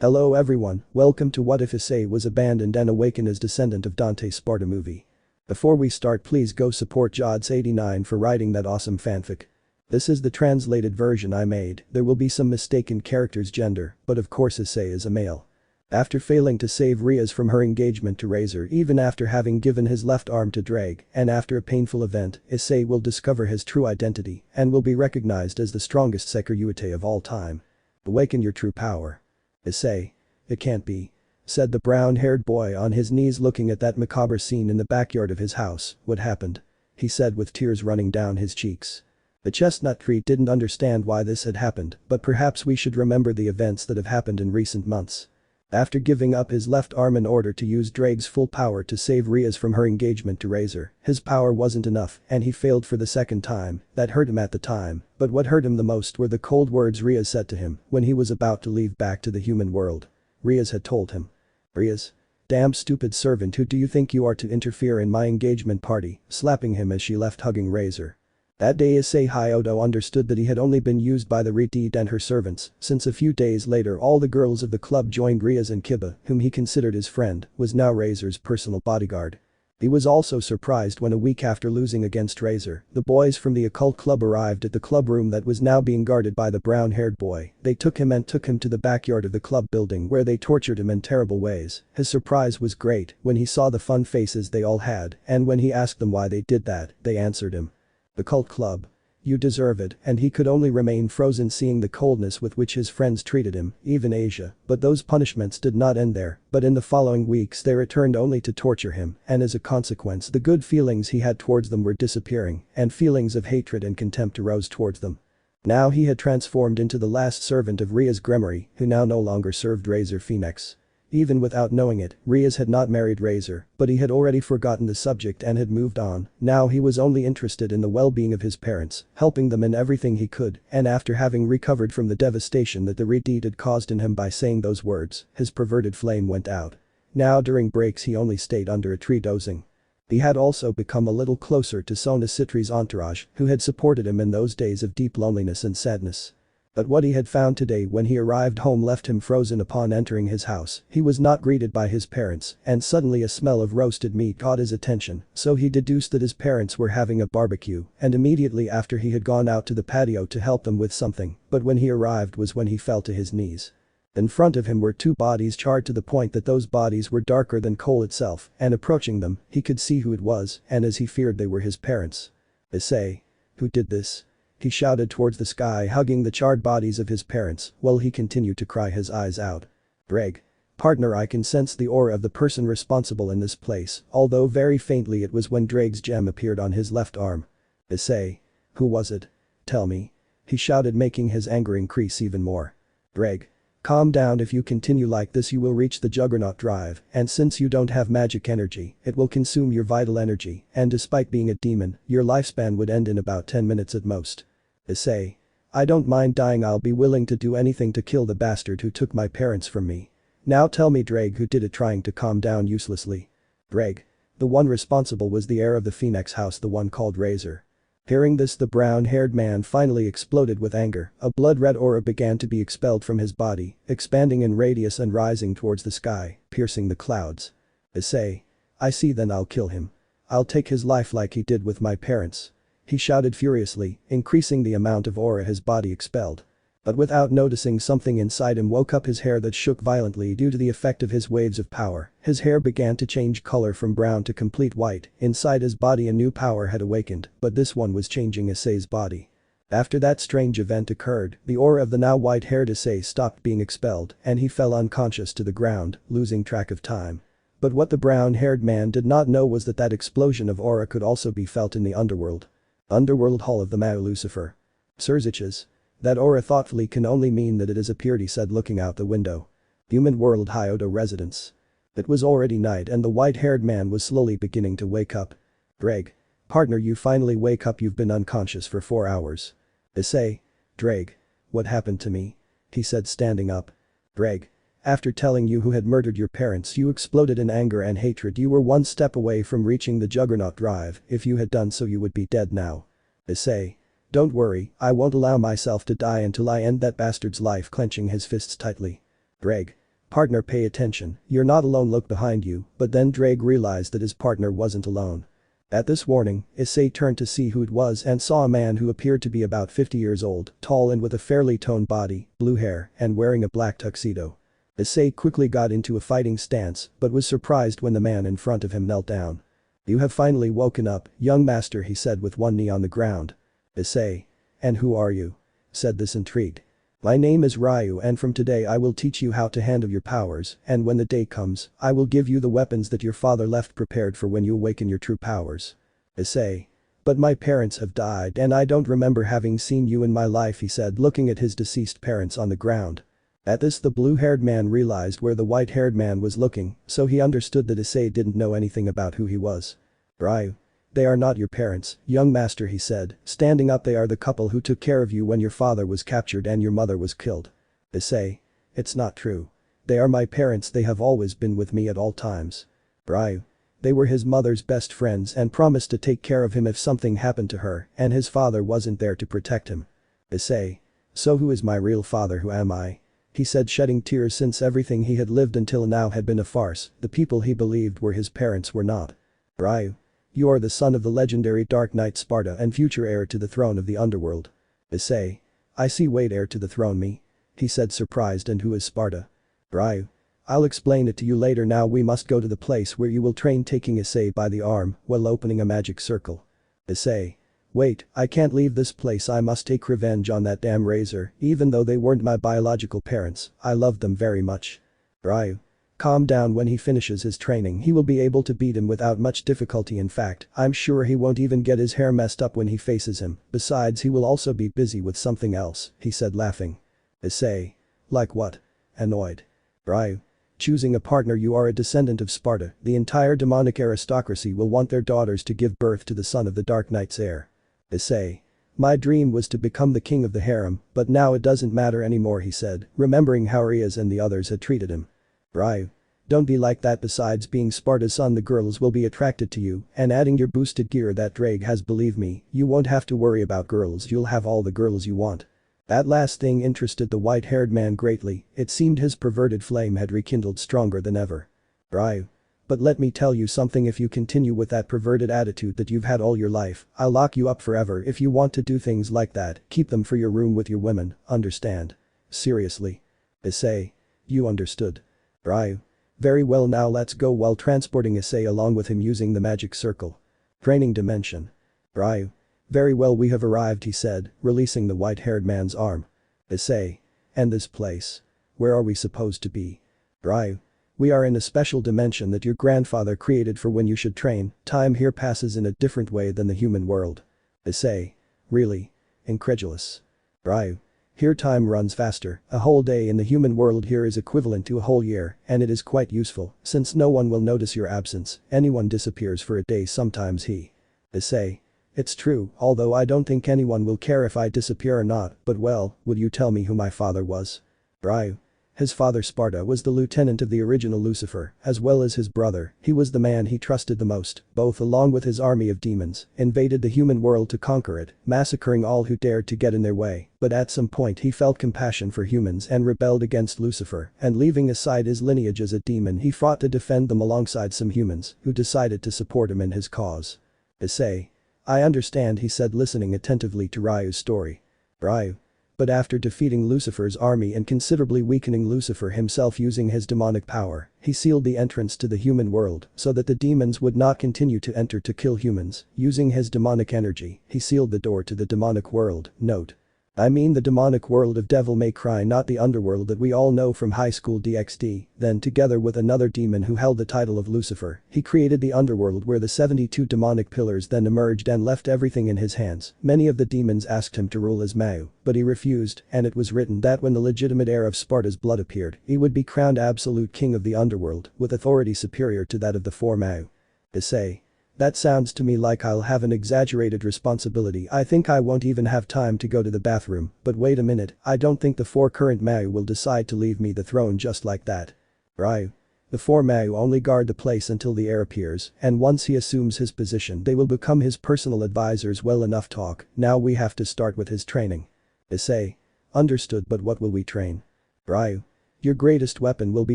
Hello everyone, welcome to What If Issei Was Abandoned and Awaken as Descendant of Dante Sparda movie. Before we start, please go support Jods89 for writing that awesome fanfic. This is the translated version I made. There will be some mistaken character's gender, but of course Issei is a male. After failing to save Rias from her engagement to Razor, even after having given his left arm to Ddraig, and after a painful event, Issei will discover his true identity and will be recognized as the strongest Sekiryuutei of all time. Awaken your true power. Issei. It can't be. Said the brown-haired boy on his knees looking at that macabre scene in the backyard of his house. What happened? He said with tears running down his cheeks. The chestnut tree didn't understand why this had happened, but perhaps we should remember the events that have happened in recent months. After giving up his left arm in order to use Ddraig's full power to save Rias from her engagement to Razor, his power wasn't enough and he failed for the second time. That hurt him at the time, but what hurt him the most were the cold words Rias said to him when he was about to leave back to the human world. Rias had told him. Rias? Damn stupid servant, who do you think you are to interfere in my engagement party, slapping him as she left hugging Razor. That day Issei Hyodo understood that he had only been used by the Redeed and her servants, since a few days later all the girls of the club joined Rias, and Kiba, whom he considered his friend, was now Razor's personal bodyguard. He was also surprised when a week after losing against Razor, the boys from the occult club arrived at the club room that was now being guarded by the brown-haired boy. They took him to the backyard of the club building where they tortured him in terrible ways. His surprise was great when he saw the fun faces they all had, and when he asked them why they did that, they answered him. The cult club. You deserve it, and he could only remain frozen seeing the coldness with which his friends treated him, even Asia, but those punishments did not end there, but in the following weeks they returned only to torture him, and as a consequence the good feelings he had towards them were disappearing, and feelings of hatred and contempt arose towards them. Now he had transformed into the last servant of Rias Gremory, who now no longer served Razor Phoenix. Even without knowing it, Rias had not married Razor, but he had already forgotten the subject and had moved on. Now he was only interested in the well-being of his parents, helping them in everything he could, and after having recovered from the devastation that the Redeed had caused in him by saying those words, his perverted flame went out. Now during breaks he only stayed under a tree dozing. He had also become a little closer to Sona Citri's entourage, who had supported him in those days of deep loneliness and sadness. But what he had found today when he arrived home left him frozen upon entering his house. He was not greeted by his parents, and suddenly a smell of roasted meat caught his attention, so he deduced that his parents were having a barbecue, and immediately after he had gone out to the patio to help them with something, but when he arrived was when he fell to his knees. In front of him were two bodies charred to the point that those bodies were darker than coal itself, and approaching them, he could see who it was, and as he feared they were his parents. Issei. Who did this? He shouted towards the sky, hugging the charred bodies of his parents, while he continued to cry his eyes out. Ddraig. Partner, I can sense the aura of the person responsible in this place, although very faintly. It was when Ddraig's gem appeared on his left arm. Issei. Who was it? Tell me. He shouted, making his anger increase even more. Ddraig. Calm down. If you continue like this you will reach the Juggernaut Drive, and since you don't have magic energy, it will consume your vital energy, and despite being a demon, your lifespan would end in about 10 minutes at most. Issei. I don't mind dying. I'll be willing to do anything to kill the bastard who took my parents from me. Now tell me, Ddraig, who did it? Trying to calm down uselessly. Ddraig. The one responsible was the heir of the Phoenix house, the one called Razor. Hearing this, the brown-haired man finally exploded with anger. A blood-red aura began to be expelled from his body, expanding in radius and rising towards the sky, piercing the clouds. Issei. I see, then I'll kill him. I'll take his life like he did with my parents. He shouted furiously, increasing the amount of aura his body expelled. But without noticing, something inside him woke up. His hair that shook violently due to the effect of his waves of power. His hair began to change color from brown to complete white. Inside his body a new power had awakened, but this one was changing Issei's body. After that strange event occurred, the aura of the now white-haired Issei stopped being expelled, and he fell unconscious to the ground, losing track of time. But what the brown-haired man did not know was that explosion of aura could also be felt in the underworld. Underworld Hall of the Mao Lucifer. Surziches. That aura thoughtfully can only mean that it has appeared, he said, looking out the window. Human world Hyodo residence. It was already night and the white-haired man was slowly beginning to wake up. Ddraig. Partner, you finally wake up. You've been unconscious for 4 hours. Issei. Ddraig. What happened to me? He said, standing up. Ddraig. After telling you who had murdered your parents, you exploded in anger and hatred. You were one step away from reaching the Juggernaut Drive. If you had done so you would be dead now. Issei. Don't worry, I won't allow myself to die until I end that bastard's life, clenching his fists tightly. Ddraig. Partner, pay attention, you're not alone, look behind you, but then Ddraig realized that his partner wasn't alone. At this warning, Issei turned to see who it was and saw a man who appeared to be about 50 years old, tall and with a fairly toned body, blue hair, and wearing a black tuxedo. Issei quickly got into a fighting stance but was surprised when the man in front of him knelt down. "You have finally woken up, young master," he said with one knee on the ground. Issei. "And who are you?" said this intrigued. "My name is Ryu and from today I will teach you how to handle your powers and when the day comes, I will give you the weapons that your father left prepared for when you awaken your true powers." Issei. "But my parents have died and I don't remember having seen you in my life," he said looking at his deceased parents on the ground. At this the blue-haired man realized where the white-haired man was looking, so he understood that Issei didn't know anything about who he was. "Ryu. They are not your parents, young master," he said, standing up. "They are the couple who took care of you when your father was captured and your mother was killed." Issei. "It's not true. They are my parents, they have always been with me at all times." Ryu. "They were his mother's best friends and promised to take care of him if something happened to her and his father wasn't there to protect him." Issei. "So who is my real father, who am I?" he said shedding tears since everything he had lived until now had been a farce, the people he believed were his parents were not. Ryu. "You are the son of the legendary Dark Knight Sparda and future heir to the throne of the underworld." Issei. "I see, wait, heir to the throne me?" he said surprised, "and who is Sparda?" Ryu. "I'll explain it to you later, now we must go to the place where you will train, taking Issei by the arm while opening a magic circle. Issei. "Wait, I can't leave this place, I must take revenge on that damn razor, even though they weren't my biological parents, I loved them very much." Ryu. "Calm down, when he finishes his training he will be able to beat him without much difficulty, in fact, I'm sure he won't even get his hair messed up when he faces him, besides he will also be busy with something else," he said laughing. Issei. "Like what?" Annoyed. Ryu. "Choosing a partner, you are a descendant of Sparda, the entire demonic aristocracy will want their daughters to give birth to the son of the Dark Knight's heir." Issei. "My dream was to become the king of the harem, but now it doesn't matter anymore," he said, remembering how Rias and the others had treated him. Ryu. "Don't be like that, besides being Sparda's son the girls will be attracted to you and adding your boosted gear that Ddraig has, believe me, you won't have to worry about girls, you'll have all the girls you want." That last thing interested the white-haired man greatly, it seemed his perverted flame had rekindled stronger than ever. Ryu. "But let me tell you something, if you continue with that perverted attitude that you've had all your life, I'll lock you up forever. If you want to do things like that, keep them for your room with your women, understand?" Seriously. Issei. "You understood." Ryu. "Very well, now let's go," while transporting Issei along with him using the magic circle. Training dimension. Ryu. "Very well, we have arrived," he said, releasing the white-haired man's arm. Issei. "And this place? Where are we supposed to be?" Ryu. "We are in a special dimension that your grandfather created for when you should train, time here passes in a different way than the human world." Issei. "Really?" Incredulous. Ryu. "Here time runs faster, a whole day in the human world here is equivalent to a whole year, and it is quite useful, since no one will notice your absence, anyone disappears for a day sometimes he." Issei. "It's true, although I don't think anyone will care if I disappear or not, but well, would you tell me who my father was?" Ryu. "His father Sparda was the lieutenant of the original Lucifer, as well as his brother, he was the man he trusted the most, both along with his army of demons, invaded the human world to conquer it, massacring all who dared to get in their way, but at some point he felt compassion for humans and rebelled against Lucifer, and leaving aside his lineage as a demon he fought to defend them alongside some humans who decided to support him in his cause." Issei. "I understand," he said listening attentively to Ryu's story. Ryu. "But after defeating Lucifer's army and considerably weakening Lucifer himself using his demonic power, he sealed the entrance to the human world so that the demons would not continue to enter to kill humans, using his demonic energy, he sealed the door to the demonic world." Note. I mean the demonic world of Devil May Cry, not the underworld that we all know from high school DxD. Then together with another demon who held the title of Lucifer, he created the underworld where the 72 demonic pillars then emerged and left everything in his hands. Many of the demons asked him to rule as Mau, but he refused, and it was written that when the legitimate heir of Sparda's blood appeared, he would be crowned absolute king of the underworld with authority superior to that of the four Mau. Issei. "That sounds to me like I'll have an exaggerated responsibility. I think I won't even have time to go to the bathroom, but wait a minute, I don't think the four current Mau will decide to leave me the throne just like that." Ryu. "The four Mau only guard the place until the heir appears, and once he assumes his position they will become his personal advisors." Well, enough talk, now we have to start with his training. Issei. "Understood, but what will we train?" Ryu. Your greatest weapon will be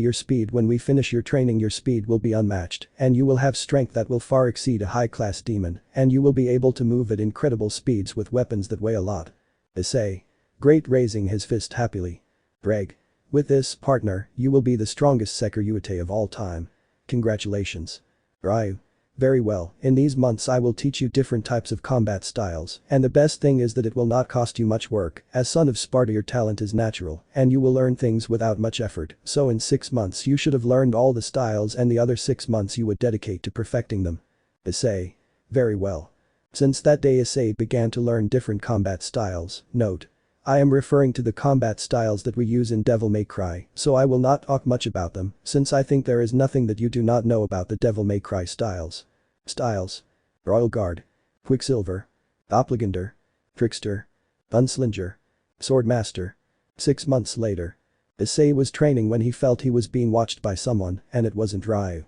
your speed. When we finish your training your speed will be unmatched and you will have strength that will far exceed a high-class demon and you will be able to move at incredible speeds with weapons that weigh a lot. Issei. Great, raising his fist happily. Ddraig. With this, partner, you will be the strongest Sekiryuutei of all time. Congratulations. Ryu. Very well, in these months I will teach you different types of combat styles, and the best thing is that it will not cost you much work, as son of Sparda your talent is natural, and you will learn things without much effort, so in 6 months you should have learned all the styles and the other 6 months you would dedicate to perfecting them. Issei. Very well. Since that day Issei began to learn different combat styles. Note. I am referring to the combat styles that we use in Devil May Cry, so I will not talk much about them, since I think there is nothing that you do not know about the Devil May Cry styles. Styles. Royal Guard. Quicksilver. Doppelganger. Trickster. Gunslinger. Swordmaster. 6 months later. Issei was training when he felt he was being watched by someone, and it wasn't Ryu.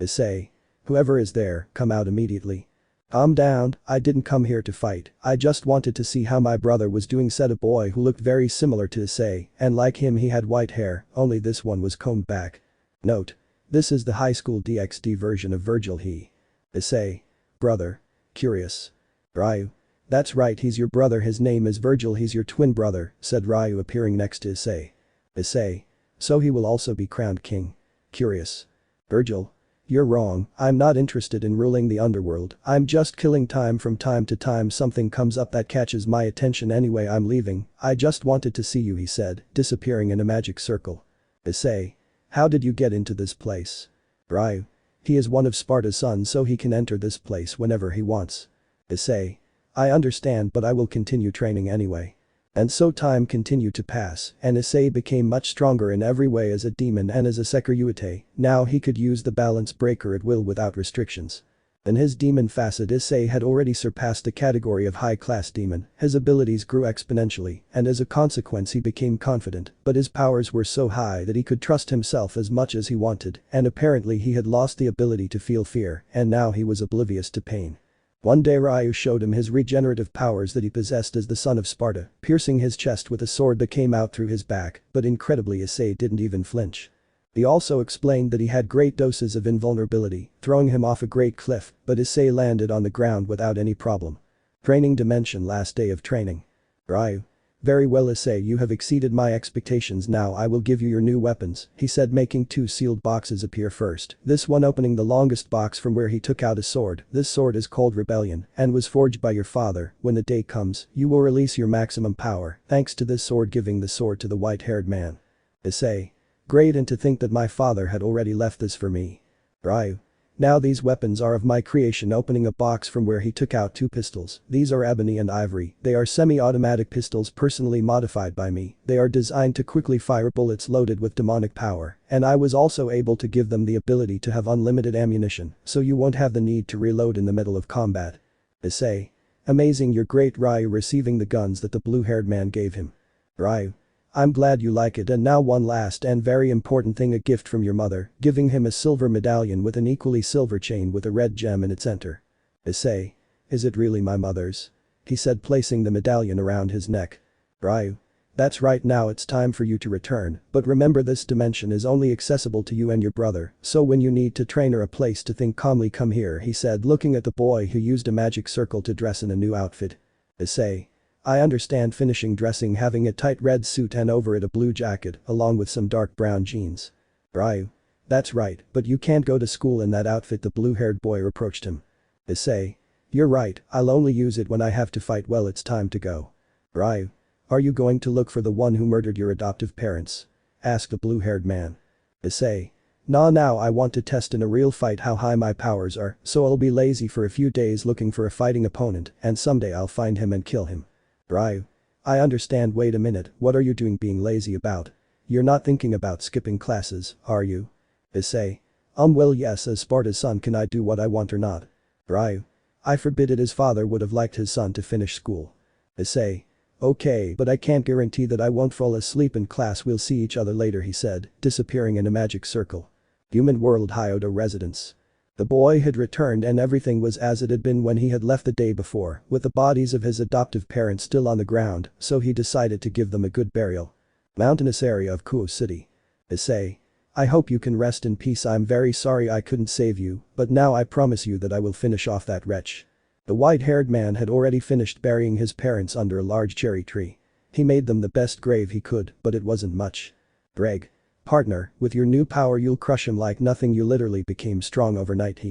Issei. Whoever is there, come out immediately. Calm down, I didn't come here to fight, I just wanted to see how my brother was doing, said a boy who looked very similar to Issei, and like him he had white hair, only this one was combed back. Note. This is the high school DxD version of Virgil he. Issei. Brother. Curious. Ryu. That's right, he's your brother, his name is Virgil, he's your twin brother, said Ryu appearing next to Issei. Issei. So he will also be crowned king. Curious. Virgil. You're wrong, I'm not interested in ruling the underworld, I'm just killing time. From time to time something comes up that catches my attention. Anyway, I'm leaving, I just wanted to see you, he said, disappearing in a magic circle. Issei. How did you get into this place? Ryu. He is one of Sparda's sons, so he can enter this place whenever he wants. Issei. I understand, but I will continue training anyway. And so time continued to pass, and Issei became much stronger in every way as a demon and as a Sekiryuutei. Now he could use the balance breaker at will without restrictions. In his demon facet Issei had already surpassed the category of high-class demon, his abilities grew exponentially, and as a consequence he became confident, but his powers were so high that he could trust himself as much as he wanted, and apparently he had lost the ability to feel fear, and now he was oblivious to pain. One day Ryu showed him his regenerative powers that he possessed as the son of Sparda, piercing his chest with a sword that came out through his back, but incredibly Issei didn't even flinch. He also explained that he had great doses of invulnerability, throwing him off a great cliff, but Issei landed on the ground without any problem. Training Dimension. Last day of training. Ryu. Very well Issei, you have exceeded my expectations, now I will give you your new weapons, he said, making 2 sealed boxes appear first, this one opening the longest box from where he took out a sword. This sword is called Rebellion and was forged by your father. When the day comes, you will release your maximum power thanks to this sword, giving the sword to the white-haired man. Issei. Great, and to think that my father had already left this for me. Ryu. Now these weapons are of my creation, opening a box from where he took out 2 pistols. These are ebony and ivory, they are semi-automatic pistols personally modified by me, they are designed to quickly fire bullets loaded with demonic power, and I was also able to give them the ability to have unlimited ammunition, so you won't have the need to reload in the middle of combat. Issei. Amazing, you're great. Ryu receiving the guns that the blue-haired man gave him. Ryu. I'm glad you like it, and now one last and very important thing, a gift from your mother, giving him a silver medallion with an equally silver chain with a red gem in its center. Issei. Is it really my mother's? He said, placing the medallion around his neck. Ryu. That's right, now it's time for you to return, but remember this dimension is only accessible to you and your brother, so when you need to train or a place to think calmly, come here, he said, looking at the boy who used a magic circle to dress in a new outfit. Issei. I understand, finishing dressing, having a tight red suit and over it a blue jacket, along with some dark brown jeans. Ryu. That's right, but you can't go to school in that outfit, the blue-haired boy reproached him. Issei. You're right, I'll only use it when I have to fight. Well, it's time to go. Ryu. Are you going to look for the one who murdered your adoptive parents? Asked the blue-haired man. Issei. Nah, now I want to test in a real fight how high my powers are, so I'll be lazy for a few days looking for a fighting opponent, and someday I'll find him and kill him. Ryu. I understand, wait a minute, what are you doing being lazy about? You're not thinking about skipping classes, are you? Issei. Well yes, as Sparda's son can I do what I want or not? Ryu. I forbid it, his father would have liked his son to finish school. Issei. Okay, but I can't guarantee that I won't fall asleep in class, we'll see each other later, he said, disappearing in a magic circle. Human World Hyodo residence. The boy had returned and everything was as it had been when he had left the day before, with the bodies of his adoptive parents still on the ground, so he decided to give them a good burial. Mountainous area of Kuo City. Issei. I hope you can rest in peace. I'm very sorry I couldn't save you, but now I promise you that I will finish off that wretch. The white-haired man had already finished burying his parents under a large cherry tree. He made them the best grave he could, but it wasn't much. Ddraig. Partner, with your new power you'll crush him like nothing. You literally became strong overnight.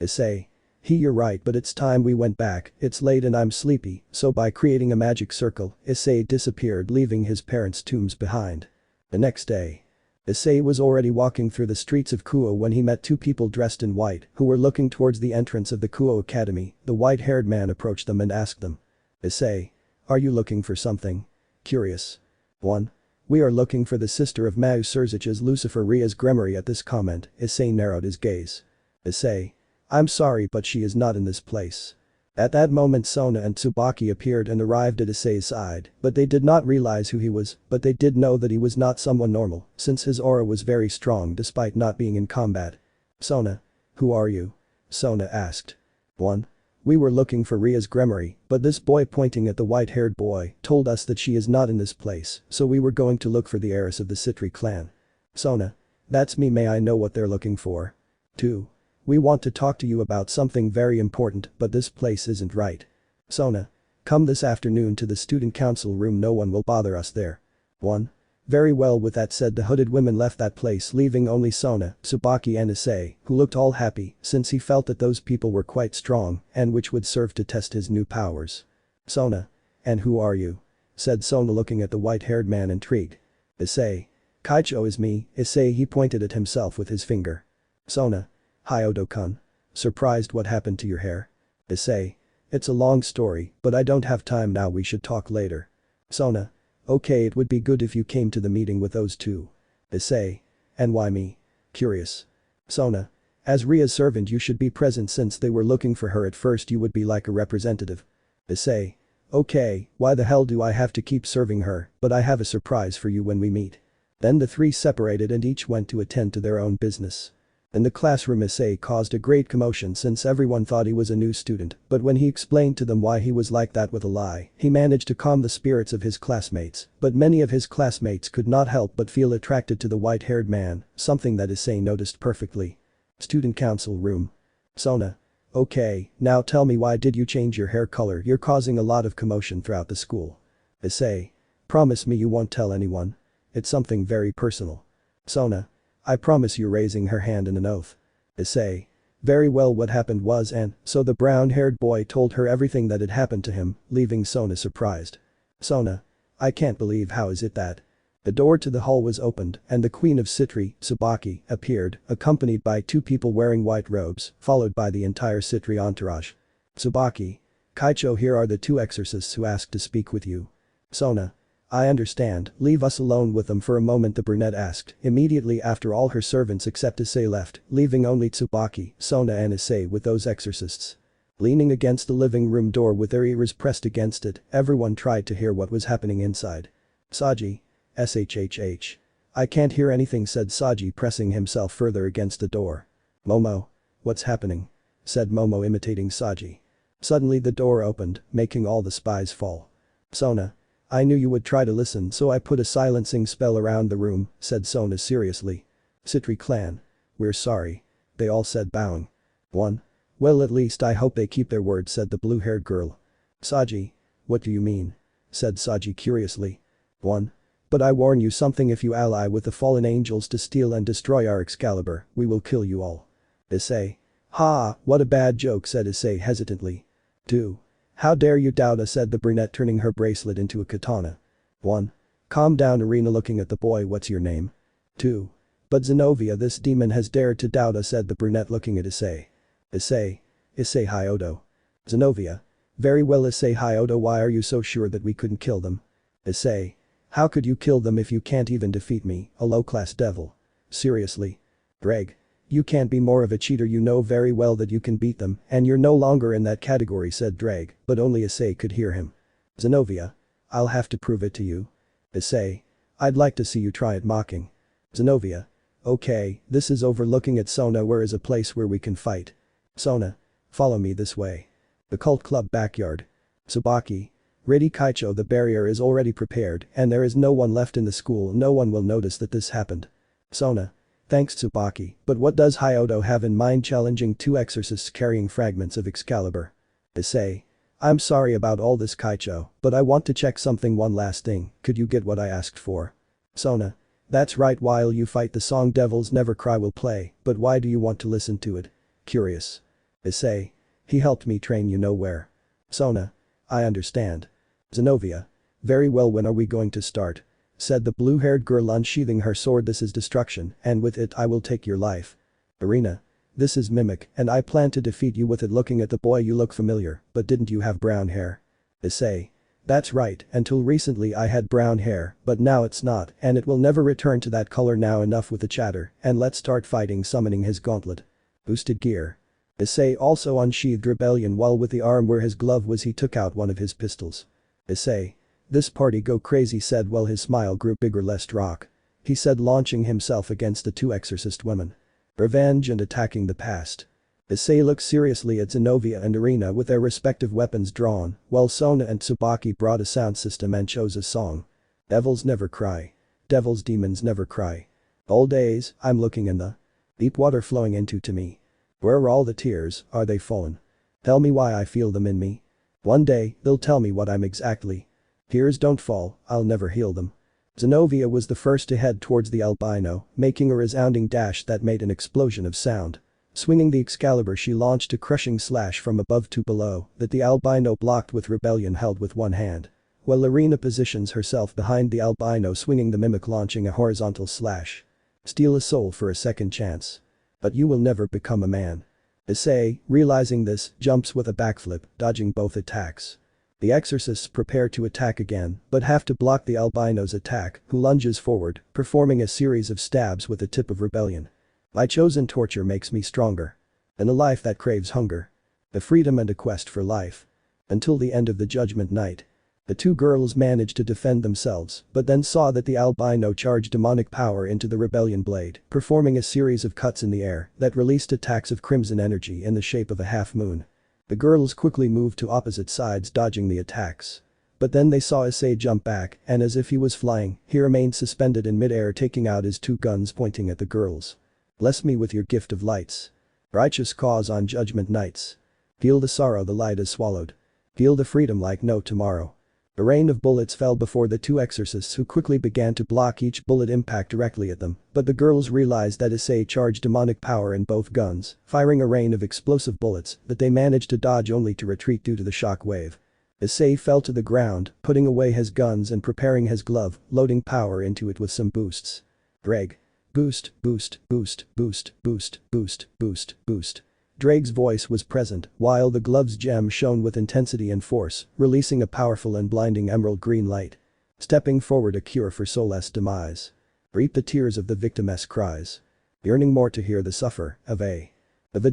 Issei. You're right, but it's time we went back. It's late and I'm sleepy, so by creating a magic circle, Issei disappeared, leaving his parents' tombs behind. The next day. Issei was already walking through the streets of Kuo when he met two people dressed in white who were looking towards the entrance of the Kuo Academy. The white-haired man approached them and asked them. Issei. Are you looking for something? Curious. 1. We are looking for the sister of Mau Surzich's Lucifer Rias Gremory. At this comment, Issei narrowed his gaze. Issei. I'm sorry but she is not in this place. At that moment Sona and Tsubaki appeared and arrived at Issei's side, but they did not realize who he was, but they did know that he was not someone normal, since his aura was very strong despite not being in combat. Sona. Who are you? Sona asked. 1. We were looking for Rias Gremory, but this boy pointing at the white-haired boy told us that she is not in this place, so we were going to look for the heiress of the Citri clan. Sona. That's me. May I know what they're looking for? 2. We want to talk to you about something very important, but this place isn't right. Sona. Come this afternoon to the student council room. No one will bother us there. 1. Very well. With that said, the hooded women left that place, leaving only Sona, Tsubaki and Issei, who looked all happy since he felt that those people were quite strong and which would serve to test his new powers. Sona. And who are you? Said Sona, looking at the white-haired man intrigued. Issei. Kaicho is me, Issei. He pointed at himself with his finger. Sona. Hi Odo-kun. Surprised what happened to your hair? Issei. It's a long story, but I don't have time now. We should talk later. Sona. Okay, it would be good if you came to the meeting with those two. Issei. And why me? Curious. Sona. As Ria's servant you should be present since they were looking for her. At first you would be like a representative. Issei. Okay, why the hell do I have to keep serving her, but I have a surprise for you when we meet. Then the three separated and each went to attend to their own business. In the classroom Issei caused a great commotion since everyone thought he was a new student, but when he explained to them why he was like that with a lie, he managed to calm the spirits of his classmates, but many of his classmates could not help but feel attracted to the white-haired man, something that Issei noticed perfectly. Student council room. Sona. Okay, now tell me, why did you change your hair color? You're causing a lot of commotion throughout the school. Issei. Promise me you won't tell anyone. It's something very personal. Sona. I promise you, raising her hand in an oath. Issei. Very well, what happened was, and so the brown-haired boy told her everything that had happened to him, leaving Sona surprised. Sona. I can't believe, how is it that? The door to the hall was opened and the queen of Citri, Tsubaki, appeared, accompanied by two people wearing white robes, followed by the entire Citri entourage. Tsubaki. Kaicho, here are the two exorcists who asked to speak with you. Sona. I understand, leave us alone with them for a moment, the brunette asked. Immediately after, all her servants except Issei left, leaving only Tsubaki, Sona and Issei with those exorcists. Leaning against the living room door with their ears pressed against it, everyone tried to hear what was happening inside. Saji. SHHH. I can't hear anything, said Saji, pressing himself further against the door. Momo. What's happening? Said Momo, imitating Saji. Suddenly the door opened, making all the spies fall. Sona. I knew you would try to listen, so I put a silencing spell around the room, said Sona seriously. Citri clan. We're sorry. They all said, bowing. 1. Well, at least I hope they keep their word, said the blue-haired girl. Saji. What do you mean? Said Saji curiously. 1. But I warn you something, if you ally with the fallen angels to steal and destroy our Excalibur, we will kill you all. Issei. Ha, what a bad joke, said Issei hesitantly. 2. How dare you doubt us, said the brunette, turning her bracelet into a katana. 1. Calm down, Arena, looking at the boy. What's your name? 2. But Zenobia, this demon has dared to doubt us, said the brunette, looking at Issei. Issei. Issei Hyodo. Zenobia. Very well, Issei Hyodo, why are you so sure that we couldn't kill them? Issei. How could you kill them if you can't even defeat me, a low-class devil? Seriously. Ddraig. You can't be more of a cheater, you know very well that you can beat them, and you're no longer in that category, said Ddraig, but only Issei could hear him. Zenobia. I'll have to prove it to you. Issei. I'd like to see you try it, mocking. Zenobia. Okay, this is over, looking at Sona. Where is a place where we can fight? Sona. Follow me this way. The cult club backyard. Tsubaki. Ready, Kaicho, the barrier is already prepared and there is no one left in the school. No one will notice that this happened. Sona. Thanks Tsubaki, but what does Hyodo have in mind challenging two exorcists carrying fragments of Excalibur? Issei. I'm sorry about all this Kaicho, but I want to check something one last thing, could you get what I asked for? Sona. That's right, while you fight the song Devils Never Cry will play, but why do you want to listen to it? Curious. Issei. He helped me train you know where. Sona. I understand. Zenobia. Very well, when are we going to start? Said the blue-haired girl unsheathing her sword. This is destruction, and with it I will take your life. Arena. This is Mimic, and I plan to defeat you with it. Looking at the boy, you look familiar, but didn't you have brown hair? Issei. That's right, until recently I had brown hair, but now it's not, and it will never return to that color. Now enough with the chatter, and let's start fighting. Summoning his gauntlet. Boosted gear. Issei also unsheathed Rebellion, while with the arm where his glove was he took out one of his pistols. Issei. This party go crazy, said while his smile grew bigger. Let's rock. He said, launching himself against the two exorcist women. Revenge and attacking the past. Issei looked seriously at Zenobia and Arena with their respective weapons drawn, while Sona and Tsubaki brought a sound system and chose a song. Devils never cry. Devils demons never cry. Old days, I'm looking in the deep water flowing into to me. Where are all the tears, are they fallen? Tell me why I feel them in me. One day, they'll tell me what I'm exactly. Tears don't fall, I'll never heal them. Zenobia was the first to head towards the albino, making a resounding dash that made an explosion of sound. Swinging the Excalibur, she launched a crushing slash from above to below that the albino blocked with Rebellion held with one hand. While Arena positions herself behind the albino, swinging the Mimic, launching a horizontal slash. Steal a soul for a second chance. But you will never become a man. Issei, realizing this, jumps with a backflip, dodging both attacks. The exorcists prepare to attack again, but have to block the albino's attack, who lunges forward, performing a series of stabs with the tip of Rebellion. My chosen torture makes me stronger. And a life that craves hunger. A freedom and a quest for life. Until the end of the judgment night. The two girls managed to defend themselves, but then saw that the albino charged demonic power into the Rebellion blade, performing a series of cuts in the air that released attacks of crimson energy in the shape of a half moon. The girls quickly moved to opposite sides, dodging the attacks. But then they saw Issei jump back, and as if he was flying, he remained suspended in mid-air, taking out his two guns pointing at the girls. Bless me with your gift of lights. Righteous cause on judgment nights. Feel the sorrow the light has swallowed. Feel the freedom like no tomorrow. A rain of bullets fell before the two exorcists, who quickly began to block each bullet impact directly at them, but the girls realized that Issei charged demonic power in both guns, firing a rain of explosive bullets that they managed to dodge only to retreat due to the shock wave. Issei fell to the ground, putting away his guns and preparing his glove, loading power into it with some boosts. Ddraig. Boost, boost, boost, boost, boost, boost, boost, boost. Draig's voice was present, while the glove's gem shone with intensity and force, releasing a powerful and blinding emerald green light. Stepping forward, a cure for soulless demise. Reap the tears of the victim's cries. Yearning more to hear the suffer of a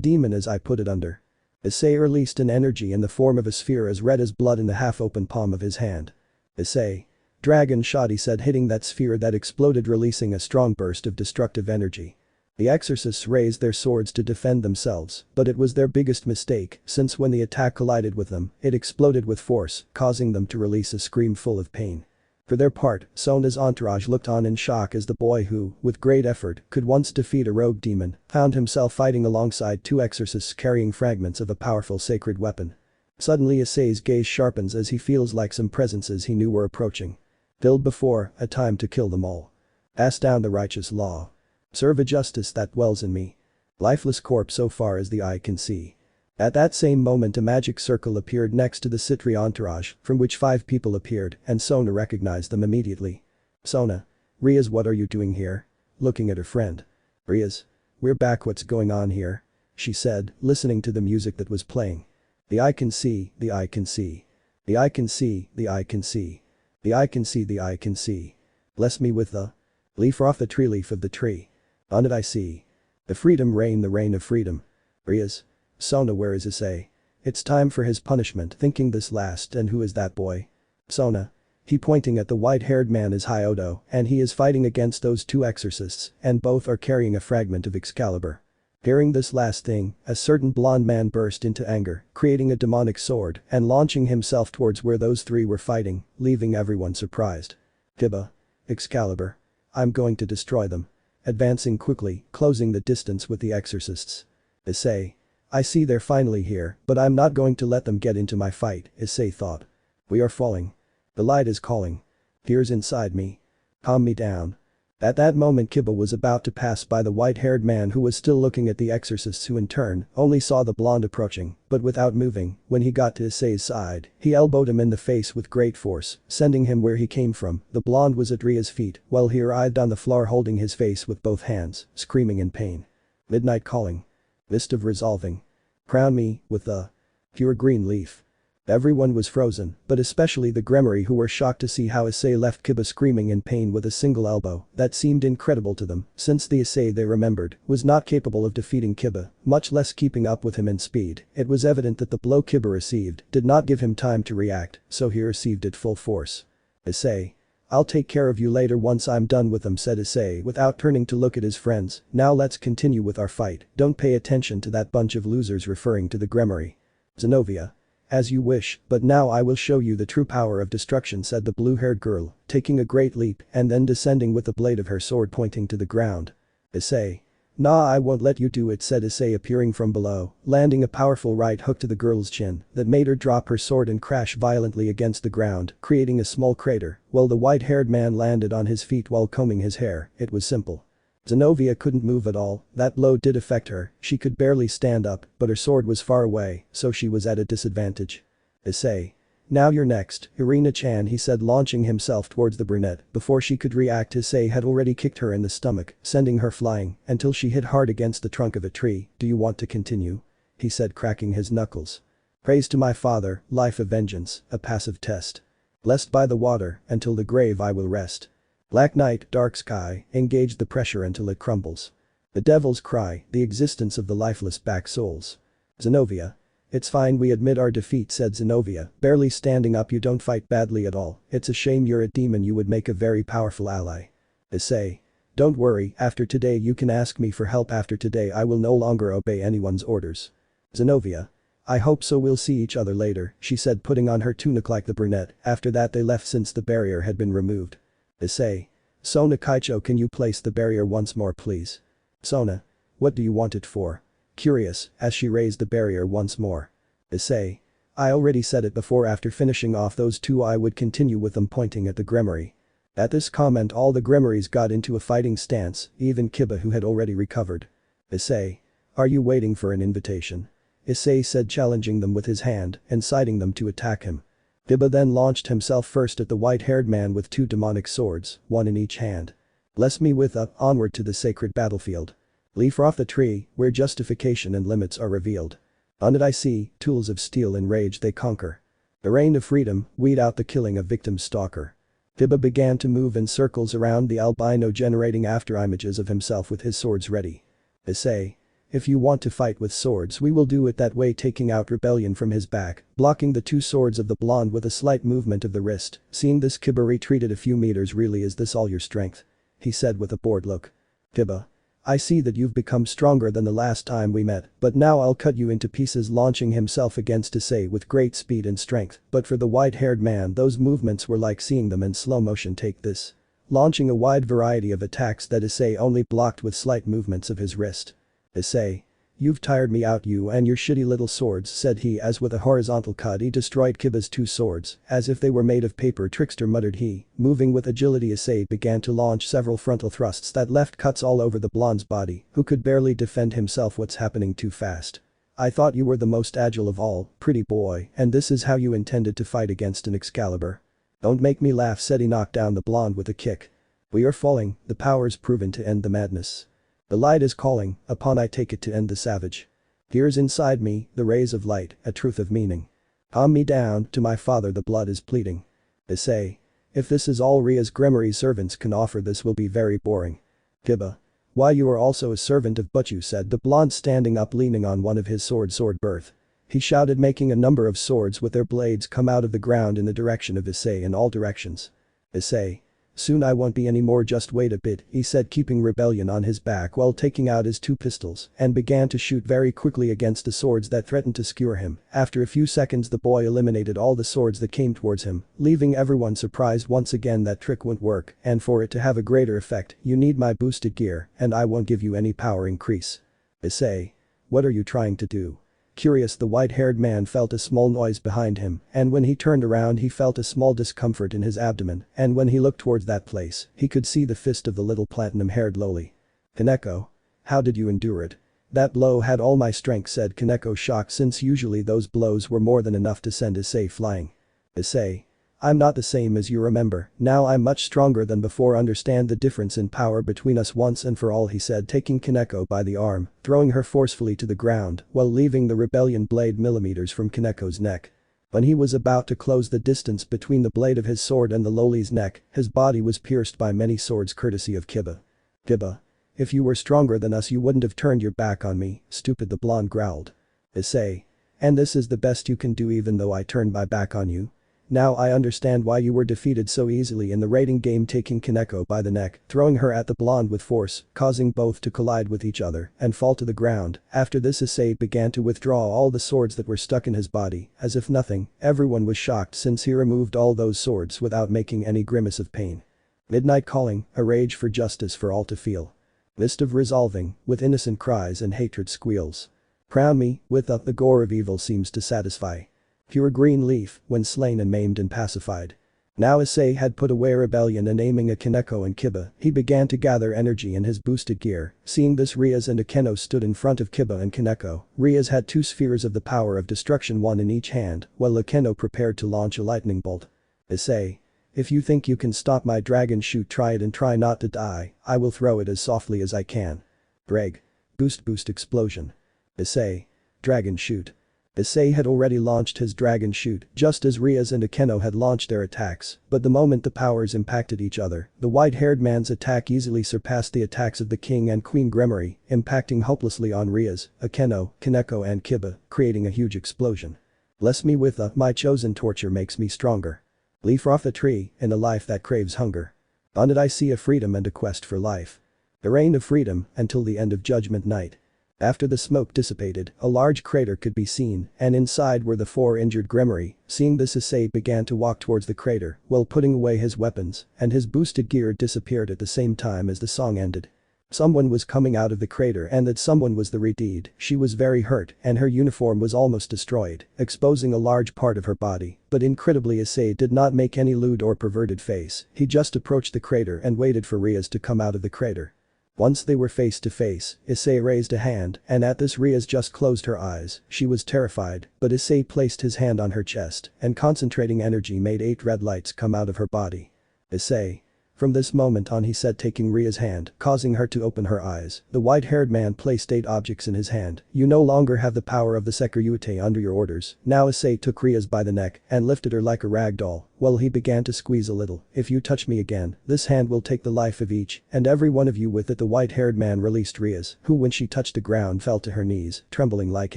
demon as I put it under. Issei released an energy in the form of a sphere as red as blood in the half-open palm of his hand. Issei. Dragon shot, he said, hitting that sphere that exploded, releasing a strong burst of destructive energy. The exorcists raised their swords to defend themselves, but it was their biggest mistake, since when the attack collided with them, it exploded with force, causing them to release a scream full of pain. For their part, Sona's entourage looked on in shock as the boy who, with great effort, could once defeat a rogue demon, found himself fighting alongside two exorcists carrying fragments of a powerful sacred weapon. Suddenly Issei's gaze sharpens as he feels like some presences he knew were approaching. Filled before, a time to kill them all. Pass down the righteous law. Serve a justice that dwells in me. Lifeless corpse so far as the eye can see. At that same moment a magic circle appeared next to the Citri entourage, from which 5 people appeared, and Sona recognized them immediately. Sona. Rias, what are you doing here? Looking at her friend. Rias. We're back, what's going on here? She said, listening to the music that was playing. The eye can see, the eye can see. The eye can see, the eye can see. The eye can see, the eye can see. Bless me with the leaf off the tree, leaf of the tree. On it I see. The freedom rain, the rain of freedom. Rias. Sona, where is Issei? It's time for his punishment, thinking this last, and who is that boy? Sona. He pointing at the white-haired man is Hyodo, and he is fighting against those two exorcists, and both are carrying a fragment of Excalibur. Hearing this last thing, a certain blonde man burst into anger, creating a demonic sword and launching himself towards where those 3 were fighting, leaving everyone surprised. Tiba. Excalibur. I'm going to destroy them. advancing quickly, closing the distance with the exorcists. Issei. I see they're finally here, but I'm not going to let them get into my fight, Issei thought. We are falling. The light is calling. Fear's inside me. Calm me down. At that moment Kiba was about to pass by the white-haired man who was still looking at the exorcists who in turn only saw the blonde approaching, but without moving. When he got to Issei's side, he elbowed him in the face with great force, sending him where he came from. The blonde was at Ria's feet while he writhed on the floor holding his face with both hands, screaming in pain. Midnight calling. Mist of resolving. Crown me with the pure green leaf. Everyone was frozen, but especially the Gremory who were shocked to see how Issei left Kiba screaming in pain with a single elbow. That seemed incredible to them, since the Issei they remembered was not capable of defeating Kiba, much less keeping up with him in speed. It was evident that the blow Kiba received did not give him time to react, so he received it full force. Issei. I'll take care of you later once I'm done with them, said Issei without turning to look at his friends. Now let's continue with our fight. Don't pay attention to that bunch of losers, referring to the Gremory. Zenobia. As you wish, but now I will show you the true power of destruction, said the blue-haired girl, taking a great leap and then descending with the blade of her sword pointing to the ground. Issei. Nah, I won't let you do it, said Issei appearing from below, landing a powerful right hook to the girl's chin that made her drop her sword and crash violently against the ground, creating a small crater, while the white-haired man landed on his feet while combing his hair. It was simple. Zenobia couldn't move at all. That blow did affect her, she could barely stand up, but her sword was far away, so she was at a disadvantage. Issei. Now you're next, Irina-chan, he said, launching himself towards the brunette. Before she could react, Issei had already kicked her in the stomach, sending her flying until she hit hard against the trunk of a tree. Do you want to continue? He said, cracking his knuckles. Praise to my father, life of vengeance, a passive test. Blessed by the water, until the grave I will rest. Black night, dark sky, engage the pressure until it crumbles. The devil's cry, the existence of the lifeless back souls. Zenobia. It's fine, we admit our defeat, said Zenobia, barely standing up. You don't fight badly at all. It's a shame you're a demon, you would make a very powerful ally. Issei. Don't worry, after today you can ask me for help. After today I will no longer obey anyone's orders. Zenobia. I hope so, we'll see each other later, she said, putting on her tunic like the brunette. After that they left since the barrier had been removed. Issei. Sona Kaicho, can you place the barrier once more please? Sona. What do you want it for? Curious, as she raised the barrier once more. Issei. I already said it before, after finishing off those two I would continue with them, pointing at the Gremory. At this comment all the Gremorys got into a fighting stance, even Kiba who had already recovered. Issei. Are you waiting for an invitation? Issei said, challenging them with his hand, inciting them to attack him. Kiba then launched himself first at the white-haired man with two demonic swords, one in each hand. Bless me with a onward to the sacred battlefield. Leaf off the tree, where justification and limits are revealed. On it I see, tools of steel in rage they conquer. The reign of freedom, weed out the killing of victim stalker. Kiba began to move in circles around the albino, generating after-images of himself with his swords ready. Issei. If you want to fight with swords we will do it that way, taking out rebellion from his back, blocking the two swords of the blonde with a slight movement of the wrist. Seeing this, Kiba retreated a few meters. Really, is this all your strength? He said with a bored look. Kiba. I see that you've become stronger than the last time we met, but now I'll cut you into pieces, launching himself against Issei with great speed and strength, but for the white-haired man those movements were like seeing them in slow motion. Take this. Launching a wide variety of attacks that Issei only blocked with slight movements of his wrist. Issei. You've tired me out, you and your shitty little swords, said he as with a horizontal cut he destroyed Kiba's two swords, as if they were made of paper. Trickster, muttered he, moving with agility. Issei began to launch several frontal thrusts that left cuts all over the blonde's body, who could barely defend himself. What's happening? Too fast. I thought you were the most agile of all, pretty boy, and this is how you intended to fight against an Excalibur? Don't make me laugh, said he, knocked down the blonde with a kick. We are falling, the power's proven to end the madness. The light is calling, upon I take it to end the savage. Here's inside me, the rays of light, a truth of meaning. Calm me down, to my father the blood is pleading. Issei. If this is all Ria's Gremory servants can offer, this will be very boring. Kiba. Why, you are also a servant of Butchu, said the blonde, standing up leaning on one of his sword berth. He shouted, making a number of swords with their blades come out of the ground in the direction of Issei in all directions. Issei. Soon I won't be anymore, just wait a bit, he said, keeping Rebellion on his back while taking out his two pistols and began to shoot very quickly against the swords that threatened to skewer him. After a few seconds the boy eliminated all the swords that came towards him, leaving everyone surprised once again. That trick won't work, and for it to have a greater effect, you need my boosted gear, and I won't give you any power increase. Issei. What are you trying to do? Curious, the white-haired man felt a small noise behind him, and when he turned around he felt a small discomfort in his abdomen, and when he looked towards that place, he could see the fist of the little platinum-haired loli. Kaneko? How did you endure it? That blow had all my strength, said Kaneko, shocked, since usually those blows were more than enough to send Issei flying. Issei. I'm not the same as you remember, now I'm much stronger than before, understand the difference in power between us once and for all, he said, taking Kaneko by the arm, throwing her forcefully to the ground while leaving the rebellion blade millimeters from Kaneko's neck. When he was about to close the distance between the blade of his sword and the loli's neck, his body was pierced by many swords courtesy of Kiba. Kiba. If you were stronger than us you wouldn't have turned your back on me, stupid, the blonde growled. Issei. And this is the best you can do even though I turned my back on you? Now I understand why you were defeated so easily in the raiding game, taking Kaneko by the neck, throwing her at the blonde with force, causing both to collide with each other and fall to the ground. After this Issei began to withdraw all the swords that were stuck in his body, as if nothing. Everyone was shocked since he removed all those swords without making any grimace of pain. Midnight calling, a rage for justice for all to feel. List of resolving, with innocent cries and hatred squeals. Crown me, with the gore of evil seems to satisfy. Pure green leaf, when slain and maimed and pacified. Now Issei had put away rebellion and aiming at Kaneko and Kiba, he began to gather energy in his boosted gear. Seeing this, Rias and Akeno stood in front of Kiba and Kaneko. Rias had two spheres of the power of destruction, one in each hand, while Akeno prepared to launch a lightning bolt. Issei. If you think you can stop my dragon shoot, try it and try not to die, I will throw it as softly as I can. Ddraig. Boost explosion. Issei. Dragon shoot. Issei had already launched his dragon shoot just as Rias and Akeno had launched their attacks, but the moment the powers impacted each other, the white-haired man's attack easily surpassed the attacks of the king and queen Gremory, impacting hopelessly on Rias, Akeno, Kaneko and Kiba, creating a huge explosion. Bless me with my chosen torture makes me stronger. Leaf off a tree, in a life that craves hunger. On it I see a freedom and a quest for life. A reign of freedom until the end of Judgment Night. After the smoke dissipated, a large crater could be seen, and inside were the four injured Gremory. Seeing this, Issei began to walk towards the crater while putting away his weapons, and his boosted gear disappeared at the same time as the song ended. Someone was coming out of the crater, and that someone was the Redeed. She was very hurt and her uniform was almost destroyed, exposing a large part of her body, but incredibly Issei did not make any lewd or perverted face. He just approached the crater and waited for Rias to come out of the crater. Once they were face to face, Issei raised a hand, and at this Rias just closed her eyes. She was terrified, but Issei placed his hand on her chest, and concentrating energy made 8 red lights come out of her body. Issei. From this moment on, he said, taking Ria's hand, causing her to open her eyes. The white-haired man placed 8 objects in his hand. You no longer have the power of the Sekiryuutei under your orders. Now Issei took Rias by the neck and lifted her like a rag doll. Well, he began to squeeze a little. If you touch me again, this hand will take the life of each and every one of you with it. The white-haired man released Rias, who when she touched the ground fell to her knees, trembling like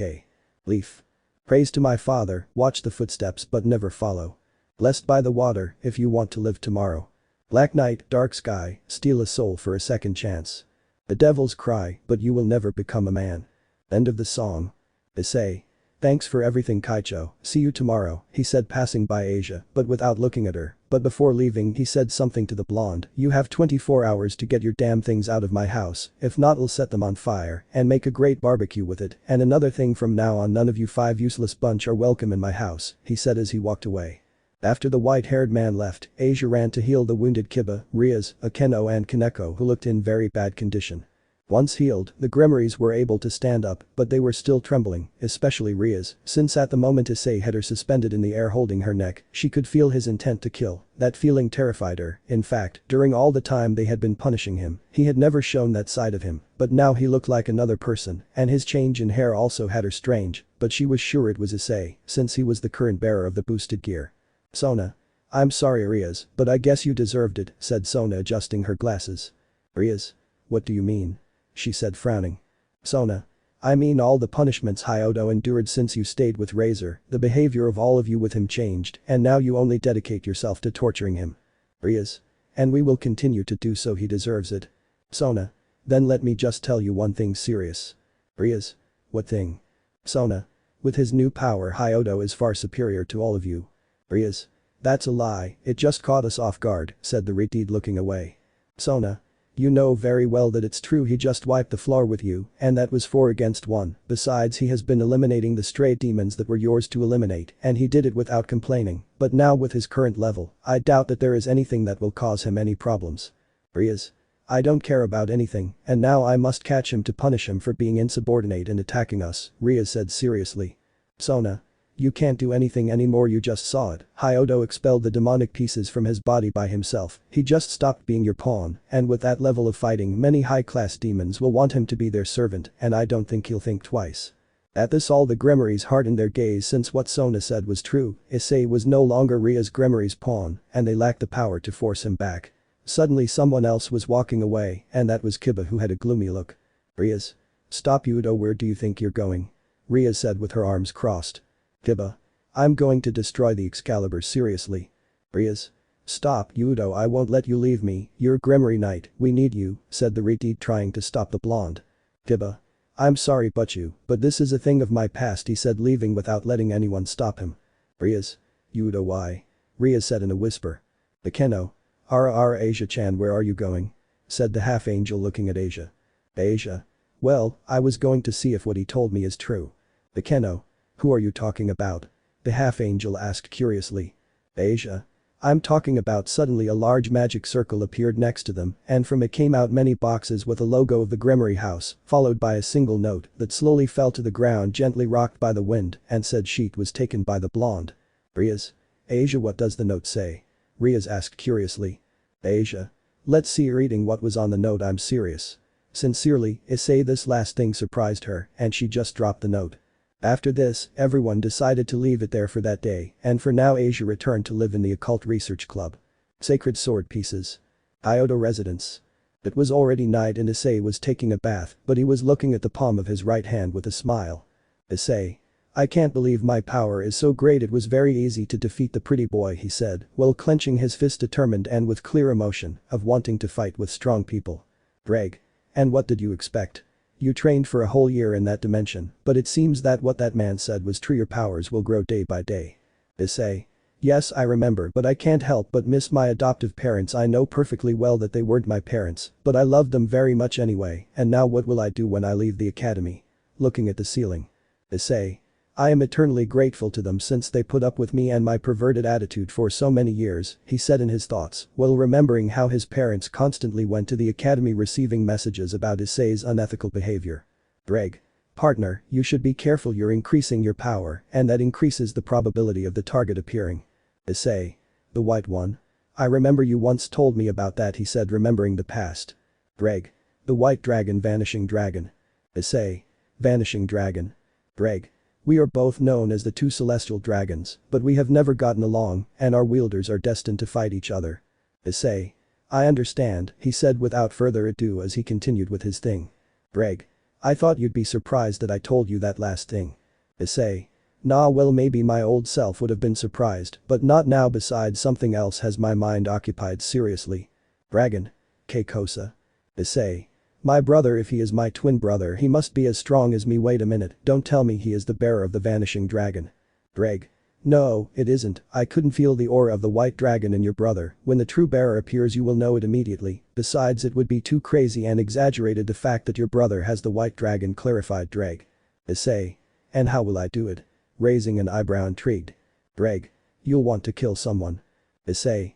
a leaf. Praise to my father, watch the footsteps but never follow. Blessed by the water, if you want to live tomorrow. Black night, dark sky, steal a soul for a second chance. The devil's cry, but you will never become a man. End of the song. Issei. Thanks for everything, Kaicho, see you tomorrow, he said, passing by Asia, but without looking at her. But before leaving he said something to the blonde. You have 24 hours to get your damn things out of my house, if not I'll set them on fire and make a great barbecue with it. And another thing, from now on none of you 5 useless bunch are welcome in my house, he said as he walked away. After the white-haired man left, Asia ran to heal the wounded Kiba, Rias, Akeno and Kaneko, who looked in very bad condition. Once healed, the Gremorys were able to stand up, but they were still trembling, especially Rias, since at the moment Issei had her suspended in the air holding her neck. She could feel his intent to kill. That feeling terrified her. In fact, during all the time they had been punishing him, he had never shown that side of him, but now he looked like another person, and his change in hair also had her strange, but she was sure it was Issei, since he was the current bearer of the boosted gear. Sona. I'm sorry Rias, but I guess you deserved it, said Sona, adjusting her glasses. Rias? What do you mean? She said, frowning. Sona. I mean all the punishments Hyodo endured since you stayed with Razor. The behavior of all of you with him changed, and now you only dedicate yourself to torturing him. Rias. And we will continue to do so, he deserves it. Sona. Then let me just tell you one thing serious. Rias. What thing? Sona. With his new power Hyodo is far superior to all of you. Rias. That's a lie, it just caught us off guard, said the retard looking away. Sona. You know very well that it's true, he just wiped the floor with you, and that was 4 against 1, besides he has been eliminating the stray demons that were yours to eliminate, and he did it without complaining, but now with his current level, I doubt that there is anything that will cause him any problems. Rias. I don't care about anything, and now I must catch him to punish him for being insubordinate and attacking us, Rias said seriously. Sona. You can't do anything anymore, you just saw it, Hyodo expelled the demonic pieces from his body by himself, he just stopped being your pawn, and with that level of fighting many high-class demons will want him to be their servant, and I don't think he'll think twice. At this all the Gremories hardened their gaze since what Sona said was true, Issei was no longer Rias Gremory's pawn, and they lacked the power to force him back. Suddenly someone else was walking away, and that was Kiba, who had a gloomy look. Rias. Stop, Yudo, where do you think you're going? Rias said with her arms crossed. Kiba. I'm going to destroy the Excalibur, seriously. Rias. Stop, Yudo, I won't let you leave me, you're Gremory Knight, we need you, said the retard trying to stop the blonde. Kiba. I'm sorry but this is a thing of my past, he said, leaving without letting anyone stop him. Rias. Yudo, why? Rias said in a whisper. Akeno. Asia-chan, where are you going? Said the half-angel looking at Asia. Asia. Well, I was going to see if what he told me is true. Akeno. Who are you talking about? The half-angel asked curiously. Asia. I'm talking about. Suddenly a large magic circle appeared next to them, and from it came out many boxes with a logo of the Gremory house, followed by a single note that slowly fell to the ground, gently rocked by the wind, and said sheet was taken by the blonde. Rias. Asia, what does the note say? Rias asked curiously. Asia. Let's see, reading what was on the note, I'm serious. Sincerely, Issei. This last thing surprised her, and she just dropped the note. After this, everyone decided to leave it there for that day, and for now Asia returned to live in the Occult Research Club. Sacred Sword Pieces. Kyoto Residence. It was already night and Issei was taking a bath, but he was looking at the palm of his right hand with a smile. Issei. I can't believe my power is so great, it was very easy to defeat the pretty boy, he said, while clenching his fist, determined and with clear emotion of wanting to fight with strong people. Ddraig. And what did you expect? You trained for a whole year in that dimension, but it seems that what that man said was true, your powers will grow day by day. Issei. Yes, I remember, but I can't help but miss my adoptive parents. I know perfectly well that they weren't my parents, but I loved them very much anyway, and now what will I do when I leave the academy? Looking at the ceiling. Issei. I am eternally grateful to them since they put up with me and my perverted attitude for so many years, he said in his thoughts, while remembering how his parents constantly went to the academy receiving messages about Issei's unethical behavior. Ddraig. Partner, you should be careful, you're increasing your power, and that increases the probability of the target appearing. Issei. The White One? I remember you once told me about that, he said, remembering the past. Ddraig. The White Dragon, Vanishing Dragon. Issei. Vanishing Dragon. Ddraig. We are both known as the two celestial dragons, but we have never gotten along, and our wielders are destined to fight each other. Issei. I understand, he said without further ado as he continued with his thing. Ddraig. I thought you'd be surprised that I told you that last thing. Issei. Nah, well, maybe my old self would have been surprised, but not now, besides something else has my mind occupied seriously. Dragon. Keikosa. Issei. My brother, if he is my twin brother, he must be as strong as me. Wait a minute, don't tell me he is the bearer of the Vanishing Dragon. Ddraig. No, it isn't, I couldn't feel the aura of the White Dragon in your brother. When the true bearer appears you will know it immediately, besides it would be too crazy and exaggerated the fact that your brother has the White Dragon, clarified Ddraig. Issei. And how will I do it? Raising an eyebrow, intrigued. Ddraig. You'll want to kill someone. Issei.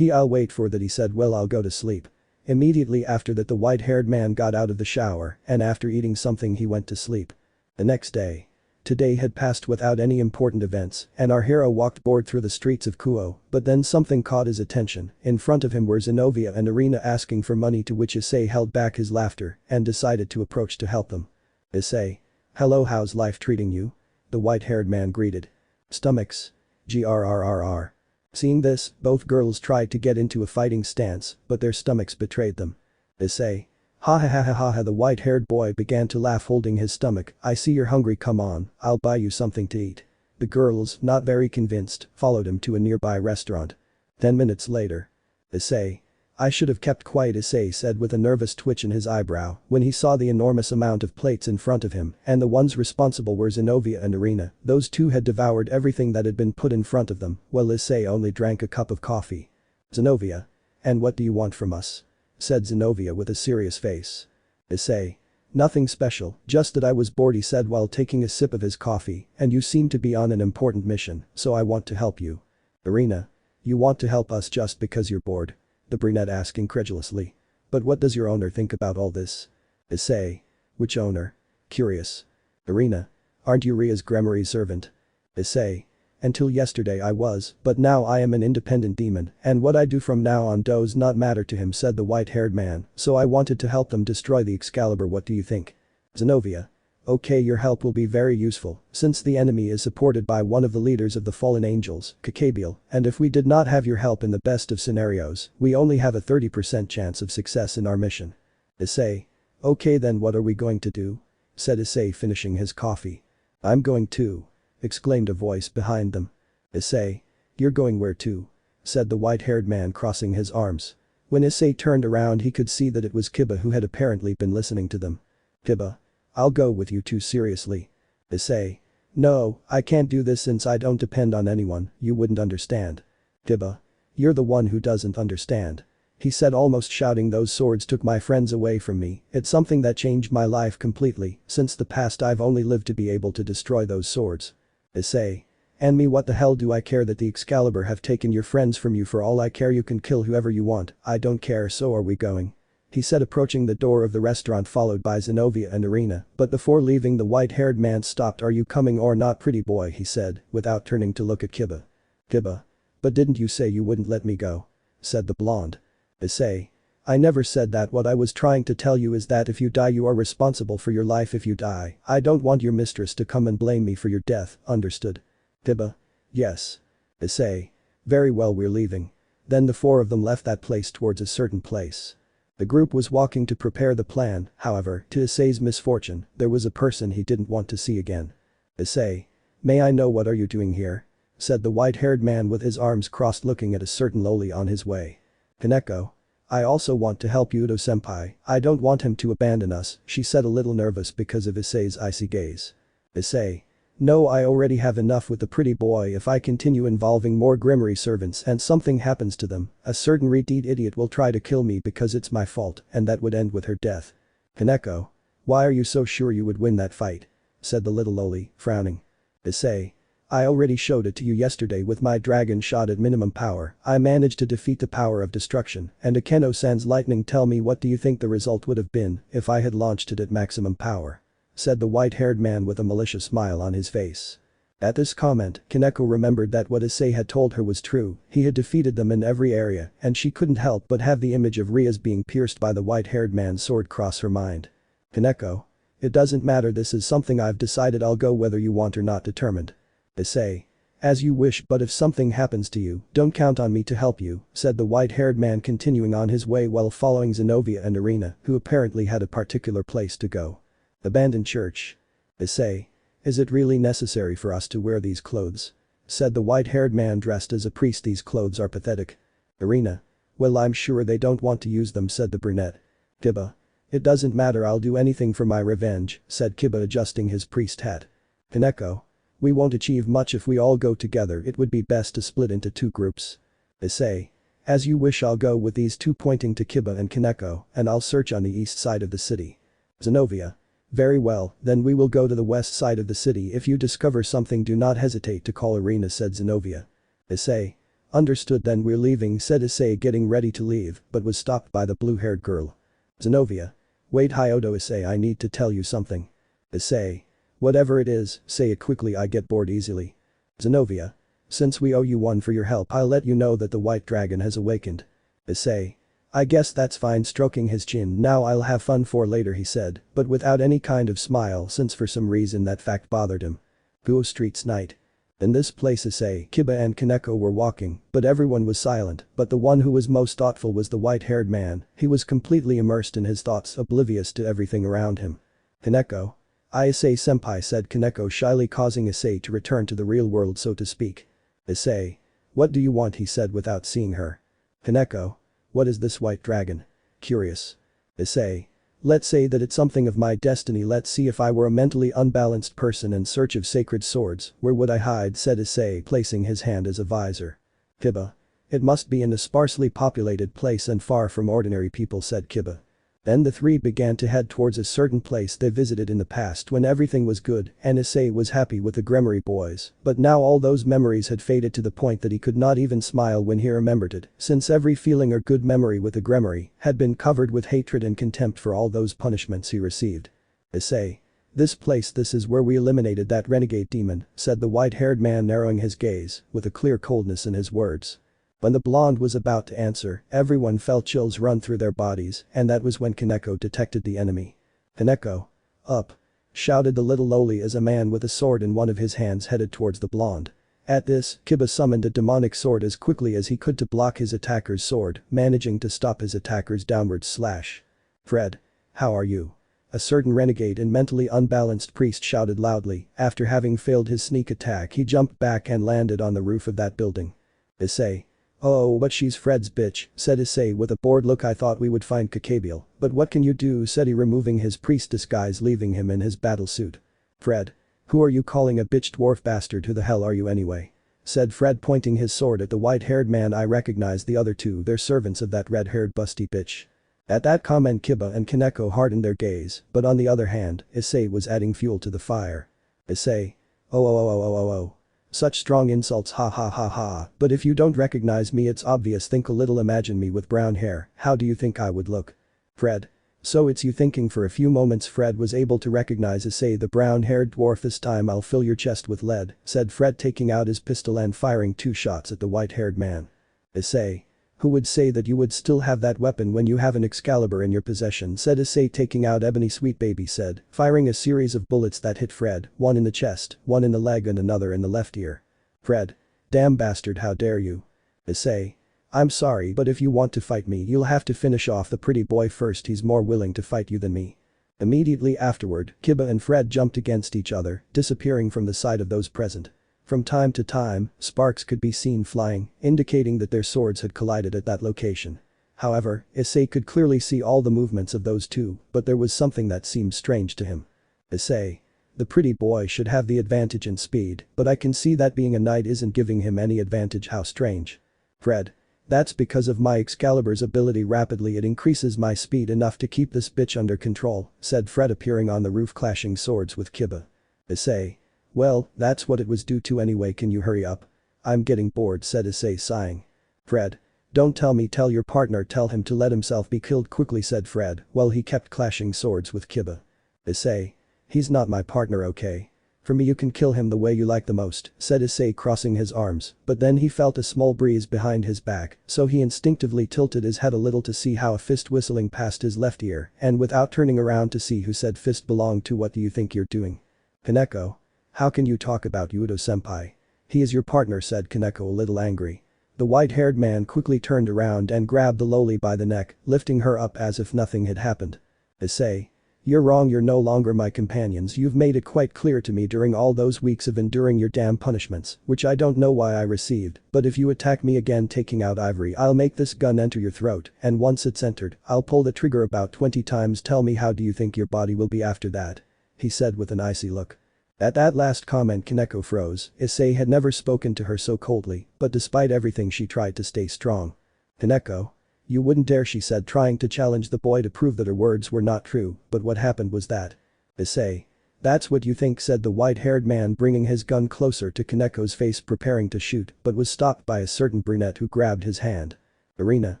I'll wait for that, he said. Well, I'll go to sleep. Immediately after that the white-haired man got out of the shower, and after eating something he went to sleep. The next day. Today had passed without any important events, and our hero walked bored through the streets of Kuo, but then something caught his attention. In front of him were Zenobia and Irina asking for money, to which Issei held back his laughter and decided to approach to help them. Issei. Hello, how's life treating you? The white-haired man greeted. Stomachs. Grrrr. Seeing this, both girls tried to get into a fighting stance, but their stomachs betrayed them. Issei. Ha ha ha ha ha ha, the white-haired boy began to laugh, holding his stomach. I see you're hungry, come on, I'll buy you something to eat. The girls, not very convinced, followed him to a nearby restaurant. 10 minutes later. Issei. I should have kept quiet, Issei said with a nervous twitch in his eyebrow when he saw the enormous amount of plates in front of him, and the ones responsible were Zenobia and Irina. Those two had devoured everything that had been put in front of them, while Issei only drank a cup of coffee. Zenobia. And what do you want from us? Said Zenobia with a serious face. Issei. Nothing special, just that I was bored, he said while taking a sip of his coffee, and you seem to be on an important mission, so I want to help you. Irina. You want to help us just because you're bored? The brunette asked incredulously. But what does your owner think about all this? Issei. Which owner? Curious. Irina. Aren't you Rias Gremory's servant? Issei. Until yesterday I was, but now I am an independent demon, and what I do from now on does not matter to him, said the white-haired man, so I wanted to help them destroy the Excalibur. What do you think? Zenobia. Okay, your help will be very useful, since the enemy is supported by one of the leaders of the fallen angels, Caballero, and if we did not have your help in the best of scenarios, we only have a 30% chance of success in our mission. Issei. Okay, then what are we going to do? Said Issei, finishing his coffee. I'm going to. Exclaimed a voice behind them. Issei. You're going where to? Said the white-haired man, crossing his arms. When Issei turned around he could see that it was Kiba who had apparently been listening to them. Kiba. I'll go with you too, seriously. Issei. No, I can't do this since I don't depend on anyone, you wouldn't understand. Kiba. You're the one who doesn't understand. He said, almost shouting, those swords took my friends away from me, it's something that changed my life completely, since the past I've only lived to be able to destroy those swords. Issei. And me, what the hell do I care that the Excalibur have taken your friends from you? For all I care you can kill whoever you want, I don't care, so are we going? He said, approaching the door of the restaurant followed by Zenobia and Irina, but before leaving the white-haired man stopped. Are you coming or not, pretty boy, he said, without turning to look at Kiba. Kiba. But didn't you say you wouldn't let me go? Said the blonde. Issei. I never said that. What I was trying to tell you is that if you die you are responsible for your life. If you die, I don't want your mistress to come and blame me for your death, understood? Kiba. Yes. Issei. Very well, we're leaving. Then the four of them left that place towards a certain place. The group was walking to prepare the plan, however, to Issei's misfortune, there was a person he didn't want to see again. Issei. May I know what are you doing here? Said the white-haired man with his arms crossed, looking at a certain loli on his way. Kaneko. I also want to help Udo-senpai, I don't want him to abandon us, she said, a little nervous because of Issei's icy gaze. Issei. No, I already have enough with the pretty boy. If I continue involving more Gremory servants and something happens to them, a certain retard idiot will try to kill me because it's my fault, and that would end with her death. Kaneko. Why are you so sure you would win that fight? Said the little loli, frowning. Issei. I already showed it to you yesterday with my dragon shot at minimum power. I managed to defeat the power of destruction, and Akeno-san's lightning. Tell me, what do you think the result would have been if I had launched it at maximum power? Said the white-haired man with a malicious smile on his face. At this comment, Kaneko remembered that what Issei had told her was true. He had defeated them in every area, and she couldn't help but have the image of Rias being pierced by the white-haired man's sword cross her mind. Kaneko. It doesn't matter, this is something I've decided. I'll go whether you want or not, determined. Issei. As you wish, but if something happens to you, don't count on me to help you, said the white-haired man, continuing on his way while following Zenobia and Irina, who apparently had a particular place to go. Abandoned church. Issei. Is it really necessary for us to wear these clothes? Said the white-haired man dressed as a priest. These clothes are pathetic. Irina. Well, I'm sure they don't want to use them, said the brunette. Kiba. It doesn't matter, I'll do anything for my revenge, said Kiba, adjusting his priest hat. Kaneko. We won't achieve much if we all go together, it would be best to split into two groups. Issei. As you wish, I'll go with these two, pointing to Kiba and Kaneko, and I'll search on the east side of the city. Zenobia. Very well, then we will go to the west side of the city. If you discover something, do not hesitate to call Irina, said Zenobia. Issei. Understood, then we're leaving, said Issei, getting ready to leave, but was stopped by the blue-haired girl. Zenobia. Wait, Hyodo. Issei, I need to tell you something. Issei. Whatever it is, say it quickly, I get bored easily. Zenobia. Since we owe you one for your help, I'll let you know that the white dragon has awakened. Issei. I guess that's fine, stroking his chin. Now I'll have fun for later, he said, but without any kind of smile, since for some reason that fact bothered him. Guo Street's night. In this place, Issei, Kiba and Kaneko were walking, but everyone was silent, but the one who was most thoughtful was the white-haired man. He was completely immersed in his thoughts, oblivious to everything around him. Kaneko. Issei-senpai, said Kaneko shyly, causing Issei to return to the real world, so to speak. Issei. What do you want, he said without seeing her. Kaneko. What is this white dragon? Curious. Issei. Let's say that it's something of my destiny. Let's see, if I were a mentally unbalanced person in search of sacred swords, where would I hide, said Issei, placing his hand as a visor. Kiba. It must be in a sparsely populated place and far from ordinary people, said Kiba. Then the three began to head towards a certain place they visited in the past when everything was good and Issei was happy with the Gremory boys, but now all those memories had faded to the point that he could not even smile when he remembered it, since every feeling or good memory with the Gremory had been covered with hatred and contempt for all those punishments he received. Issei. This place, this is where we eliminated that renegade demon, said the white-haired man, narrowing his gaze with a clear coldness in his words. When the blonde was about to answer, everyone felt chills run through their bodies, and that was when Kaneko detected the enemy. Kaneko. Up. Shouted the little loli as a man with a sword in one of his hands headed towards the blonde. At this, Kiba summoned a demonic sword as quickly as he could to block his attacker's sword, managing to stop his attacker's downward slash. Fred. How are you? A certain renegade and mentally unbalanced priest shouted loudly. After having failed his sneak attack, he jumped back and landed on the roof of that building. Issei. Oh, but she's Fred's bitch, said Issei with a bored look. I thought we would find Caballero, but what can you do, said he, removing his priest disguise, leaving him in his battle suit. Fred. Who are you calling a bitch, dwarf bastard? Who the hell are you anyway? Said Fred, pointing his sword at the white-haired man. I recognize the other two, they're servants of that red-haired busty bitch. At that comment, Kiba and Kaneko hardened their gaze, but on the other hand, Issei was adding fuel to the fire. Issei. Oh. Such strong insults, ha ha ha ha, but if you don't recognize me it's obvious. Think a little, imagine me with brown hair, how do you think I would look? Fred. So it's you. Thinking for a few moments, Fred was able to recognize Issei, the brown-haired dwarf. This time I'll fill your chest with lead, said Fred, taking out his pistol and firing 2 shots at the white-haired man. Issei. Who would say that you would still have that weapon when you have an Excalibur in your possession, said Issei, taking out ebony. Sweet baby, said, firing a series of bullets that hit Fred, one in the chest, one in the leg and another in the left ear. Fred. Damn bastard, how dare you? Issei. I'm sorry, but if you want to fight me you'll have to finish off the pretty boy first. He's more willing to fight you than me. Immediately afterward, Kiba and Fred jumped against each other, disappearing from the sight of those present. From time to time, sparks could be seen flying, indicating that their swords had collided at that location. However, Issei could clearly see all the movements of those two, but there was something that seemed strange to him. Issei. The pretty boy should have the advantage in speed, but I can see that being a knight isn't giving him any advantage. How strange. Fred. That's because of my Excalibur's ability. Rapidly it increases my speed enough to keep this bitch under control, said Fred, appearing on the roof clashing swords with Kiba. Issei. Well, that's what it was due to anyway. Can you hurry up? I'm getting bored, said Issei, sighing. Fred. Don't tell me, tell your partner, tell him to let himself be killed quickly, said Fred, while he kept clashing swords with Kiba. Issei. He's not my partner, okay? For me you can kill him the way you like the most, said Issei, crossing his arms, but then he felt a small breeze behind his back, so he instinctively tilted his head a little to see how a fist whistling past his left ear, and without turning around to see who said fist belonged to. What do you think you're doing? Kaneko. How can you talk about Yudo-senpai? He is your partner, said Kaneko, a little angry. The white-haired man quickly turned around and grabbed the loli by the neck, lifting her up as if nothing had happened. Issei. You're wrong, you're no longer my companions. You've made it quite clear to me during all those weeks of enduring your damn punishments, which I don't know why I received, but if you attack me again taking out ivory, I'll make this gun enter your throat, and once it's entered, I'll pull the trigger about 20 times. Tell me, how do you think your body will be after that? He said with an icy look. At that last comment, Kaneko froze. Issei had never spoken to her so coldly, but despite everything she tried to stay strong. Kaneko. You wouldn't dare, she said, trying to challenge the boy to prove that her words were not true, but what happened was that. Issei. That's what you think, said the white-haired man, bringing his gun closer to Kaneko's face, preparing to shoot, but was stopped by a certain brunette who grabbed his hand. Irina.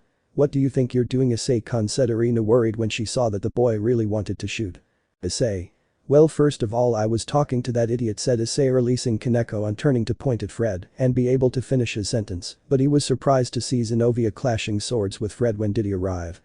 What do you think you're doing, Issei-kun, said Irina, worried when she saw that the boy really wanted to shoot. Issei. Well, first of all I was talking to that idiot, said Issei, releasing Kaneko and turning to point at Fred and be able to finish his sentence, but he was surprised to see Zenobia clashing swords with Fred. When did he arrive?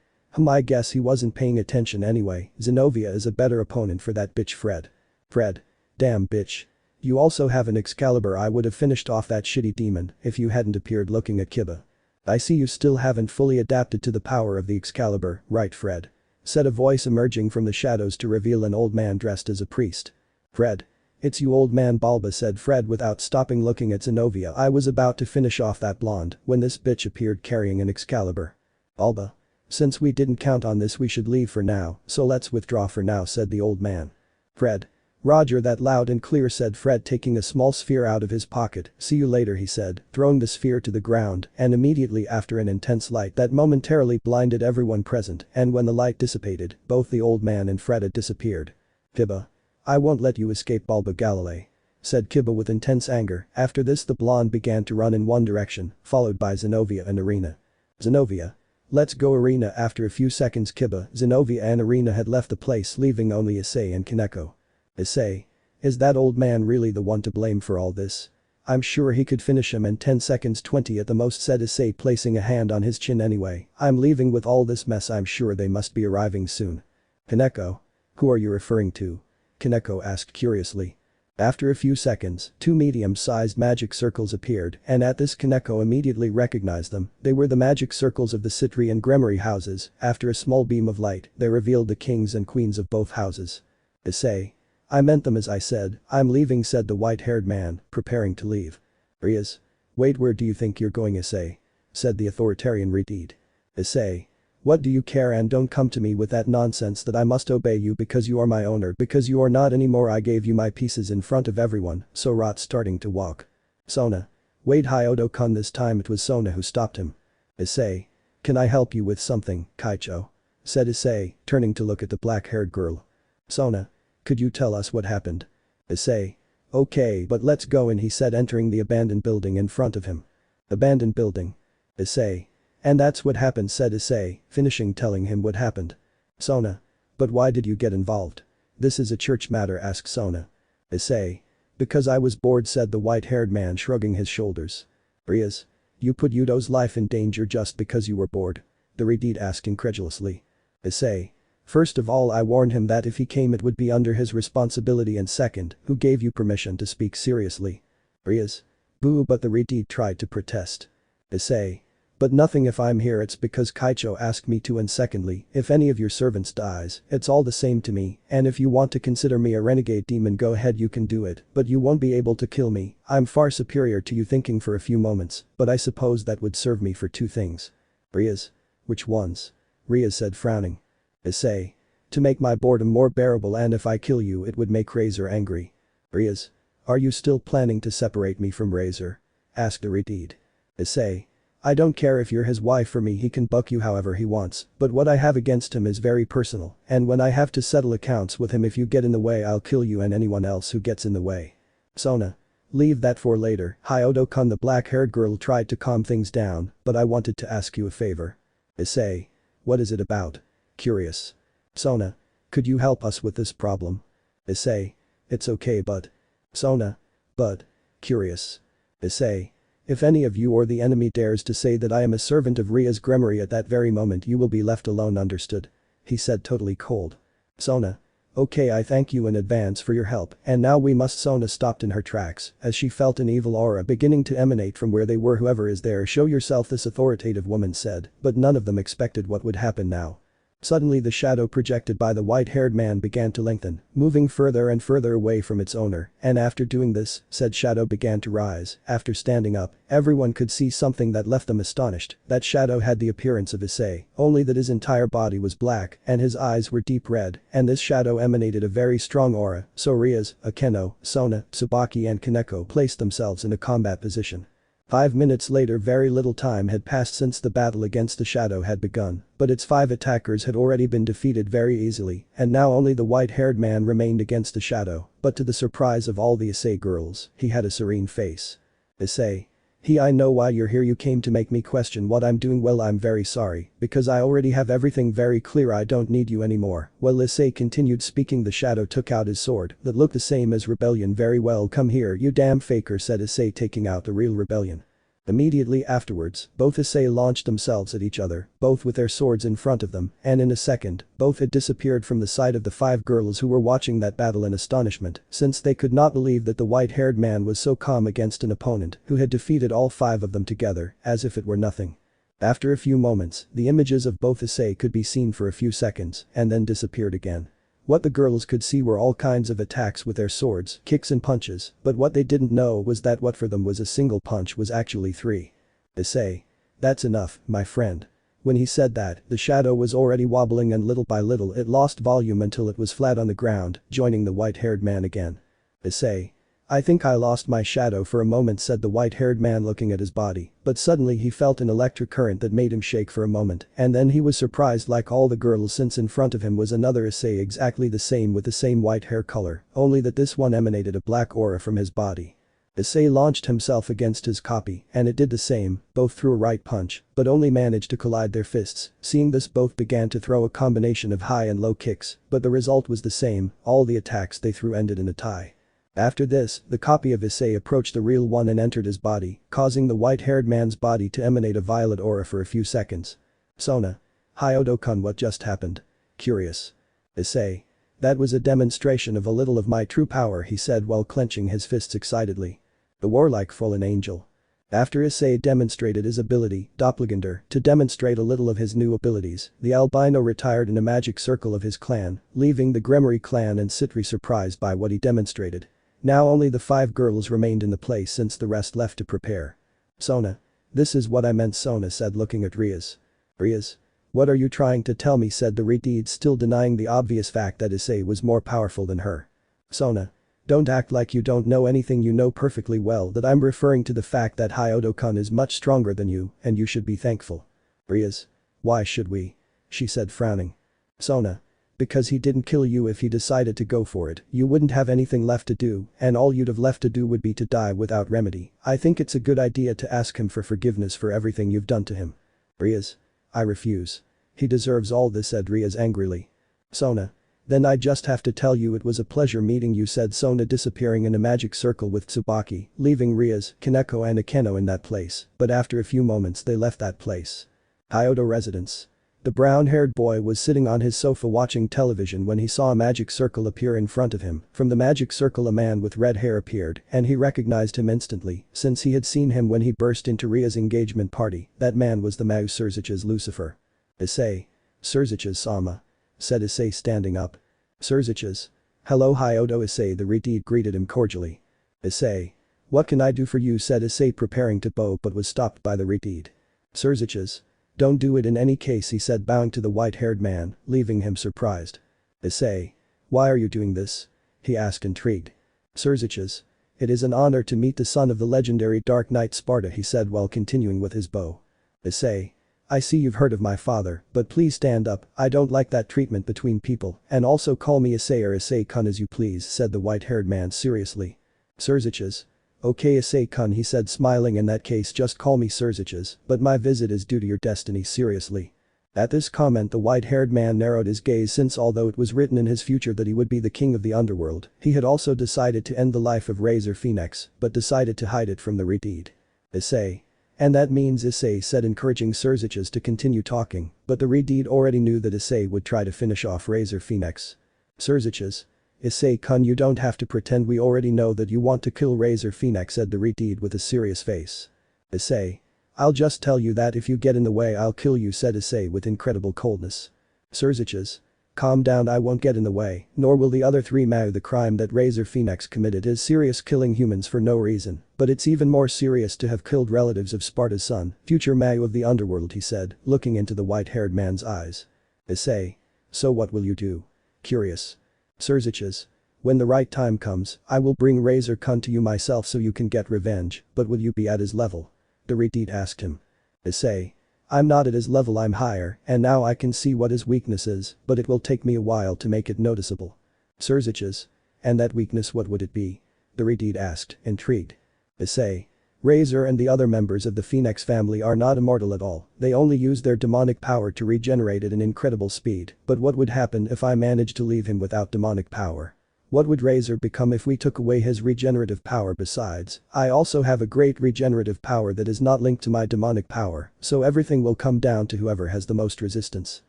I guess he wasn't paying attention anyway. Zenobia is a better opponent for that bitch Fred. Fred. Damn bitch. You also have an Excalibur. I would have finished off that shitty demon if you hadn't appeared, looking at Kiba. I see you still haven't fully adapted to the power of the Excalibur, right Fred? Said a voice emerging from the shadows to reveal an old man dressed as a priest. Fred. It's you, old man Balba, said Fred without stopping looking at Zenobia. I was about to finish off that blonde when this bitch appeared carrying an Excalibur. Alba. Since we didn't count on this we should leave for now, so let's withdraw for now, said the old man. Fred. Roger, that loud and clear, said Fred, taking a small sphere out of his pocket. See you later, he said, throwing the sphere to the ground, and immediately after an intense light that momentarily blinded everyone present, and when the light dissipated, both the old man and Fred had disappeared. Kiba. I won't let you escape, Alba Galilei, said Kiba with intense anger. After this the blonde began to run in one direction, followed by Zenobia and Irina. Zenobia. Let's go, Irina. After a few seconds Kiba, Zenobia and Irina had left the place, leaving only Issei and Kaneko. Issei. Is that old man really the one to blame for all this? I'm sure he could finish him in 10 seconds, 20 at the most, said Issei, placing a hand on his chin. Anyway, I'm leaving with all this mess. I'm sure they must be arriving soon. Kaneko? Who are you referring to? Kaneko asked curiously. After a few seconds, 2 medium-sized magic circles appeared, and at this Kaneko immediately recognized them. They were the magic circles of the Citri and Gremory houses. After a small beam of light, they revealed the kings and queens of both houses. Issei. I meant them as I said. I'm leaving, said the white-haired man, preparing to leave. Rias. Wait, where do you think you're going, Issei? Said the authoritarian Redeed. Issei. What do you care, and don't come to me with that nonsense that I must obey you because you are my owner, because you are not anymore. I gave you my pieces in front of everyone, so rot, starting to walk. Sona. Wait, Hyodo-kun. This time it was Sona who stopped him. Issei. Can I help you with something, Kaicho? Said Issei, turning to look at the black-haired girl. Sona. Could you tell us what happened? Issei. Okay, but let's go in, he said, entering the abandoned building in front of him. Abandoned building. Issei. And that's what happened, said Issei, finishing telling him what happened. Sona. But why did you get involved? This is a church matter, asked Sona. Issei. Because I was bored, said the white-haired man, shrugging his shoulders. Rias. You put Yudo's life in danger just because you were bored? The Redeed asked incredulously. Issei. First of all, I warned him that if he came it would be under his responsibility, and second, who gave you permission to speak seriously? Rias. Boo, but the Redeed tried to protest. Issei. But nothing, if I'm here it's because Kaicho asked me to, and secondly, if any of your servants dies, it's all the same to me, and if you want to consider me a renegade demon, go ahead, you can do it, but you won't be able to kill me. I'm far superior to you. Thinking for a few moments, but I suppose that would serve me for 2 things. Rias. Which ones? Rias said, frowning. Issei. To make my boredom more bearable, and if I kill you it would make Razor angry. Rias. Are you still planning to separate me from Razor? Asked the Redeed. Issei. I don't care if you're his wife. For me he can buck you however he wants, but what I have against him is very personal, and when I have to settle accounts with him, if you get in the way I'll kill you and anyone else who gets in the way. Sona. Leave that for later. Hyodo-kun. The black-haired girl tried to calm things down, but I wanted to ask you a favor. Issei. What is it about? Curious. Sona. Could you help us with this problem? Issei. It's okay, but. Sona. But. Curious. Issei. If any of you or the enemy dares to say that I am a servant of Rias Gremory, at that very moment you will be left alone, understood? He said, totally cold. Sona. Okay, I thank you in advance for your help, and now we must. Sona stopped in her tracks as she felt an evil aura beginning to emanate from where they were. Whoever is there, show yourself, this authoritative woman said, but none of them expected what would happen now. Suddenly the shadow projected by the white-haired man began to lengthen, moving further and further away from its owner, and after doing this, said shadow began to rise. After standing up, everyone could see something that left them astonished. That shadow had the appearance of Issei, only that his entire body was black and his eyes were deep red, and this shadow emanated a very strong aura, so Rias, Akeno, Sona, Tsubaki and Kaneko placed themselves in a combat position. 5 minutes later, very little time had passed since the battle against the shadow had begun, but its 5 attackers had already been defeated very easily, and now only the white-haired man remained against the shadow, but to the surprise of all the Issei girls, he had a serene face. Issei. I know why you're here. You came to make me question what I'm doing. Well, I'm very sorry, because I already have everything very clear. I don't need you anymore. Well, Issei continued speaking. The shadow took out his sword that looked the same as Rebellion. Very well, come here, you damn faker, said Issei, taking out the real Rebellion. Immediately afterwards, both Issei launched themselves at each other, both with their swords in front of them, and in a second, both had disappeared from the sight of the 5 girls who were watching that battle in astonishment, since they could not believe that the white-haired man was so calm against an opponent who had defeated all 5 of them together, as if it were nothing. After a few moments, the images of both Issei could be seen for a few seconds, and then disappeared again. What the girls could see were all kinds of attacks with their swords, kicks and punches, but what they didn't know was that what for them was a single punch was actually 3. Issei. That's enough, my friend. When he said that, the shadow was already wobbling and little by little it lost volume until it was flat on the ground, joining the white-haired man again. Issei. I think I lost my shadow for a moment, said the white-haired man looking at his body, but suddenly he felt an electric current that made him shake for a moment, and then he was surprised like all the girls, since in front of him was another Issei exactly the same with the same white hair color, only that this one emanated a black aura from his body. Issei launched himself against his copy, and it did the same, both threw a right punch, but only managed to collide their fists. Seeing this, both began to throw a combination of high and low kicks, but the result was the same, all the attacks they threw ended in a tie. After this, the copy of Issei approached the real one and entered his body, causing the white-haired man's body to emanate a violet aura for a few seconds. Sona. Hyodo-kun, what just happened? Curious. Issei. That was a demonstration of a little of my true power, he said while clenching his fists excitedly. The warlike fallen angel. After Issei demonstrated his ability, Doppelganger, to demonstrate a little of his new abilities, the albino retired in a magic circle of his clan, leaving the Gremory clan and Citri surprised by what he demonstrated. Now only the 5 girls remained in the place since the rest left to prepare. Sona. This is what I meant, Sona said looking at Rias. Rias? What are you trying to tell me, said the Redeed, still denying the obvious fact that Issei was more powerful than her. Sona. Don't act like you don't know anything, you know perfectly well that I'm referring to the fact that Hyodo-kun is much stronger than you, and you should be thankful. Rias. Why should we? She said frowning. Sona. Because he didn't kill you. If he decided to go for it, you wouldn't have anything left to do, and all you'd have left to do would be to die without remedy. I think it's a good idea to ask him for forgiveness for everything you've done to him. Rias. I refuse. He deserves all this, said Rias angrily. Sona. Then I just have to tell you it was a pleasure meeting you, said Sona, disappearing in a magic circle with Tsubaki, leaving Rias, Kaneko and Akeno in that place, but after a few moments they left that place. Hyodo residence. The brown-haired boy was sitting on his sofa watching television when he saw a magic circle appear in front of him. From the magic circle a man with red hair appeared, and he recognized him instantly, since he had seen him when he burst into Ria's engagement party. That man was the Mau Surzich's Lucifer. Issei. Surzich's Sama. Said Issei, standing up. Surzich's. Hello Hyodo. Issei the Redeed greeted him cordially. Issei. What can I do for you, said Issei, preparing to bow, but was stopped by the Redeed. Surzich's. Don't do it in any case, he said, bowing to the white-haired man, leaving him surprised. Issei. Why are you doing this? He asked, intrigued. Surzich's. It is an honor to meet the son of the legendary Dark Knight Sparda, he said while continuing with his bow. Issei. I see you've heard of my father, but please stand up, I don't like that treatment between people, and also call me Issei or Issei-kun as you please, said the white-haired man seriously. Surzich's. Okay Issei-kun, he said smiling, in that case just call me Surzich's, but my visit is due to your destiny, seriously. At this comment the white-haired man narrowed his gaze, since although it was written in his future that he would be the king of the underworld, he had also decided to end the life of Razor Phoenix, but decided to hide it from the Redeed. Issei. And that means Issei said, encouraging Surzich's to continue talking, but the Redeed already knew that Issei would try to finish off Razor Phoenix. Surzich's. Issei-kun, you don't have to pretend, we already know that you want to kill Razor Phoenix, said the Redeed with a serious face. Issei. I'll just tell you that if you get in the way I'll kill you, said Issei with incredible coldness. Surzich's. Calm down, I won't get in the way, nor will the other 3 Mau. The crime that Razor Phoenix committed is serious, killing humans for no reason, but it's even more serious to have killed relatives of Sparda's son, future Mau of the underworld, he said, looking into the white-haired man's eyes. Issei. So what will you do? Curious. Surzich's. When the right time comes, I will bring Razor-kun to you myself so you can get revenge, but will you be at his level? The Redeed asked him. Issei. I'm not at his level, I'm higher, and now I can see what his weakness is, but it will take me a while to make it noticeable. Surzich's. And that weakness, what would it be? The Redeed asked, intrigued. Issei. Razor and the other members of the Phoenix family are not immortal at all, they only use their demonic power to regenerate at an incredible speed, but what would happen if I managed to leave him without demonic power? What would Razor become if we took away his regenerative power? Besides, I also have a great regenerative power that is not linked to my demonic power, so everything will come down to whoever has the most resistance.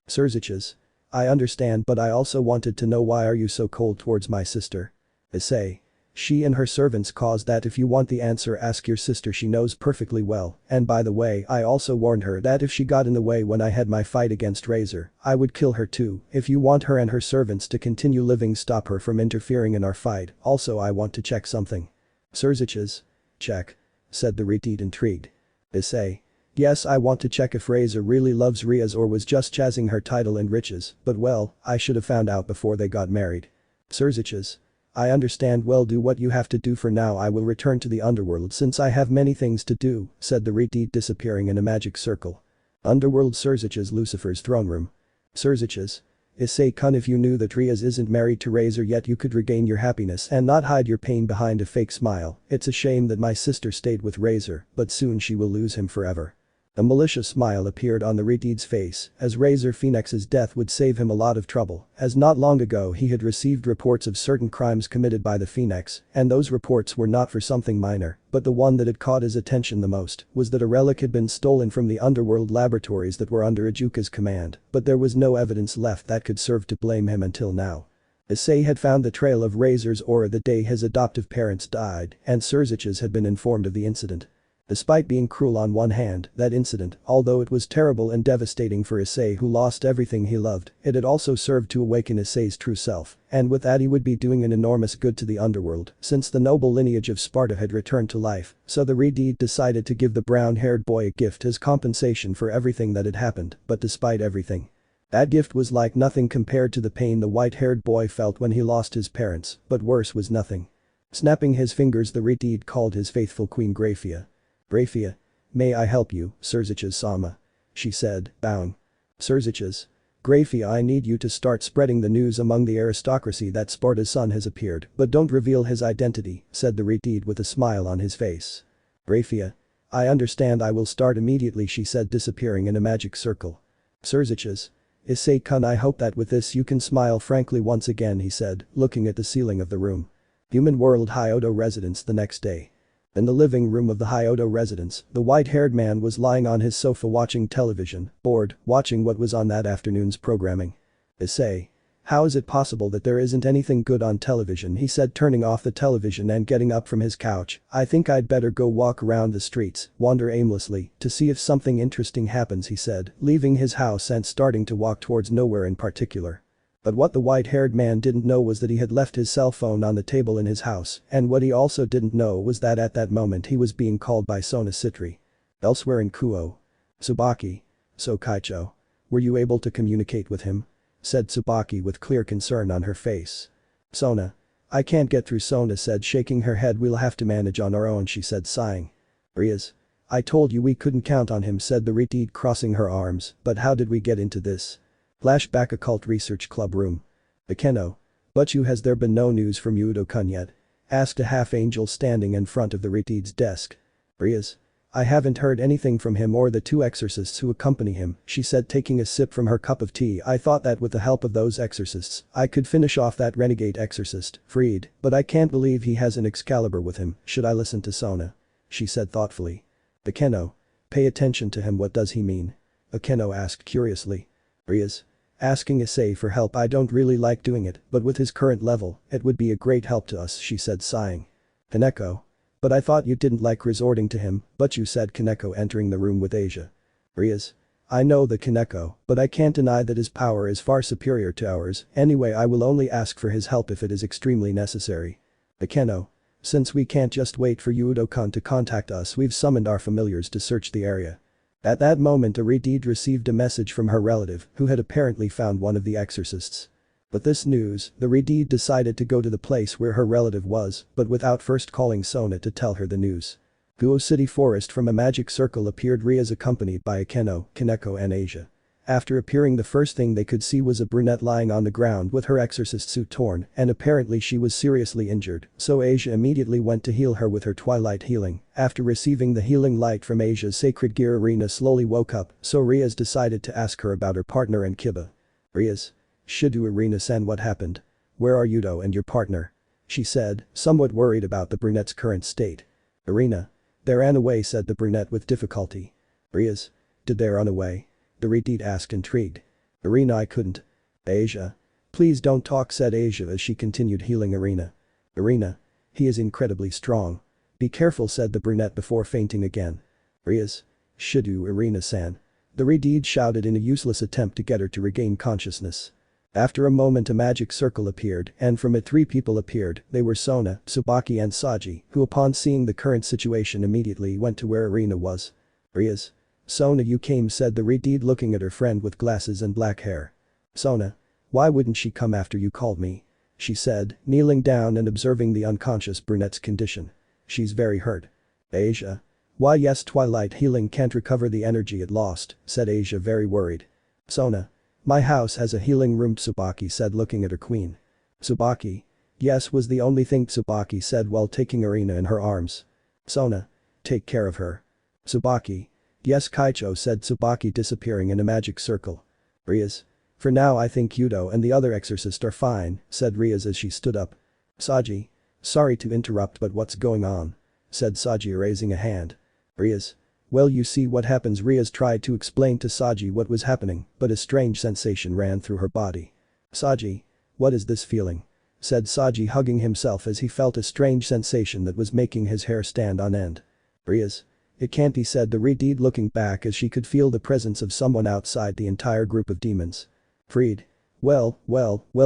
Surzich's. I understand, but I also wanted to know, why are you so cold towards my sister? Issei. She and her servants caused that. If you want the answer, ask your sister, she knows perfectly well, and by the way, I also warned her that if she got in the way when I had my fight against Razor, I would kill her too. If you want her and her servants to continue living, stop her from interfering in our fight. Also, I want to check something. Surzich's. Check. Said the Redeed, intrigued. Issei. Yes, I want to check if Razor really loves Rias or was just chasing her title and riches, but well, I should have found out before they got married. Surziches. I understand, well, do what you have to do for now. I will return to the underworld since I have many things to do, said the Redeed, disappearing in a magic circle. Underworld. Surziches. Lucifer's throne room. Surziches. Issei-kun, if you knew that Rias isn't married to Razor yet, you could regain your happiness and not hide your pain behind a fake smile. It's a shame that my sister stayed with Razor, but soon she will lose him forever. A malicious smile appeared on the Redeed's face, as Razor Phoenix's death would save him a lot of trouble, as not long ago he had received reports of certain crimes committed by the Phoenix, and those reports were not for something minor, but the one that had caught his attention the most was that a relic had been stolen from the underworld laboratories that were under Ajuka's command, but there was no evidence left that could serve to blame him until now. Issei had found the trail of Razor's aura the day his adoptive parents died, and Surziches had been informed of the incident. Despite being cruel on one hand, that incident, although it was terrible and devastating for Issei who lost everything he loved, it had also served to awaken Issei's true self, and with that he would be doing an enormous good to the underworld, since the noble lineage of Sparda had returned to life, so the Redeed decided to give the brown-haired boy a gift as compensation for everything that had happened, but despite everything. That gift was like nothing compared to the pain the white-haired boy felt when he lost his parents, but worse was nothing. Snapping his fingers, the Redeed called his faithful queen Grafiya. Grafiya. May I help you, Surziches-sama? She said, bowing. Surziches. Grafiya, I need you to start spreading the news among the aristocracy that Sparda's son has appeared, but don't reveal his identity, said the Redeed with a smile on his face. Grafiya. I understand, I will start immediately, she said, disappearing in a magic circle. Surziches. Issei-kun, I hope that with this you can smile frankly once again, he said, looking at the ceiling of the room. Human World Hyodo residence the next day. In the living room of the Hyodo residence, the white-haired man was lying on his sofa watching television, bored, watching what was on that afternoon's programming. Issei. How is it possible that there isn't anything good on television, he said, turning off the television and getting up from his couch. I think I'd better go walk around the streets, wander aimlessly, to see if something interesting happens, he said, leaving his house and starting to walk towards nowhere in particular. But what the white-haired man didn't know was that he had left his cell phone on the table in his house, and what he also didn't know was that at that moment he was being called by Sona Citri. Elsewhere in Kuo. Tsubaki. So Kaicho. Were you able to communicate with him? Said Tsubaki with clear concern on her face. Sona. I can't get through, Sona said, shaking her head. We'll have to manage on our own, she said, sighing. Rias. I told you we couldn't count on him, said the Redeed, crossing her arms, but how did we get into this? Flashback. Occult Research Club room. Akeno. But you, has there been no news from Yudo-kun yet? Asked a half-angel standing in front of the Redeed's desk. Rias. I haven't heard anything from him or the two exorcists who accompany him, she said, taking a sip from her cup of tea. I thought that with the help of those exorcists, I could finish off that renegade exorcist, Freed, but I can't believe he has an Excalibur with him. Should I listen to Sona? She said thoughtfully. Akeno. Pay attention to him, what does he mean? Akeno asked curiously. Rias. Asking Issei for help, I don't really like doing it, but with his current level, it would be a great help to us, she said, sighing. Kaneko. But I thought you didn't like resorting to him, but you, said Kaneko, entering the room with Asia. Rias. I know the Kaneko, but I can't deny that his power is far superior to ours. Anyway, I will only ask for his help if it is extremely necessary. Akeno. Since we can't just wait for Yudo-kun to contact us, we've summoned our familiars to search the area. At that moment, a Redeed received a message from her relative, who had apparently found one of the exorcists. With this news, the Redeed decided to go to the place where her relative was, but without first calling Sona to tell her the news. Guo City Forest. From a magic circle appeared Rias, accompanied by Akeno, Kaneko and Asia. After appearing, the first thing they could see was a brunette lying on the ground with her exorcist suit torn, and apparently she was seriously injured, so Asia immediately went to heal her with her twilight healing. After receiving the healing light from Asia's sacred gear, Arena slowly woke up, so Rias decided to ask her about her partner and Kiba. Rias. Shidu. Arena-san, what happened? Where are Yudo and your partner? She said, somewhat worried about the brunette's current state. Arena. They ran away, said the brunette with difficulty. Rias. Did they run away? The Redeed asked, intrigued. Arena. I couldn't. Asia. Please don't talk, said Asia as she continued healing Arena. Arena. He is incredibly strong. Be careful, said the brunette before fainting again. Rias. Shidu. Arena-san. The Redeed shouted in a useless attempt to get her to regain consciousness. After a moment, a magic circle appeared, and from it 3 people appeared. They were Sona, Tsubaki and Saji, who upon seeing the current situation immediately went to where Arena was. Rias. Sona, you came, said the Redeed, looking at her friend with glasses and black hair. Sona. Why wouldn't she come after you called me? She said, kneeling down and observing the unconscious brunette's condition. She's very hurt. Asia. Why, yes, Twilight healing can't recover the energy it lost, said Asia, very worried. Sona. My house has a healing room, Tsubaki said, looking at her queen. Tsubaki. Yes, was the only thing Tsubaki said while taking Arena in her arms. Sona. Take care of her. Tsubaki. Yes, Kaicho, said Tsubaki, disappearing in a magic circle. Rias. For now I think Yudo and the other exorcist are fine, said Rias as she stood up. Saji. Sorry to interrupt, but what's going on? Said Saji, raising a hand. Rias. Well, you see what happens. Rias tried to explain to Saji what was happening, but a strange sensation ran through her body. Saji. What is this feeling? Said Saji, hugging himself as he felt a strange sensation that was making his hair stand on end. Rias. It can't be, said the Redeed, looking back as she could feel the presence of someone outside the entire group of demons. Freed. Well,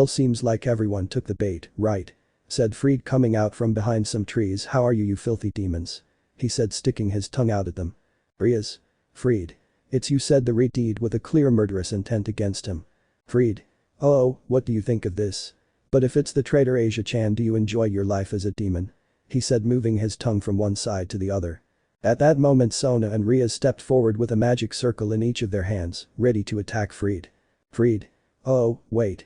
seems like everyone took the bait, right? Said Freed, coming out from behind some trees. How are you, you filthy demons? He said, sticking his tongue out at them. Rias. Freed. It's you, said the Redeed, with a clear murderous intent against him. Freed. Oh, what do you think of this? But if it's the traitor Asia-chan, do you enjoy your life as a demon? He said, moving his tongue from one side to the other. At that moment Sona and Rias stepped forward with a magic circle in each of their hands, ready to attack Freed. Freed. Oh, wait.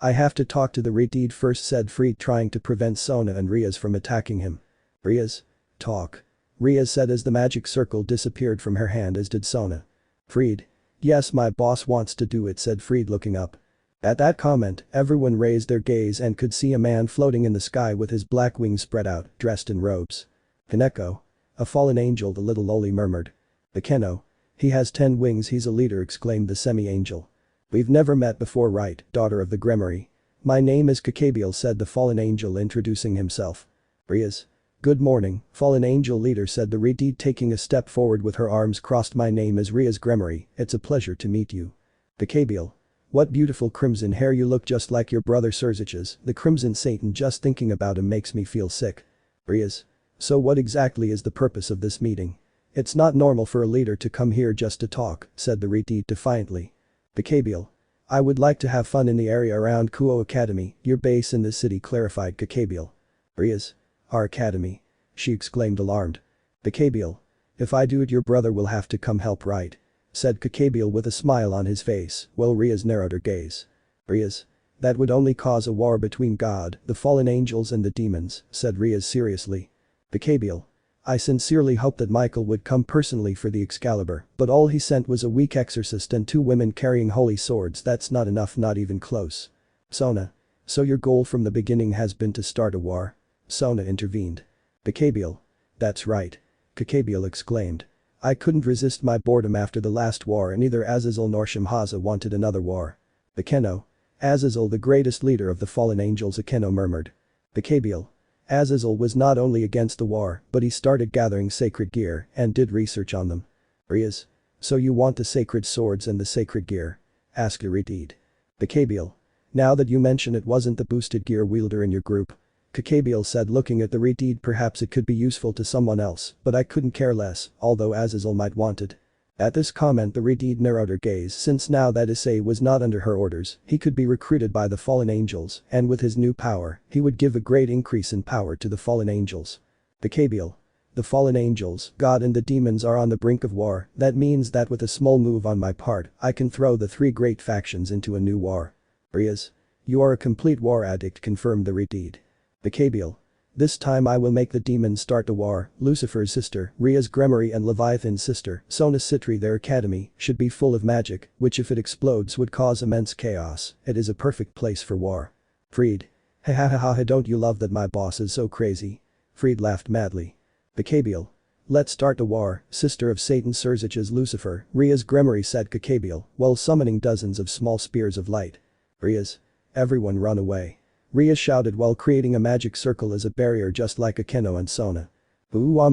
I have to talk to the Redeed first, said Freed, trying to prevent Sona and Rias from attacking him. Rias. Talk. Rias said as the magic circle disappeared from her hand, as did Sona. Freed. Yes, my boss wants to do it, said Freed, looking up. At that comment, everyone raised their gaze and could see a man floating in the sky with his black wings spread out, dressed in robes. Kaneko. A fallen angel, the little loli murmured. Akeno. He has 10 wings, he's a leader, exclaimed the semi-angel. We've never met before, right, daughter of the Gremory? My name is Kakabiel, said the fallen angel, introducing himself. Rias. Good morning, fallen angel leader, said the Redeed, taking a step forward with her arms crossed. My name is Rias Gremory, it's a pleasure to meet you. Kakabiel. What beautiful crimson hair, you look just like your brother Surzich's, the Crimson Satan, just thinking about him makes me feel sick. Rias. So what exactly is the purpose of this meeting? It's not normal for a leader to come here just to talk, said the Redeed defiantly. Kakabiel. I would like to have fun in the area around Kuo Academy, your base in the city, clarified Kakabiel. Rias. Our academy? She exclaimed, alarmed. Kakabiel. If I do it, your brother will have to come help, right? Said Kakabiel with a smile on his face, while Rias narrowed her gaze. Rias. That would only cause a war between God, the fallen angels and the demons, said Rias seriously. Kakabiel. I sincerely hope that Michael would come personally for the Excalibur, but all he sent was a weak exorcist and 2 women carrying holy swords. That's not enough, not even close. Sona. So your goal from the beginning has been to start a war? Sona intervened. Kakabiel. That's right. Kakabiel exclaimed. I couldn't resist my boredom after the last war, and neither Azazel nor Shimhaza wanted another war. Akeno. Azazel, the greatest leader of the fallen angels, Akeno murmured. Kakabiel. Azazel was not only against the war, but he started gathering sacred gear and did research on them. Rias. So you want the sacred swords and the sacred gear? Asked Redeed. Kakabiel. Now that you mention it, wasn't the boosted gear wielder in your group? Kakabiel said, looking at the Redeed. Perhaps it could be useful to someone else, but I couldn't care less, although Azazel might want it. At this comment the Redeed narrowed her gaze, since now that Issei was not under her orders, he could be recruited by the fallen angels, and with his new power, he would give a great increase in power to the fallen angels. Kakabiel. The fallen angels, God and the demons are on the brink of war. That means that with a small move on my part, I can throw the 3 great factions into a new war. Rias. You are a complete war addict, confirmed the Redeed. Kakabiel. This time I will make the demons start the war. Lucifer's sister, Rias Gremory, and Leviathan's sister, Sona Citri, their academy, should be full of magic, which if it explodes would cause immense chaos. It is a perfect place for war. Freed. Ha, don't you love that my boss is so crazy? Freed laughed madly. Kakabiel. Let's start the war, sister of Satan Surzich's Lucifer, Rias Gremory, said Kakabiel, while summoning dozens of small spears of light. Rias. Everyone run away. Rias shouted while creating a magic circle as a barrier, just like Akeno and Sona.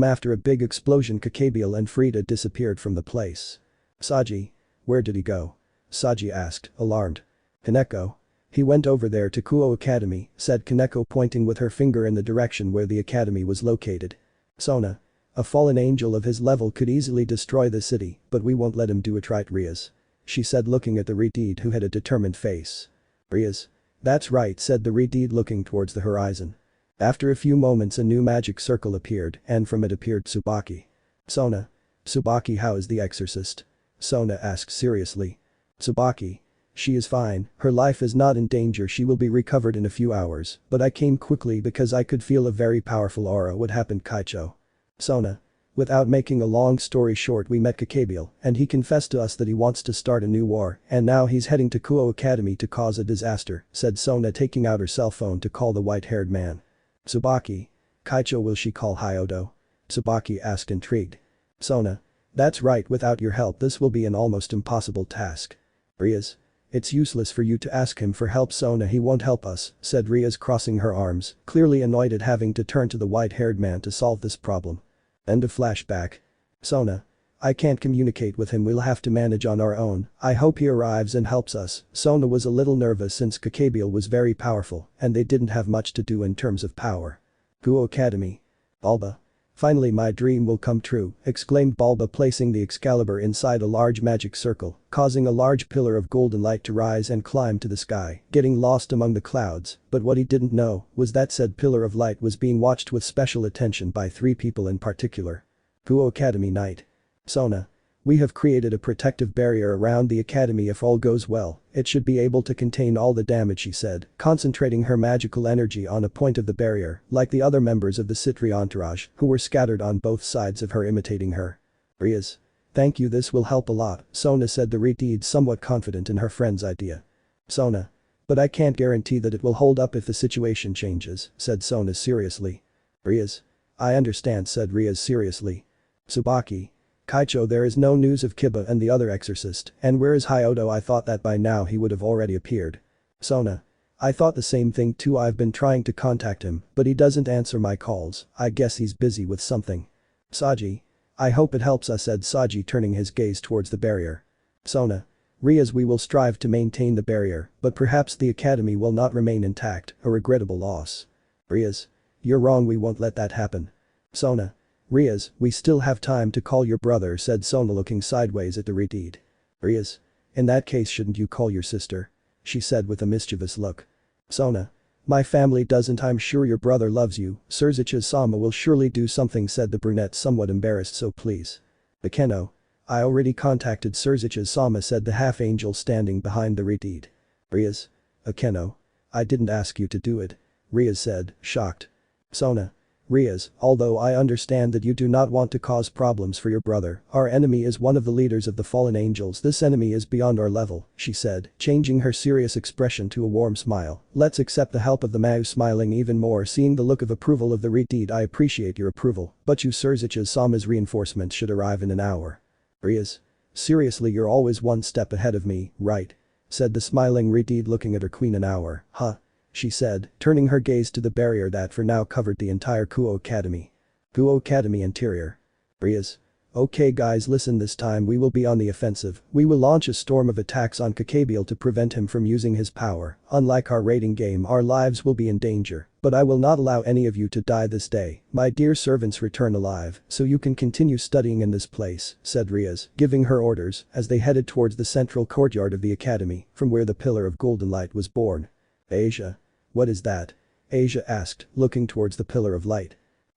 After a big explosion, Kakabiel and Frida disappeared from the place. Saji. Where did he go? Saji asked, alarmed. Kaneko. He went over there to Kuo Academy, said Kaneko, pointing with her finger in the direction where the academy was located. Sona. A fallen angel of his level could easily destroy the city, but we won't let him do it, right, Rias? She said, looking at the Redeed, who had a determined face. Rias. That's right, said the Redeed, looking towards the horizon. After a few moments a new magic circle appeared, and from it appeared Tsubaki. Sona. Tsubaki, how is the exorcist? Sona asked seriously. Tsubaki. She is fine, her life is not in danger, she will be recovered in a few hours, but I came quickly because I could feel a very powerful aura. What happened, Kaicho? Sona. Without making a long story short, we met Caballero, and he confessed to us that he wants to start a new war, and now he's heading to Kuo Academy to cause a disaster, said Sona, taking out her cell phone to call the white-haired man. Tsubaki. Kaicho, will she call Hyodo? Tsubaki asked, intrigued. Sona. That's right, without your help this will be an almost impossible task. Rias. It's useless for you to ask him for help, Sona, he won't help us, said Rias, crossing her arms, clearly annoyed at having to turn to the white-haired man to solve this problem. End of flashback. Sona. I can't communicate with him, we'll have to manage on our own, I hope he arrives and helps us. Sona was a little nervous since Caballero was very powerful, and they didn't have much to do in terms of power. Kuo Academy. Bulba. Finally my dream will come true, exclaimed Bulba, placing the Excalibur inside a large magic circle, causing a large pillar of golden light to rise and climb to the sky, getting lost among the clouds, but what he didn't know was that said pillar of light was being watched with special attention by 3 people in particular. Kuo Academy Knight. Sona. We have created a protective barrier around the academy. If all goes well, it should be able to contain all the damage, she said, concentrating her magical energy on a point of the barrier, like the other members of the Citri entourage, who were scattered on both sides of her, imitating her. Rias. Thank you, this will help a lot, Sona said, the Redeed somewhat confident in her friend's idea. Sona. But I can't guarantee that it will hold up if the situation changes, said Sona seriously. Rias. I understand, said Rias seriously. Tsubaki. Kaicho, there is no news of Kiba and the other exorcist, and where is Hyodo? I thought that by now he would have already appeared. Sona. I thought the same thing too, I've been trying to contact him, but he doesn't answer my calls, I guess he's busy with something. Saji. I hope it helps us, said Saji, turning his gaze towards the barrier. Sona. Rias, we will strive to maintain the barrier, but perhaps the academy will not remain intact, a regrettable loss. Rias. You're wrong, we won't let that happen. Sona. Rias, we still have time to call your brother, said Sona, looking sideways at the Redeed. Rias. In that case, shouldn't you call your sister? She said with a mischievous look. Sona. My family doesn't, I'm sure your brother loves you, Surzicha-sama will surely do something, said the brunette, somewhat embarrassed, so please. Akeno. I already contacted Surzicha-sama, said the half-angel standing behind the Redeed. Rias. Akeno. I didn't ask you to do it. Rias said, shocked. Sona. Rias, although I understand that you do not want to cause problems for your brother, our enemy is one of the leaders of the fallen angels. This enemy is beyond our level, she said, changing her serious expression to a warm smile. Let's accept the help of the Mau, smiling even more, seeing the look of approval of the Redeed. I appreciate your approval, but you Surzicha-sama's reinforcements should arrive in an hour. Rias. Seriously, you're always one step ahead of me, right? Said the smiling Redeed, looking at her queen. An hour, huh? She said, turning her gaze to the barrier that for now covered the entire Kuo Academy. Kuo Academy interior. Rias. Okay guys, listen, this time we will be on the offensive. We will launch a storm of attacks on Caballero to prevent him from using his power. Unlike our raiding game, our lives will be in danger, but I will not allow any of you to die this day. My dear servants, return alive, so you can continue studying in this place, said Rias, giving her orders as they headed towards the central courtyard of the academy, from where the pillar of golden light was born. Asia. What is that? Asia asked, looking towards the pillar of light.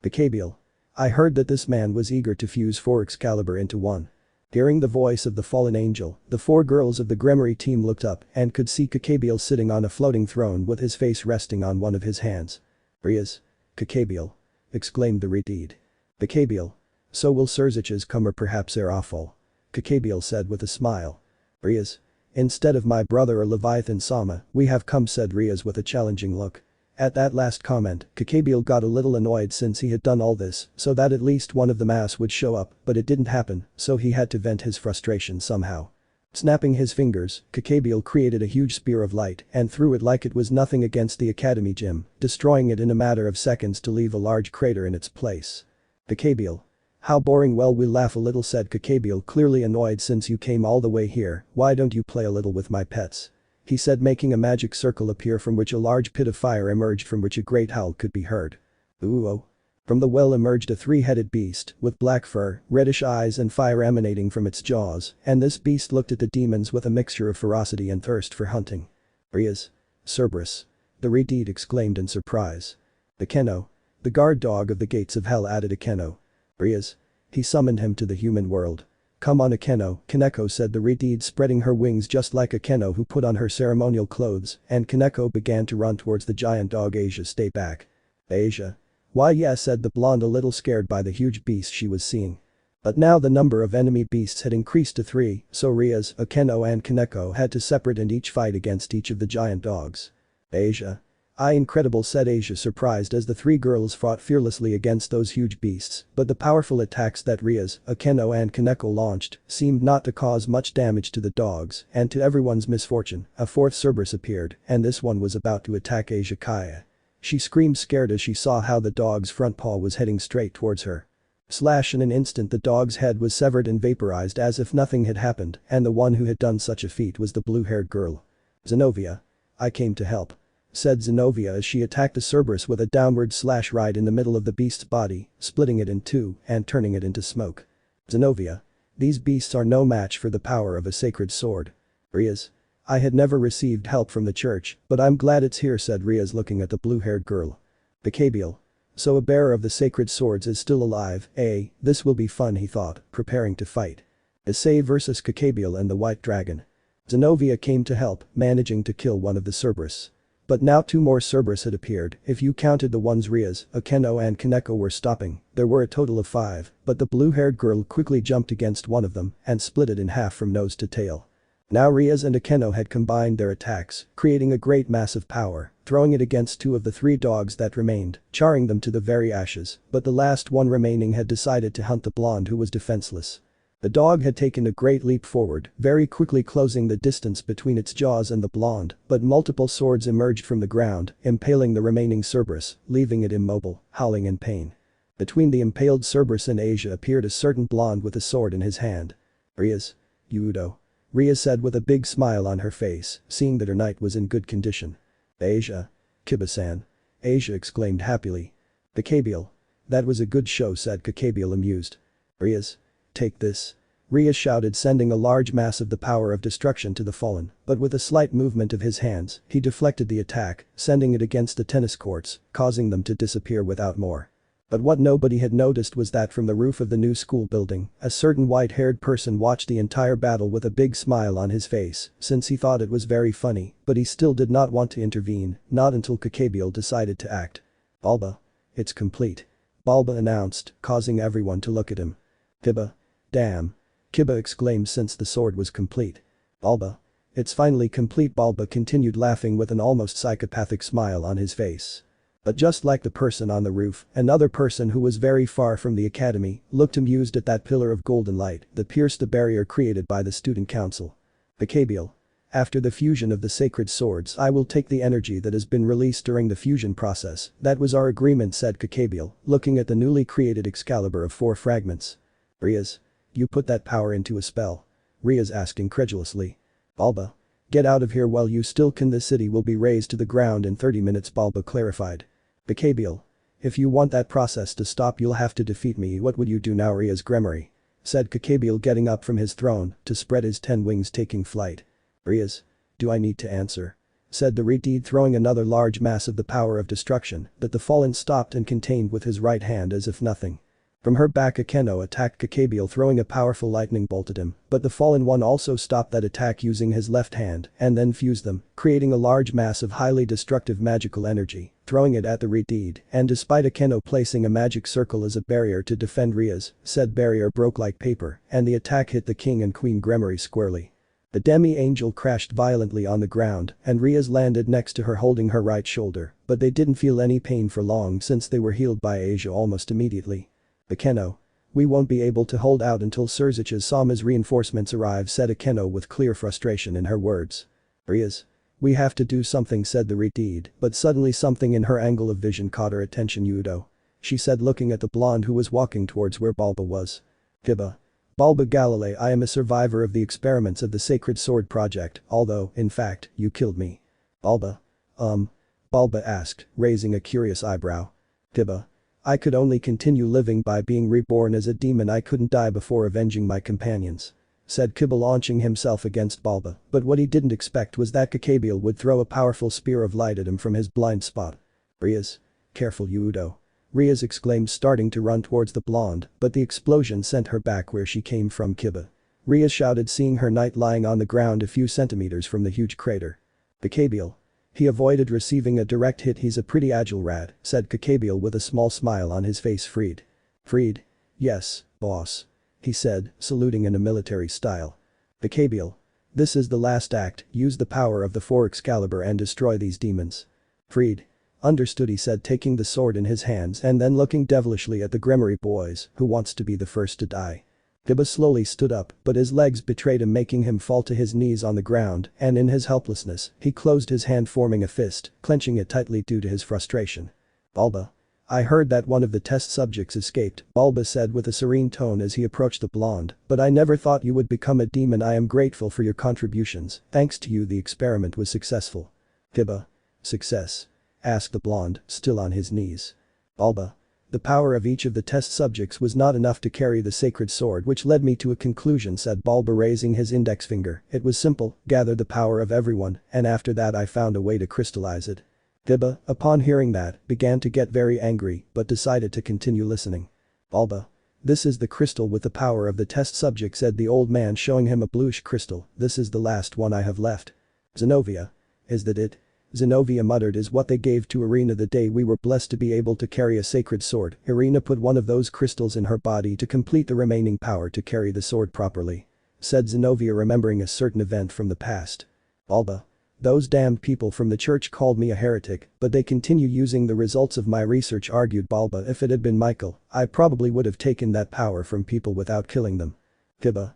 Caballero. I heard that this man was eager to fuse 4 Excalibur into one. Hearing the voice of the fallen angel, the 4 girls of the Gremory team looked up and could see Caballero sitting on a floating throne with his face resting on one of his hands. Rias. Caballero. Exclaimed the Redeed. Caballero. So will Surzicha's come, or perhaps Erafol. Caballero said with a smile. Rias. Instead of my brother or Leviathan-sama, we have come, said Rias with a challenging look. At that last comment, Caballero got a little annoyed since he had done all this so that at least one of the mass would show up, but it didn't happen, so he had to vent his frustration somehow. Snapping his fingers, Caballero created a huge spear of light and threw it like it was nothing against the academy gym, destroying it in a matter of seconds to leave a large crater in its place. Caballero. How boring. Well, we'll laugh a little, said Caballero, clearly annoyed since you came all the way here. Why don't you play a little with my pets? He said, making a magic circle appear from which a large pit of fire emerged from which a great howl could be heard. Ooh oh. From the well emerged a three-headed beast, with black fur, reddish eyes and fire emanating from its jaws, and this beast looked at the demons with a mixture of ferocity and thirst for hunting. Rias. Cerberus. The Redeed exclaimed in surprise. The Keno. The guard dog of the gates of hell added a Keno. Rias. He summoned him to the human world. Come on a Keno, Kaneko said the Redeed spreading her wings just like a Keno who put on her ceremonial clothes, and Kaneko began to run towards the giant dog. Asia, stay back. Asia. Why yes, said the blonde, a little scared by the huge beast she was seeing. But now the number of enemy beasts had increased to 3, so Rias, Akeno and Kaneko had to separate and each fight against each of the giant dogs. Asia. Incredible, said Asia, surprised as the 3 girls fought fearlessly against those huge beasts, but the powerful attacks that Rias, Akeno and Kaneko launched seemed not to cause much damage to the dogs, and to everyone's misfortune, a 4th Cerberus appeared, and this one was about to attack Asia Kaya. She screamed scared as she saw how the dog's front paw was heading straight towards her. Slash, in an instant the dog's head was severed and vaporized as if nothing had happened, and the one who had done such a feat was the blue-haired girl. Zenobia. I came to help, said Zenobia as she attacked the Cerberus with a downward slash right in the middle of the beast's body, splitting it in 2 and turning it into smoke. Zenobia. These beasts are no match for the power of a sacred sword. Rias. I had never received help from the church, but I'm glad it's here, said Rias looking at the blue-haired girl. Bacabiel. So a bearer of the sacred swords is still alive, eh? This will be fun, he thought, preparing to fight. Issei versus Cacabiel and the White Dragon. Zenobia came to help, managing to kill one of the Cerberus. But now 2 more Cerberus had appeared, if you counted the ones Rias, Akeno and Kaneko were stopping, there were a total of 5, but the blue-haired girl quickly jumped against one of them and split it in half from nose to tail. Now Rias and Akeno had combined their attacks, creating a great mass of power, throwing it against 2 of the 3 dogs that remained, charring them to the very ashes, but the last one remaining had decided to hunt the blonde who was defenseless. The dog had taken a great leap forward, very quickly closing the distance between its jaws and the blonde, but multiple swords emerged from the ground, impaling the remaining Cerberus, leaving it immobile, howling in pain. Between the impaled Cerberus and Asia appeared a certain blonde with a sword in his hand. Rias. Yudo. Rias said with a big smile on her face, seeing that her knight was in good condition. Asia. Kiba-san. Asia exclaimed happily. Cacabiel. That was a good show, said Cacabiel amused. Rias. Take this. Rias shouted, sending a large mass of the power of destruction to the fallen, but with a slight movement of his hands, he deflected the attack, sending it against the tennis courts, causing them to disappear without more. But what nobody had noticed was that from the roof of the new school building, a certain white-haired person watched the entire battle with a big smile on his face, since he thought it was very funny, but he still did not want to intervene, not until Cacabiel decided to act. Balba. It's complete. Balba announced, causing everyone to look at him. Kiba. Damn. Kiba exclaimed since the sword was complete. Balba. It's finally complete, Balba continued laughing with an almost psychopathic smile on his face. But just like the person on the roof, another person who was very far from the academy looked amused at that pillar of golden light that pierced the barrier created by the student council. Cacabiel. After the fusion of the sacred swords, I will take the energy that has been released during the fusion process. That was our agreement, said Cacabiel, looking at the newly created Excalibur of 4 fragments. Rias. You put that power into a spell? Rias asked incredulously. Balba. Get out of here while you still can. The city will be razed to the ground in 30 minutes, Balba clarified. Cacabiel. If you want that process to stop, you'll have to defeat me. What would you do now, Rias? Gremory. Said Cacabiel, getting up from his throne to spread his 10 wings, taking flight. Rias. Do I need to answer? Said the Redeed, throwing another large mass of the power of destruction that the fallen stopped and contained with his right hand as if nothing. From her back Akeno attacked Cacabiel, throwing a powerful lightning bolt at him, but the fallen one also stopped that attack using his left hand and then fused them, creating a large mass of highly destructive magical energy, throwing it at the Redeed, and despite Akeno placing a magic circle as a barrier to defend Rias, said barrier broke like paper and the attack hit the king and queen Gremory squarely. The demi-angel crashed violently on the ground and Rias landed next to her, holding her right shoulder, but they didn't feel any pain for long since they were healed by Asia almost immediately. Akeno. We won't be able to hold out until Surzich's Sama's reinforcements arrive, said Akeno with clear frustration in her words. Rias. We have to do something, said the Redeed, but suddenly something in her angle of vision caught her attention. Yudo. She said, looking at the blonde who was walking towards where Balba was. Kiba. Balba Galilei, I am a survivor of the experiments of the Sacred Sword Project, although, in fact, you killed me. Balba. Balba asked, raising a curious eyebrow. Kiba. I could only continue living by being reborn as a demon. I couldn't die before avenging my companions," said Kiba, launching himself against Bulba, but what he didn't expect was that Caballero would throw a powerful spear of light at him from his blind spot. "Rias. Careful, Yudo," Rias exclaimed, starting to run towards the blonde, but the explosion sent her back where she came from. Kiba. Rias shouted, seeing her knight lying on the ground a few centimeters from the huge crater. "Caballero. He avoided receiving a direct hit. He's a pretty agile rat," said Caballero with a small smile on his face. "Freed." "Freed? Yes, boss," he said, saluting in a military style. "Caballero. This is the last act, use the power of the 4 Excalibur and destroy these demons." "Freed. Understood," he said, taking the sword in his hands and then looking devilishly at the Gremory boys. "Who wants to be the first to die?" Kiba slowly stood up, but his legs betrayed him, making him fall to his knees on the ground, and in his helplessness, he closed his hand, forming a fist, clenching it tightly due to his frustration. "Bulba. I heard that one of the test subjects escaped," Bulba said with a serene tone as he approached the blonde, "but I never thought you would become a demon. I am grateful for your contributions. Thanks to you the experiment was successful." "Kiba. Success?" asked the blonde, still on his knees. "Bulba. The power of each of the test subjects was not enough to carry the sacred sword, which led me to a conclusion," said Bulba, raising his index finger. "It was simple, gather the power of everyone, and after that I found a way to crystallize it." Kiba, upon hearing that, began to get very angry but decided to continue listening. "Bulba. This is the crystal with the power of the test subject," said the old man, showing him a bluish crystal. "This is the last one I have left." "Zenobia. Is that it?" Zenobia muttered. "Is what they gave to Irina the day we were blessed to be able to carry a sacred sword. Irina put one of those crystals in her body to complete the remaining power to carry the sword properly," said Zenobia, remembering a certain event from the past. "Bulba. Those damned people from the church called me a heretic, but they continue using the results of my research," argued Bulba. "If it had been Michael, I probably would have taken that power from people without killing them." "Kiba.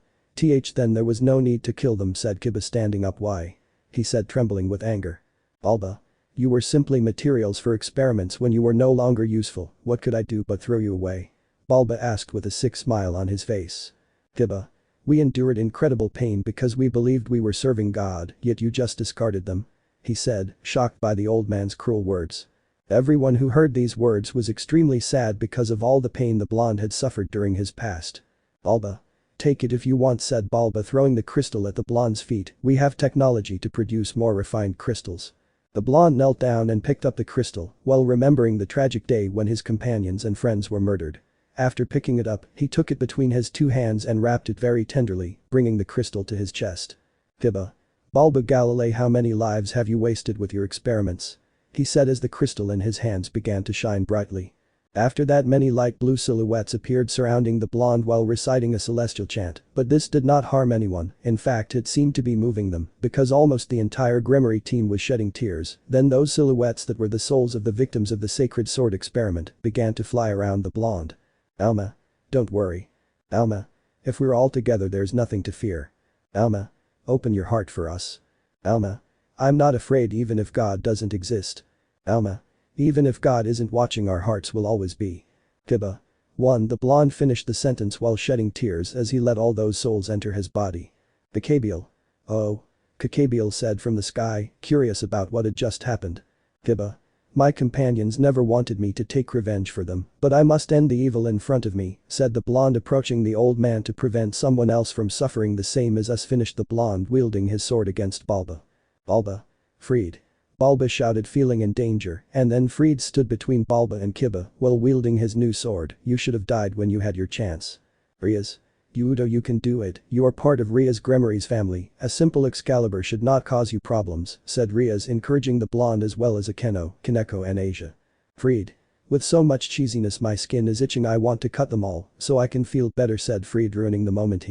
Then there was no need to kill them," said Kiba, standing up. "Why?" he said, trembling with anger. "Bulba. You were simply materials for experiments when you were no longer useful. What could I do but throw you away?" Bulba asked with a sick smile on his face. "Kiba. We endured incredible pain because we believed we were serving God, yet you just discarded them," he said, shocked by the old man's cruel words. Everyone who heard these words was extremely sad because of all the pain the blonde had suffered during his past. "Bulba. Take it if you want," said Bulba, throwing the crystal at the blonde's feet. "We have technology to produce more refined crystals." The blonde knelt down and picked up the crystal, while remembering the tragic day when his companions and friends were murdered. After picking it up, he took it between his 2 hands and wrapped it very tenderly, bringing the crystal to his chest. "Kiba. Bulba Galilei, how many lives have you wasted with your experiments?" he said as the crystal in his hands began to shine brightly. After that, many light blue silhouettes appeared surrounding the blonde while reciting a celestial chant, but this did not harm anyone. In fact, it seemed to be moving them, because almost the entire Gremory team was shedding tears. Then those silhouettes that were the souls of the victims of the sacred sword experiment began to fly around the blonde. "Alma. Don't worry. Alma. If we're all together there's nothing to fear. Alma. Open your heart for us. Alma. I'm not afraid even if God doesn't exist. Alma. Even if God isn't watching, our hearts will always be." Kiba. 1. The blonde finished the sentence while shedding tears as he let all those souls enter his body. "Caballero. Oh." Caballero said from the sky, curious about what had just happened. Kiba. "My companions never wanted me to take revenge for them, but I must end the evil in front of me," said the blonde, approaching the old man to prevent someone else from suffering the same as us, finished the blonde, wielding his sword against Bulba. "Bulba. Freed." Bulba shouted, feeling in danger, and then Freed stood between Bulba and Kiba while wielding his new sword. "You should have died when you had your chance. Rias. Yudo, you can do it. You are part of Rias Gremory's family. A simple Excalibur should not cause you problems," said Rias, encouraging the blonde as well as Akeno, Kaneko and Asia. "Freed. With so much cheesiness my skin is itching. I want to cut them all so I can feel better," said Freed, ruining the moment.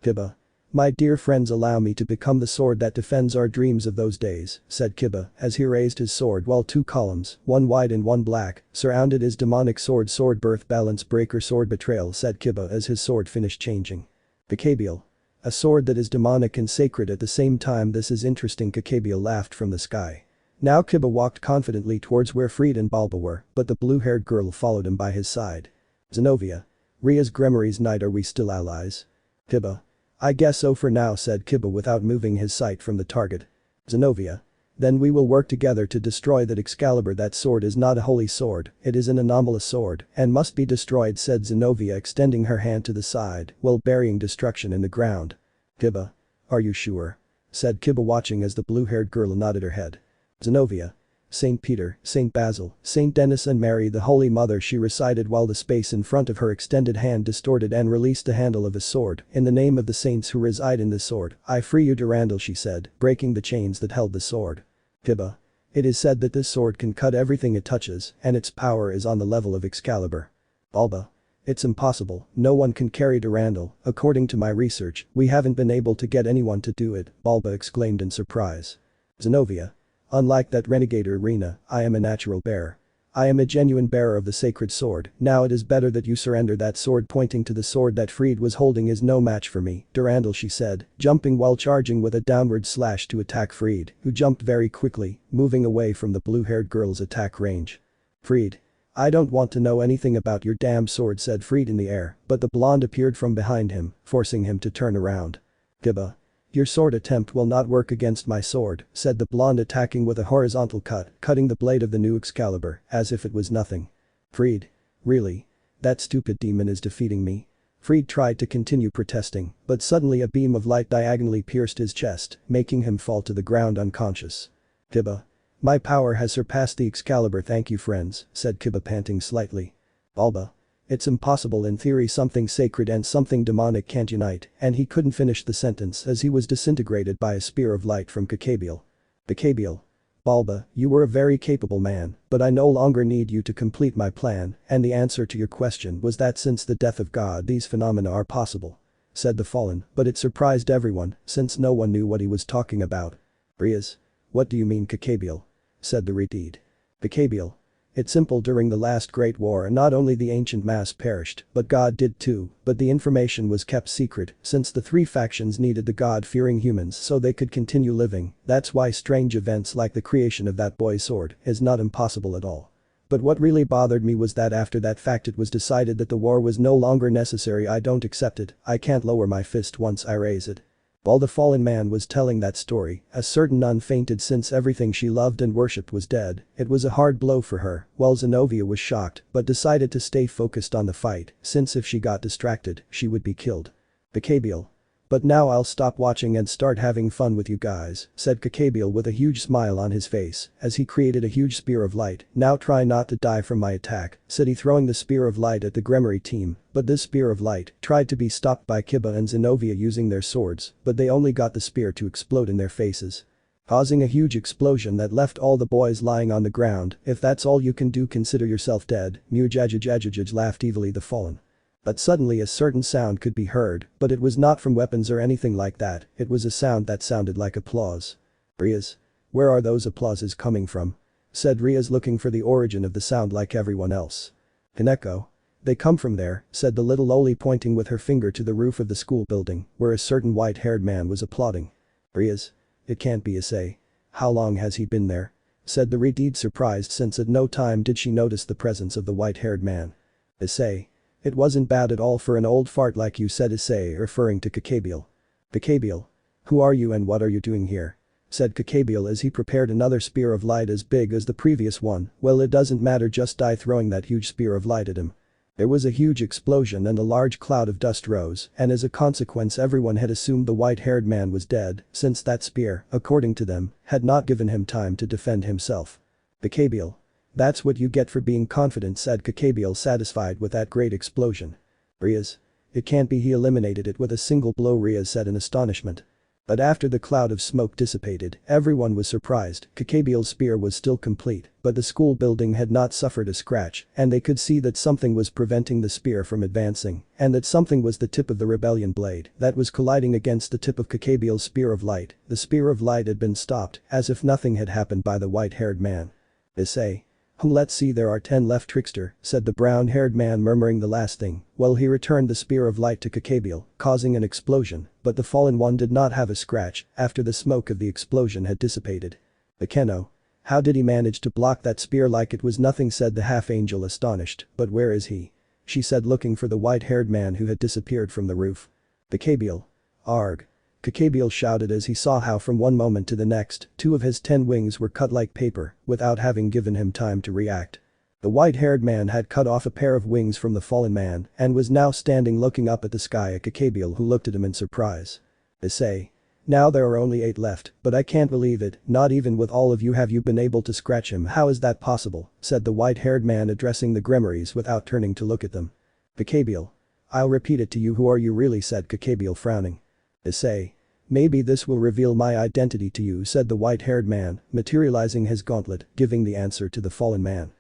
Kiba. "My dear friends, allow me to become the sword that defends our dreams of those days," said Kiba as he raised his sword while 2 columns, one white and one black, surrounded his demonic sword. "Sword birth, balance breaker, sword betrayal," said Kiba as his sword finished changing. "Caballero. A sword that is demonic and sacred at the same time. This is interesting." Caballero laughed from the sky. Now Kiba walked confidently towards where Freed and Bulba were, but the blue-haired girl followed him by his side. "Zenobia. Rias Gremory's knight, are we still allies?" Kiba. "I guess so for now," said Kiba without moving his sight from the target. "Zenobia. Then we will work together to destroy that Excalibur. That sword is not a holy sword, it is an anomalous sword and must be destroyed, said Zenobia, extending her hand to the side while burying destruction in the ground. Kiba. Are you sure? Said Kiba, watching as the blue-haired girl nodded her head. Zenobia. Saint Peter, Saint Basil, Saint Denis and Mary the Holy Mother, she recited while the space in front of her extended hand distorted and released the handle of a sword. In the name of the saints who reside in this sword, I free you, Durandal, she said, breaking the chains that held the sword. Kiba. It is said that this sword can cut everything it touches and its power is on the level of Excalibur. Alba. It's impossible, no one can carry Durandal, according to my research, we haven't been able to get anyone to do it, Balba exclaimed in surprise. Zenobia. Unlike that renegade Irina, I am a natural bearer. I am a genuine bearer of the sacred sword, now it is better that you surrender. That sword, pointing to the sword that Fried was holding, is no match for me, Durandal, she said, jumping while charging with a downward slash to attack Fried, who jumped very quickly, moving away from the blue-haired girl's attack range. Fried. I don't want to know anything about your damn sword, said Fried in the air, but the blonde appeared from behind him, forcing him to turn around. Kiba. Your sword attempt will not work against my sword, said the blonde, attacking with a horizontal cut, cutting the blade of the new Excalibur, as if it was nothing. Fried. Really? That stupid demon is defeating me? Fried tried to continue protesting, but suddenly a beam of light diagonally pierced his chest, making him fall to the ground unconscious. Kiba. My power has surpassed the Excalibur, thank you friends, said Kiba, panting slightly. Alba. It's impossible, in theory something sacred and something demonic can't unite, and he couldn't finish the sentence as he was disintegrated by a spear of light from Cacabiel. Cacabiel. Balba, you were a very capable man, but I no longer need you to complete my plan, and the answer to your question was that since the death of God these phenomena are possible. Said the Fallen, but it surprised everyone, since no one knew what he was talking about. Rias. What do you mean, Cacabiel? Said the Redeed. Cacabiel. It's simple, during the last Great War not only the ancient mass perished, but God did too, but the information was kept secret since the three factions needed the God-fearing humans so they could continue living. That's why strange events like the creation of that boy's sword is not impossible at all. But what really bothered me was that after that fact it was decided that the war was no longer necessary. I don't accept it, I can't lower my fist once I raise it. While the fallen man was telling that story, a certain nun fainted since everything she loved and worshipped was dead. It was a hard blow for her, while Zenobia was shocked but decided to stay focused on the fight, since if she got distracted, she would be killed. Cacabiel. But now I'll stop watching and start having fun with you guys, said Cacabiel with a huge smile on his face as he created a huge spear of light. Now try not to die from my attack, said he, throwing the spear of light at the Gremory team, but this spear of light tried to be stopped by Kiba and Zenobia using their swords, but they only got the spear to explode in their faces, causing a huge explosion that left all the boys lying on the ground. If that's all you can do, consider yourself dead, Mujajajajajaj, laughed evilly the Fallen. But suddenly a certain sound could be heard, but it was not from weapons or anything like that, it was a sound that sounded like applause. Rias. Where are those applauses coming from? Said Rias, looking for the origin of the sound like everyone else. Kaneko. They come from there, said the little loli, pointing with her finger to the roof of the school building, where a certain white-haired man was applauding. Rias. It can't be Issei. How long has he been there? Said the Redeed, surprised since at no time did she notice the presence of the white-haired man. Issei. It wasn't bad at all for an old fart like you, said Issei, referring to Cacabiel. Cacabiel. Who are you and what are you doing here? Said Cacabiel as he prepared another spear of light as big as the previous one. Well, it doesn't matter, just die, throwing that huge spear of light at him. There was a huge explosion and a large cloud of dust rose, and as a consequence everyone had assumed the white-haired man was dead, since that spear, according to them, had not given him time to defend himself. Cacabiel. That's what you get for being confident, said Cacabiel, satisfied with that great explosion. Rias. It can't be, he eliminated it with a single blow, Rias said in astonishment. But after the cloud of smoke dissipated, everyone was surprised. Cacabiel's spear was still complete, but the school building had not suffered a scratch, and they could see that something was preventing the spear from advancing, and that something was the tip of the rebellion blade that was colliding against the tip of Cacabiel's spear of light. The spear of light had been stopped, as if nothing had happened by the white-haired man. Issei. Let's see, there are 10 left, trickster, said the brown-haired man, murmuring the last thing, while he returned the spear of light to Cacabiel, causing an explosion, but the fallen one did not have a scratch after the smoke of the explosion had dissipated. Akeno. How did he manage to block that spear like it was nothing, said the half-angel, astonished. But where is he? She said, looking for the white-haired man who had disappeared from the roof. Cacabiel. Arg. Caballero shouted as he saw how from one moment to the next, 2 of his 10 wings were cut like paper, without having given him time to react. The white-haired man had cut off a pair of wings from the fallen man and was now standing looking up at the sky at Caballero, who looked at him in surprise. Issei. Now there are only 8 left, but I can't believe it, not even with all of you have you been able to scratch him. How is that possible, said the white-haired man addressing the Gremories without turning to look at them. Caballero. I'll repeat it to you, who are you really, said Caballero frowning. Issei. Maybe this will reveal my identity to you, said the white-haired man, materializing his gauntlet, giving the answer to the fallen man.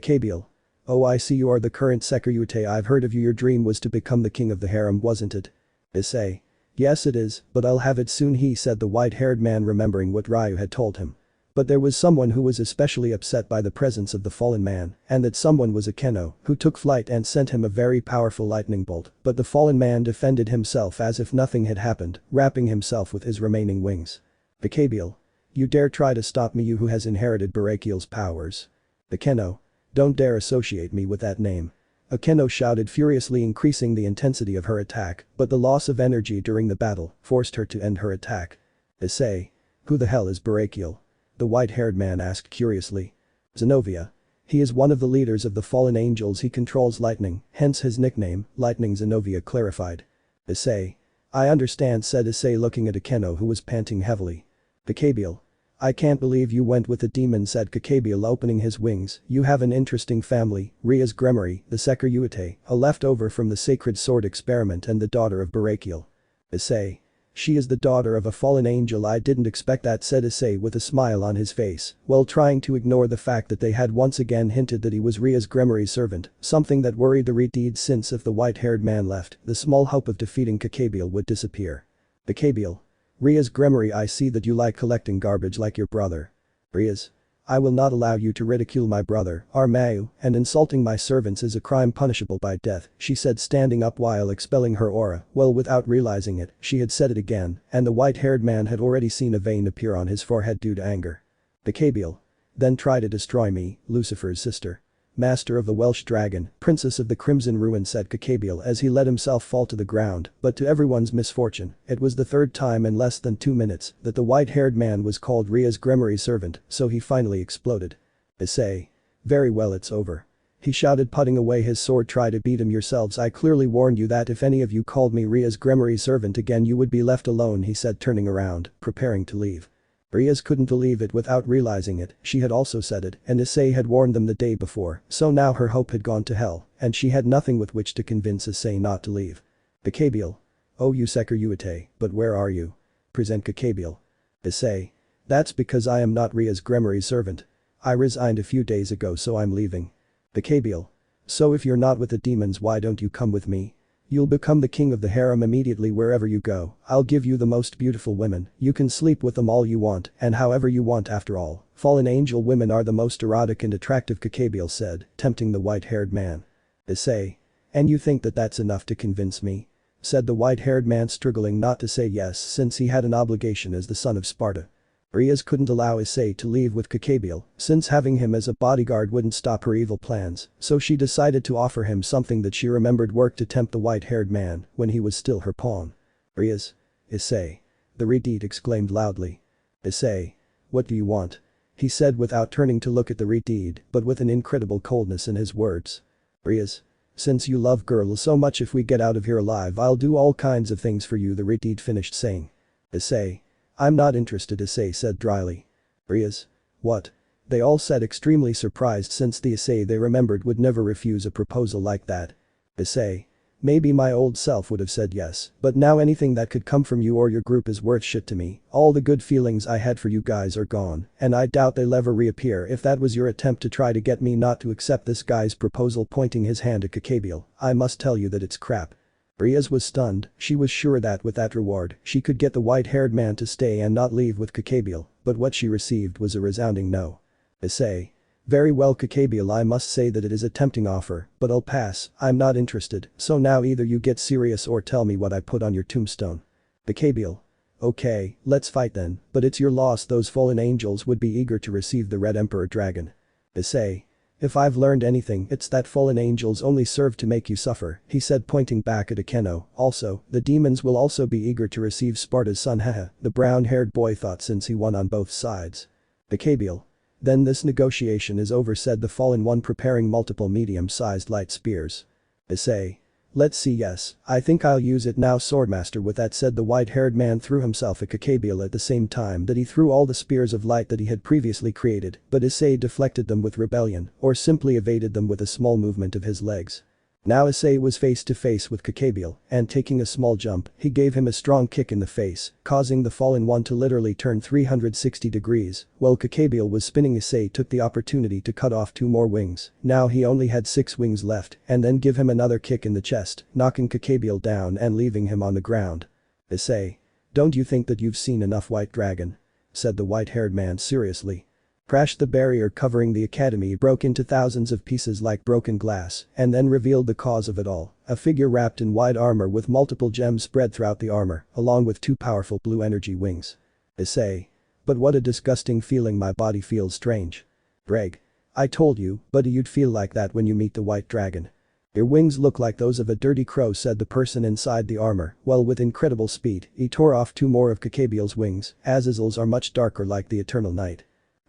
Caballero. Oh, I see you are the current Sekiryuutei. I've heard of you. Your dream was to become the king of the harem, wasn't it? Issei. Yes it is, but I'll have it soon, he said, the white-haired man remembering what Ryu had told him. But there was someone who was especially upset by the presence of the fallen man, and that someone was Akeno, who took flight and sent him a very powerful lightning bolt, but the fallen man defended himself as if nothing had happened, wrapping himself with his remaining wings. Caballero. You dare try to stop me, you who has inherited Barakiel's powers. Akeno. Don't dare associate me with that name. Akeno shouted furiously, increasing the intensity of her attack, but the loss of energy during the battle forced her to end her attack. Issei. Who the hell is Barakiel? The white-haired man asked curiously. Zenobia. He is one of the leaders of the fallen angels. He controls lightning, hence his nickname, Lightning Zenobia clarified. Issei. I understand, said Issei looking at Akeno, who was panting heavily. Caballero. I can't believe you went with the demon, said Caballero opening his wings. You have an interesting family, Rias Gremory, the Sekiryuutei, a leftover from the sacred sword experiment and the daughter of Barakiel. Issei. She is the daughter of a fallen angel. I didn't expect that, said Issei with a smile on his face, while trying to ignore the fact that they had once again hinted that he was Rias Gremory's servant, something that worried the Redeed, since if the white-haired man left, the small hope of defeating Caballero would disappear. Caballero. Rias Gremory, I see that you like collecting garbage like your brother. Rias. I will not allow you to ridicule my brother, Armayu, and insulting my servants is a crime punishable by death, she said, standing up while expelling her aura. Well, without realizing it, she had said it again, and the white-haired man had already seen a vein appear on his forehead due to anger. Caballero. Then try to destroy me, Lucifer's sister. Master of the Welsh Dragon, Princess of the Crimson Ruin, said Caballero as he let himself fall to the ground, but to everyone's misfortune, it was the 3rd time in less than 2 minutes that the white-haired man was called Rias Gremory's servant, so he finally exploded. Issei. Very well, it's over. He shouted, putting away his sword. Try to beat him yourselves. I clearly warned you that if any of you called me Rias Gremory's servant again you would be left alone, he said, turning around, preparing to leave. Rias couldn't believe it without realizing it, she had also said it, and Issei had warned them the day before, so now her hope had gone to hell, and she had nothing with which to convince Issei not to leave. Caballero. Oh, you Sekiryuutei, but where are you? Present Caballero. Issei. That's because I am not Rias Gremory's servant. I resigned a few days ago, so I'm leaving. Caballero. So if you're not with the demons, why don't you come with me? You'll become the king of the harem immediately. Wherever you go, I'll give you the most beautiful women, you can sleep with them all you want and however you want. After all, fallen angel women are the most erotic and attractive, Caballero said, tempting the white-haired man. Issei. And you think that that's enough to convince me? Said the white-haired man, struggling not to say yes since he had an obligation as the son of Sparda. Rias couldn't allow Issei to leave with Caballero, since having him as a bodyguard wouldn't stop her evil plans, so she decided to offer him something that she remembered worked to tempt the white-haired man when he was still her pawn. Rias. Issei. The Redeed exclaimed loudly. Issei. What do you want? He said without turning to look at the Redeed, but with an incredible coldness in his words. Rias. Since you love girls so much, if we get out of here alive I'll do all kinds of things for you, the Redeed finished saying. Issei. I'm not interested, Issei said dryly. Rias. What? They all said, extremely surprised since the Issei they remembered would never refuse a proposal like that. Issei. Maybe my old self would have said yes, but now anything that could come from you or your group is worth shit to me. All the good feelings I had for you guys are gone, and I doubt they'll ever reappear. If that was your attempt to try to get me not to accept this guy's proposal, pointing his hand at Caballero, I must tell you that it's crap. Rias was stunned. She was sure that with that reward, she could get the white-haired man to stay and not leave with Caballero, but what she received was a resounding no. Issei. Very well, Caballero, I must say that it is a tempting offer, but I'll pass. I'm not interested, so now either you get serious or tell me what I put on your tombstone. Caballero. Okay, let's fight then, but it's your loss. Those fallen angels would be eager to receive the Red Emperor Dragon. Issei. If I've learned anything, it's that fallen angels only serve to make you suffer, he said, pointing back at Akeno. Also, the demons will also be eager to receive Sparda's son, haha, the brown-haired boy thought, since he won on both sides. Caballero. Then this negotiation is over, said the fallen one, preparing multiple medium-sized light spears. Issei. Let's see, yes, I think I'll use it now, Swordmaster. With that said, the white-haired man threw himself at Caballero at the same time that he threw all the spears of light that he had previously created, but Issei deflected them with rebellion, or simply evaded them with a small movement of his legs. Now Issei was face to face with Caballero, and taking a small jump, he gave him a strong kick in the face, causing the fallen one to literally turn 360 degrees. While Caballero was spinning, Issei took the opportunity to cut off 2 more wings. Now he only had 6 wings left, and then give him another kick in the chest, knocking Caballero down and leaving him on the ground. Issei. Don't you think that you've seen enough, White Dragon? Said the white-haired man seriously. Crash. The barrier covering the academy broke into thousands of pieces like broken glass, and then revealed the cause of it all, a figure wrapped in white armor with multiple gems spread throughout the armor, along with 2 powerful blue energy wings. Issei. But what a disgusting feeling, my body feels strange. Ddraig. I told you, but you'd feel like that when you meet the white dragon. Your wings look like those of a dirty crow, said the person inside the armor, while with incredible speed, he tore off 2 more of Caballoro's wings. Azazil's are much darker like the eternal night.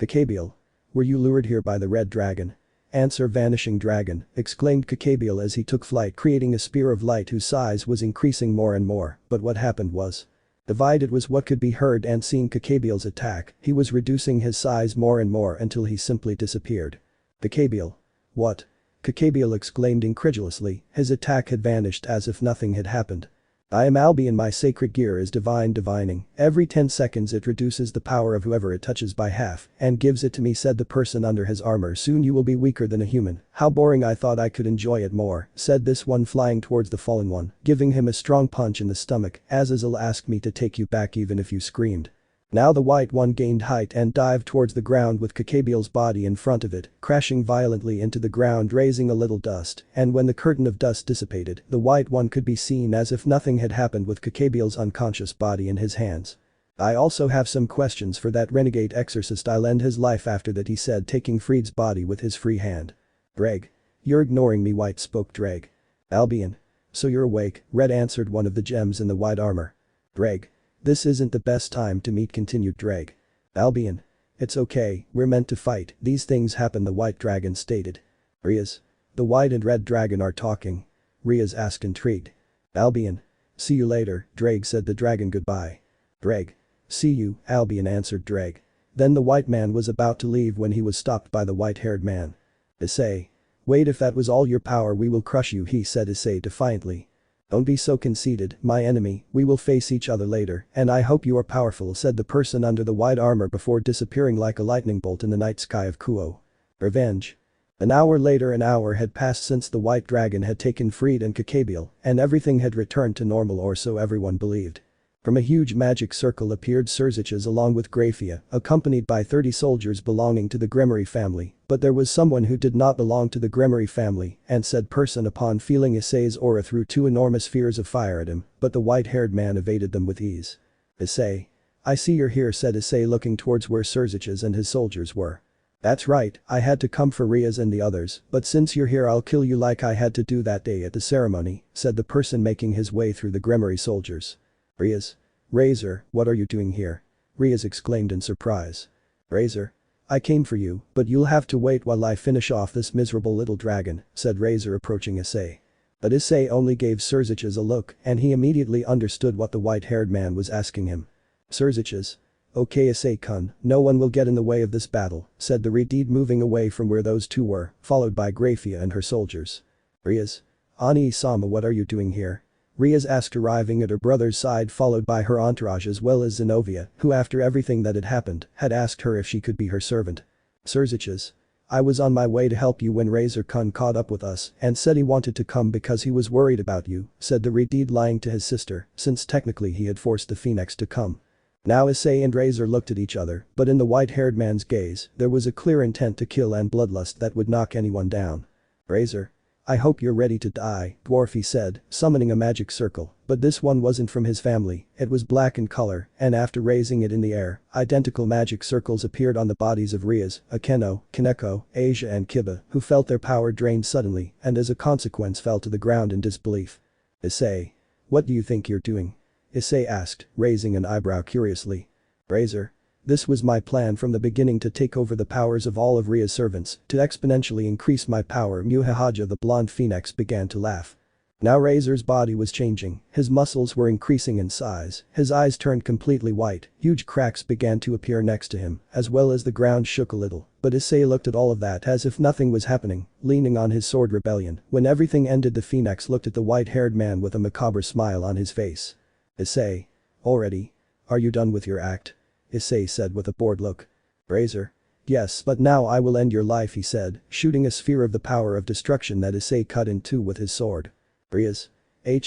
Caballero. Were you lured here by the red dragon? Answer, vanishing dragon, exclaimed Caballero as he took flight, creating a spear of light whose size was increasing more and more. But what happened was divided was what could be heard, and seeing Caballoro's attack, he was reducing his size more and more until he simply disappeared. Caballero. What? Caballero exclaimed incredulously, his attack had vanished as if nothing had happened. I am Albion, my sacred gear is divine divining, every 10 seconds it reduces the power of whoever it touches by half, and gives it to me, said the person under his armor. Soon you will be weaker than a human. How boring, I thought I could enjoy it more, said this one, flying towards the fallen one, giving him a strong punch in the stomach. Azazel asked me to take you back even if you screamed. Now the white one gained height and dived towards the ground with Caballoro's body in front of it, crashing violently into the ground, raising a little dust, and when the curtain of dust dissipated, the white one could be seen as if nothing had happened with Caballoro's unconscious body in his hands. I also have some questions for that renegade exorcist. I'll end his life after that, he said, taking Fried's body with his free hand. Ddraig. You're ignoring me, White spoke Ddraig. Albion. So you're awake, Red answered one of the gems in the white armor. Ddraig. This isn't the best time to meet, continued Ddraig. Albion. It's okay, we're meant to fight, these things happen, the white dragon stated. Rias. The white and red dragon are talking. Rias asked, intrigued. Albion. See you later, Ddraig said the dragon goodbye. Ddraig. See you, Albion answered Ddraig. Then the white man was about to leave when he was stopped by the white-haired man. Issei. Wait, if that was all your power we will crush you, he said, Issei defiantly. Don't be so conceited, my enemy, we will face each other later, and I hope you are powerful, said the person under the white armor before disappearing like a lightning bolt in the night sky of Kuo. Revenge. An hour later, an hour had passed since the white dragon had taken Fried and Caballero, and everything had returned to normal, or so everyone believed. From a huge magic circle appeared Surziches along with Grafiya, accompanied by 30 soldiers belonging to the Gremory family, but there was someone who did not belong to the Gremory family, and said person, upon feeling Issei's aura, threw 2 enormous spheres of fire at him, but the white-haired man evaded them with ease. Issei. I see you're here, said Issei, looking towards where Surziches and his soldiers were. That's right, I had to come for Rias and the others, but since you're here I'll kill you like I had to do that day at the ceremony, said the person making his way through the Gremory soldiers. Rias. Razor, what are you doing here? Rias exclaimed in surprise. Razor. I came for you, but you'll have to wait while I finish off this miserable little dragon, said Razor, approaching Issei. But Issei only gave Surziches a look, and he immediately understood what the white-haired man was asking him. Surziches. Okay, Issei-kun, no one will get in the way of this battle, said the Redeed, moving away from where those two were, followed by Grafiya and her soldiers. Rias. Ani-sama, what are you doing here? Rias asked, arriving at her brother's side, followed by her entourage as well as Zenobia, who after everything that had happened, had asked her if she could be her servant. Surziches. I was on my way to help you when Razor-kun caught up with us and said he wanted to come because he was worried about you, said the Redeed, lying to his sister, since technically he had forced the Phoenix to come. Now Issei and Razor looked at each other, but in the white-haired man's gaze, there was a clear intent to kill and bloodlust that would knock anyone down. Razor. I hope you're ready to die, Dwarfy said, summoning a magic circle, but this one wasn't from his family, it was black in color, and after raising it in the air, identical magic circles appeared on the bodies of Rias, Akeno, Kaneko, Asia and Kiba, who felt their power drained suddenly and as a consequence fell to the ground in disbelief. Issei. What do you think you're doing? Issei asked, raising an eyebrow curiously. Razor. This was my plan from the beginning to take over the powers of all of Ria's servants, to exponentially increase my power. Muhahaja the blonde phoenix began to laugh. Now Razor's body was changing, his muscles were increasing in size, his eyes turned completely white, huge cracks began to appear next to him, as well as the ground shook a little, but Issei looked at all of that as if nothing was happening, leaning on his sword rebellion. When everything ended, the phoenix looked at the white-haired man with a macabre smile on his face. Issei. Already? Are you done with your act? Issei said with a bored look. Razor. Yes, but now I will end your life, he said, shooting a sphere of the power of destruction that Issei cut in two with his sword. Rias.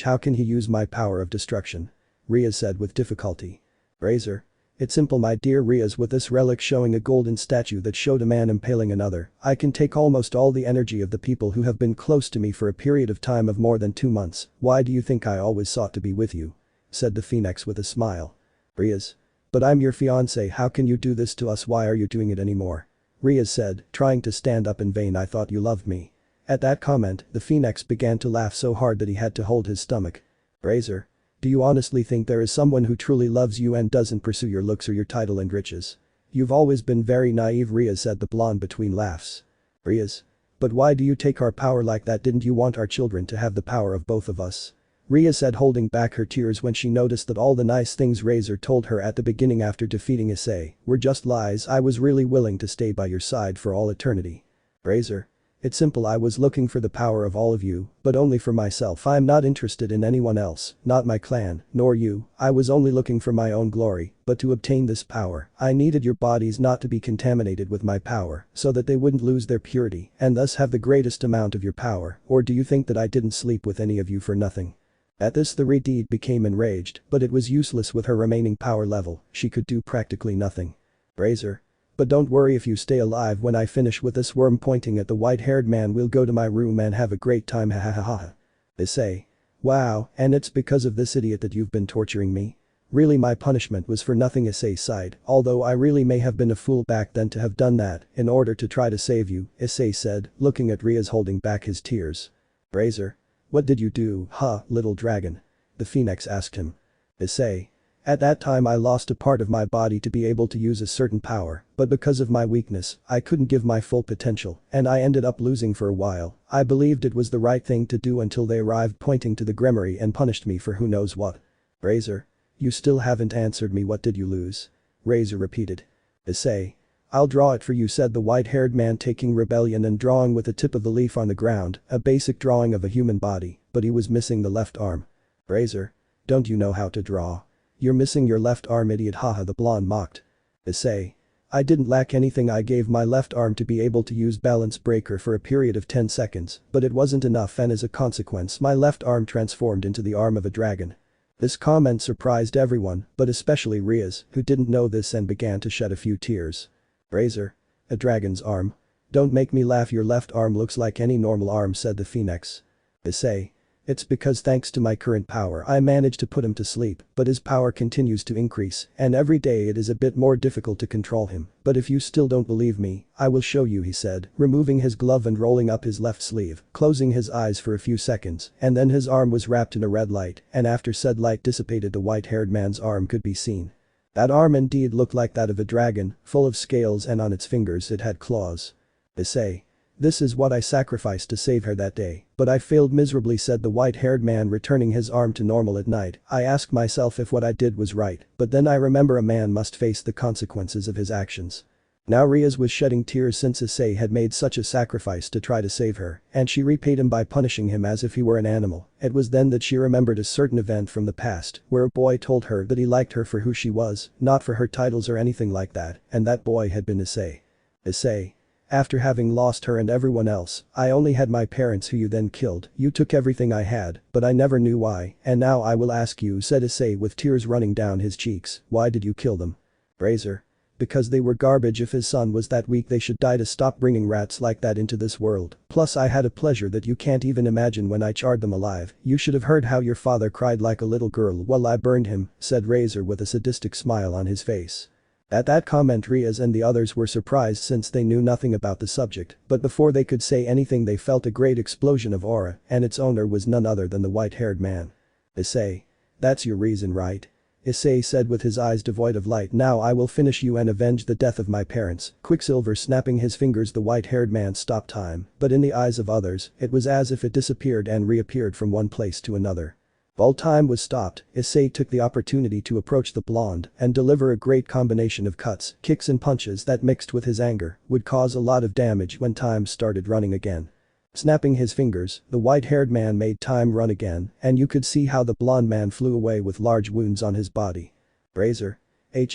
How can he use my power of destruction? Rias said with difficulty. Razor. It's simple, my dear Rias. With this relic showing a golden statue that showed a man impaling another, I can take almost all the energy of the people who have been close to me for a period of time of more than 2 months. Why do you think I always sought to be with you? Said the phoenix with a smile. Rias. But I'm your fiancé, how can you do this to us? Why are you doing it anymore? Rias said, trying to stand up in vain. I thought you loved me. At that comment, the phoenix began to laugh so hard that he had to hold his stomach. Razor. Do you honestly think there is someone who truly loves you and doesn't pursue your looks or your title and riches? You've always been very naive, Rias said, the blonde between laughs. Rias. But why do you take our power like that? Didn't you want our children to have the power of both of us? Rias said, holding back her tears when she noticed that all the nice things Razor told her at the beginning after defeating Issei were just lies. I was really willing to stay by your side for all eternity. Razor. It's simple, I was looking for the power of all of you, but only for myself. I'm not interested in anyone else, not my clan, nor you. I was only looking for my own glory, but to obtain this power, I needed your bodies not to be contaminated with my power, so that they wouldn't lose their purity and thus have the greatest amount of your power. Or do you think that I didn't sleep with any of you for nothing? At this the Redeed became enraged, but it was useless with her remaining power level, she could do practically nothing. Razor. But don't worry, if you stay alive when I finish with this worm, pointing at the white-haired man, we'll go to my room and have a great time, ha ha ha ha. Issei. Wow, and it's because of this idiot that you've been torturing me? Really, my punishment was for nothing, Issei sighed, although I really may have been a fool back then to have done that in order to try to save you, Issei said, looking at Rias holding back his tears. Razor. What did you do, little dragon? The phoenix asked him. Issei. At that time I lost a part of my body to be able to use a certain power, but because of my weakness, I couldn't give my full potential, and I ended up losing for a while. I believed it was the right thing to do until they arrived, pointing to the Gremory, and punished me for who knows what. Razor. You still haven't answered me. What did you lose? Razor repeated. Issei. I'll draw it for you, said the white-haired man, taking rebellion and drawing with the tip of the leaf on the ground, a basic drawing of a human body, but he was missing the left arm. Razor. Don't you know how to draw? You're missing your left arm, idiot, haha, the blonde mocked. Issei. I didn't lack anything. I gave my left arm to be able to use Balance Breaker for a period of 10 seconds, but it wasn't enough, and as a consequence my left arm transformed into the arm of a dragon. This comment surprised everyone, but especially Rias, who didn't know this and began to shed a few tears. Razor. A dragon's arm? Don't make me laugh, your left arm looks like any normal arm, said the phoenix. Issei. It's because thanks to my current power I managed to put him to sleep, but his power continues to increase, and every day it is a bit more difficult to control him. But if you still don't believe me, I will show you, he said, removing his glove and rolling up his left sleeve, closing his eyes for a few seconds, and then his arm was wrapped in a red light, and after said light dissipated, the white-haired man's arm could be seen. That arm indeed looked like that of a dragon, full of scales, and on its fingers it had claws. Issei. This is what I sacrificed to save her that day, but I failed miserably, said the white-haired man, returning his arm to normal. At night, I ask myself if what I did was right, but then I remember a man must face the consequences of his actions. Now Rias was shedding tears since Issei had made such a sacrifice to try to save her, and she repaid him by punishing him as if he were an animal. It was then that she remembered a certain event from the past, where a boy told her that he liked her for who she was, not for her titles or anything like that, and that boy had been Issei. Issei. After having lost her and everyone else, I only had my parents, who you then killed. You took everything I had, but I never knew why, and now I will ask you, said Issei with tears running down his cheeks, why did you kill them? Razor. because they were garbage. If his son was that weak they should die to stop bringing rats like that into this world. Plus I had a pleasure that you can't even imagine when I charred them alive. You should have heard how your father cried like a little girl while I burned him, said Razor with a sadistic smile on his face. At that comment Rias and the others were surprised since they knew nothing about the subject, but before they could say anything they felt a great explosion of aura, and its owner was none other than the white-haired man. Issei. That's your reason, right? Issei said with his eyes devoid of light. Now I will finish you and avenge the death of my parents. Quicksilver snapping his fingers, the white-haired man stopped time, but in the eyes of others, it was as if it disappeared and reappeared from one place to another. While time was stopped, Issei took the opportunity to approach the blonde and deliver a great combination of cuts, kicks and punches that mixed with his anger would cause a lot of damage when time started running again. Snapping his fingers, the white-haired man made time run again, and you could see how the blonde man flew away with large wounds on his body. Razor.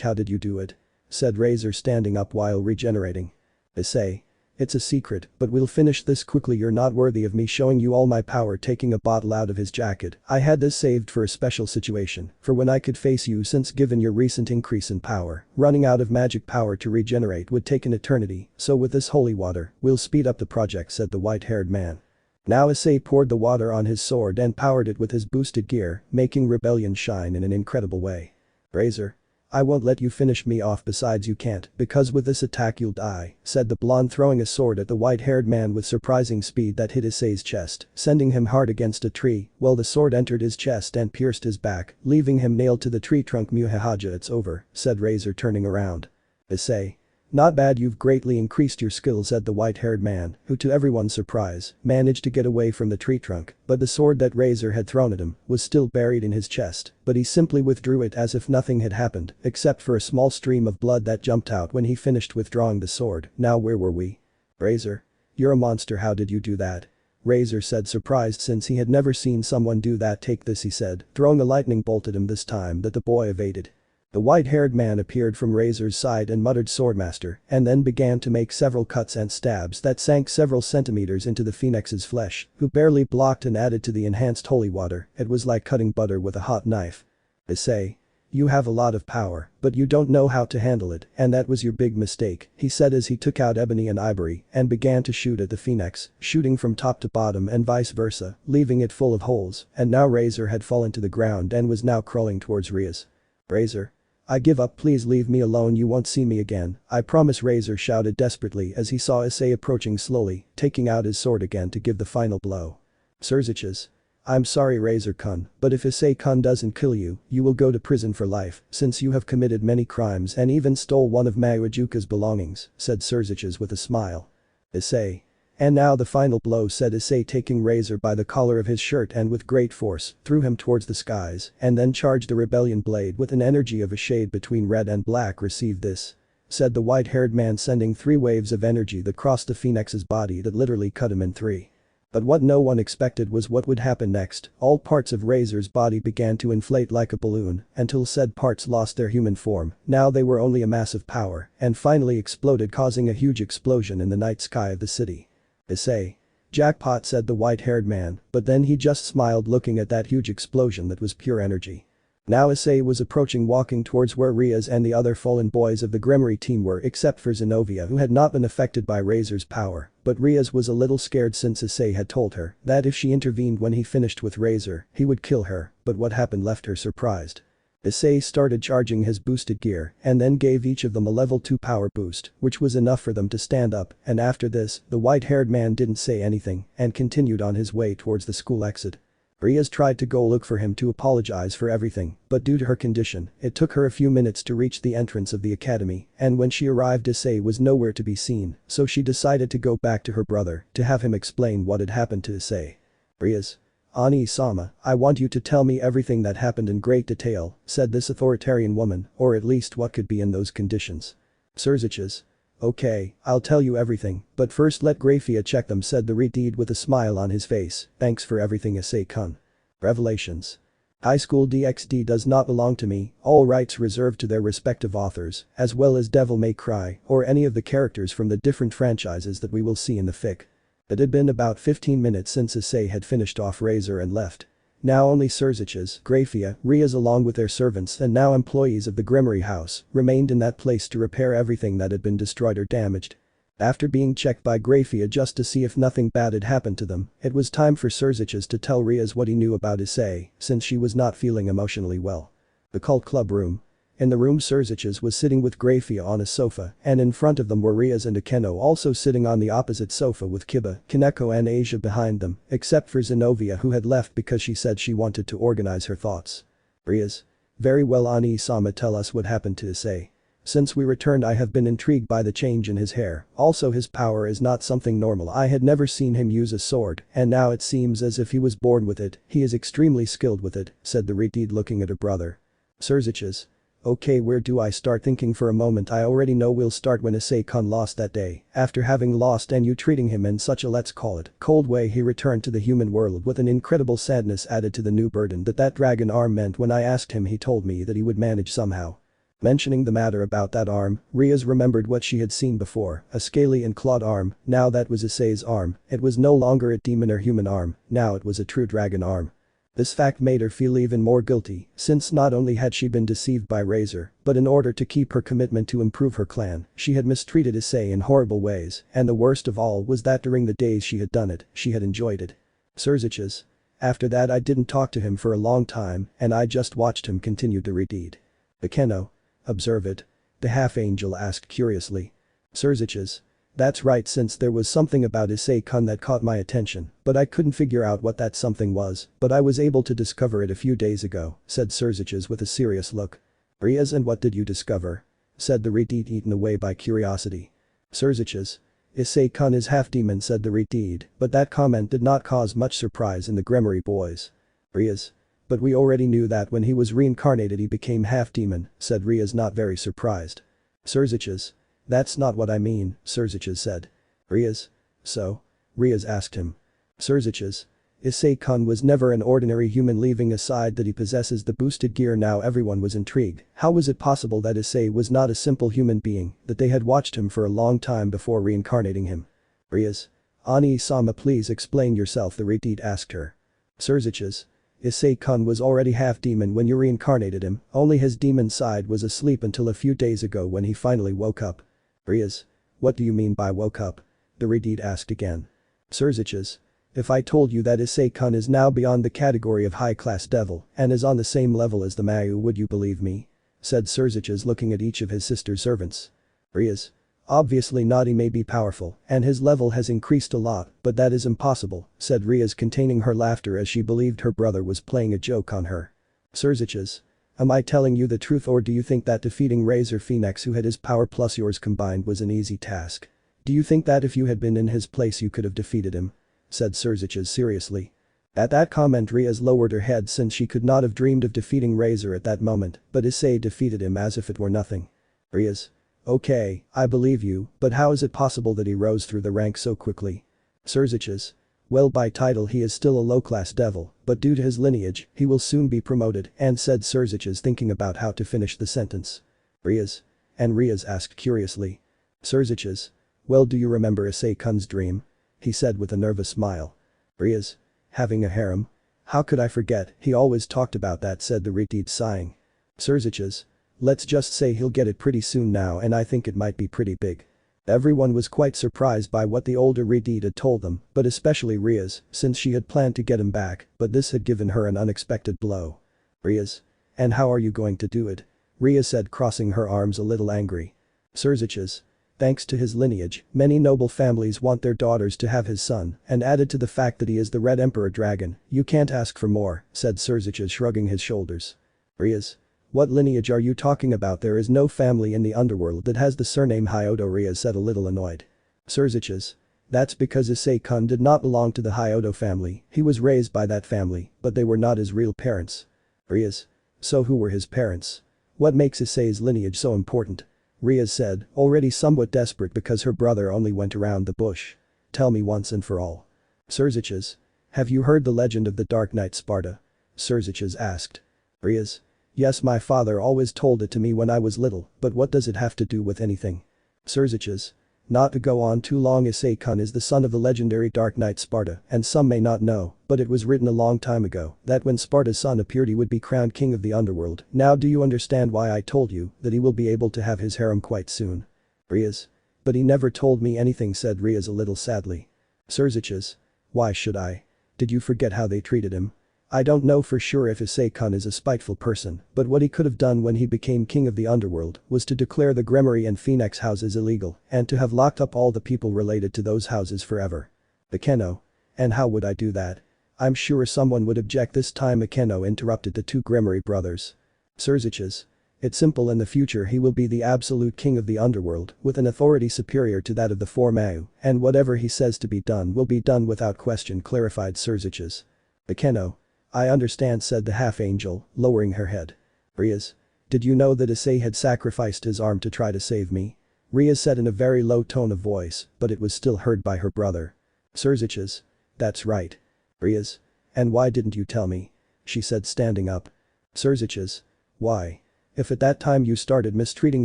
How did you do it? Said Razor standing up while regenerating. Issei. It's a secret, but we'll finish this quickly. You're not worthy of me showing you all my power. Taking a bottle out of his jacket, I had this saved for a special situation, for when I could face you, since given your recent increase in power, running out of magic power to regenerate would take an eternity, so with this holy water, we'll speed up the project, said the white-haired man. Now Issei poured the water on his sword and powered it with his boosted gear, making rebellion shine in an incredible way. Razor. I won't let you finish me off, besides you can't, because with this attack you'll die, said the blonde, throwing a sword at the white-haired man with surprising speed that hit Issei's chest, sending him hard against a tree, while the sword entered his chest and pierced his back, leaving him nailed to the tree trunk. Muhahaja, it's over, said Razor turning around. Issei. Not bad, you've greatly increased your skills, said the white-haired man, who to everyone's surprise, managed to get away from the tree trunk, but the sword that Razor had thrown at him was still buried in his chest, but he simply withdrew it as if nothing had happened, except for a small stream of blood that jumped out when he finished withdrawing the sword. Now where were we? Razor. You're a monster, how did you do that? Razor said, surprised since he had never seen someone do that. Take this, he said, throwing a lightning bolt at him, this time that the boy evaded. The white-haired man appeared from Razor's side and muttered Swordmaster, and then began to make several cuts and stabs that sank several centimeters into the phoenix's flesh, who barely blocked and added to the enhanced holy water. It was like cutting butter with a hot knife. Issei. You have a lot of power, but you don't know how to handle it, and that was your big mistake, he said as he took out ebony and ivory and began to shoot at the phoenix, shooting from top to bottom and vice versa, leaving it full of holes, and now Razor had fallen to the ground and was now crawling towards Rias. Razor. I give up, please leave me alone, you won't see me again, I promise, Razor shouted desperately as he saw Issei approaching slowly, taking out his sword again to give the final blow. Surziches. I'm sorry, Razor-kun, but if Issei-kun doesn't kill you, you will go to prison for life, since you have committed many crimes and even stole one of Mayuajuka's belongings, said Surziches with a smile. Issei. And now the final blow, said Issei, taking Razor by the collar of his shirt and with great force, threw him towards the skies, and then charged the rebellion blade with an energy of a shade between red and black. Receive this, said the white-haired man, sending 3 waves of energy that crossed the phoenix's body that literally cut him in 3. But what no one expected was what would happen next. All parts of Razor's body began to inflate like a balloon until said parts lost their human form. Now they were only a mass of power and finally exploded, causing a huge explosion in the night sky of the city. Issei. Jackpot, said the white-haired man, but then he just smiled looking at that huge explosion that was pure energy. Now Issei was approaching, walking towards where Rias and the other fallen boys of the Gremory team were, except for Zenobia, who had not been affected by Razor's power, but Rias was a little scared since Issei had told her that if she intervened when he finished with Razor, he would kill her, but what happened left her surprised. Issei started charging his boosted gear and then gave each of them a level 2 power boost, which was enough for them to stand up, and after this, the white-haired man didn't say anything and continued on his way towards the school exit. Rias tried to go look for him to apologize for everything, but due to her condition, it took her a few minutes to reach the entrance of the academy, and when she arrived Issei was nowhere to be seen, so she decided to go back to her brother to have him explain what had happened to Issei. Rias. Ani-sama, I want you to tell me everything that happened in great detail, said this authoritarian woman, or at least what could be in those conditions. Surziches. Okay, I'll tell you everything, but first let Grafiya check them, said the Redeed with a smile on his face. Thanks for everything, Issei-kun. Revelations. High School DxD does not belong to me, all rights reserved to their respective authors, as well as Devil May Cry or any of the characters from the different franchises that we will see in the fic. It had been about 15 minutes since Issei had finished off Razor and left. Now only Surziches, Grafiya, Rias along with their servants and now employees of the Gremory house remained in that place to repair everything that had been destroyed or damaged. After being checked by Grafiya just to see if nothing bad had happened to them, it was time for Surziches to tell Rias what he knew about Issei, since she was not feeling emotionally well. The cult club room. In the room Surziches was sitting with Grafiya on a sofa and in front of them were Rias and Akeno also sitting on the opposite sofa with Kiba, Kaneko and Asia behind them, except for Zenobia who had left because she said she wanted to organize her thoughts. Rias. Very well, Ani-sama, tell us what happened to Issei. Since we returned I have been intrigued by the change in his hair, also his power is not something normal. I had never seen him use a sword and now it seems as if he was born with it, he is extremely skilled with it, said the Redeed looking at her brother. Surziches. Okay, where do I start? Thinking for a moment. I already know we'll start when Issei-kun lost that day, after having lost and you treating him in such a let's call it cold way he returned to the human world with an incredible sadness added to the new burden that dragon arm meant. When I asked him he told me that he would manage somehow. Mentioning the matter about that arm, Rias remembered what she had seen before, a scaly and clawed arm, now that was Issei's arm, it was no longer a demon or human arm, now it was a true dragon arm. This fact made her feel even more guilty, since not only had she been deceived by Razor, but in order to keep her commitment to improve her clan, she had mistreated Issei in horrible ways, and the worst of all was that during the days she had done it, she had enjoyed it. Surziches. After that I didn't talk to him for a long time, and I just watched him continue to redeed. Akeno. Observe it? The half-angel asked curiously. Surziches. That's right, since there was something about Issei-kun that caught my attention, but I couldn't figure out what that something was, but I was able to discover it a few days ago, said Surziches with a serious look. Rias, and what did you discover? Said the Redeed, eaten away by curiosity. Surziches. Issei-kun is half-demon, said the Redeed, but that comment did not cause much surprise in the Gremory boys. Rias. But we already knew that when he was reincarnated he became half-demon, said Rias, not very surprised. Surziches. That's not what I mean, Surziches said. Rias? So? Rias asked him. Surziches. Issei-kun was never an ordinary human, leaving aside that he possesses the boosted gear. Now everyone was intrigued. How was it possible that Issei was not a simple human being, that they had watched him for a long time before reincarnating him? Rias. Ani-sama, please explain yourself, the Redeed asked her. Surziches. Issei-kun was already half-demon when you reincarnated him, only his demon side was asleep until a few days ago when he finally woke up. Rias. What do you mean by woke up? The Redeed asked again. Surziches. If I told you that Issei-kun is now beyond the category of high-class devil and is on the same level as the Mayu, would you believe me? Said Surziches looking at each of his sister servants. Rias. Obviously not, he may be powerful and his level has increased a lot, but that is impossible, said Rias, containing her laughter as she believed her brother was playing a joke on her. Surziches. Am I telling you the truth, or do you think that defeating Razor Phoenix, who had his power plus yours combined, was an easy task? Do you think that if you had been in his place you could have defeated him? Said Surziches seriously. At that comment Rias lowered her head, since she could not have dreamed of defeating Razor at that moment, but Issei defeated him as if it were nothing. Rias. Okay, I believe you, but how is it possible that he rose through the ranks so quickly? Surziches. Well, by title he is still a low-class devil, but due to his lineage, he will soon be promoted, and said Surziches, thinking about how to finish the sentence. Rias. And Rias asked curiously. Surziches. Well, do you remember Issei-kun's dream? He said with a nervous smile. Rias. Having a harem? How could I forget, he always talked about that, said the Redeed, sighing. Surziches. Let's just say he'll get it pretty soon now, and I think it might be pretty big. Everyone was quite surprised by what the older Redeed had told them, but especially Rias, since she had planned to get him back, but this had given her an unexpected blow. Rias. And how are you going to do it? Rias said, crossing her arms, a little angry. Surziches. Thanks to his lineage, many noble families want their daughters to have his son, and added to the fact that he is the Red Emperor Dragon, you can't ask for more, said Surziches, shrugging his shoulders. Rias. What lineage are you talking about? There is no family in the underworld that has the surname Hyodo, Rias said, a little annoyed. Surziches. That's because Issei-kun did not belong to the Hyodo family, he was raised by that family, but they were not his real parents. Rias. So who were his parents? What makes Issei's lineage so important? Rias said, already somewhat desperate because her brother only went around the bush. Tell me once and for all. Surziches. Have you heard the legend of the Dark Knight Sparda? Surziches asked. Rias. Yes, my father always told it to me when I was little, but what does it have to do with anything? Surziches. Not to go on too long, Issei-kun is the son of the legendary Dark Knight Sparda, and some may not know, but it was written a long time ago that when Sparda's son appeared he would be crowned king of the underworld. Now do you understand why I told you that he will be able to have his harem quite soon? Rias. But he never told me anything, said Rias a little sadly. Surziches. Why should I? Did you forget how they treated him? I don't know for sure if Issei-kun is a spiteful person, but what he could have done when he became king of the underworld was to declare the Gremory and Phoenix houses illegal and to have locked up all the people related to those houses forever. Akeno. And how would I do that? I'm sure someone would object. This time Akeno interrupted the two Gremory brothers. Surziches. It's simple, in the future he will be the absolute king of the underworld with an authority superior to that of the four Mau, and whatever he says to be done will be done without question, clarified Surziches. Akeno. I understand, said the half-angel, lowering her head. Rias. Did you know that Issei had sacrificed his arm to try to save me? Rias said in a very low tone of voice, but it was still heard by her brother. Surziches. That's right. Rias. And why didn't you tell me? She said, standing up. Surziches. Why? If at that time you started mistreating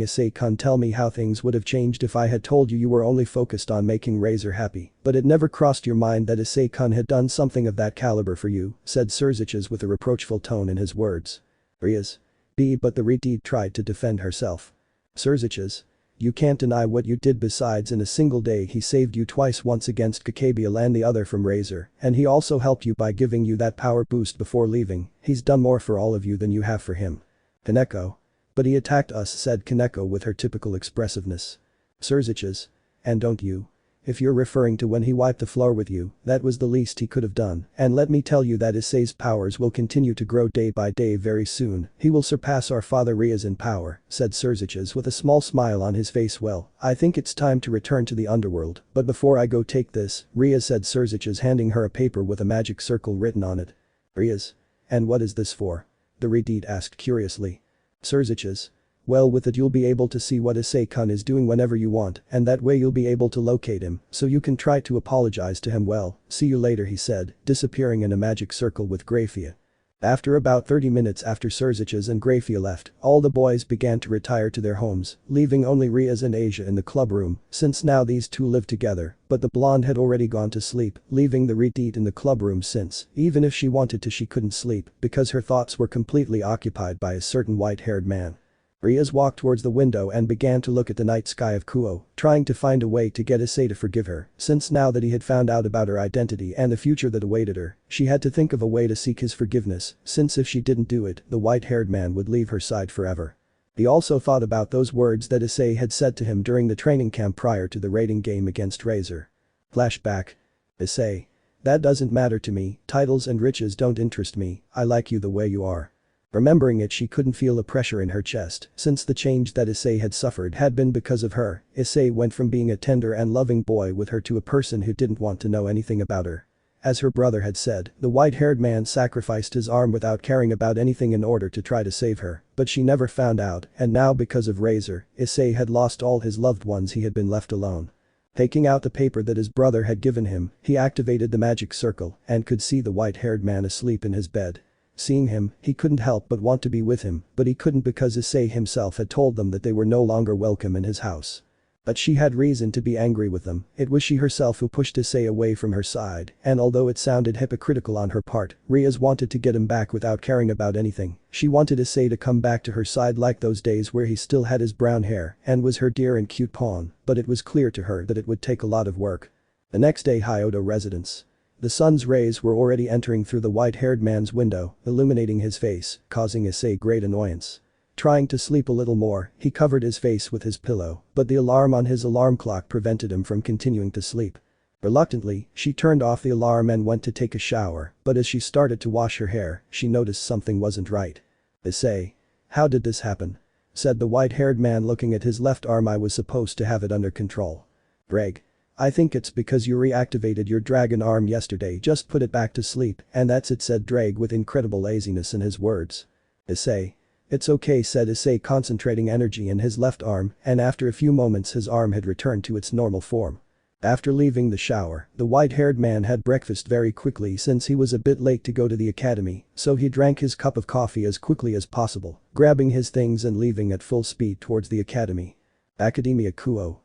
Issei-kun, tell me how things would have changed if I had told you you were only focused on making Razor happy, but it never crossed your mind that Issei-kun had done something of that caliber for you, said Surziches with a reproachful tone in his words. Rias. But the Redeed tried to defend herself. Surziches. You can't deny what you did. Besides, in a single day he saved you twice, once against Kakabiel and the other from Razor, and he also helped you by giving you that power boost before leaving. He's done more for all of you than you have for him. Kaneko. But he attacked us, said Kaneko with her typical expressiveness. Surziches. And don't you? If you're referring to when he wiped the floor with you, that was the least he could have done, and let me tell you that Issei's powers will continue to grow day by day. Very soon, he will surpass our father Rias in power, said Surziches with a small smile on his face. Well, I think it's time to return to the underworld, but before I go, take this, Rias, said Surziches, handing her a paper with a magic circle written on it. Rias. And what is this for? The Redeed asked curiously. Surziches. Well, with it you'll be able to see what Issei-kun is doing whenever you want, and that way you'll be able to locate him, so you can try to apologize to him. Well, see you later, he said, disappearing in a magic circle with Grafiya. After about 30 minutes after Surziches and Grafiya left, all the boys began to retire to their homes, leaving only Rias and Asia in the club room, since now these two lived together, but the blonde had already gone to sleep, leaving the Redeed in the club room since, even if she wanted to, she couldn't sleep because her thoughts were completely occupied by a certain white-haired man. Rias walked towards the window and began to look at the night sky of Kuo, trying to find a way to get Issei to forgive her, since now that he had found out about her identity and the future that awaited her, she had to think of a way to seek his forgiveness, since if she didn't do it, the white-haired man would leave her side forever. He also thought about those words that Issei had said to him during the training camp prior to the raiding game against Razor. Flashback. Issei. That doesn't matter to me, titles and riches don't interest me, I like you the way you are. Remembering it, she couldn't feel a pressure in her chest, since the change that Issei had suffered had been because of her. Issei went from being a tender and loving boy with her to a person who didn't want to know anything about her. As her brother had said, the white-haired man sacrificed his arm without caring about anything in order to try to save her, but she never found out, and now because of Razor, Issei had lost all his loved ones. He had been left alone. Taking out the paper that his brother had given him, he activated the magic circle and could see the white-haired man asleep in his bed. Seeing him, he couldn't help but want to be with him, but he couldn't because Issei himself had told them that they were no longer welcome in his house. But she had reason to be angry with them. It was she herself who pushed Issei away from her side, and although it sounded hypocritical on her part, Rias wanted to get him back without caring about anything. She wanted Issei to come back to her side like those days where he still had his brown hair and was her dear and cute pawn, but it was clear to her that it would take a lot of work. The next day, Hyodo residence. The sun's rays were already entering through the white-haired man's window, illuminating his face, causing Issei great annoyance. Trying to sleep a little more, he covered his face with his pillow, but the alarm on his alarm clock prevented him from continuing to sleep. Reluctantly, she turned off the alarm and went to take a shower, but as she started to wash her hair, she noticed something wasn't right. Issei. How did this happen? Said the white-haired man, looking at his left arm. I was supposed to have it under control. Ddraig. I think it's because you reactivated your dragon arm yesterday. Just put it back to sleep, and that's it, said Ddraig with incredible laziness in his words. Issei. It's okay, said Issei, concentrating energy in his left arm, and after a few moments his arm had returned to its normal form. After leaving the shower, the white-haired man had breakfast very quickly since he was a bit late to go to the academy, so he drank his cup of coffee as quickly as possible, grabbing his things and leaving at full speed towards the academy. Academia Kuo.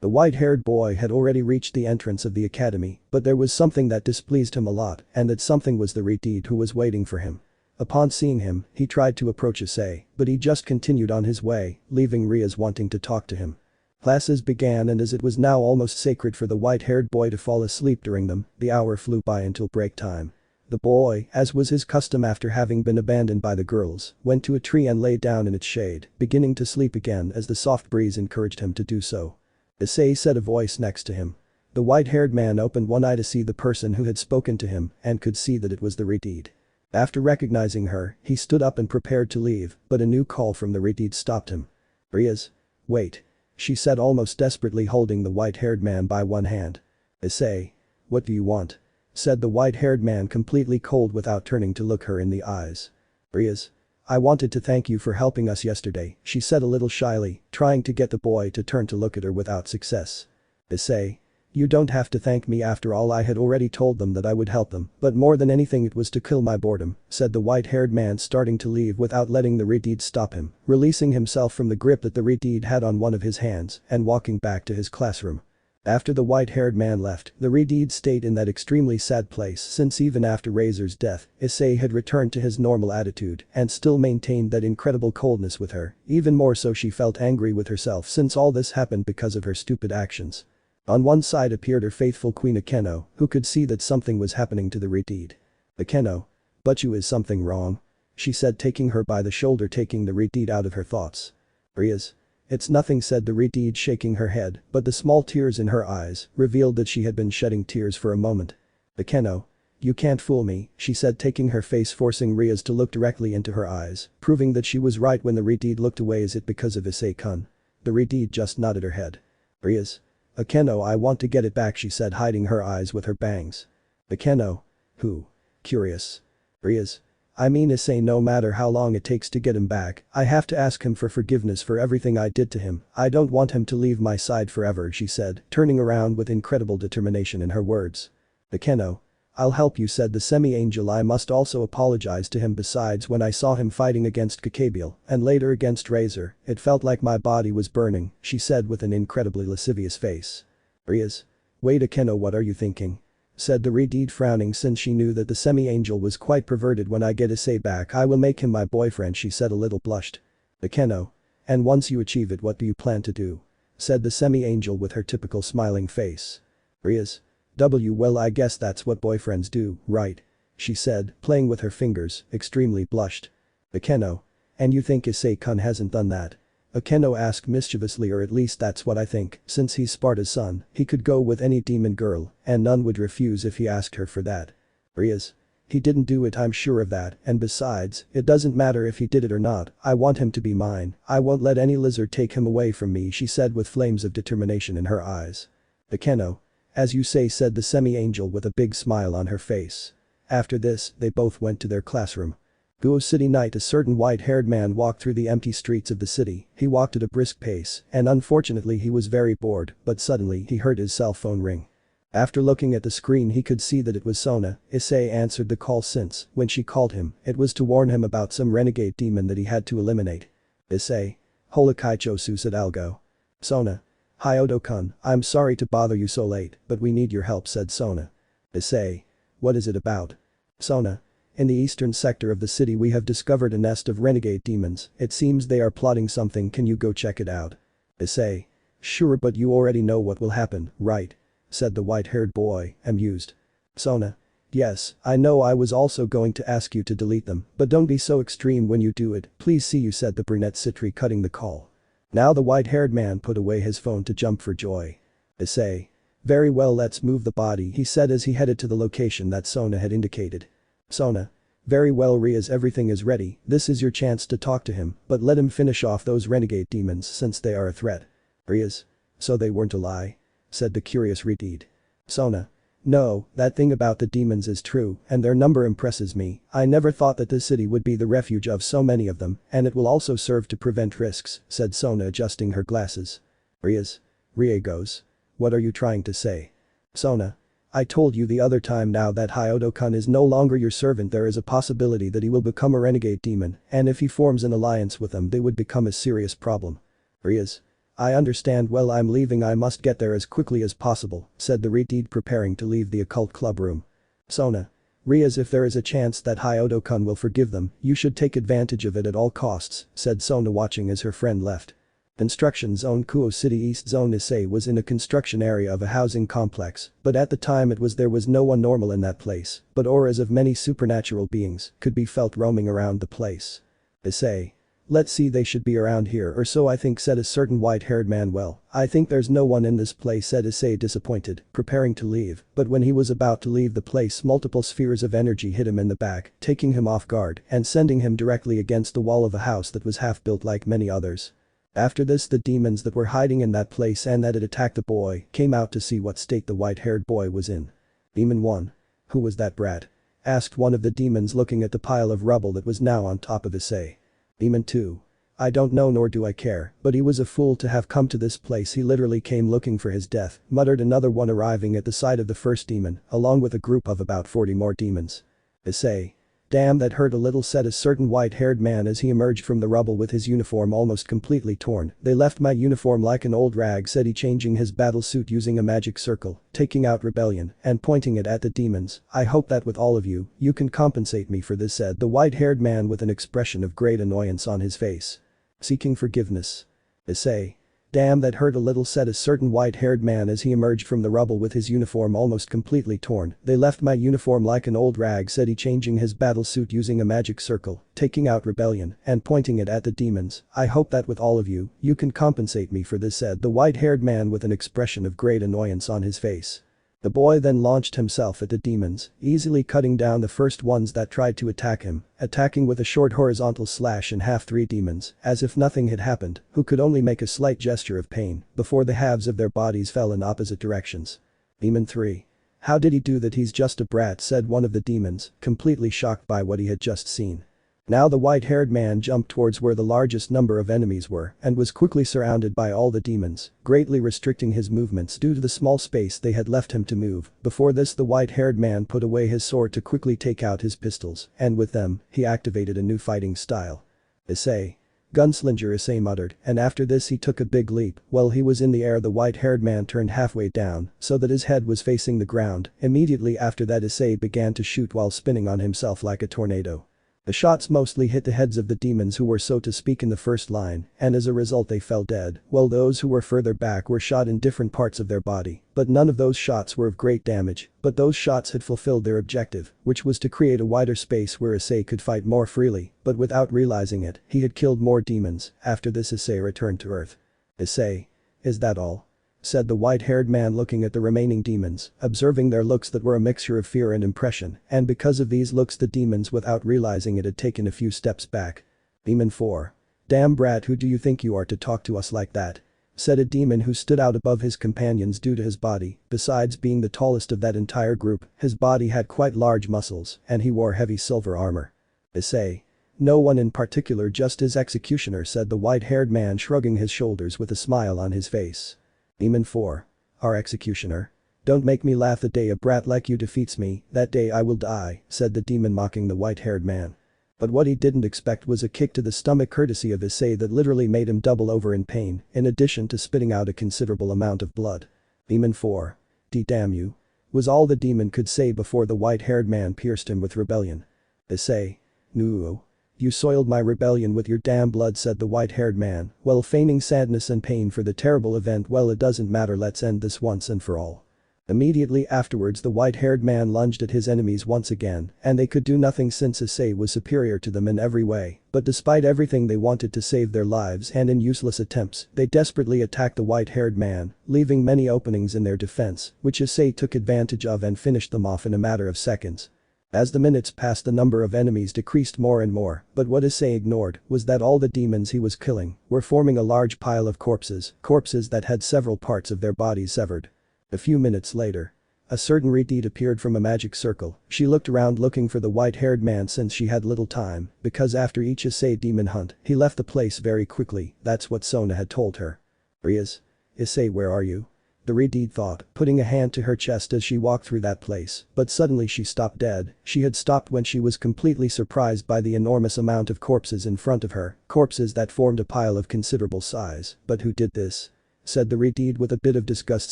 The white-haired boy had already reached the entrance of the academy, but there was something that displeased him a lot, and that something was the Redeed who was waiting for him. Upon seeing him, he tried to approach Issei, but he just continued on his way, leaving Rias wanting to talk to him. Classes began, and as it was now almost sacred for the white-haired boy to fall asleep during them, the hour flew by until break time. The boy, as was his custom after having been abandoned by the girls, went to a tree and lay down in its shade, beginning to sleep again as the soft breeze encouraged him to do so. Issei said a voice next to him. The white-haired man opened one eye to see the person who had spoken to him and could see that it was the Redeed. After recognizing her, he stood up and prepared to leave, but a new call from the Redeed stopped him. Rias? Wait. She said almost desperately, holding the white-haired man by one hand. Issei. What do you want? Said the white-haired man completely cold without turning to look her in the eyes. Rias? I wanted to thank you for helping us yesterday, she said a little shyly, trying to get the boy to turn to look at her without success. Issei. You don't have to thank me, after all I had already told them that I would help them, but more than anything it was to kill my boredom, said the white-haired man, starting to leave without letting the Redeed stop him, releasing himself from the grip that the Redeed had on one of his hands and walking back to his classroom. After the white-haired man left, the Redeed stayed in that extremely sad place, since even after Razor's death, Issei had returned to his normal attitude and still maintained that incredible coldness with her, even more so she felt angry with herself since all this happened because of her stupid actions. On one side appeared her faithful Queen Akeno, who could see that something was happening to the Redeed. Akeno. But you, is something wrong? She said, taking her by the shoulder, taking the Redeed out of her thoughts. Rias. It's nothing, said the Redeed, shaking her head, but the small tears in her eyes revealed that she had been shedding tears for a moment. Akeno. You can't fool me, she said, taking her face, forcing Rias to look directly into her eyes, proving that she was right when the Redeed looked away. Is it because of Issei-kun? The Redeed just nodded her head. Rias. Akeno, I want to get it back, she said, hiding her eyes with her bangs. Akeno. Who? Curious. Rias. I mean Issei, no matter how long it takes to get him back, I have to ask him for forgiveness for everything I did to him. I don't want him to leave my side forever, she said, turning around with incredible determination in her words. Akeno. I'll help you, said the semi-angel. I must also apologize to him. Besides, when I saw him fighting against Caballero and later against Razor, it felt like my body was burning, she said with an incredibly lascivious face. Rias. Wait, Akeno, what are you thinking? Said the Redeed, frowning, since she knew that the semi-angel was quite perverted. When I get Issei back, I will make him my boyfriend, she said, a little blushed. Akeno. And once you achieve it, what do you plan to do? Said the semi-angel with her typical smiling face. Rias. Well, I guess that's what boyfriends do, right? She said, playing with her fingers, extremely blushed. Akeno. And you think Issei-kun hasn't done that? Akeno asked mischievously, or at least that's what I think, since he's Sparda's son, he could go with any demon girl, and none would refuse if he asked her for that. Rias. He didn't do it, I'm sure of that, and besides, it doesn't matter if he did it or not, I want him to be mine, I won't let any lizard take him away from me, she said with flames of determination in her eyes. Akeno. As you say, said the semi-angel with a big smile on her face. After this, they both went to their classroom. Guo City night. A certain white-haired man walked through the empty streets of the city. He walked at a brisk pace, and unfortunately he was very bored, but suddenly he heard his cell phone ring. After looking at the screen, he could see that it was Sona. Issei answered the call, since, when she called him, it was to warn him about some renegade demon that he had to eliminate. Issei. Holokaichosu, said Algo. Sona. Hi Odo-kun, I'm sorry to bother you so late, but we need your help, said Sona. Issei. What is it about? Sona. In the eastern sector of the city we have discovered a nest of renegade demons. It seems they are plotting something. Can you go check it out? Issei. Sure, but you already know what will happen, right? Said the white-haired boy, amused. Sona. Yes, I know. I was also going to ask you to delete them, but don't be so extreme when you do it, please. See you, said the brunette Citri, cutting the call. Now the white-haired man put away his phone to jump for joy. Issei. Very well, let's move the body, he said as he headed to the location that Sona had indicated. Sona. Very well, Rias, everything is ready, this is your chance to talk to him, but let him finish off those renegade demons since they are a threat. Rias. So they weren't a lie? Said the curious Redeed. Sona. No, that thing about the demons is true, and their number impresses me. I never thought that this city would be the refuge of so many of them, and it will also serve to prevent risks, said Sona, adjusting her glasses. Rias. Riegos. What are you trying to say? Sona. I told you the other time, now that Hyodo-kun is no longer your servant, there is a possibility that he will become a renegade demon, and if he forms an alliance with them they would become a serious problem. Rias. I understand, well, I'm leaving, I must get there as quickly as possible, said the Redeed, preparing to leave the occult club room. Sona. Rias, if there is a chance that Hyodo-kun will forgive them, you should take advantage of it at all costs, said Sona, watching as her friend left. Construction zone Kuo City East Zone. Issei was in a construction area of a housing complex, but at the time there was no one normal in that place, but auras of many supernatural beings could be felt roaming around the place. Issei. Let's see, they should be around here or so, I think, said a certain white-haired man. Well, I think there's no one in this place, said Issei, disappointed, preparing to leave, but when he was about to leave the place, multiple spheres of energy hit him in the back, taking him off guard and sending him directly against the wall of a house that was half built like many others. After this, the demons that were hiding in that place and that had attacked the boy came out to see what state the white-haired boy was in. Demon 1. Who was that brat? Asked one of the demons, looking at the pile of rubble that was now on top of Issei. Demon 2. I don't know, nor do I care, but he was a fool to have come to this place, he literally came looking for his death, muttered another one, arriving at the side of the first demon, along with a group of about 40 more demons. Issei. Damn, that hurt a little, said a certain white-haired man as he emerged from the rubble with his uniform almost completely torn. They left my uniform like an old rag, said he, changing his battle suit using a magic circle, taking out rebellion, and pointing it at the demons. I hope that with all of you, you can compensate me for this, said the white-haired man with an expression of great annoyance on his face. Seeking forgiveness. Issei. Damn, that hurt a little, said a certain white-haired man as he emerged from the rubble with his uniform almost completely torn. They left my uniform like an old rag, said he, changing his battle suit using a magic circle, taking out rebellion, and pointing it at the demons. I hope that with all of you, you can compensate me for this, said the white-haired man with an expression of great annoyance on his face. The boy then launched himself at the demons, easily cutting down the first ones that tried to attack him, attacking with a short horizontal slash in half 3 demons, as if nothing had happened, who could only make a slight gesture of pain before the halves of their bodies fell in opposite directions. Demon 3. How did he do that? He's just a brat, said one of the demons, completely shocked by what he had just seen. Now the white-haired man jumped towards where the largest number of enemies were and was quickly surrounded by all the demons, greatly restricting his movements due to the small space they had left him to move. Before this, the white-haired man put away his sword to quickly take out his pistols, and with them, he activated a new fighting style. Issei. Gunslinger, Issei muttered, and after this he took a big leap. While he was in the air, the white-haired man turned halfway down so that his head was facing the ground. Immediately after that, Issei began to shoot while spinning on himself like a tornado. The shots mostly hit the heads of the demons who were, so to speak, in the first line, and as a result they fell dead, while those who were further back were shot in different parts of their body, but none of those shots were of great damage, but those shots had fulfilled their objective, which was to create a wider space where Issei could fight more freely, but without realizing it, he had killed more demons. After this, Issei returned to Earth. Issei. Is that all? Said the white-haired man, looking at the remaining demons, observing their looks that were a mixture of fear and impression, and because of these looks the demons, without realizing it, had taken a few steps back. Demon 4. Damn brat, who do you think you are to talk to us like that? Said a demon who stood out above his companions due to his body. Besides being the tallest of that entire group, his body had quite large muscles, and he wore heavy silver armor. Issei. No one in particular, just his executioner, said the white-haired man, shrugging his shoulders with a smile on his face. Demon 4. Our executioner? Don't make me laugh. The day a brat like you defeats me, that day I will die, said the demon, mocking the white-haired man. But what he didn't expect was a kick to the stomach courtesy of Issei that literally made him double over in pain, in addition to spitting out a considerable amount of blood. Demon 4. Damn you. Was all the demon could say before the white-haired man pierced him with rebellion. Issei. No. You soiled my rebellion with your damn blood, said the white-haired man, while feigning sadness and pain for the terrible event. Well, it doesn't matter, let's end this once and for all. Immediately afterwards, the white-haired man lunged at his enemies once again, and they could do nothing since Issei was superior to them in every way, but despite everything they wanted to save their lives, and in useless attempts, they desperately attacked the white-haired man, leaving many openings in their defense, which Issei took advantage of and finished them off in a matter of seconds. As the minutes passed, the number of enemies decreased more and more, but what Issei ignored was that all the demons he was killing were forming a large pile of corpses that had several parts of their bodies severed. A few minutes later, a certain Redeed appeared from a magic circle. She looked around looking for the white-haired man since she had little time, because after each Issei demon hunt, he left the place very quickly. That's what Sona had told her. Rias. Issei, where are you? the Redeed thought, putting a hand to her chest as she walked through that place, but suddenly she stopped dead. She had stopped when she was completely surprised by the enormous amount of corpses in front of her, corpses that formed a pile of considerable size. But who did this? Said the Redeed with a bit of disgust,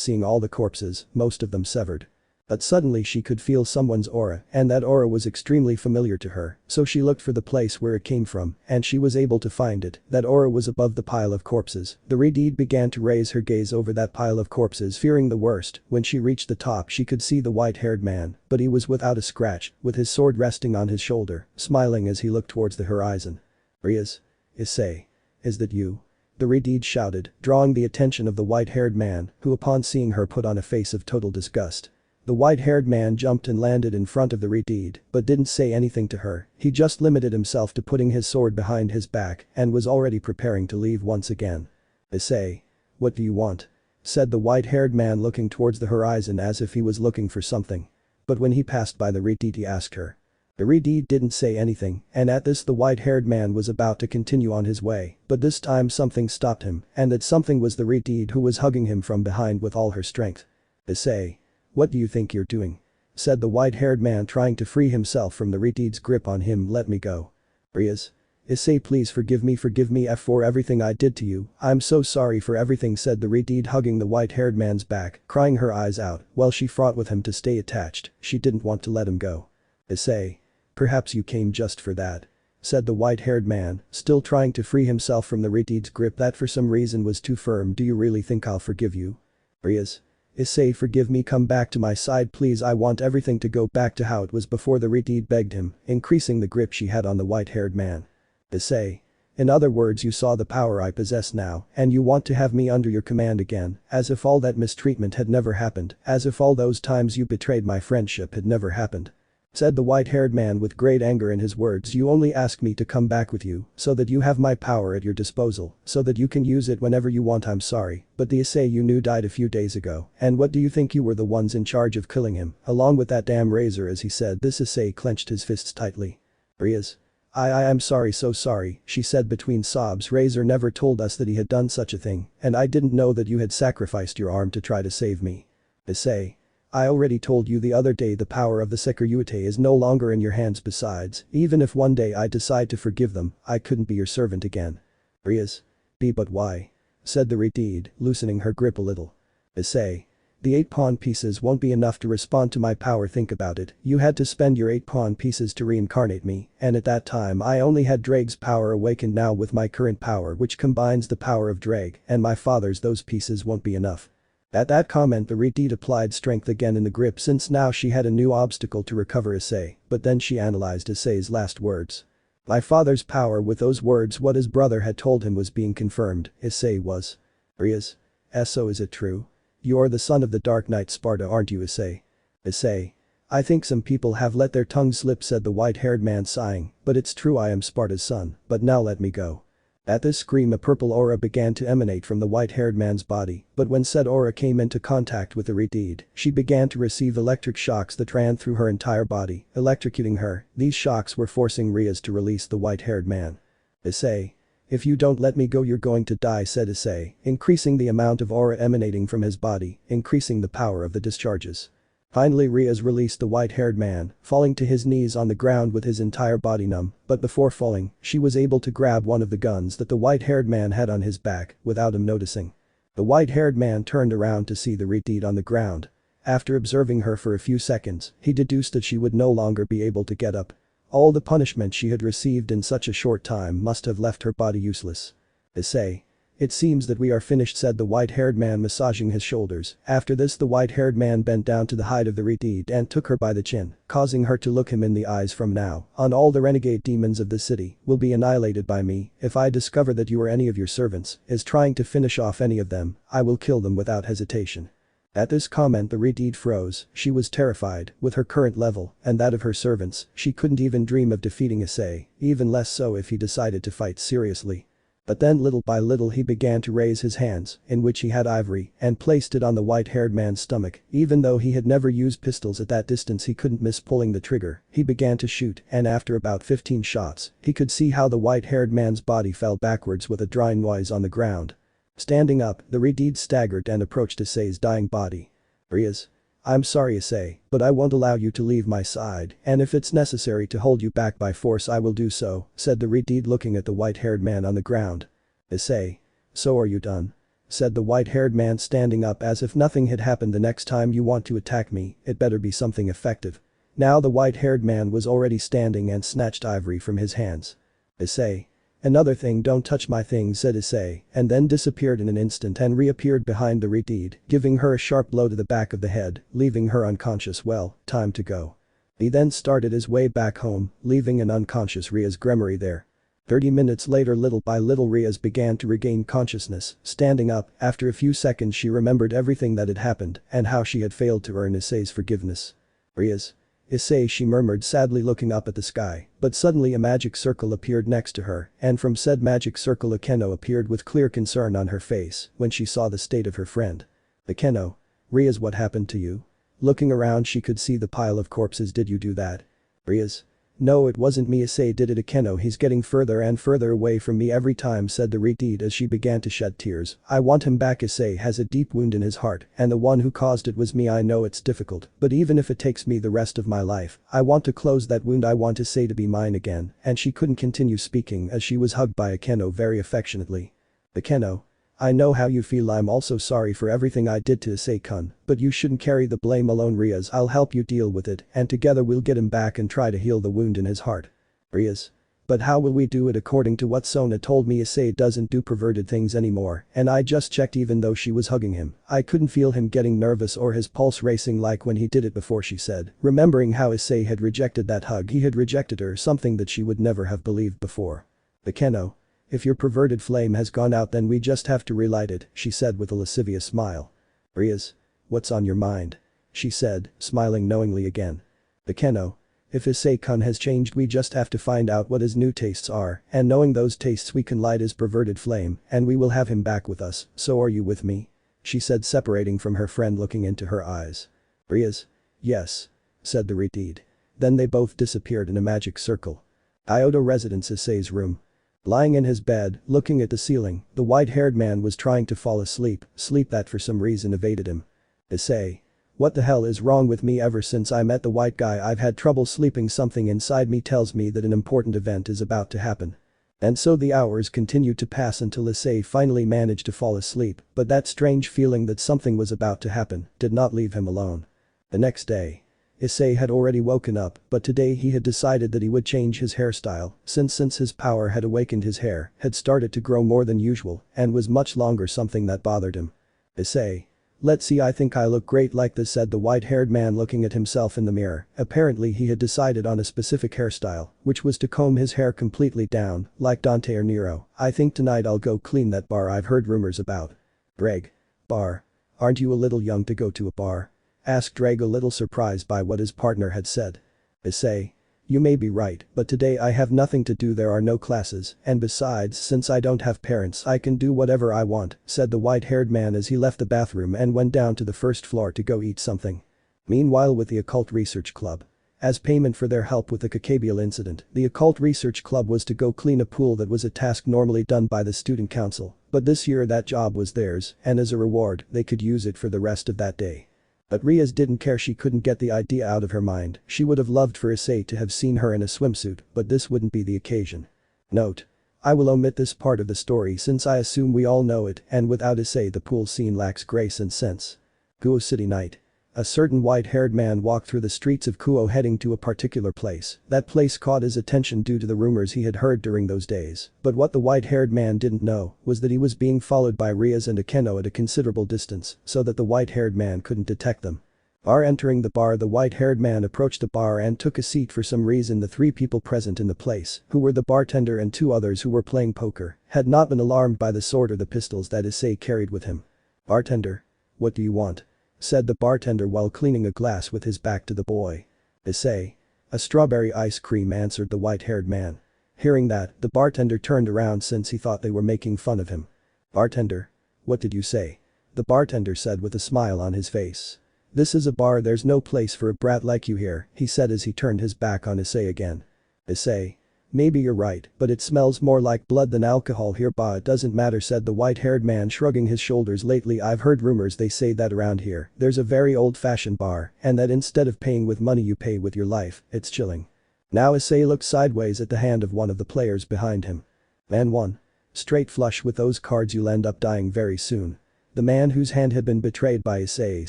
seeing all the corpses, most of them severed. But suddenly she could feel someone's aura, and that aura was extremely familiar to her, so she looked for the place where it came from, and she was able to find it. That aura was above the pile of corpses. The Redeed began to raise her gaze over that pile of corpses, fearing the worst. When she reached the top, she could see the white-haired man, but he was without a scratch, with his sword resting on his shoulder, smiling as he looked towards the horizon. "Rias? Issei? Is that you?" the Redeed shouted, drawing the attention of the white-haired man, who upon seeing her put on a face of total disgust. The white-haired man jumped and landed in front of the Redeed, but didn't say anything to her. He just limited himself to putting his sword behind his back and was already preparing to leave once again. "Issei. What do you want?" said the white-haired man, looking towards the horizon as if he was looking for something. But when he passed by the Redeed, he asked her. The Redeed didn't say anything, and at this the white-haired man was about to continue on his way, but this time something stopped him, and that something was the Redeed, who was hugging him from behind with all her strength. "Issei. What do you think you're doing?" said the white-haired man, trying to free himself from the Redeed's grip on him. "Let me go." "Rias? Issei, please forgive me for everything I did to you. I'm so sorry for everything," said the Redeed, hugging the white-haired man's back, crying her eyes out, while she fought with him to stay attached. She didn't want to let him go. "Issei. Perhaps you came just for that," said the white-haired man, still trying to free himself from the Redeed's grip that for some reason was too firm. "Do you really think I'll forgive you?" "Rias? Issei, forgive me, come back to my side please, I want everything to go back to how it was before," the Redeed begged him, increasing the grip she had on the white-haired man. "Issei. In other words, you saw the power I possess now, and you want to have me under your command again, as if all that mistreatment had never happened, as if all those times you betrayed my friendship had never happened," said the white-haired man with great anger in his words. "You only ask me to come back with you, so that you have my power at your disposal, so that you can use it whenever you want. I'm sorry, but the Issei you knew died a few days ago, and what do you think, you were the ones in charge of killing him, along with that damn razor." As he said this, Issei clenched his fists tightly. "Rias? I'm sorry, so sorry," she said between sobs. "Razor never told us that he had done such a thing, and I didn't know that you had sacrificed your arm to try to save me. Issei. I already told you the other day the power of the Sekiryuutei is no longer in your hands. Besides, even if one day I decide to forgive them, I couldn't be your servant again." "Rias? But why?" said the Redeed, loosening her grip a little. "Issei. The 8 pawn pieces won't be enough to respond to my power. Think about it, you had to spend your 8 pawn pieces to reincarnate me, and at that time I only had Ddraig's power awakened. Now with my current power, which combines the power of Ddraig and my father's, those pieces won't be enough." At that comment the Redeed applied strength again in the grip, since now she had a new obstacle to recover Issei, but then she analyzed Issei's last words. My father's power. With those words, what his brother had told him was being confirmed. Issei was. "Rias? So is it true? You're the son of the Dark Knight Sparda, aren't you, Issei?" "Issei. I think some people have let their tongues slip," said the white-haired man, sighing, "but it's true, I am Sparda's son, but now let me go." At this scream a purple aura began to emanate from the white-haired man's body, but when said aura came into contact with the Redeed, she began to receive electric shocks that ran through her entire body, electrocuting her. These shocks were forcing Rias to release the white-haired man. "Issei. If you don't let me go, you're going to die," said Issei, increasing the amount of aura emanating from his body, increasing the power of the discharges. Finally Rias released the white-haired man, falling to his knees on the ground with his entire body numb, but before falling, she was able to grab one of the guns that the white-haired man had on his back, without him noticing. The white-haired man turned around to see the Redeed on the ground. After observing her for a few seconds, he deduced that she would no longer be able to get up. All the punishment she had received in such a short time must have left her body useless. "Issei. It seems that we are finished," said the white-haired man, massaging his shoulders. After this the white-haired man bent down to the height of the Redeed and took her by the chin, causing her to look him in the eyes. "From now on, all the renegade demons of the city will be annihilated by me. If I discover that you or any of your servants is trying to finish off any of them, I will kill them without hesitation." At this comment the Redeed froze. She was terrified. With her current level and that of her servants, she couldn't even dream of defeating Issei, even less so if he decided to fight seriously. But then little by little he began to raise his hands, in which he had ivory, and placed it on the white-haired man's stomach. Even though he had never used pistols at that distance, he couldn't miss pulling the trigger. He began to shoot, and after about 15 shots, he could see how the white-haired man's body fell backwards with a dry noise on the ground. Standing up, the Redeed staggered and approached Issei's dying body. Rias. I'm sorry Issei, but I won't allow you to leave my side, and if it's necessary to hold you back by force I will do so, said the Redeed looking at the white-haired man on the ground. Issei. So are you done? Said the white-haired man standing up as if nothing had happened. The next time you want to attack me, it better be something effective. Now the white-haired man was already standing and snatched ivory from his hands. Issei. Another thing, don't touch my thing, said Issei, and then disappeared in an instant and reappeared behind the Redeed, giving her a sharp blow to the back of the head, leaving her unconscious. Well, time to go. He then started his way back home, leaving an unconscious Rias Gremory there. 30 minutes later, little by little Rias began to regain consciousness. Standing up, after a few seconds she remembered everything that had happened and how she had failed to earn Issei's forgiveness. Rias. Issei, she murmured sadly, looking up at the sky, but suddenly a magic circle appeared next to her, and from said magic circle a Keno appeared with clear concern on her face when she saw the state of her friend. The Keno. Rias, what happened to you? Looking around she could see the pile of corpses. Did you do that? Rias. No, it wasn't me. Issei did it. Akeno, he's getting further and further away from me every time, said the Redeed as she began to shed tears. I want him back. Issei has a deep wound in his heart, and the one who caused it was me. I know it's difficult, but even if it takes me the rest of my life, I want to close that wound. I want Issei to be mine again, and she couldn't continue speaking as she was hugged by Akeno very affectionately. Akeno. I know how you feel. I'm also sorry for everything I did to Issei-kun, but you shouldn't carry the blame alone. Rias, I'll help you deal with it, and together we'll get him back and try to heal the wound in his heart. Rias. But how will we do it? According to what Sona told me, Issei doesn't do perverted things anymore, and I just checked. Even though she was hugging him, I couldn't feel him getting nervous or his pulse racing like when he did it before, she said, remembering how Issei had rejected that hug. He had rejected her, something that she would never have believed before. Akeno. If your perverted flame has gone out, then we just have to relight it, she said with a lascivious smile. Rias. What's on your mind? She said, smiling knowingly again. Akeno. If Issei-kun has changed, we just have to find out what his new tastes are, and knowing those tastes we can light his perverted flame, and we will have him back with us. So are you with me? She said, separating from her friend, looking into her eyes. Rias. Yes. Said the Redeed. Then they both disappeared in a magic circle. Iodo residence. Issei's room. Lying in his bed, looking at the ceiling, the white-haired man was trying to fall asleep, sleep that for some reason evaded him. Issei. What the hell is wrong with me? Ever since I met the white guy I've had trouble sleeping. Something inside me tells me that an important event is about to happen. And so the hours continued to pass until Issei finally managed to fall asleep, but that strange feeling that something was about to happen did not leave him alone. The next day. Issei had already woken up, but today he had decided that he would change his hairstyle, since his power had awakened, his hair had started to grow more than usual and was much longer, something that bothered him. Issei. Let's see, I think I look great like this, said the white-haired man looking at himself in the mirror. Apparently he had decided on a specific hairstyle, which was to comb his hair completely down, like Dante or Nero. I think tonight I'll go clean that bar I've heard rumors about. Ddraig. Bar? Aren't you a little young to go to a bar? Asked Ddraig, a little surprised by what his partner had said. Issei. You may be right, but today I have nothing to do. There are no classes, and besides, since I don't have parents, I can do whatever I want, said the white-haired man as he left the bathroom and went down to the first floor to go eat something. Meanwhile, with the Occult Research Club. As payment for their help with the Cacabial incident, the Occult Research Club was to go clean a pool that was a task normally done by the student council, but this year that job was theirs, and as a reward, they could use it for the rest of that day. But Rias didn't care. She couldn't get the idea out of her mind. She would have loved for Issei to have seen her in a swimsuit, but this wouldn't be the occasion. Note. I will omit this part of the story since I assume we all know it, and without Issei the pool scene lacks grace and sense. Kuo City night. A certain white-haired man walked through the streets of Kuo heading to a particular place. That place caught his attention due to the rumors he had heard during those days, but what the white-haired man didn't know was that he was being followed by Rias and Akeno at a considerable distance so that the white-haired man couldn't detect them. Entering the bar, the white-haired man approached the bar and took a seat. For some reason the three people present in the place, who were the bartender and two others who were playing poker, had not been alarmed by the sword or the pistols that Issei carried with him. Bartender. What do you want? Said the bartender while cleaning a glass with his back to the boy. Issei. A strawberry ice cream, answered the white-haired man. Hearing that, the bartender turned around since he thought they were making fun of him. Bartender. What did you say? The bartender said with a smile on his face. This is a bar, there's no place for a brat like you here, he said as he turned his back on Issei again. Issei. Maybe you're right, but it smells more like blood than alcohol here. Bah, it doesn't matter, said the white-haired man, shrugging his shoulders. Lately I've heard rumors they say that around here there's a very old-fashioned bar and that instead of paying with money you pay with your life. It's chilling. Now Issei looked sideways at the hand of one of the players behind him. Man 1. Straight flush with those cards, you'll end up dying very soon. The man whose hand had been betrayed by Issei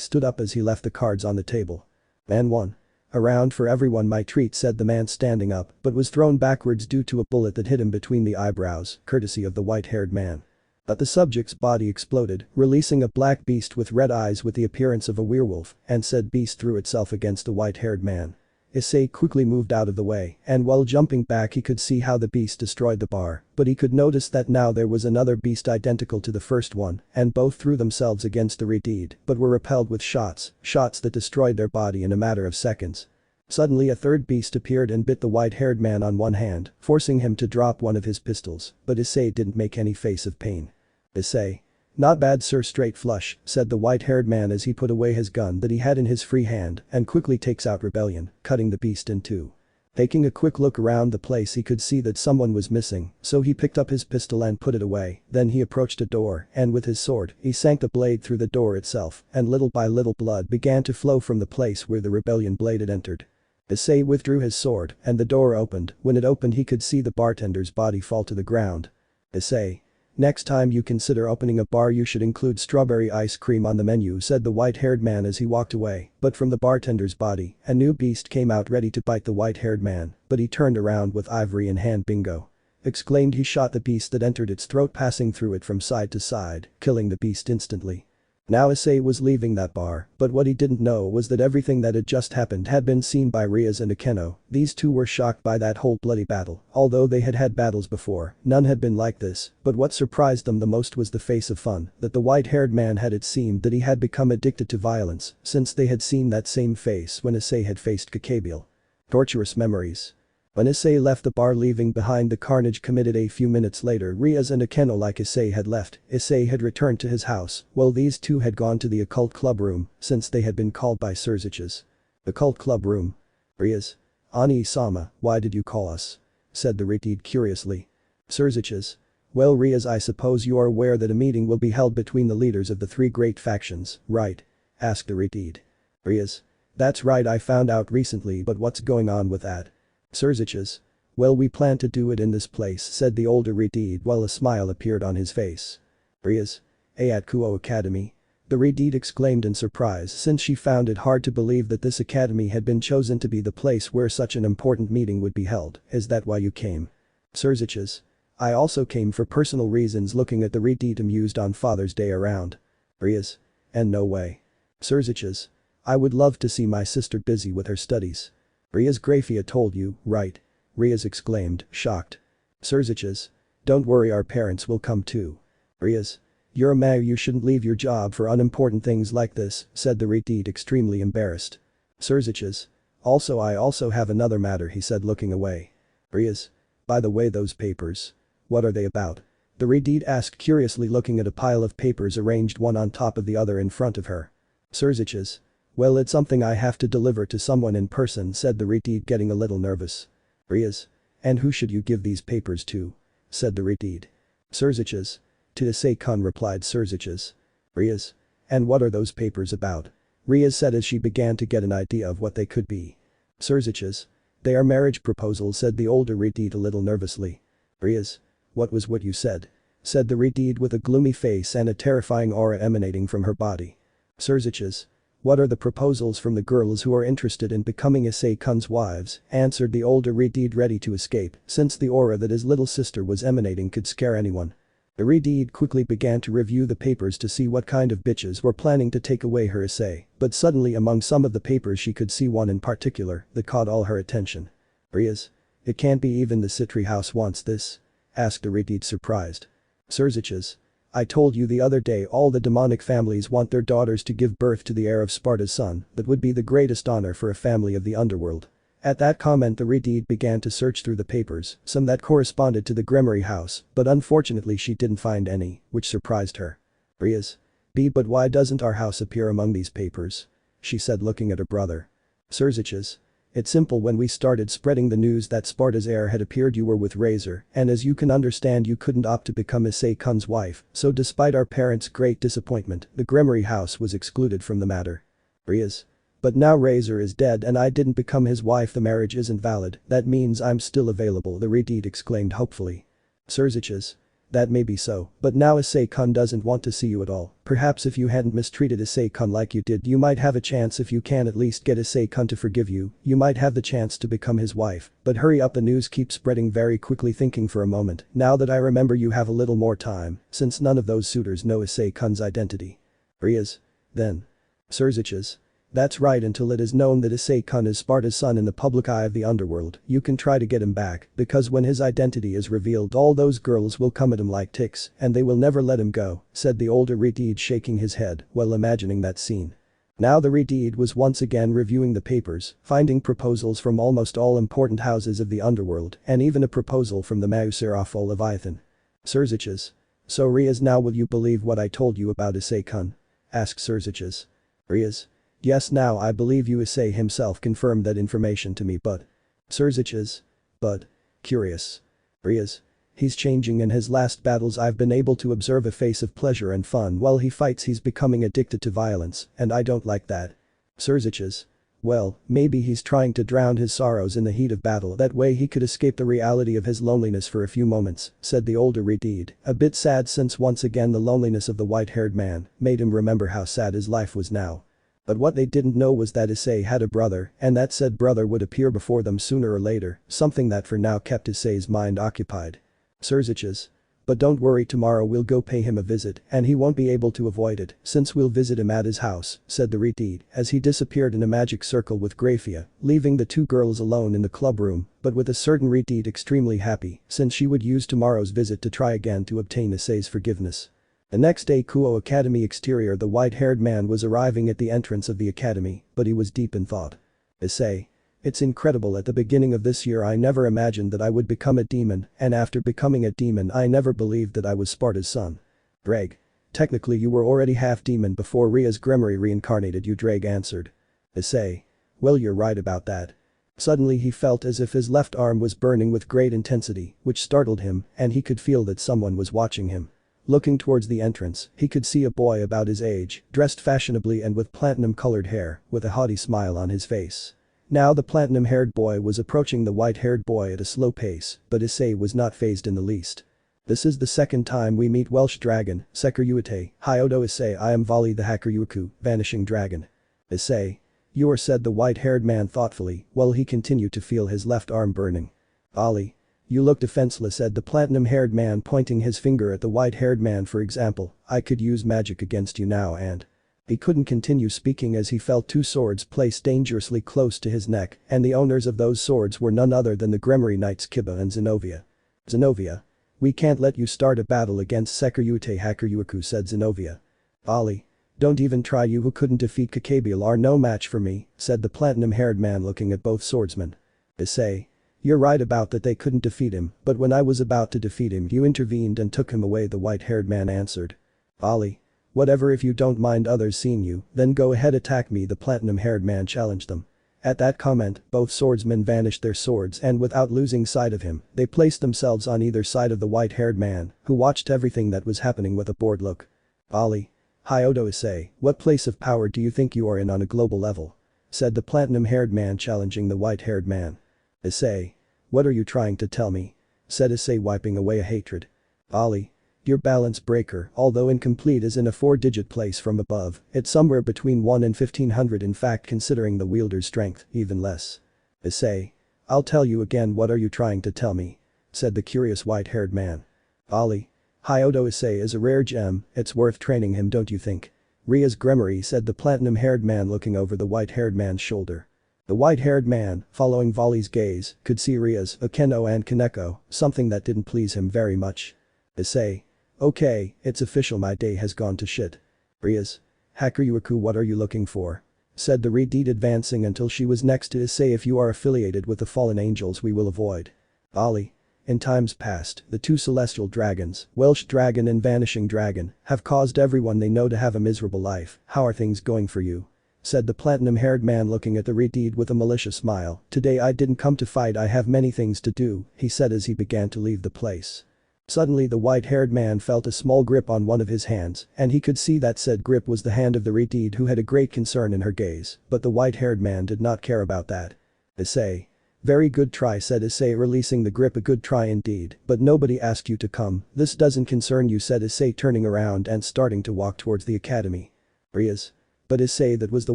stood up as he left the cards on the table. Man 1. A round for everyone, my treat, said the man standing up, but was thrown backwards due to a bullet that hit him between the eyebrows, courtesy of the white-haired man. But the subject's body exploded, releasing a black beast with red eyes with the appearance of a werewolf, and said beast threw itself against the white-haired man. Issei quickly moved out of the way, and while jumping back he could see how the beast destroyed the bar, but he could notice that now there was another beast identical to the first one, and both threw themselves against the Redeed, but were repelled with shots that destroyed their body in a matter of seconds. Suddenly a third beast appeared and bit the white-haired man on one hand, forcing him to drop one of his pistols, but Issei didn't make any face of pain. Issei. Not bad, sir, straight flush, said the white-haired man as he put away his gun that he had in his free hand and quickly takes out Rebellion, cutting the beast in two. Taking a quick look around the place he could see that someone was missing, so he picked up his pistol and put it away, then he approached a door and with his sword he sank the blade through the door itself and little by little blood began to flow from the place where the Rebellion blade had entered. Issei withdrew his sword and the door opened. When it opened he could see the bartender's body fall to the ground. Issei. Next time you consider opening a bar you should include strawberry ice cream on the menu, said the white-haired man as he walked away, but from the bartender's body, a new beast came out ready to bite the white-haired man, but he turned around with ivory in hand. Bingo! Exclaimed he, shot the beast that entered its throat, passing through it from side to side, killing the beast instantly. Now Issei was leaving that bar, but what he didn't know was that everything that had just happened had been seen by Rias and Akeno. These two were shocked by that whole bloody battle, although they had had battles before, none had been like this, but what surprised them the most was the face of fun that the white-haired man had. It seemed that he had become addicted to violence, since they had seen that same face when Issei had faced Caballero. Torturous memories. When Issei left the bar, leaving behind the carnage committed a few minutes later, Rias and Akeno, like Issei had left, Issei had returned to his house, while these two had gone to the occult club room, since they had been called by Surziches. Occult club room. Rias. Ani-sama, why did you call us? Said the Redeed curiously. Surziches. Well, Rias, I suppose you are aware that a meeting will be held between the leaders of the three great factions, right? Asked the Redeed. Rias. That's right, I found out recently, but what's going on with that? Surziches. Well, we plan to do it in this place, said the older Redeed while a smile appeared on his face. Rias. At Kuo Academy? The Redeed exclaimed in surprise, since she found it hard to believe that this academy had been chosen to be the place where such an important meeting would be held. Is that why you came? Surziches. I also came for personal reasons, looking at the Redeed amused on Father's Day around. Rias. And no way. Surziches. I would love to see my sister busy with her studies. Rias. Grafiya told you, right? Rias exclaimed, shocked. Surziches. Don't worry, our parents will come too. Rias. You're a man, you shouldn't leave your job for unimportant things like this, said the Redeed, extremely embarrassed. Surziches. I also have another matter, he said, looking away. Rias. By the way, those papers. What are they about? The Redeed asked curiously, looking at a pile of papers arranged one on top of the other in front of her. Surziches. Well, it's something I have to deliver to someone in person, said the Redeed, getting a little nervous. Rias. And who should you give these papers to? Said the Redeed. Surziches. To Issei-kun, replied Surziches. Rias. And what are those papers about? Rias said as she began to get an idea of what they could be. Surziches. They are marriage proposals, said the older Redeed a little nervously. Rias. What was what you said? Said the Redeed with a gloomy face and a terrifying aura emanating from her body. Surziches. What are the proposals from the girls who are interested in becoming Issei-kun's wives, answered the older Redeed, ready to escape, since the aura that his little sister was emanating could scare anyone. The Redeed quickly began to review the papers to see what kind of bitches were planning to take away her Issei, but suddenly among some of the papers she could see one in particular that caught all her attention. Rias. It can't be even the Citri house wants this? Asked the Redeed, surprised. Surziches. I told you the other day all the demonic families want their daughters to give birth to the heir of Sparda's son. That would be the greatest honor for a family of the underworld. At that comment the Redeed began to search through the papers, some that corresponded to the Gremory house, but unfortunately she didn't find any, which surprised her. Rias. But why doesn't our house appear among these papers? She said, looking at her brother. Surziches. It's simple. When we started spreading the news that Sparda's heir had appeared, you were with Razor, and as you can understand, you couldn't opt to become Issei-kun's wife, so despite our parents' great disappointment, the Gremory house was excluded from the matter. Rias. But now Razor is dead and I didn't become his wife. The marriage isn't valid. That means I'm still available, the Redede exclaimed hopefully. Surziches. That may be so, but now Issei-kun doesn't want to see you at all. Perhaps if you hadn't mistreated Issei-kun like you did, you might have a chance. If you can at least get Issei-kun to forgive you, you might have the chance to become his wife. But hurry up, the news keeps spreading very quickly. Thinking for a moment, now that I remember, you have a little more time, since none of those suitors know Issei-kun's identity. Rias. Then. Surziches. That's right, until it is known that Issei-kun is Sparda's son in the public eye of the underworld, you can try to get him back, because when his identity is revealed, all those girls will come at him like ticks, and they will never let him go, said the older Redede, shaking his head while imagining that scene. Now the Redede was once again reviewing the papers, finding proposals from almost all important houses of the underworld, and even a proposal from the Mausirafo Leviathan. Surziches. So Rias, now will you believe what I told you about Issei-kun? Asked Surziches. Rias. Yes, now I believe you. Issei himself confirmed that information to me, but. Surziches. But. Curious. Rias. He's changing. In his last battles I've been able to observe a face of pleasure and fun. While he fights he's becoming addicted to violence, and I don't like that. Surziches. Well, maybe he's trying to drown his sorrows in the heat of battle, that way he could escape the reality of his loneliness for a few moments, said the older Redede, a bit sad since once again the loneliness of the white-haired man made him remember how sad his life was now. But what they didn't know was that Issei had a brother, and that said brother would appear before them sooner or later, something that for now kept Issei's mind occupied. Surziches. But don't worry, tomorrow we'll go pay him a visit, and he won't be able to avoid it, since we'll visit him at his house, said the Redede, as he disappeared in a magic circle with Grafiya, leaving the two girls alone in the club room, but with a certain Redede extremely happy, since she would use tomorrow's visit to try again to obtain Issei's forgiveness. The next day, Kuo Academy exterior, the white-haired man was arriving at the entrance of the academy, but he was deep in thought. Issei. It's incredible, at the beginning of this year I never imagined that I would become a demon, and after becoming a demon I never believed that I was Sparda's son. Ddraig. Technically you were already half demon before Rias Gremory reincarnated you, Ddraig answered. Issei. Well, you're right about that. Suddenly he felt as if his left arm was burning with great intensity, which startled him, and he could feel that someone was watching him. Looking towards the entrance, he could see a boy about his age, dressed fashionably and with platinum-colored hair, with a haughty smile on his face. Now the platinum-haired boy was approaching the white-haired boy at a slow pace, but Issei was not fazed in the least. This is the second time we meet Welsh Dragon, Sekiryuutei, Hyodo Issei. I am Vali the Hakuryuku, Vanishing Dragon. Issei. You are, said the white-haired man thoughtfully, while he continued to feel his left arm burning. Vali. You look defenseless, said the platinum-haired man, pointing his finger at the white-haired man. For example, I could use magic against you now, and. He couldn't continue speaking as he felt two swords placed dangerously close to his neck, and the owners of those swords were none other than the Gremory Knights Kiba and Zenobia. Zenobia. We can't let you start a battle against Sekiryuutei Hakuryuku, said Zenobia. Ali. Don't even try, you who couldn't defeat Kakabiel are no match for me, said the platinum-haired man looking at both swordsmen. Issei. You're right about that, they couldn't defeat him, but when I was about to defeat him you intervened and took him away, the white-haired man answered. Ali. Whatever, if you don't mind others seeing you, then go ahead, attack me, the platinum-haired man challenged them. At that comment, both swordsmen vanished their swords, and without losing sight of him, they placed themselves on either side of the white-haired man, who watched everything that was happening with a bored look. Ali. Hyodo Issei, what place of power do you think you are in on a global level? Said the platinum-haired man, challenging the white-haired man. Issei. What are you trying to tell me? Said Issei, wiping away a hatred. Ali. Your balance breaker, although incomplete, is in a 4-digit place from above. It's somewhere between 1 and 1500, in fact, considering the wielder's strength, even less. Issei. I'll tell you again, what are you trying to tell me? Said the curious white-haired man. Ali. Hyodo Issei is a rare gem, it's worth training him, don't you think? Rias Gremory, said the platinum-haired man, looking over the white-haired man's shoulder. The white-haired man, following Vali's gaze, could see Rias, Okeno and Kaneko, something that didn't please him very much. Issei. Okay, it's official, my day has gone to shit. Rias. Hakuryuku, what are you looking for? Said the Redede, advancing until she was next to Issei. If you are affiliated with the fallen angels we will avoid. Ali. In times past, the two celestial dragons, Welsh Dragon and Vanishing Dragon, have caused everyone they know to have a miserable life. How are things going for you? said the platinum-haired man looking at the Redeed with a malicious smile. "Today I didn't come to fight, I have many things to do," he said as he began to leave the place. Suddenly the white-haired man felt a small grip on one of his hands, and he could see that said grip was the hand of the Redeed, who had a great concern in her gaze, but the white-haired man did not care about that. "Issei. Very good try," said Issei, releasing the grip. "A good try indeed, but nobody asked you to come. This doesn't concern you," said Issei, turning around and starting to walk towards the academy. "Rias." But Issei, that was the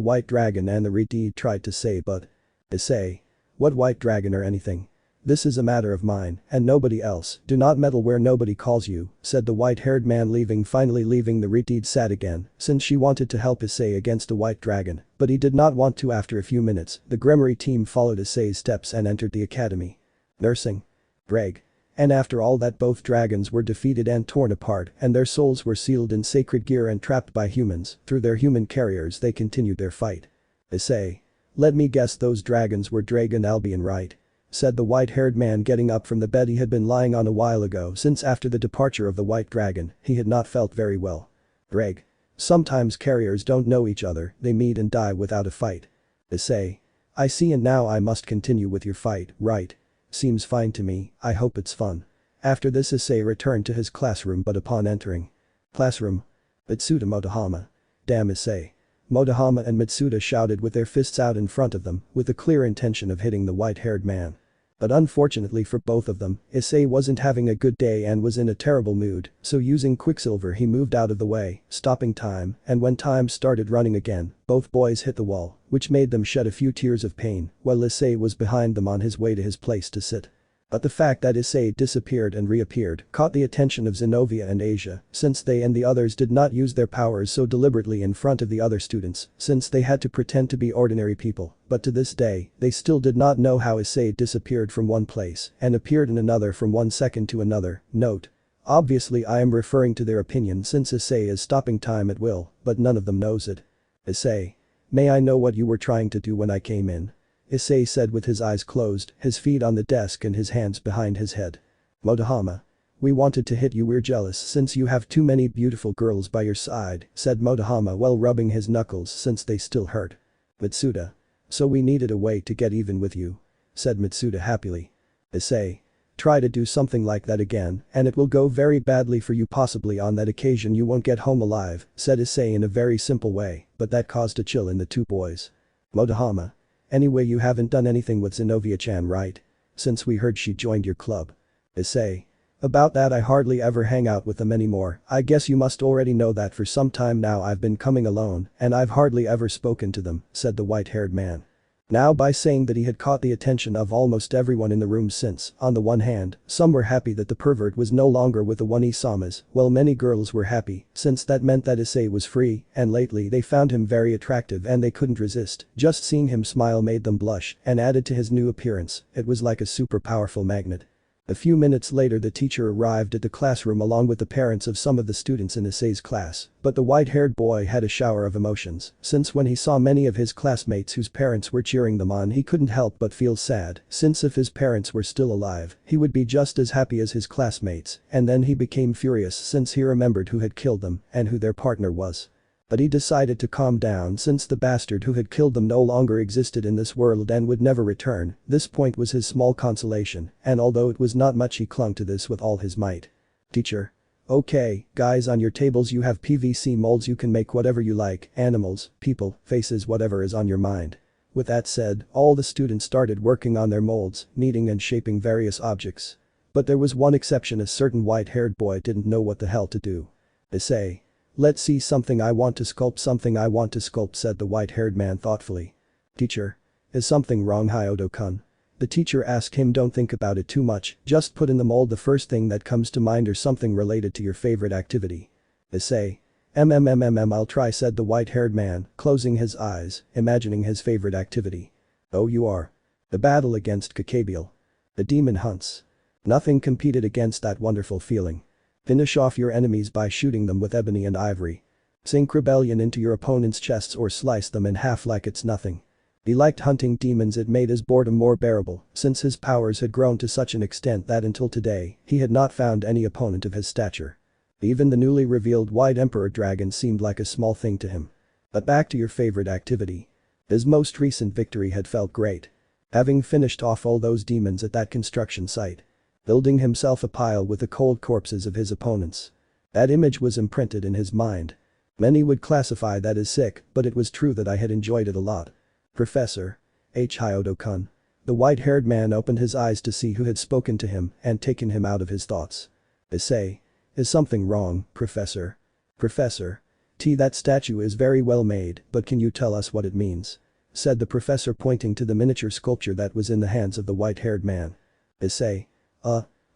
white dragon, and the Redeed tried to say but. "Issei. What white dragon or anything? This is a matter of mine and nobody else, do not meddle where nobody calls you," said the white-haired man, finally leaving the Redeed sad again, since she wanted to help Issei against a white dragon, but he did not want to. After a few minutes, the Gremory team followed Issei's steps and entered the academy. Nursing. Ddraig. And after all that, both dragons were defeated and torn apart, and their souls were sealed in sacred gear and trapped by humans. Through their human carriers they continued their fight. "Issei. Let me guess, those dragons were Ddraig and Albion, right?" said the white-haired man, getting up from the bed he had been lying on a while ago, since after the departure of the white dragon, he had not felt very well. "Ddraig. Sometimes carriers don't know each other, they meet and die without a fight." "Issei. I see, and now I must continue with your fight, right? Seems fine to me, I hope it's fun." After this Issei returned to his classroom, but upon entering classroom. "Mitsuda Motohama. Damn Issei." Motohama and Mitsuda shouted with their fists out in front of them, with the clear intention of hitting the white-haired man. But unfortunately for both of them, Issei wasn't having a good day and was in a terrible mood, so using Quicksilver he moved out of the way, stopping time, and when time started running again, both boys hit the wall, which made them shed a few tears of pain, while Issei was behind them on his way to his place to sit. But the fact that Issei disappeared and reappeared caught the attention of Zenobia and Asia, since they and the others did not use their powers so deliberately in front of the other students, since they had to pretend to be ordinary people, but to this day, they still did not know how Issei disappeared from one place and appeared in another from one second to another. Note. Obviously I am referring to their opinion, since Issei is stopping time at will, but none of them knows it. "Issei. May I know what you were trying to do when I came in?" Issei said with his eyes closed, his feet on the desk and his hands behind his head. "Motohama. We wanted to hit you, we're jealous since you have too many beautiful girls by your side," said Motohama while rubbing his knuckles since they still hurt. "Mitsuda. So we needed a way to get even with you," said Mitsuda happily. "Issei. Try to do something like that again and it will go very badly for you, possibly on that occasion you won't get home alive," said Issei in a very simple way, but that caused a chill in the two boys. Motohama. "Anyway, you haven't done anything with Zenobia-chan, right? Since we heard she joined your club." Issei. "About that, I hardly ever hang out with them anymore. I guess you must already know that for some time now I've been coming alone and I've hardly ever spoken to them," said the white-haired man. Now by saying that he had caught the attention of almost everyone in the room, since, on the one hand, some were happy that the pervert was no longer with the one Isamas, while many girls were happy, since that meant that Issei was free, and lately they found him very attractive and they couldn't resist. Just seeing him smile made them blush, and added to his new appearance, it was like a super powerful magnet. A few minutes later the teacher arrived at the classroom along with the parents of some of the students in Issei's class, but the white-haired boy had a shower of emotions, since when he saw many of his classmates whose parents were cheering them on he couldn't help but feel sad, since if his parents were still alive, he would be just as happy as his classmates, and then he became furious since he remembered who had killed them and who their partner was. But he decided to calm down since the bastard who had killed them no longer existed in this world and would never return. This point was his small consolation, and although it was not much he clung to this with all his might. "Teacher. Okay, guys, on your tables you have PVC molds, you can make whatever you like, animals, people, faces, whatever is on your mind." With that said, all the students started working on their molds, kneading and shaping various objects. But there was one exception: a certain white-haired boy didn't know what the hell to do. "Issei. Let's see something I want to sculpt, something I want to sculpt," said the white-haired man thoughtfully. "Teacher. Is something wrong, Hyodo-kun?" The teacher asked him. "Don't think about it too much, just put in the mold the first thing that comes to mind or something related to your favorite activity." Issei. I'll try," said the white-haired man, closing his eyes, imagining his favorite activity. "Oh, you are. The battle against Kakabiel. The demon hunts. Nothing competed against that wonderful feeling. Finish off your enemies by shooting them with ebony and ivory. Sink rebellion into your opponent's chests or slice them in half like it's nothing." He liked hunting demons. It made his boredom more bearable, since his powers had grown to such an extent that until today, he had not found any opponent of his stature. Even the newly revealed White Emperor dragon seemed like a small thing to him. But back to your favorite activity. His most recent victory had felt great. Having finished off all those demons at that construction site. Building himself a pile with the cold corpses of his opponents. That image was imprinted in his mind. Many would classify that as sick, but it was true that I had enjoyed it a lot. Professor. Hyodo-kun. The white-haired man opened his eyes to see who had spoken to him and taken him out of his thoughts. Issei. Is something wrong, Professor? Professor. That statue is very well made, but can you tell us what it means? Said the professor pointing to the miniature sculpture that was in the hands of the white-haired man. Issei.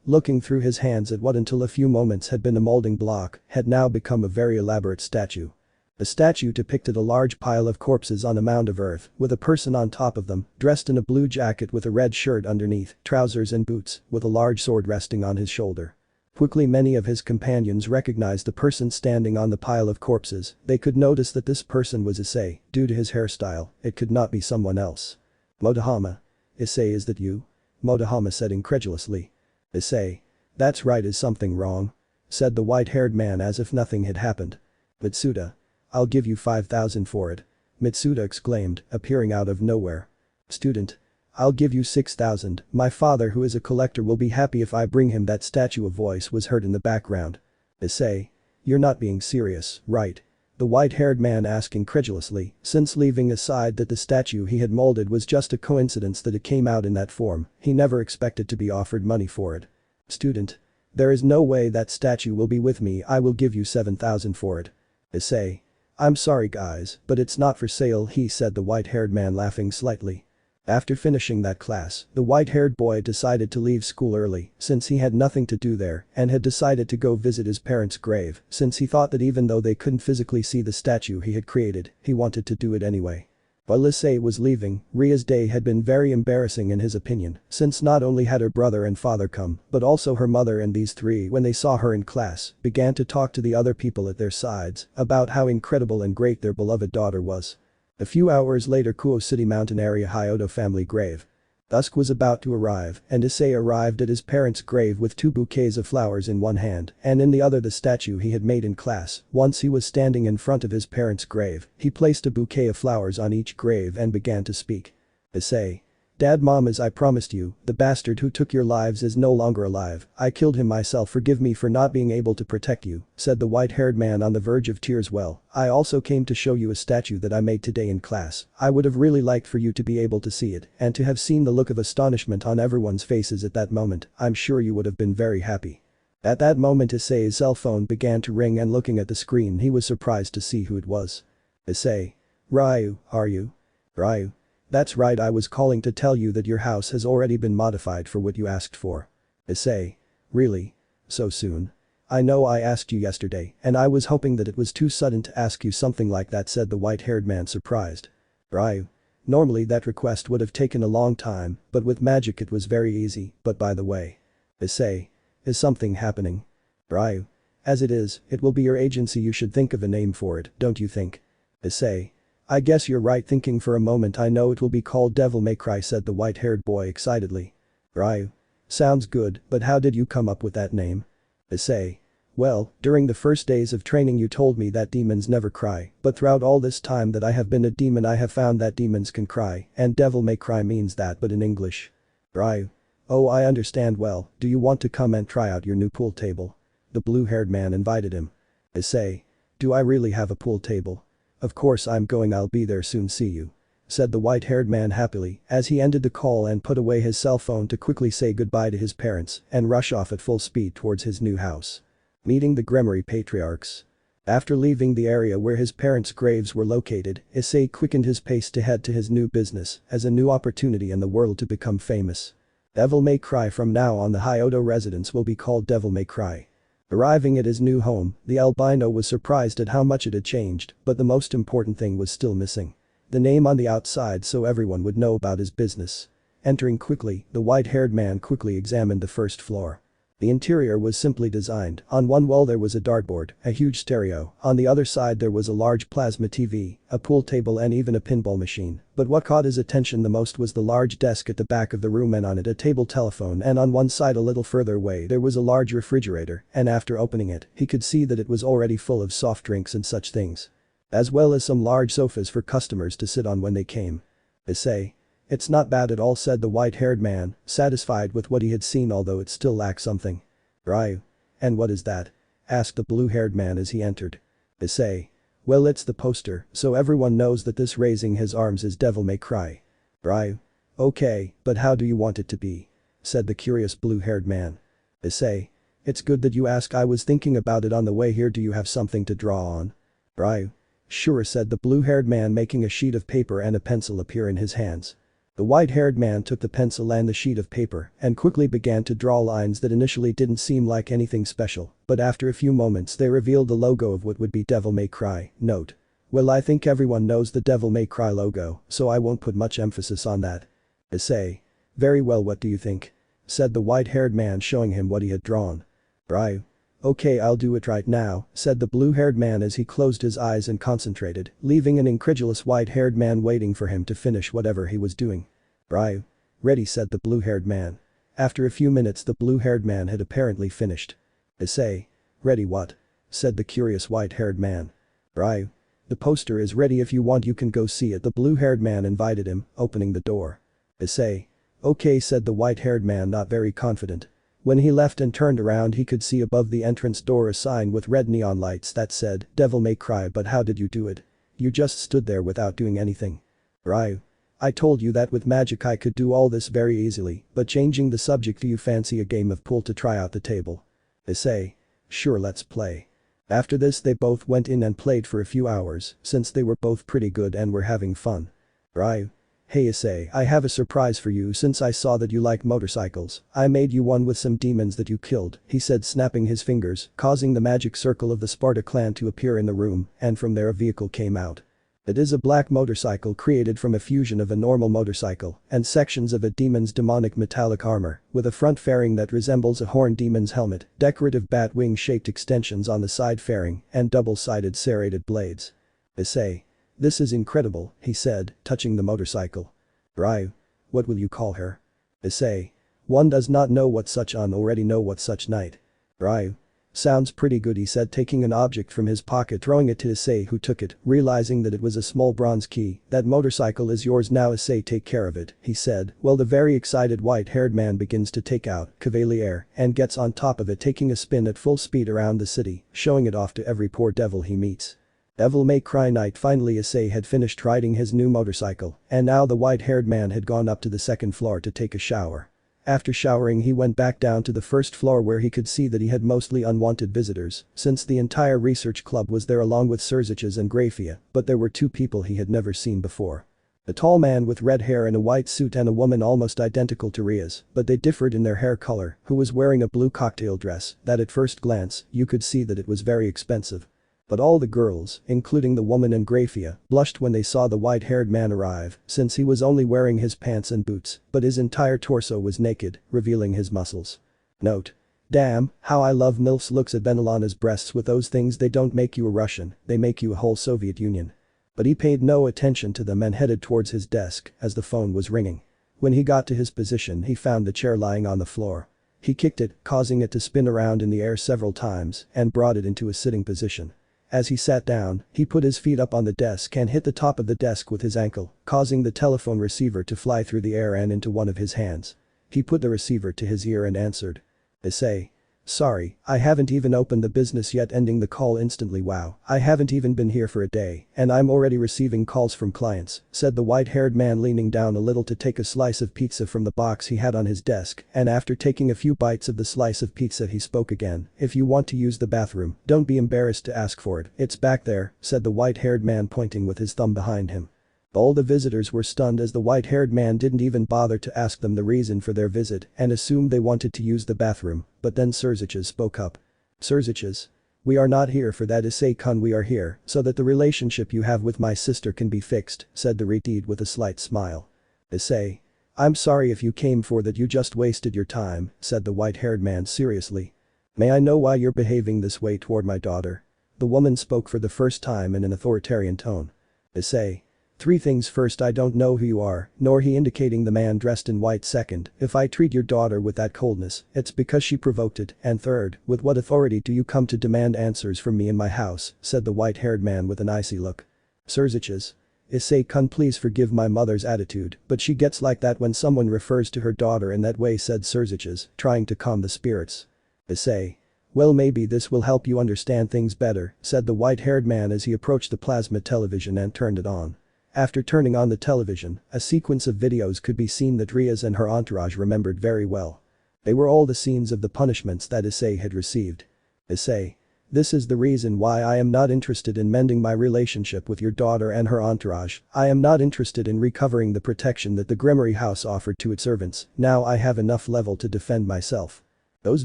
Looking through his hands at what until a few moments had been a molding block had now become a very elaborate statue. The statue depicted a large pile of corpses on a mound of earth with a person on top of them, dressed in a blue jacket with a red shirt underneath, trousers and boots, with a large sword resting on his shoulder. Quickly many of his companions recognized the person standing on the pile of corpses. They could notice that this person was Issei. Due to his hairstyle, it could not be someone else. Motohama. Issei, is that you? Motohama said incredulously. Issei. That's right, is something wrong? Said the white-haired man as if nothing had happened. Mitsuda. I'll give you 5,000 for it. Mitsuda exclaimed, appearing out of nowhere. Student. I'll give you 6,000, my father who is a collector will be happy if I bring him that statue. A voice was heard in the background. Issei. You're not being serious, right? The white-haired man asked incredulously, since leaving aside that the statue he had molded was just a coincidence that it came out in that form, he never expected to be offered money for it. Student. There is no way that statue will be with me, I will give you 7,000 for it. Issei. I'm sorry guys, but it's not for sale, he said, the white-haired man laughing slightly. After finishing that class, the white-haired boy decided to leave school early since he had nothing to do there and had decided to go visit his parents' grave since he thought that even though they couldn't physically see the statue he had created, he wanted to do it anyway. While Issei was leaving, Ria's day had been very embarrassing in his opinion since not only had her brother and father come but also her mother, and these three, when they saw her in class, began to talk to the other people at their sides about how incredible and great their beloved daughter was. A few hours later, Kuo City Mountain area, Hyodo family grave. Dusk was about to arrive and Issei arrived at his parents' grave with 2 bouquets of flowers in one hand and in the other the statue he had made in class. Once he was standing in front of his parents' grave, he placed a bouquet of flowers on each grave and began to speak. Issei. Dad, Mom, as I promised you, the bastard who took your lives is no longer alive. I killed him myself, forgive me for not being able to protect you, said the white-haired man on the verge of tears. Well, I also came to show you a statue that I made today in class. I would have really liked for you to be able to see it and to have seen the look of astonishment on everyone's faces at that moment. I'm sure you would have been very happy. At that moment Issei's cell phone began to ring and looking at the screen he was surprised to see who it was. Issei. Ryu, are you? Ryu. That's right, I was calling to tell you that your house has already been modified for what you asked for. Issei. Really? So soon? I know I asked you yesterday and I was hoping that it was too sudden to ask you something like that, said the white-haired man surprised. Ryu. Normally that request would have taken a long time, but with magic it was very easy, but by the way. Issei. Is something happening? Ryu. As it is, it will be your agency, you should think of a name for it, don't you think? Issei. I guess you're right, thinking for a moment. I know it will be called Devil May Cry, said the white-haired boy excitedly. Ryu. Sounds good, but how did you come up with that name? Issei. Well, during the first days of training you told me that demons never cry, but throughout all this time that I have been a demon I have found that demons can cry, and Devil May Cry means that but in English. Ryu. Oh, I understand. Well, do you want to come and try out your new pool table? The blue-haired man invited him. Issei. Do I really have a pool table? Of course I'm going, I'll be there soon, see you. Said the white-haired man happily as he ended the call and put away his cell phone to quickly say goodbye to his parents and rush off at full speed towards his new house. Meeting the Gremory patriarchs. After leaving the area where his parents' graves were located, Issei quickened his pace to head to his new business as a new opportunity in the world to become famous. Devil May Cry, from now on the Hyodo residence will be called Devil May Cry. Arriving at his new home, the albino was surprised at how much it had changed, but the most important thing was still missing. The name on the outside so everyone would know about his business. Entering quickly, the white-haired man quickly examined the first floor. The interior was simply designed. On one wall there was a dartboard, a huge stereo, on the other side there was a large plasma TV, a pool table and even a pinball machine. But what caught his attention the most was the large desk at the back of the room and on it a table telephone, and on one side a little further away there was a large refrigerator, and after opening it, he could see that it was already full of soft drinks and such things. As well as some large sofas for customers to sit on when they came. Issei. It's not bad at all, said the white-haired man, satisfied with what he had seen although it still lacked something. Ryu. And what is that? Asked the blue-haired man as he entered. Issei. Well, it's the poster, so everyone knows that this raising his arms is Devil May Cry. Ryu. Okay, but how do you want it to be? Said the curious blue-haired man. Issei. It's good that you ask, I was thinking about it on the way here, do you have something to draw on? Ryu. Sure, said the blue-haired man, making a sheet of paper and a pencil appear in his hands. The white-haired man took the pencil and the sheet of paper and quickly began to draw lines that initially didn't seem like anything special, but after a few moments they revealed the logo of what would be Devil May Cry. Note. Well, I think everyone knows the Devil May Cry logo, so I won't put much emphasis on that. Issei. Very well, what do you think? Said the white-haired man, showing him what he had drawn. Ryu. Okay, I'll do it right now, said the blue-haired man as he closed his eyes and concentrated, leaving an incredulous white-haired man waiting for him to finish whatever he was doing. Ryu. Ready, said the blue-haired man. After a few minutes the blue-haired man had apparently finished. Issei. Ready what? Said the curious white-haired man. Ryu. The poster is ready, if you want you can go see it, the blue-haired man invited him, opening the door. Issei. Okay, said the white-haired man, not very confident. When he left and turned around he could see above the entrance door a sign with red neon lights that said, Devil May Cry. But how did you do it? You just stood there without doing anything. Ryu. I told you that with magic I could do all this very easily, but changing the subject, do you fancy a game of pool to try out the table? Issei. Sure, let's play. After this they both went in and played for a few hours, since they were both pretty good and were having fun. Ryu. Hey Issei, I have a surprise for you, since I saw that you like motorcycles. I made you one with some demons that you killed, he said, snapping his fingers, causing the magic circle of the Sparda clan to appear in the room, and from there a vehicle came out. It is a black motorcycle created from a fusion of a normal motorcycle and sections of a demon's demonic metallic armor, with a front fairing that resembles a horned demon's helmet, decorative bat wing shaped extensions on the side fairing, and double-sided serrated blades. Issei. This is incredible, he said, touching the motorcycle. Ryu. What will you call her? Issei. One does not know what such un already know what such knight. Ryu. Sounds pretty good, he said, taking an object from his pocket, throwing it to Issei, who took it, realizing that it was a small bronze key. That motorcycle is yours now, Issei, take care of it, he said, while the very excited white-haired man begins to take out Caballero and gets on top of it, taking a spin at full speed around the city, showing it off to every poor devil he meets. Devil May Cry night. Finally Issei had finished riding his new motorcycle, and now the white-haired man had gone up to the second floor to take a shower. After showering he went back down to the first floor, where he could see that he had mostly unwanted visitors, since the entire research club was there along with Surziches and Grafiya, but there were two people he had never seen before. A tall man with red hair in a white suit and a woman almost identical to Rias, but they differed in their hair color, who was wearing a blue cocktail dress that at first glance you could see that it was very expensive. But all the girls, including the woman and Grafiya, blushed when they saw the white-haired man arrive, since he was only wearing his pants and boots, but his entire torso was naked, revealing his muscles. Note. Damn, how I love MILFs. Looks at Venelana's breasts. With those things they don't make you a Russian, they make you a whole Soviet Union. But he paid no attention to them and headed towards his desk as the phone was ringing. When he got to his position he found the chair lying on the floor. He kicked it, causing it to spin around in the air several times, and brought it into a sitting position. As he sat down, he put his feet up on the desk and hit the top of the desk with his ankle, causing the telephone receiver to fly through the air and into one of his hands. He put the receiver to his ear and answered. Issei. Sorry, I haven't even opened the business yet, ending the call instantly. Wow, I haven't even been here for a day, and I'm already receiving calls from clients, said the white-haired man, leaning down a little to take a slice of pizza from the box he had on his desk, and after taking a few bites of the slice of pizza he spoke again. If you want to use the bathroom, don't be embarrassed to ask for it, it's back there, said the white-haired man, pointing with his thumb behind him. All the visitors were stunned as the white-haired man didn't even bother to ask them the reason for their visit and assumed they wanted to use the bathroom, but then Surziches spoke up. Surziches. We are not here for that, Issei-kun, we are here so that the relationship you have with my sister can be fixed, said the Redeed with a slight smile. Issei. I'm sorry if you came for that, you just wasted your time, said the white-haired man seriously. May I know why you're behaving this way toward my daughter? The woman spoke for the first time in an authoritarian tone. Issei. Three things: first, I don't know who you are, nor he, indicating the man dressed in white. Second, if I treat your daughter with that coldness, it's because she provoked it, and third, with what authority do you come to demand answers from me in my house, said the white-haired man with an icy look. Surziches. Issei-kun, please forgive my mother's attitude, but she gets like that when someone refers to her daughter in that way, said Surziches, trying to calm the spirits. Issei. Well, maybe this will help you understand things better, said the white-haired man as he approached the plasma television and turned it on. After turning on the television, a sequence of videos could be seen that Rias and her entourage remembered very well. They were all the scenes of the punishments that Issei had received. Issei. This is the reason why I am not interested in mending my relationship with your daughter and her entourage. I am not interested in recovering the protection that the Gremory house offered to its servants. Now I have enough level to defend myself. Those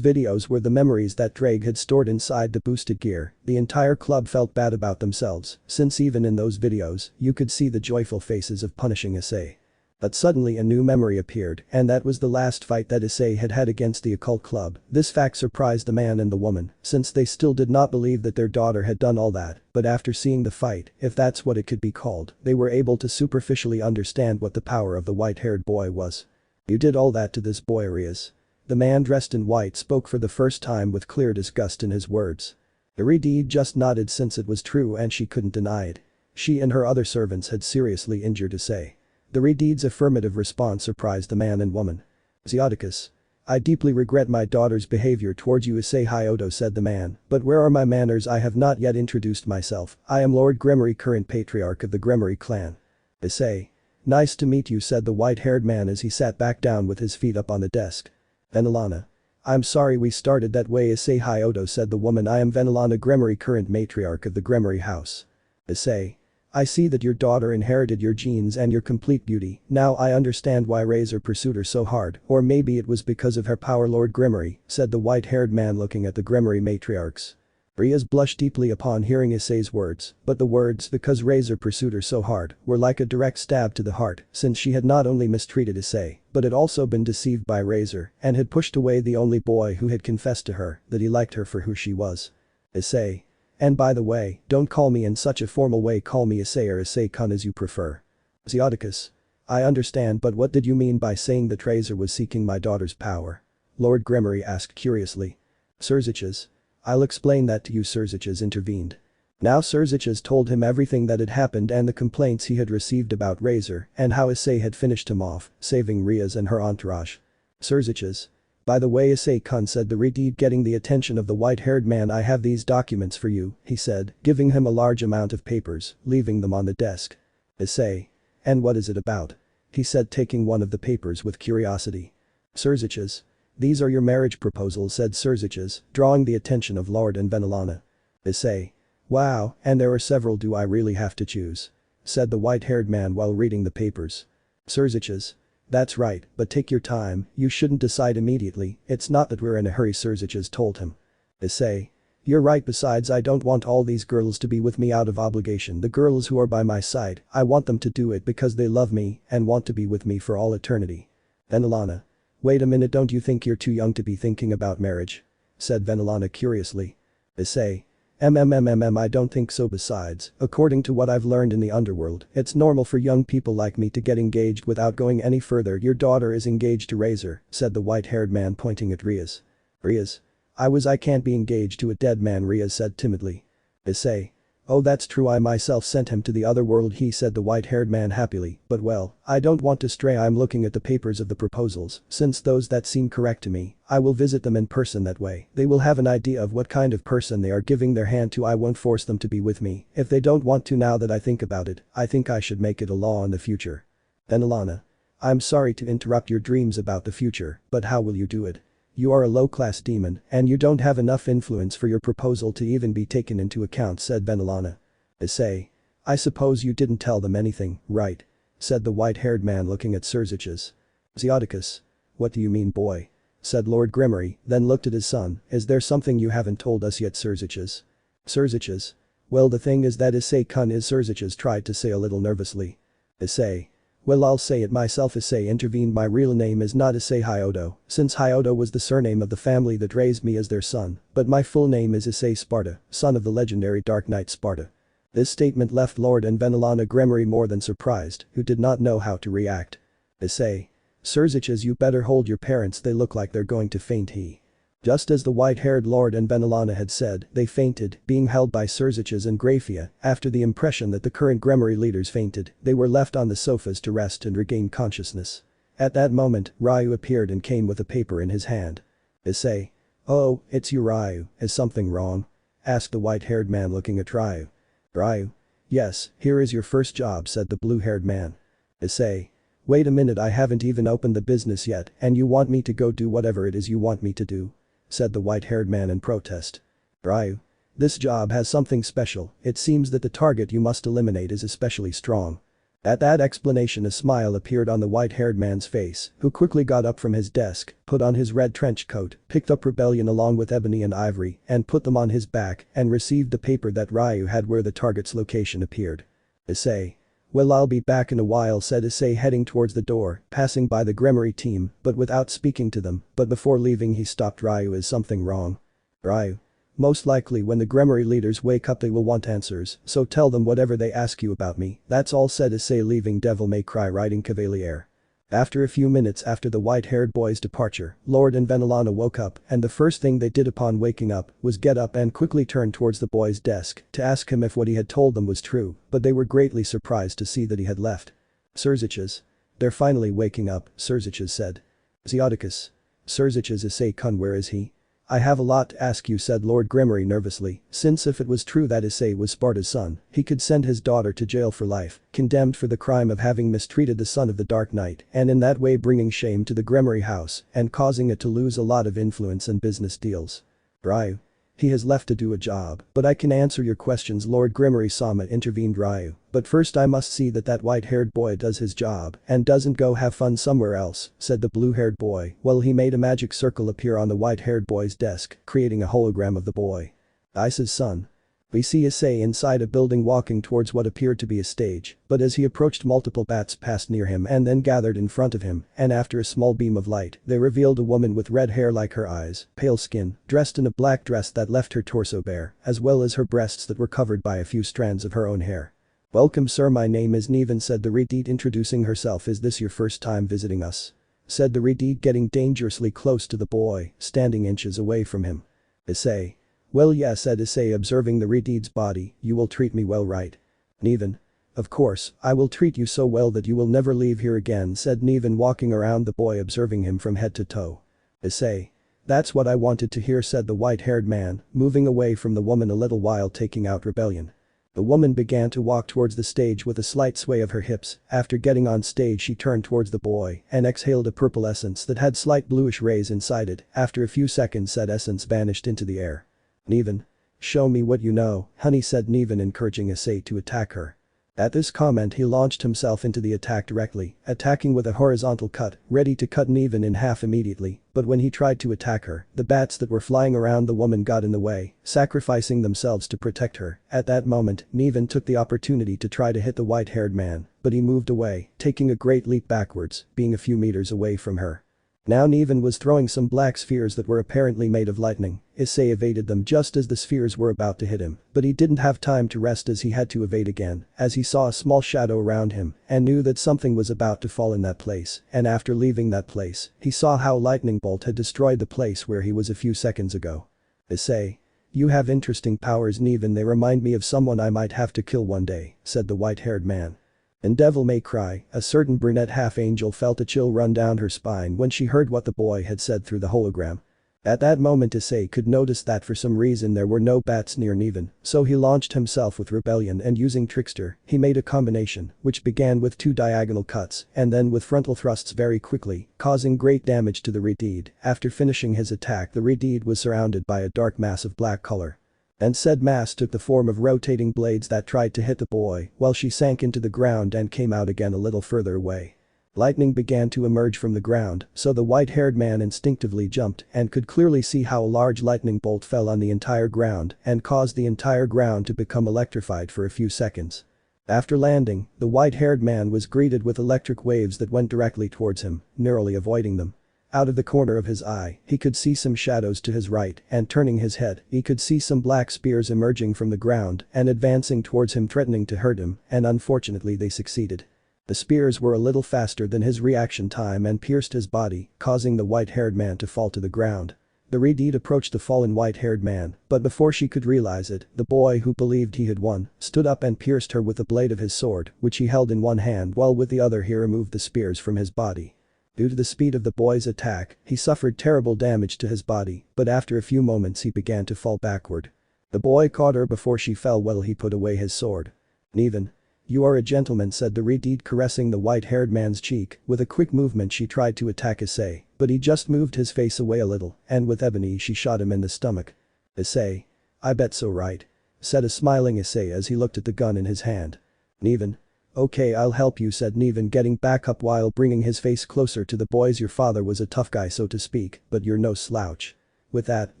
videos were the memories that Ddraig had stored inside the boosted gear. The entire club felt bad about themselves, since even in those videos, you could see the joyful faces of punishing Issei. But suddenly a new memory appeared, and that was the last fight that Issei had had against the occult club. This fact surprised the man and the woman, since they still did not believe that their daughter had done all that, but after seeing the fight, if that's what it could be called, they were able to superficially understand what the power of the white-haired boy was. You did all that to this boy, Rias. The man dressed in white spoke for the first time with clear disgust in his words. Ddraig just nodded since it was true and she couldn't deny it. She and her other servants had seriously injured Issei. Ddraig's affirmative response surprised the man and woman. Zeoticus. I deeply regret my daughter's behavior towards you, Issei Hyodo, said the man, but where are my manners? I have not yet introduced myself. I am Lord Gremory, current patriarch of the Gremory clan. Issei. Nice to meet you, said the white-haired man as he sat back down with his feet up on the desk. Venelana. I'm sorry we started that way, Issei Hyodo, said the woman. I am Venelana Gremory, current matriarch of the Gremory house. Issei. I see that your daughter inherited your genes and your complete beauty. Now I understand why Razor pursued her so hard, or maybe it was because of her power, Lord Gremory, said the white-haired man looking at the Gremory matriarchs. Rias blushed deeply upon hearing Issei's words, but the words "because Razor pursued her so hard" were like a direct stab to the heart, since she had not only mistreated Issei, but had also been deceived by Razor and had pushed away the only boy who had confessed to her that he liked her for who she was. Issei. And by the way, don't call me in such a formal way, call me Issei or Issei-kun as you prefer. Zeoticus. I understand, but what did you mean by saying that Razor was seeking my daughter's power? Lord Gremory asked curiously. Surziches. I'll explain that to you, Surziches intervened. Now Surziches told him everything that had happened and the complaints he had received about Razor and how Issei had finished him off, saving Rias and her entourage. Surziches. By the way, Issei-kun, said the Ddraig, getting the attention of the white-haired man. I have these documents for you, he said, giving him a large amount of papers, leaving them on the desk. Issei. And what is it about? He said, taking one of the papers with curiosity. Surziches. These are your marriage proposals, said Surziches, drawing the attention of Lord and Venelana. Issei. Wow, and there are several. Do I really have to choose? Said the white-haired man while reading the papers. Surziches. That's right, but take your time, you shouldn't decide immediately, it's not that we're in a hurry, Surziches told him. Issei. You're right, besides I don't want all these girls to be with me out of obligation. The girls who are by my side, I want them to do it because they love me and want to be with me for all eternity. Venelana. Wait a minute, don't you think you're too young to be thinking about marriage? Said Venelana curiously. Issei. I don't think so. Besides, according to what I've learned in the underworld, it's normal for young people like me to get engaged without going any further. Your daughter is engaged to Razor, said the white-haired man pointing at Rias. Rias. I can't be engaged to a dead man, Rias said timidly. Issei. Oh, that's true, I myself sent him to the other world, he said, the white-haired man happily, but well, I don't want to stray. I'm looking at the papers of the proposals, since those that seem correct to me, I will visit them in person. That way, they will have an idea of what kind of person they are giving their hand to. I won't force them to be with me if they don't want to. Now that I think about it, I think I should make it a law in the future. Venelana. I'm sorry to interrupt your dreams about the future, but how will you do it? You are a low-class demon, and you don't have enough influence for your proposal to even be taken into account, said Venelana. Issei. I suppose you didn't tell them anything, right? Said the white-haired man looking at Surziches. Zeoticus. What do you mean, boy? Said Lord Gremory, then looked at his son. Is there something you haven't told us yet, Surziches? Surziches. Well, the thing is that Issei-kun is, Surziches tried to say a little nervously. Issei. Well, I'll say it myself, Issei intervened. My real name is not Issei Hyodo, since Hyodo was the surname of the family that raised me as their son, but my full name is Dante Sparda, son of the legendary Dark Knight Sparda. This statement left Lord and Venelana Gremory more than surprised, who did not know how to react. Issei. Surziches, you better hold your parents, they look like they're going to faint. He. Just as the white-haired Lord and Venelana had said, they fainted, being held by Surziches and Grafiya. After the impression that the current Gremory leaders fainted, they were left on the sofas to rest and regain consciousness. At that moment, Ryu appeared and came with a paper in his hand. Issei. Oh, it's you, Ryu, is something wrong? Asked the white-haired man looking at Ryu. Ryu. Yes, here is your first job, said the blue-haired man. Issei. Wait a minute, I haven't even opened the business yet and you want me to go do whatever it is you want me to do? Said the white-haired man in protest. Ryu. This job has something special, it seems that the target you must eliminate is especially strong. At that explanation a smile appeared on the white-haired man's face, who quickly got up from his desk, put on his red trench coat, picked up Rebellion along with Ebony and Ivory and put them on his back and received the paper that Ryu had where the target's location appeared. Issei. Well, I'll be back in a while, said Issei, heading towards the door, passing by the Gremory team but without speaking to them, but before leaving he stopped Ryu. Is something wrong? Ryu. Most likely when the Gremory leaders wake up they will want answers, so tell them whatever they ask you about me, that's all, said Issei, leaving Devil May Cry riding Cavalier. After a few minutes after the white-haired boy's departure, Lord and Venelana woke up and the first thing they did upon waking up was get up and quickly turn towards the boy's desk to ask him if what he had told them was true, but they were greatly surprised to see that he had left. Surziches. They're finally waking up, Surziches said. Zeoticus. Surziches. Issei-kun, where is he? I have a lot to ask you, said Lord Gremory nervously, since if it was true that Issei was Sparda's son, he could send his daughter to jail for life, condemned for the crime of having mistreated the son of the Dark Knight and in that way bringing shame to the Gremory house and causing it to lose a lot of influence and business deals. Ryu. He has left to do a job, but I can answer your questions, Lord Gremory-sama, intervened Ryu, but first I must see that that white-haired boy does his job and doesn't go have fun somewhere else, said the blue-haired boy while he made a magic circle appear on the white-haired boy's desk, creating a hologram of the boy. Ice's son. We see Issei inside a building walking towards what appeared to be a stage, but as he approached multiple bats passed near him and then gathered in front of him, and after a small beam of light, they revealed a woman with red hair like her eyes, pale skin, dressed in a black dress that left her torso bare, as well as her breasts that were covered by a few strands of her own hair. Welcome, sir, my name is Nevan, said the Redite, introducing herself. Is this your first time visiting us? Said the Redite, getting dangerously close to the boy, standing inches away from him. Issei. Well, yes, said Issei, observing the Redite's body, you will treat me well, right? Nevan. Of course, I will treat you so well that you will never leave here again, said Nevan, walking around the boy, observing him from head to toe. Issei. That's what I wanted to hear, said the white-haired man, moving away from the woman a little while, taking out Rebellion. The woman began to walk towards the stage with a slight sway of her hips. After getting on stage she turned towards the boy and exhaled a purple essence that had slight bluish rays inside it. After a few seconds said essence vanished into the air. Nevan. Show me what you know, honey, said Nevan, encouraging Issei to attack her. At this comment he launched himself into the attack directly, attacking with a horizontal cut, ready to cut Nevan in half immediately, but when he tried to attack her, the bats that were flying around the woman got in the way, sacrificing themselves to protect her. At that moment, Nevan took the opportunity to try to hit the white-haired man, but he moved away, taking a great leap backwards, being a few meters away from her. Now Nevan was throwing some black spheres that were apparently made of lightning. Issei evaded them just as the spheres were about to hit him, but he didn't have time to rest as he had to evade again, as he saw a small shadow around him and knew that something was about to fall in that place, and after leaving that place, he saw how lightning bolt had destroyed the place where he was a few seconds ago. Issei. You have interesting powers, Nevan, they remind me of someone I might have to kill one day, said the white-haired man. In Devil May Cry, a certain brunette half-angel felt a chill run down her spine when she heard what the boy had said through the hologram. At that moment Issei could notice that for some reason there were no bats near Nevan, so he launched himself with Rebellion and using Trickster, he made a combination, which began with 2 diagonal cuts and then with frontal thrusts very quickly, causing great damage to the Redide. After finishing his attack, the Redide was surrounded by a dark mass of black color. And said mass took the form of rotating blades that tried to hit the boy while she sank into the ground and came out again a little further away. Lightning began to emerge from the ground, so the white-haired man instinctively jumped and could clearly see how a large lightning bolt fell on the entire ground and caused the entire ground to become electrified for a few seconds. After landing, the white-haired man was greeted with electric waves that went directly towards him, narrowly avoiding them. Out of the corner of his eye, he could see some shadows to his right, and turning his head, he could see some black spears emerging from the ground and advancing towards him, threatening to hurt him, and unfortunately they succeeded. The spears were a little faster than his reaction time and pierced his body, causing the white-haired man to fall to the ground. The Redeed approached the fallen white-haired man, but before she could realize it, the boy who believed he had won, stood up and pierced her with the blade of his sword, which he held in one hand while with the other he removed the spears from his body. Due to the speed of the boy's attack, he suffered terrible damage to his body, but after a few moments he began to fall backward. The boy caught her before she fell while he put away his sword. "Neven. You are a gentleman," said the Redeed, caressing the white-haired man's cheek. With a quick movement she tried to attack Issei, but he just moved his face away a little, and with ebony she shot him in the stomach. "Issei. I bet so, right?" said a smiling Issei as he looked at the gun in his hand. "Neven. Okay, I'll help you," said Neven, getting back up while bringing his face closer to the boy's. "Your father was a tough guy, so to speak, but you're no slouch." With that,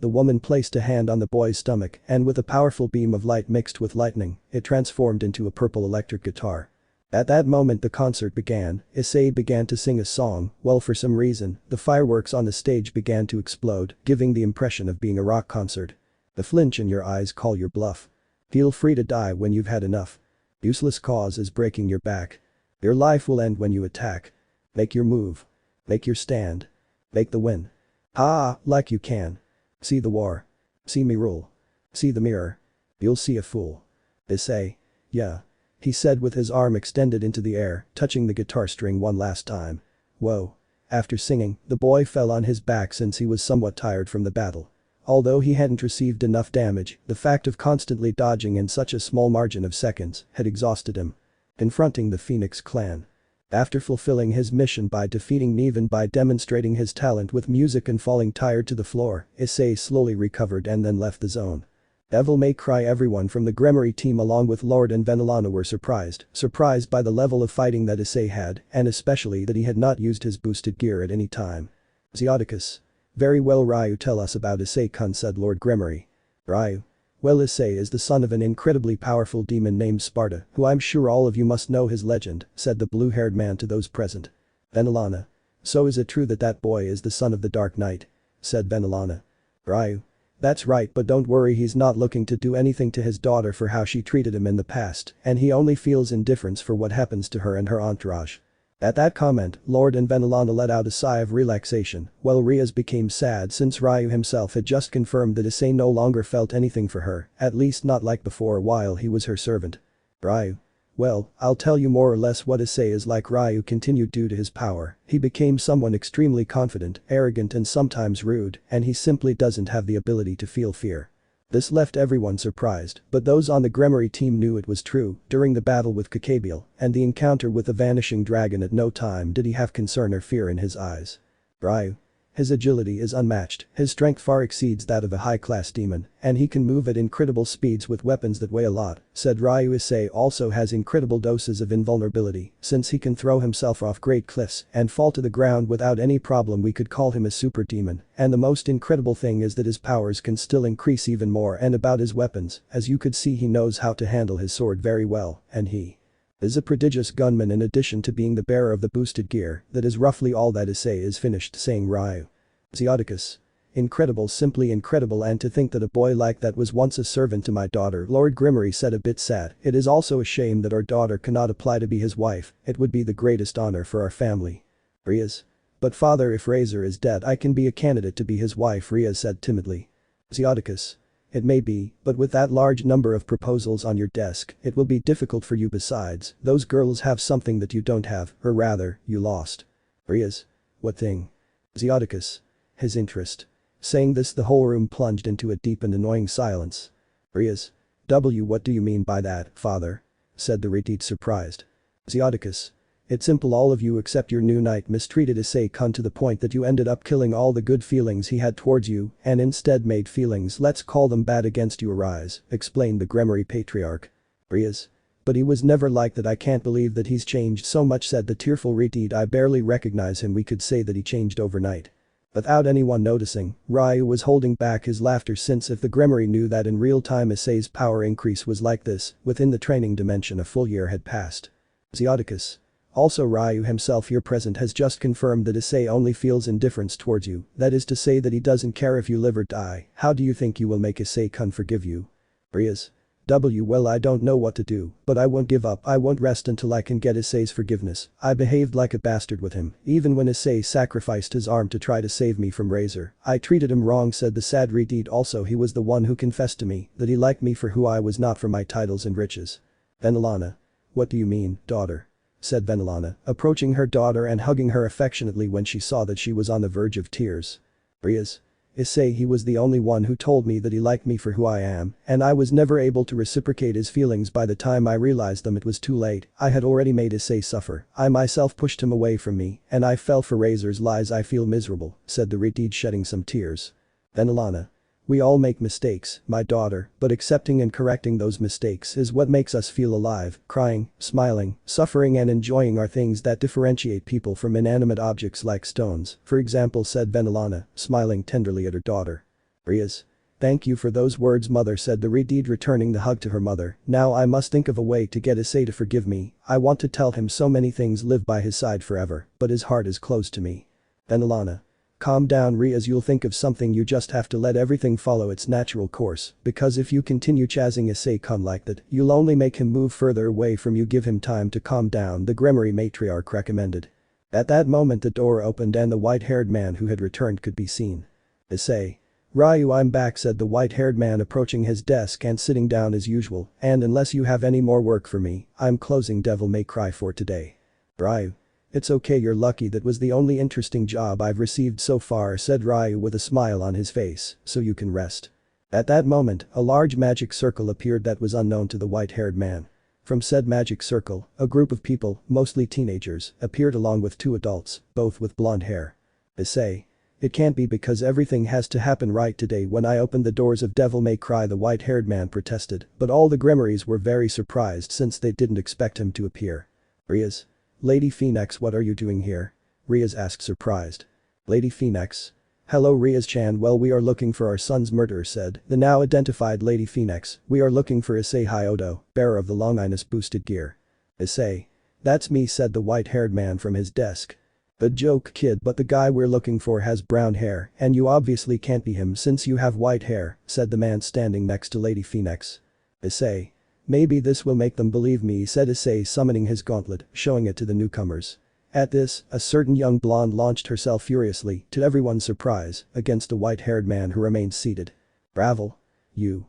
the woman placed a hand on the boy's stomach, and with a powerful beam of light mixed with lightning, it transformed into a purple electric guitar. At that moment the concert began. Issei began to sing a song, while for some reason, the fireworks on the stage began to explode, giving the impression of being a rock concert. "The flinch in your eyes call your bluff. Feel free to die when you've had enough. Useless cause is breaking your back. Your life will end when you attack. Make your move. Make your stand. Make the win. Ah, like you can. See the war. See me rule. See the mirror. You'll see a fool." "Issei. Yeah," he said with his arm extended into the air, touching the guitar string one last time. Whoa. After singing, the boy fell on his back since he was somewhat tired from the battle. Although he hadn't received enough damage, the fact of constantly dodging in such a small margin of seconds had exhausted him. Confronting the Phoenix clan. After fulfilling his mission by defeating Neven by demonstrating his talent with music and falling tired to the floor, Issei slowly recovered and then left the zone. Devil May Cry. Everyone from the Gremory team along with Lord and Venelana were surprised by the level of fighting that Issei had, and especially that he had not used his boosted gear at any time. Zeoticus. "Very well, Ryu, tell us about Issei-kun," said Lord Gremory. Ryu. "Well, Issei is the son of an incredibly powerful demon named Sparda, who I'm sure all of you must know his legend," said the blue-haired man to those present. Venelana. "So is it true that that boy is the son of the Dark Knight?" said Venelana. Ryu. "That's right, but don't worry, he's not looking to do anything to his daughter for how she treated him in the past, and he only feels indifference for what happens to her and her entourage." At that comment, Lord and Venelana let out a sigh of relaxation, while Rias became sad since Ryu himself had just confirmed that Issei no longer felt anything for her, at least not like before while he was her servant. Ryu. "Well, I'll tell you more or less what Issei is like," Ryu continued. "Due to his power, he became someone extremely confident, arrogant and sometimes rude, and he simply doesn't have the ability to feel fear." This left everyone surprised, but those on the Gremory team knew it was true. During the battle with Caballero and the encounter with the vanishing dragon, at no time did he have concern or fear in his eyes. Ryu. "His agility is unmatched, his strength far exceeds that of a high-class demon, and he can move at incredible speeds with weapons that weigh a lot," said Ryu. "Issei also has incredible doses of invulnerability, since he can throw himself off great cliffs and fall to the ground without any problem. We could call him a super demon, and the most incredible thing is that his powers can still increase even more. And about his weapons, as you could see, he knows how to handle his sword very well, and he is a prodigious gunman in addition to being the bearer of the boosted gear. That is roughly all that Issei is," finished saying Ryu. Zeoticus. "Incredible, simply incredible, and to think that a boy like that was once a servant to my daughter," Lord Gremory said, a bit sad. "It is also a shame that our daughter cannot apply to be his wife. It would be the greatest honor for our family." Rias. "But father, if Razor is dead, I can be a candidate to be his wife," Rias said timidly. Zeoticus. "It may be, but with that large number of proposals on your desk, it will be difficult for you. Besides, those girls have something that you don't have, or rather, you lost." Rias. "What thing?" Zeoticus. "His interest." Saying this, the whole room plunged into a deep and annoying silence. Rias. What do you mean by that, father?" said the Redeed, surprised. Zeoticus. "It's simple. All of you except your new knight mistreated Issei-kun to the point that you ended up killing all the good feelings he had towards you and instead made feelings, let's call them bad, against you arise," explained the Gremory patriarch. Rias. "But he was never like that. I can't believe that he's changed so much," said the tearful Redeed. "I barely recognize him. We could say that he changed overnight." Without anyone noticing, Ryu was holding back his laughter, since if the Gremory knew that in real time Issei's power increase was like this, within the training dimension a full year had passed. Zeoticus. Also Ryu himself here present has just confirmed that Issei only feels indifference towards you, that is to say that he doesn't care if you live or die. How do you think you will make Issei-kun forgive you? Rias. Well, I don't know what to do, but I won't give up. I won't rest until I can get Issei's forgiveness. I behaved like a bastard with him, even when Issei sacrificed his arm to try to save me from Razor. I treated him wrong, said the sad Redeed. Also he was the one who confessed to me that he liked me for who I was, not for my titles and riches. Venelana. What do you mean, daughter? Said Venelana, approaching her daughter and hugging her affectionately when she saw that she was on the verge of tears. Rias. Issei, he was the only one who told me that he liked me for who I am, and I was never able to reciprocate his feelings. By the time I realized them it was too late. I had already made Issei suffer. I myself pushed him away from me, and I fell for Razor's lies. I feel miserable, said the Redeed, shedding some tears. Venelana. We all make mistakes, my daughter, but accepting and correcting those mistakes is what makes us feel alive. Crying, smiling, suffering and enjoying are things that differentiate people from inanimate objects like stones, for example, said Venelana, smiling tenderly at her daughter. Rias. Thank you for those words, mother, said the Redeed, returning the hug to her mother. Now I must think of a way to get Issei to forgive me. I want to tell him so many things, live by his side forever, but his heart is closed to me. Venelana. Calm down, Rias, you'll think of something. You just have to let everything follow its natural course, because if you continue chasing Issei-kun like that, you'll only make him move further away from you. Give him time to calm down, the Gremory matriarch recommended. At that moment the door opened and the white-haired man who had returned could be seen. Issei. Ryu, I'm back, said the white-haired man, approaching his desk and sitting down as usual, and unless you have any more work for me, I'm closing Devil May Cry for today. Ryu. It's okay, you're lucky, that was the only interesting job I've received so far, said Ryu with a smile on his face, so you can rest. At that moment, a large magic circle appeared that was unknown to the white-haired man. From said magic circle, a group of people, mostly teenagers, appeared along with two adults, both with blonde hair. Issei. It can't be, because everything has to happen right today. When I opened the doors of Devil May Cry, the white-haired man protested, but all the Gremorys were very surprised since they didn't expect him to appear. Rias. Lady Phoenix, what are you doing here? Rias asked, surprised. Lady Phoenix. Hello, Rias-chan. Well, we are looking for our son's murderer, said the now identified Lady Phoenix. We are looking for Issei Hyodo, bearer of the Longinus boosted gear. Issei. That's me, said the white-haired man from his desk. A joke, kid, but the guy we're looking for has brown hair, and you obviously can't be him since you have white hair, said the man standing next to Lady Phoenix. Issei. Maybe this will make them believe me, said Issei, summoning his gauntlet, showing it to the newcomers. At this, a certain young blonde launched herself furiously, to everyone's surprise, against the white-haired man who remained seated. Bravo. You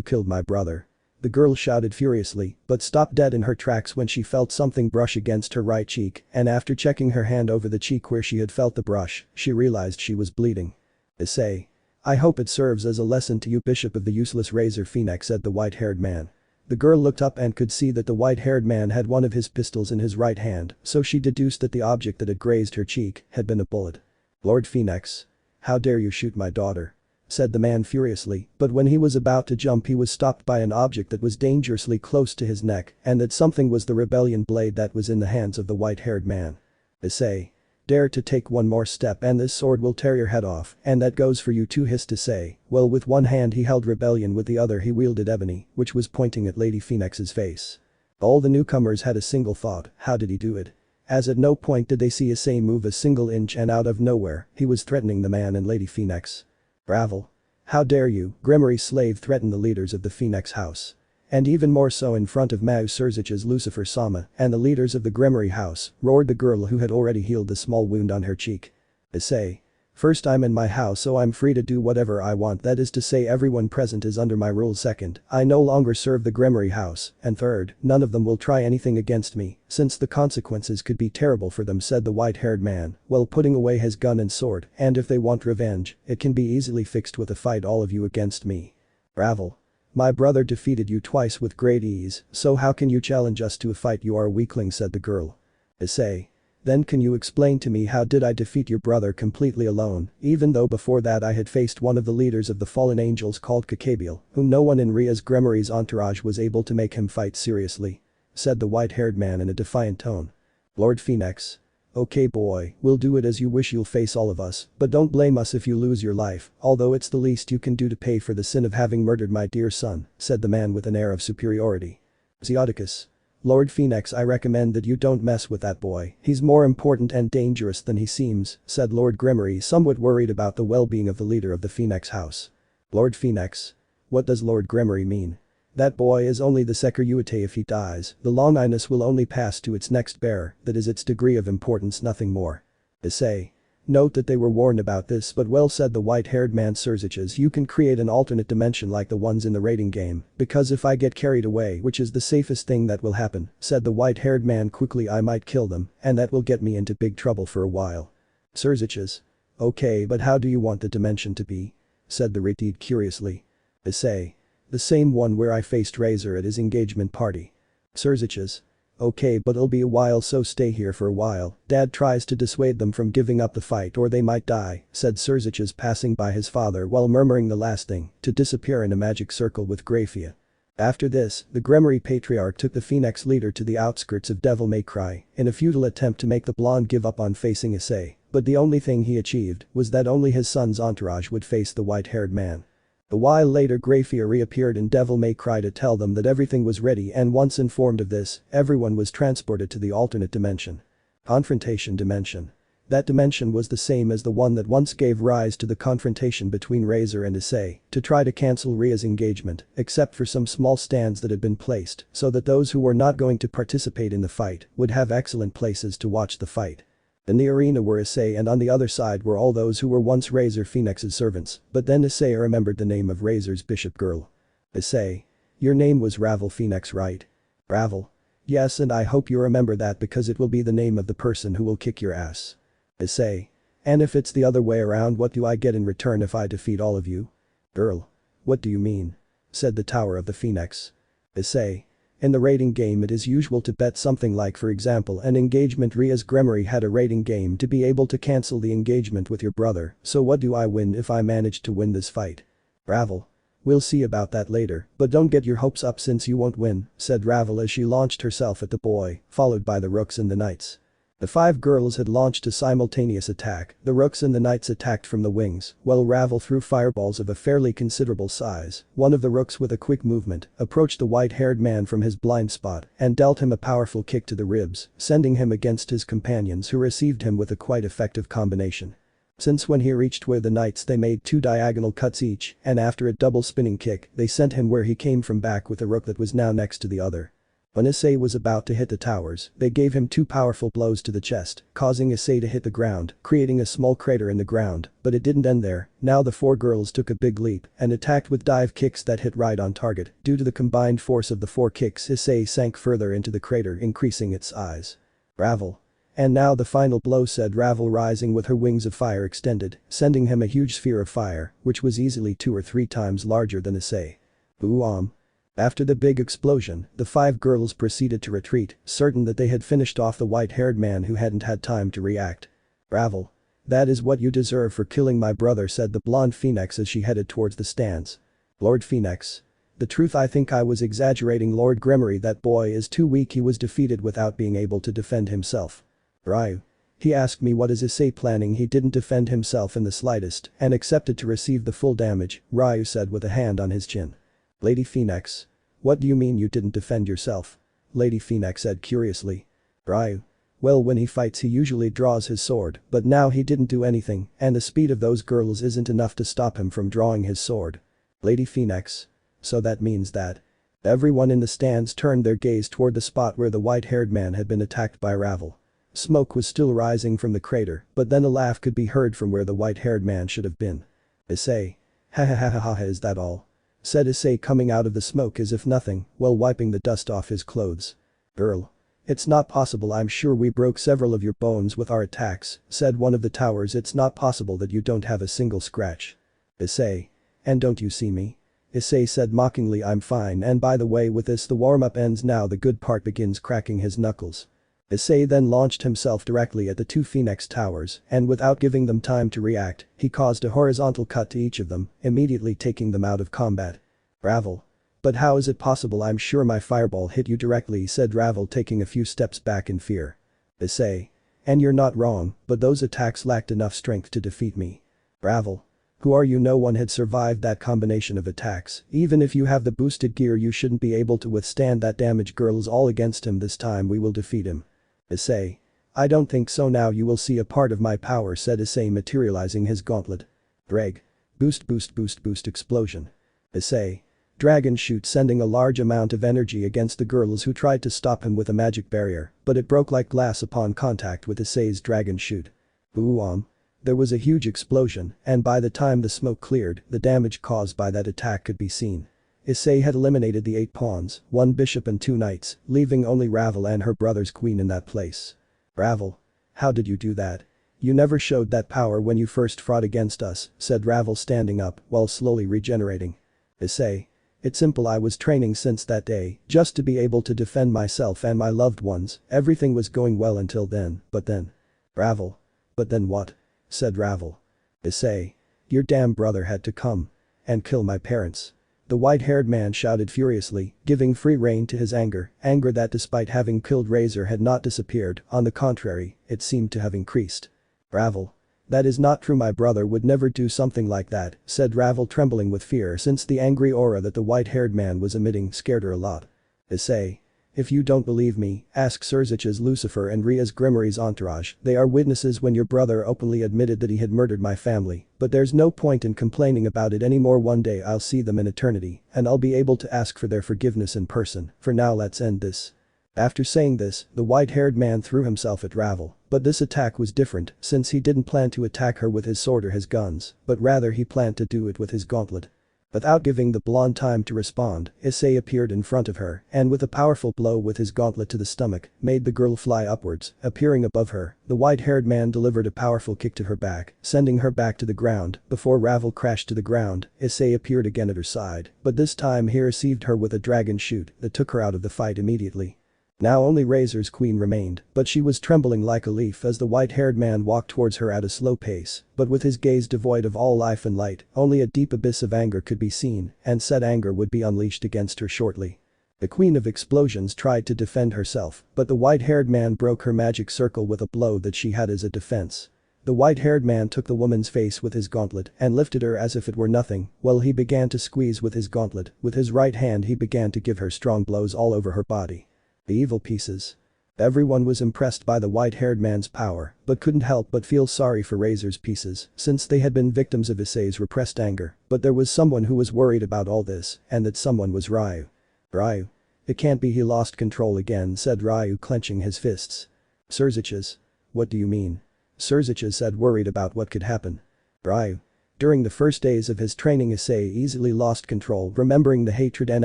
killed my brother. The girl shouted furiously, but stopped dead in her tracks when she felt something brush against her right cheek, and after checking her hand over the cheek where she had felt the brush, she realized she was bleeding. Issei. I hope it serves as a lesson to you, Bishop of the Useless Razor Phoenix, said the white-haired man. The girl looked up and could see that the white-haired man had one of his pistols in his right hand, so she deduced that the object that had grazed her cheek had been a bullet. Lord Phoenix. How dare you shoot my daughter? Said the man furiously, but when he was about to jump he was stopped by an object that was dangerously close to his neck, and that something was the rebellion blade that was in the hands of the white-haired man. Issei. Dare to take one more step and this sword will tear your head off, and that goes for you too, hissed Issei. Well, with one hand he held rebellion, with the other he wielded ebony, which was pointing at Lady Phoenix's face. All the newcomers had a single thought: how did he do it? As at no point did they see Issei move a single inch, and out of nowhere, he was threatening the man and Lady Phoenix. Bravo. How dare you, Gremory slave, threaten the leaders of the Phoenix house. And even more so in front of Mao Surzich's Lucifer Sama and the leaders of the Gremory house, roared the girl who had already healed the small wound on her cheek. Issei. First, I'm in my house, so I'm free to do whatever I want, that is to say everyone present is under my rule. Second, I no longer serve the Gremory house, and third, none of them will try anything against me, since the consequences could be terrible for them, said the white-haired man, while putting away his gun and sword, and if they want revenge, it can be easily fixed with a fight, all of you against me. Bravo. My brother defeated you twice with great ease, so how can you challenge us to a fight? You are a weakling, said the girl. Issei. Then can you explain to me how did I defeat your brother completely alone, even though before that I had faced one of the leaders of the fallen angels called Kakabiel, whom no one in Rias Gremory's entourage was able to make him fight seriously? Said the white-haired man in a defiant tone. Lord Phoenix. Okay boy, we'll do it as you wish, you'll face all of us, but don't blame us if you lose your life, although it's the least you can do to pay for the sin of having murdered my dear son, said the man with an air of superiority. Zeoticus. Lord Phoenix, I recommend that you don't mess with that boy, he's more important and dangerous than he seems, said Lord Gremory, somewhat worried about the well-being of the leader of the Phoenix house. Lord Phoenix? What does Lord Gremory mean? That boy is only the Sekiryuutei. If he dies, the Longinus will only pass to its next bearer, that is its degree of importance, nothing more. Issei. Note that they were warned about this, but well said the white-haired man. Sursages, you can create an alternate dimension like the ones in the rating game, because if I get carried away, which is the safest thing that will happen, said the white-haired man quickly, I might kill them, and that will get me into big trouble for a while. Sursages. Okay, but how do you want the dimension to be? Said the Retid curiously. Issei. The same one where I faced Razor at his engagement party. Sursages. Okay, but it'll be a while, so stay here for a while. Dad tries to dissuade them from giving up the fight or they might die, said Sursages, passing by his father while murmuring the last thing, to disappear in a magic circle with Grafiya. After this, the Gremory patriarch took the Phoenix leader to the outskirts of Devil May Cry in a futile attempt to make the blonde give up on facing Issei, but the only thing he achieved was that only his son's entourage would face the white-haired man. A while later, Grafiya reappeared in Devil May Cry to tell them that everything was ready, and once informed of this, everyone was transported to the alternate dimension. Confrontation dimension. That dimension was the same as the one that once gave rise to the confrontation between Razor and Issei to try to cancel Ria's engagement, except for some small stands that had been placed so that those who were not going to participate in the fight would have excellent places to watch the fight. In the arena were Issei, and on the other side were all those who were once Razor Phoenix's servants, but then Issei remembered the name of Razor's bishop girl. Issei. Your name was Ravel Phoenix, right? Ravel. Yes, and I hope you remember that because it will be the name of the person who will kick your ass. Issei. And if it's the other way around, what do I get in return if I defeat all of you? Girl. What do you mean? Said the Tower of the Phoenix. Issei. In the rating game it is usual to bet something like, for example, an engagement. Rias Gremory had a rating game to be able to cancel the engagement with your brother, so what do I win if I manage to win this fight? Ravel. We'll see about that later, but don't get your hopes up since you won't win, said Ravel as she launched herself at the boy, followed by the Rooks and the Knights. The 5 girls had launched a simultaneous attack. The Rooks and the Knights attacked from the wings, while Ravel threw fireballs of a fairly considerable size. One of the Rooks, with a quick movement, approached the white-haired man from his blind spot and dealt him a powerful kick to the ribs, sending him against his companions, who received him with a quite effective combination. Since when he reached where the Knights, they made 2 diagonal cuts each, and after a double spinning kick, they sent him where he came from, back with a Rook that was now next to the other. When Issei was about to hit the towers, they gave him 2 powerful blows to the chest, causing Issei to hit the ground, creating a small crater in the ground, but it didn't end there. Now the 4 girls took a big leap and attacked with dive kicks that hit right on target. Due to the combined force of the 4 kicks, Issei sank further into the crater, increasing its size. Ravel. And now the final blow, said Ravel, rising with her wings of fire extended, sending him a huge sphere of fire, which was easily 2 or 3 times larger than Issei. Boom. After the big explosion, the 5 girls proceeded to retreat, certain that they had finished off the white-haired man who hadn't had time to react. Ravel. That is what you deserve for killing my brother, said the blonde Phoenix as she headed towards the stands. Lord Phoenix. The truth, I think I was exaggerating, Lord Gremory. That boy is too weak. He was defeated without being able to defend himself. Ryu. He asked me what is Issei planning. He didn't defend himself in the slightest and accepted to receive the full damage, Ryu said with a hand on his chin. Lady Phoenix. What do you mean you didn't defend yourself? Lady Phoenix said curiously. Ryu. Well, when he fights he usually draws his sword, but now he didn't do anything, and the speed of those girls isn't enough to stop him from drawing his sword. Lady Phoenix. So that means that. Everyone in the stands turned their gaze toward the spot where the white-haired man had been attacked by Ravel. Smoke was still rising from the crater, but then a laugh could be heard from where the white-haired man should have been. Issei. Ha ha ha ha ha, is that all? Said Issei, coming out of the smoke as if nothing, while wiping the dust off his clothes. Girl. It's not possible. I'm sure we broke several of your bones with our attacks, said one of the towers. It's not possible that you don't have a single scratch. Issei. And don't you see me? Issei said mockingly. I'm fine, and by the way, with this the warm-up ends now, the good part begins, cracking his knuckles. Issei then launched himself directly at the 2 Phoenix towers, and without giving them time to react, he caused a horizontal cut to each of them, immediately taking them out of combat. Ravel. But how is it possible? I'm sure my fireball hit you directly, said Ravel, taking a few steps back in fear. Issei. And you're not wrong, but those attacks lacked enough strength to defeat me. Ravel. Who are you? No one had survived that combination of attacks. Even if you have the boosted gear you shouldn't be able to withstand that damage. Girl is all against him. This time we will defeat him. Issei. I don't think so. Now you will see a part of my power, said Issei, materializing his gauntlet. Ddraig. Boost boost boost boost explosion. Issei. Dragon shoot, sending a large amount of energy against the girls who tried to stop him with a magic barrier, but it broke like glass upon contact with Issei's dragon shoot. Boom. There was a huge explosion, and by the time the smoke cleared, the damage caused by that attack could be seen. Issei had eliminated the 8 pawns, 1 bishop and 2 knights, leaving only Ravel and her brother's queen in that place. Ravel. How did you do that? You never showed that power when you first fought against us, said Ravel, standing up while slowly regenerating. Issei. It's simple. I was training since that day, just to be able to defend myself and my loved ones. Everything was going well until then, but then. Ravel. But then what? Said Ravel. Issei. Your damn brother had to come and kill my parents. The white-haired man shouted furiously, giving free rein to his anger that despite having killed Razor had not disappeared, on the contrary, it seemed to have increased. Ravel. That is not true. My brother would never do something like that, said Ravel, trembling with fear since the angry aura that the white-haired man was emitting scared her a lot. Issei. If you don't believe me, ask Surzich's Lucifer and Rias Gremory's entourage. They are witnesses when your brother openly admitted that he had murdered my family, but there's no point in complaining about it anymore. One day I'll see them in eternity, and I'll be able to ask for their forgiveness in person. For now let's end this. After saying this, the white-haired man threw himself at Ravel, but this attack was different since he didn't plan to attack her with his sword or his guns, but rather he planned to do it with his gauntlet. Without giving the blonde time to respond, Issei appeared in front of her and with a powerful blow with his gauntlet to the stomach, made the girl fly upwards, appearing above her. The white-haired man delivered a powerful kick to her back, sending her back to the ground. Before Ravel crashed to the ground, Issei appeared again at her side, but this time he received her with a dragon shoot that took her out of the fight immediately. Now only Razor's queen remained, but she was trembling like a leaf as the white-haired man walked towards her at a slow pace, but with his gaze devoid of all life and light, only a deep abyss of anger could be seen, and said anger would be unleashed against her shortly. The Queen of Explosions tried to defend herself, but the white-haired man broke her magic circle with a blow that she had as a defense. The white-haired man took the woman's face with his gauntlet and lifted her as if it were nothing, while he began to squeeze with his gauntlet. With his right hand he began to give her strong blows all over her body. The evil pieces. Everyone was impressed by the white-haired man's power, but couldn't help but feel sorry for Razor's pieces, since they had been victims of Issei's repressed anger. But there was someone who was worried about all this, and that someone was Ryu. Ryu. It can't be he lost control again, said Ryu, clenching his fists. Surzich's. What do you mean? Surzich's said, worried about what could happen. Ryu. During the first days of his training, Issei easily lost control, remembering the hatred and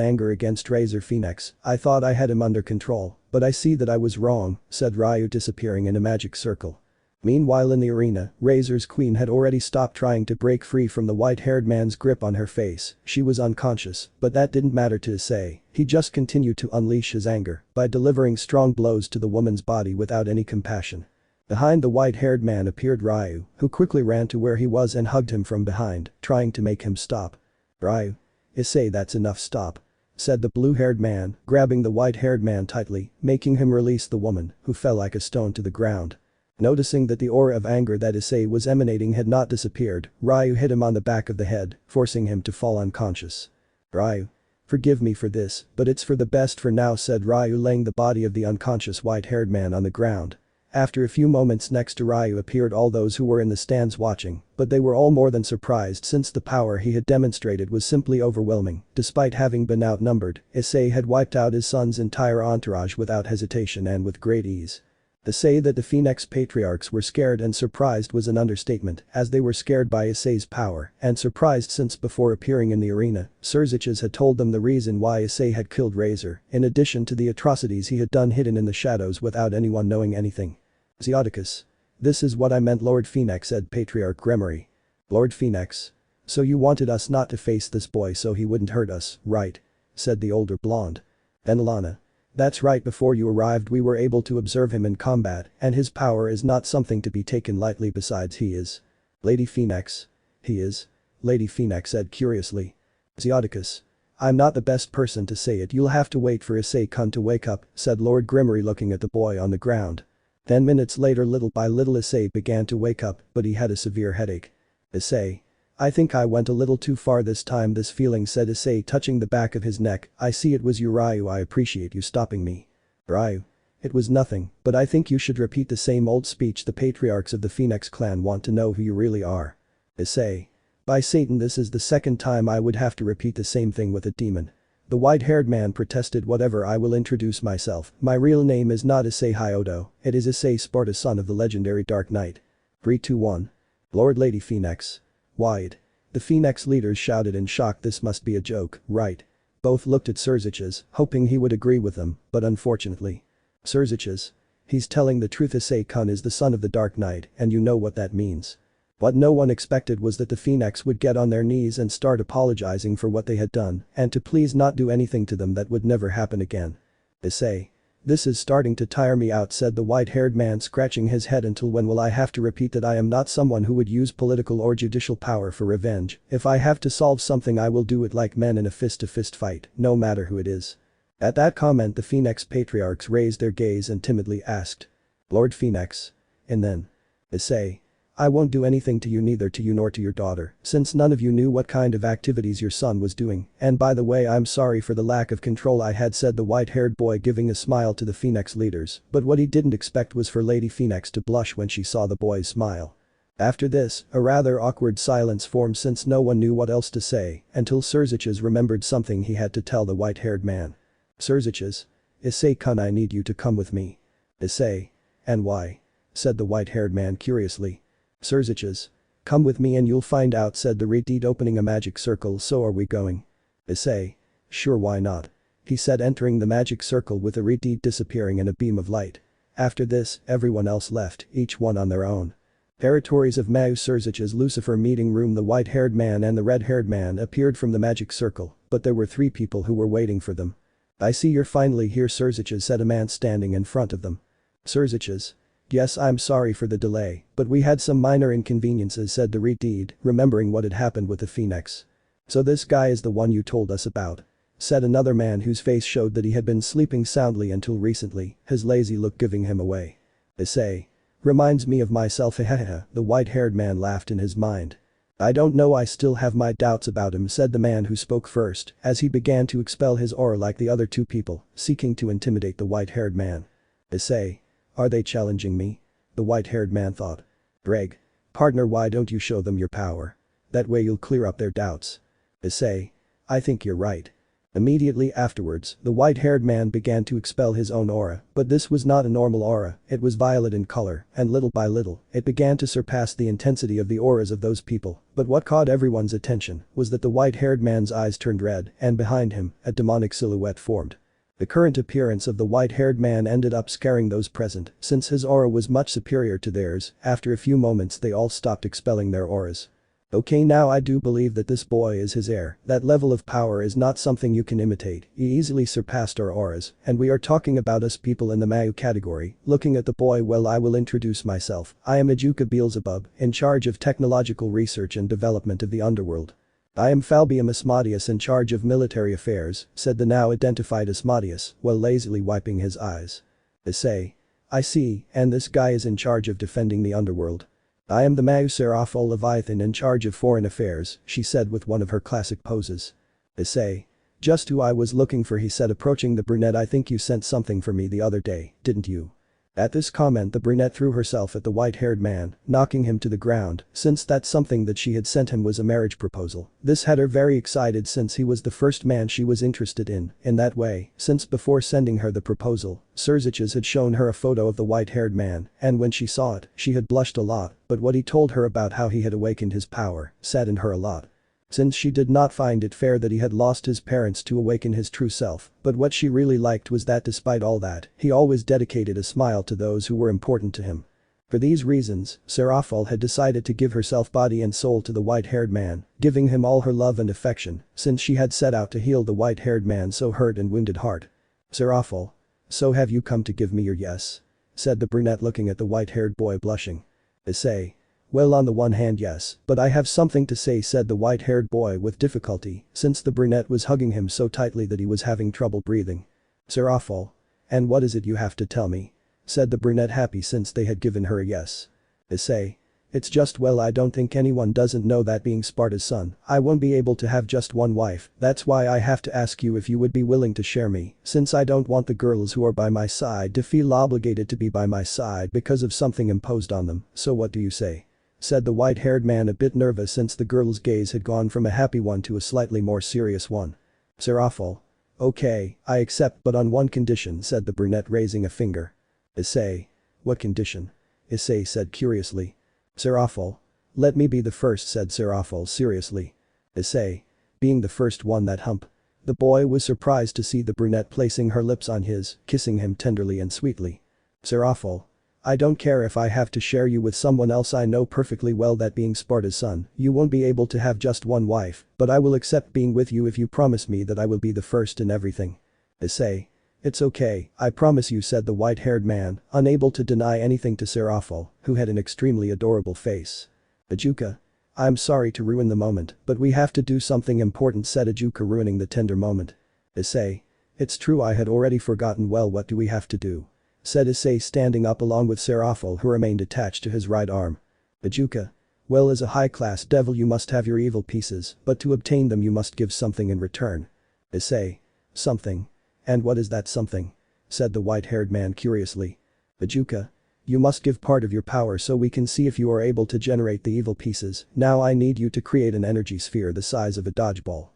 anger against Razor Phoenix. I thought I had him under control, but I see that I was wrong, said Ryu, disappearing in a magic circle. Meanwhile in the arena, Razor's queen had already stopped trying to break free from the white-haired man's grip on her face. She was unconscious, but that didn't matter to Issei. He just continued to unleash his anger by delivering strong blows to the woman's body without any compassion. Behind the white-haired man appeared Ryu, who quickly ran to where he was and hugged him from behind, trying to make him stop. Ryu. Issei, that's enough, stop. Said the blue-haired man, grabbing the white-haired man tightly, making him release the woman, who fell like a stone to the ground. Noticing that the aura of anger that Issei was emanating had not disappeared, Ryu hit him on the back of the head, forcing him to fall unconscious. Ryu. Forgive me for this, but it's for the best for now, said Ryu, laying the body of the unconscious white-haired man on the ground. After a few moments next to Ryu appeared all those who were in the stands watching, but they were all more than surprised since the power he had demonstrated was simply overwhelming. Despite having been outnumbered, Issei had wiped out his son's entire entourage without hesitation and with great ease. To say that the Phoenix Patriarchs were scared and surprised was an understatement, as they were scared by Issei's power, and surprised since before appearing in the arena, Surzich's had told them the reason why Issei had killed Razor, in addition to the atrocities he had done hidden in the shadows without anyone knowing anything. Zeoticus. This is what I meant, Lord Phoenix, said Patriarch Gremory. Lord Phoenix. So you wanted us not to face this boy so he wouldn't hurt us, right? Said the older blonde. Venelana. That's right, before you arrived we were able to observe him in combat, and his power is not something to be taken lightly, besides he is. Lady Phoenix. He is? Lady Phoenix said curiously. Zeoticus. I'm not the best person to say it, you'll have to wait for Issei-kun to wake up, said Lord Gremory, looking at the boy on the ground. 10 minutes later, little by little Issei began to wake up, but he had a severe headache. Issei. I think I went a little too far this time, this feeling, said Issei, touching the back of his neck. I see it was you, Ryu. I appreciate you stopping me. Ryu. It was nothing, but I think you should repeat the same old speech. The patriarchs of the Phoenix clan want to know who you really are. Issei. By Satan, this is the second time I would have to repeat the same thing with a demon. The white-haired man protested. Whatever, I will introduce myself. My real name is not Issei Hyodo, it is Issei Sparda, son of the legendary Dark Knight. 3, 2, 1. Lord Lady Phoenix. Wide. The Phoenix leaders shouted in shock. This must be a joke, right? Both looked at Surziches, hoping he would agree with them, but unfortunately. Surziches. He's telling the truth. Issei-kun is the son of the Dark Knight, and you know what that means. What no one expected was that the Phoenix would get on their knees and start apologizing for what they had done, and to please not do anything to them that would never happen again. Issei. This is starting to tire me out, said the white-haired man, scratching his head. Until when will I have to repeat that I am not someone who would use political or judicial power for revenge? If I have to solve something, I will do it like men in a fist-to-fist fight, no matter who it is. At that comment, the Phoenix patriarchs raised their gaze and timidly asked. Lord Phoenix. And then. Issei. I won't do anything to you, neither to you nor to your daughter, since none of you knew what kind of activities your son was doing, and by the way, I'm sorry for the lack of control I had, said the white-haired boy, giving a smile to the Phoenix leaders, but what he didn't expect was for Lady Phoenix to blush when she saw the boy's smile. After this, a rather awkward silence formed since no one knew what else to say, until Surziches remembered something he had to tell the white-haired man. Surziches. Issei-kun, I need you to come with me. Issei. And why? Said the white-haired man curiously. Surziches. Come with me and you'll find out, said the Redeed, opening a magic circle. So are we going? Issei. Sure, why not? He said, entering the magic circle with the Redeed disappearing in a beam of light. After this, everyone else left, each one on their own. Territories of Mau. Surziches Lucifer meeting room. The white-haired man and the red-haired man appeared from the magic circle, but there were 3 people who were waiting for them. I see you're finally here, Surziches, said a man standing in front of them. Surziches. Yes, I'm sorry for the delay, but we had some minor inconveniences, said the Redeed, remembering what had happened with the Phoenix. So this guy is the one you told us about, said another man whose face showed that he had been sleeping soundly until recently, his lazy look giving him away. Issei. Reminds me of myself, hehehe, the white-haired man laughed in his mind. I don't know, I still have my doubts about him, said the man who spoke first, as he began to expel his aura like the other 2 people, seeking to intimidate the white-haired man. Issei. Are they challenging me? The white-haired man thought. Ddraig. Partner, why don't you show them your power? That way you'll clear up their doubts. Issei. I think you're right. Immediately afterwards, the white-haired man began to expel his own aura, but this was not a normal aura, it was violet in color, and little by little, it began to surpass the intensity of the auras of those people. But what caught everyone's attention was that the white-haired man's eyes turned red, and behind him, a demonic silhouette formed. The current appearance of the white-haired man ended up scaring those present, since his aura was much superior to theirs. After a few moments they all stopped expelling their auras. Okay, now I do believe that this boy is his heir. That level of power is not something you can imitate. He easily surpassed our auras, and we are talking about us people in the Mau category. Looking at the boy, well, I will introduce myself. I am Ajuka Beelzebub, in charge of technological research and development of the underworld. I am Falbium Asmodeus, in charge of military affairs, said the now identified Asmodeus, while lazily wiping his eyes. Issei. I see, and this guy is in charge of defending the underworld. I am the Mau Seraphol Leviathan, in charge of foreign affairs, she said with one of her classic poses. Issei. Just who I was looking for, he said, approaching the brunette. I think you sent something for me the other day, didn't you? At this comment, the brunette threw herself at the white-haired man, knocking him to the ground, since that something that she had sent him was a marriage proposal. This had her very excited since he was the first man she was interested in that way, since before sending her the proposal, Surziches had shown her a photo of the white-haired man, and when she saw it, she had blushed a lot, but what he told her about how he had awakened his power saddened her a lot. Since she did not find it fair that he had lost his parents to awaken his true self, but what she really liked was that despite all that, he always dedicated a smile to those who were important to him. For these reasons, Seraphol had decided to give herself body and soul to the white-haired man, giving him all her love and affection, since she had set out to heal the white-haired man's so hurt and wounded heart. Seraphol. So have you come to give me your yes? Said the brunette, looking at the white-haired boy, blushing. Issei. Well, on the one hand, yes, but I have something to say, said the white-haired boy with difficulty, since the brunette was hugging him so tightly that he was having trouble breathing. Seraphol. And what is it you have to tell me? Said the brunette, happy since they had given her a yes. Issei. It's just well I don't think anyone doesn't know that being Sparda's son, I won't be able to have just one wife, that's why I have to ask you if you would be willing to share me, since I don't want the girls who are by my side to feel obligated to be by my side because of something imposed on them, so what do you say? Said the white-haired man a bit nervous since the girl's gaze had gone from a happy one to a slightly more serious one. Serafal. Okay, I accept but on one condition, said the brunette raising a finger. Issei. What condition? Issei said curiously. Serafal. Let me be the first, said Serafal seriously. Issei. Being the first one that hump. The boy was surprised to see the brunette placing her lips on his, kissing him tenderly and sweetly. Serafal. I don't care if I have to share you with someone else, I know perfectly well that being Sparda's son, you won't be able to have just one wife, but I will accept being with you if you promise me that I will be the first in everything. Issei. It's okay, I promise you, said the white-haired man, unable to deny anything to Serafal, who had an extremely adorable face. Ajuka. I'm sorry to ruin the moment, but we have to do something important, said Ajuka, ruining the tender moment. Issei. It's true, I had already forgotten. Well, what do we have to do? Said Issei, standing up along with Serafal, who remained attached to his right arm. Ajuka. Well, as a high-class devil you must have your evil pieces, but to obtain them you must give something in return. Issei. Something. And what is that something? Said the white-haired man curiously. Ajuka. You must give part of your power so we can see if you are able to generate the evil pieces. Now I need you to create an energy sphere the size of a dodgeball.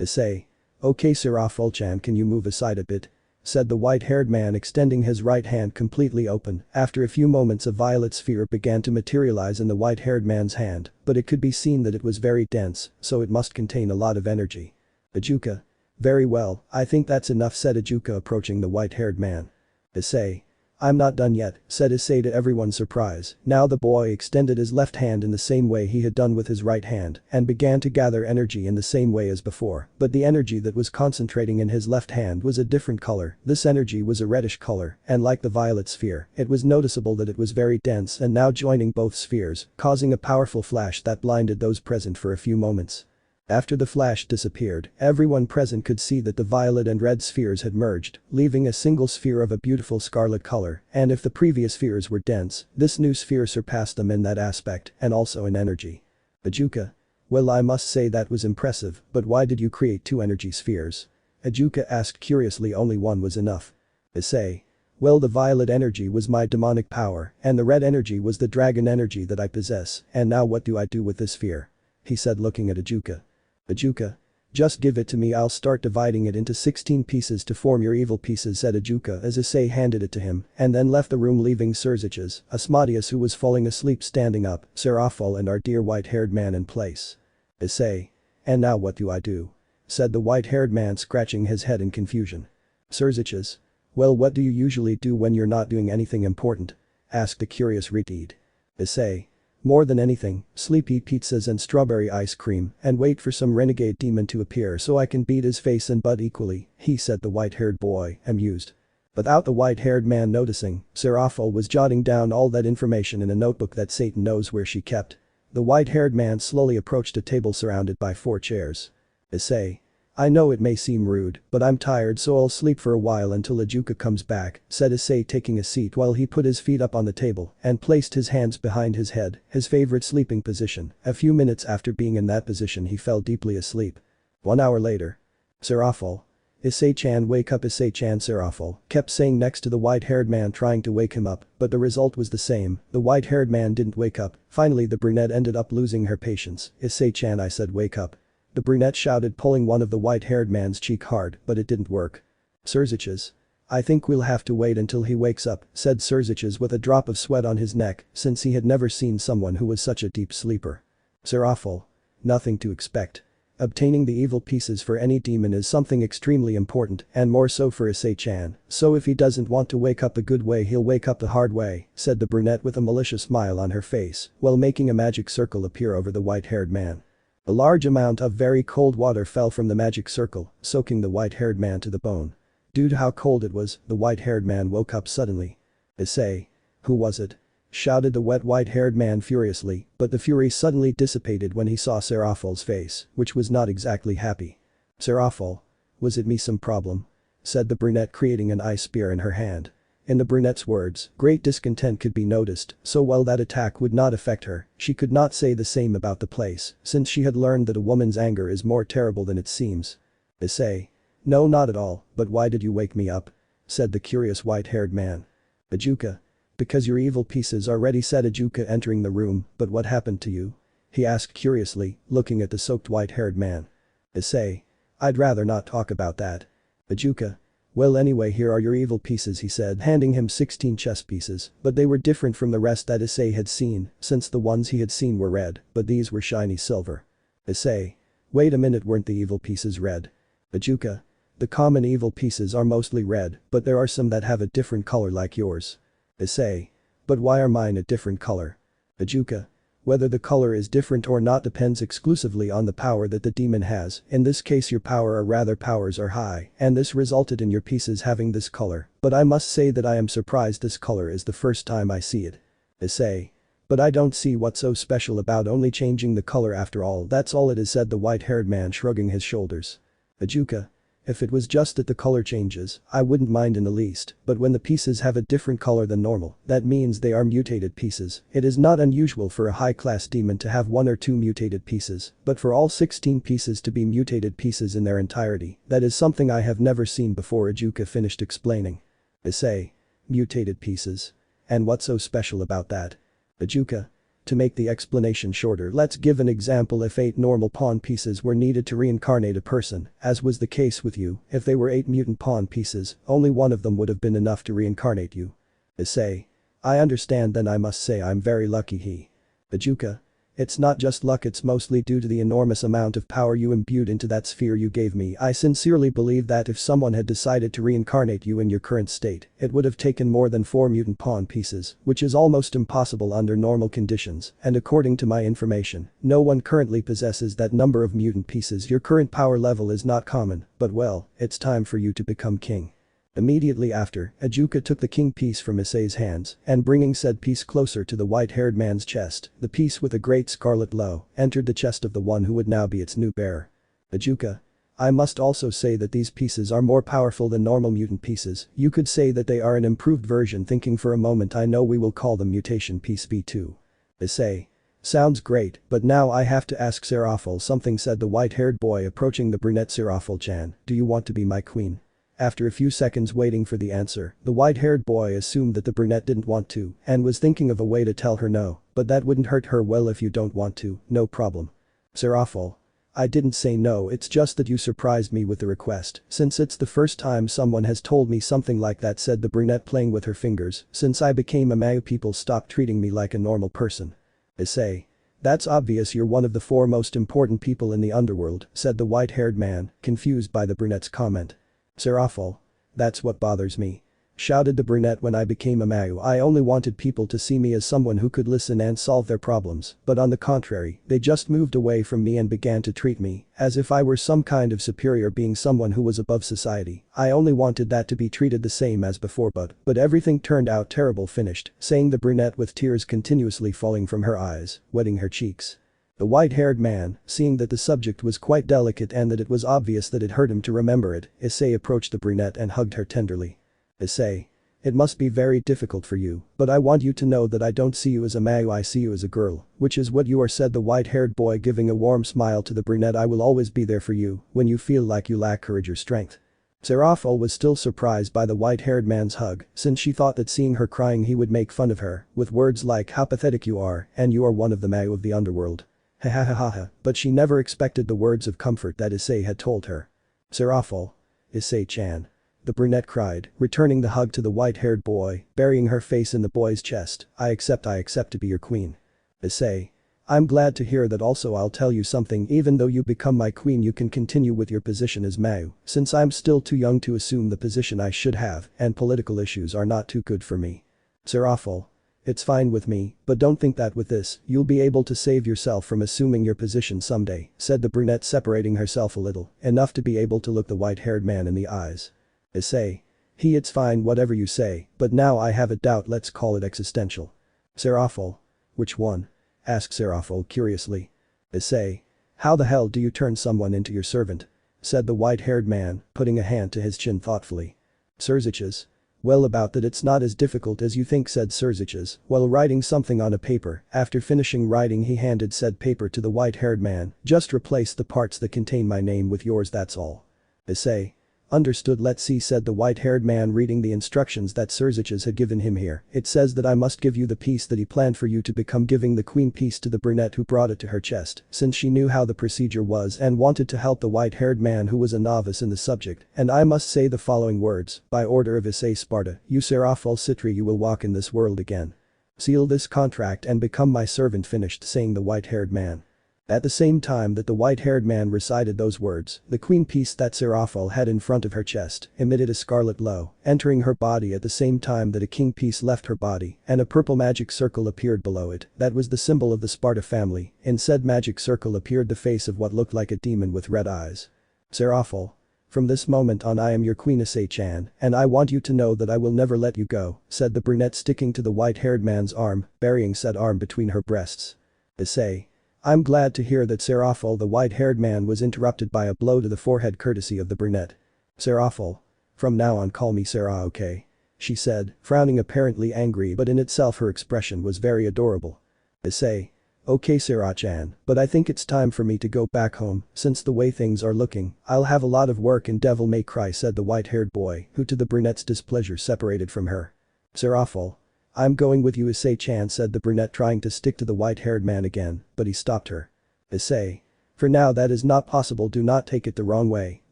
Issei. Okay, Serafal-chan, can you move aside a bit? Said the white-haired man, extending his right hand completely open. After a few moments a violet sphere began to materialize in the white-haired man's hand, but it could be seen that it was very dense, so it must contain a lot of energy. Ajuka. Very well, I think that's enough, said Ajuka, approaching the white-haired man. Issei. I'm not done yet, said Issei to everyone's surprise. Now the boy extended his left hand in the same way he had done with his right hand and began to gather energy in the same way as before, but the energy that was concentrating in his left hand was a different color. This energy was a reddish color, and like the violet sphere, it was noticeable that it was very dense and now joining both spheres, causing a powerful flash that blinded those present for a few moments. After the flash disappeared, everyone present could see that the violet and red spheres had merged, leaving a single sphere of a beautiful scarlet color, and if the previous spheres were dense, this new sphere surpassed them in that aspect and also in energy. Ajuka. Well, I must say that was impressive, but why did you create two energy spheres? Ajuka asked curiously. Only one was enough. Issei. Well, the violet energy was my demonic power, and the red energy was the dragon energy that I possess, and now what do I do with this sphere? He said, looking at Ajuka. Ajuka. Just give it to me, I'll start dividing it into 16 pieces to form your evil pieces, said Ajuka as Issei handed it to him and then left the room, leaving Serziches, Asmodeus who was falling asleep standing up, Serafal and our dear white-haired man in place. Issei. And now what do I do? Said the white-haired man, scratching his head in confusion. Serziches. Well, what do you usually do when you're not doing anything important? Asked the curious Retid. Issei. More than anything, sleep, eat pizzas and strawberry ice cream, and wait for some renegade demon to appear so I can beat his face and butt equally, he said, the white-haired boy, amused. Without the white-haired man noticing, Serafal was jotting down all that information in a notebook that Satan knows where she kept. The white-haired man slowly approached a table surrounded by 4 chairs. Issei. I know it may seem rude, but I'm tired, so I'll sleep for a while until Ajuka comes back, said Issei, taking a seat while he put his feet up on the table and placed his hands behind his head, his favorite sleeping position. A few minutes after being in that position he fell deeply asleep. 1 hour later. Serafal. Issei-chan, wake up, Issei-chan. Serafal kept saying next to the white-haired man, trying to wake him up, but the result was the same. The white-haired man didn't wake up. Finally the brunette ended up losing her patience. Issei-chan, I said, wake up. The brunette shouted, pulling one of the white-haired man's cheek hard, but it didn't work. Serziches. I think we'll have to wait until he wakes up, said Serziches with a drop of sweat on his neck, since he had never seen someone who was such a deep sleeper. Serafal. Nothing to expect. Obtaining the evil pieces for any demon is something extremely important, and more so for Issei-chan, so if he doesn't want to wake up the good way he'll wake up the hard way, said the brunette with a malicious smile on her face, while making a magic circle appear over the white-haired man. A large amount of very cold water fell from the magic circle, soaking the white-haired man to the bone. Due to how cold it was, the white-haired man woke up suddenly. Issei. Who was it? Shouted the wet white-haired man furiously, but the fury suddenly dissipated when he saw Serafal's face, which was not exactly happy. Serafal. Was it me? Some problem? Said the brunette, creating an ice spear in her hand. In the brunette's words, great discontent could be noticed, so while that attack would not affect her, she could not say the same about the place, since she had learned that a woman's anger is more terrible than it seems. Issei. No, not at all, but why did you wake me up? Said the curious white-haired man. Ajuka. Because your evil pieces are ready, said Ajuka, entering the room, but what happened to you? He asked curiously, looking at the soaked white-haired man. Issei. I'd rather not talk about that. Ajuka. Well, anyway, here are your evil pieces, he said, handing him 16 chess pieces, but they were different from the rest that Issei had seen, since the ones he had seen were red, but these were shiny silver. Issei. Wait a minute, weren't the evil pieces red? Ajuka. The common evil pieces are mostly red, but there are some that have a different color like yours. Issei. But why are mine a different color? Ajuka. Whether the color is different or not depends exclusively on the power that the demon has, in this case your power or rather powers are high, and this resulted in your pieces having this color, but I must say that I am surprised this color is the first time I see it. Issei. But I don't see what's so special about only changing the color, after all, that's all it is, said the white-haired man, shrugging his shoulders. Ajuka. If it was just that the color changes, I wouldn't mind in the least, but when the pieces have a different color than normal, that means they are mutated pieces. It is not unusual for a high-class demon to have 1 or 2 mutated pieces, but for all 16 pieces to be mutated pieces in their entirety, that is something I have never seen before, Ajuka finished explaining. Issei. Mutated pieces. And what's so special about that? Ajuka. To make the explanation shorter, let's give an example. If 8 normal pawn pieces were needed to reincarnate a person, as was the case with you, if they were 8 mutant pawn pieces, only one of them would have been enough to reincarnate you. Issei. I understand, then I must say I'm very lucky. Ajuka. It's not just luck, it's mostly due to the enormous amount of power you imbued into that sphere you gave me. I sincerely believe that if someone had decided to reincarnate you in your current state, it would have taken more than 4 mutant pawn pieces, which is almost impossible under normal conditions, and according to my information, no one currently possesses that number of mutant pieces. Your current power level is not common, but well, it's time for you to become king. Immediately after, Ajuka took the king piece from Issei's hands, and bringing said piece closer to the white-haired man's chest, the piece with a great scarlet low entered the chest of the one who would now be its new bearer. Ajuka. I must also say that these pieces are more powerful than normal mutant pieces. You could say that they are an improved version. Thinking for a moment, I know we will call them mutation piece V2. Issei. Sounds great, but now I have to ask Seraphil something, said the white-haired boy, approaching the brunette. Seraphil-chan, do you want to be my queen? After a few seconds waiting for the answer, the white-haired boy assumed that the brunette didn't want to and was thinking of a way to tell her no, but that wouldn't hurt her. Well, if you don't want to, no problem. Seraphil. I didn't say no, it's just that you surprised me with the request, since it's the first time someone has told me something like that, said the brunette, playing with her fingers. Since I became a Mayu, people stopped treating me like a normal person. Issei. That's obvious, you're one of the 4 most important people in the underworld, said the white-haired man, confused by the brunette's comment. Seraphil. That's what bothers me. Shouted the brunette, when I became a Mayu, I only wanted people to see me as someone who could listen and solve their problems, but on the contrary, they just moved away from me and began to treat me as if I were some kind of superior being, someone who was above society. I only wanted that to be treated the same as before, but everything turned out terrible, finished saying the brunette with tears continuously falling from her eyes, wetting her cheeks. The white-haired man, seeing that the subject was quite delicate and that it was obvious that it hurt him to remember it, Issei approached the brunette and hugged her tenderly. Issei. It must be very difficult for you, but I want you to know that I don't see you as a Mayu, I see you as a girl, which is what you are, said the white-haired boy, giving a warm smile to the brunette. I will always be there for you when you feel like you lack courage or strength. Seraphil was still surprised by the white-haired man's hug, since she thought that seeing her crying he would make fun of her with words like how pathetic you are and you are one of the Mayu of the underworld. Ha ha ha ha ha, but she never expected the words of comfort that Issei had told her. Seraphil. Issei-chan. The brunette cried, returning the hug to the white-haired boy, burying her face in the boy's chest. I accept to be your queen. Issei. I'm glad to hear that. Also, I'll tell you something, even though you become my queen you can continue with your position as Mayu, since I'm still too young to assume the position I should have, and political issues are not too good for me. Seraphil. It's fine with me, but don't think that with this, you'll be able to save yourself from assuming your position someday, said the brunette, separating herself a little, enough to be able to look the white-haired man in the eyes. Issei. It's fine whatever you say, but now I have a doubt, let's call it existential. Seraphil. Which one? Asked Seraphil curiously. Issei. How the hell do you turn someone into your servant? Said the white-haired man, putting a hand to his chin thoughtfully. Serziches. Well, about that, it's not as difficult as you think, said Surziches, while writing something on a paper. After finishing writing, he handed said paper to the white-haired man. Just replace the parts that contain my name with yours, that's all. Issei. Understood, let's see, said the white-haired man, reading the instructions that Surziches had given him here. It says that I must give you the piece that he planned for you to become, giving the queen piece to the brunette who brought it to her chest, since she knew how the procedure was and wanted to help the white-haired man who was a novice in the subject. And I must say the following words, by order of Issei Sparda, you Serafal Citri, you will walk in this world again. Seal this contract and become my servant, finished saying the white-haired man. At the same time that the white-haired man recited those words, the queen piece that Serafal had in front of her chest emitted a scarlet glow, entering her body at the same time that a king piece left her body, and a purple magic circle appeared below it. That was the symbol of the Sparda family. In said magic circle appeared the face of what looked like a demon with red eyes. Serafal. From this moment on, I am your queen, Issei-chan, and I want you to know that I will never let you go, said the brunette, sticking to the white-haired man's arm, burying said arm between her breasts. Issei. I'm glad to hear that, Serafal. The white-haired man was interrupted by a blow to the forehead courtesy of the brunette. Serafal. From now on, call me Sarah, okay? She said, frowning, apparently angry, but in itself her expression was very adorable. Issei. Okay, Sarah-chan, but I think it's time for me to go back home, since the way things are looking, I'll have a lot of work in Devil May Cry, said the white-haired boy, who to the brunette's displeasure separated from her. Serafal. I'm going with you, Issei-chan, said the brunette, trying to stick to the white-haired man again, but he stopped her. Issei. For now that is not possible, do not take it the wrong way,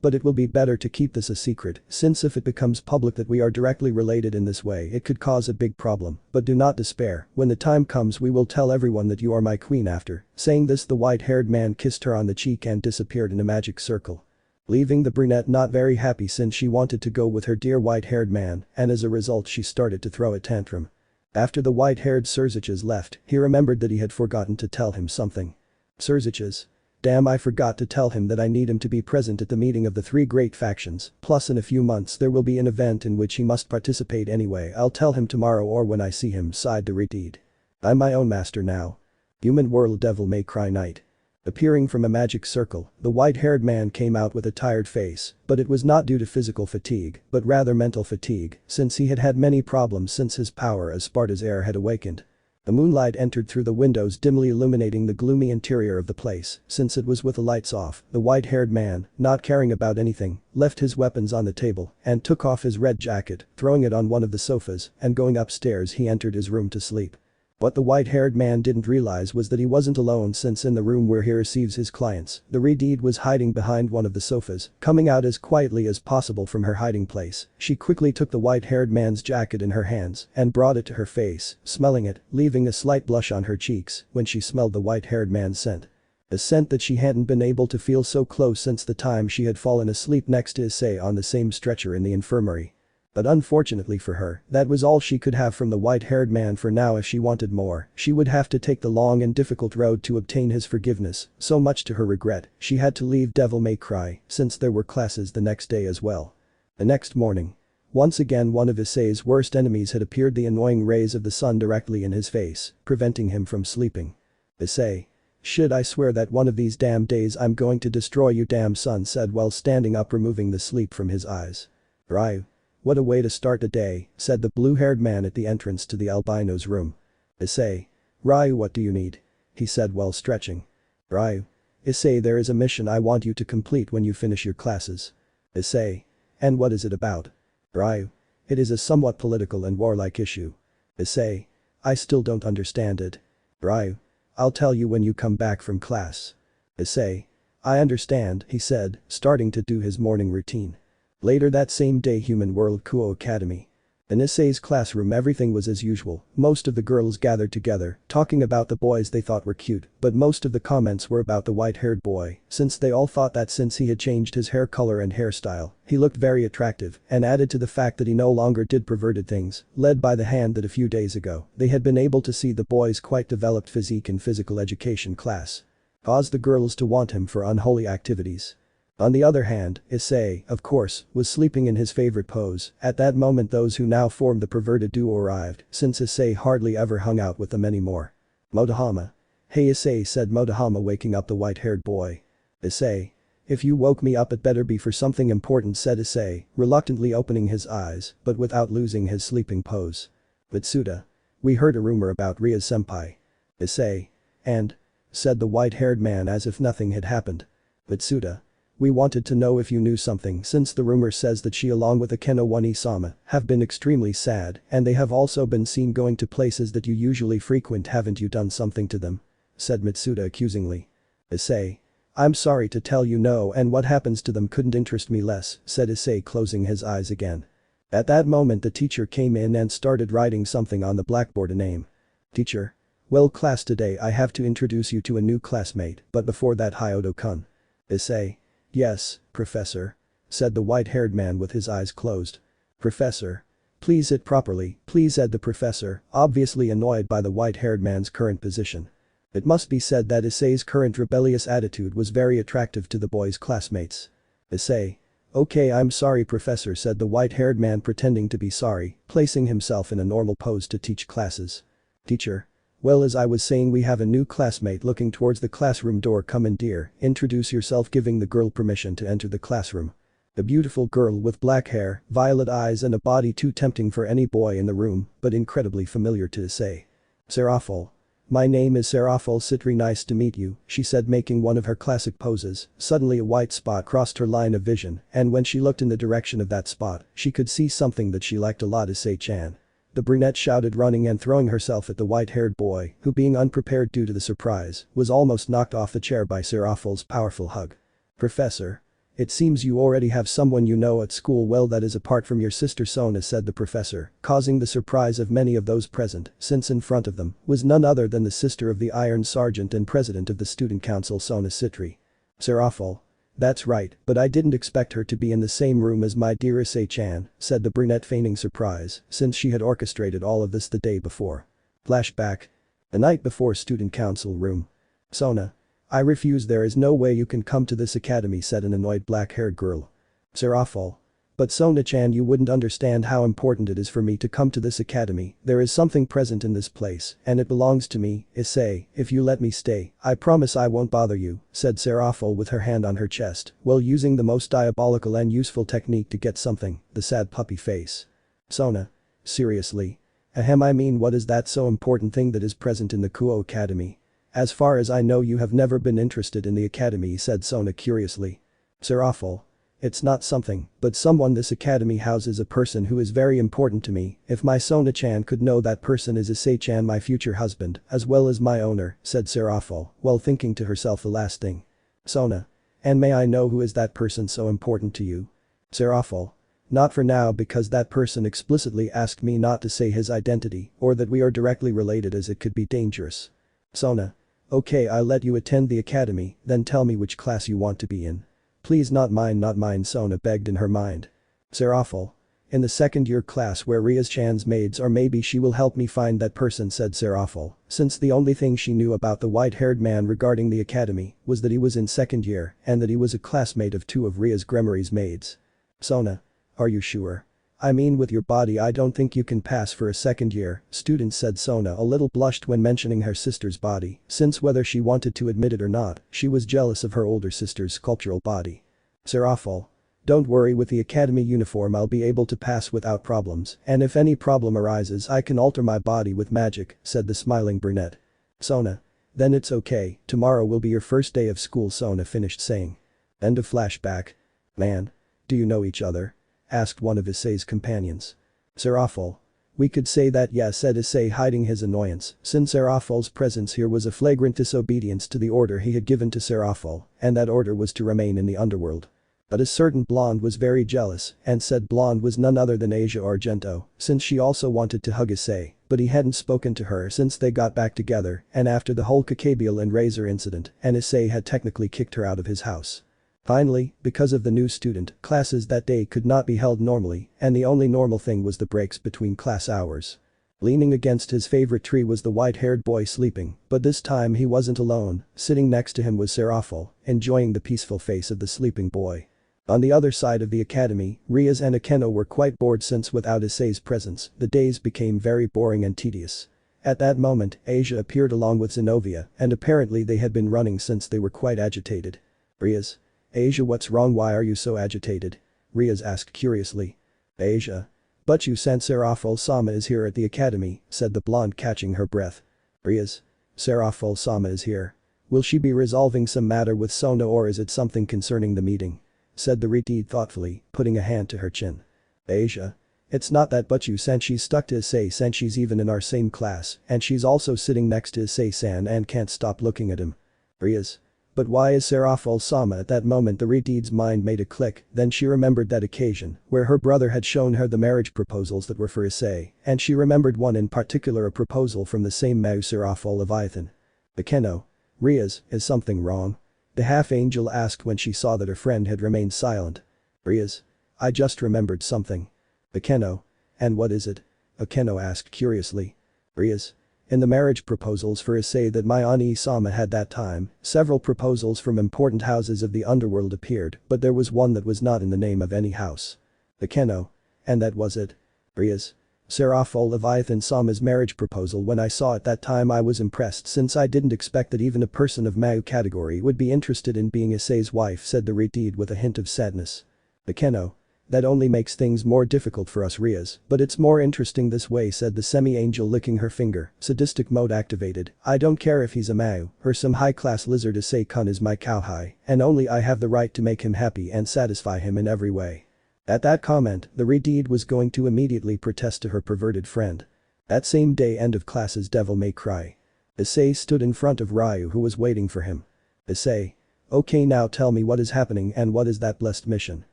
but it will be better to keep this a secret, since if it becomes public that we are directly related in this way, it could cause a big problem, but do not despair, when the time comes we will tell everyone that you are my queen. After saying this, the white-haired man kissed her on the cheek and disappeared in a magic circle, leaving the brunette not very happy since she wanted to go with her dear white-haired man, and as a result she started to throw a tantrum. After the white-haired Surziches left, he remembered that he had forgotten to tell him something. Surziches. Damn, I forgot to tell him that I need him to be present at the meeting of the three great factions, plus in a few months there will be an event in which he must participate anyway. I'll tell him tomorrow or when I see him, sighed the Ddraig. I'm my own master now. Human World Devil May Cry Night. Appearing from a magic circle, the white-haired man came out with a tired face, but it was not due to physical fatigue, but rather mental fatigue, since he had had many problems since his power as Sparda's heir had awakened. The moonlight entered through the windows, dimly illuminating the gloomy interior of the place. Since it was with the lights off, the white-haired man, not caring about anything, left his weapons on the table and took off his red jacket, throwing it on one of the sofas, and going upstairs he entered his room to sleep. What the white-haired man didn't realize was that he wasn't alone, since in the room where he receives his clients, the Ddraig was hiding behind one of the sofas, coming out as quietly as possible from her hiding place. She quickly took the white-haired man's jacket in her hands and brought it to her face, smelling it, leaving a slight blush on her cheeks when she smelled the white-haired man's scent. A scent that she hadn't been able to feel so close since the time she had fallen asleep next to Issei on the same stretcher in the infirmary. But unfortunately for her, that was all she could have from the white-haired man for now. If she wanted more, she would have to take the long and difficult road to obtain his forgiveness. So much to her regret, she had to leave Devil May Cry, since there were classes the next day as well. The next morning. Once again one of Issei's worst enemies had appeared, the annoying rays of the sun directly in his face, preventing him from sleeping. Issei. Shit, I swear that one of these damn days I'm going to destroy you, damn son, said while standing up, removing the sleep from his eyes. Ryu. What a way to start the day, said the blue-haired man at the entrance to the albino's room. Issei. Ryu, what do you need? He said while stretching. Ryu. Issei, there is a mission I want you to complete when you finish your classes. Issei. And what is it about? Ryu. It is a somewhat political and warlike issue. Issei. I still don't understand it. Ryu. I'll tell you when you come back from class. Issei. I understand, he said, starting to do his morning routine. Later that same day, Human World Kuo Academy. In Issei's classroom everything was as usual. Most of the girls gathered together, talking about the boys they thought were cute, but most of the comments were about the white-haired boy, since they all thought that since he had changed his hair color and hairstyle, he looked very attractive, and added to the fact that he no longer did perverted things, led by the hand that a few days ago, they had been able to see the boy's quite developed physique in physical education class. Caused the girls to want him for unholy activities. On the other hand, Issei, of course, was sleeping in his favorite pose. At that moment those who now formed the perverted duo arrived, since Issei hardly ever hung out with them anymore. Motohama. Hey Issei, said Motohama, waking up the white-haired boy. Issei. If you woke me up it better be for something important, said Issei, reluctantly opening his eyes, but without losing his sleeping pose. Mitsuda. We heard a rumor about Rias senpai. Issei. And? Said the white-haired man as if nothing had happened. Mitsuda. We wanted to know if you knew something since the rumor says that she along with Akeno One-sama have been extremely sad and they have also been seen going to places that you usually frequent. Haven't you done something to them? Said Mitsuda accusingly. Issei. I'm sorry to tell you no, and what happens to them couldn't interest me less, said Issei, closing his eyes again. At that moment the teacher came in and started writing something on the blackboard. A name. Teacher. Well class, today I have to introduce you to a new classmate, but before that Hyodo-kun. Issei. Yes, professor. Said the white-haired man with his eyes closed. Professor. Please sit properly, please, said the professor, obviously annoyed by the white-haired man's current position. It must be said that Issei's current rebellious attitude was very attractive to the boy's classmates. Issei. Okay, I'm sorry professor, said the white-haired man pretending to be sorry, placing himself in a normal pose to teach classes. Teacher. Well, as I was saying, we have a new classmate looking towards the classroom door. Come in, dear, introduce yourself, giving the girl permission to enter the classroom. A beautiful girl with black hair, violet eyes and a body too tempting for any boy in the room, but incredibly familiar to Issei. Seraphol. My name is Seraphol Citri, nice to meet you, she said, making one of her classic poses. Suddenly a white spot crossed her line of vision, and when she looked in the direction of that spot, she could see something that she liked a lot. Issei-chan. The brunette shouted, running and throwing herself at the white-haired boy, who, being unprepared due to the surprise, was almost knocked off the chair by Seraphol's powerful hug. Professor. It seems you already have someone you know at school. Well, that is apart from your sister Sona, said the professor, causing the surprise of many of those present, since in front of them was none other than the sister of the Iron Sergeant and president of the student council, Sona Citri. Seraphol. That's right, but I didn't expect her to be in the same room as my dear Issei-chan, said the brunette, feigning surprise, since she had orchestrated all of this the day before. Flashback. The night before student council room. Sona. I refuse, there is no way you can come to this academy, said an annoyed black-haired girl. Seraphol. But Sona-chan, you wouldn't understand how important it is for me to come to this academy. There is something present in this place, and it belongs to me. Issei, if you let me stay, I promise I won't bother you, said Seraphol with her hand on her chest, while using the most diabolical and useful technique to get something, the sad puppy face. Sona. Seriously? Ahem, I mean, what is that so important thing that is present in the Kuo Academy? As far as I know, you have never been interested in the academy, said Sona curiously. Seraphol. It's not something, but someone. This academy houses a person who is very important to me. If my Sona-chan could know, that person is Issei-chan, my future husband, as well as my owner, said Seraphol, while thinking to herself the last thing. Sona. And may I know who is that person so important to you? Seraphol. Not for now, because that person explicitly asked me not to say his identity or that we are directly related, as it could be dangerous. Sona. Okay, I'll let you attend the academy, then tell me which class you want to be in. Please, not mine, Sona begged in her mind. Seraphol. In the second-year class where Rias-chan's maids are. Maybe she will help me find that person, said Seraphol, since the only thing she knew about the white-haired man regarding the academy was that he was in second year and that he was a classmate of two of Rias Gremory's maids. Sona. Are you sure? I mean, with your body I don't think you can pass for a second-year student, said Sona, a little blushed when mentioning her sister's body, since whether she wanted to admit it or not, she was jealous of her older sister's sculptural body. Seraphol. Don't worry, with the academy uniform I'll be able to pass without problems, and if any problem arises I can alter my body with magic, said the smiling brunette. Sona. Then it's okay, tomorrow will be your first day of school, Sona finished saying. End of flashback. Man. Do you know each other? Asked one of Issei's companions. Seraphol. We could say that, yes, said Issei, hiding his annoyance, since Seraphol's presence here was a flagrant disobedience to the order he had given to Seraphol, and that order was to remain in the underworld. But a certain blonde was very jealous, and said blonde was none other than Asia Argento, since she also wanted to hug Issei, but he hadn't spoken to her since they got back together and after the whole Kakabiel and Razor incident, and Issei had technically kicked her out of his house. Finally, because of the new student, classes that day could not be held normally, and the only normal thing was the breaks between class hours. Leaning against his favorite tree was the white-haired boy sleeping, but this time he wasn't alone. Sitting next to him was Seraphol, enjoying the peaceful face of the sleeping boy. On the other side of the academy, Rias and Akeno were quite bored since without Issei's presence, the days became very boring and tedious. At that moment, Asia appeared along with Zenobia, and apparently they had been running since they were quite agitated. Rias. Asia, what's wrong, why are you so agitated? Rias asked curiously. Asia. But you sent Seraph-ul-Sama is here at the academy, said the blonde, catching her breath. Rias. Seraph-ul-Sama is here. Will she be resolving some matter with Sona, or is it something concerning the meeting? Said the retard thoughtfully, putting a hand to her chin. Asia. It's not that, but you sent she's stuck to Issei-san, she's even in our same class, and she's also sitting next to Issei-san and can't stop looking at him. Rias. But why is Seraph-ul-Sama? At that moment the retard's mind made a click, then she remembered that occasion where her brother had shown her the marriage proposals that were for Issei, and she remembered one in particular, a proposal from the same Mau Seraph-ul-Leviathan. Bekeno. Rias, is something wrong? The half-angel asked when she saw that her friend had remained silent. Rias. I just remembered something. Bekeno. And what is it? Bekeno asked curiously. Rias. In the marriage proposals for Issei that my Ani-sama had that time, several proposals from important houses of the underworld appeared, but there was one that was not in the name of any house. Bekeno. And that was it? Rias. Seraph-ul-Leviathan-sama's marriage proposal. When I saw it that time I was impressed, since I didn't expect that even a person of Mau category would be interested in being Issei's wife, said the retard with a hint of sadness. Bekeno. That only makes things more difficult for us, Rias, but it's more interesting this way, said the semi-angel, licking her finger, sadistic mode activated. I don't care if he's a Mau or some high-class lizard, Issei-kun is my cowhide, and only I have the right to make him happy and satisfy him in every way. At that comment, the retard was going to immediately protest to her perverted friend. That same day, end of classes, Devil May Cry. Issei stood in front of Ryu, who was waiting for him. Issei. Okay, now tell me what is happening and what is that blessed mission?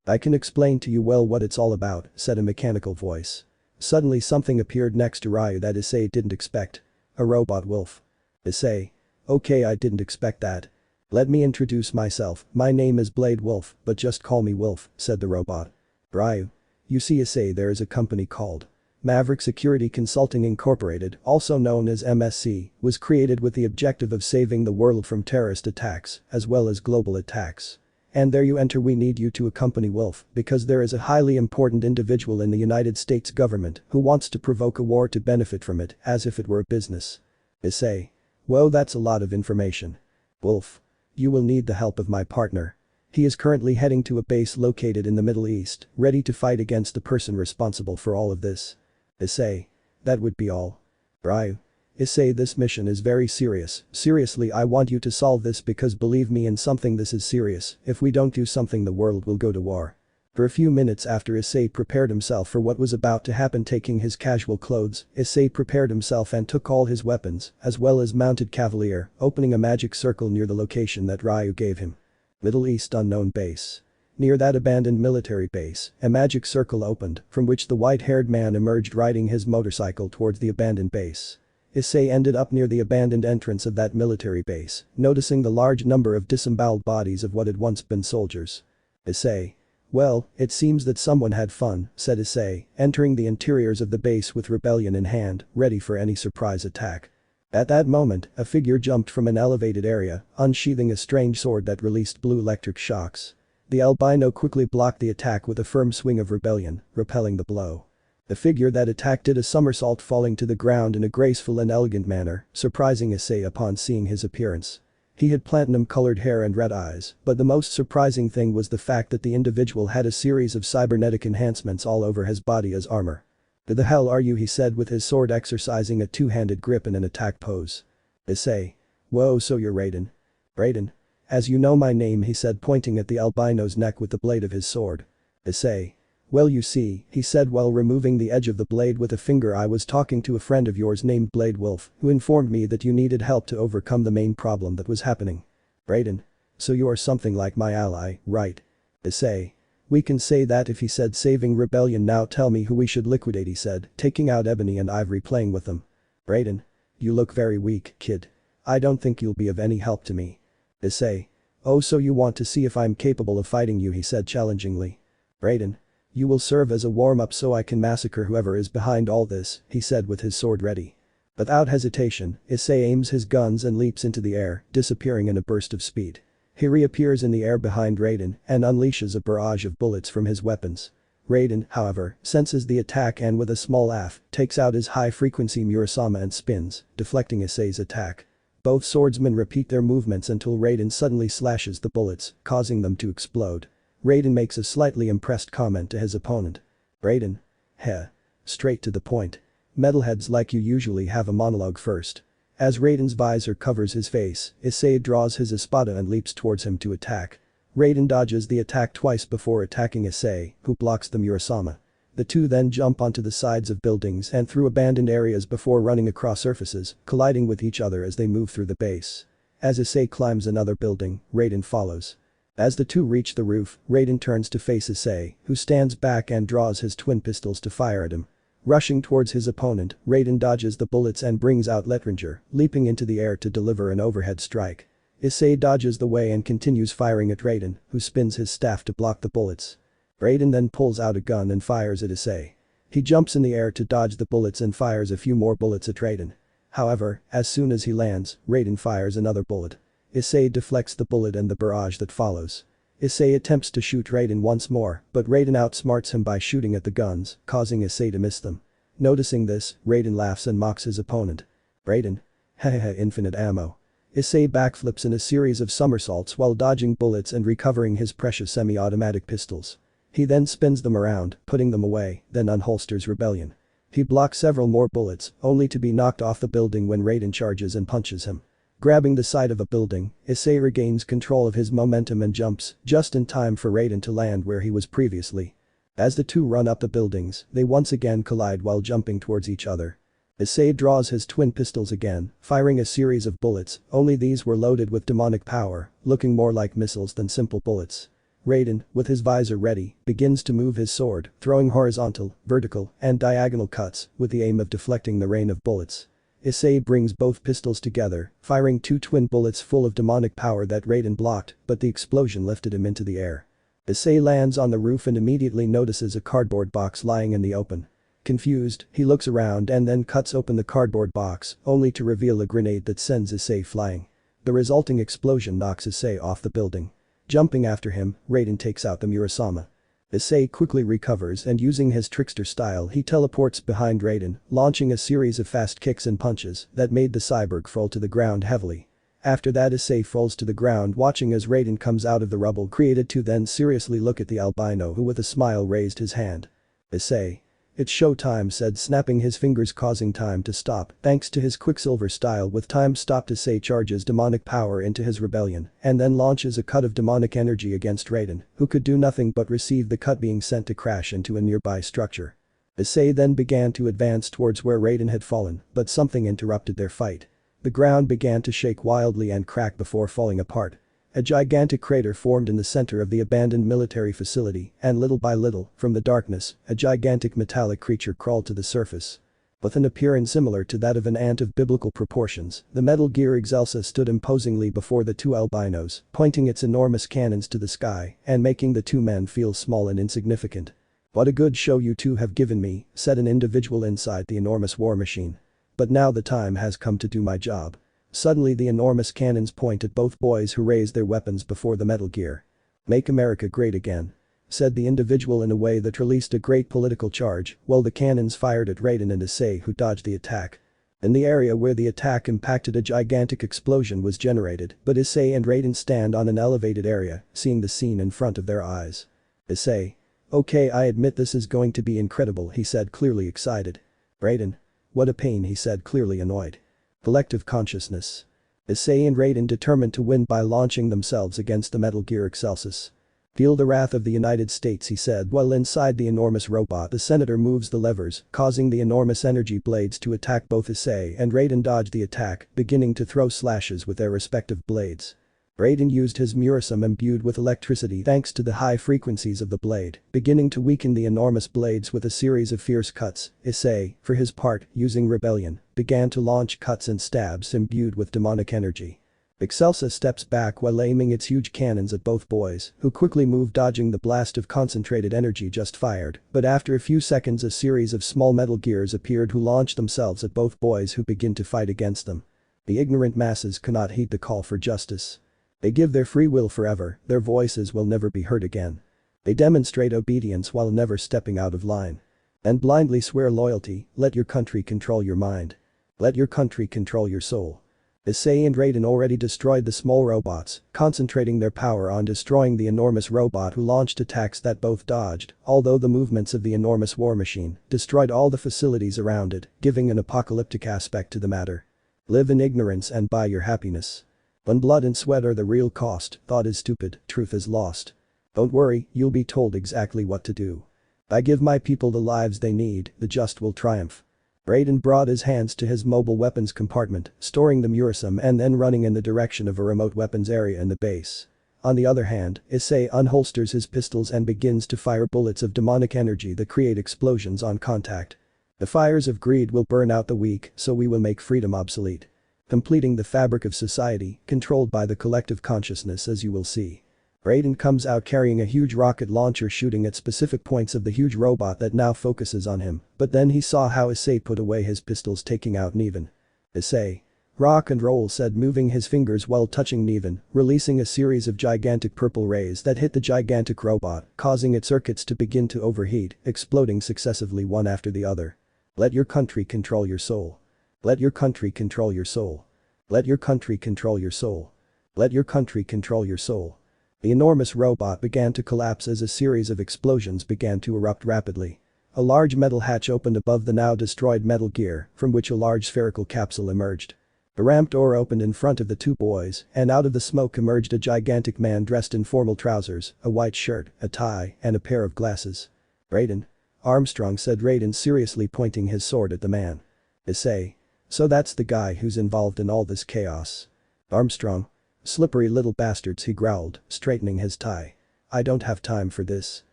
I can explain to you well what it's all about, said a mechanical voice. Suddenly something appeared next to Ryu that Issei didn't expect. A robot wolf. Issei. Okay, I didn't expect that. Let me introduce myself, my name is Blade Wolf, but just call me Wolf, said the robot. Ryu. You see, Issei, there is a company called Maverick Security Consulting Incorporated, also known as MSC, was created with the objective of saving the world from terrorist attacks, as well as global attacks. And there you enter. We need you to accompany Wolf, because there is a highly important individual in the United States government who wants to provoke a war to benefit from it, as if it were a business. Issei. Whoa, that's a lot of information. Wolf. You will need the help of my partner. He is currently heading to a base located in the Middle East, ready to fight against the person responsible for all of this. Issei. That would be all. Ryu. Issei, this mission is very serious. Seriously, I want you to solve this, because believe me in something, this is serious. If we don't do something, the world will go to war. For a few minutes after Issei prepared himself for what was about to happen, taking his casual clothes, Issei prepared himself and took all his weapons, as well as mounted cavalier, opening a magic circle near the location that Ryu gave him. Middle East unknown base. Near that abandoned military base, a magic circle opened, from which the white-haired man emerged riding his motorcycle towards the abandoned base. Issei ended up near the abandoned entrance of that military base, noticing the large number of disemboweled bodies of what had once been soldiers. Issei. Well, it seems that someone had fun, said Issei, entering the interiors of the base with rebellion in hand, ready for any surprise attack. At that moment, a figure jumped from an elevated area, unsheathing a strange sword that released blue electric shocks. The albino quickly blocked the attack with a firm swing of rebellion, repelling the blow. The figure that attacked did a somersault, falling to the ground in a graceful and elegant manner, surprising Issei upon seeing his appearance. He had platinum-colored hair and red eyes, but the most surprising thing was the fact that the individual had a series of cybernetic enhancements all over his body as armor. "Who the hell are you?" he said, with his sword exercising a two-handed grip in an attack pose. Issei. Whoa, so you're Raiden. Raiden. As you know my name, he said, pointing at the albino's neck with the blade of his sword. Issei. Well, you see, he said while removing the edge of the blade with a finger, I was talking to a friend of yours named Blade Wolf, who informed me that you needed help to overcome the main problem that was happening. Raiden. So you are something like my ally, right? Issei. We can say that if, he said, saving rebellion. Now tell me who we should liquidate, he said, taking out Ebony and Ivory, playing with them. Raiden. You look very weak, kid. I don't think you'll be of any help to me. Issei. Oh, so you want to see if I'm capable of fighting you, he said challengingly. Raiden. You will serve as a warm-up so I can massacre whoever is behind all this, he said with his sword ready. Without hesitation, Issei aims his guns and leaps into the air, disappearing in a burst of speed. He reappears in the air behind Raiden and unleashes a barrage of bullets from his weapons. Raiden, however, senses the attack and with a small laugh, takes out his high-frequency Murasama and spins, deflecting Issei's attack. Both swordsmen repeat their movements until Raiden suddenly slashes the bullets, causing them to explode. Raiden makes a slightly impressed comment to his opponent. Raiden? Heh. Straight to the point. Metalheads like you usually have a monologue first. As Raiden's visor covers his face, Issei draws his espada and leaps towards him to attack. Raiden dodges the attack twice before attacking Issei, who blocks the Murasama. The two then jump onto the sides of buildings and through abandoned areas before running across surfaces, colliding with each other as they move through the base. As Issei climbs another building, Raiden follows. As the two reach the roof, Raiden turns to face Issei, who stands back and draws his twin pistols to fire at him. Rushing towards his opponent, Raiden dodges the bullets and brings out Letringer, leaping into the air to deliver an overhead strike. Issei dodges the way and continues firing at Raiden, who spins his staff to block the bullets. Raiden then pulls out a gun and fires at Issei. He jumps in the air to dodge the bullets and fires a few more bullets at Raiden. However, as soon as he lands, Raiden fires another bullet. Issei deflects the bullet and the barrage that follows. Issei attempts to shoot Raiden once more, but Raiden outsmarts him by shooting at the guns, causing Issei to miss them. Noticing this, Raiden laughs and mocks his opponent. Raiden? Hahaha, infinite ammo. Issei backflips in a series of somersaults while dodging bullets and recovering his precious semi-automatic pistols. He then spins them around, putting them away, then unholsters Rebellion. He blocks several more bullets, only to be knocked off the building when Raiden charges and punches him. Grabbing the side of a building, Issei regains control of his momentum and jumps, just in time for Raiden to land where he was previously. As the two run up the buildings, they once again collide while jumping towards each other. Issei draws his twin pistols again, firing a series of bullets, only these were loaded with demonic power, looking more like missiles than simple bullets. Raiden, with his visor ready, begins to move his sword, throwing horizontal, vertical, and diagonal cuts, with the aim of deflecting the rain of bullets. Issei brings both pistols together, firing two twin bullets full of demonic power that Raiden blocked, but the explosion lifted him into the air. Issei lands on the roof and immediately notices a cardboard box lying in the open. Confused, he looks around and then cuts open the cardboard box, only to reveal a grenade that sends Issei flying. The resulting explosion knocks Issei off the building. Jumping after him, Raiden takes out the Murasama. Issei quickly recovers and using his trickster style he teleports behind Raiden, launching a series of fast kicks and punches that made the cyborg fall to the ground heavily. After that Issei falls to the ground watching as Raiden comes out of the rubble created to then seriously look at the albino who with a smile raised his hand. Issei. It's showtime, said snapping his fingers causing time to stop thanks to his Quicksilver style with time stopped. Issei charges demonic power into his rebellion and then launches a cut of demonic energy against Raiden, who could do nothing but receive the cut being sent to crash into a nearby structure. Issei then began to advance towards where Raiden had fallen, but something interrupted their fight. The ground began to shake wildly and crack before falling apart. A gigantic crater formed in the center of the abandoned military facility and little by little, from the darkness, a gigantic metallic creature crawled to the surface. With an appearance similar to that of an ant of biblical proportions, the Metal Gear Excelsa stood imposingly before the two albinos, pointing its enormous cannons to the sky and making the two men feel small and insignificant. What a good show you two have given me, said an individual inside the enormous war machine. But now the time has come to do my job. Suddenly the enormous cannons point at both boys who raised their weapons before the Metal Gear. Make America great again, said the individual in a way that released a great political charge while the cannons fired at Raiden and Issei who dodged the attack. In the area where the attack impacted a gigantic explosion was generated but Issei and Raiden stand on an elevated area, seeing the scene in front of their eyes. Issei. Okay, I admit this is going to be incredible, he said clearly excited. Raiden. What a pain, he said clearly annoyed. Collective consciousness. Issei and Raiden determined to win by launching themselves against the Metal Gear Excelsis. Feel the wrath of the United States, he said while inside the enormous robot the senator moves the levers, causing the enormous energy blades to attack both Issei and Raiden dodge the attack, beginning to throw slashes with their respective blades. Raiden used his Murasame imbued with electricity thanks to the high frequencies of the blade, beginning to weaken the enormous blades with a series of fierce cuts. Issei, for his part, using Rebellion, began to launch cuts and stabs imbued with demonic energy. Excelsa steps back while aiming its huge cannons at both boys, who quickly move dodging the blast of concentrated energy just fired, but after a few seconds a series of small metal gears appeared who launched themselves at both boys who begin to fight against them. The ignorant masses cannot heed the call for justice. They give their free will forever, their voices will never be heard again. They demonstrate obedience while never stepping out of line. And blindly swear loyalty, let your country control your mind. Let your country control your soul. Issei and Raiden already destroyed the small robots, concentrating their power on destroying the enormous robot who launched attacks that both dodged, although the movements of the enormous war machine destroyed all the facilities around it, giving an apocalyptic aspect to the matter. Live in ignorance and buy your happiness. When blood and sweat are the real cost, thought is stupid, truth is lost. Don't worry, you'll be told exactly what to do. I give my people the lives they need, the just will triumph. Raiden brought his hands to his mobile weapons compartment, storing the Murasum and then running in the direction of a remote weapons area in the base. On the other hand, Issei unholsters his pistols and begins to fire bullets of demonic energy that create explosions on contact. The fires of greed will burn out the weak, so we will make freedom obsolete. Completing the fabric of society, controlled by the collective consciousness as you will see. Raiden comes out carrying a huge rocket launcher shooting at specific points of the huge robot that now focuses on him, but then he saw how Issei put away his pistols taking out Neven. Issei. Rock and roll said moving his fingers while touching Neven, releasing a series of gigantic purple rays that hit the gigantic robot, causing its circuits to begin to overheat, exploding successively one after the other. Let your country control your soul. Let your country control your soul. Let your country control your soul. Let your country control your soul. The enormous robot began to collapse as a series of explosions began to erupt rapidly. A large metal hatch opened above the now destroyed Metal Gear, from which a large spherical capsule emerged. A ramp door opened in front of the two boys, and out of the smoke emerged a gigantic man dressed in formal trousers, a white shirt, a tie, and a pair of glasses. Raiden. Armstrong said Raiden seriously pointing his sword at the man. Issei. So that's the guy who's involved in all this chaos. Armstrong. Slippery little bastards, he growled, straightening his tie. I don't have time for this.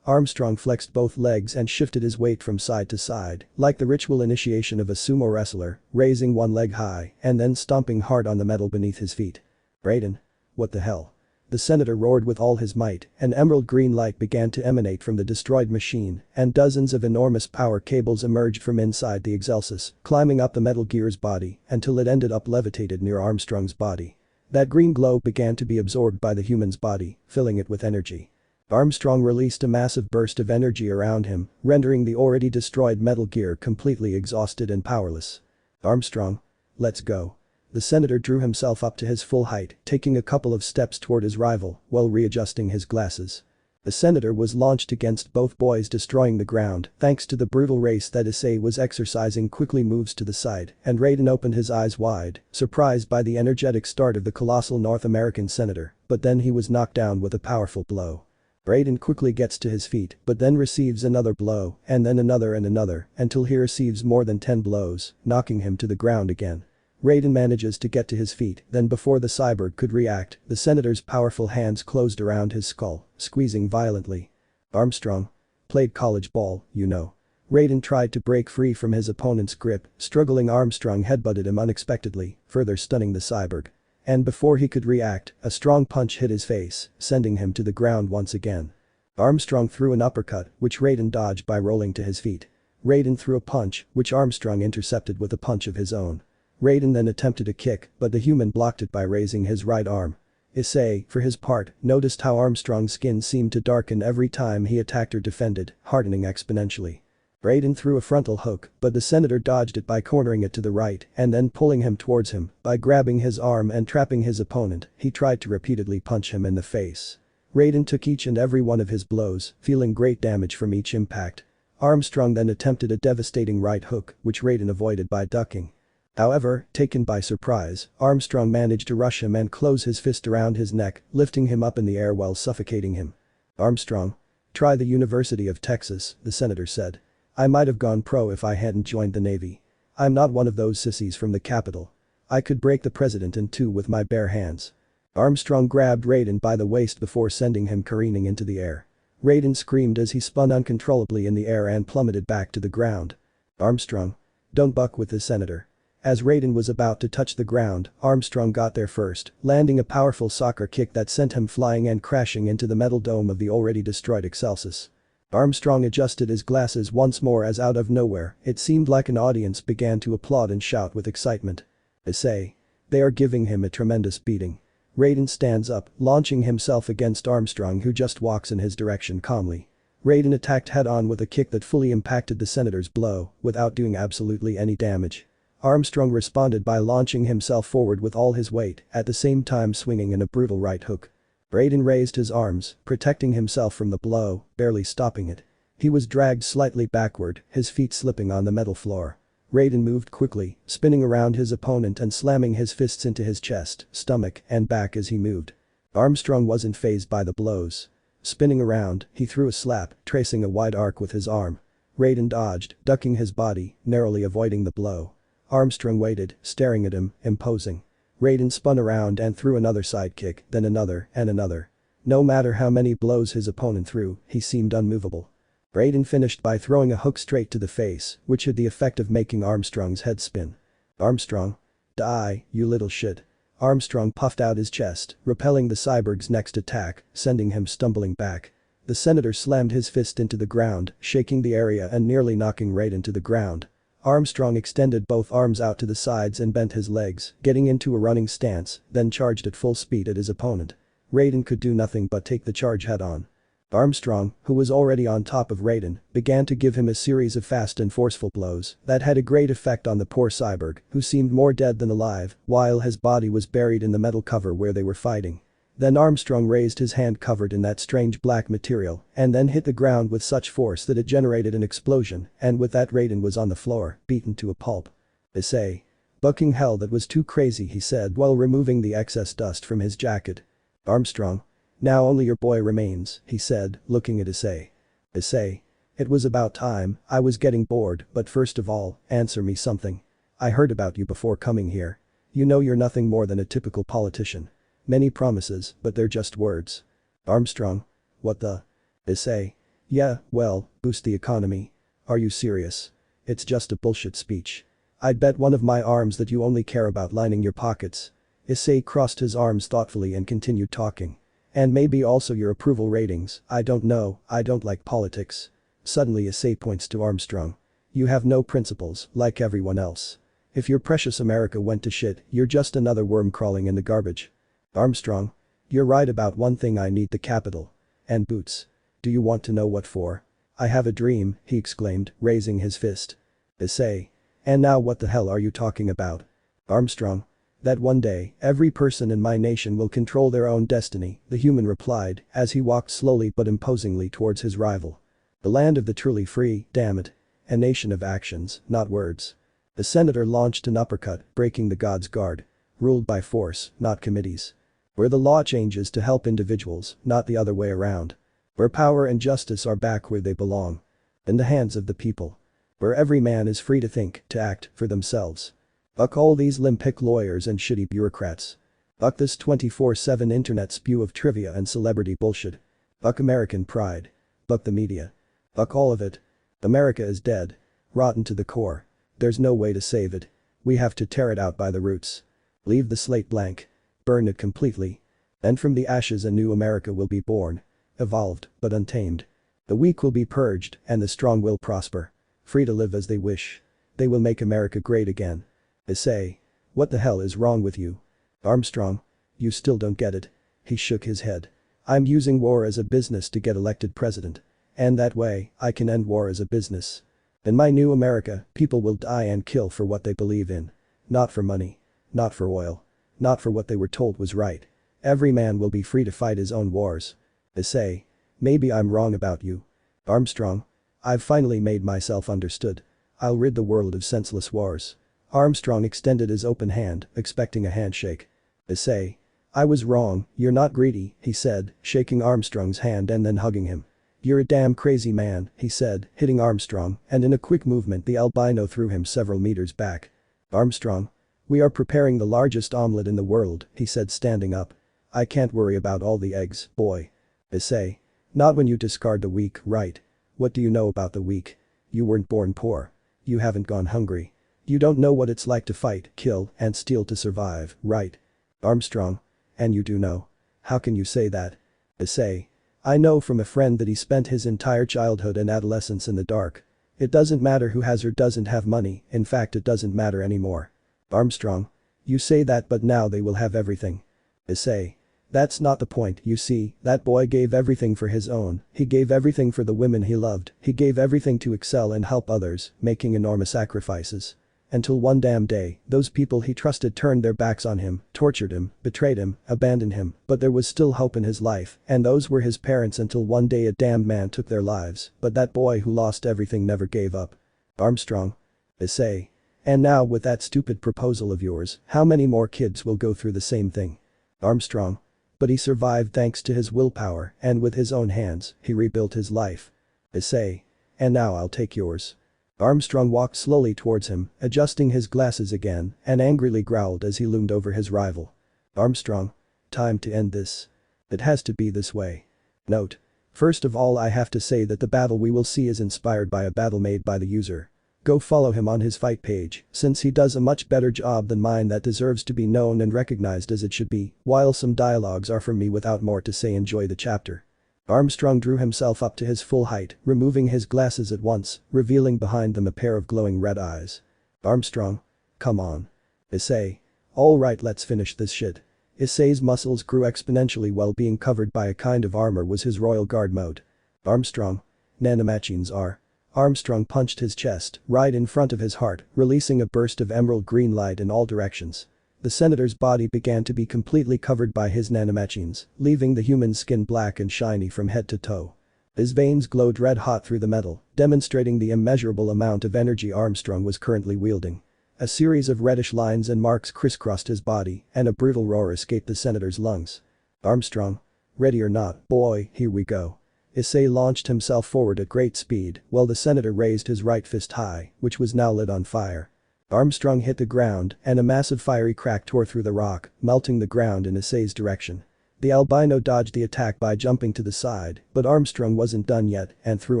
Armstrong flexed both legs and shifted his weight from side to side, like the ritual initiation of a sumo wrestler, raising one leg high and then stomping hard on the metal beneath his feet. Raiden. What the hell? The senator roared with all his might, an emerald green light began to emanate from the destroyed machine, and dozens of enormous power cables emerged from inside the Excelsis, climbing up the Metal Gear's body until it ended up levitated near Armstrong's body. That green glow began to be absorbed by the human's body, filling it with energy. Armstrong released a massive burst of energy around him, rendering the already destroyed Metal Gear completely exhausted and powerless. Armstrong. Let's go. The senator drew himself up to his full height, taking a couple of steps toward his rival, while readjusting his glasses. The senator was launched against both boys, destroying the ground, thanks to the brutal race that Issei was exercising. Quickly moves to the side, and Raiden opened his eyes wide, surprised by the energetic start of the colossal North American senator, but then he was knocked down with a powerful blow. Raiden quickly gets to his feet, but then receives another blow, and then another and another, until he receives more than 10 blows, knocking him to the ground again. Raiden manages to get to his feet, then before the cyborg could react, the senator's powerful hands closed around his skull, squeezing violently. Armstrong. Played college ball, you know. Raiden tried to break free from his opponent's grip, struggling. Armstrong headbutted him unexpectedly, further stunning the cyborg. And before he could react, a strong punch hit his face, sending him to the ground once again. Armstrong threw an uppercut, which Raiden dodged by rolling to his feet. Raiden threw a punch, which Armstrong intercepted with a punch of his own. Raiden then attempted a kick, but the human blocked it by raising his right arm. Issei, for his part, noticed how Armstrong's skin seemed to darken every time he attacked or defended, hardening exponentially. Raiden threw a frontal hook, but the senator dodged it by cornering it to the right and then pulling him towards him. By grabbing his arm and trapping his opponent, he tried to repeatedly punch him in the face. Raiden took each and every one of his blows, feeling great damage from each impact. Armstrong then attempted a devastating right hook, which Raiden avoided by ducking. However, taken by surprise, Armstrong managed to rush him and close his fist around his neck, lifting him up in the air while suffocating him. Armstrong. Try the University of Texas, the senator said. I might have gone pro if I hadn't joined the Navy. I'm not one of those sissies from the Capitol. I could break the president in two with my bare hands. Armstrong grabbed Raiden by the waist before sending him careening into the air. Raiden screamed as he spun uncontrollably in the air and plummeted back to the ground. Armstrong. Don't buck with the senator. As Raiden was about to touch the ground, Armstrong got there first, landing a powerful soccer kick that sent him flying and crashing into the metal dome of the already destroyed Excelsis. Armstrong adjusted his glasses once more as out of nowhere, it seemed like an audience began to applaud and shout with excitement. Issei. They are giving him a tremendous beating. Raiden stands up, launching himself against Armstrong, who just walks in his direction calmly. Raiden attacked head-on with a kick that fully impacted the senator's blow, without doing absolutely any damage. Armstrong responded by launching himself forward with all his weight, at the same time swinging in a brutal right hook. Raiden raised his arms, protecting himself from the blow, barely stopping it. He was dragged slightly backward, his feet slipping on the metal floor. Raiden moved quickly, spinning around his opponent and slamming his fists into his chest, stomach, and back as he moved. Armstrong wasn't fazed by the blows. Spinning around, he threw a slap, tracing a wide arc with his arm. Raiden dodged, ducking his body, narrowly avoiding the blow. Armstrong waited, staring at him, imposing. Raiden spun around and threw another sidekick, then another, and another. No matter how many blows his opponent threw, he seemed unmovable. Raiden finished by throwing a hook straight to the face, which had the effect of making Armstrong's head spin. Armstrong? Die, you little shit. Armstrong puffed out his chest, repelling the cyborg's next attack, sending him stumbling back. The senator slammed his fist into the ground, shaking the area and nearly knocking Raiden to the ground. Armstrong extended both arms out to the sides and bent his legs, getting into a running stance, then charged at full speed at his opponent. Raiden could do nothing but take the charge head-on. Armstrong, who was already on top of Raiden, began to give him a series of fast and forceful blows that had a great effect on the poor cyborg, who seemed more dead than alive, while his body was buried in the metal cover where they were fighting. Then Armstrong raised his hand covered in that strange black material and then hit the ground with such force that it generated an explosion, and with that Raiden was on the floor, beaten to a pulp. Issei. Bucking hell, that was too crazy, he said while removing the excess dust from his jacket. Armstrong. Now only your boy remains, he said, looking at Issei. Issei. It was about time, I was getting bored, but first of all, answer me something. I heard about you before coming here. You know you're nothing more than a typical politician. Many promises, but they're just words. Armstrong. What the? Issei. Yeah, well, boost the economy. Are you serious? It's just a bullshit speech. I'd bet one of my arms that you only care about lining your pockets. Issei crossed his arms thoughtfully and continued talking. And maybe also your approval ratings, I don't know, I don't like politics. Suddenly Issei points to Armstrong. You have no principles, like everyone else. If your precious America went to shit, you're just another worm crawling in the garbage. Armstrong. You're right about one thing, I need the capital. And boots. Do you want to know what for? I have a dream, he exclaimed, raising his fist. Issei. And now what the hell are you talking about? Armstrong. That one day, every person in my nation will control their own destiny, the human replied, as he walked slowly but imposingly towards his rival. The land of the truly free, damn it. A nation of actions, not words. The senator launched an uppercut, breaking the god's guard. Ruled by force, not committees. Where the law changes to help individuals, not the other way around. Where power and justice are back where they belong. In the hands of the people. Where every man is free to think, to act, for themselves. Fuck all these limp lawyers and shitty bureaucrats. Fuck this 24/7 internet spew of trivia and celebrity bullshit. Fuck American pride. Fuck the media. Fuck all of it. America is dead. Rotten to the core. There's no way to save it. We have to tear it out by the roots. Leave the slate blank. Burn it completely. Then from the ashes a new America will be born. Evolved, but untamed. The weak will be purged and the strong will prosper. Free to live as they wish. They will make America great again. Issei. What the hell is wrong with you? Armstrong. You still don't get it. He shook his head. I'm using war as a business to get elected president. And that way, I can end war as a business. In my new America, people will die and kill for what they believe in. Not for money. Not for oil. Not for what they were told was right. Every man will be free to fight his own wars. Issei. Maybe I'm wrong about you. Armstrong. I've finally made myself understood. I'll rid the world of senseless wars. Armstrong extended his open hand, expecting a handshake. Issei. I was wrong, you're not greedy, he said, shaking Armstrong's hand and then hugging him. You're a damn crazy man, he said, hitting Armstrong, and in a quick movement the albino threw him several meters back. Armstrong. We are preparing the largest omelet in the world, he said, standing up. I can't worry about all the eggs, boy. Issei. Not when you discard the weak, right? What do you know about the weak? You weren't born poor. You haven't gone hungry. You don't know what it's like to fight, kill, and steal to survive, right? Armstrong. And you do know. How can you say that? Issei. I know from a friend that he spent his entire childhood and adolescence in the dark. It doesn't matter who has or doesn't have money, in fact it doesn't matter anymore. Armstrong. You say that but now they will have everything. Issei. That's not the point, you see, that boy gave everything for his own, he gave everything for the women he loved, he gave everything to excel and help others, making enormous sacrifices. Until one damn day, those people he trusted turned their backs on him, tortured him, betrayed him, abandoned him, but there was still hope in his life, and those were his parents until one day a damned man took their lives, but that boy who lost everything never gave up. Armstrong. Issei. And now with that stupid proposal of yours, how many more kids will go through the same thing? Armstrong. But he survived thanks to his willpower, and with his own hands, he rebuilt his life. Issei. And now I'll take yours. Armstrong walked slowly towards him, adjusting his glasses again, and angrily growled as he loomed over his rival. Armstrong. Time to end this. It has to be this way. Note. First of all, I have to say that the battle we will see is inspired by a battle made by the user. Go follow him on his fight page, since he does a much better job than mine that deserves to be known and recognized as it should be, while some dialogues are from me. Without more to say, enjoy the chapter. Armstrong drew himself up to his full height, removing his glasses at once, revealing behind them a pair of glowing red eyes. Armstrong. Come on. Issei. Alright, let's finish this shit. Issei's muscles grew exponentially while being covered by a kind of armor was his royal guard mode. Armstrong. Nanomachines are. Armstrong punched his chest, right in front of his heart, releasing a burst of emerald green light in all directions. The senator's body began to be completely covered by his nanomachines, leaving the human skin black and shiny from head to toe. His veins glowed red hot through the metal, demonstrating the immeasurable amount of energy Armstrong was currently wielding. A series of reddish lines and marks crisscrossed his body, and a brutal roar escaped the senator's lungs. Armstrong. Ready or not, boy, here we go. Issei launched himself forward at great speed, while the senator raised his right fist high, which was now lit on fire. Armstrong hit the ground, and a massive fiery crack tore through the rock, melting the ground in Issei's direction. The albino dodged the attack by jumping to the side, but Armstrong wasn't done yet and threw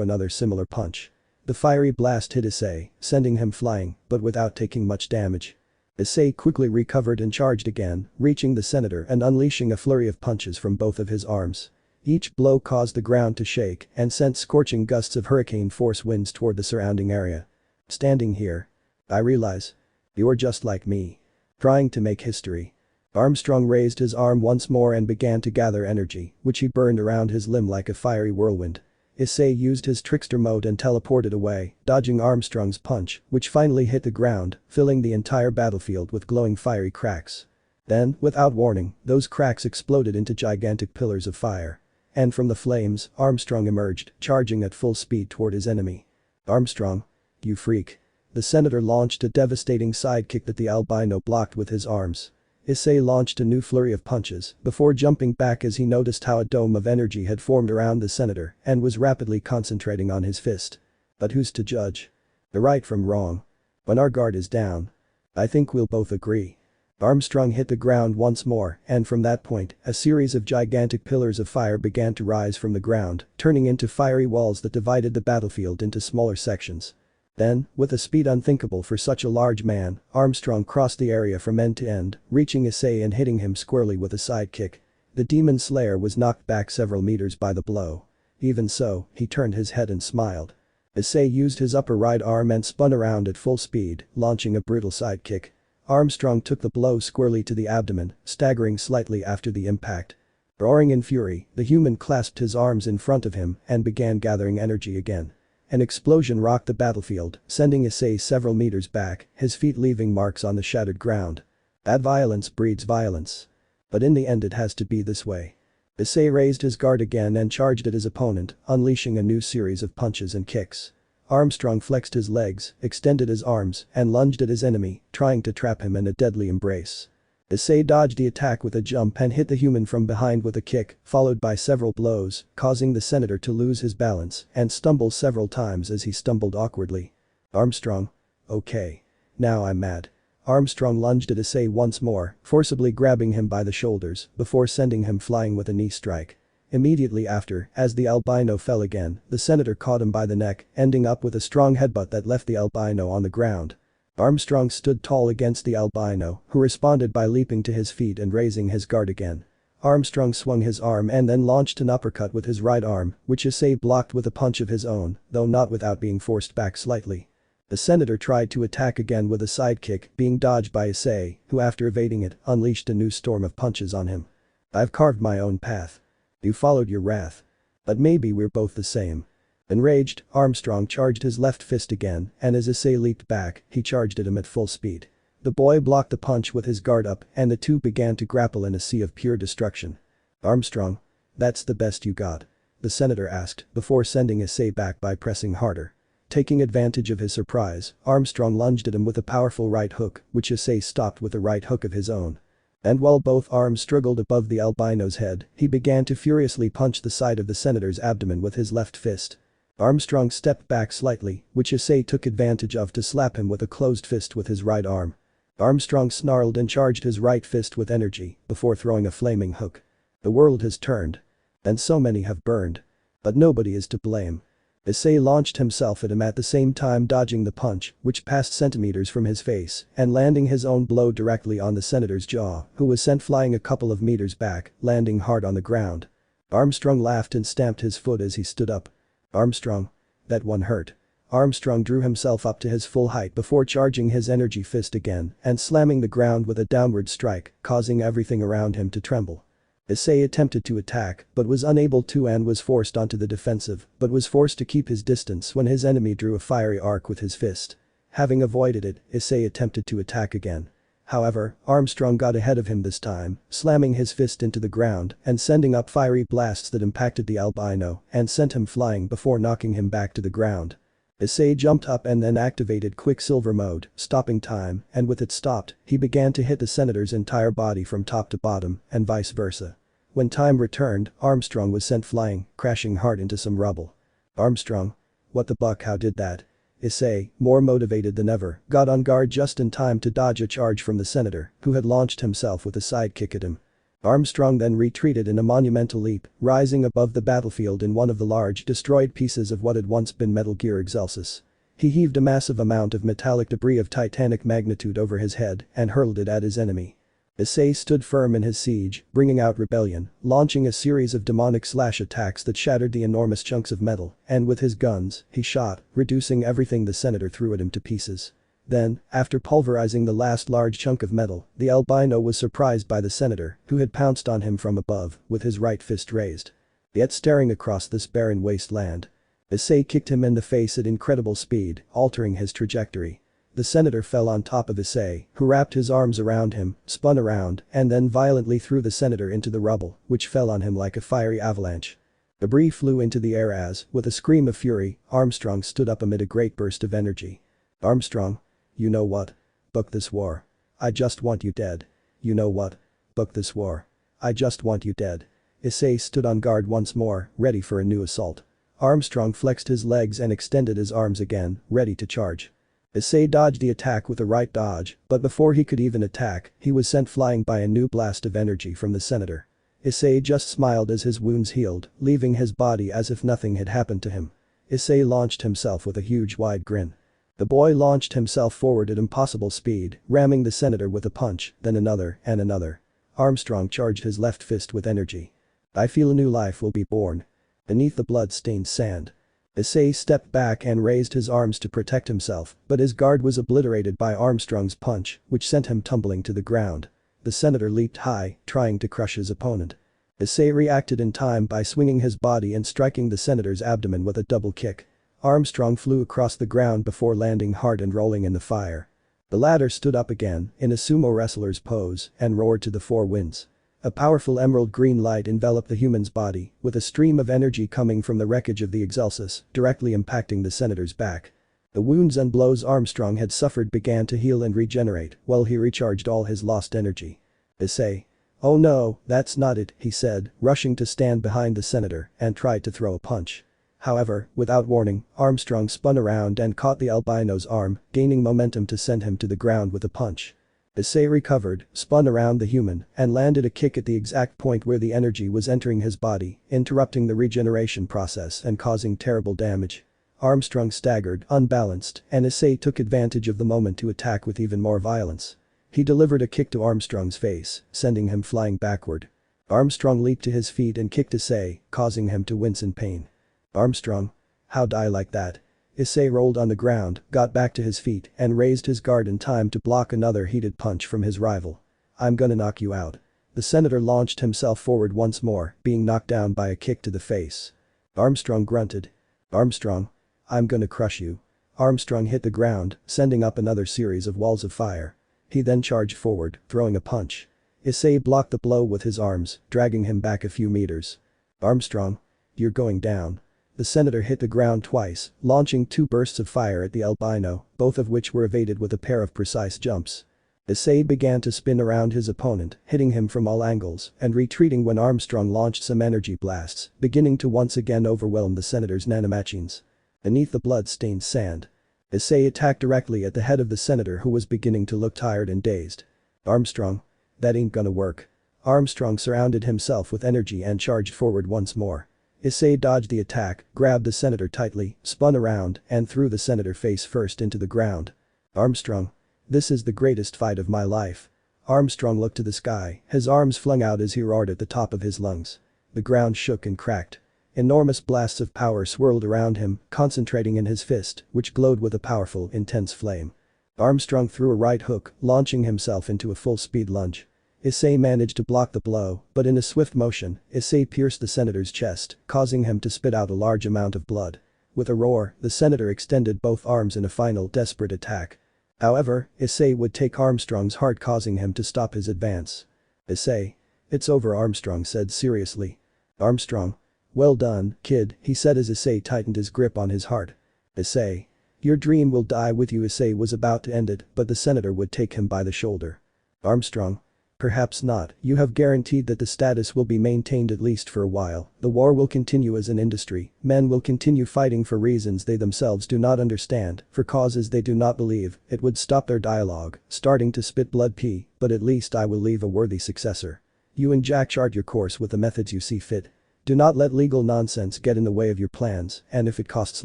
another similar punch. The fiery blast hit Issei, sending him flying, but without taking much damage. Issei quickly recovered and charged again, reaching the senator and unleashing a flurry of punches from both of his arms. Each blow caused the ground to shake and sent scorching gusts of hurricane force winds toward the surrounding area. Standing here. I realize. You're just like me. Trying to make history. Armstrong raised his arm once more and began to gather energy, which he burned around his limb like a fiery whirlwind. Issei used his trickster mode and teleported away, dodging Armstrong's punch, which finally hit the ground, filling the entire battlefield with glowing fiery cracks. Then, without warning, those cracks exploded into gigantic pillars of fire. And from the flames, Armstrong emerged, charging at full speed toward his enemy. Armstrong. You freak. The senator launched a devastating sidekick that the albino blocked with his arms. Issei launched a new flurry of punches before jumping back as he noticed how a dome of energy had formed around the senator and was rapidly concentrating on his fist. But who's to judge? The right from wrong. When our guard is down. I think we'll both agree. Armstrong hit the ground once more, and from that point, a series of gigantic pillars of fire began to rise from the ground, turning into fiery walls that divided the battlefield into smaller sections. Then, with a speed unthinkable for such a large man, Armstrong crossed the area from end to end, reaching Issei and hitting him squarely with a sidekick. The demon slayer was knocked back several meters by the blow. Even so, he turned his head and smiled. Issei used his upper right arm and spun around at full speed, launching a brutal sidekick. Armstrong took the blow squarely to the abdomen, staggering slightly after the impact. Roaring in fury, the human clasped his arms in front of him and began gathering energy again. An explosion rocked the battlefield, sending Issei several meters back, his feet leaving marks on the shattered ground. That violence breeds violence. But in the end it has to be this way. Issei raised his guard again and charged at his opponent, unleashing a new series of punches and kicks. Armstrong flexed his legs, extended his arms, and lunged at his enemy, trying to trap him in a deadly embrace. Issei dodged the attack with a jump and hit the human from behind with a kick, followed by several blows, causing the senator to lose his balance and stumble several times as he stumbled awkwardly. Armstrong. Okay. Now I'm mad. Armstrong lunged at Issei once more, forcibly grabbing him by the shoulders before sending him flying with a knee strike. Immediately after, as the albino fell again, the senator caught him by the neck, ending up with a strong headbutt that left the albino on the ground. Armstrong stood tall against the albino, who responded by leaping to his feet and raising his guard again. Armstrong swung his arm and then launched an uppercut with his right arm, which Issei blocked with a punch of his own, though not without being forced back slightly. The senator tried to attack again with a sidekick, being dodged by Issei, who after evading it, unleashed a new storm of punches on him. I've carved my own path. You followed your wrath. But maybe we're both the same. Enraged, Armstrong charged his left fist again, and as Issei leaped back, he charged at him at full speed. The boy blocked the punch with his guard up, and the two began to grapple in a sea of pure destruction. Armstrong. That's the best you got? The senator asked, before sending Issei back by pressing harder. Taking advantage of his surprise, Armstrong lunged at him with a powerful right hook, which Issei stopped with a right hook of his own. And while both arms struggled above the albino's head, he began to furiously punch the side of the senator's abdomen with his left fist. Armstrong stepped back slightly, which Issei took advantage of to slap him with a closed fist with his right arm. Armstrong snarled and charged his right fist with energy, before throwing a flaming hook. The world has turned. And so many have burned. But nobody is to blame. Issei launched himself at him at the same time dodging the punch, which passed centimeters from his face, and landing his own blow directly on the senator's jaw, who was sent flying a couple of meters back, landing hard on the ground. Armstrong laughed and stamped his foot as he stood up. Armstrong. That one hurt. Armstrong drew himself up to his full height before charging his energy fist again and slamming the ground with a downward strike, causing everything around him to tremble. Issei attempted to attack, but was unable to and was forced onto the defensive, but was forced to keep his distance when his enemy drew a fiery arc with his fist. Having avoided it, Issei attempted to attack again. However, Armstrong got ahead of him this time, slamming his fist into the ground and sending up fiery blasts that impacted the albino and sent him flying before knocking him back to the ground. Issei jumped up and then activated Quicksilver mode, stopping time, and with it stopped, he began to hit the senator's entire body from top to bottom, and vice versa. When time returned, Armstrong was sent flying, crashing hard into some rubble. Armstrong? What the buck, how did that? Issei, more motivated than ever, got on guard just in time to dodge a charge from the senator, who had launched himself with a side kick at him. Armstrong then retreated in a monumental leap, rising above the battlefield in one of the large, destroyed pieces of what had once been Metal Gear Excelsis. He heaved a massive amount of metallic debris of titanic magnitude over his head and hurled it at his enemy. Issei stood firm in his siege, bringing out rebellion, launching a series of demonic slash attacks that shattered the enormous chunks of metal, and with his guns, he shot, reducing everything the senator threw at him to pieces. Then, after pulverizing the last large chunk of metal, the albino was surprised by the senator, who had pounced on him from above, with his right fist raised. Yet staring across this barren wasteland. Issei kicked him in the face at incredible speed, altering his trajectory. The senator fell on top of Issei, who wrapped his arms around him, spun around, and then violently threw the senator into the rubble, which fell on him like a fiery avalanche. Debris flew into the air as, with a scream of fury, Armstrong stood up amid a great burst of energy. Armstrong? You know what? Book this war. I just want you dead. You know what? Book this war. I just want you dead. Issei stood on guard once more, ready for a new assault. Armstrong flexed his legs and extended his arms again, ready to charge. Issei dodged the attack with a right dodge, but before he could even attack, he was sent flying by a new blast of energy from the senator. Issei just smiled as his wounds healed, leaving his body as if nothing had happened to him. Issei launched himself with a huge wide grin. The boy launched himself forward at impossible speed, ramming the senator with a punch, then another, and another. Armstrong charged his left fist with energy. I feel a new life will be born. Beneath the blood-stained sand. Issei stepped back and raised his arms to protect himself, but his guard was obliterated by Armstrong's punch, which sent him tumbling to the ground. The senator leaped high, trying to crush his opponent. Issei reacted in time by swinging his body and striking the senator's abdomen with a double kick. Armstrong flew across the ground before landing hard and rolling in the fire. The latter stood up again, in a sumo wrestler's pose, and roared to the four winds. A powerful emerald green light enveloped the human's body, with a stream of energy coming from the wreckage of the Excelsis, directly impacting the senator's back. The wounds and blows Armstrong had suffered began to heal and regenerate, while he recharged all his lost energy. Issei. Oh no, that's not it, he said, rushing to stand behind the senator and tried to throw a punch. However, without warning, Armstrong spun around and caught the albino's arm, gaining momentum to send him to the ground with a punch. Issei recovered, spun around the human, and landed a kick at the exact point where the energy was entering his body, interrupting the regeneration process and causing terrible damage. Armstrong staggered, unbalanced, and Issei took advantage of the moment to attack with even more violence. He delivered a kick to Armstrong's face, sending him flying backward. Armstrong leaped to his feet and kicked Issei, causing him to wince in pain. Armstrong? How die like that? Issei rolled on the ground, got back to his feet, and raised his guard in time to block another heated punch from his rival. I'm gonna knock you out. The senator launched himself forward once more, being knocked down by a kick to the face. Armstrong grunted. Armstrong. I'm gonna crush you. Armstrong hit the ground, sending up another series of walls of fire. He then charged forward, throwing a punch. Issei blocked the blow with his arms, dragging him back a few meters. Armstrong. You're going down. The senator hit the ground twice, launching 2 bursts of fire at the albino, both of which were evaded with a pair of precise jumps. Issei began to spin around his opponent, hitting him from all angles and retreating when Armstrong launched some energy blasts, beginning to once again overwhelm the senator's nanomachines. Beneath the blood-stained sand, Issei attacked directly at the head of the senator, who was beginning to look tired and dazed. Armstrong. That ain't gonna work. Armstrong surrounded himself with energy and charged forward once more. Issei dodged the attack, grabbed the senator tightly, spun around, and threw the senator face first into the ground. Armstrong. This is the greatest fight of my life. Armstrong looked to the sky, his arms flung out as he roared at the top of his lungs. The ground shook and cracked. Enormous blasts of power swirled around him, concentrating in his fist, which glowed with a powerful, intense flame. Armstrong threw a right hook, launching himself into a full-speed lunge. Issei managed to block the blow, but in a swift motion, Issei pierced the senator's chest, causing him to spit out a large amount of blood. With a roar, the senator extended both arms in a final, desperate attack. However, Issei would take Armstrong's heart, causing him to stop his advance. Issei. It's over, Armstrong said seriously. Armstrong. Well done, kid, he said as Issei tightened his grip on his heart. Issei. Your dream will die with you. Issei was about to end it, but the senator would take him by the shoulder. Armstrong. Perhaps not, you have guaranteed that the status will be maintained at least for a while, the war will continue as an industry, men will continue fighting for reasons they themselves do not understand, for causes they do not believe, it would stop their dialogue, starting to spit blood pee, but at least I will leave a worthy successor. You and Jack chart your course with the methods you see fit. Do not let legal nonsense get in the way of your plans, and if it costs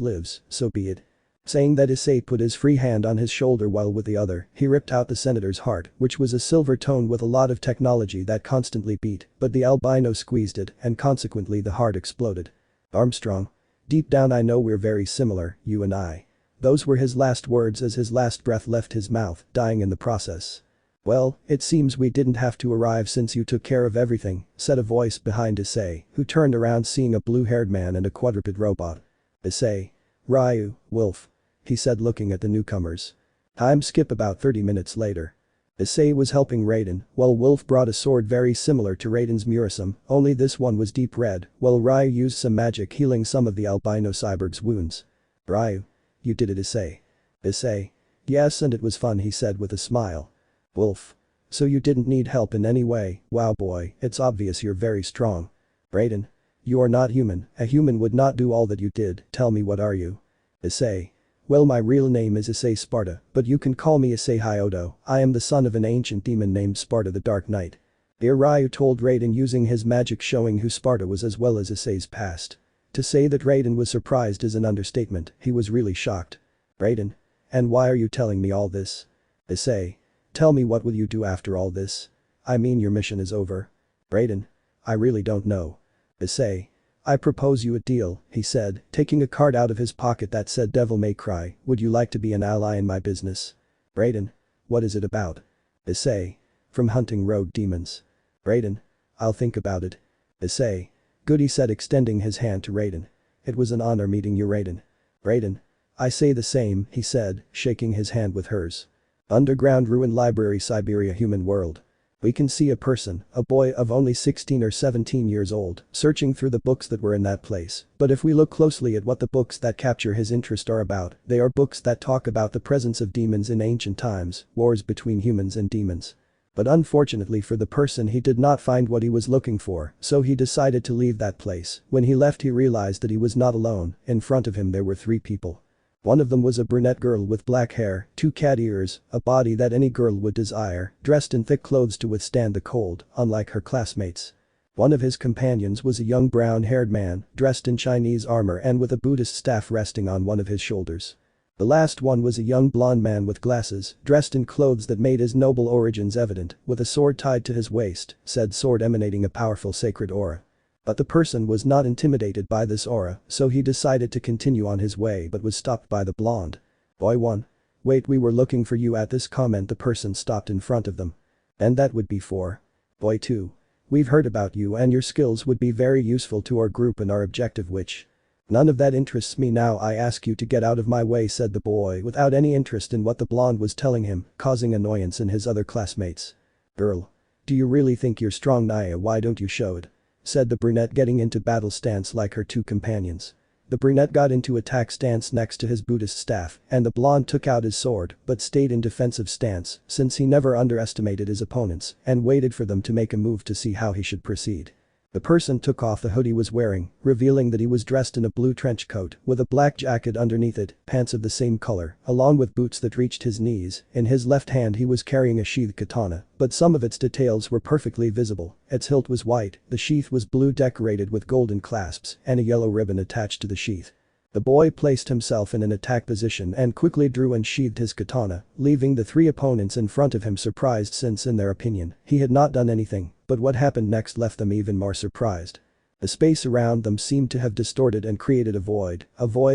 lives, so be it. Saying that, Issei put his free hand on his shoulder while with the other, he ripped out the senator's heart, which was a silver tone with a lot of technology that constantly beat, but the albino squeezed it and consequently the heart exploded. Armstrong. Deep down I know we're very similar, you and I. Those were his last words as his last breath left his mouth, dying in the process. Well, it seems we didn't have to arrive since you took care of everything, said a voice behind Issei, who turned around seeing a blue-haired man and a quadruped robot. Issei. Ryu, Wolf. He said looking at the newcomers. Time skip about 30 minutes later. Issei was helping Raiden, while Wolf brought a sword very similar to Raiden's Murasame, only this one was deep red, while Ryu used some magic healing some of the albino cyborg's wounds. Ryu. You did it, Issei. Issei. Yes, and it was fun, he said with a smile. Wolf. So you didn't need help in any way? Wow boy, it's obvious you're very strong. Raiden. You are not human, a human would not do all that you did, tell me what are you? Issei. Well, my real name is Issei Sparda, but you can call me Issei Hyodo, I am the son of an ancient demon named Sparda the Dark Knight. Here Ryu told Raiden using his magic, showing who Sparda was as well as Issei's past. To say that Raiden was surprised is an understatement, he was really shocked. Raiden. And why are you telling me all this? Issei. Tell me, what will you do after all this? I mean, your mission is over. Raiden. I really don't know. Issei. I propose you a deal, he said, taking a card out of his pocket that said Devil May Cry, would you like to be an ally in my business? Raiden. What is it about? Issei. From hunting rogue demons. Raiden. I'll think about it. Issei. Good, he said, extending his hand to Raiden. It was an honor meeting you, Raiden. Raiden. I say the same, he said, shaking his hand with hers. Underground ruin library, Siberia, human world. We can see a person, a boy of only 16 or 17 years old, searching through the books that were in that place, but if we look closely at what the books that capture his interest are about, they are books that talk about the presence of demons in ancient times, wars between humans and demons. But unfortunately for the person, he did not find what he was looking for, so he decided to leave that place. When he left, he realized that he was not alone, in front of him there were 3 people. One of them was a brunette girl with black hair, 2 cat ears, a body that any girl would desire, dressed in thick clothes to withstand the cold, unlike her classmates. One of his companions was a young brown-haired man, dressed in Chinese armor and with a Buddhist staff resting on one of his shoulders. The last one was a young blonde man with glasses, dressed in clothes that made his noble origins evident, with a sword tied to his waist, said sword emanating a powerful sacred aura. But the person was not intimidated by this aura, so he decided to continue on his way but was stopped by the blonde. Boy 1. Wait, we were looking for you. At this comment, the person stopped in front of them. And that would be for Boy 2. We've heard about you and your skills would be very useful to our group and our objective, which None of that interests me now, I ask you to get out of my way, said the boy without any interest in what the blonde was telling him, causing annoyance in his other classmates. Girl. Do you really think you're strong, Naya? Why don't you show it? Said the brunette, getting into battle stance like her two companions. The brunette got into attack stance next to his Buddhist staff, and the blonde took out his sword but stayed in defensive stance since he never underestimated his opponents and waited for them to make a move to see how he should proceed. The person took off the hood he was wearing, revealing that he was dressed in a blue trench coat with a black jacket underneath it, pants of the same color, along with boots that reached his knees. In his left hand he was carrying a sheathed katana, but some of its details were perfectly visible. Its hilt was white, the sheath was blue decorated with golden clasps and a yellow ribbon attached to the sheath. The boy placed himself in an attack position and quickly drew and sheathed his katana, leaving the three opponents in front of him surprised since in their opinion, he had not done anything, but what happened next left them even more surprised. The space around them seemed to have distorted and created a void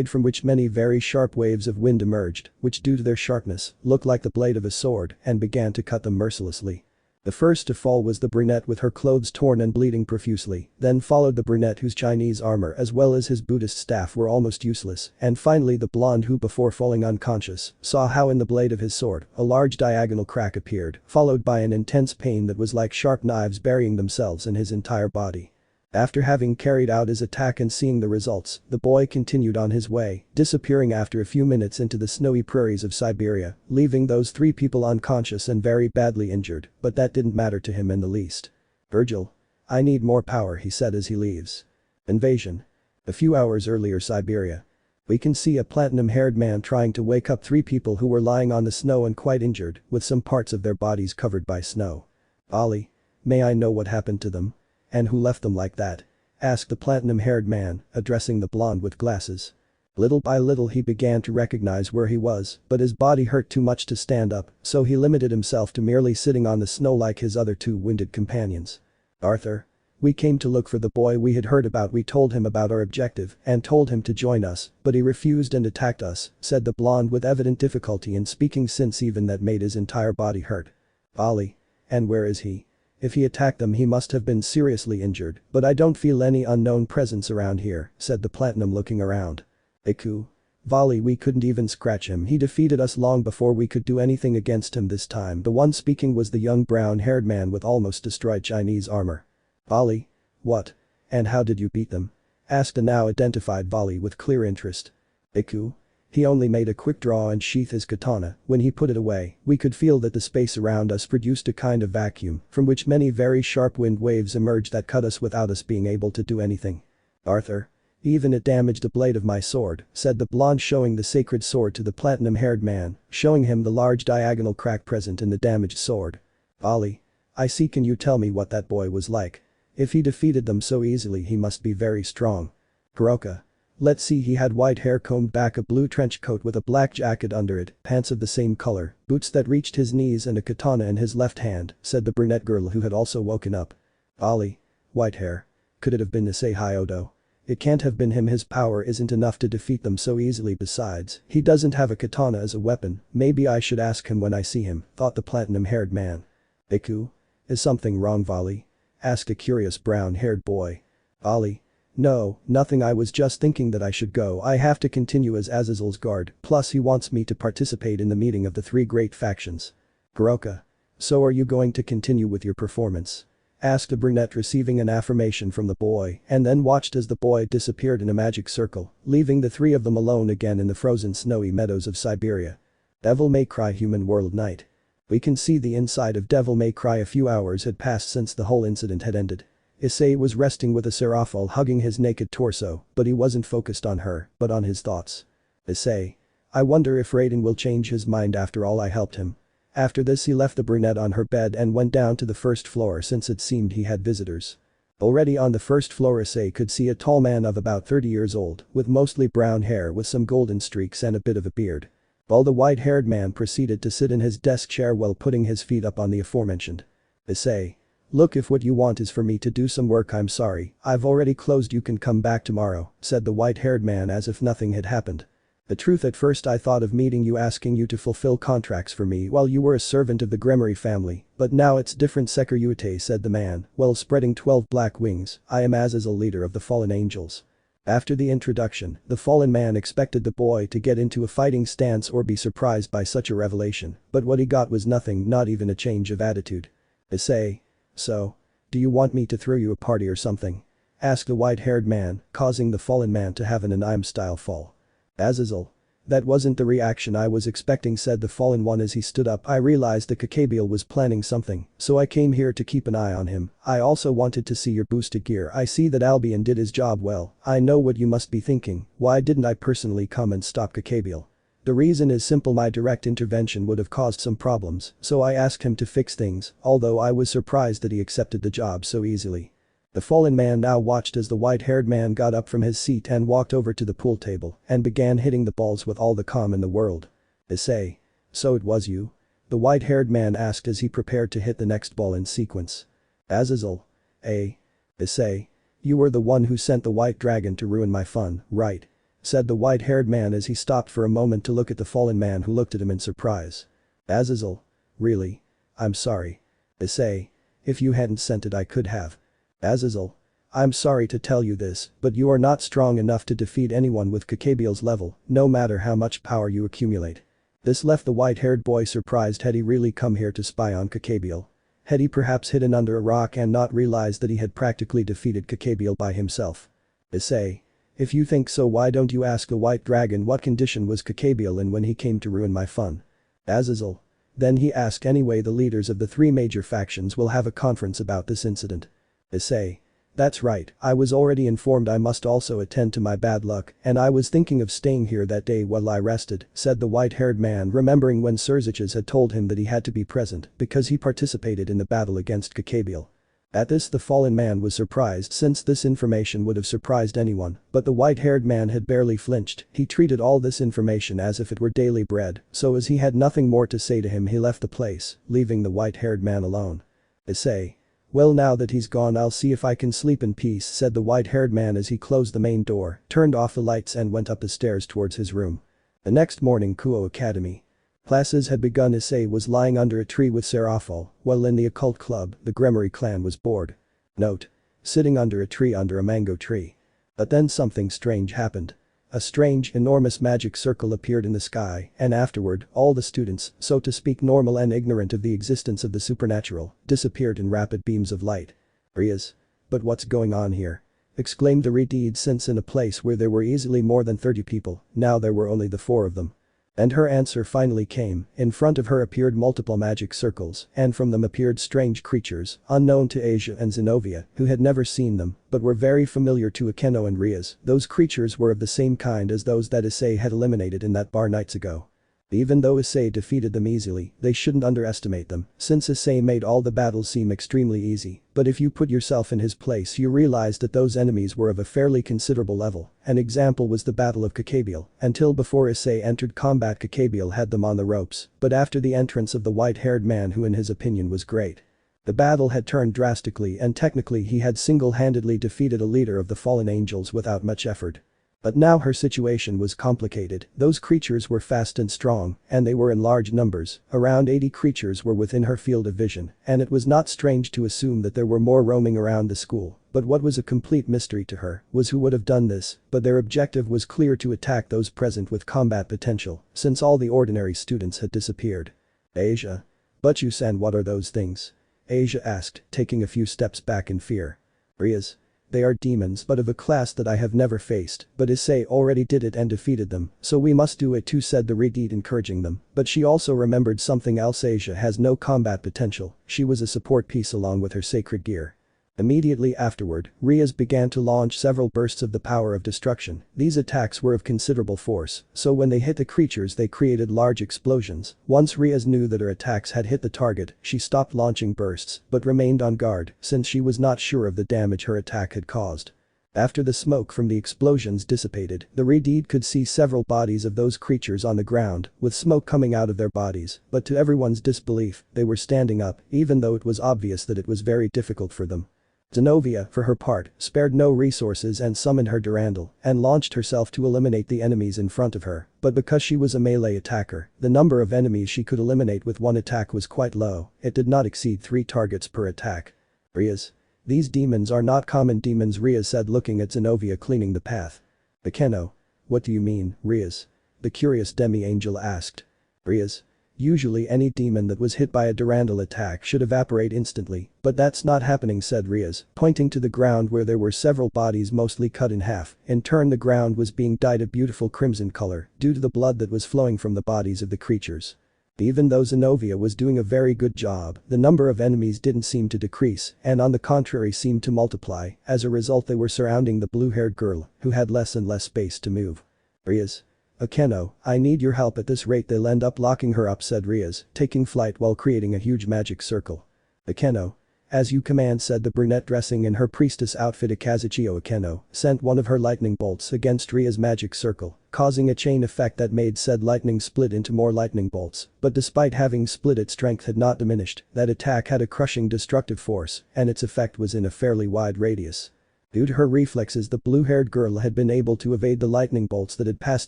from which many very sharp waves of wind emerged, which due to their sharpness, looked like the blade of a sword and began to cut them mercilessly. The first to fall was the brunette with her clothes torn and bleeding profusely, then followed the brunette whose Chinese armor as well as his Buddhist staff were almost useless, and finally the blonde who before falling unconscious, saw how in the blade of his sword, a large diagonal crack appeared, followed by an intense pain that was like sharp knives burying themselves in his entire body. After having carried out his attack and seeing the results, the boy continued on his way, disappearing after a few minutes into the snowy prairies of Siberia, leaving those three people unconscious and very badly injured, but that didn't matter to him in the least. Virgil. I need more power, he said as he leaves. Invasion. A few hours earlier, Siberia. We can see a platinum-haired man trying to wake up three people who were lying on the snow and quite injured, with some parts of their bodies covered by snow. Ollie. May I know what happened to them? And who left them like that? Asked the platinum-haired man, addressing the blonde with glasses. Little by little he began to recognize where he was, but his body hurt too much to stand up, so he limited himself to merely sitting on the snow like his other two wounded companions. Arthur. We came to look for the boy we had heard about. We told him about our objective and told him to join us, but he refused and attacked us, said the blonde with evident difficulty in speaking since even that made his entire body hurt. Ollie. And where is he? If he attacked them he must have been seriously injured, but I don't feel any unknown presence around here, said the platinum looking around. Iku. Volley, we couldn't even scratch him. He defeated us long before we could do anything against him this time. The one speaking was the young brown-haired man with almost destroyed Chinese armor. Volley. What? And how did you beat them? Asked a now identified Volley with clear interest. Iku. He only made a quick draw and sheath his katana. When he put it away, we could feel that the space around us produced a kind of vacuum from which many very sharp wind waves emerged that cut us without us being able to do anything. Arthur. Even it damaged the blade of my sword, said the blonde, showing the sacred sword to the platinum-haired man, showing him the large diagonal crack present in the damaged sword. Ollie. I see, can you tell me what that boy was like? If he defeated them so easily he must be very strong. Kuroka. Let's see, he had white hair combed back, a blue trench coat with a black jacket under it, pants of the same color, boots that reached his knees and a katana in his left hand, said the brunette girl who had also woken up. Ollie. White hair. Could it have been Issei Hyodo? It can't have been him, his power isn't enough to defeat them so easily, besides, he doesn't have a katana as a weapon. Maybe I should ask him when I see him, thought the platinum-haired man. Iku. Is something wrong, Volley? Asked a curious brown-haired boy. Ollie. No, nothing, I was just thinking that I should go. I have to continue as Azazel's guard, plus he wants me to participate in the meeting of the three great factions. Kuroka. So are you going to continue with your performance? Asked the brunette, receiving an affirmation from the boy, and then watched as the boy disappeared in a magic circle, leaving the three of them alone again in the frozen snowy meadows of Siberia. Devil May Cry Human World Night. We can see the inside of Devil May Cry. A few hours had passed since the whole incident had ended. Issei was resting with a Seraphal hugging his naked torso, but he wasn't focused on her, but on his thoughts. Issei. I wonder if Raiden will change his mind after all I helped him. After this he left the brunette on her bed and went down to the first floor since it seemed he had visitors. Already on the first floor Issei could see a tall man of about 30 years old, with mostly brown hair with some golden streaks and a bit of a beard. While the white-haired man proceeded to sit in his desk chair while putting his feet up on the aforementioned. Issei. Look, if what you want is for me to do some work, I'm sorry, I've already closed. You can come back tomorrow, said the white-haired man as if nothing had happened. The truth, at first I thought of meeting you, asking you to fulfill contracts for me while you were a servant of the Gremory family, but now it's different. Sekiryuutei, said the man, while spreading 12 black wings. I am Azazel, leader of the fallen angels. After the introduction, the fallen man expected the boy to get into a fighting stance or be surprised by such a revelation, but what he got was nothing, not even a change of attitude. Issei. So? Do you want me to throw you a party or something? Asked the white-haired man, causing the fallen man to have an anime-style fall. Azazel. That wasn't the reaction I was expecting, said the fallen one as he stood up. I realized that Caballero was planning something, so I came here to keep an eye on him. I also wanted to see your boosted gear. I see that Albion did his job well. I know what you must be thinking, why didn't I personally come and stop Caballero? The reason is simple, my direct intervention would have caused some problems, so I asked him to fix things, although I was surprised that he accepted the job so easily. The fallen man now watched as the white-haired man got up from his seat and walked over to the pool table and began hitting the balls with all the calm in the world. Issei. So it was you? The white-haired man asked as he prepared to hit the next ball in sequence. Azazel. Issei. You were the one who sent the white dragon to ruin my fun, right? Said the white-haired man as he stopped for a moment to look at the fallen man, who looked at him in surprise. Azazel. Really? I'm sorry. Issei. If you hadn't sent it I could have. Azazel. I'm sorry to tell you this, but you are not strong enough to defeat anyone with Caball's level, no matter how much power you accumulate. This left the white-haired boy surprised. Had he really come here to spy on Caballero? Had he perhaps hidden under a rock and not realized that he had practically defeated Caballero by himself? Issei. If you think so, why don't you ask the white dragon what condition was Caballero in when he came to ruin my fun? Azazel. Then he asked anyway. The leaders of the three major factions will have a conference about this incident. Issei. That's right, I was already informed. I must also attend to my bad luck, and I was thinking of staying here that day while I rested, said the white-haired man, remembering when Serziches had told him that he had to be present because he participated in the battle against Caballero. At this, the fallen man was surprised, since this information would have surprised anyone, but the white-haired man had barely flinched. He treated all this information as if it were daily bread, so as he had nothing more to say to him, he left the place, leaving the white-haired man alone. Issei. Well, now that he's gone I'll see if I can sleep in peace, said the white-haired man as he closed the main door, turned off the lights and went up the stairs towards his room. The next morning, Kuo Academy. Classes had begun. Issei was lying under a tree with Serafal, while in the occult club, the Gremory clan was bored. Note. Sitting under a tree under a mango tree. But then something strange happened. A strange, enormous magic circle appeared in the sky, and afterward, all the students, so to speak normal and ignorant of the existence of the supernatural, disappeared in rapid beams of light. Rias. But what's going on here? Exclaimed the Redeed, since in a place where there were easily more than 30 people, now there were only the 4 of them. And her answer finally came. In front of her appeared multiple magic circles, and from them appeared strange creatures, unknown to Asia and Zenobia, who had never seen them, but were very familiar to Akeno and Rias. Those creatures were of the same kind as those that Issei had eliminated in that bar nights ago. Even though Issei defeated them easily, they shouldn't underestimate them, since Issei made all the battles seem extremely easy, but if you put yourself in his place you realize that those enemies were of a fairly considerable level. An example was the Battle of Caballero. Until before Issei entered combat, Caballero had them on the ropes, but after the entrance of the white-haired man, who in his opinion was great, the battle had turned drastically, and technically he had single-handedly defeated a leader of the fallen angels without much effort. But now her situation was complicated. Those creatures were fast and strong, and they were in large numbers. Around 80 creatures were within her field of vision, and it was not strange to assume that there were more roaming around the school. But what was a complete mystery to her was who would have done this, but their objective was clear: to attack those present with combat potential, since all the ordinary students had disappeared. Asia. But you-san, what are those things? Asia asked, taking a few steps back in fear. Rias. They are demons, but of a class that I have never faced, but Issei already did it and defeated them, so we must do it too, said the Redeed, encouraging them. But she also remembered something else: Asia has no combat potential, she was a support piece along with her sacred gear. Immediately afterward, Rias began to launch several bursts of the power of destruction. These attacks were of considerable force, so when they hit the creatures they created large explosions. Once Rias knew that her attacks had hit the target, she stopped launching bursts, but remained on guard, since she was not sure of the damage her attack had caused. After the smoke from the explosions dissipated, the Redeed could see several bodies of those creatures on the ground, with smoke coming out of their bodies, but to everyone's disbelief, they were standing up, even though it was obvious that it was very difficult for them. Zenobia, for her part, spared no resources and summoned her Durandal and launched herself to eliminate the enemies in front of her, but because she was a melee attacker, the number of enemies she could eliminate with one attack was quite low. It did not exceed 3 targets per attack. Rias. These demons are not common demons, Rias said, looking at Zenobia cleaning the path. Akeno. What do you mean, Rias? The curious demi-angel asked. Rias. Usually any demon that was hit by a Durandal attack should evaporate instantly, but that's not happening, said Rias, pointing to the ground where there were several bodies mostly cut in half. In turn, the ground was being dyed a beautiful crimson color due to the blood that was flowing from the bodies of the creatures. Even though Zenobia was doing a very good job, the number of enemies didn't seem to decrease and on the contrary seemed to multiply. As a result, they were surrounding the blue-haired girl, who had less and less space to move. Rias. Akeno, I need your help. At this rate they'll end up locking her up, said Rias, taking flight while creating a huge magic circle. Akeno. As you command, said the brunette dressing in her priestess outfit. Kazuchio Akeno sent one of her lightning bolts against Ria's magic circle, causing a chain effect that made said lightning split into more lightning bolts, but despite having split, its strength had not diminished. That attack had a crushing destructive force and its effect was in a fairly wide radius. Due to her reflexes, the blue-haired girl had been able to evade the lightning bolts that had passed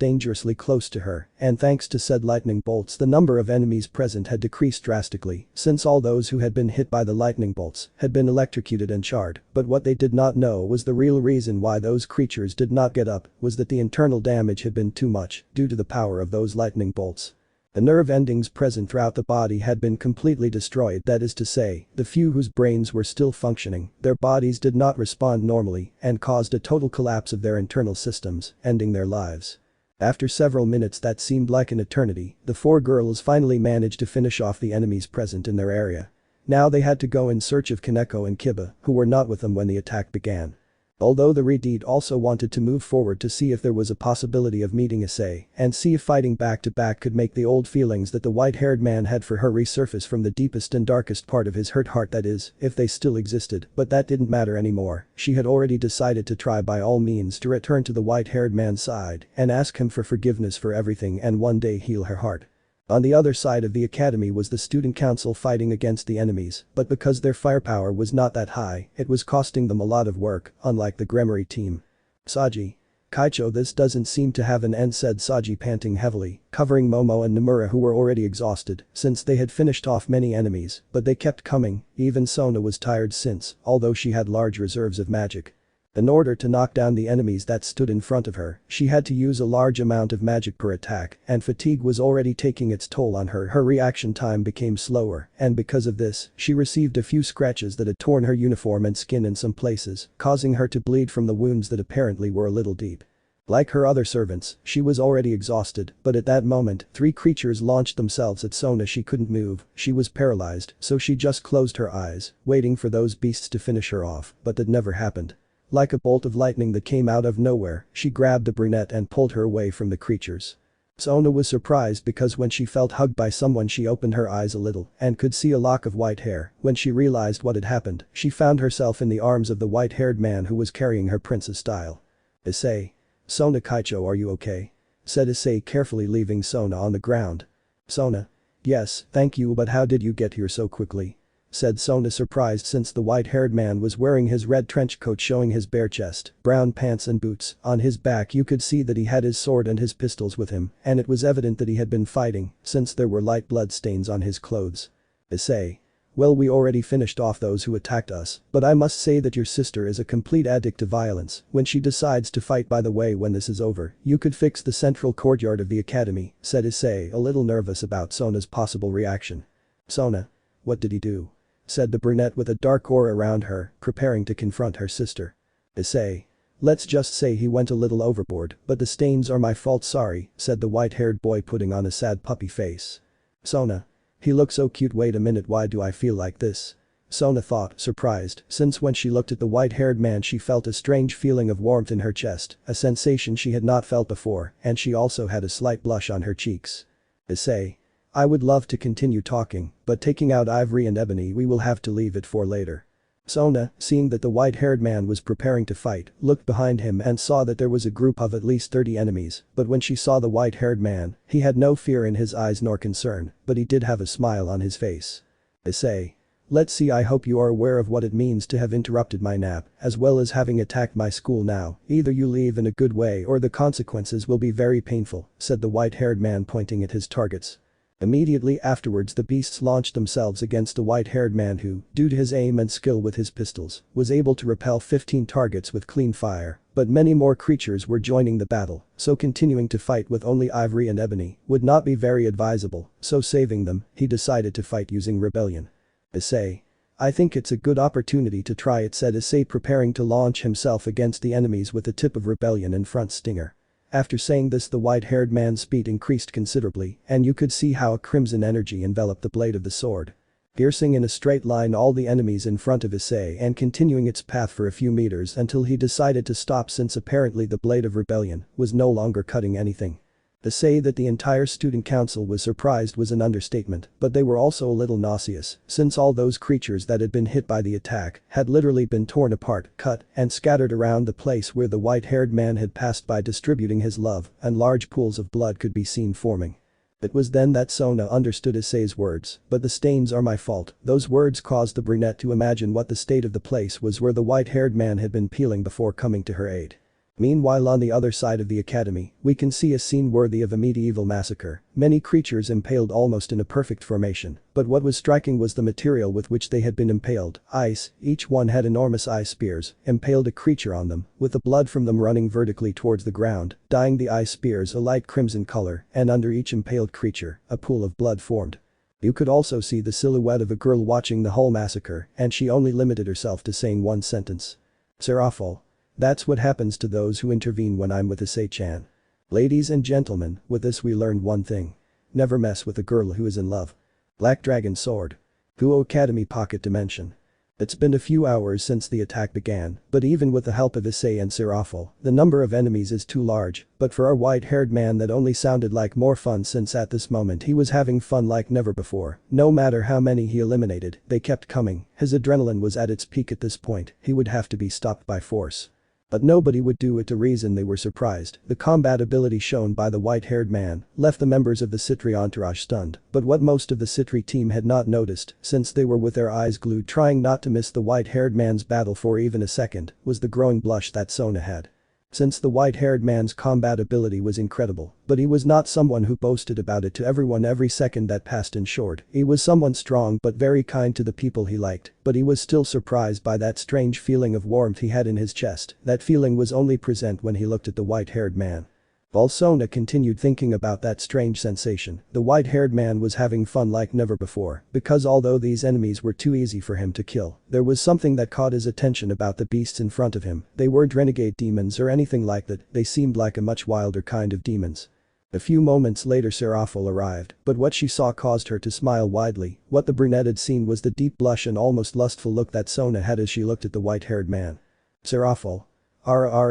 dangerously close to her, and thanks to said lightning bolts the number of enemies present had decreased drastically, since all those who had been hit by the lightning bolts had been electrocuted and charred. But what they did not know was the real reason why those creatures did not get up was that the internal damage had been too much due to the power of those lightning bolts. The nerve endings present throughout the body had been completely destroyed, that is to say, the few whose brains were still functioning, their bodies did not respond normally and caused a total collapse of their internal systems, ending their lives. After several minutes that seemed like an eternity, the four girls finally managed to finish off the enemies present in their area. Now they had to go in search of Kaneko and Kiba, who were not with them when the attack began. Although the Redede also wanted to move forward to see if there was a possibility of meeting Issei and see if fighting back to back could make the old feelings that the white-haired man had for her resurface from the deepest and darkest part of his hurt heart, that is, if they still existed, but that didn't matter anymore. She had already decided to try by all means to return to the white-haired man's side and ask him for forgiveness for everything and one day heal her heart. On the other side of the academy was the student council fighting against the enemies, but because their firepower was not that high, it was costing them a lot of work, unlike the Gremory team. Saji. Kaicho, this doesn't seem to have an end, said Saji, panting heavily, covering Momo and Nomura, who were already exhausted since they had finished off many enemies, but they kept coming. Even Sona was tired since, although she had large reserves of magic. In order to knock down the enemies that stood in front of her, she had to use a large amount of magic per attack, and fatigue was already taking its toll on her. Her reaction time became slower, and because of this, she received a few scratches that had torn her uniform and skin in some places, causing her to bleed from the wounds that apparently were a little deep. Like her other servants, she was already exhausted, but at that moment, three creatures launched themselves at Sona. She couldn't move, she was paralyzed, so she just closed her eyes, waiting for those beasts to finish her off, but that never happened. Like a bolt of lightning that came out of nowhere, she grabbed the brunette and pulled her away from the creatures. Sona was surprised because when she felt hugged by someone she opened her eyes a little and could see a lock of white hair. When she realized what had happened, she found herself in the arms of the white-haired man who was carrying her princess style. Issei. Sona. Kaicho, are you okay? Said Issei, carefully leaving Sona on the ground. Sona. Yes, thank you, but how did you get here so quickly? Said Sona, surprised since the white-haired man was wearing his red trench coat showing his bare chest, brown pants and boots. On his back you could see that he had his sword and his pistols with him, and it was evident that he had been fighting since there were light blood stains on his clothes. Issei. Well, we already finished off those who attacked us, but I must say that your sister is a complete addict to violence when she decides to fight. By the way, when this is over, you could fix the central courtyard of the academy, said Issei, a little nervous about Sona's possible reaction. Sona. What did he do? Said the brunette with a dark aura around her, preparing to confront her sister. Issei. Let's just say he went a little overboard, but the stains are my fault, sorry, said the white-haired boy, putting on a sad puppy face. Sona. He looks so cute. Wait a minute, why do I feel like this? Sona thought, surprised, since when she looked at the white-haired man she felt a strange feeling of warmth in her chest, a sensation she had not felt before, and she also had a slight blush on her cheeks. Issei. I would love to continue talking, but taking out Ivory and Ebony we will have to leave it for later. Sona, seeing that the white-haired man was preparing to fight, looked behind him and saw that there was a group of at least 30 enemies, but when she saw the white-haired man, he had no fear in his eyes nor concern, but he did have a smile on his face. Issei. Let's see, I hope you are aware of what it means to have interrupted my nap, as well as having attacked my school now. Either you leave in a good way or the consequences will be very painful, said the white-haired man, pointing at his targets. Immediately afterwards the beasts launched themselves against the white-haired man who, due to his aim and skill with his pistols, was able to repel 15 targets with clean fire, but many more creatures were joining the battle, so continuing to fight with only ivory and ebony would not be very advisable, so saving them, he decided to fight using rebellion. Issei. I think it's a good opportunity to try it, said Issei, preparing to launch himself against the enemies with the tip of rebellion and front stinger. After saying this, the white-haired man's speed increased considerably, and you could see how a crimson energy enveloped the blade of the sword. Piercing in a straight line all the enemies in front of Issei and continuing its path for a few meters until he decided to stop, since apparently the blade of rebellion was no longer cutting anything. To say that the entire student council was surprised was an understatement, but they were also a little nauseous, since all those creatures that had been hit by the attack had literally been torn apart, cut, and scattered around the place where the white-haired man had passed by distributing his love, and large pools of blood could be seen forming. It was then that Sona understood Issei's words, but the stains are my fault. Those words caused the brunette to imagine what the state of the place was where the white-haired man had been peeling before coming to her aid. Meanwhile, on the other side of the academy, we can see a scene worthy of a medieval massacre, many creatures impaled almost in a perfect formation, but what was striking was the material with which they had been impaled, ice. Each one had enormous ice spears, impaled a creature on them, with the blood from them running vertically towards the ground, dyeing the ice spears a light crimson color, and under each impaled creature, a pool of blood formed. You could also see the silhouette of a girl watching the whole massacre, and she only limited herself to saying one sentence. Serafal. That's what happens to those who intervene when I'm with Issei-chan. Ladies and gentlemen, with this we learned one thing. Never mess with a girl who is in love. Black Dragon Sword. Guo Academy Pocket Dimension. It's been a few hours since the attack began, but even with the help of Issei and Serafal, the number of enemies is too large, but for our white-haired man that only sounded like more fun, since at this moment he was having fun like never before. No matter how many he eliminated, they kept coming. His adrenaline was at its peak at this point, he would have to be stopped by force. But nobody would do it, to reason they were surprised. The combat ability shown by the white-haired man left the members of the Citri entourage stunned, but what most of the Citri team had not noticed, since they were with their eyes glued trying not to miss the white-haired man's battle for even a second, was the growing blush that Sona had. Since the white-haired man's combat ability was incredible, but he was not someone who boasted about it to everyone every second that passed. In short, he was someone strong but very kind to the people he liked, but he was still surprised by that strange feeling of warmth he had in his chest. That feeling was only present when he looked at the white-haired man. While Sona continued thinking about that strange sensation, the white-haired man was having fun like never before, because although these enemies were too easy for him to kill, there was something that caught his attention about the beasts in front of him. They weren't renegade demons or anything like that, they seemed like a much wilder kind of demons. A few moments later Serafal arrived, but what she saw caused her to smile widely. What the brunette had seen was the deep blush and almost lustful look that Sona had as she looked at the white-haired man. Serafal.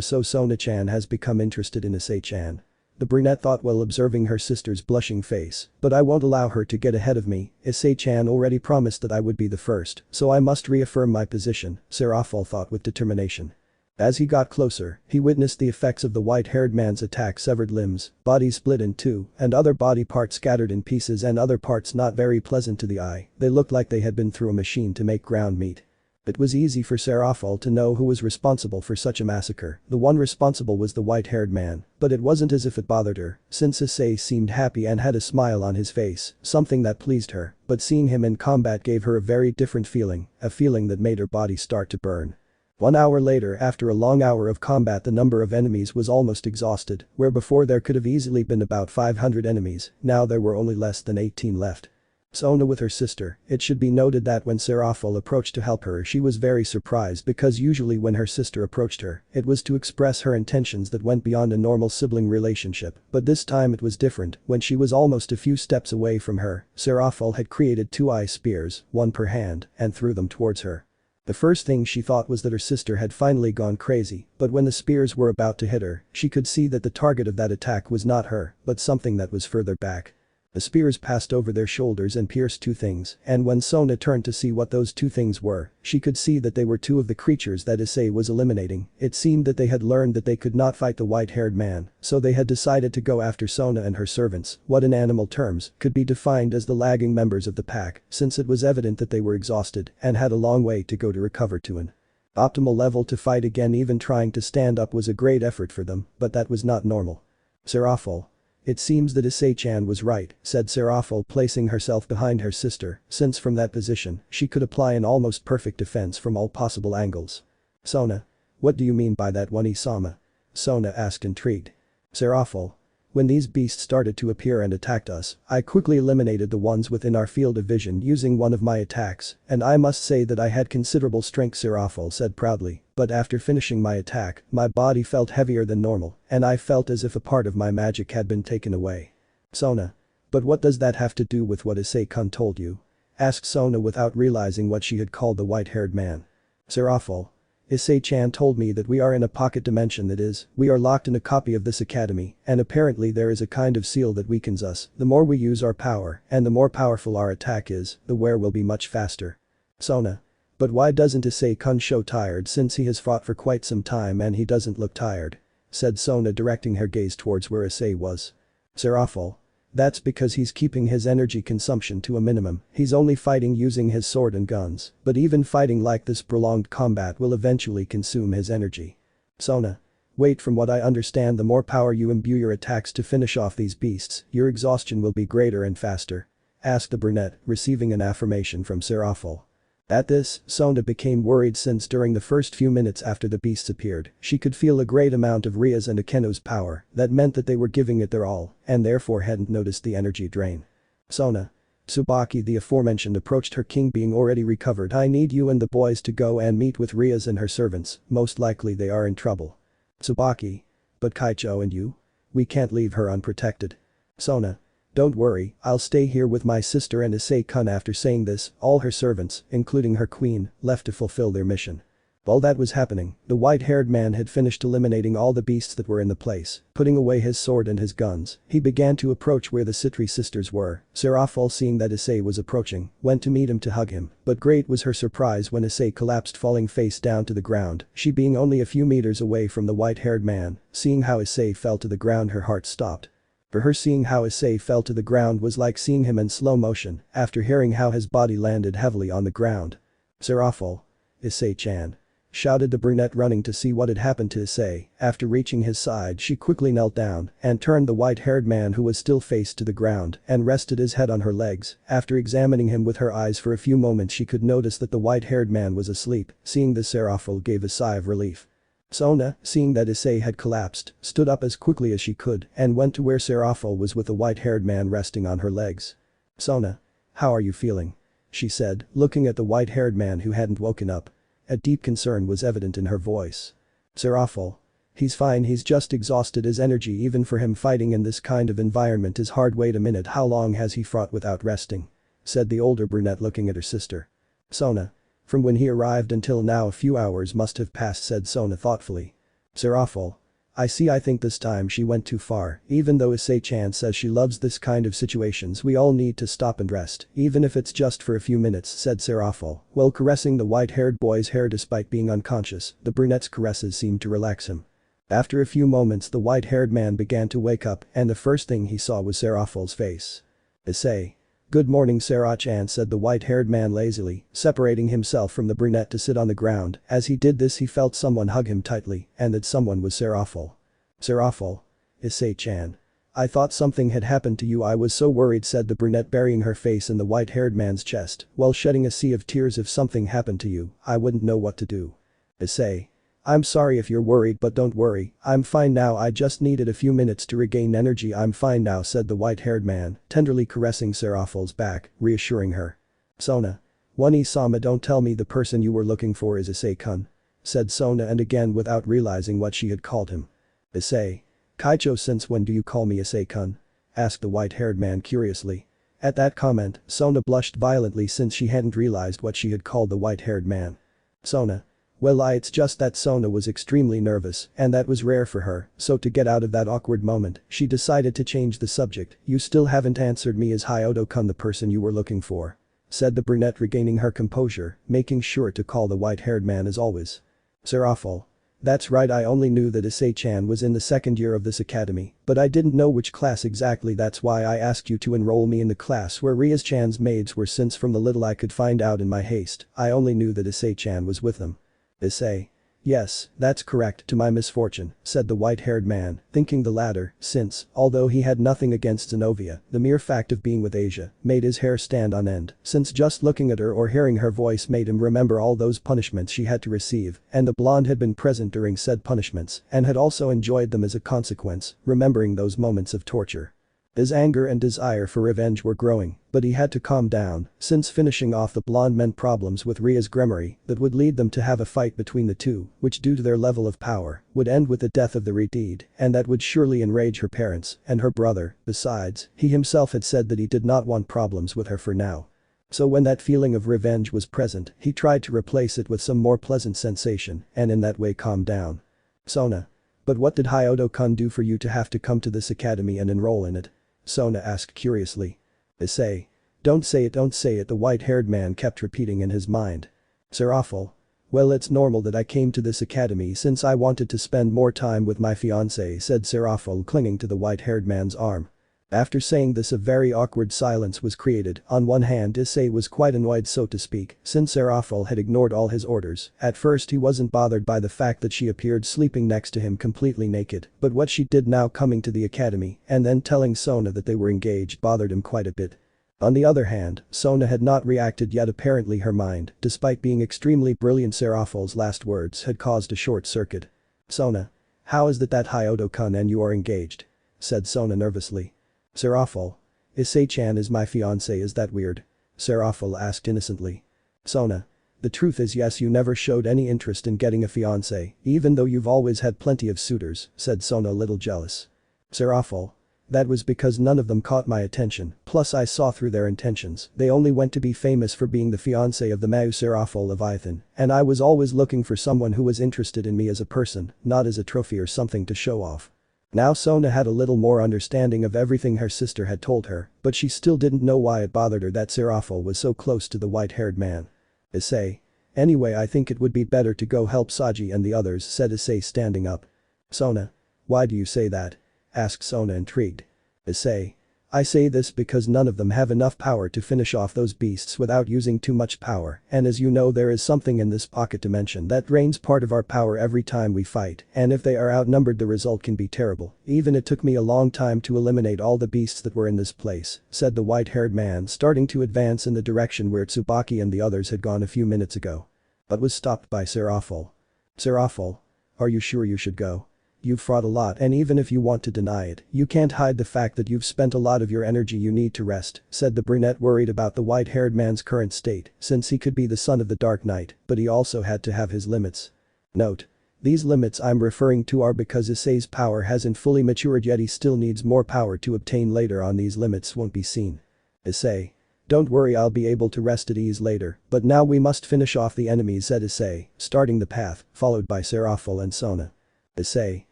So Sona-chan has become interested in Issei-chan. The brunette thought while observing her sister's blushing face, but I won't allow her to get ahead of me. Issei-chan already promised that I would be the first, so I must reaffirm my position, Serafal thought with determination. As he got closer, he witnessed the effects of the white-haired man's attack: severed limbs, body split in two, and other body parts scattered in pieces, and other parts not very pleasant to the eye. They looked like they had been through a machine to make ground meat. It was easy for Serafal to know who was responsible for such a massacre. The one responsible was the white-haired man, but it wasn't as if it bothered her, since Issei seemed happy and had a smile on his face, something that pleased her, but seeing him in combat gave her a very different feeling, a feeling that made her body start to burn. 1 hour later, after a long hour of combat, the number of enemies was almost exhausted, where before there could have easily been about 500 enemies, now there were only less than 18 left. Sona with her sister. It should be noted that when Serafal approached to help her, she was very surprised, because usually when her sister approached her, it was to express her intentions that went beyond a normal sibling relationship, but this time it was different. When she was almost a few steps away from her, Serafal had created 2 ice spears, one per hand, and threw them towards her. The first thing she thought was that her sister had finally gone crazy, but when the spears were about to hit her, she could see that the target of that attack was not her, but something that was further back. The spears passed over their shoulders and pierced 2 things, and when Sona turned to see what those 2 things were, she could see that they were 2 of the creatures that Issei was eliminating. It seemed that they had learned that they could not fight the white-haired man, so they had decided to go after Sona and her servants, what in animal terms could be defined as the lagging members of the pack, since it was evident that they were exhausted and had a long way to go to recover to an optimal level to fight again. Even trying to stand up was a great effort for them, but that was not normal. Serafal. It seems that Issei-chan was right, said Seraphil, placing herself behind her sister, since from that position, she could apply an almost perfect defense from all possible angles. Sona. What do you mean by that, One-sama? Sona asked, intrigued. Seraphil. When these beasts started to appear and attacked us, I quickly eliminated the ones within our field of vision using one of my attacks, and I must say that I had considerable strength, Seraphil said proudly, but after finishing my attack, my body felt heavier than normal, and I felt as if a part of my magic had been taken away. Sona. But what does that have to do with what Issei-kun told you? Asked Sona without realizing what she had called the white-haired man. Seraphil. Issei-chan told me that we are in a pocket dimension, that is, we are locked in a copy of this academy, and apparently there is a kind of seal that weakens us. The more we use our power, and the more powerful our attack is, the wear will be much faster. Sona. But why doesn't Issei-kun show tired, since he has fought for quite some time and he doesn't look tired? Said Sona, directing her gaze towards where Issei was. Seraphil. That's because he's keeping his energy consumption to a minimum, he's only fighting using his sword and guns, but even fighting like this prolonged combat will eventually consume his energy. Sona. Wait, from what I understand, the more power you imbue your attacks to finish off these beasts, your exhaustion will be greater and faster. Asked the brunette, receiving an affirmation from Seraphil. At this, Sona became worried since during the first few minutes after the beasts appeared, she could feel a great amount of Rias and Akeno's power, that meant that they were giving it their all, and therefore hadn't noticed the energy drain. Sona. Tsubaki, the aforementioned, approached her king, being already recovered. I need you and the boys to go and meet with Rias and her servants, most likely they are in trouble. Tsubaki. But Kaicho and you? We can't leave her unprotected. Sona. Don't worry, I'll stay here with my sister and Issei-kun. After saying this, all her servants, including her queen, left to fulfill their mission. While that was happening, the white-haired man had finished eliminating all the beasts that were in the place, putting away his sword and his guns. He began to approach where the Citri sisters were. Seraphil, seeing that Issei was approaching, went to meet him to hug him, but great was her surprise when Issei collapsed, falling face down to the ground, she being only a few meters away from the white-haired man. Seeing how Issei fell to the ground, her heart stopped. For her, seeing how Issei fell to the ground was like seeing him in slow motion after hearing how his body landed heavily on the ground. Seraphil. Issei-chan. Shouted the brunette, running to see what had happened to Issei. After reaching his side, she quickly knelt down and turned the white-haired man, who was still face to the ground, and rested his head on her legs. After examining him with her eyes for a few moments, she could notice that the white-haired man was asleep. Seeing this, Seraphil gave a sigh of relief. Sona, seeing that Issei had collapsed, stood up as quickly as she could and went to where Seraphil was with the white-haired man resting on her legs. Sona. How are you feeling? She said, looking at the white-haired man who hadn't woken up. A deep concern was evident in her voice. Seraphil. He's fine, he's just exhausted. His energy, even for him fighting in this kind of environment, is hard. Wait a minute, how long has he fought without resting? Said the older brunette, looking at her sister. Sona. From when he arrived until now, a few hours must have passed, said Sona thoughtfully. Seraphil. I see, I think this time she went too far. Even though Issei-chan says she loves this kind of situations, we all need to stop and rest, even if it's just for a few minutes, said Seraphil, while caressing the white-haired boy's hair. Despite being unconscious, the brunette's caresses seemed to relax him. After a few moments, the white-haired man began to wake up, and the first thing he saw was Seraphil's face. Issei. Good morning, Sera-chan, said the white-haired man lazily, separating himself from the brunette to sit on the ground. As he did this, he felt someone hug him tightly, and that someone was Seraphil. Seraphil. Issei-chan. I thought something had happened to you. I was so worried, said the brunette, burying her face in the white-haired man's chest, while shedding a sea of tears. If something happened to you, I wouldn't know what to do. Issei. I'm sorry if you're worried, but don't worry, I'm fine now. I just needed a few minutes to regain energy. I'm fine now, said the white-haired man, tenderly caressing Seraphil's back, reassuring her. Sona. One-sama, don't tell me the person you were looking for is Issei-kun. Said Sona, and again without realizing what she had called him. Issei. Kaicho, since when do you call me Issei-kun? Asked the white-haired man curiously. At that comment, Sona blushed violently since she hadn't realized what she had called the white-haired man. Sona. Well, it's just that Sona was extremely nervous, and that was rare for her, so to get out of that awkward moment, she decided to change the subject. You still haven't answered me. Is Hyoto-kun the person you were looking for? Said the brunette, regaining her composure, making sure to call the white-haired man as always. Seraphil. That's right, I only knew that Issei-chan was in the second year of this academy, but I didn't know which class exactly. That's why I asked you to enroll me in the class where Rias-chan's maids were, since from the little I could find out in my haste, I only knew that Issei-chan was with them. Issei. Yes, that's correct, to my misfortune, said the white-haired man, thinking the latter, since, although he had nothing against Zenobia, the mere fact of being with Asia made his hair stand on end, since just looking at her or hearing her voice made him remember all those punishments she had to receive, and the blonde had been present during said punishments and had also enjoyed them as a consequence, remembering those moments of torture. His anger and desire for revenge were growing, but he had to calm down, since finishing off the blonde meant problems with Rias Gremory that would lead them to have a fight between the two, which due to their level of power, would end with the death of the redeemed, and that would surely enrage her parents and her brother. Besides, he himself had said that he did not want problems with her for now. So when that feeling of revenge was present, he tried to replace it with some more pleasant sensation and in that way calm down. Sona. But what did Hyodo-kun do for you to have to come to this academy and enroll in it? Sona asked curiously. Issei. Don't say it, the white-haired man kept repeating in his mind. Seraphil. Well, it's normal that I came to this academy since I wanted to spend more time with my fiancée, said Seraphil, clinging to the white-haired man's arm. After saying this, a very awkward silence was created. On one hand, Issei was quite annoyed, so to speak, since Seraphil had ignored all his orders. At first he wasn't bothered by the fact that she appeared sleeping next to him completely naked, but what she did now coming to the academy and then telling Sona that they were engaged bothered him quite a bit. On the other hand, Sona had not reacted yet. Apparently her mind, despite being extremely brilliant, Seraphil's last words had caused a short circuit. Sona. How is that Hyodo-kun and you are engaged? Said Sona nervously. Seraphil. Issei-chan is my fiancé, is that weird? Seraphil asked innocently. Sona. The truth is yes, you never showed any interest in getting a fiancé, even though you've always had plenty of suitors, said Sona, a little jealous. Seraphil. That was because none of them caught my attention, plus I saw through their intentions. They only went to be famous for being the fiancé of the Mau Seraphil Leviathan, and I was always looking for someone who was interested in me as a person, not as a trophy or something to show off. Now Sona had a little more understanding of everything her sister had told her, but she still didn't know why it bothered her that Seraphil was so close to the white-haired man. Issei. Anyway, I think it would be better to go help Saji and the others, said Issei, standing up. Sona. Why do you say that? Asked Sona, intrigued. Issei. I say this because none of them have enough power to finish off those beasts without using too much power, and as you know, there is something in this pocket dimension that drains part of our power every time we fight, and if they are outnumbered the result can be terrible. Even it took me a long time to eliminate all the beasts that were in this place, said the white-haired man, starting to advance in the direction where Tsubaki and the others had gone a few minutes ago. But was stopped by Seraphil. Seraphil. Are you sure you should go? You've fought a lot, and even if you want to deny it, you can't hide the fact that you've spent a lot of your energy. You need to rest, said the brunette, worried about the white-haired man's current state, since he could be the son of the Dark Knight, but he also had to have his limits. Note. These limits I'm referring to are because Issei's power hasn't fully matured yet, he still needs more power to obtain later on. These limits won't be seen. Issei. Don't worry, I'll be able to rest at ease later, but now we must finish off the enemies, said Issei, starting the path, followed by Seraphil and Sona. Issei.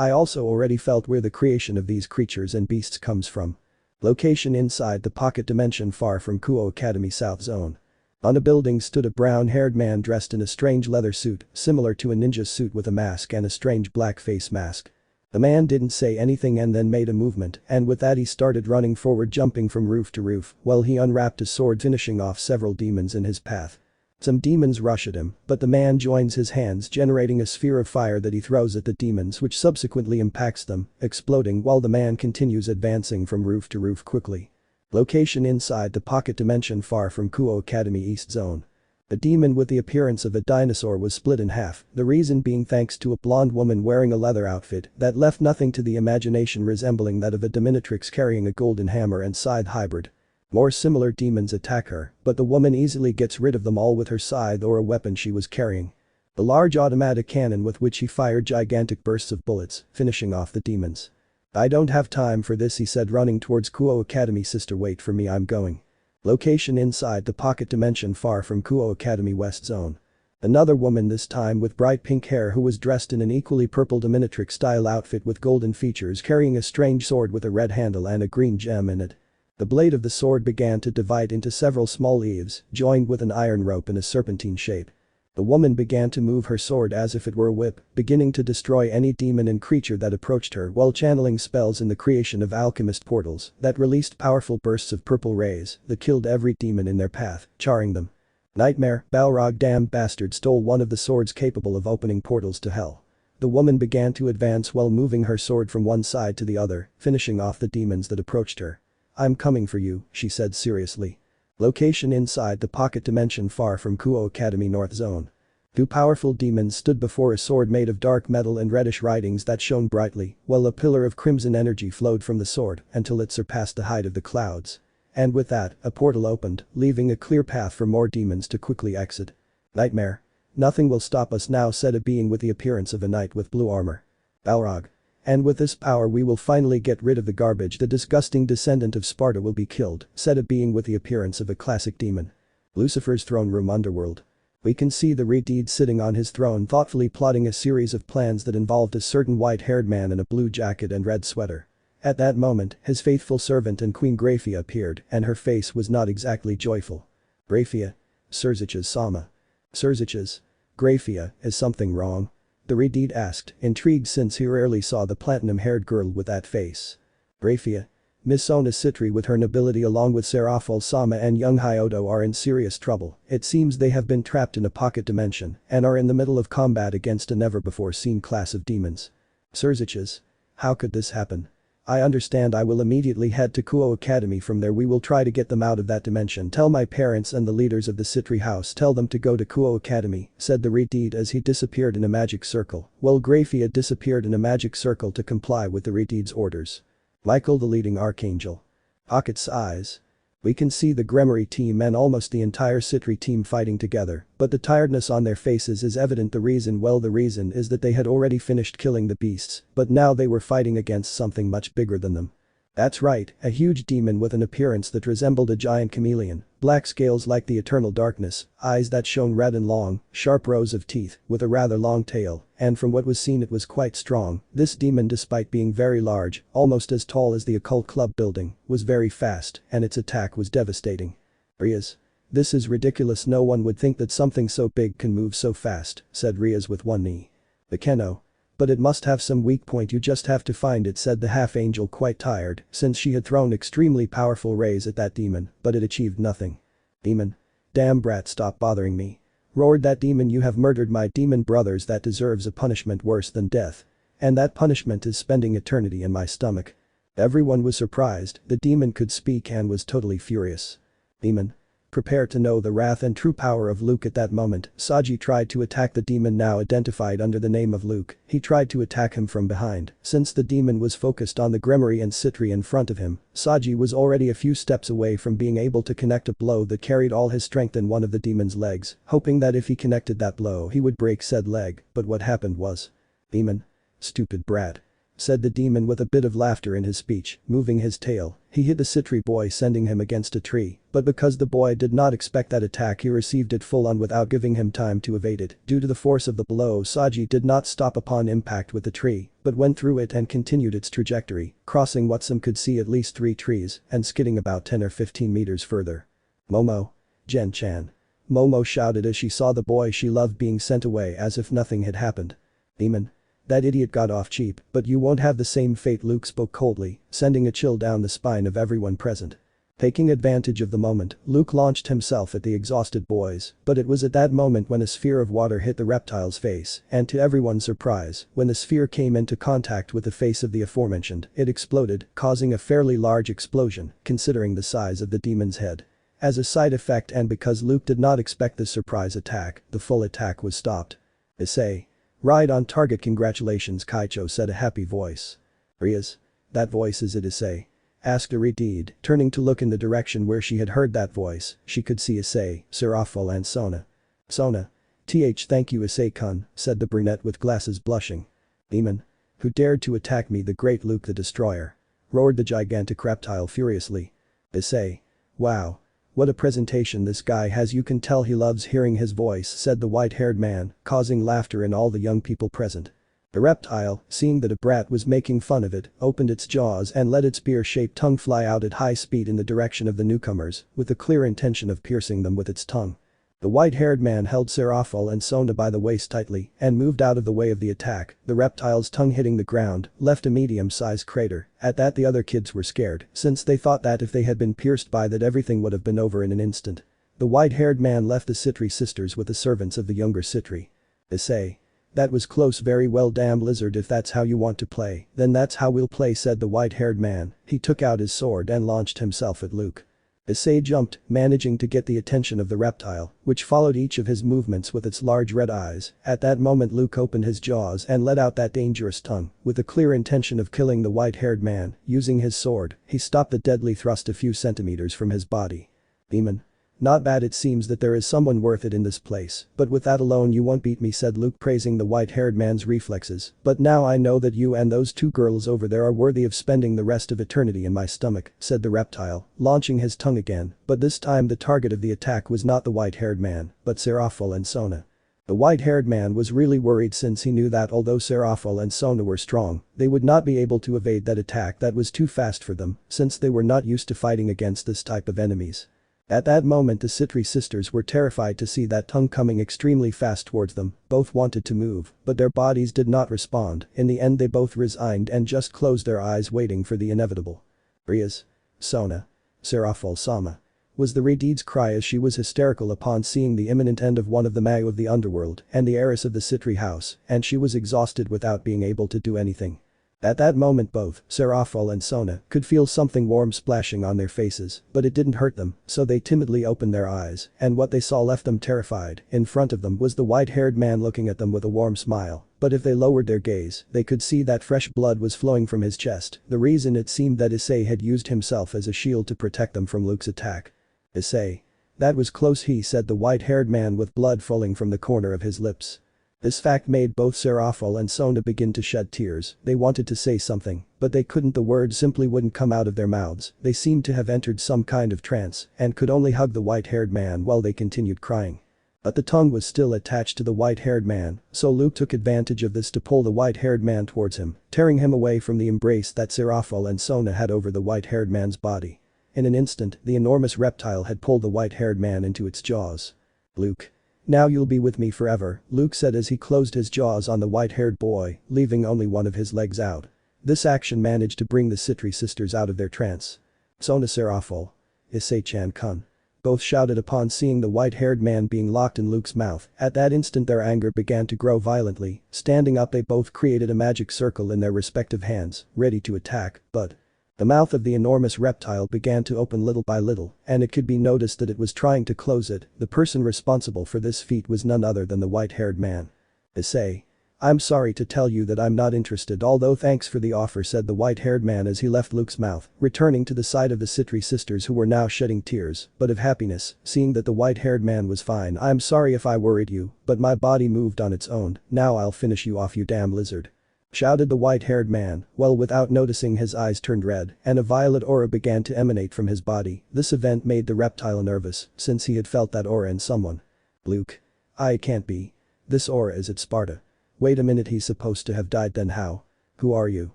I also already felt where the creation of these creatures and beasts comes from. Location inside the pocket dimension far from Kuo Academy South Zone. On a building stood a brown-haired man dressed in a strange leather suit, similar to a ninja suit with a mask and a strange black face mask. The man didn't say anything and then made a movement, and with that he started running forward, jumping from roof to roof while he unwrapped his sword, finishing off several demons in his path. Some demons rush at him, but the man joins his hands, generating a sphere of fire that he throws at the demons, which subsequently impacts them, exploding while the man continues advancing from roof to roof quickly. Location inside the pocket dimension far from Kuo Academy East Zone. A demon with the appearance of a dinosaur was split in half, the reason being thanks to a blonde woman wearing a leather outfit that left nothing to the imagination, resembling that of a dominatrix carrying a golden hammer and scythe hybrid. More similar demons attack her, but the woman easily gets rid of them all with her scythe or a weapon she was carrying. A large automatic cannon with which he fired gigantic bursts of bullets, finishing off the demons. I don't have time for this, he said, running towards Kuo Academy. Sister, wait for me, I'm going. Location inside the pocket dimension far from Kuo Academy West Zone. Another woman, this time with bright pink hair, who was dressed in an equally purple dominatrix style outfit with golden features, carrying a strange sword with a red handle and a green gem in it. The blade of the sword began to divide into several small eaves, joined with an iron rope in a serpentine shape. The woman began to move her sword as if it were a whip, beginning to destroy any demon and creature that approached her while channeling spells in the creation of alchemist portals that released powerful bursts of purple rays that killed every demon in their path, charring them. Nightmare, Balrog damned bastard stole one of the swords capable of opening portals to hell. The woman began to advance while moving her sword from one side to the other, finishing off the demons that approached her. "I'm coming for you," she said seriously. Location inside the pocket dimension far from Kuo Academy North Zone. Two powerful demons stood before a sword made of dark metal and reddish writings that shone brightly, while a pillar of crimson energy flowed from the sword until it surpassed the height of the clouds. And with that, a portal opened, leaving a clear path for more demons to quickly exit. "Nightmare. Nothing will stop us now," said a being with the appearance of a knight with blue armor. "Balrog. And with this power we will finally get rid of the garbage. The disgusting descendant of Sparda will be killed," said a being with the appearance of a classic demon. Lucifer's throne room underworld. We can see the Redeed sitting on his throne thoughtfully plotting a series of plans that involved a certain white-haired man in a blue jacket and red sweater. At that moment, his faithful servant and Queen Grafiya appeared and her face was not exactly joyful. "Grafiya? Serzich's Sama. Serzich's? Grafiya, is something wrong?" the Redeed asked, intrigued since he rarely saw the platinum-haired girl with that face. "Grafiya? Miss Sona Citri with her nobility along with Serafal Sama and young Hyodo are in serious trouble. It seems they have been trapped in a pocket dimension and are in the middle of combat against a never-before-seen class of demons." "Serzich's? How could this happen? I understand. I will immediately head to Kuo Academy. From there we will try to get them out of that dimension. Tell my parents and the leaders of the Citri house, tell them to go to Kuo Academy," said the Redeed as he disappeared in a magic circle, while Grafiya disappeared in a magic circle to comply with the Redeed's orders. Michael the leading archangel. Pocket's eyes. We can see the Gremory team and almost the entire Citri team fighting together, but the tiredness on their faces is evident. The reason is that they had already finished killing the beasts, but now they were fighting against something much bigger than them. That's right, a huge demon with an appearance that resembled a giant chameleon, black scales like the eternal darkness, eyes that shone red and long, sharp rows of teeth, with a rather long tail, and from what was seen it was quite strong. This demon, despite being very large, almost as tall as the occult club building, was very fast and its attack was devastating. "Rias. This is ridiculous. No one would think that something so big can move so fast," said Rias with one knee. "The Keno. But it must have some weak point. You just have to find it," said the half-angel, quite tired since she had thrown extremely powerful rays at that demon, but it achieved nothing. "Demon. Damn brat, stop bothering me," roared that demon. "You have murdered my demon brothers. That deserves a punishment worse than death. And that punishment is spending eternity in my stomach." Everyone was surprised. The demon could speak and was totally furious. "Demon. Prepare to know the wrath and true power of Luke." At that moment, Saji tried to attack the demon now identified under the name of Luke. He tried to attack him from behind. Since the demon was focused on the Gremory and Citri in front of him, Saji was already a few steps away from being able to connect a blow that carried all his strength in one of the demon's legs, hoping that if he connected that blow he would break said leg, but what happened was. "Demon. Stupid brat," said the demon with a bit of laughter in his speech, moving his tail. He hit the Citri boy, sending him against a tree, but because the boy did not expect that attack he received it full on without giving him time to evade it. Due to the force of the blow, Saji did not stop upon impact with the tree, but went through it and continued its trajectory, crossing what some could see at least 3 trees and skidding about 10 or 15 meters further. "Momo. Jen-chan." Momo shouted as she saw the boy she loved being sent away as if nothing had happened. "Demon. That idiot got off cheap, but you won't have the same fate," Luke spoke coldly, sending a chill down the spine of everyone present. Taking advantage of the moment, Luke launched himself at the exhausted boys, but it was at that moment when a sphere of water hit the reptile's face, and to everyone's surprise, when the sphere came into contact with the face of the aforementioned, it exploded, causing a fairly large explosion, considering the size of the demon's head. As a side effect and because Luke did not expect this surprise attack, the full attack was stopped. "Issei. Right on target, congratulations," Kaicho said, a happy voice. "Rias. That voice, is it Issei?" asked Redeed, turning to look in the direction where she had heard that voice. She could see Issei, Serafal and Sona. "Sona. Thank you Issei-kun," said the brunette with glasses, blushing. "Demon. Who dared to attack me, the great Luke the Destroyer?" roared the gigantic reptile furiously. "Issei. Wow. What a presentation this guy has, you can tell he loves hearing his voice," said the white-haired man, causing laughter in all the young people present. The reptile, seeing that a brat was making fun of it, opened its jaws and let its beer-shaped tongue fly out at high speed in the direction of the newcomers, with the clear intention of piercing them with its tongue. The white-haired man held Serafal and Sona by the waist tightly and moved out of the way of the attack. The reptile's tongue hitting the ground left a medium-sized crater. At that, the other kids were scared since they thought that if they had been pierced by that, everything would have been over in an instant. The white-haired man left the Citri sisters with the servants of the younger Citri. Issei. That was close, very well, damn lizard, if that's how you want to play, then that's how we'll play, said the white-haired man. He took out his sword and launched himself at Luke. Issei jumped, managing to get the attention of the reptile, which followed each of his movements with its large red eyes. At that moment Luke opened his jaws and let out that dangerous tongue, with the clear intention of killing the white-haired man. Using his sword, he stopped the deadly thrust a few centimeters from his body. Demon. Not bad, it seems that there is someone worth it in this place, but with that alone you won't beat me, said Luke, praising the white-haired man's reflexes. But now I know that you and those two girls over there are worthy of spending the rest of eternity in my stomach, said the reptile, launching his tongue again, but this time the target of the attack was not the white-haired man, but Seraphol and Sona. The white-haired man was really worried since he knew that although Seraphol and Sona were strong, they would not be able to evade that attack that was too fast for them, since they were not used to fighting against this type of enemies. At that moment the Citri sisters were terrified to see that tongue coming extremely fast towards them. Both wanted to move, but their bodies did not respond. In the end they both resigned and just closed their eyes, waiting for the inevitable. Rias. Sona. Seraphol Sama. Was the Redeed's cry as she was hysterical upon seeing the imminent end of one of the Mau of the underworld and the heiress of the Citri house, and she was exhausted without being able to do anything. At that moment both Seraphol and Sona could feel something warm splashing on their faces, but it didn't hurt them, so they timidly opened their eyes, and what they saw left them terrified. In front of them was the white-haired man looking at them with a warm smile, but if they lowered their gaze, they could see that fresh blood was flowing from his chest. The reason it seemed that Issei had used himself as a shield to protect them from Luke's attack. Issei. That was close, he said, the white-haired man with blood falling from the corner of his lips. This fact made both Seraphol and Sona begin to shed tears. They wanted to say something, but they couldn't, the words simply wouldn't come out of their mouths. They seemed to have entered some kind of trance and could only hug the white-haired man while they continued crying. But the tongue was still attached to the white-haired man, so Luke took advantage of this to pull the white-haired man towards him, tearing him away from the embrace that Seraphol and Sona had over the white-haired man's body. In an instant, the enormous reptile had pulled the white-haired man into its jaws. Luke. Now you'll be with me forever, Luke said as he closed his jaws on the white-haired boy, leaving only one of his legs out. This action managed to bring the Citri sisters out of their trance. Sona Seraphol. Issei-chan kun. Both shouted upon seeing the white-haired man being locked in Luke's mouth. At that instant their anger began to grow violently. Standing up they both created a magic circle in their respective hands, ready to attack, but the mouth of the enormous reptile began to open little by little, and it could be noticed that it was trying to close it. The person responsible for this feat was none other than the white-haired man. Issei. I'm sorry to tell you that I'm not interested, although thanks for the offer, said the white-haired man as he left Luke's mouth, returning to the side of the Citri sisters who were now shedding tears, but of happiness, seeing that the white-haired man was fine. I'm sorry if I worried you, but my body moved on its own. Now I'll finish you off, you damn lizard. Shouted the white-haired man, while without noticing his eyes turned red and a violet aura began to emanate from his body. This event made the reptile nervous, since he had felt that aura in someone. Luke. I can't be. This aura is at Sparda. Wait a minute, he's supposed to have died, then how? Who are you?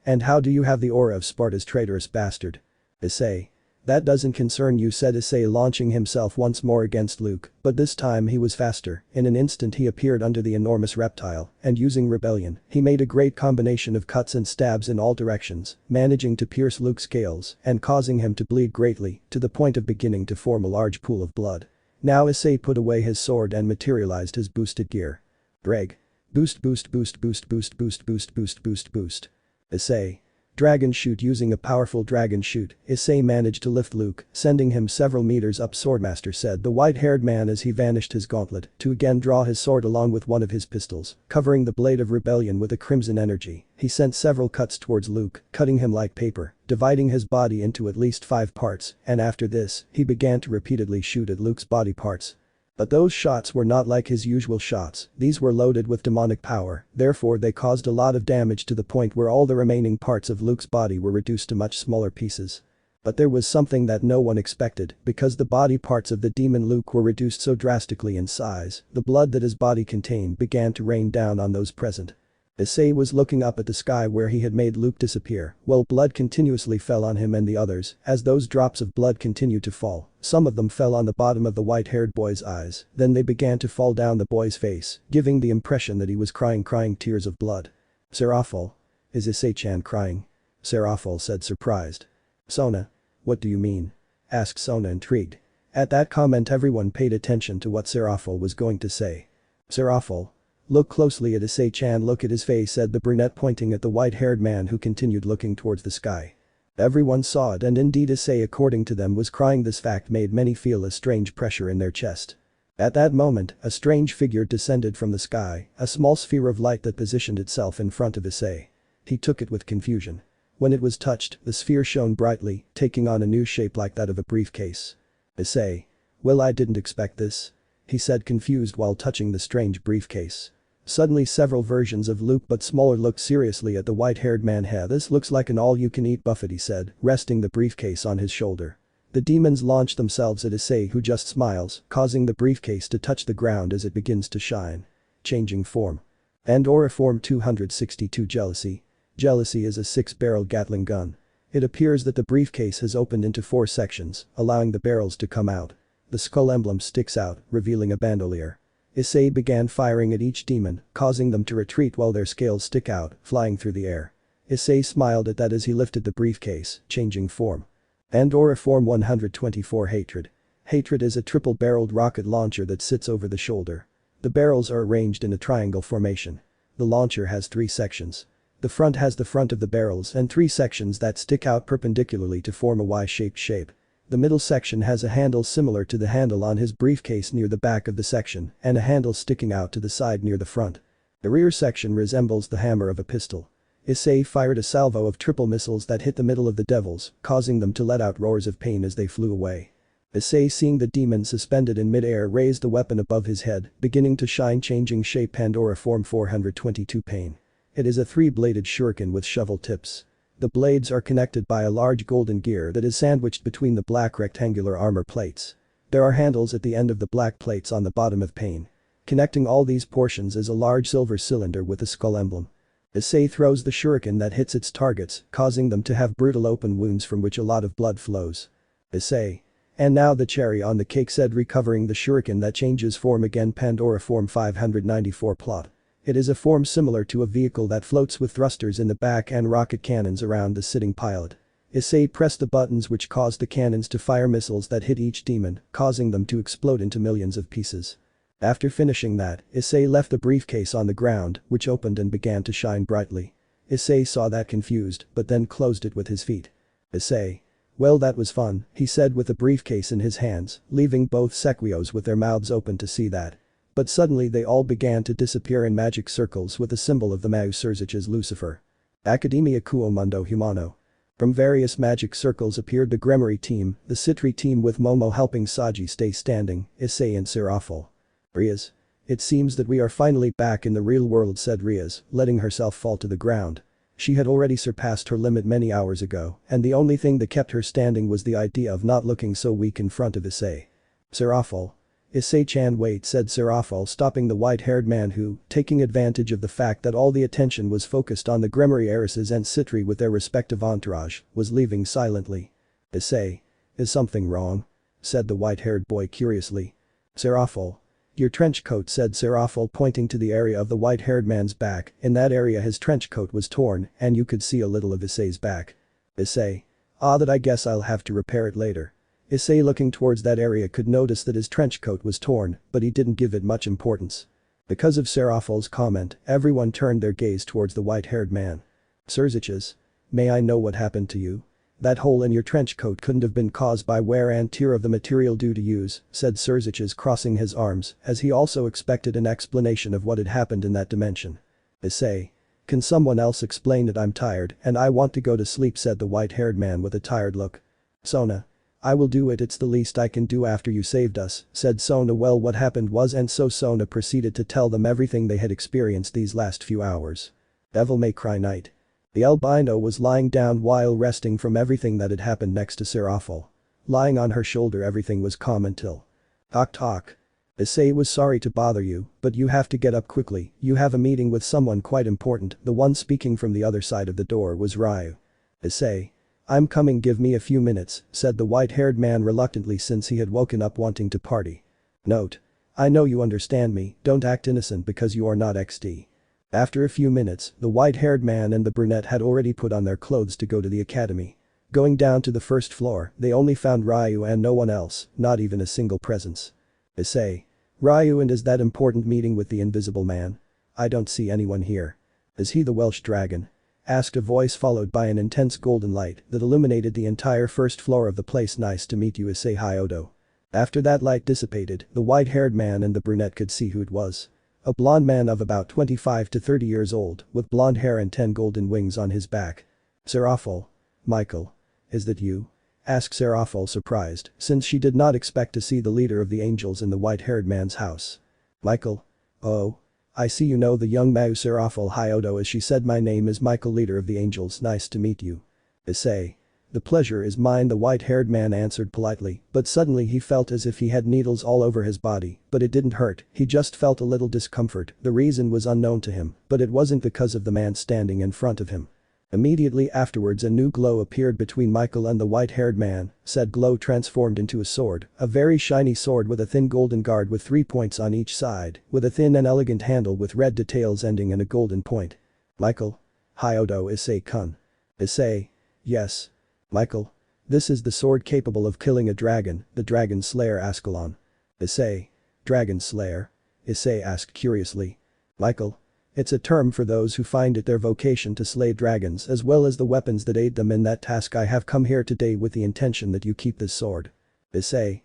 And how do you have the aura of Sparda's traitorous bastard? Issei. That doesn't concern you, said Issei, launching himself once more against Luke, but this time he was faster. In an instant he appeared under the enormous reptile, and using rebellion, he made a great combination of cuts and stabs in all directions, managing to pierce Luke's scales and causing him to bleed greatly, to the point of beginning to form a large pool of blood. Now Issei put away his sword and materialized his boosted gear. Ddraig. Boost boost boost boost boost boost boost boost boost boost. Issei. Dragon shoot. Using a powerful dragon shoot, Issei managed to lift Luke, sending him several meters up. Swordmaster, said the white-haired man as he vanished his gauntlet to again draw his sword along with one of his pistols, covering the blade of rebellion with a crimson energy. He sent several cuts towards Luke, cutting him like paper, dividing his body into at least 5 parts, and after this, he began to repeatedly shoot at Luke's body parts. But those shots were not like his usual shots. These were loaded with demonic power, therefore they caused a lot of damage to the point where all the remaining parts of Luke's body were reduced to much smaller pieces. But there was something that no one expected, because the body parts of the demon Luke were reduced so drastically in size, the blood that his body contained began to rain down on those present. Issei was looking up at the sky where he had made Luke disappear, while blood continuously fell on him and the others. As those drops of blood continued to fall, some of them fell on the bottom of the white-haired boy's eyes, then they began to fall down the boy's face, giving the impression that he was crying tears of blood. Seraphol. Is Issei-chan crying? Seraphol said, surprised. Sona. What do you mean? Asked Sona, intrigued. At that comment everyone paid attention to what Serafal was going to say. Serafal. Look closely at Issei-chan, look at his face, said the brunette, pointing at the white-haired man who continued looking towards the sky. Everyone saw it, and indeed Issei, according to them, was crying. This fact made many feel a strange pressure in their chest. At that moment, a strange figure descended from the sky, a small sphere of light that positioned itself in front of Issei. He took it with confusion. When it was touched, the sphere shone brightly, taking on a new shape like that of a briefcase. Issei. Well, I didn't expect this. He said, confused while touching the strange briefcase. Suddenly several versions of Luke, but smaller, looked seriously at the white-haired man. Hey, this looks like an all-you-can-eat buffet, he said, resting the briefcase on his shoulder. The demons launched themselves at Issei, who just smiles, causing the briefcase to touch the ground as it begins to shine. Changing form. And aura form 262. Jealousy. Jealousy is a 6-barrel Gatling gun. It appears that the briefcase has opened into 4 sections, allowing the barrels to come out. The skull emblem sticks out, revealing a bandolier. Issei began firing at each demon, causing them to retreat while their scales stick out, flying through the air. Issei smiled at that as he lifted the briefcase, changing form. And aura form 124. Hatred. Hatred is a triple-barreled rocket launcher that sits over the shoulder. The barrels are arranged in a triangle formation. The launcher has 3 sections. The front has the front of the barrels and 3 sections that stick out perpendicularly to form a Y-shaped shape. The middle section has a handle similar to the handle on his briefcase near the back of the section, and a handle sticking out to the side near the front. The rear section resembles the hammer of a pistol. Issei fired a salvo of triple missiles that hit the middle of the devils, causing them to let out roars of pain as they flew away. Issei, seeing the demon suspended in mid-air, raised the weapon above his head, beginning to shine, changing shape. Pandora form 422. Pain. It is a 3-bladed shuriken with shovel tips. The blades are connected by a large golden gear that is sandwiched between the black rectangular armor plates. There are handles at the end of the black plates on the bottom of Pain. Connecting all these portions is a large silver cylinder with a skull emblem. Issei throws the shuriken that hits its targets, causing them to have brutal open wounds from which a lot of blood flows. Issei. And now the cherry on the cake, said, recovering the shuriken that changes form again. Pandora form 594. Plot. It is a form similar to a vehicle that floats with thrusters in the back and rocket cannons around the sitting pilot. Issei pressed the buttons which caused the cannons to fire missiles that hit each demon, causing them to explode into millions of pieces. After finishing that, Issei left the briefcase on the ground, which opened and began to shine brightly. Issei saw that, confused, but then closed it with his feet. Issei. Well, that was fun, he said with the briefcase in his hands, leaving both Sekiryuuteis with their mouths open to see that. But suddenly they all began to disappear in magic circles with a symbol of the Mau Surzich's Lucifer. Academia Kuo Mundo Humano. From various magic circles appeared the Gremory team, the Citri team with Momo helping Saji stay standing, Issei and Serafal. Rias. It seems that we are finally back in the real world, said Rias, letting herself fall to the ground. She had already surpassed her limit many hours ago, and the only thing that kept her standing was the idea of not looking so weak in front of Issei. Serafal. Issei-chan, wait, said Serafal, stopping the white-haired man who, taking advantage of the fact that all the attention was focused on the Gremory heiresses and Citri with their respective entourage, was leaving silently. Issei. Is something wrong? Said the white-haired boy curiously. Serafal. Your trench coat, said Serafal, pointing to the area of the white-haired man's back. In that area his trench coat was torn and you could see a little of Issei's back. Issei. Ah, that I guess I'll have to repair it later. Issei, looking towards that area, could notice that his trench coat was torn, but he didn't give it much importance. Because of Serafal's comment, everyone turned their gaze towards the white-haired man. Surzich's. May I know what happened to you? That hole in your trench coat couldn't have been caused by wear and tear of the material due to use, said Surzich's, crossing his arms, as he also expected an explanation of what had happened in that dimension. Issei. Can someone else explain it? I'm tired and I want to go to sleep, said the white-haired man with a tired look. Sona. I will do it, it's the least I can do after you saved us, said Sona. Well, what happened was, and so Sona proceeded to tell them everything they had experienced these last few hours. Devil May Cry night. The albino was lying down while resting from everything that had happened next to Serafal. Lying on her shoulder, everything was calm until. Talk. Issei was sorry to bother you, but you have to get up quickly, you have a meeting with someone quite important. The one speaking from the other side of the door was Ryu. Issei. I'm coming, give me a few minutes, said the white-haired man reluctantly since he had woken up wanting to party. Note. I know you understand me, don't act innocent because you are not XD. After a few minutes, the white-haired man and the brunette had already put on their clothes to go to the academy. Going down to the first floor, they only found Ryu and no one else, not even a single presence. Issei. Ryu, and is that important meeting with the invisible man? I don't see anyone here. Is he the Welsh dragon? Asked a voice followed by an intense golden light that illuminated the entire first floor of the place. Nice to meet you, Issei Hyodo. After that light dissipated, the white-haired man and the brunette could see who it was. A blonde man of about 25 to 30 years old, with blonde hair and 10 golden wings on his back. Seraphil. Michael. Is that you? Asked Seraphil, surprised, since she did not expect to see the leader of the angels in the white-haired man's house. Michael. Oh. I see you know the young Mau. Seraphil Hyodo, as she said, my name is Michael, leader of the angels. Nice to meet you. Issei. The pleasure is mine, the white-haired man answered politely, but suddenly he felt as if he had needles all over his body, but it didn't hurt, he just felt a little discomfort. The reason was unknown to him, but it wasn't because of the man standing in front of him. Immediately afterwards a new glow appeared between Michael and the white-haired man. Said glow transformed into a sword, a very shiny sword with a thin golden guard with 3 points on each side, with a thin and elegant handle with red details ending in a golden point. Michael. Hyodo. Issei-kun. Issei. Yes. Michael. This is the sword capable of killing a dragon, the Dragon Slayer Ascalon. Issei. Dragon Slayer? Issei asked curiously. Michael. It's a term for those who find it their vocation to slay dragons as well as the weapons that aid them in that task. I have come here today with the intention that you keep this sword. Issei.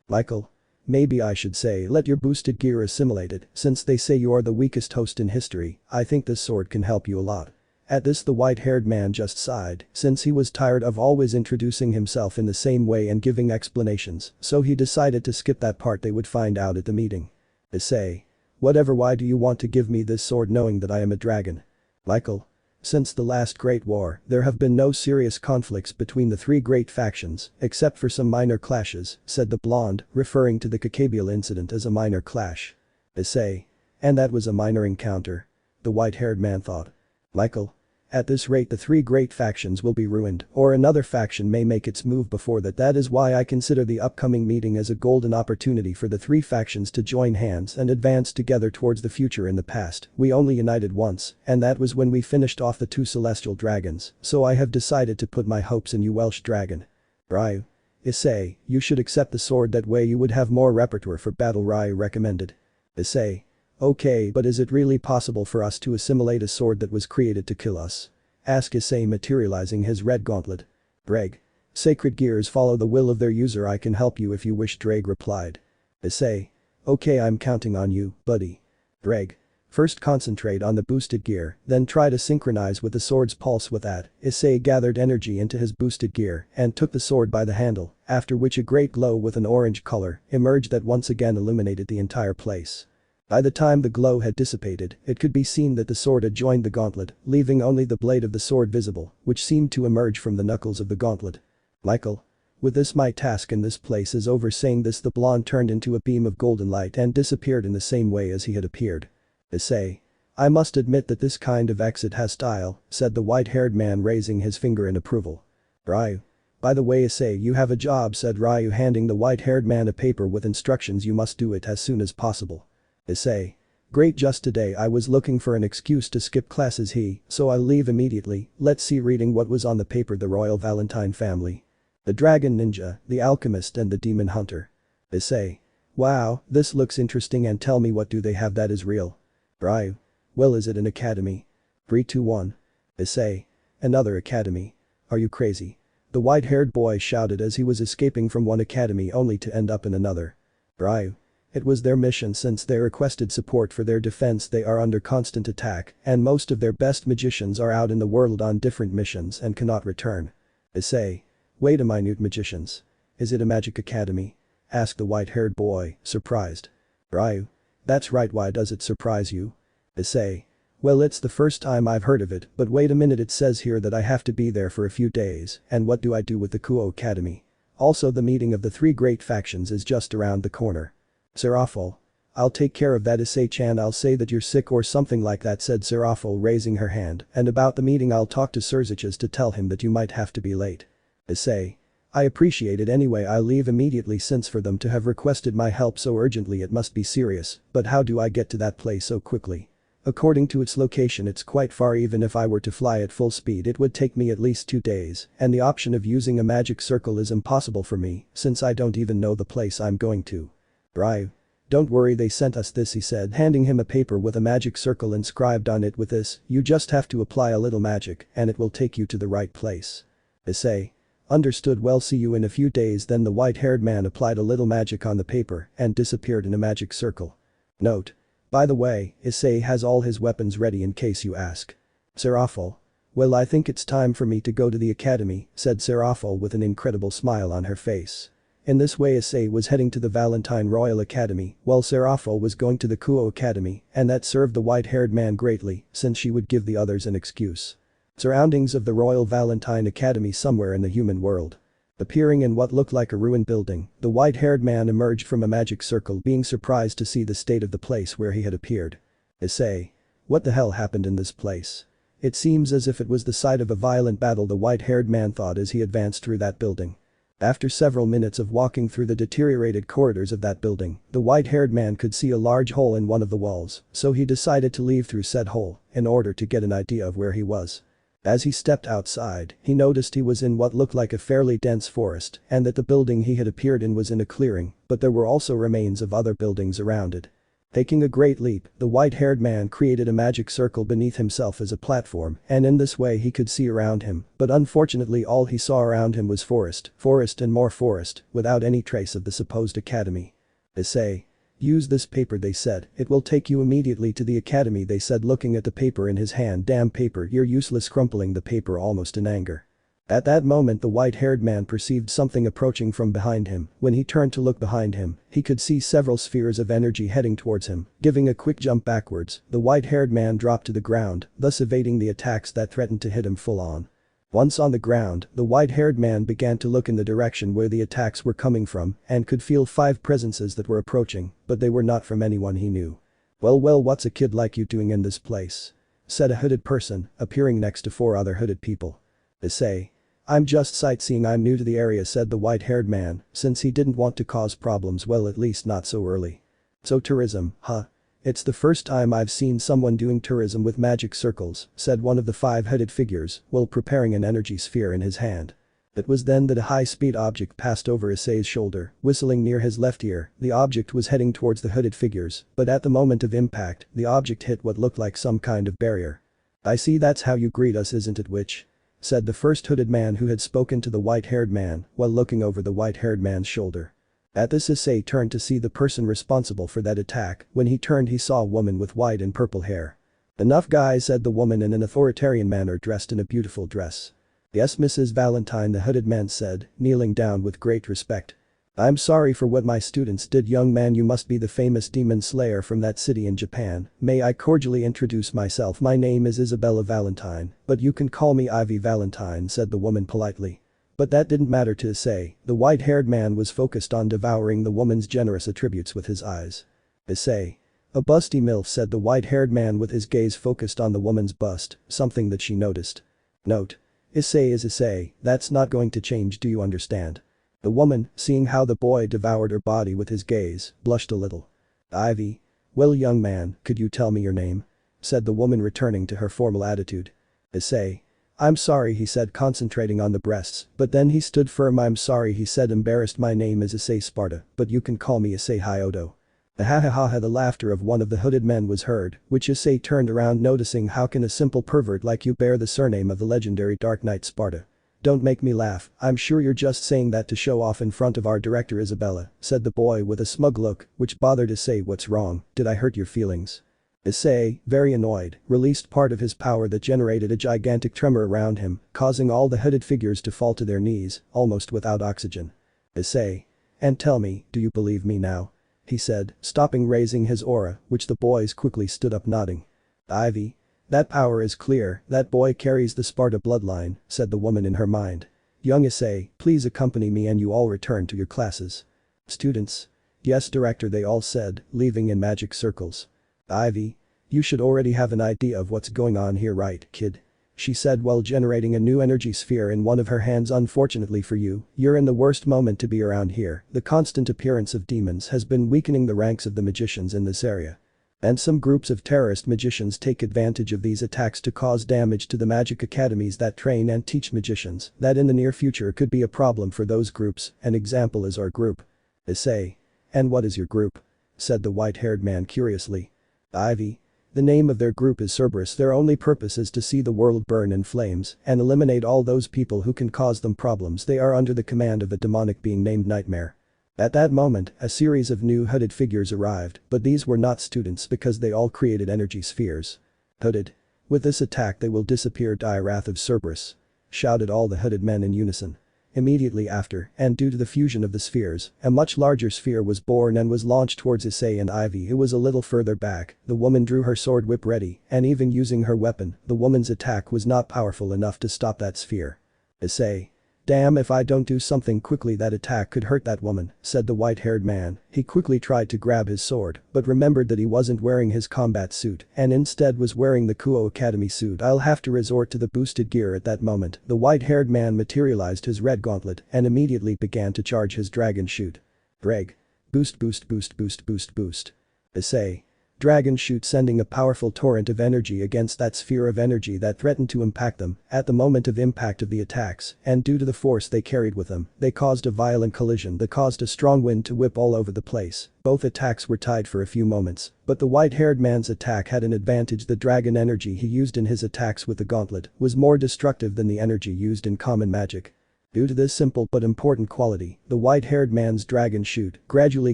Michael. Maybe I should say let your boosted gear assimilate it, since they say you are the weakest host in history. I think this sword can help you a lot. At this the white-haired man just sighed, since he was tired of always introducing himself in the same way and giving explanations, so he decided to skip that part. They would find out at the meeting. Issei. Whatever, why do you want to give me this sword knowing that I am a dragon? Michael. Since the last Great War, there have been no serious conflicts between the 3 great factions, except for some minor clashes, said the blonde, referring to the Caballero incident as a minor clash. Issei. And that was a minor encounter? The white-haired man thought. Michael. At this rate the 3 great factions will be ruined, or another faction may make its move before that. That is why I consider the upcoming meeting as a golden opportunity for the 3 factions to join hands and advance together towards the future. In the past, we only united once, and that was when we finished off the 2 celestial dragons, so I have decided to put my hopes in you, Welsh dragon. Ryu. Issei, you should accept the sword, that way you would have more repertoire for battle, Ryu recommended. Issei. Okay, but is it really possible for us to assimilate a sword that was created to kill us? Asked Issei, materializing his red gauntlet. Ddraig. Sacred gears follow the will of their user. I can help you if you wish, Ddraig replied. Issei. Okay, I'm counting on you, buddy. Ddraig. First concentrate on the boosted gear, then try to synchronize with the sword's pulse. With that, Issei gathered energy into his boosted gear and took the sword by the handle, after which a great glow with an orange color emerged that once again illuminated the entire place. By the time the glow had dissipated, it could be seen that the sword had joined the gauntlet, leaving only the blade of the sword visible, which seemed to emerge from the knuckles of the gauntlet. Michael. With this, my task in this place is over. Saying this, the blonde turned into a beam of golden light and disappeared in the same way as he had appeared. Issei. I must admit that this kind of exit has style, said the white-haired man, raising his finger in approval. Ryu. By the way, Issei, you have a job, said Ryu, handing the white-haired man a paper with instructions. You must do it as soon as possible. Issei. Great, just today I was looking for an excuse to skip classes, so I'll leave immediately. Let's see, reading what was on the paper: the Royal Valentine family, the Dragon Ninja, the Alchemist and the Demon Hunter. Issei. Wow, this looks interesting, and tell me, what do they have that is real? Ryu. Well, is it an academy? 3, 2, 1. Issei. Another academy? Are you crazy? The white-haired boy shouted as he was escaping from one academy only to end up in another. Ryu. It was their mission. Since they requested support for their defense, they are under constant attack, and most of their best magicians are out in the world on different missions and cannot return. Issei. Wait a minute, magicians? Is it a magic academy? Asked the white-haired boy, surprised. Ryu. That's right, why does it surprise you? Issei. Well, it's the first time I've heard of it, but wait a minute, it says here that I have to be there for a few days, and what do I do with the Kuo Academy? Also, the meeting of the 3 great factions is just around the corner. Seraphil. I'll take care of that, Issei-chan. I'll say that you're sick or something like that, said Seraphil, raising her hand, and about the meeting I'll talk to Surziches to tell him that you might have to be late. Issei. I appreciate it anyway. I'll leave immediately, since for them to have requested my help so urgently it must be serious, but how do I get to that place so quickly? According to its location it's quite far. Even if I were to fly at full speed it would take me at least 2 days, and the option of using a magic circle is impossible for me since I don't even know the place I'm going to. Right. Don't worry, they sent us this, he said, handing him a paper with a magic circle inscribed on it. With this, you just have to apply a little magic and it will take you to the right place. Issei. Understood, well, see you in a few days. Then the white-haired man applied a little magic on the paper and disappeared in a magic circle. Note. By the way, Issei has all his weapons ready in case you ask. Seraphil. Well, I think it's time for me to go to the academy, said Seraphil with an incredible smile on her face. In this way Issei was heading to the Valentine Royal Academy while Seraphil was going to the Kuo Academy, and that served the white-haired man greatly since she would give the others an excuse. Surroundings of the Royal Valentine Academy somewhere in the human world. Appearing in what looked like a ruined building, the white-haired man emerged from a magic circle, being surprised to see the state of the place where he had appeared. Issei. What the hell happened in this place? It seems as if it was the site of a violent battle, the white-haired man thought as he advanced through that building. After several minutes of walking through the deteriorated corridors of that building, the white-haired man could see a large hole in one of the walls, so he decided to leave through said hole in order to get an idea of where he was. As he stepped outside, he noticed he was in what looked like a fairly dense forest and that the building he had appeared in was in a clearing, but there were also remains of other buildings around it. Taking a great leap, the white-haired man created a magic circle beneath himself as a platform, and in this way he could see around him, but unfortunately all he saw around him was forest and more forest, without any trace of the supposed academy. Issei. Use this paper, they said, it will take you immediately to the academy, they said, looking at the paper in his hand. Damn paper, you're useless, crumpling the paper almost in anger. At that moment the white-haired man perceived something approaching from behind him. When he turned to look behind him, he could see several spheres of energy heading towards him. Giving a quick jump backwards, the white-haired man dropped to the ground, thus evading the attacks that threatened to hit him full on. Once on the ground, the white-haired man began to look in the direction where the attacks were coming from and could feel 5 presences that were approaching, but they were not from anyone he knew. Well, what's a kid like you doing in this place? Said a hooded person, appearing next to 4 other hooded people. Issei. I'm just sightseeing, I'm new to the area, said the white-haired man, since he didn't want to cause problems, well, at least not so early. So tourism, huh? It's the first time I've seen someone doing tourism with magic circles, said one of the 5 hooded figures while preparing an energy sphere in his hand. It was then that a high-speed object passed over Issei's shoulder, whistling near his left ear. The object was heading towards the hooded figures, but at the moment of impact, the object hit what looked like some kind of barrier. I see, that's how you greet us, isn't it, witch? Said the first hooded man who had spoken to the white-haired man while looking over the white-haired man's shoulder. At this, Issei turned to see the person responsible for that attack. When he turned he saw a woman with white and purple hair. Enough, guys, said the woman in an authoritarian manner, dressed in a beautiful dress. Yes, Mrs. Valentine, the hooded man said, kneeling down with great respect. I'm sorry for what my students did, young man, you must be the famous demon slayer from that city in Japan. May I cordially introduce myself, my name is Isabella Valentine, but you can call me Ivy Valentine, said the woman politely. But that didn't matter to Issei. The white-haired man was focused on devouring the woman's generous attributes with his eyes. Issei. A busty MILF, said the white-haired man with his gaze focused on the woman's bust, something that she noticed. Note. Issei is Issei, that's not going to change, do you understand? The woman, seeing how the boy devoured her body with his gaze, blushed a little. Ivy. Well, young man, could you tell me your name? Said the woman, returning to her formal attitude. Issei. I'm sorry, he said, concentrating on the breasts, but then he stood firm. I'm sorry, he said, embarrassed. My name is Issei Sparda, but you can call me Issei Hyodo. Ha, the laughter of one of the hooded men was heard, which Issei turned around, noticing how can a simple pervert like you bear the surname of the legendary Dark Knight Sparda. Don't make me laugh, I'm sure you're just saying that to show off in front of our director Isabella, said the boy with a smug look, which bothered Issei. What's wrong, did I hurt your feelings? Issei, very annoyed, released part of his power that generated a gigantic tremor around him, causing all the hooded figures to fall to their knees, almost without oxygen. Issei. And tell me, do you believe me now? He said, stopping raising his aura, which the boys quickly stood up, nodding. Ivy. That power is clear, that boy carries the Sparda bloodline, said the woman in her mind. Young Issei, please accompany me and you all return to your classes. Students. Yes, director, they all said, leaving in magic circles. Ivy. You should already have an idea of what's going on here, right, kid? She said while generating a new energy sphere in one of her hands. Unfortunately for you, you're in the worst moment to be around here. The constant appearance of demons has been weakening the ranks of the magicians in this area. And some groups of terrorist magicians take advantage of these attacks to cause damage to the magic academies that train and teach magicians. That in the near future could be a problem for those groups. An example is our group. Issei. And what is your group? Said the white-haired man curiously. Ivy. The name of their group is Cerberus. Their only purpose is to see the world burn in flames and eliminate all those people who can cause them problems. They are under the command of a demonic being named Nightmare. At that moment, a series of new hooded figures arrived, but these were not students because they all created energy spheres. Hooded. With this attack they will disappear. Die Wrath of Cerberus. Shouted all the hooded men in unison. Immediately after, and due to the fusion of the spheres, a much larger sphere was born and was launched towards Issei and Ivy, who was a little further back. The woman drew her sword whip ready, and even using her weapon, the woman's attack was not powerful enough to stop that sphere. Issei. Damn, if I don't do something quickly that attack could hurt that woman, said the white-haired man. He quickly tried to grab his sword, but remembered that he wasn't wearing his combat suit and instead was wearing the Kuo Academy suit. I'll have to resort to the boosted gear at that moment. The white-haired man materialized his red gauntlet and immediately began to charge his dragon shoot. Ddraig. Boost boost boost boost boost boost. Issei. Dragon shoot, sending a powerful torrent of energy against that sphere of energy that threatened to impact them. At the moment of impact of the attacks, and due to the force they carried with them, they caused a violent collision that caused a strong wind to whip all over the place. Both attacks were tied for a few moments, but the white-haired man's attack had an advantage. The dragon energy he used in his attacks with the gauntlet was more destructive than the energy used in common magic. Due to this simple but important quality, the white-haired man's dragon shoot gradually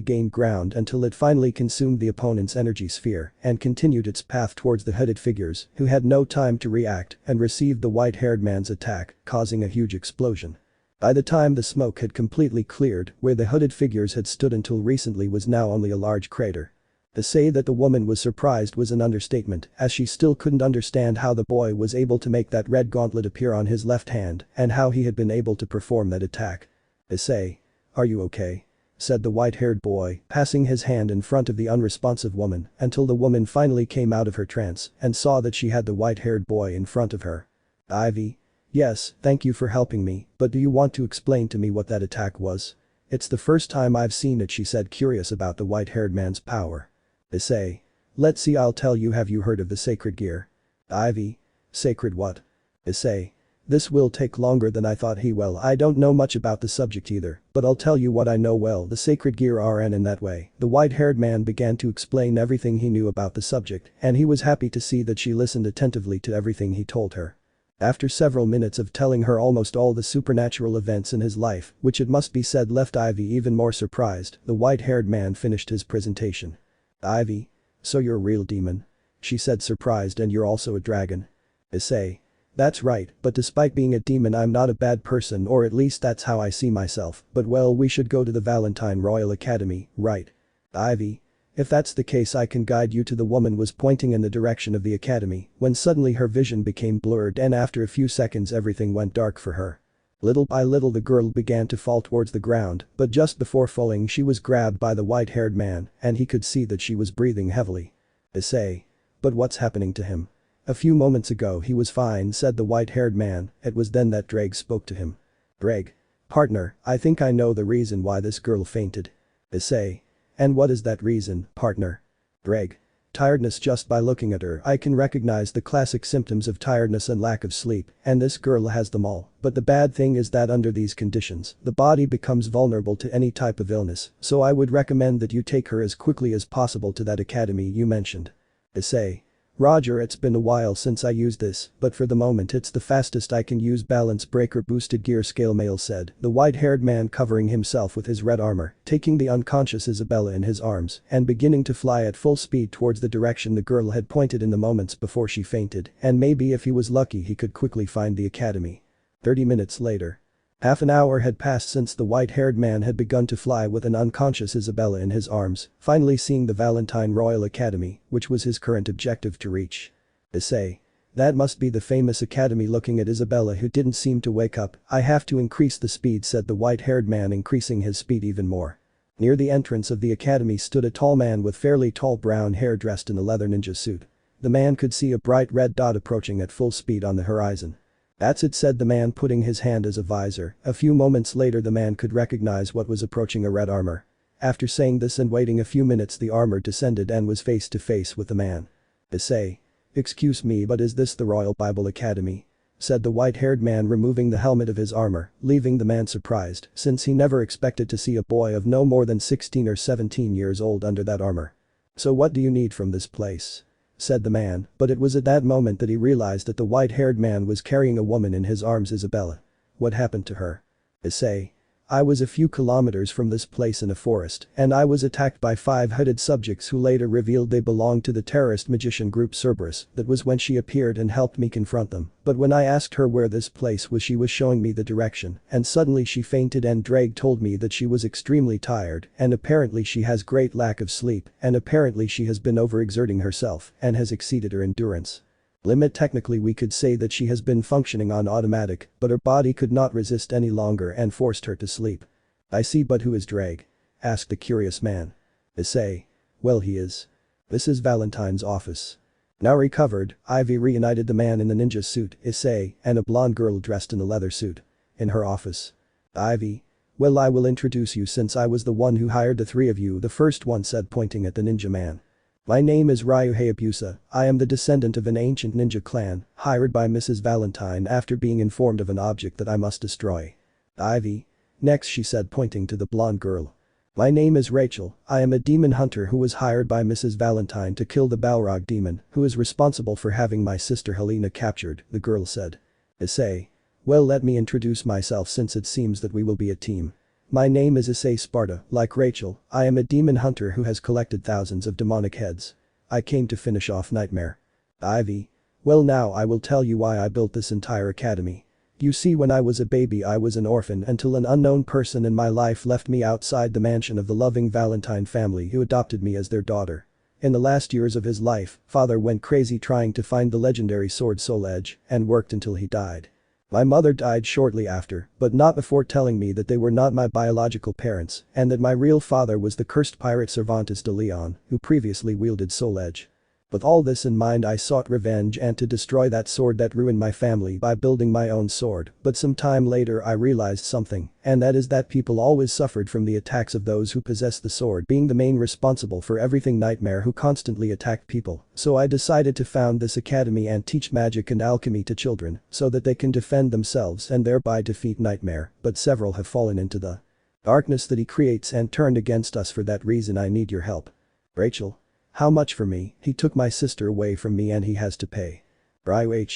gained ground until it finally consumed the opponent's energy sphere and continued its path towards the hooded figures, who had no time to react and received the white-haired man's attack, causing a huge explosion. By the time the smoke had completely cleared, where the hooded figures had stood until recently was now only a large crater. To say that the woman was surprised was an understatement, as she still couldn't understand how the boy was able to make that red gauntlet appear on his left hand and how he had been able to perform that attack. Issei. Are you okay? Said the white-haired boy, passing his hand in front of the unresponsive woman until the woman finally came out of her trance and saw that she had the white-haired boy in front of her. Ivy. Yes, thank you for helping me, but do you want to explain to me what that attack was? It's the first time I've seen it, she said, curious about the white-haired man's power. Issei. Let's see, I'll tell you. Have you heard of the sacred gear? Ivy. Sacred what? Issei. This will take longer than I thought. Well, I don't know much about the subject either, but I'll tell you what I know well. The sacred gear RN. In that way, the white-haired man began to explain everything he knew about the subject, and he was happy to see that she listened attentively to everything he told her. After several minutes of telling her almost all the supernatural events in his life, which it must be said left Ivy even more surprised, the white-haired man finished his presentation. Ivy. So you're a real demon? She said, surprised. And you're also a dragon? Issei. That's right, but despite being a demon I'm not a bad person, or at least that's how I see myself, but well, we should go to the Valentine Royal Academy, right? Ivy. If that's the case I can guide you to. The woman was pointing in the direction of the academy when suddenly her vision became blurred and after a few seconds everything went dark for her. Little by little the girl began to fall towards the ground, but just before falling she was grabbed by the white-haired man and he could see that she was breathing heavily. Issei. But what's happening to him? A few moments ago he was fine, said the white-haired man. It was then that Ddraig spoke to him. Ddraig. Partner, I think I know the reason why this girl fainted. Issei. And what is that reason, partner? Ddraig. Tiredness. Just by looking at her I can recognize the classic symptoms of tiredness and lack of sleep, and this girl has them all. But the bad thing is that under these conditions, the body becomes vulnerable to any type of illness, so I would recommend that you take her as quickly as possible to that academy you mentioned. Issei. Roger, it's been a while since I used this, but for the moment it's the fastest I can use. Balance breaker boosted gear scale male, said the white-haired man, covering himself with his red armor, taking the unconscious Isabella in his arms and beginning to fly at full speed towards the direction the girl had pointed in the moments before she fainted, and maybe if he was lucky he could quickly find the academy. 30 minutes later. Half an hour had passed since the white-haired man had begun to fly with an unconscious Isabella in his arms, finally seeing the Valentine Royal Academy, which was his current objective to reach. Issei. That must be the famous academy. Looking at Isabella, who didn't seem to wake up. I have to increase the speed, said the white-haired man, increasing his speed even more. Near the entrance of the academy stood a tall man with fairly tall brown hair dressed in a leather ninja suit. The man could see a bright red dot approaching at full speed on the horizon. That's it, said the man, putting his hand as a visor. A few moments later the man could recognize what was approaching: a red armor. After saying this and waiting a few minutes, the armor descended and was face to face with the man. Issei. Excuse me, but is this the Royal Bible Academy? Said the white-haired man, removing the helmet of his armor, leaving the man surprised since he never expected to see a boy of no more than 16 or 17 years old under that armor. So what do you need from this place? Said the man, but it was at that moment that he realized that the white-haired man was carrying a woman in his arms. Isabella. What happened to her? Issei. I was a few kilometers from this place in a forest, and I was attacked by 5 hooded subjects who later revealed they belonged to the terrorist magician group Cerberus. That was when she appeared and helped me confront them, but when I asked her where this place was, she was showing me the direction, and suddenly she fainted, and Ddraig told me that she was extremely tired, and apparently she has great lack of sleep, and apparently she has been overexerting herself and has exceeded her endurance limit. Technically we could say that she has been functioning on automatic, but her body could not resist any longer and forced her to sleep. I see, but who is Ddraig? Asked the curious man. Issei. Well, he is. This is Valentine's office. Now recovered, Ivy reunited the man in the ninja suit, Issei, and a blonde girl dressed in a leather suit. In her office. Ivy. Well, I will introduce you since I was the one who hired the 3 of you, the first one said, pointing at the ninja man. My name is Ryu Hayabusa. I am the descendant of an ancient ninja clan, hired by Mrs. Valentine after being informed of an object that I must destroy. Ivy. Next, she said, pointing to the blonde girl. My name is Rachel. I am a demon hunter who was hired by Mrs. Valentine to kill the Balrog demon, who is responsible for having my sister Helena captured, the girl said. Issei. Well, let me introduce myself since it seems that we will be a team. My name is Dante Sparda. Like Rachel, I am a demon hunter who has collected thousands of demonic heads. I came to finish off Nightmare. Ivy. Well, now I will tell you why I built this entire academy. You see, when I was a baby I was an orphan until an unknown person in my life left me outside the mansion of the loving Valentine family who adopted me as their daughter. In the last years of his life, father went crazy trying to find the legendary sword Soul Edge and worked until he died. My mother died shortly after, but not before telling me that they were not my biological parents and that my real father was the cursed pirate Cervantes de Leon, who previously wielded Soul Edge. With all this in mind, I sought revenge and to destroy that sword that ruined my family by building my own sword, but some time later I realized something, and that is that people always suffered from the attacks of those who possessed the sword, being the main responsible for everything nightmare, who constantly attacked people. So I decided to found this academy and teach magic and alchemy to children so that they can defend themselves and thereby defeat nightmare, but several have fallen into the darkness that he creates and turned against us. For that reason I need your help. Rachel. How much for me? He took my sister away from me and he has to pay. Ryu.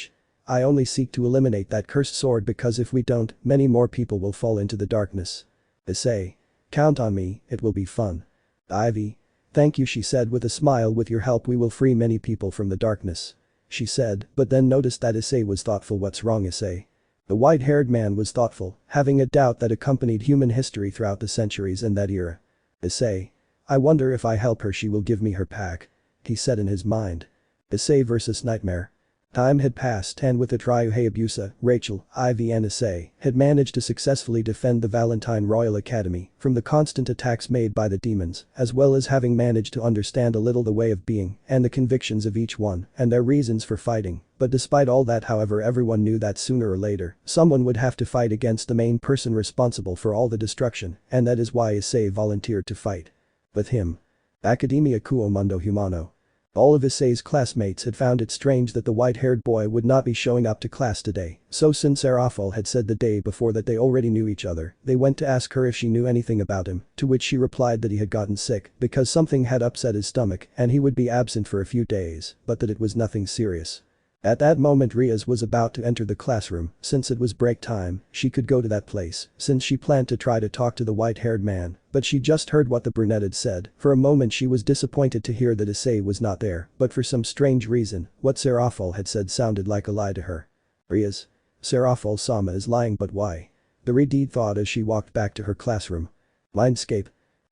I only seek to eliminate that cursed sword, because if we don't, many more people will fall into the darkness. Issei. Count on me, it will be fun. Ivy. Thank you, she said with a smile. With your help we will free many people from the darkness. She said, but then noticed that Issei was thoughtful. What's wrong, Issei? The white-haired man was thoughtful, having a doubt that accompanied human history throughout the centuries in that era. Issei. I wonder if I help her she will give me her pack. He said in his mind. Issei versus Nightmare. Time had passed and with it Ryu Hayabusa, Rachel, Ivy and Issei had managed to successfully defend the Valentine Royal Academy from the constant attacks made by the demons, as well as having managed to understand a little the way of being and the convictions of each one and their reasons for fighting. But despite all that, however, everyone knew that sooner or later someone would have to fight against the main person responsible for all the destruction, and that is why Issei volunteered to fight with him. Academia Kuo Mundo Humano. All of Issei's classmates had found it strange that the white-haired boy would not be showing up to class today, so since Serafal had said the day before that they already knew each other, they went to ask her if she knew anything about him, to which she replied that he had gotten sick because something had upset his stomach and he would be absent for a few days, but that it was nothing serious. At that moment Rias was about to enter the classroom. Since it was break time, she could go to that place since she planned to try to talk to the white-haired man, but she just heard what the brunette had said. For a moment she was disappointed to hear that Issei was not there, but for some strange reason, what Serafal had said sounded like a lie to her. Rias. Serafal-sama is lying, but why? The Redeed thought as she walked back to her classroom. Mindscape.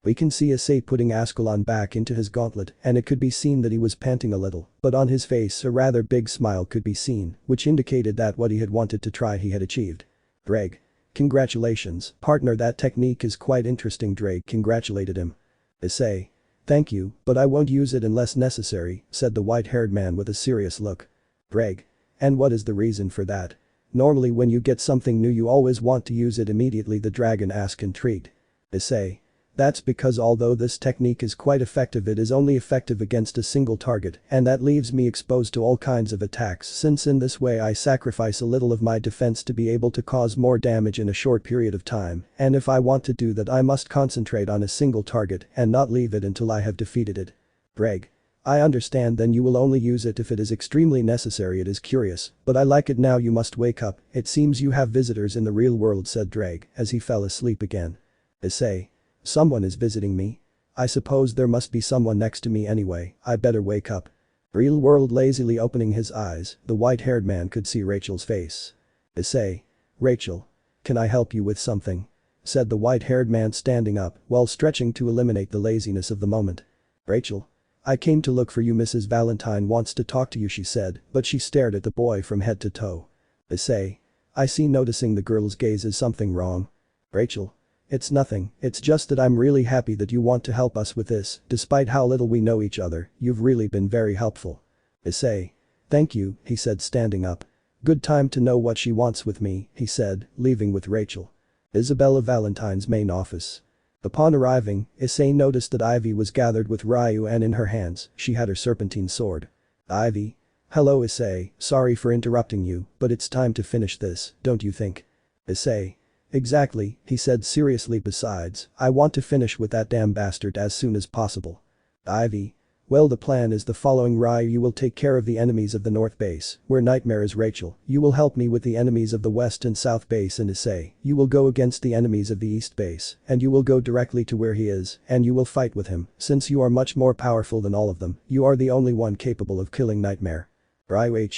We can see Issei putting Ascalon back into his gauntlet and it could be seen that he was panting a little, but on his face a rather big smile could be seen, which indicated that what he had wanted to try he had achieved. Ddraig. Congratulations, partner, that technique is quite interesting. Ddraig congratulated him. Issei. Thank you, but I won't use it unless necessary, said the white-haired man with a serious look. Ddraig. And what is the reason for that? Normally when you get something new you always want to use it immediately, the dragon asked, intrigued. Issei. That's because although this technique is quite effective, it is only effective against a single target, and that leaves me exposed to all kinds of attacks, since in this way I sacrifice a little of my defense to be able to cause more damage in a short period of time, and if I want to do that I must concentrate on a single target and not leave it until I have defeated it. Ddraig. I understand, then you will only use it if it is extremely necessary. It is curious, but I like it. Now you must wake up, it seems you have visitors in the real world, said Ddraig as he fell asleep again. Issei. Someone is visiting me? I suppose there must be someone next to me anyway, I better wake up. Real world. Lazily opening his eyes, the white-haired man could see Rachel's face. Issei. Rachel. Can I help you with something? Said the white-haired man, standing up while stretching to eliminate the laziness of the moment. Rachel. I came to look for you. Mrs. Valentine wants to talk to you, she said, but she stared at the boy from head to toe. Issei. I see. Noticing the girl's gaze. Is something wrong? Rachel. It's nothing, it's just that I'm really happy that you want to help us with this, despite how little we know each other, you've really been very helpful. Issei. Thank you, he said, standing up. Good time to know what she wants with me, he said, leaving with Rachel. Isabella Valentine's main office. Upon arriving, Issei noticed that Ivy was gathered with Ryu, and in her hands, she had her serpentine sword. Ivy. Hello Issei, sorry for interrupting you, but it's time to finish this, don't you think? Issei. Exactly, he said seriously, besides, I want to finish with that damn bastard as soon as possible. Ivy. Well, the plan is the following. Ryu, you will take care of the enemies of the North Base, where Nightmare is. Rachel, you will help me with the enemies of the West and South Base, and Issei, you will go against the enemies of the East Base, and you will go directly to where he is, and you will fight with him, since you are much more powerful than all of them, you are the only one capable of killing Nightmare. Ryu.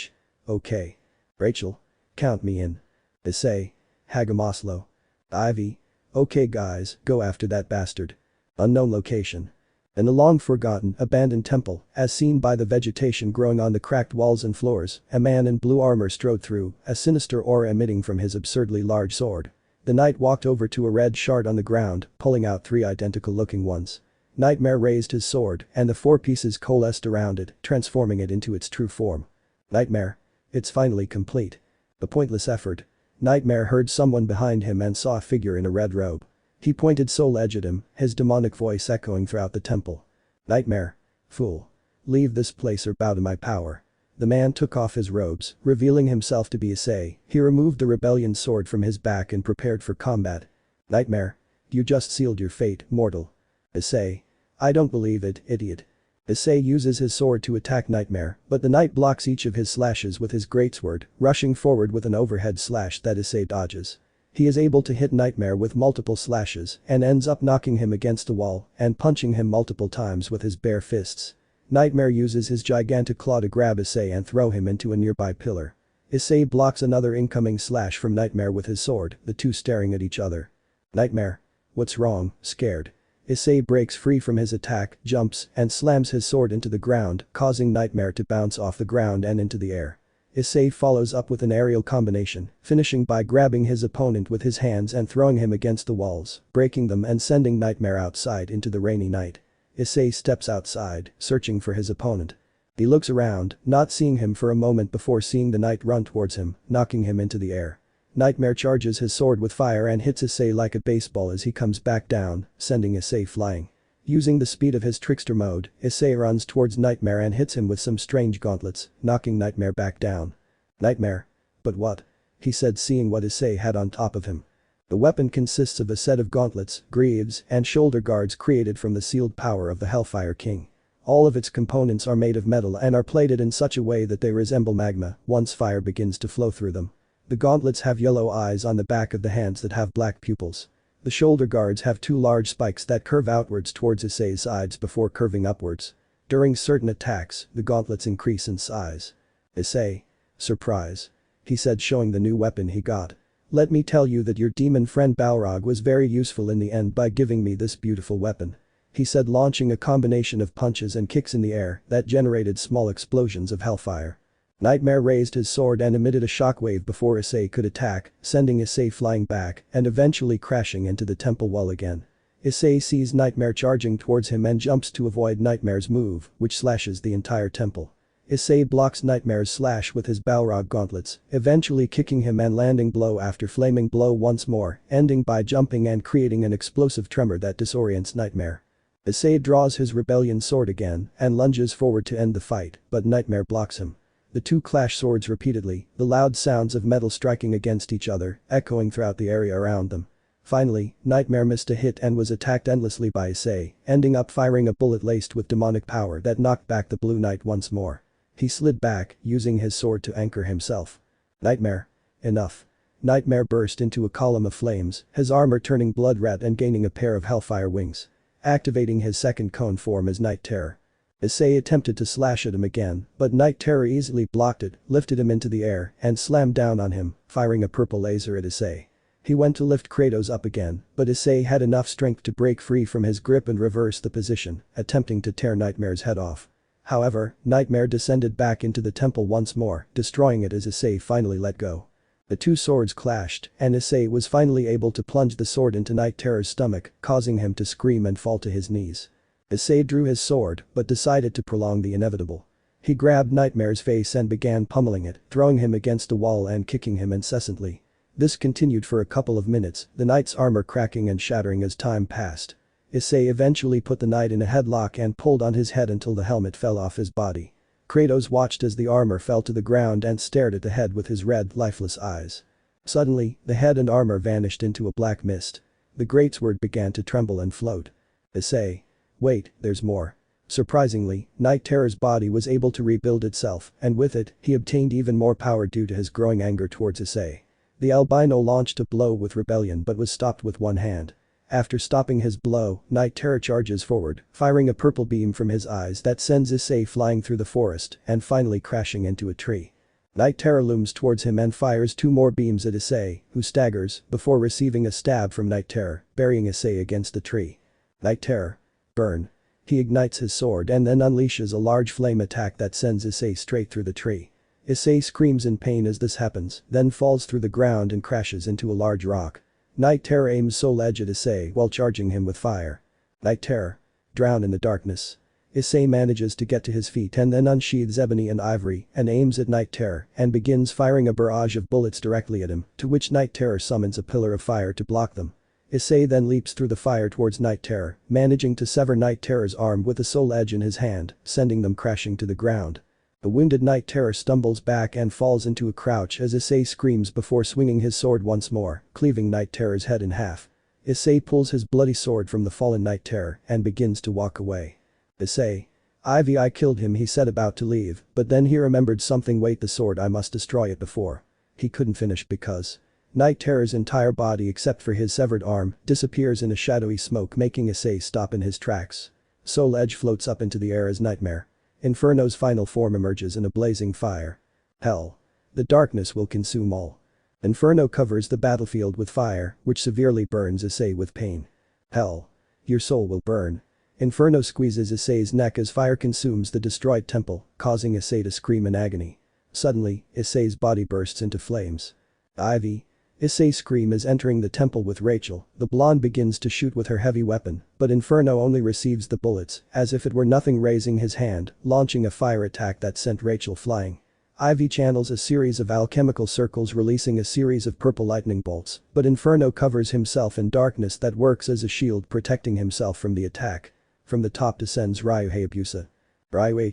Okay. Rachel. Count me in. Issei. Hagamaslo. Ivy. Okay guys, go after that bastard. Unknown location. In a long-forgotten, abandoned temple, as seen by the vegetation growing on the cracked walls and floors, a man in blue armor strode through, a sinister aura emitting from his absurdly large sword. The knight walked over to a red shard on the ground, pulling out 3 identical-looking ones. Nightmare raised his sword, and the 4 pieces coalesced around it, transforming it into its true form. Nightmare. It's finally complete. A pointless effort. Nightmare heard someone behind him and saw a figure in a red robe. He pointed Soul Edge at him, his demonic voice echoing throughout the temple. Nightmare. Fool. Leave this place or bow to my power. The man took off his robes, revealing himself to be Issei. He removed the rebellion's sword from his back and prepared for combat. Nightmare. You just sealed your fate, mortal. Issei. I don't believe it, idiot. Issei uses his sword to attack Nightmare, but the knight blocks each of his slashes with his greatsword, rushing forward with an overhead slash that Issei dodges. He is able to hit Nightmare with multiple slashes and ends up knocking him against the wall and punching him multiple times with his bare fists. Nightmare uses his gigantic claw to grab Issei and throw him into a nearby pillar. Issei blocks another incoming slash from Nightmare with his sword, the two staring at each other. Nightmare. What's wrong, scared? Issei breaks free from his attack, jumps, and slams his sword into the ground, causing Nightmare to bounce off the ground and into the air. Issei follows up with an aerial combination, finishing by grabbing his opponent with his hands and throwing him against the walls, breaking them and sending Nightmare outside into the rainy night. Issei steps outside, searching for his opponent. He looks around, not seeing him for a moment before seeing the knight run towards him, knocking him into the air. Nightmare charges his sword with fire and hits Issei like a baseball as he comes back down, sending Issei flying. Using the speed of his trickster mode, Issei runs towards Nightmare and hits him with some strange gauntlets, knocking Nightmare back down. Nightmare. But what? He said, seeing what Issei had on top of him. The weapon consists of a set of gauntlets, greaves, and shoulder guards created from the sealed power of the Hellfire King. All of its components are made of metal and are plated in such a way that they resemble magma once fire begins to flow through them. The gauntlets have yellow eyes on the back of the hands that have black pupils. The shoulder guards have 2 large spikes that curve outwards towards Issei's sides before curving upwards. During certain attacks, the gauntlets increase in size. Issei. Surprise. He said, showing the new weapon he got. Let me tell you that your demon friend Balrog was very useful in the end by giving me this beautiful weapon. He said, launching a combination of punches and kicks in the air that generated small explosions of hellfire. Nightmare raised his sword and emitted a shockwave before Issei could attack, sending Issei flying back and eventually crashing into the temple wall again. Issei sees Nightmare charging towards him and jumps to avoid Nightmare's move, which slashes the entire temple. Issei blocks Nightmare's slash with his Balrog gauntlets, eventually kicking him and landing blow after flaming blow once more, ending by jumping and creating an explosive tremor that disorients Nightmare. Issei draws his rebellion sword again and lunges forward to end the fight, but Nightmare blocks him. The two clash swords repeatedly, the loud sounds of metal striking against each other, echoing throughout the area around them. Finally, Nightmare missed a hit and was attacked endlessly by Issei, ending up firing a bullet laced with demonic power that knocked back the Blue Knight once more. He slid back, using his sword to anchor himself. Nightmare. Enough. Nightmare burst into a column of flames, his armor turning blood red and gaining a pair of hellfire wings. Activating his second cone form as Night Terror. Issei attempted to slash at him again, but Night Terror easily blocked it, lifted him into the air, and slammed down on him, firing a purple laser at Issei. He went to lift Kratos up again, but Issei had enough strength to break free from his grip and reverse the position, attempting to tear Nightmare's head off. However, Nightmare descended back into the temple once more, destroying it as Issei finally let go. The two swords clashed, and Issei was finally able to plunge the sword into Night Terror's stomach, causing him to scream and fall to his knees. Issei drew his sword, but decided to prolong the inevitable. He grabbed Nightmare's face and began pummeling it, throwing him against a wall and kicking him incessantly. This continued for a couple of minutes, the knight's armor cracking and shattering as time passed. Issei eventually put the knight in a headlock and pulled on his head until the helmet fell off his body. Kratos watched as the armor fell to the ground and stared at the head with his red, lifeless eyes. Suddenly, the head and armor vanished into a black mist. The greatsword began to tremble and float. Issei. Wait, there's more. Surprisingly, Night Terror's body was able to rebuild itself, and with it, he obtained even more power due to his growing anger towards Issei. The albino launched a blow with rebellion but was stopped with one hand. After stopping his blow, Night Terror charges forward, firing a purple beam from his eyes that sends Issei flying through the forest and finally crashing into a tree. Night Terror looms towards him and fires two more beams at Issei, who staggers before receiving a stab from Night Terror, burying Issei against the tree. Night Terror. Burn. He ignites his sword and then unleashes a large flame attack that sends Issei straight through the tree. Issei screams in pain as this happens, then falls through the ground and crashes into a large rock. Night Terror aims Soul Edge at Issei while charging him with fire. Night Terror. Drown in the darkness. Issei manages to get to his feet and then unsheathes ebony and ivory and aims at Night Terror and begins firing a barrage of bullets directly at him, to which Night Terror summons a pillar of fire to block them. Issei then leaps through the fire towards Night Terror, managing to sever Night Terror's arm with a Soul Edge in his hand, sending them crashing to the ground. The wounded Night Terror stumbles back and falls into a crouch as Issei screams before swinging his sword once more, cleaving Night Terror's head in half. Issei pulls his bloody sword from the fallen Night Terror and begins to walk away. Issei. I killed him, he said, about to leave, but then he remembered something. Wait, the sword, I must destroy it before. He couldn't finish because Night Terror's entire body except for his severed arm disappears in a shadowy smoke, making Issei stop in his tracks. Soul Edge floats up into the air as Nightmare. Inferno's final form emerges in a blazing fire. Hell. The darkness will consume all. Inferno covers the battlefield with fire, which severely burns Issei with pain. Hell. Your soul will burn. Inferno squeezes Issei's neck as fire consumes the destroyed temple, causing Issei to scream in agony. Suddenly, Issei's body bursts into flames. Ivy. Issei scream is entering the temple with Rachel. The blonde begins to shoot with her heavy weapon, but Inferno only receives the bullets, as if it were nothing, raising his hand, launching a fire attack that sent Rachel flying. Ivy channels a series of alchemical circles, releasing a series of purple lightning bolts, but Inferno covers himself in darkness that works as a shield, protecting himself from the attack. From the top descends Ryu Hayabusa. Ryu.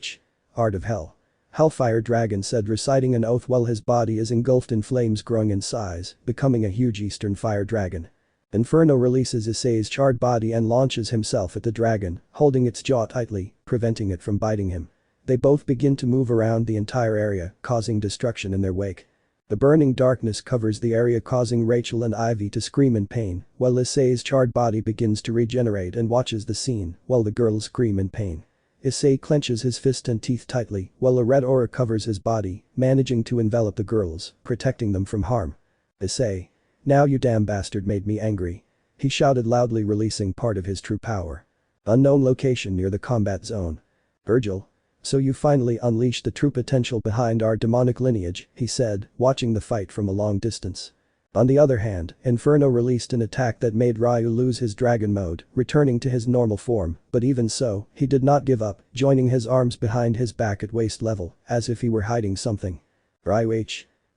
Art of Hell. Hellfire Dragon said, reciting an oath while his body is engulfed in flames, growing in size, becoming a huge Eastern Fire Dragon. Inferno releases Issei's charred body and launches himself at the dragon, holding its jaw tightly, preventing it from biting him. They both begin to move around the entire area, causing destruction in their wake. The burning darkness covers the area, causing Rachel and Ivy to scream in pain, while Issei's charred body begins to regenerate and watches the scene while the girls scream in pain. Issei clenches his fist and teeth tightly while a red aura covers his body, managing to envelop the girls, protecting them from harm. Issei. Now you damn bastard made me angry. He shouted loudly, releasing part of his true power. Unknown location near the combat zone. Virgil. So you finally unleashed the true potential behind our demonic lineage, he said, watching the fight from a long distance. On the other hand, Inferno released an attack that made Ryu lose his dragon mode, returning to his normal form, but even so, he did not give up, joining his arms behind his back at waist level, as if he were hiding something. Ryu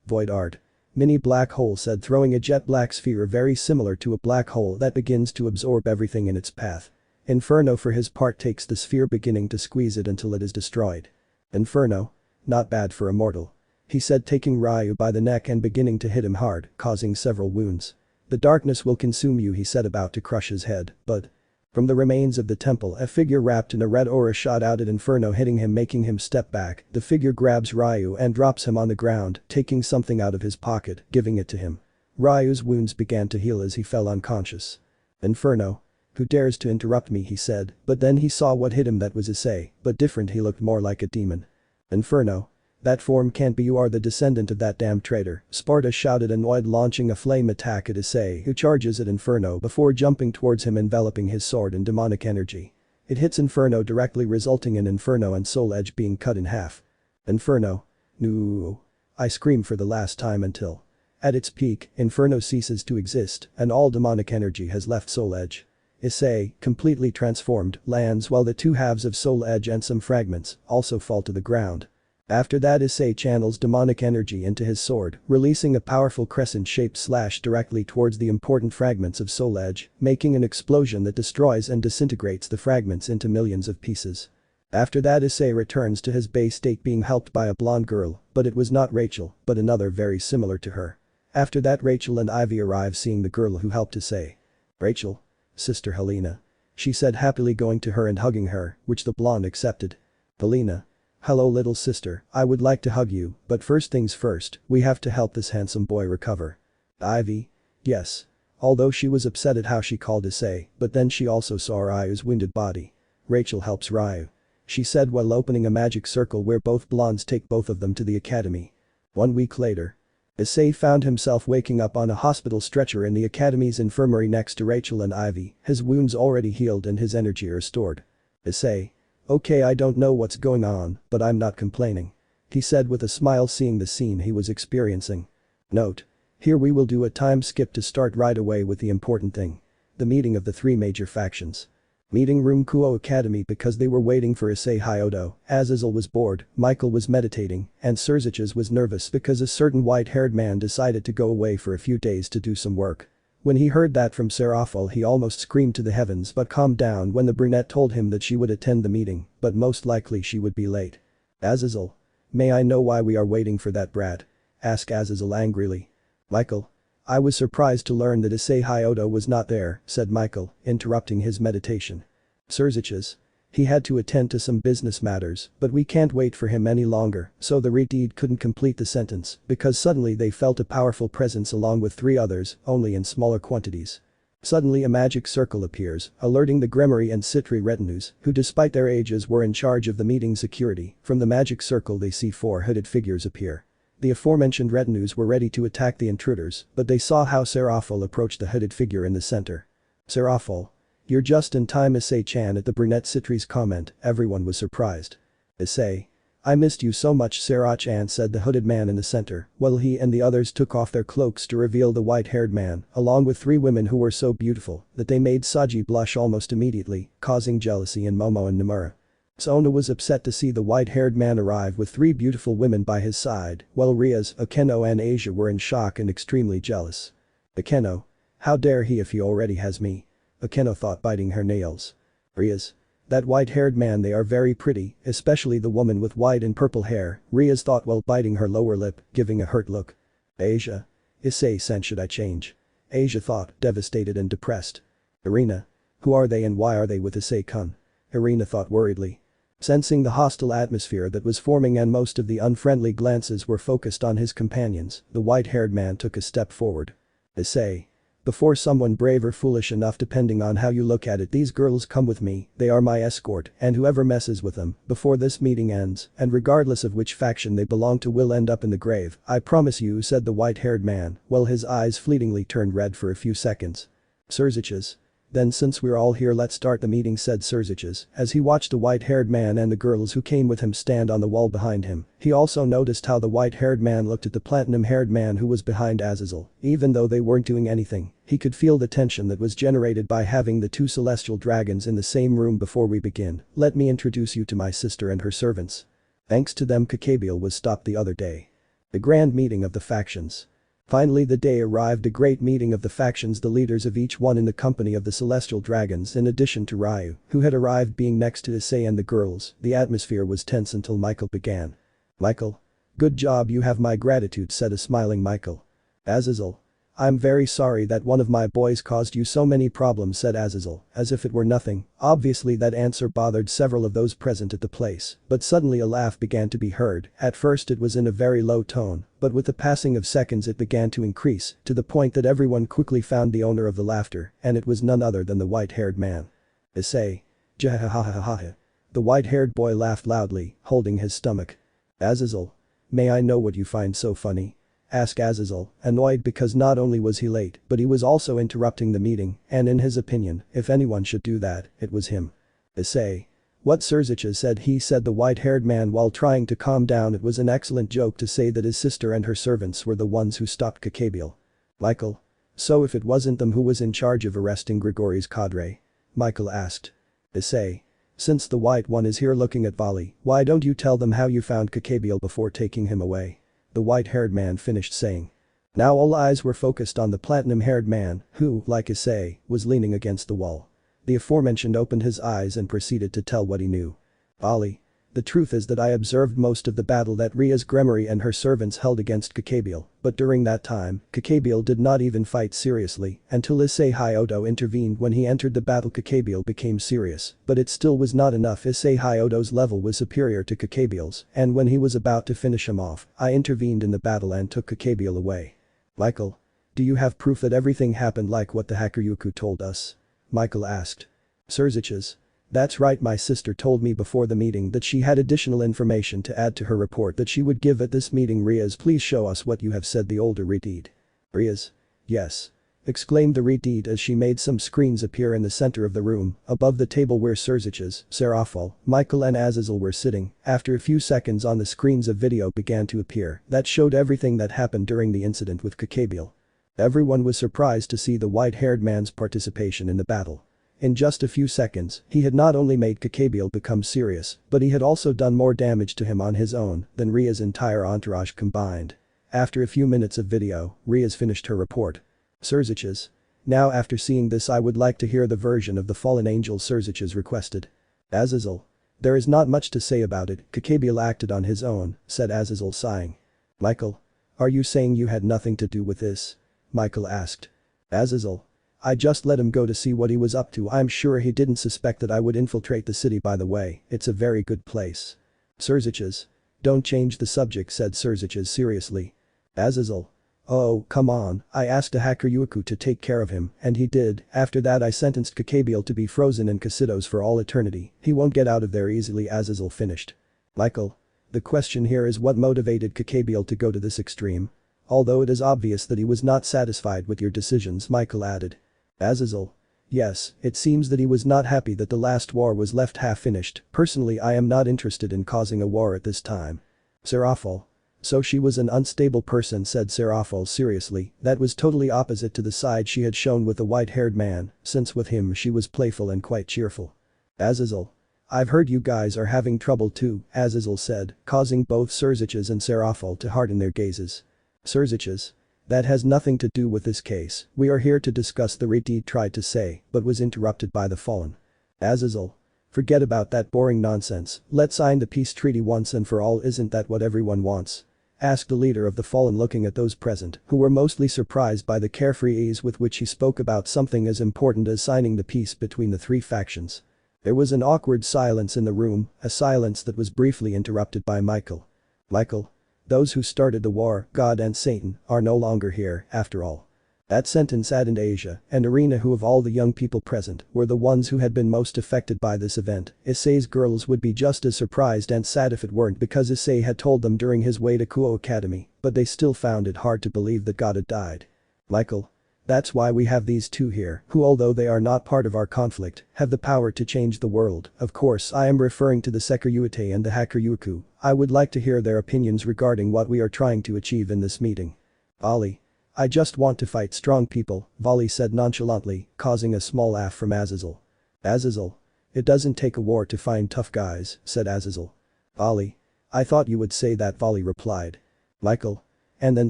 Void Art. Mini black hole said, throwing a jet black sphere very similar to a black hole that begins to absorb everything in its path. Inferno for his part takes the sphere, beginning to squeeze it until it is destroyed. Inferno? Not bad for a mortal. He said, taking Ryu by the neck and beginning to hit him hard, causing several wounds. The darkness will consume you, he said, about to crush his head, but… From the remains of the temple, a figure wrapped in a red aura shot out at Inferno, hitting him, making him step back. The figure grabs Ryu and drops him on the ground, taking something out of his pocket, giving it to him. Ryu's wounds began to heal as he fell unconscious. Inferno? Who dares to interrupt me, he said, but then he saw what hit him. That was Issei, but different. He looked more like a demon. Inferno? That form can't be. You are the descendant of that damn traitor, Sparda shouted, annoyed, launching a flame attack at Issei, who charges at Inferno before jumping towards him, enveloping his sword in demonic energy. It hits Inferno directly, resulting in Inferno and Soul Edge being cut in half. Inferno? No. I scream for the last time until… At its peak, Inferno ceases to exist, and all demonic energy has left Soul Edge. Issei, completely transformed, lands while the two halves of Soul Edge and some fragments also fall to the ground. After that, Issei channels demonic energy into his sword, releasing a powerful crescent-shaped slash directly towards the important fragments of Soul Edge, making an explosion that destroys and disintegrates the fragments into millions of pieces. After that, Issei returns to his base state, being helped by a blonde girl, but it was not Rachel, but another very similar to her. After that, Rachel and Ivy arrive, seeing the girl who helped Issei. Rachel? Sister Helena. She said, happily going to her and hugging her, which the blonde accepted. Helena. Hello little sister, I would like to hug you, but first things first, we have to help this handsome boy recover. Ivy? Yes. Although she was upset at how she called Issei, but then she also saw Ryu's wounded body. Rachel helps Ryu. She said while opening a magic circle where both blondes take both of them to the academy. 1 week later. Issei found himself waking up on a hospital stretcher in the academy's infirmary next to Rachel and Ivy, his wounds already healed and his energy restored. Issei. Okay, I don't know what's going on, but I'm not complaining. He said with a smile, seeing the scene he was experiencing. Note. Here we will do a time skip to start right away with the important thing. The meeting of the 3 major factions. Meeting room Kuo Academy. Because they were waiting for Issei Hyodo, Azazel was bored, Michael was meditating, and Serziches was nervous because a certain white-haired man decided to go away for a few days to do some work. When he heard that from Seraphil, he almost screamed to the heavens, but calmed down when the brunette told him that she would attend the meeting, but most likely she would be late. Azazel. May I know why we are waiting for that brat? Asked Azazel angrily. Michael. I was surprised to learn that Issei Hyodo was not there, said Michael, interrupting his meditation. Serziches. He had to attend to some business matters, but we can't wait for him any longer, so the redeed couldn't complete the sentence, because suddenly they felt a powerful presence along with 3 others, only in smaller quantities. Suddenly a magic circle appears, alerting the Gremory and Citri retinues, who despite their ages were in charge of the meeting security. From the magic circle they see 4 hooded figures appear. The aforementioned retinues were ready to attack the intruders, but they saw how Seraphil approached the hooded figure in the center. Seraphil. You're just in time, Issei-chan. At the brunette Citri's comment, everyone was surprised. Issei. I missed you so much, Sera-chan, said the hooded man in the center, while he and the others took off their cloaks to reveal the white-haired man, along with 3 women who were so beautiful that they made Saji blush almost immediately, causing jealousy in Momo and Nomura. Sona was upset to see the white-haired man arrive with 3 beautiful women by his side, while Rias, Akeno and Asia were in shock and extremely jealous. Akeno. How dare he if he already has me? Akeno thought, biting her nails. Rias. That white-haired man, they are very pretty, especially the woman with white and purple hair, Rias thought while biting her lower lip, giving a hurt look. Asia. Issei-san, should I change? Asia thought, devastated and depressed. Irina. Who are they and why are they with Issei-kun? Irina thought worriedly. Sensing the hostile atmosphere that was forming and most of the unfriendly glances were focused on his companions, the white-haired man took a step forward. Issei. Before someone brave or foolish enough, depending on how you look at it, these girls come with me, they are my escort, and whoever messes with them before this meeting ends, and regardless of which faction they belong to, will end up in the grave, I promise you, said the white-haired man, while his eyes fleetingly turned red for a few seconds. Serziches. Then since we're all here let's start the meeting, said Serziches, as he watched the white-haired man and the girls who came with him stand on the wall behind him. He also noticed how the white-haired man looked at the platinum-haired man who was behind Azazel. Even though they weren't doing anything, he could feel the tension that was generated by having the two celestial dragons in the same room. Before we begin, let me introduce you to my sister and her servants. Thanks to them Caballero was stopped the other day. The grand meeting of the factions. Finally the day arrived, a great meeting of the factions, the leaders of each one in the company of the celestial dragons in addition to Ryu, who had arrived being next to Issei and the girls. The atmosphere was tense until Michael began. Michael. Good job, you have my gratitude, said a smiling Michael. Azazel. I'm very sorry that one of my boys caused you so many problems, said Azazel, as if it were nothing. Obviously that answer bothered several of those present at the place, but suddenly a laugh began to be heard. At first it was in a very low tone, but with the passing of seconds it began to increase, to the point that everyone quickly found the owner of the laughter, and it was none other than the white-haired man. Issei. Jahahahaha. The white-haired boy laughed loudly, holding his stomach. Azazel. May I know what you find so funny? Asked Azazel, annoyed because not only was he late, but he was also interrupting the meeting, and in his opinion, if anyone should do that, it was him. Issei. What Serziches said, he said the white-haired man while trying to calm down. It was an excellent joke to say that his sister and her servants were the ones who stopped Caballero. Michael. So if it wasn't them who was in charge of arresting Grigori's cadre? Michael asked. Issei. Since the white one is here looking at Vali, why don't you tell them how you found Caballero before taking him away? The white-haired man finished saying. Now all eyes were focused on the platinum-haired man, who, like Issei, was leaning against the wall. The aforementioned opened his eyes and proceeded to tell what he knew. Ali. The truth is that I observed most of the battle that Rias Gremory and her servants held against Caballero, but during that time, Caballero did not even fight seriously until Issei Hyodo intervened. When he entered the battle Caballero became serious, but it still was not enough. Issei Hyodo's level was superior to Cabballero's, and when he was about to finish him off, I intervened in the battle and took Caballero away. Michael. Do you have proof that everything happened like what the Hakuryuku told us? Michael asked. Serziches. That's right, my sister told me before the meeting that she had additional information to add to her report that she would give at this meeting. Rias, please show us what you have said, the older redeed. Rias. Yes. Exclaimed the redeed as she made some screens appear in the center of the room, above the table where Serziches, Serafal, Michael and Azazel were sitting. After a few seconds on the screens a video began to appear that showed everything that happened during the incident with Caballero. Everyone was surprised to see the white-haired man's participation in the battle. In just a few seconds, he had not only made Caballero become serious, but he had also done more damage to him on his own than Ria's entire entourage combined. After a few minutes of video, Rias finished her report. Serziches. Now after seeing this I would like to hear the version of the fallen angel, Serziches requested. Azazel. There is not much to say about it, Caballero acted on his own, said Azazel sighing. Michael. Are you saying you had nothing to do with this? Michael asked. Azazel. I just let him go to see what he was up to. I'm sure he didn't suspect that I would infiltrate the city. By the way, it's a very good place. Serziches. Don't change the subject, said Serziches seriously. Azazel. Oh, come on, I asked a Hakuryuku to take care of him, and he did. After that I sentenced Caballero to be frozen in Casitos for all eternity. He won't get out of there easily, Azazel finished. Michael. The question here is what motivated Caballero to go to this extreme? Although it is obvious that he was not satisfied with your decisions, Michael added. Azazel. Yes, it seems that he was not happy that the last war was left half finished. Personally I am not interested in causing a war at this time. Serafal. So she was an unstable person, said Serafal seriously. That was totally opposite to the side she had shown with the white-haired man, since with him she was playful and quite cheerful. Azazel. I've heard you guys are having trouble too, Azazel said, causing both Serziches and Serafal to harden their gazes. Serziches. That has nothing to do with this case. We are here to discuss, the redeed tried to say, but was interrupted by the fallen. Azazel. Forget about that boring nonsense, let's sign the peace treaty once and for all. Isn't that what everyone wants? Asked the leader of the fallen, looking at those present, who were mostly surprised by the carefree ease with which he spoke about something as important as signing the peace between the three factions. There was an awkward silence in the room, a silence that was briefly interrupted by Michael. Michael. Those who started the war, God and Satan, are no longer here, after all. That sentence saddened Asia and Arena, who of all the young people present were the ones who had been most affected by this event. Issei's girls would be just as surprised and sad if it weren't because Issei had told them during his way to Kuo Academy, but they still found it hard to believe that God had died. Michael. That's why we have these two here, who although they are not part of our conflict, have the power to change the world. Of course I am referring to the Sekiryuutei and the Hakuryuku. I would like to hear their opinions regarding what we are trying to achieve in this meeting. Ollie. I just want to fight strong people, Volley said nonchalantly, causing a small laugh from Azazel. Azazel. It doesn't take a war to find tough guys, said Azazel. Ollie. I thought you would say that, Volley replied. Michael. And then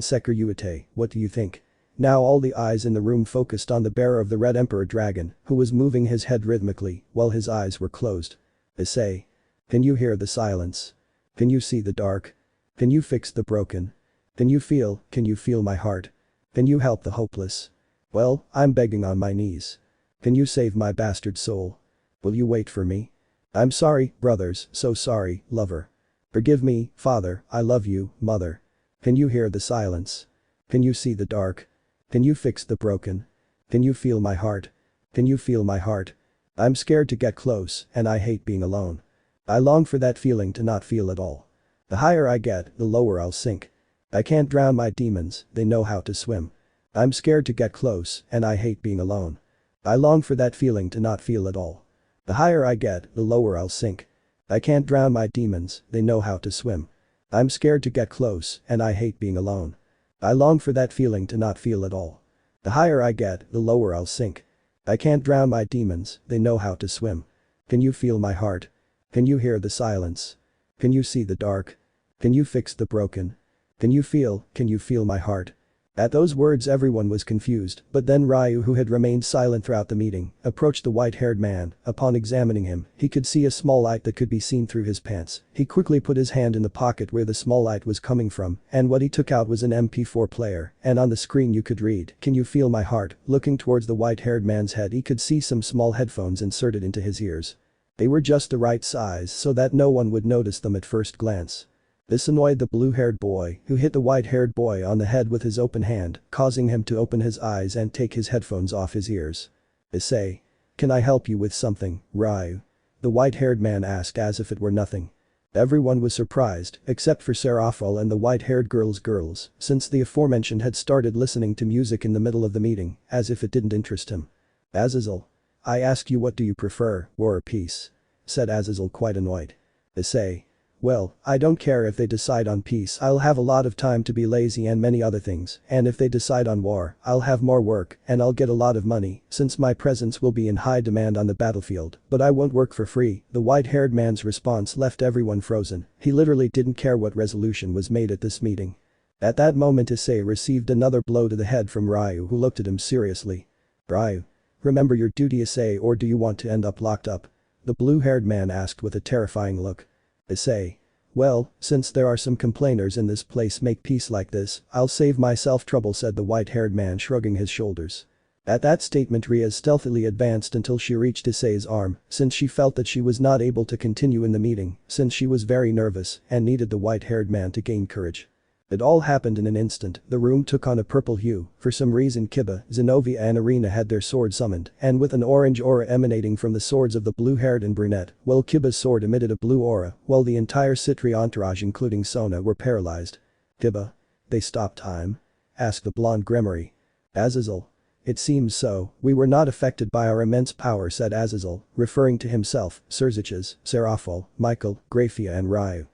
Sekiryuutei, what do you think? Now all the eyes in the room focused on the bearer of the Red Emperor Dragon, who was moving his head rhythmically, while his eyes were closed. Issei. Can you hear the silence? Can you see the dark? Can you fix the broken? Can you feel my heart? Can you help the hopeless? Well, I'm begging on my knees. Can you save my bastard soul? Will you wait for me? I'm sorry, brothers, so sorry, lover. Forgive me, father, I love you, mother. Can you hear the silence? Can you see the dark? Can you fix the broken? Can you feel my heart? Can you feel my heart? I'm scared to get close, and I hate being alone. I long for that feeling to not feel at all. The higher I get, the lower I'll sink. I can't drown my demons, they know how to swim. I'm scared to get close, and I hate being alone. I long for that feeling to not feel at all. The higher I get, the lower I'll sink. I can't drown my demons, they know how to swim. I'm scared to get close, and I hate being alone. I long for that feeling to not feel at all. The higher I get, the lower I'll sink. I can't drown my demons, they know how to swim. Can you feel my heart? Can you hear the silence? Can you see the dark? Can you fix the broken? Can you feel my heart? At those words everyone was confused, but then Ryu, who had remained silent throughout the meeting, approached the white-haired man. Upon examining him, he could see a small light that could be seen through his pants. He quickly put his hand in the pocket where the small light was coming from, and what he took out was an MP4 player, and on the screen you could read, "Can you feel my heart?" Looking towards the white-haired man's head, he could see some small headphones inserted into his ears. They were just the right size so that no one would notice them at first glance. This annoyed the blue-haired boy, who hit the white-haired boy on the head with his open hand, causing him to open his eyes and take his headphones off his ears. Issei. Can I help you with something, Ryu? The white-haired man asked as if it were nothing. Everyone was surprised, except for Seraphil and the white-haired girls, since the aforementioned had started listening to music in the middle of the meeting, as if it didn't interest him. Azazel. I ask you, what do you prefer, war or peace? Said Azazel, quite annoyed. Issei. Well, I don't care if they decide on peace, I'll have a lot of time to be lazy and many other things, and if they decide on war, I'll have more work, and I'll get a lot of money, since my presence will be in high demand on the battlefield, but I won't work for free. The white-haired man's response left everyone frozen. He literally didn't care what resolution was made at this meeting. At that moment Issei received another blow to the head from Ryu, who looked at him seriously. Ryu. Remember your duty, Issei, or do you want to end up locked up? The blue-haired man asked with a terrifying look. Issei. Well, since there are some complainers in this place make peace like this, I'll save myself trouble, said the white-haired man, shrugging his shoulders. At that statement Rias stealthily advanced until she reached Issei's arm, since she felt that she was not able to continue in the meeting, since she was very nervous and needed the white-haired man to gain courage. It all happened in an instant. The room took on a purple hue. For some reason Kiba, Zenobia and Arena had their sword summoned, and with an orange aura emanating from the swords of the blue-haired and brunette, while Kiba's sword emitted a blue aura, while the entire Citri entourage including Sona were paralyzed. Kiba. They stopped time? Asked the blonde Gremory. Azazel. It seems so, we were not affected by our immense power, said Azazel, referring to himself, Serziches, Seraphil, Michael, Grafiya and Ryu.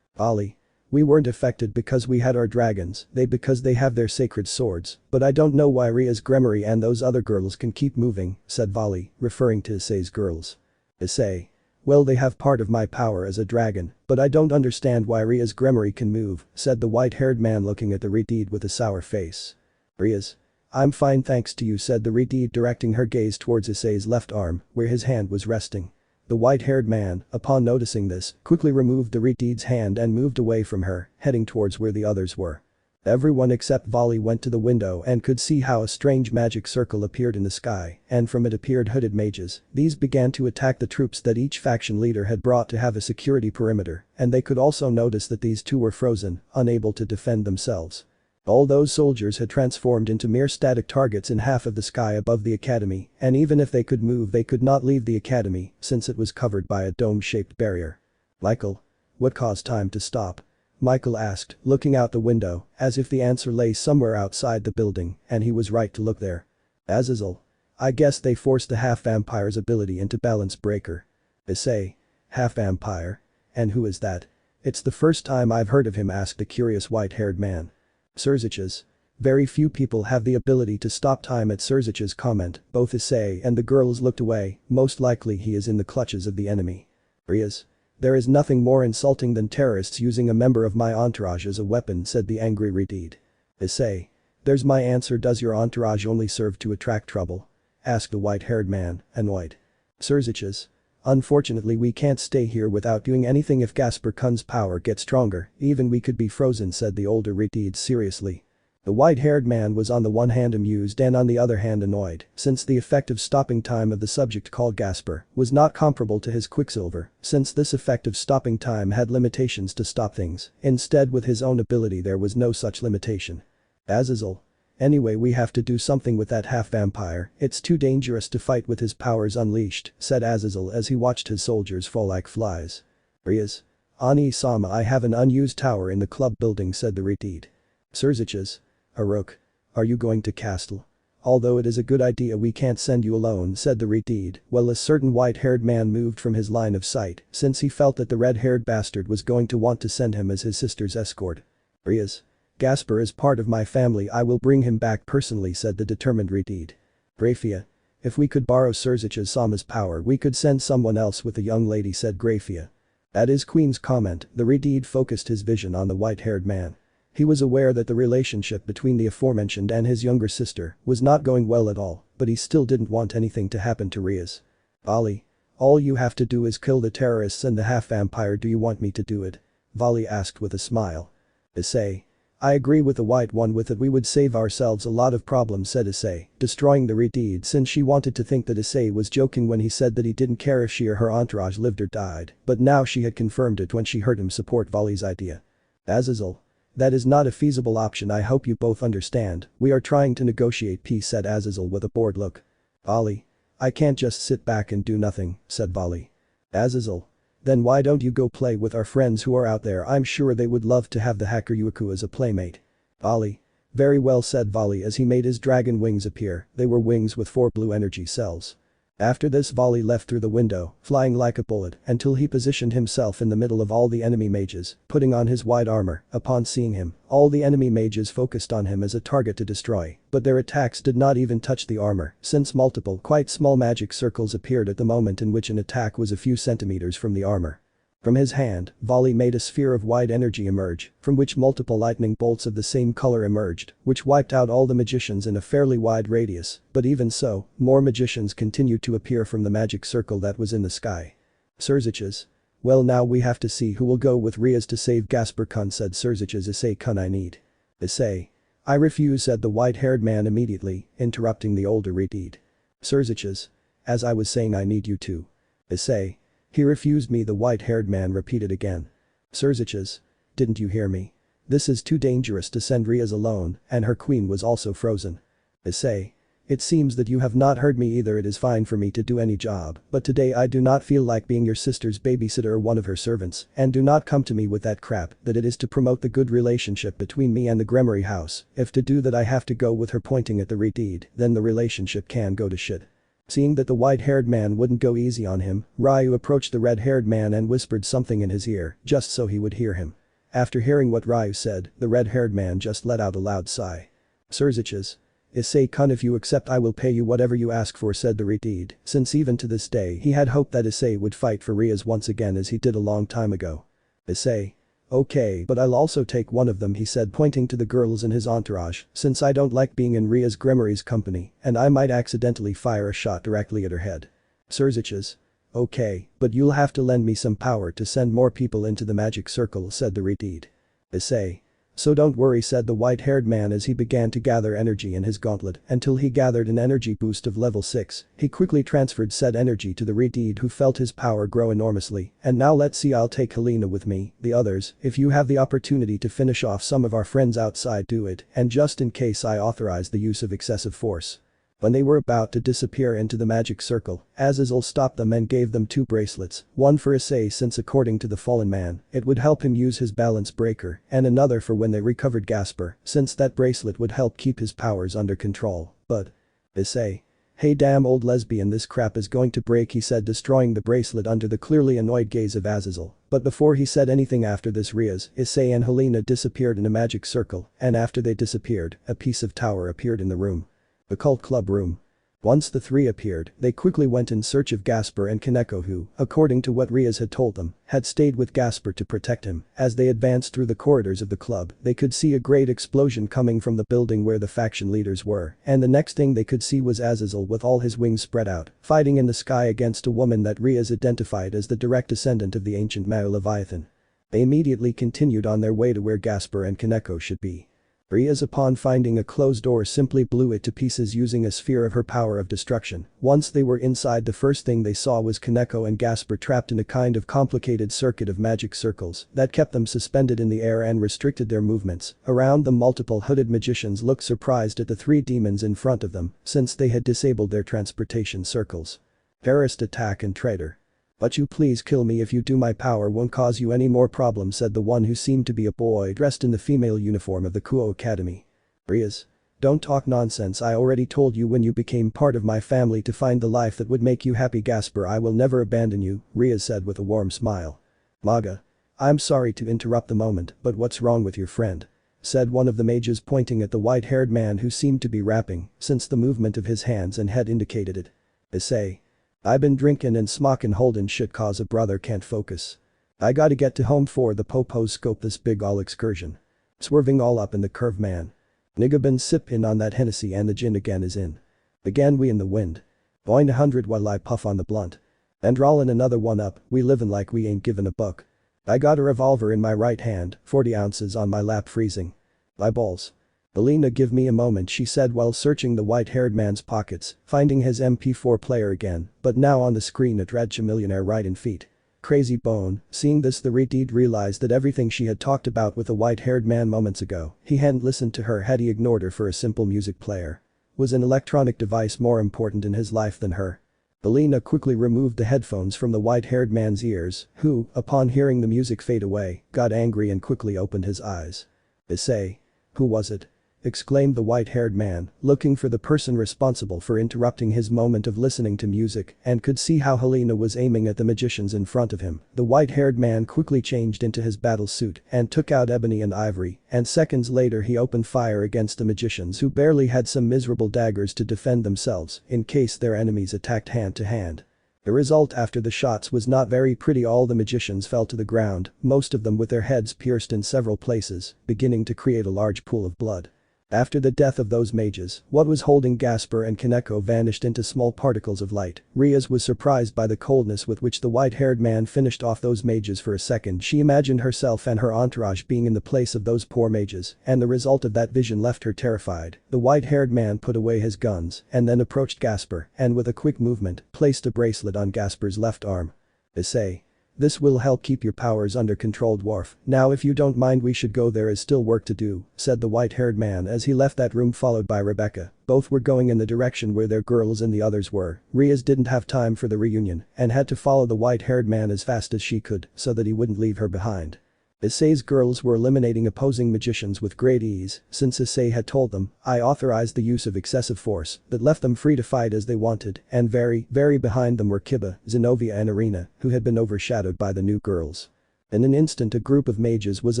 Ollie. We weren't affected because we had our dragons, because they have their sacred swords, but I don't know why Rias, Gremory and those other girls can keep moving, said Volley, referring to Issei's girls. Issei. Well, they have part of my power as a dragon, but I don't understand why Rias, Gremory can move, said the white-haired man looking at the Redeed with a sour face. Rias. I'm fine thanks to you, said the Redeed, directing her gaze towards Issei's left arm, where his hand was resting. The white-haired man, upon noticing this, quickly removed the Redeed's hand and moved away from her, heading towards where the others were. Everyone except Volley went to the window and could see how a strange magic circle appeared in the sky, and from it appeared hooded mages. These began to attack the troops that each faction leader had brought to have a security perimeter, and they could also notice that these two were frozen, unable to defend themselves. All those soldiers had transformed into mere static targets in half of the sky above the academy, and even if they could move they could not leave the academy since it was covered by a dome-shaped barrier. Michael. What caused time to stop? Michael asked, looking out the window, as if the answer lay somewhere outside the building, and he was right to look there. Azazel. I guess they forced the half-vampire's ability into balance breaker. Issei. Half-vampire? And who is that? It's the first time I've heard of him, asked a curious white-haired man. Surzich's. Very few people have the ability to stop time at Surzich's comment. Both Issei and the girls looked away, most likely he is in the clutches of the enemy. Rias. There is nothing more insulting than terrorists using a member of my entourage as a weapon, said the angry Redeed. Issei. There's my answer. Does your entourage only serve to attract trouble? Asked the white-haired man, annoyed. Surzich's. Unfortunately we can't stay here without doing anything. If Gasper Kun's power gets stronger, even we could be frozen, said the older Redeed seriously. The white-haired man was on the one hand amused and on the other hand annoyed, since the effective stopping time of the subject called Gasper was not comparable to his Quicksilver, since this effective stopping time had limitations to stop things, instead with his own ability there was no such limitation. Azazel. Anyway, we have to do something with that half-vampire, it's too dangerous to fight with his powers unleashed, said Azazel as he watched his soldiers fall like flies. Rias. Ani-sama, I have an unused tower in the club building, said the Redeed. Surzich's. Aruk. Are you going to castle? Although it is a good idea we can't send you alone, said the Redeed, while a certain white-haired man moved from his line of sight since he felt that the red-haired bastard was going to want to send him as his sister's escort. Rias. Gasper is part of my family, I will bring him back personally, said the determined Redeed. Grafiya. If we could borrow Surzich's Sama's power we could send someone else with the young lady, said Grafiya. At his queen's comment, the Redeed focused his vision on the white-haired man. He was aware that the relationship between the aforementioned and his younger sister was not going well at all, but he still didn't want anything to happen to Rias. Vali. All you have to do is kill the terrorists and the half-vampire. Do you want me to do it? Vali asked with a smile. Issei. I agree with the white one, with it we would save ourselves a lot of problems, said Issei, destroying the Redeed since she wanted to think that Issei was joking when he said that he didn't care if she or her entourage lived or died, but now she had confirmed it when she heard him support Vali's idea. Azazel. That is not a feasible option, I hope you both understand, we are trying to negotiate peace, said Azazel with a bored look. Vali. I can't just sit back and do nothing, said Vali. Azazel. Then why don't you go play with our friends who are out there, I'm sure they would love to have the Hakuryuku as a playmate. Vali. Very well, said Vali as he made his dragon wings appear, they were wings with 4 blue energy cells. After this Vali left through the window, flying like a bullet until he positioned himself in the middle of all the enemy mages, putting on his white armor. Upon seeing him, all the enemy mages focused on him as a target to destroy, but their attacks did not even touch the armor since multiple quite small magic circles appeared at the moment in which an attack was a few centimeters from the armor. From his hand, Vali made a sphere of white energy emerge, from which multiple lightning bolts of the same color emerged, which wiped out all the magicians in a fairly wide radius, but even so, more magicians continued to appear from the magic circle that was in the sky. Surzich's. Well, now we have to see who will go with Rias to save Gasper Kun, said Surzich's. Issei Kun, I need. Issei. I refuse, said the white-haired man immediately, interrupting the older Redeed. Surzich's. As I was saying, I need you too. Issei. He refused me, the white-haired man repeated again. Surzich's. Didn't you hear me? This is too dangerous to send Rias alone, and her queen was also frozen. Issei. It seems that you have not heard me either. It is fine for me to do any job, but today I do not feel like being your sister's babysitter or one of her servants, and do not come to me with that crap that it is to promote the good relationship between me and the Gremory house. If to do that I have to go with her, pointing at the Redeed, then the relationship can go to shit. Seeing that the white-haired man wouldn't go easy on him, Ryu approached the red-haired man and whispered something in his ear, just so he would hear him. After hearing what Ryu said, the red-haired man just let out a loud sigh. Surzich's. Issei Kun, if you accept I will pay you whatever you ask for, said the Redeed, since even to this day he had hoped that Issei would fight for Rias once again as he did a long time ago. Issei. Okay, but I'll also take one of them, he said, pointing to the girls in his entourage, since I don't like being in Rias Gremory's company, and I might accidentally fire a shot directly at her head. Surzich's. Okay, but you'll have to lend me some power to send more people into the magic circle, said the Redeed. Issei. So don't worry, said the white-haired man as he began to gather energy in his gauntlet until he gathered an energy boost of level 6. He quickly transferred said energy to the Redeed, who felt his power grow enormously. And now let's see, I'll take Helena with me, the others, if you have the opportunity to finish off some of our friends outside, do it, and just in case I authorize the use of excessive force. When they were about to disappear into the magic circle, Azazel stopped them and gave them 2 bracelets, one for Issei since according to the fallen man, it would help him use his balance breaker, and another for when they recovered Gasper, since that bracelet would help keep his powers under control, but Issei. Hey damn old lesbian, this crap is going to break, he said, destroying the bracelet under the clearly annoyed gaze of Azazel. But before he said anything after this, Rias, Issei and Helena disappeared in a magic circle, and after they disappeared, a piece of tower appeared in the room. The cult club room. Once the three appeared, they quickly went in search of Gasper and Kaneko, who, according to what Rias had told them, had stayed with Gasper to protect him. As they advanced through the corridors of the club, they could see a great explosion coming from the building where the faction leaders were, and the next thing they could see was Azazel with all his wings spread out, fighting in the sky against a woman that Rias identified as the direct descendant of the ancient Mao Leviathan. They immediately continued on their way to where Gasper and Kaneko should be. Rias, upon finding a closed door, simply blew it to pieces using a sphere of her power of destruction. Once they were inside, the first thing they saw was Kaneko and Gasper trapped in a kind of complicated circuit of magic circles that kept them suspended in the air and restricted their movements. Around them, multiple hooded magicians looked surprised at the three demons in front of them, since they had disabled their transportation circles. Terrorist attack and traitor. But you please kill me, if you do my power won't cause you any more problems, said the one who seemed to be a boy dressed in the female uniform of the Kuo Academy. Rias. Don't talk nonsense, I already told you when you became part of my family to find the life that would make you happy. Gasper, I will never abandon you, Rias said with a warm smile. Maga. I'm sorry to interrupt the moment, but what's wrong with your friend? Said one of the mages, pointing at the white-haired man who seemed to be rapping, since the movement of his hands and head indicated it. Issei. I been drinking and smoking holding shit cause a brother can't focus. I gotta get to home for the popos scope this big all excursion. Swerving all up in the curve, man. Nigga been sipping on that Hennessy and the gin again is in. Again we in the wind. Boing 100 while I puff on the blunt. And rollin' another one up, we livin' like we ain't givin' a buck. I got a revolver in my right hand, 40 ounces on my lap freezing. My balls. Helena, give me a moment, she said while searching the white-haired man's pockets, finding his MP4 player again, but now on the screen it read Millionaire right in feet. Crazy bone. Seeing this, the Redeed realized that everything she had talked about with the white-haired man moments ago, he hadn't listened to her had he ignored her for a simple music player. Was an electronic device more important in his life than her? Helena quickly removed the headphones from the white-haired man's ears, who, upon hearing the music fade away, got angry and quickly opened his eyes. Issei. Who was it? Exclaimed the white-haired man, looking for the person responsible for interrupting his moment of listening to music, and could see how Helena was aiming at the magicians in front of him. The white-haired man quickly changed into his battle suit and took out ebony and ivory, and seconds later he opened fire against the magicians, who barely had some miserable daggers to defend themselves in case their enemies attacked hand to hand. The result after the shots was not very pretty. All the magicians fell to the ground, most of them with their heads pierced in several places, beginning to create a large pool of blood. After the death of those mages, what was holding Gasper and Kaneko vanished into small particles of light. Rias was surprised by the coldness with which the white-haired man finished off those mages. For a second she imagined herself and her entourage being in the place of those poor mages, and the result of that vision left her terrified. The white-haired man put away his guns and then approached Gasper and with a quick movement placed a bracelet on Gasper's left arm. Issei. This will help keep your powers under control, dwarf. Now if you don't mind we should go, there is still work to do, said the white-haired man as he left that room followed by Rebecca. Both were going in the direction where their girls and the others were. Rias didn't have time for the reunion and had to follow the white-haired man as fast as she could so that he wouldn't leave her behind. Issei's girls were eliminating opposing magicians with great ease, since Issei had told them, I authorized the use of excessive force that left them free to fight as they wanted, and very behind them were Kiba, Zenobia and Irina, who had been overshadowed by the new girls. In an instant a group of mages was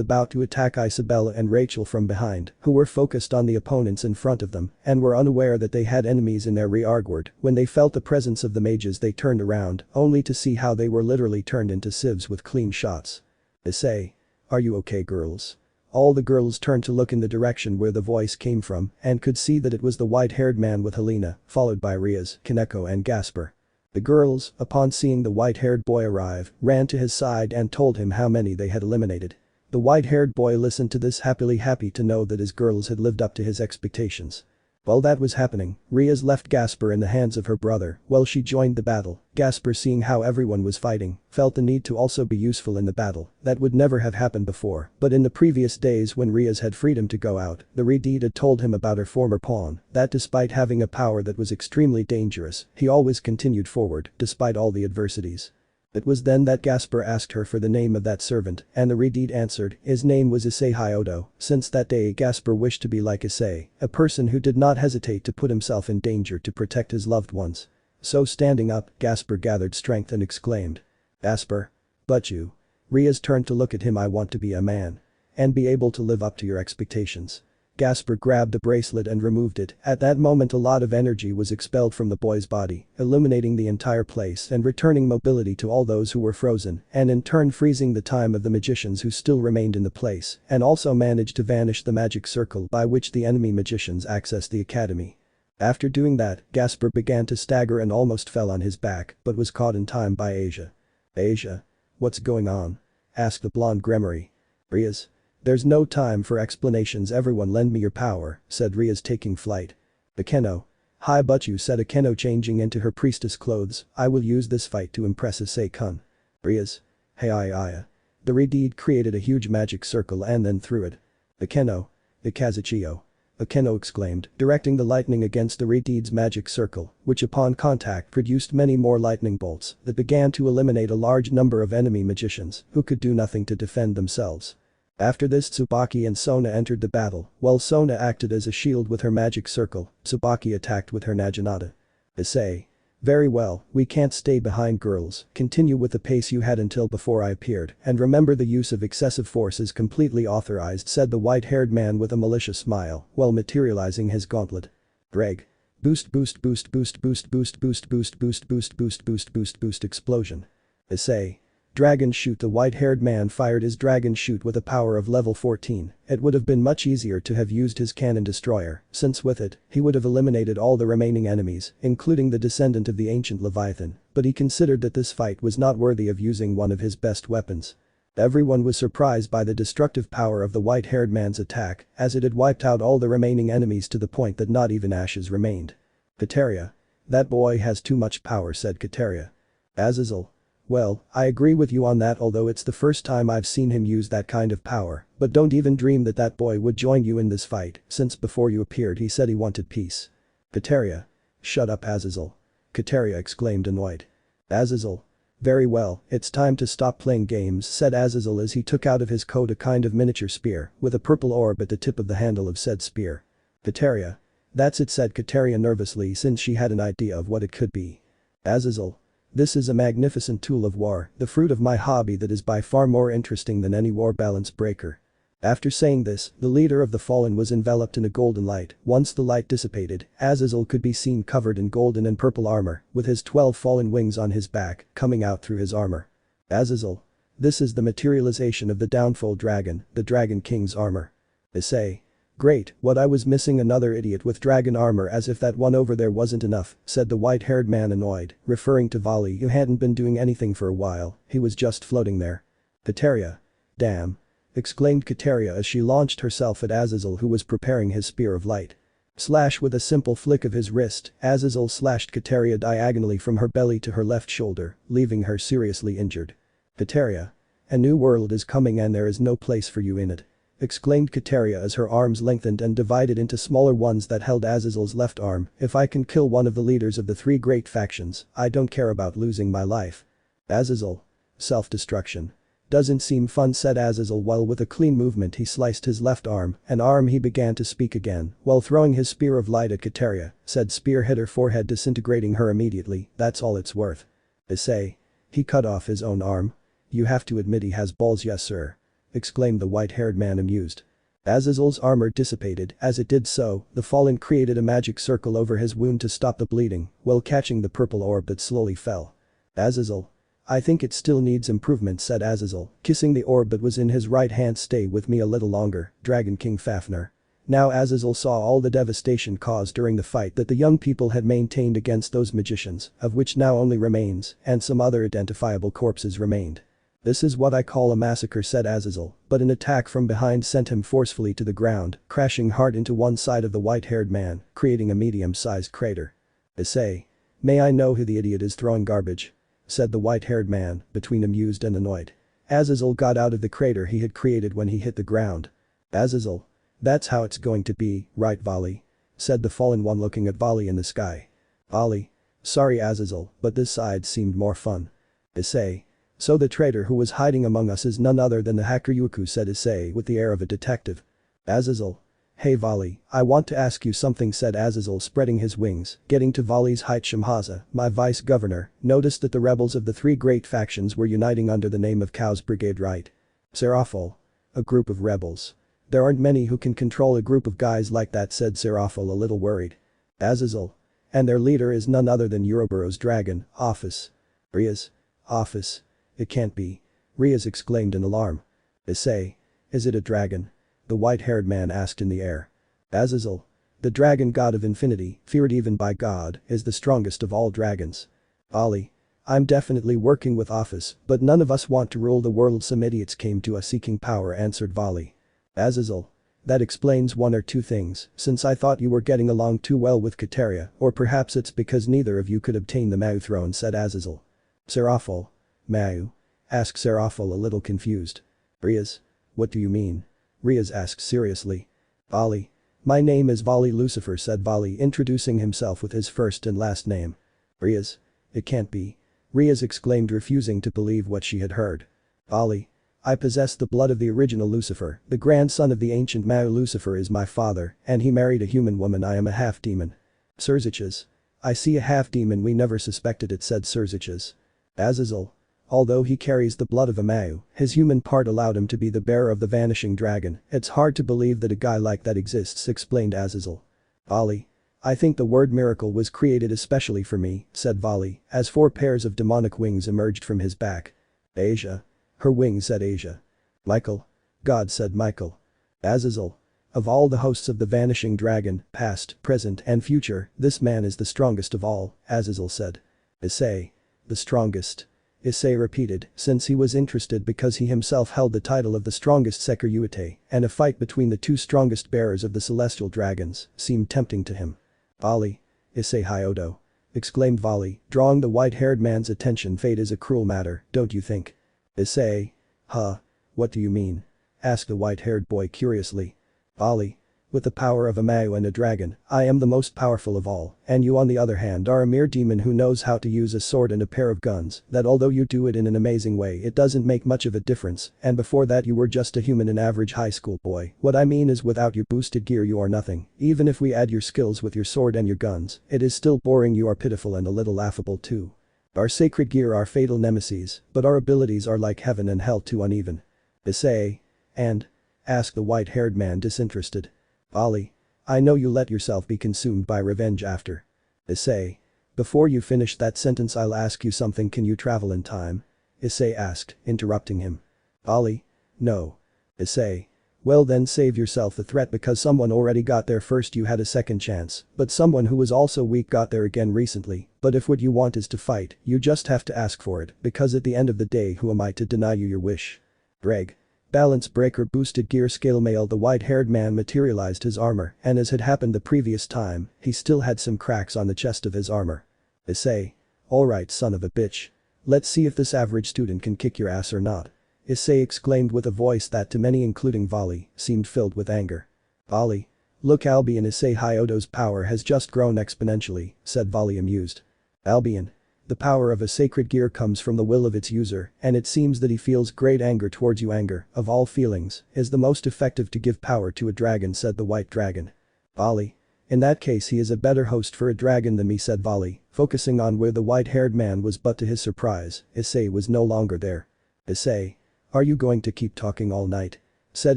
about to attack Isabella and Rachel from behind, who were focused on the opponents in front of them and were unaware that they had enemies in their rearguard. When they felt the presence of the mages they turned around, only to see how they were literally turned into sieves with clean shots. Issei. Are you okay, girls? All the girls turned to look in the direction where the voice came from and could see that it was the white-haired man with Helena, followed by Rias, Kaneko and Gasper. The girls, upon seeing the white-haired boy arrive, ran to his side and told him how many they had eliminated. The white-haired boy listened to this happy to know that his girls had lived up to his expectations. While that was happening, Rias left Gasper in the hands of her brother while she joined the battle. Gasper, seeing how everyone was fighting, felt the need to also be useful in the battle. That would never have happened before, but in the previous days when Rias had freedom to go out, the Redeed had told him about her former pawn, that despite having a power that was extremely dangerous, he always continued forward, despite all the adversities. It was then that Gasper asked her for the name of that servant, and the Redeed answered, his name was Issei Hyodo. Since that day Gasper wished to be like Issei, a person who did not hesitate to put himself in danger to protect his loved ones. So standing up, Gasper gathered strength and exclaimed. Gasper. But you. Rias turned to look at him. I want to be a man. And be able to live up to your expectations. Gasper grabbed the bracelet and removed it. At that moment a lot of energy was expelled from the boy's body, illuminating the entire place and returning mobility to all those who were frozen, and in turn freezing the time of the magicians who still remained in the place, and also managed to vanish the magic circle by which the enemy magicians accessed the academy. After doing that, Gasper began to stagger and almost fell on his back, but was caught in time by Asia. Asia? What's going on? Asked the blonde Gremory. Rias? There's no time for explanations, everyone lend me your power, said Rias taking flight. Akeno. Hi Butchu, said Akeno changing into her priestess clothes, I will use this fight to impress Issei-kun. Rias. Hey Aya. The Redeed created a huge magic circle and then threw it. Akeno. Ikazuchiyo. Akeno exclaimed, directing the lightning against the Redeed's magic circle, which upon contact produced many more lightning bolts that began to eliminate a large number of enemy magicians who could do nothing to defend themselves. After this Tsubaki and Sona entered the battle, while Sona acted as a shield with her magic circle, Tsubaki attacked with her Naginata. Issei. Very well, we can't stay behind girls, continue with the pace you had until before I appeared, and remember the use of excessive force is completely authorized, said the white-haired man with a malicious smile, while materializing his gauntlet. Ddraig. Boost boost boost boost boost boost boost boost boost boost boost boost boost boost explosion. Issei. Dragon shoot. The white-haired man fired his dragon shoot with a power of level 14. It would have been much easier to have used his cannon destroyer, since with it, he would have eliminated all the remaining enemies, including the descendant of the ancient Leviathan, but he considered that this fight was not worthy of using one of his best weapons. Everyone was surprised by the destructive power of the white-haired man's attack, as it had wiped out all the remaining enemies to the point that not even ashes remained. Kateria. That boy has too much power, said Kateria. Azazel. Well, I agree with you on that, although it's the first time I've seen him use that kind of power, but don't even dream that that boy would join you in this fight, since before you appeared he said he wanted peace. Kateria. Shut up Azazel. Kateria exclaimed annoyed. Azazel. Very well, it's time to stop playing games, said Azazel as he took out of his coat a kind of miniature spear with a purple orb at the tip of the handle of said spear. Kateria. That's it, said Kateria nervously since she had an idea of what it could be. Azazel. This is a magnificent tool of war, the fruit of my hobby that is by far more interesting than any war balance breaker. After saying this, the leader of the fallen was enveloped in a golden light. Once the light dissipated, Azazel could be seen covered in golden and purple armor, with his 12 fallen wings on his back, coming out through his armor. Azazel. This is the materialization of the downfall dragon, the Dragon King's armor. Issei. Great, what I was missing, another idiot with dragon armor, as if that one over there wasn't enough, said the white-haired man annoyed, referring to Vali who hadn't been doing anything for a while, he was just floating there. Kateria. Damn. Exclaimed Kateria as she launched herself at Azazel who was preparing his spear of light. Slash. With a simple flick of his wrist, Azazel slashed Kateria diagonally from her belly to her left shoulder, leaving her seriously injured. Kateria. A new world is coming and there is no place for you in it. Exclaimed Kateria as her arms lengthened and divided into smaller ones that held Azazel's left arm. If I can kill one of the leaders of the 3 great factions, I don't care about losing my life. Azazel. Self-destruction. Doesn't seem fun, said Azazel while with a clean movement he sliced his left arm, an arm. He began to speak again while throwing his spear of light at Kateria, said spear hit her forehead disintegrating her immediately, that's all it's worth. Issei. He cut off his own arm. You have to admit he has balls, yes sir. Exclaimed the white-haired man amused. Azazel's armor dissipated. As it did so, the fallen created a magic circle over his wound to stop the bleeding, while catching the purple orb that slowly fell. Azazel. I think it still needs improvement, said Azazel, kissing the orb that was in his right hand. Stay with me a little longer, Dragon King Fafnir. Now Azazel saw all the devastation caused during the fight that the young people had maintained against those magicians, of which now only remains, and some other identifiable corpses remained. This is what I call a massacre, said Azazel, but an attack from behind sent him forcefully to the ground, crashing hard into one side of the white-haired man, creating a medium-sized crater. Issei. May I know who the idiot is throwing garbage? Said the white-haired man, between amused and annoyed. Azazel got out of the crater he had created when he hit the ground. Azazel. That's how it's going to be, right Vali? Said the fallen one looking at Vali in the sky. Vali. Sorry Azazel, but this side seemed more fun. Issei. So the traitor who was hiding among us is none other than the hacker Yuku, said Issei with the air of a detective. Azazel. Hey Vali, I want to ask you something, said Azazel, spreading his wings. Getting to Vali's height. Shamhaza, my vice-governor, noticed that the rebels of the three great factions were uniting under the name of Chaos Brigade, right? Seraphol. A group of rebels. There aren't many who can control a group of guys like that, said Seraphol, a little worried. Azazel. And their leader is none other than Uroboros' dragon, Office. Rias. Office. It can't be. Rias exclaimed in alarm. Issei. Is it a dragon? The white-haired man asked in the air. Azazel. The dragon god of infinity, feared even by God, is the strongest of all dragons. Ali. I'm definitely working with Office, but none of us want to rule the world. Some idiots came to us seeking power, answered Vali. Azazel. That explains one or two things, since I thought you were getting along too well with Kateria, or perhaps it's because neither of you could obtain the Mau throne, said Azazel. Seraphol. Mau? Asked Seraphol, a little confused. Rias? What do you mean? Rias asked seriously. Vali. My name is Vali Lucifer, said Vali, introducing himself with his first and last name. Rias? It can't be. Rias exclaimed, refusing to believe what she had heard. Vali. I possess the blood of the original Lucifer, the grandson of the ancient Mau. Lucifer is my father, and he married a human woman. I am a half-demon. Surziches. I see a half-demon, we never suspected it, said Surziches. Azazel. Although he carries the blood of a Mau, his human part allowed him to be the bearer of the vanishing dragon. It's hard to believe that a guy like that exists, explained Azazel. Vali. I think the word miracle was created especially for me, said Vali, as 4 pairs of demonic wings emerged from his back. Asia. Her wings, said Asia. Michael. God, said Michael. Azazel. Of all the hosts of the vanishing dragon, past, present and future, this man is the strongest of all, Azazel said. Issei. The strongest. Issei repeated, since he was interested because he himself held the title of the strongest Sekiryuutei, and a fight between the 2 strongest bearers of the celestial dragons seemed tempting to him. Vali. Issei Hyodo. Exclaimed Vali, drawing the white-haired man's attention. Fate is a cruel matter, don't you think? Issei. Huh? What do you mean? Asked the white-haired boy curiously. Vali. With the power of a Mau and a dragon, I am the most powerful of all, and you on the other hand are a mere demon who knows how to use a sword and a pair of guns, that although you do it in an amazing way it doesn't make much of a difference, and before that you were just a human, an average high school boy. What I mean is, without your boosted gear you are nothing. Even if we add your skills with your sword and your guns, it is still boring. You are pitiful and a little laughable too. Our sacred gear are fatal nemesis, but our abilities are like heaven and hell, too uneven. Issei. And? Asked the white-haired man, disinterested. Vali. I know you let yourself be consumed by revenge after. Issei. Before you finish that sentence I'll ask you something. Can you travel in time? Issei asked, interrupting him. Vali. No. Issei. Well then save yourself the threat, because someone already got there first. You had a second chance, but someone who was also weak got there again recently. But if what you want is to fight, you just have to ask for it, because at the end of the day who am I to deny you your wish? Ddraig. Balance breaker, boosted gear, scale mail. The white-haired man materialized his armor, and as had happened the previous time, he still had some cracks on the chest of his armor. Issei. Alright, son of a bitch. Let's see if this average student can kick your ass or not. Issei exclaimed with a voice that to many, including Vali, seemed filled with anger. Vali. Look, Albion. Issei Hyodo's power has just grown exponentially, said Vali, amused. Albion. The power of a sacred gear comes from the will of its user, and it seems that he feels great anger towards you. Anger, of all feelings, is the most effective to give power to a dragon, said the white dragon. Vali. In that case he is a better host for a dragon than me, said Vali, focusing on where the white-haired man was, but to his surprise, Issei was no longer there. Issei. Are you going to keep talking all night? Said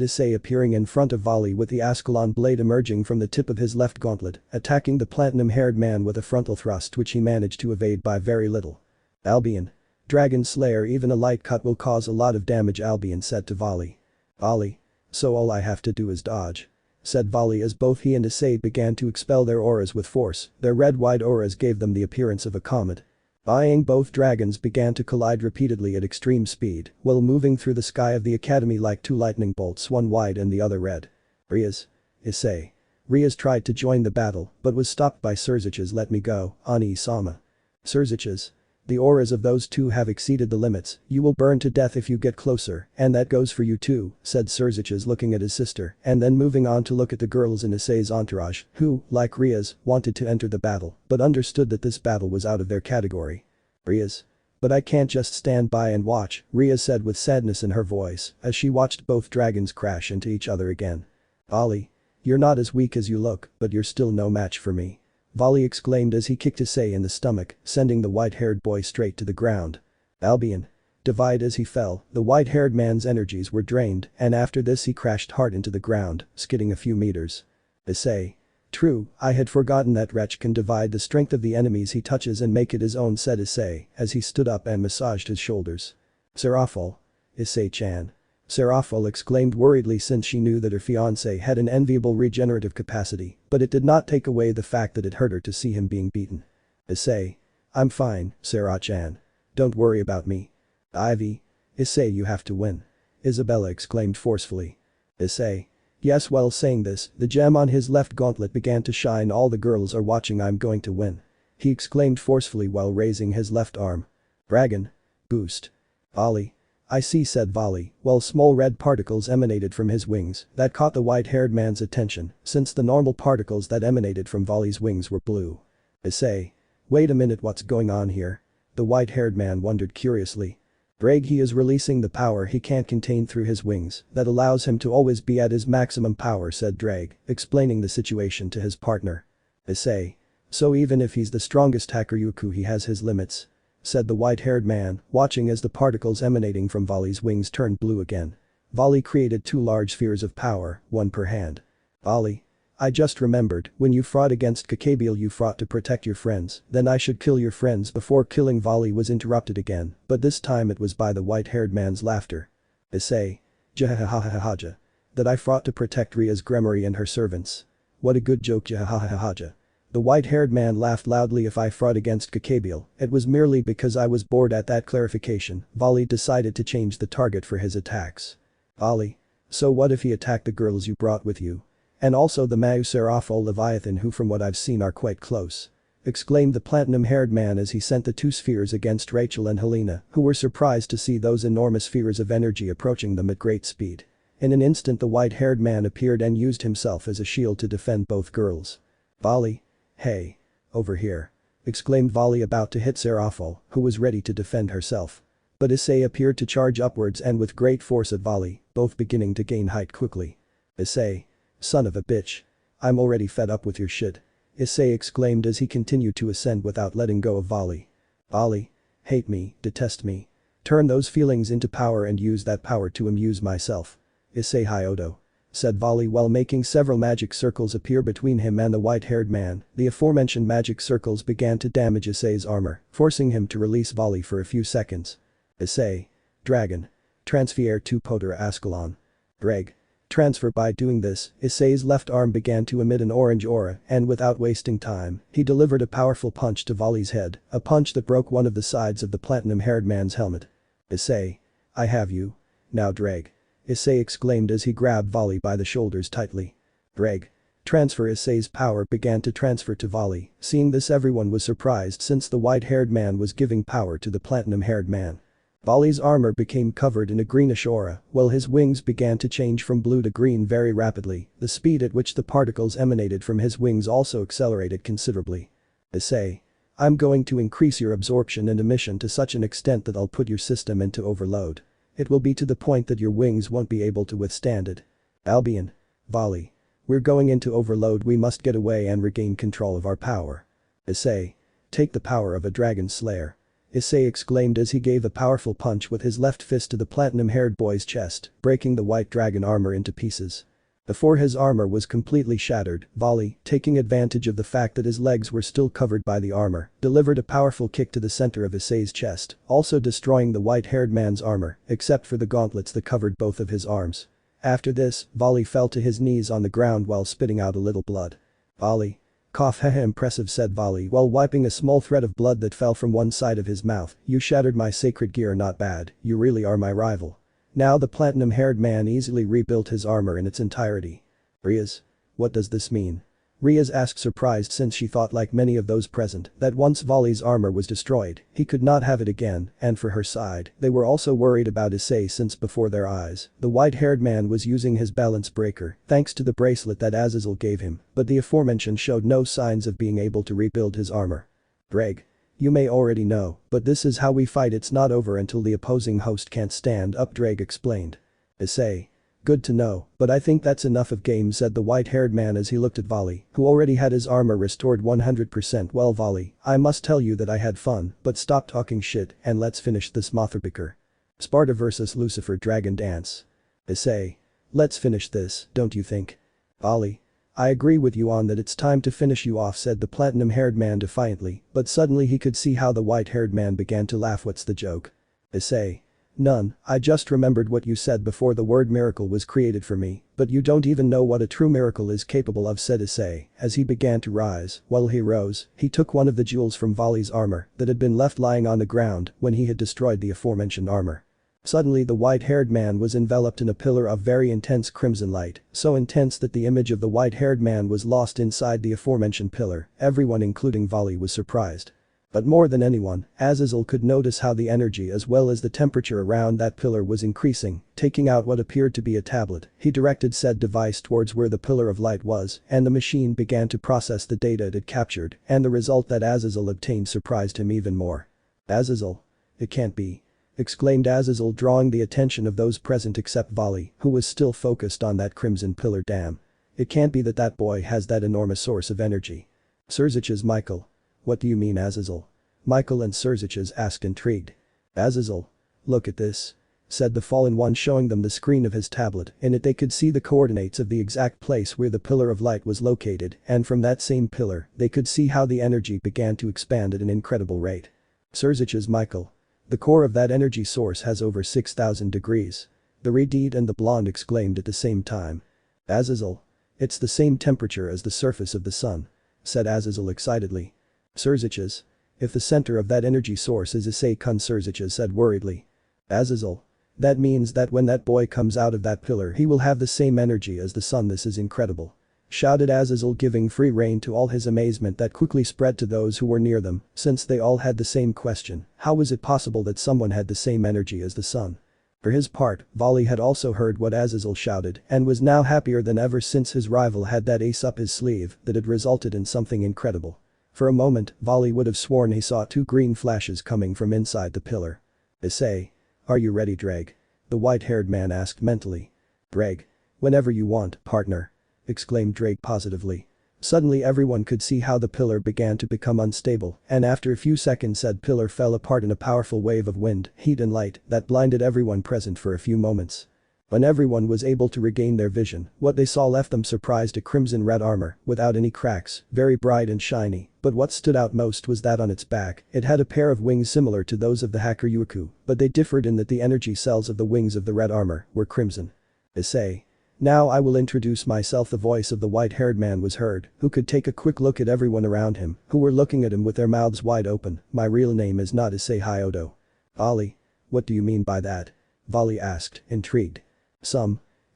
Issei, appearing in front of Vali with the Ascalon blade emerging from the tip of his left gauntlet, attacking the platinum-haired man with a frontal thrust which he managed to evade by very little. Albion. Dragon Slayer. Even a light cut will cause a lot of damage, Albion said to Vali. Vali. So all I have to do is dodge? Said Vali as both he and Issei began to expel their auras with force. Their red-wide auras gave them the appearance of a comet. Both dragons began to collide repeatedly at extreme speed while moving through the sky of the academy like 2 lightning bolts, one white and the other red. Rias. Issei. Rias tried to join the battle but was stopped by Surziches. Let me go, Ani-sama. Surziches. The auras of those two have exceeded the limits. You will burn to death if you get closer, and that goes for you too, said Surziches, looking at his sister and then moving on to look at the girls in Issei's entourage who, like Rias, wanted to enter the battle but understood that this battle was out of their category. Rias. But I can't just stand by and watch, Rias said with sadness in her voice as she watched both dragons crash into each other again. Ollie. You're not as weak as you look, but you're still no match for me. Volley exclaimed as he kicked Issei in the stomach, sending the white-haired boy straight to the ground. Albion. Divide as he fell, the white-haired man's energies were drained, and after this he crashed hard into the ground, skidding a few meters. Issei. True, I had forgotten that wretch can divide the strength of the enemies he touches and make it his own, said Issei, as he stood up and massaged his shoulders. Serafal. Issei-chan. Serafal exclaimed worriedly since she knew that her fiancé had an enviable regenerative capacity, but it did not take away the fact that it hurt her to see him being beaten. Issei. I'm fine, Serah-chan. Don't worry about me. Ivy. Issei, you have to win. Isabella exclaimed forcefully. Issei. Yes, while saying this, the gem on his left gauntlet began to shine. All the girls are watching, I'm going to win. He exclaimed forcefully while raising his left arm. Dragon. Boost. Ollie. I see, said Volley, while small red particles emanated from his wings that caught the white-haired man's attention, since the normal particles that emanated from Volley's wings were blue. Issei. Wait a minute, what's going on here? The white-haired man wondered curiously. Ddraig, he is releasing the power he can't contain through his wings that allows him to always be at his maximum power, said Ddraig, explaining the situation to his partner. Issei. So even if he's the strongest Sekiryuutei, he has his limits, said the white-haired man, watching as the particles emanating from Volley's wings turned blue again. Volley created 2 large spheres of power, 1 per hand. Volley. I just remembered, when you fought against Caballero you fought to protect your friends, then I should kill your friends before killing. Volley was interrupted again, but this time it was by the white-haired man's laughter. Issei. Jahahahahaja. That I fought to protect Rias Gremory and her servants. What a good joke, jahahahahaja. The white-haired man laughed loudly. If I fought against Caballero, it was merely because I was bored. At that clarification, Volley decided to change the target for his attacks. Ollie. So what if he attacked the girls you brought with you? And also the Mau Serafal Leviathan, who from what I've seen are quite close. Exclaimed the platinum-haired man as he sent the 2 spheres against Rachel and Helena, who were surprised to see those enormous spheres of energy approaching them at great speed. In an instant the white-haired man appeared and used himself as a shield to defend both girls. Volley. Hey. Over here. Exclaimed Volley, about to hit Serafal, who was ready to defend herself. But Issei appeared to charge upwards and with great force at Volley, both beginning to gain height quickly. Issei. Son of a bitch. I'm already fed up with your shit. Issei exclaimed as he continued to ascend without letting go of Volley. Volley. Hate me, detest me. Turn those feelings into power and use that power to amuse myself. Issei Hyodo. Said Volley while making several magic circles appear between him and the white-haired man. The aforementioned magic circles began to damage Issei's armor, forcing him to release Volley for a few seconds. Issei. Dragon. Transfer to Poter Ascalon. Ddraig. Transfer. By doing this, Issei's left arm began to emit an orange aura, and without wasting time, he delivered a powerful punch to Volley's head, a punch that broke one of the sides of the platinum-haired man's helmet. Issei. I have you. Now Ddraig. Issei exclaimed as he grabbed Volley by the shoulders tightly. Ddraig. Transfer. Issei's power began to transfer to Volley. Seeing this, everyone was surprised since the white-haired man was giving power to the platinum-haired man. Volley's armor became covered in a greenish aura, while his wings began to change from blue to green very rapidly. The speed at which the particles emanated from his wings also accelerated considerably. Issei. I'm going to increase your absorption and emission to such an extent that I'll put your system into overload. It will be to the point that your wings won't be able to withstand it. Albion. Volley. We're going into overload, we must get away and regain control of our power. Issei. Take the power of a dragon slayer. Issei exclaimed as he gave a powerful punch with his left fist to the platinum-haired boy's chest, breaking the white dragon armor into pieces. Before his armor was completely shattered, Volley, taking advantage of the fact that his legs were still covered by the armor, delivered a powerful kick to the center of Issei's chest, also destroying the white-haired man's armor, except for the gauntlets that covered both of his arms. After this, Volley fell to his knees on the ground while spitting out a little blood. Volley. Cough. Haha, impressive, said Volley while wiping a small thread of blood that fell from one side of his mouth. You shattered my sacred gear, not bad, you really are my rival. Now the platinum-haired man easily rebuilt his armor in its entirety. Rias. What does this mean? Rias asked, surprised since she thought, like many of those present, that once Volley's armor was destroyed, he could not have it again, and for her side, they were also worried about Issei since before their eyes, the white-haired man was using his balance breaker, thanks to the bracelet that Azazel gave him, but the aforementioned showed no signs of being able to rebuild his armor. Ddraig. You may already know, but this is how we fight. It's not over until the opposing host can't stand up, Ddraig explained. Issei. Good to know, but I think that's enough of game, said the white-haired man as he looked at Volley, who already had his armor restored 100%. Well Volley, I must tell you that I had fun, but stop talking shit and let's finish this Motherbicker. Sparda vs Lucifer Dragon Dance. Issei. Let's finish this, don't you think? Volley. I agree with you on that, it's time to finish you off, said the platinum-haired man defiantly, but suddenly he could see how the white-haired man began to laugh. What's the joke? Issei. None, I just remembered what you said before the word miracle was created for me, but you don't even know what a true miracle is capable of, said Issei, as he began to rise. While he rose, he took one of the jewels from Volley's armor that had been left lying on the ground when he had destroyed the aforementioned armor. Suddenly the white-haired man was enveloped in a pillar of very intense crimson light, so intense that the image of the white-haired man was lost inside the aforementioned pillar. Everyone including Volley was surprised. But more than anyone, Azazel could notice how the energy as well as the temperature around that pillar was increasing. Taking out what appeared to be a tablet, he directed said device towards where the pillar of light was, and the machine began to process the data it had captured, and the result that Azazel obtained surprised him even more. Azazel? It can't be. Exclaimed Azazel, drawing the attention of those present except Volley, who was still focused on that crimson pillar. Damn. It can't be that that boy has that enormous source of energy. Surzich's Michael. What do you mean, Azazel? Michael and Surzich's asked intrigued. Azazel. Look at this. Said the fallen one, showing them the screen of his tablet. In it they could see the coordinates of the exact place where the pillar of light was located, and from that same pillar, they could see how the energy began to expand at an incredible rate. Surzich's Michael. The core of that energy source has over 6,000 degrees. The Redhead and the blonde exclaimed at the same time. Azazel. It's the same temperature as the surface of the sun. Said Azazel excitedly. Surzich's. If the center of that energy source is Issei, Surzich's said worriedly. Azazel. That means that when that boy comes out of that pillar he will have the same energy as the sun. This is incredible. Shouted Azazel, giving free rein to all his amazement that quickly spread to those who were near them, since they all had the same question: how was it possible that someone had the same energy as the sun? For his part, Volley had also heard what Azazel shouted and was now happier than ever since his rival had that ace up his sleeve that had resulted in something incredible. For a moment, Volley would have sworn he saw two green flashes coming from inside the pillar. Issei. Are you ready, Ddraig? The white-haired man asked mentally. Ddraig. Whenever you want, partner. Exclaimed Ddraig positively. Suddenly everyone could see how the pillar began to become unstable, and after a few seconds said pillar fell apart in a powerful wave of wind, heat and light that blinded everyone present for a few moments. When everyone was able to regain their vision, what they saw left them surprised: a crimson-red armor, without any cracks, very bright and shiny, but what stood out most was that on its back, it had a pair of wings similar to those of the Hakuryuku, but they differed in that the energy cells of the wings of the red armor were crimson. Issei. Now I will introduce myself. The voice of the white-haired man was heard, who could take a quick look at everyone around him, who were looking at him with their mouths wide open. My real name is not Issei Hyodo. Volley. What do you mean by that? Volley asked, intrigued.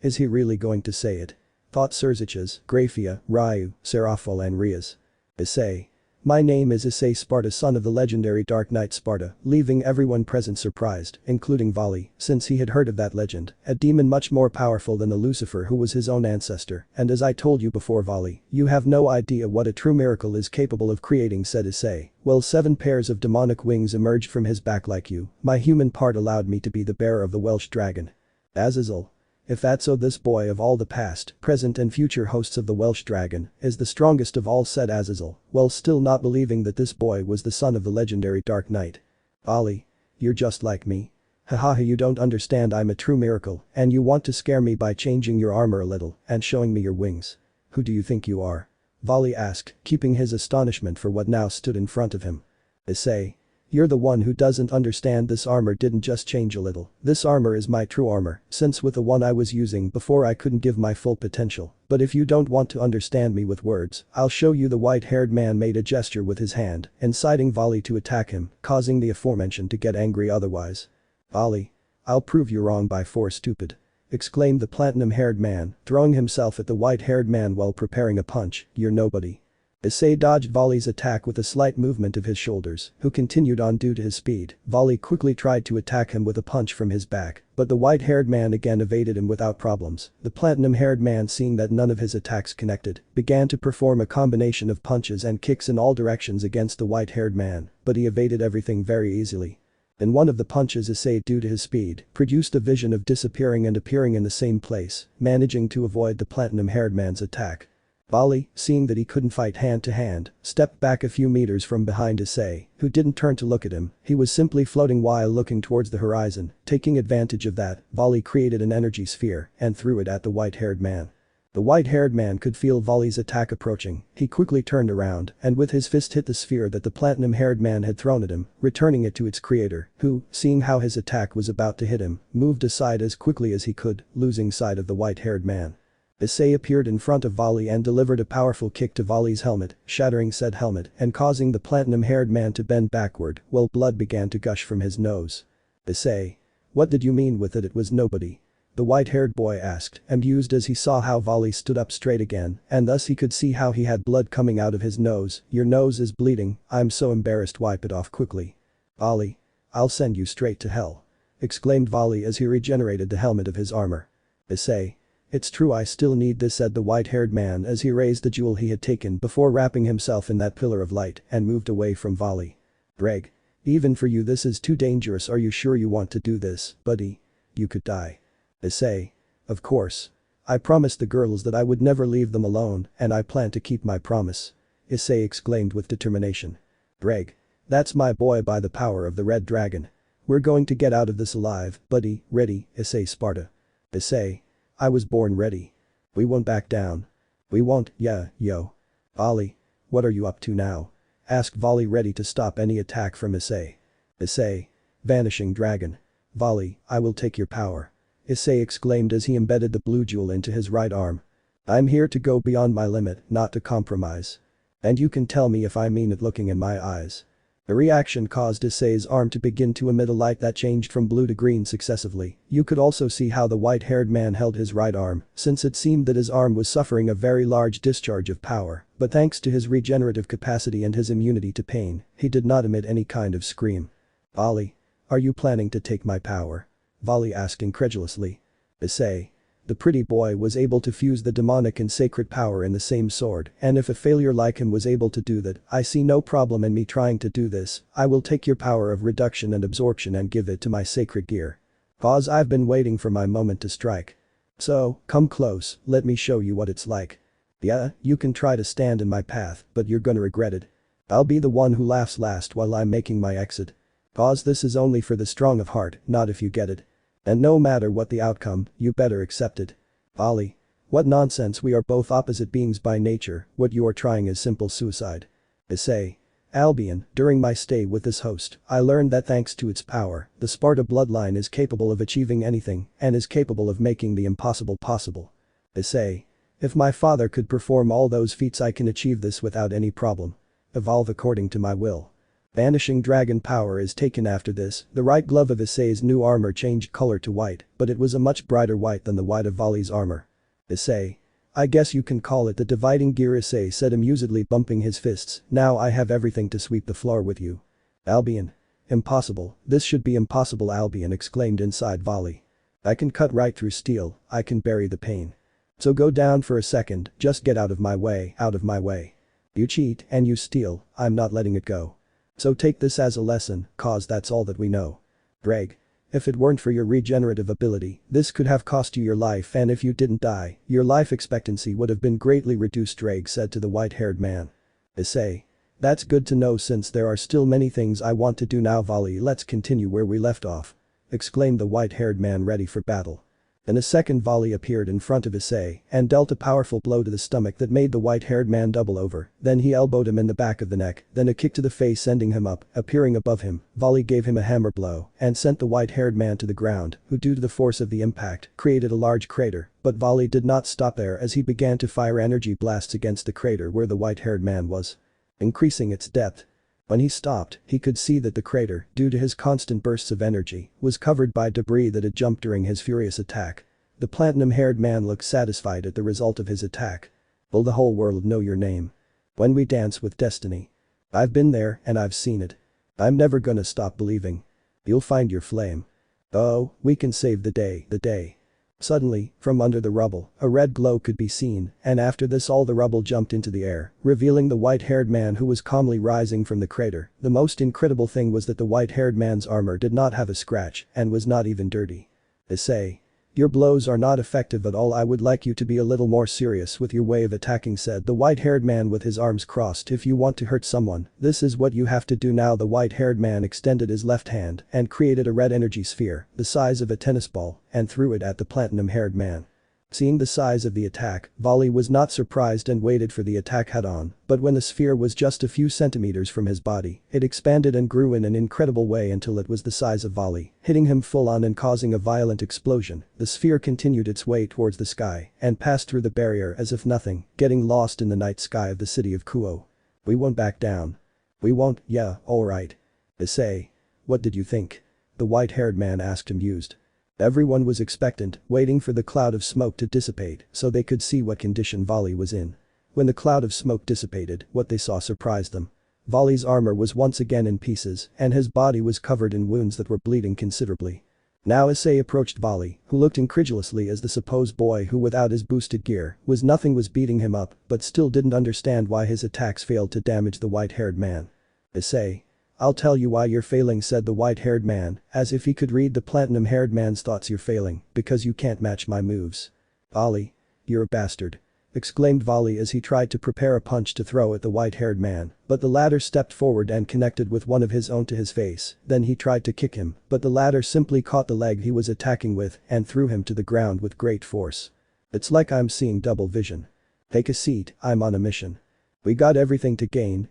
Is he really going to say it? Thought Surzich's, Grafiya, Ryu, Serafol and Rias. Issei. My name is Issei Sparda, son of the legendary Dark Knight Sparda, leaving everyone present surprised, including Volley, since he had heard of that legend, a demon much more powerful than the Lucifer who was his own ancestor, and as I told you before, Volley, you have no idea what a true miracle is capable of creating, said Issei. Well, 7 pairs of demonic wings emerged from his back like you. My human part allowed me to be the bearer of the Welsh dragon. Azazel. If that's so, this boy of all the past, present and future hosts of the Welsh dragon is the strongest of all, said Azazel, while still not believing that this boy was the son of the legendary Dark Knight. Volley. You're just like me. Haha, you don't understand, I'm a true miracle, and you want to scare me by changing your armor a little and showing me your wings. Who do you think you are? Volley asked, keeping his astonishment for what now stood in front of him. Issei. You're the one who doesn't understand. This armor didn't just change a little. This armor is my true armor, since with the one I was using before I couldn't give my full potential. But if you don't want to understand me with words, I'll show you. The white-haired man made a gesture with his hand, inciting Volley to attack him, causing the aforementioned to get angry otherwise. Volley. I'll prove you wrong by force, stupid. Exclaimed the platinum-haired man, throwing himself at the white-haired man while preparing a punch. You're nobody. Issei dodged Volley's attack with a slight movement of his shoulders, who continued on due to his speed. Volley quickly tried to attack him with a punch from his back, but the white-haired man again evaded him without problems. The platinum-haired man, seeing that none of his attacks connected, began to perform a combination of punches and kicks in all directions against the white-haired man, but he evaded everything very easily. In one of the punches, Issei, due to his speed, produced a vision of disappearing and appearing in the same place, managing to avoid the platinum-haired man's attack. Volley, seeing that he couldn't fight hand-to-hand, stepped back a few meters from behind Issei, who didn't turn to look at him. He was simply floating while looking towards the horizon. Taking advantage of that, Volley created an energy sphere and threw it at the white-haired man. The white-haired man could feel Volley's attack approaching. He quickly turned around and with his fist hit the sphere that the platinum-haired man had thrown at him, returning it to its creator, who, seeing how his attack was about to hit him, moved aside as quickly as he could, losing sight of the white-haired man. Issei appeared in front of Volley and delivered a powerful kick to Volley's helmet, shattering said helmet and causing the platinum-haired man to bend backward while blood began to gush from his nose. Issei. What did you mean with it was nobody? The white-haired boy asked, amused as he saw how Volley stood up straight again, and thus he could see how he had blood coming out of his nose. Your nose is bleeding, I'm so embarrassed, wipe it off quickly. Volley. I'll send you straight to hell. Exclaimed Volley as he regenerated the helmet of his armor. Issei. It's true, I still need this, said the white-haired man as he raised the jewel he had taken before wrapping himself in that pillar of light and moved away from Volley. Ddraig. Even for you this is too dangerous, are you sure you want to do this, buddy? You could die. Issei. Of course. I promised the girls that I would never leave them alone and I plan to keep my promise. Issei exclaimed with determination. Ddraig. That's my boy, by the power of the red dragon. We're going to get out of this alive, buddy. Ready, Issei Sparda. Issei. I was born ready. We won't back down. We won't, yeah, yo. Volley. What are you up to now? Asked Volley, ready to stop any attack from Issei. Issei. Vanishing dragon. Volley, I will take your power. Issei exclaimed as he embedded the blue jewel into his right arm. I'm here to go beyond my limit, not to compromise. And you can tell me if I mean it looking in my eyes. The reaction caused Issei's arm to begin to emit a light that changed from blue to green successively. You could also see how the white-haired man held his right arm, since it seemed that his arm was suffering a very large discharge of power, but thanks to his regenerative capacity and his immunity to pain, he did not emit any kind of scream. Volley. Are you planning to take my power? Volley asked incredulously. Issei. The pretty boy was able to fuse the demonic and sacred power in the same sword, and if a failure like him was able to do that, I see no problem in me trying to do this. I will take your power of reduction and absorption and give it to my sacred gear. Cause I've been waiting for my moment to strike. So, come close, let me show you what it's like. Yeah, you can try to stand in my path, but you're gonna regret it. I'll be the one who laughs last while I'm making my exit. Cause this is only for the strong of heart, not if you get it. And no matter what the outcome, you better accept it. Volley. What nonsense, we are both opposite beings by nature, what you are trying is simple suicide. Issei. Albion, during my stay with this host, I learned that thanks to its power, the Sparda bloodline is capable of achieving anything and is capable of making the impossible possible. Issei. If my father could perform all those feats, I can achieve this without any problem. Evolve according to my will. Vanishing dragon power is taken after this. The right glove of Issei's new armor changed color to white, but it was a much brighter white than the white of Volley's armor. Issei. I guess you can call it the dividing gear, Issei said amusedly, bumping his fists. Now I have everything to sweep the floor with you. Albion. Impossible, this should be impossible, Albion exclaimed inside Volley. I can cut right through steel, I can bury the pain. So go down for a second, just get out of my way, out of my way. You cheat and you steal, I'm not letting it go. So take this as a lesson, cause that's all that we know. Ddraig. If it weren't for your regenerative ability, this could have cost you your life, and if you didn't die, your life expectancy would have been greatly reduced, Ddraig said to the white-haired man. Issei. That's good to know, since there are still many things I want to do now. Volley, let's continue where we left off. Exclaimed the white-haired man, ready for battle. In a second, Volley appeared in front of Issei and dealt a powerful blow to the stomach that made the white-haired man double over. Then he elbowed him in the back of the neck, then a kick to the face, sending him up. Appearing above him, Volley gave him a hammer blow and sent the white-haired man to the ground, who due to the force of the impact created a large crater, but Volley did not stop there as he began to fire energy blasts against the crater where the white-haired man was, increasing its depth. When he stopped, he could see that the crater, due to his constant bursts of energy, was covered by debris that had jumped during his furious attack. The platinum-haired man looked satisfied at the result of his attack. Will the whole world know your name? When we dance with destiny. I've been there and I've seen it. I'm never gonna stop believing. You'll find your flame. Oh, we can save the day. Suddenly, from under the rubble, a red glow could be seen, and after this all the rubble jumped into the air, revealing the white-haired man who was calmly rising from the crater. The most incredible thing was that the white-haired man's armor did not have a scratch and was not even dirty. Issei. Your blows are not effective at all. I would like you to be a little more serious with your way of attacking, said the white-haired man with his arms crossed. If you want to hurt someone, this is what you have to do now. The white-haired man extended his left hand and created a red energy sphere, the size of a tennis ball, and threw it at the platinum-haired man. Seeing the size of the attack, Volley was not surprised and waited for the attack head-on, but when the sphere was just a few centimeters from his body, it expanded and grew in an incredible way until it was the size of Volley, hitting him full-on and causing a violent explosion. The sphere continued its way towards the sky and passed through the barrier as if nothing, getting lost in the night sky of the city of Kuo. We won't back down. We won't, yeah, alright. Issei. What did you think? The white-haired man asked amused. Everyone was expectant, waiting for the cloud of smoke to dissipate so they could see what condition Volley was in. When the cloud of smoke dissipated, what they saw surprised them. Volley's armor was once again in pieces and his body was covered in wounds that were bleeding considerably. Now Issei approached Volley, who looked incredulously as the supposed boy who without his boosted gear nothing was beating him up but still didn't understand why his attacks failed to damage the white-haired man. Issei. I'll tell you why you're failing, said the white-haired man, as if he could read the platinum-haired man's thoughts. You're failing because you can't match my moves. Volley. You're a bastard. Exclaimed Volley as he tried to prepare a punch to throw at the white-haired man, but the latter stepped forward and connected with one of his own to his face. Then he tried to kick him, but the latter simply caught the leg he was attacking with and threw him to the ground with great force. It's like I'm seeing double vision. Take a seat, I'm on a mission. We got everything to gain,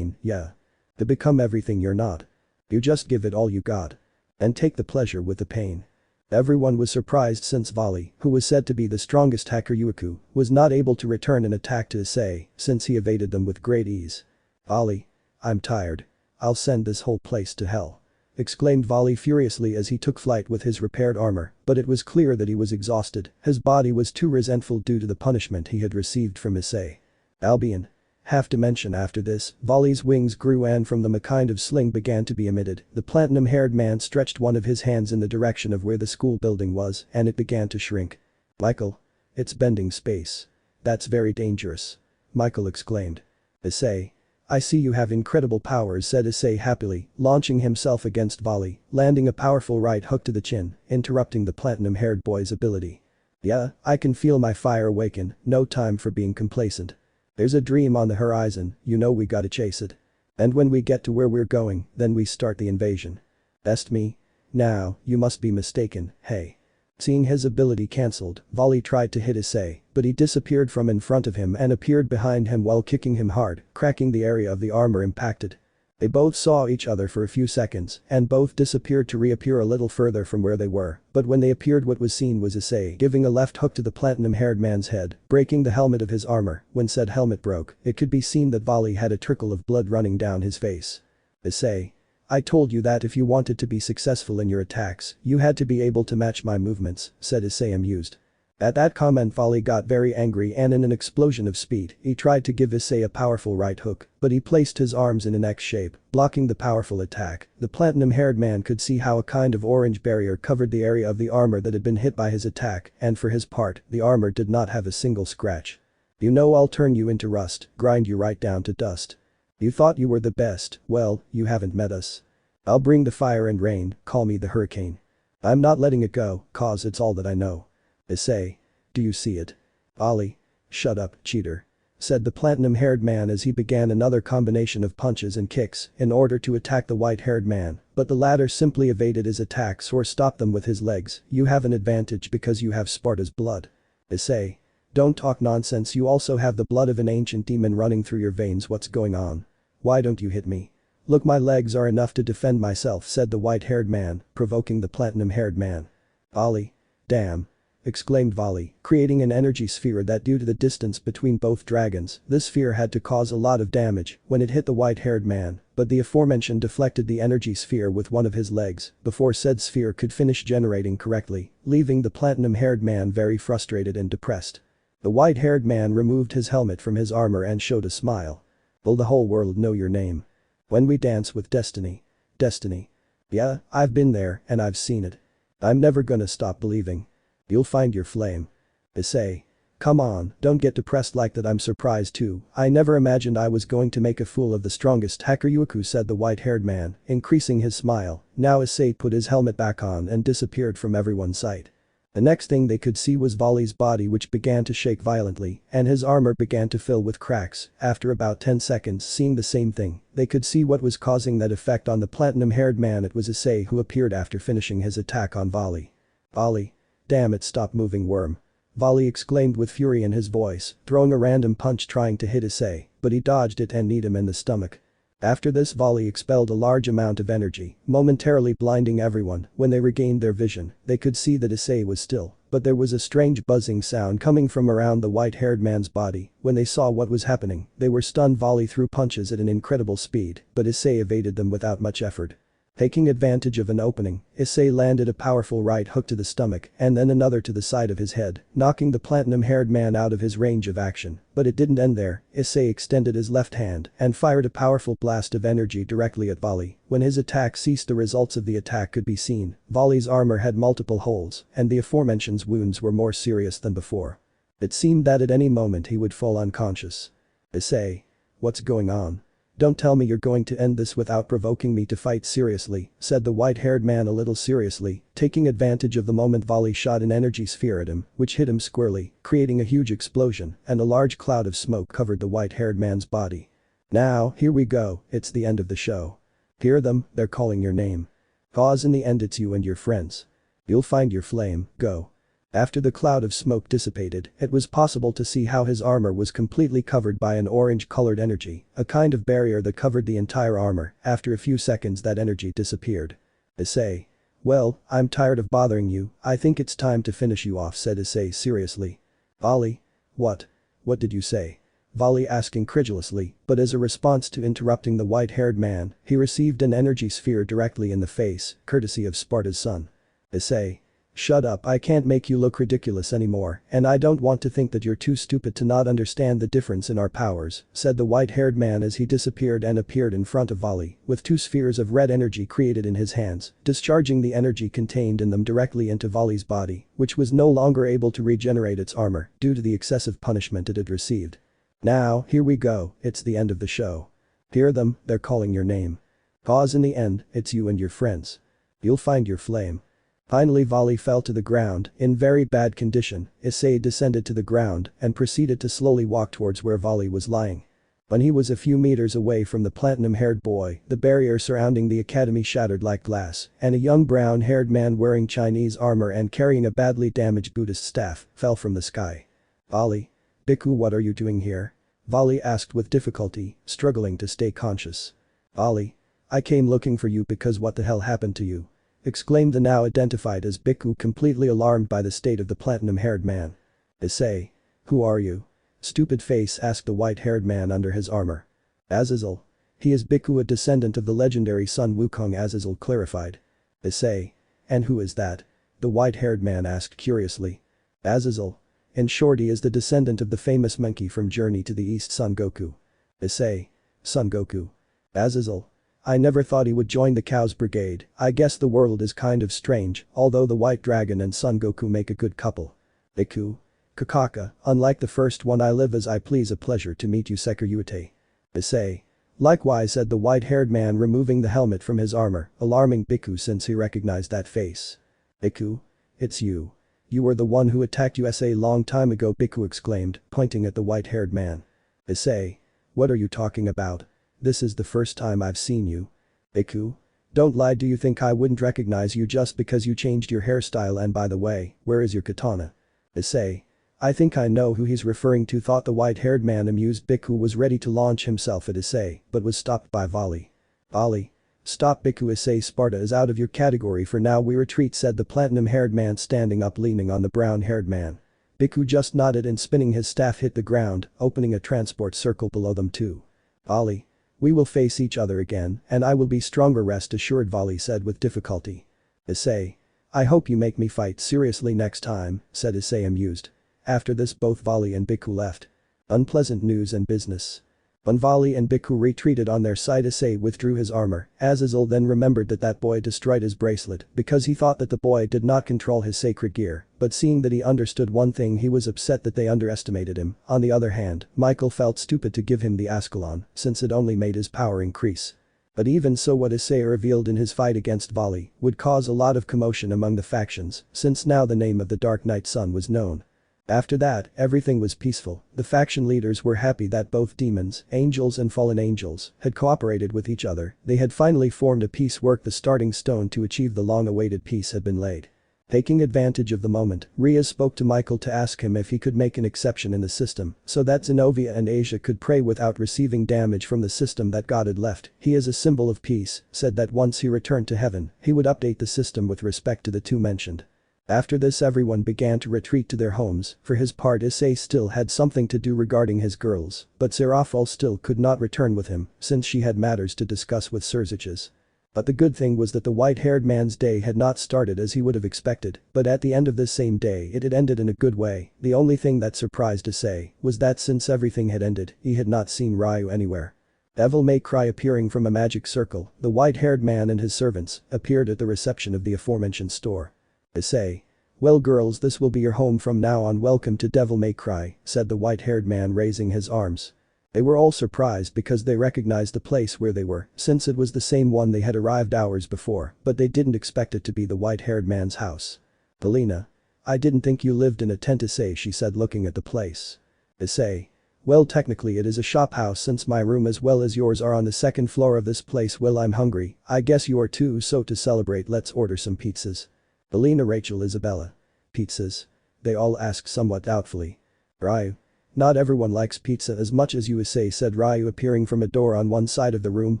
yeah. To become everything you're not. You just give it all you got. And take the pleasure with the pain. Everyone was surprised since Volley, who was said to be the strongest hacker Yuiku, was not able to return an attack to Issei since he evaded them with great ease. Volley. I'm tired. I'll send this whole place to hell. Exclaimed Volley furiously as he took flight with his repaired armor, but it was clear that he was exhausted. His body was too resentful due to the punishment he had received from Issei. Albion. Have to mention after this, Volley's wings grew and from them a kind of sling began to be emitted. The platinum-haired man stretched one of his hands in the direction of where the school building was and it began to shrink. Michael. It's bending space. That's very dangerous. Michael exclaimed. Issei. I see you have incredible powers, said Issei happily, launching himself against Volley, landing a powerful right hook to the chin, interrupting the platinum-haired boy's ability. Yeah, I can feel my fire awaken, no time for being complacent. There's a dream on the horizon, you know we gotta chase it. And when we get to where we're going, then we start the invasion. Best me? Now, you must be mistaken, hey. Seeing his ability cancelled, Volley tried to hit Issei, but he disappeared from in front of him and appeared behind him while kicking him hard, cracking the area of the armor impacted. They both saw each other for a few seconds and both disappeared to reappear a little further from where they were, but when they appeared what was seen was Issei giving a left hook to the platinum-haired man's head, breaking the helmet of his armor. When said helmet broke, it could be seen that Volley had a trickle of blood running down his face. Issei. I told you that if you wanted to be successful in your attacks, you had to be able to match my movements, said Issei amused. At that comment Volley got very angry and in an explosion of speed, he tried to give Issei a powerful right hook, but he placed his arms in an X shape, blocking the powerful attack. The platinum-haired man could see how a kind of orange barrier covered the area of the armor that had been hit by his attack, and for his part, the armor did not have a single scratch. You know I'll turn you into rust, grind you right down to dust. You thought you were the best, well, you haven't met us. I'll bring the fire and rain, call me the hurricane. I'm not letting it go, cause it's all that I know. Issei. Do you see it? Volley. Shut up, cheater. Said the platinum-haired man as he began another combination of punches and kicks in order to attack the white-haired man, but the latter simply evaded his attacks or stopped them with his legs. You have an advantage because you have Sparda's blood. Issei. Don't talk nonsense, you also have the blood of an ancient demon running through your veins. What's going on? Why don't you hit me? Look, my legs are enough to defend myself, said the white-haired man, provoking the platinum-haired man. Volley. Damn. Exclaimed Volley, creating an energy sphere that due to the distance between both dragons, this sphere had to cause a lot of damage when it hit the white-haired man, but the aforementioned deflected the energy sphere with one of his legs before said sphere could finish generating correctly, leaving the platinum-haired man very frustrated and depressed. The white-haired man removed his helmet from his armor and showed a smile. Will the whole world know your name? When we dance with destiny. Destiny. Yeah, I've been there and I've seen it. I'm never gonna stop believing. You'll find your flame. Issei. Come on, don't get depressed like that. I'm surprised too. I never imagined I was going to make a fool of the strongest Hakuryuku, said the white-haired man, increasing his smile. Now Issei put his helmet back on and disappeared from everyone's sight. The next thing they could see was Volley's body, which began to shake violently, and his armor began to fill with cracks. After about 10 seconds seeing the same thing, they could see what was causing that effect on the platinum-haired man. It was Issei who appeared after finishing his attack on Volley. Volley. Damn it, stop moving, worm. Volley exclaimed with fury in his voice, throwing a random punch trying to hit Issei, but he dodged it and kneed him in the stomach. After this, Volley expelled a large amount of energy, momentarily blinding everyone. When they regained their vision, they could see that Issei was still, but there was a strange buzzing sound coming from around the white-haired man's body. When they saw what was happening, they were stunned. Volley threw punches at an incredible speed, but Issei evaded them without much effort. Taking advantage of an opening, Issei landed a powerful right hook to the stomach and then another to the side of his head, knocking the platinum-haired man out of his range of action. But it didn't end there. Issei extended his left hand and fired a powerful blast of energy directly at Volley. When his attack ceased, the results of the attack could be seen. Volley's armor had multiple holes, and the aforementioned wounds were more serious than before. It seemed that at any moment he would fall unconscious. Issei. What's going on? Don't tell me you're going to end this without provoking me to fight seriously, said the white-haired man a little seriously, taking advantage of the moment. Volley shot an energy sphere at him, which hit him squarely, creating a huge explosion, and a large cloud of smoke covered the white-haired man's body. Now, here we go, it's the end of the show. Hear them, they're calling your name. Pause. In the end it's you and your friends. You'll find your flame, go. After the cloud of smoke dissipated, it was possible to see how his armor was completely covered by an orange-colored energy, a kind of barrier that covered the entire armor. After a few seconds that energy disappeared. Issei. Well, I'm tired of bothering you, I think it's time to finish you off, said Issei seriously. Volley? What? What did you say? Volley asked incredulously, but as a response to interrupting the white-haired man, he received an energy sphere directly in the face, courtesy of Sparda's son. Issei. Shut up, I can't make you look ridiculous anymore, and I don't want to think that you're too stupid to not understand the difference in our powers, said the white-haired man as he disappeared and appeared in front of Volley, with two spheres of red energy created in his hands, discharging the energy contained in them directly into Volley's body, which was no longer able to regenerate its armor due to the excessive punishment it had received. Now, here we go, it's the end of the show. Hear them, they're calling your name. Pause. In the end, it's you and your friends. You'll find your flame. Finally Volley fell to the ground, in very bad condition. Issei descended to the ground and proceeded to slowly walk towards where Volley was lying. When he was a few meters away from the platinum-haired boy, the barrier surrounding the academy shattered like glass, and a young brown-haired man wearing Chinese armor and carrying a badly damaged Buddhist staff fell from the sky. Volley. Bhikkhu, what are you doing here? Volley asked with difficulty, struggling to stay conscious. Volley. I came looking for you because what the hell happened to you? Exclaimed the now identified as Bhikkhu, completely alarmed by the state of the platinum-haired man. Issei. Who are you? Stupid face, asked the white-haired man under his armor. Azazel. He is Bhikkhu, a descendant of the legendary Sun Wukong, Azazel clarified. Issei. And who is that? The white-haired man asked curiously. Azazel. In short, he is the descendant of the famous monkey from Journey to the East, Son Goku. Issei. Son Goku. Azazel. I never thought he would join the Cows Brigade. I guess the world is kind of strange, although the White Dragon and Son Goku make a good couple. Bhikkhu. Kakaka, unlike the first one, I live as I please. A pleasure to meet you, Sekiryuutei. Issei. Likewise, said the white-haired man, removing the helmet from his armor, alarming Bhikkhu since he recognized that face. Bhikkhu. It's you. You were the one who attacked USA long time ago, Bhikkhu exclaimed, pointing at the white-haired man. Issei. What are you talking about? This is the first time I've seen you. Bhikkhu. Don't lie, do you think I wouldn't recognize you just because you changed your hairstyle? And by the way, where is your katana? Issei. I think I know who he's referring to, thought the white-haired man, amused. Bhikkhu was ready to launch himself at Issei, but was stopped by Volley. Volley. Stop, Bhikkhu. Issei, Sparda is out of your category for now, we retreat, said the platinum-haired man, standing up leaning on the brown-haired man. Bhikkhu just nodded and spinning his staff hit the ground, opening a transport circle below them too. Volley. We will face each other again, and I will be stronger, rest assured, Volley said with difficulty. Issei. I hope you make me fight seriously next time, said Issei, amused. After this both Vali and Bhikkhu left. Unpleasant news and business. When Vali and Bhikkhu retreated on their side, Issei withdrew his armor. Azazel then remembered that boy destroyed his bracelet because he thought that the boy did not control his sacred gear, but seeing that he understood one thing, he was upset that they underestimated him. On the other hand, Michael felt stupid to give him the Ascalon since it only made his power increase. But even so, what Issei revealed in his fight against Vali would cause a lot of commotion among the factions since now the name of the Dark Knight Sun was known. After that, everything was peaceful. The faction leaders were happy that both demons, angels and fallen angels had cooperated with each other. They had finally formed a peace work. The starting stone to achieve the long-awaited peace had been laid. Taking advantage of the moment, Rias spoke to Michael to ask him if he could make an exception in the system so that Zenobia and Asia could pray without receiving damage from the system that God had left. He is a symbol of peace, said that once he returned to heaven, he would update the system with respect to the two mentioned. After this, everyone began to retreat to their homes. For his part, Issei still had something to do regarding his girls, but Serafal still could not return with him since she had matters to discuss with Serziches. But the good thing was that the white-haired man's day had not started as he would have expected, but at the end of this same day it had ended in a good way. The only thing that surprised Issei was that since everything had ended, he had not seen Ryu anywhere. Devil May Cry appearing from a magic circle, the white-haired man and his servants appeared at the reception of the aforementioned store. Issei. Well girls, this will be your home from now on. Welcome to Devil May Cry, said the white-haired man raising his arms. They were all surprised because they recognized the place where they were, since it was the same one they had arrived hours before, but they didn't expect it to be the white-haired man's house. Belina. I didn't think you lived in a tent, Issei, she said looking at the place. Issei. Well, technically it is a shop house since my room as well as yours are on the second floor of this place. Well, I'm hungry, I guess you are too, so to celebrate let's order some pizzas. Belina, Rachel, Isabella. Pizzas? They all asked somewhat doubtfully. Ryu. Not everyone likes pizza as much as you, Issei, said Ryu appearing from a door on one side of the room.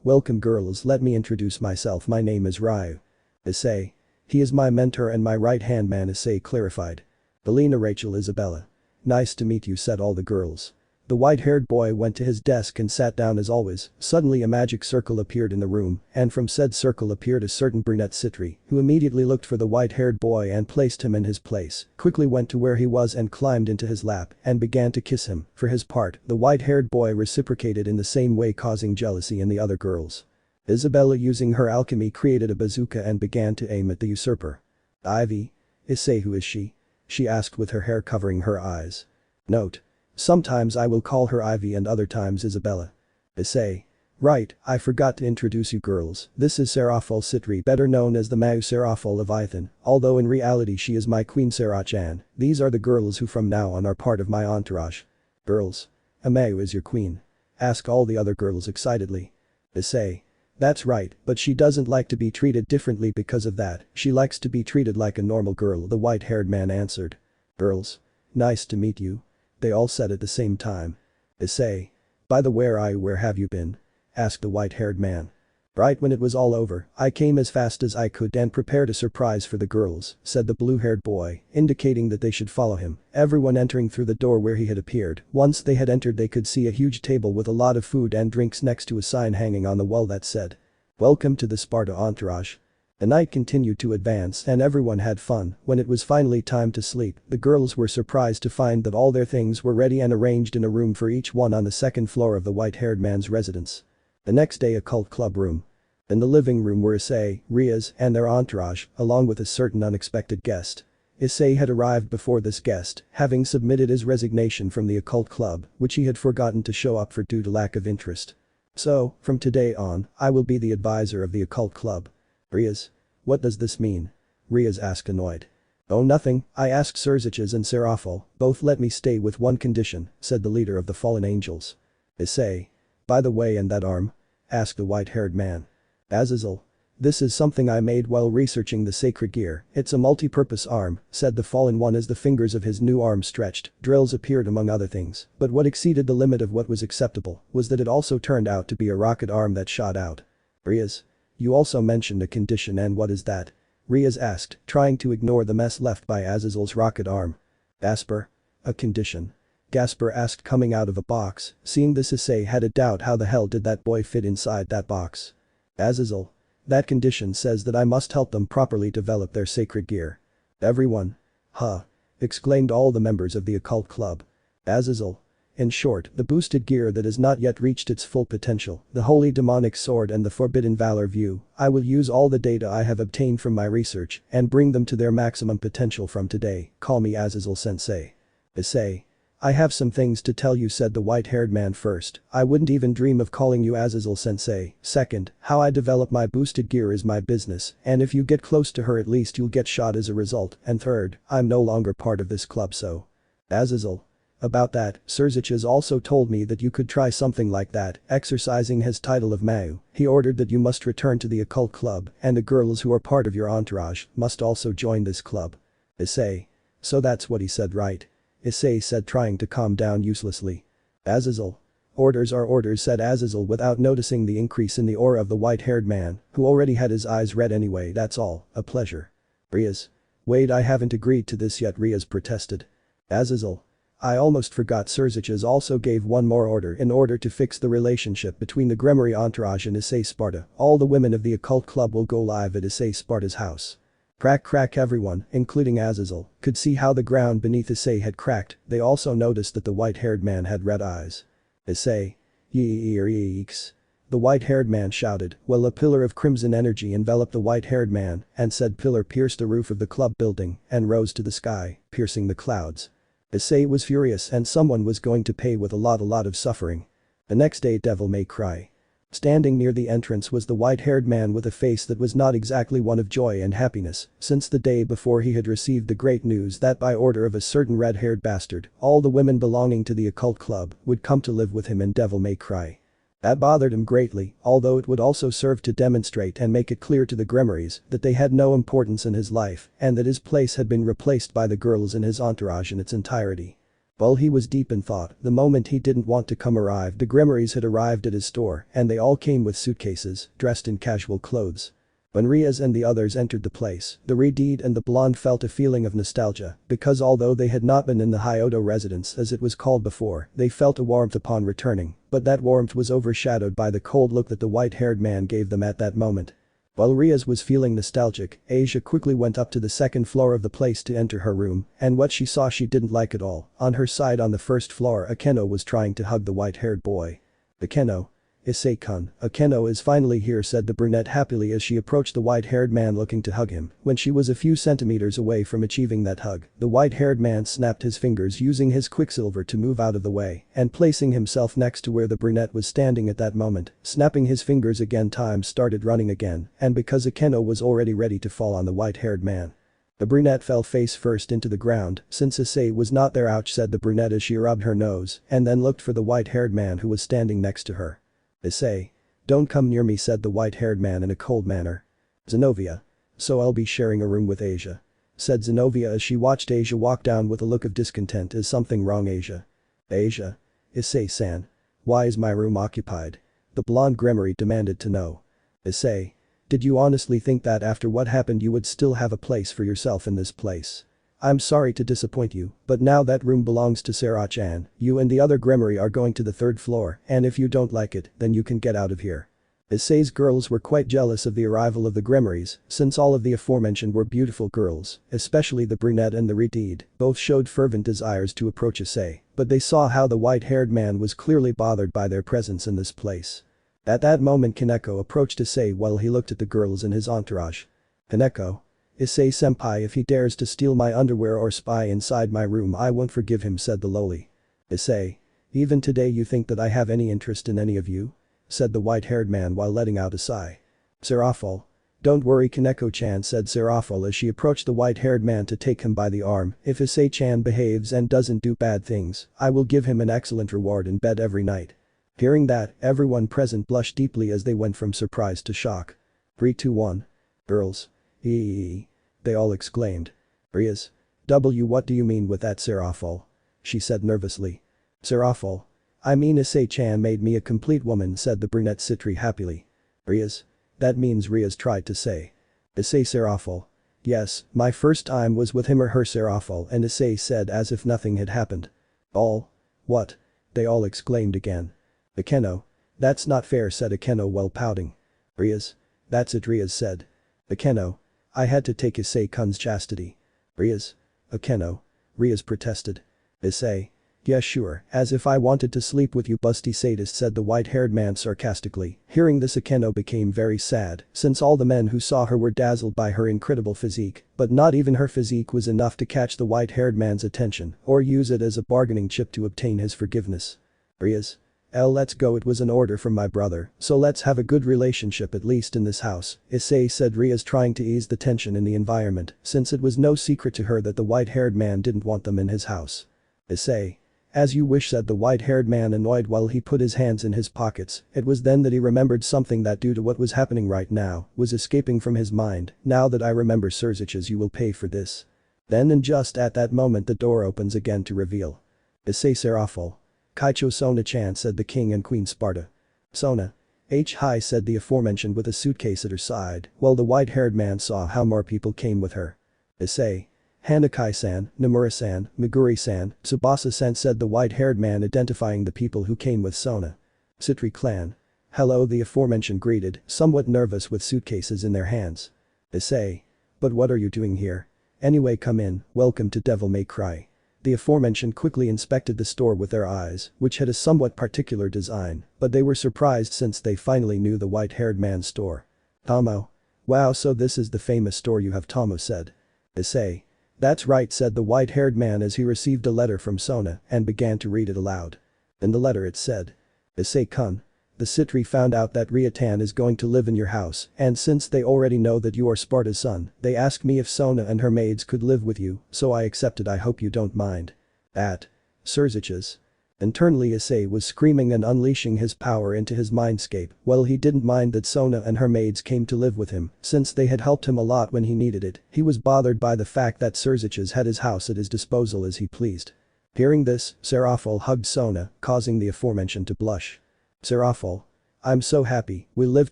Welcome girls, let me introduce myself, my name is Ryu. Issei. He is my mentor and my right-hand man, Issei clarified. Belina, Rachel, Isabella. Nice to meet you, said all the girls. The white-haired boy went to his desk and sat down as always. Suddenly a magic circle appeared in the room, and from said circle appeared a certain brunette Citri, who immediately looked for the white-haired boy and placed him in his place, quickly went to where he was and climbed into his lap and began to kiss him. For his part, the white-haired boy reciprocated in the same way, causing jealousy in the other girls. Isabella, using her alchemy, created a bazooka and began to aim at the usurper. Ivy. Issei, who is she? She asked with her hair covering her eyes. Note. Sometimes I will call her Ivy and other times Isabella. Issei. Right, I forgot to introduce you girls, this is Serafal Citri, better known as the Mau Serafal Leviathan, although in reality she is my queen Serachan. These are the girls who from now on are part of my entourage. Girls. Amau is your queen? Asked all the other girls excitedly. Issei. That's right, but she doesn't like to be treated differently because of that, she likes to be treated like a normal girl, the white-haired man answered. Girls. Nice to meet you. They all said at the same time. Issei. By the way, where have you been? Asked the white-haired man. Right when it was all over, I came as fast as I could and prepared a surprise for the girls, said the blue-haired boy, indicating that they should follow him. Everyone entering through the door where he had appeared. Once they had entered, they could see a huge table with a lot of food and drinks next to a sign hanging on the wall that said, "Welcome to the Sparda entourage." The night continued to advance and everyone had fun. When it was finally time to sleep, the girls were surprised to find that all their things were ready and arranged in a room for each one on the second floor of the white-haired man's residence. The next day, a cult club room. In the living room were Issei, Rias, and their entourage, along with a certain unexpected guest. Issei had arrived before this guest, having submitted his resignation from the occult club, which he had forgotten to show up for due to lack of interest. So, from today on, I will be the advisor of the occult club. Rias. What does this mean? Rias asked annoyed. Oh, nothing, I asked Serziches and Serafal, both let me stay with one condition, said the leader of the fallen angels. Issei. By the way, and that arm? Asked the white-haired man. Azazel. This is something I made while researching the sacred gear, it's a multi-purpose arm, said the fallen one as the fingers of his new arm stretched, drills appeared among other things, but what exceeded the limit of what was acceptable was that it also turned out to be a rocket arm that shot out. Rias. You also mentioned a condition, and what is that? Rias asked, trying to ignore the mess left by Azazel's rocket arm. Gasper. A condition? Gasper asked, coming out of a box. Seeing this, Issei had a doubt, how the hell did that boy fit inside that box? Azazel. That condition says that I must help them properly develop their sacred gear. Everyone. Huh. exclaimed all the members of the occult club. Azazel. In short, the boosted gear that has not yet reached its full potential, the holy demonic sword and the forbidden valor view, I will use all the data I have obtained from my research and bring them to their maximum potential from today, call me Azazel Sensei. Issei. I have some things to tell you, said the white-haired man. First, I wouldn't even dream of calling you Azazel Sensei. Second, how I develop my boosted gear is my business, and if you get close to her at least you'll get shot as a result. And third, I'm no longer part of this club, so. Azazel. About that, Serzich has also told me that you could try something like that, exercising his title of Mau. He ordered that you must return to the occult club, and the girls who are part of your entourage must also join this club. Issei. So that's what he said, right? Issei said, trying to calm down uselessly. Azazel. Orders are orders, said Azazel without noticing the increase in the aura of the white-haired man, who already had his eyes red anyway. That's all, a pleasure. Rias. Wait, I haven't agreed to this yet, Rias protested. Azazel. I almost forgot, Serzich also gave one more order in order to fix the relationship between the Gremory entourage and Issei Sparda. All the women of the occult club will go live at Issei Sparda's house. Crack, everyone, including Azazel, could see how the ground beneath Issei had cracked. They also noticed that the white-haired man had red eyes. Issei. Yeeks. The white-haired man shouted, while a pillar of crimson energy enveloped the white-haired man, and said pillar pierced the roof of the club building and rose to the sky, piercing the clouds. Issei was furious and someone was going to pay with a lot of suffering. The next day, Devil May Cry. Standing near the entrance was the white-haired man with a face that was not exactly one of joy and happiness, since the day before he had received the great news that by order of a certain red-haired bastard, all the women belonging to the occult club would come to live with him in Devil May Cry. That bothered him greatly, although it would also serve to demonstrate and make it clear to the Gremories that they had no importance in his life and that his place had been replaced by the girls in his entourage in its entirety. While he was deep in thought, the moment he didn't want to come arrived, the Gremories had arrived at his store and they all came with suitcases, dressed in casual clothes. When Rias and the others entered the place, the Redhead and the blonde felt a feeling of nostalgia because although they had not been in the Hyodo residence as it was called before, they felt a warmth upon returning, but that warmth was overshadowed by the cold look that the white-haired man gave them at that moment. While Rias was feeling nostalgic, Asia quickly went up to the second floor of the place to enter her room, and what she saw she didn't like at all. On her side on the first floor, Akeno was trying to hug the white-haired boy. Akeno. Issei-kun, Akeno is finally here, said the brunette happily as she approached the white-haired man looking to hug him. When she was a few centimeters away from achieving that hug, the white-haired man snapped his fingers using his quicksilver to move out of the way and placing himself next to where the brunette was standing at that moment. Snapping his fingers again, time started running again, and because Akeno was already ready to fall on the white-haired man. The brunette fell face first into the ground, since Issei was not there. Ouch, said the brunette as she rubbed her nose and then looked for the white-haired man who was standing next to her. Issei. Don't come near me, said the white-haired man in a cold manner. Zenobia. So I'll be sharing a room with Asia. Said Zenobia as she watched Asia walk down with a look of discontent. Is something wrong, Asia? Asia. Issei-san. Why is my room occupied? The blonde Gremory demanded to know. Issei. Did you honestly think that after what happened you would still have a place for yourself in this place? I'm sorry to disappoint you, but now that room belongs to Sarah-chan. You and the other Gremory are going to the third floor, and if you don't like it, then you can get out of here. Issei's girls were quite jealous of the arrival of the Gremories, since all of the aforementioned were beautiful girls, especially the brunette and the Redhead. Both showed fervent desires to approach Issei, but they saw how the white-haired man was clearly bothered by their presence in this place. At that moment, Kaneko approached Issei while he looked at the girls in his entourage. Kaneko. Issei-senpai, if he dares to steal my underwear or spy inside my room I won't forgive him, said the lowly. Issei. Even today you think that I have any interest in any of you? Said the white-haired man while letting out a sigh. Seraphol. Don't worry, Kaneko-chan, said Seraphol as she approached the white-haired man to take him by the arm. If Issei-chan behaves and doesn't do bad things, I will give him an excellent reward in bed every night. Hearing that, everyone present blushed deeply as they went from surprise to shock. 3, 2, 1. Girls. They all exclaimed. Rias. What do you mean with that, Seraphol? She said nervously. Seraphol. I mean Issei-chan made me a complete woman, said the brunette Citri happily. Rias. That means, Rias tried to say. Issei. Seraphol. Yes, my first time was with him or her, Seraphol, and Issei said as if nothing had happened. All? What? They all exclaimed again. Akeno. That's not fair, said Akeno while pouting. Rias. That's it, Rias said. Akeno. I had to take Issei-kun's chastity. Rias. Akeno. Rias protested. Issei. Yeah sure, as if I wanted to sleep with you busty sadist, said the white-haired man sarcastically. Hearing this, Akeno became very sad, since all the men who saw her were dazzled by her incredible physique, but not even her physique was enough to catch the white-haired man's attention or use it as a bargaining chip to obtain his forgiveness. Rias. Let's go, it was an order from my brother, so let's have a good relationship at least in this house, Issei said, Rias trying to ease the tension in the environment, since it was no secret to her that the white-haired man didn't want them in his house. Issei. As you wish, said the white-haired man, annoyed while he put his hands in his pockets. It was then that he remembered something that, due to what was happening right now, was escaping from his mind. Now that I remember, Surziches, you will pay for this. Then and just at that moment the door opens again to reveal. Issei Serafol. Kaicho Sona-chan, said the king and queen Sparda. Sona. Hi, said the aforementioned with a suitcase at her side, while the white-haired man saw how more people came with her. Issei. Hanakai-san, Nomura-san, Meguri-san, Tsubasa-san, said the white-haired man, identifying the people who came with Sona. Citri clan. Hello, the aforementioned greeted, somewhat nervous with suitcases in their hands. Issei. But what are you doing here? Anyway, come in, welcome to Devil May Cry. The aforementioned quickly inspected the store with their eyes, which had a somewhat particular design, but they were surprised since they finally knew the white-haired man's store. Tomo. Wow, so this is the famous store you have, Tomo said. Issei. That's right, said the white-haired man as he received a letter from Sona and began to read it aloud. In the letter it said. Issei-kun. The Citri found out that Ryutan is going to live in your house, and since they already know that you are Sparda's son, they asked me if Sona and her maids could live with you, so I accepted. I hope you don't mind. At. Surziches. Internally, Issei was screaming and unleashing his power into his mindscape. Well, he didn't mind that Sona and her maids came to live with him, since they had helped him a lot when he needed it. He was bothered by the fact that Surziches had his house at his disposal as he pleased. Hearing this, Serafol hugged Sona, causing the aforementioned to blush. Serafol. I'm so happy, we'll live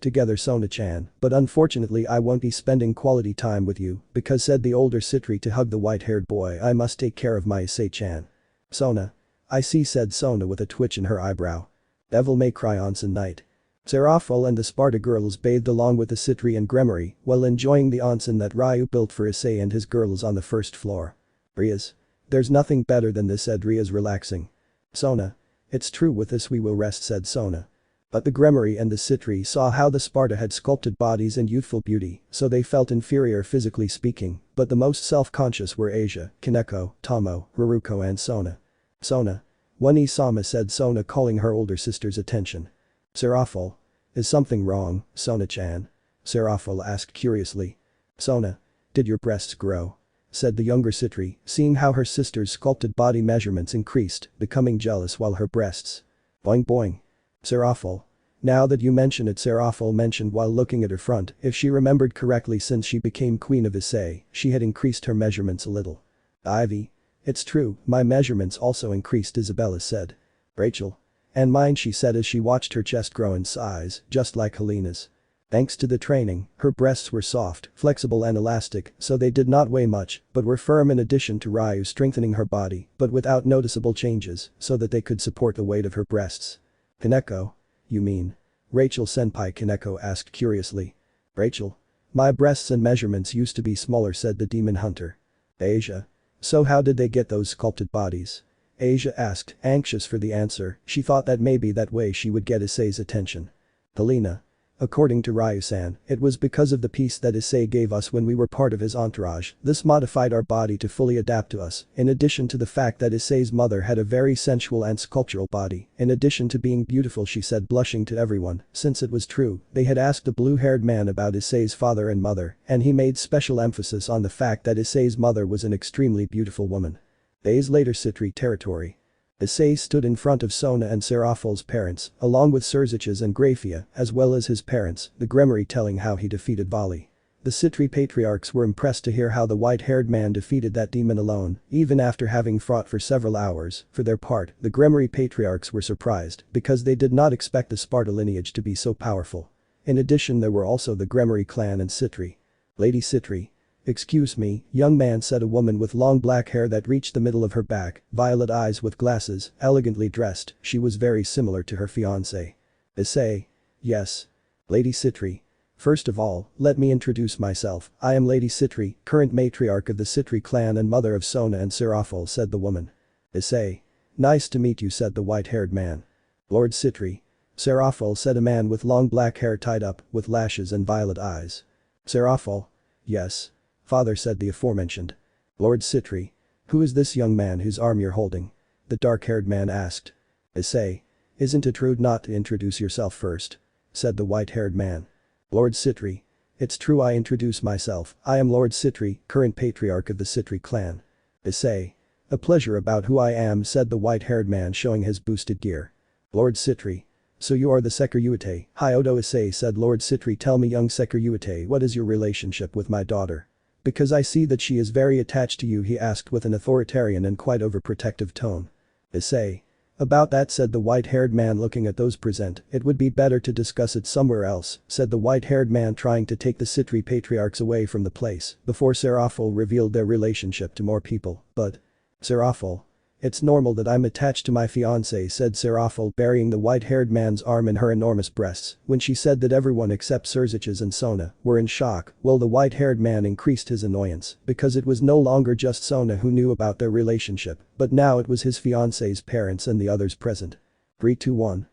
together, Sona-chan, but unfortunately I won't be spending quality time with you, because, said the older Citri to hug the white-haired boy, I must take care of my Issei-chan. Sona. I see, said Sona with a twitch in her eyebrow. Devil May Cry onsen night. Serafol and the Sparda girls bathed along with the Citri and Gremory while enjoying the onsen that Ryu built for Issei and his girls on the first floor. Rias. There's nothing better than this, said Rias, relaxing. Sona. It's true, with this we will rest, said Sona. But the Gremory and the Citri saw how the Sparda had sculpted bodies and youthful beauty, so they felt inferior physically speaking, but the most self-conscious were Asia, Kaneko, Tomo, Haruko and Sona. Sona. One-sama, said Sona, calling her older sister's attention. Serafol. Is something wrong, Sona-chan? Serafol asked curiously. Sona. Did your breasts grow? Said the younger Citri, seeing how her sister's sculpted body measurements increased, becoming jealous while her breasts. Boing boing. Serafol. Now that you mention it, Serafol mentioned while looking at her front, if she remembered correctly, since she became queen of Issei, she had increased her measurements a little. Ivy. It's true, my measurements also increased, Isabella said. Rachel. And mine, she said as she watched her chest grow in size, just like Helena's. Thanks to the training, her breasts were soft, flexible and elastic, so they did not weigh much, but were firm, in addition to Ryu strengthening her body, but without noticeable changes, so that they could support the weight of her breasts. Kaneko? You mean? Rachel senpai, Kaneko asked curiously. Rachel. My breasts and measurements used to be smaller, said the demon hunter. Asia. So how did they get those sculpted bodies? Asia asked, anxious for the answer. She thought that maybe that way she would get Issei's attention. Helena. According to Ryu-san, it was because of the piece that Issei gave us when we were part of his entourage. This modified our body to fully adapt to us, in addition to the fact that Issei's mother had a very sensual and sculptural body, in addition to being beautiful, she said, blushing to everyone, since it was true. They had asked the blue-haired man about Issei's father and mother, and he made special emphasis on the fact that Issei's mother was an extremely beautiful woman. Days later, Citri territory. Issei stood in front of Sona and Serafol's parents, along with Surziches and Grafiya, as well as his parents, the Gremory telling how he defeated Vali. The Citri patriarchs were impressed to hear how the white-haired man defeated that demon alone, even after having fought for several hours. For their part, the Gremory patriarchs were surprised, because they did not expect the Sparda lineage to be so powerful. In addition, there were also the Gremory clan and Citri. Lady Citri. Excuse me, young man, said a woman with long black hair that reached the middle of her back, violet eyes with glasses, elegantly dressed. She was very similar to her fiancé. Issei. Yes. Lady Citri. First of all, let me introduce myself, I am Lady Citri, current matriarch of the Citri clan and mother of Sona and Seraphil, said the woman. Issei. Nice to meet you, said the white-haired man. Lord Citri. Seraphil, said a man with long black hair tied up, with lashes and violet eyes. Seraphil. Yes. Father, said the aforementioned. Lord Citri. Who is this young man whose arm you're holding? The dark-haired man asked. Issei. Isn't it rude not to introduce yourself first? Said the white-haired man. Lord Citri. It's true, I introduce myself, I am Lord Citri, current patriarch of the Citri clan. Issei. A pleasure about who I am, said the white-haired man showing his boosted gear. Lord Citri. So you are the Sekiryuutei, Hyodo Issei, said Lord Citri. Tell me, young Sekiryuutei, what is your relationship with my daughter? Because I see that she is very attached to you, he asked with an authoritarian and quite overprotective tone. Issei. About that, said the white-haired man looking at those present, it would be better to discuss it somewhere else, said the white-haired man trying to take the Citri patriarchs away from the place before Seraphil revealed their relationship to more people, but… Seraphil. It's normal that I'm attached to my fiancé, said Seraphil, burying the white-haired man's arm in her enormous breasts. When she said that everyone except Serziches and Sona were in shock, well, the white-haired man increased his annoyance because it was no longer just Sona who knew about their relationship, but now it was his fiancé's parents and the others present. 3, 2, 1.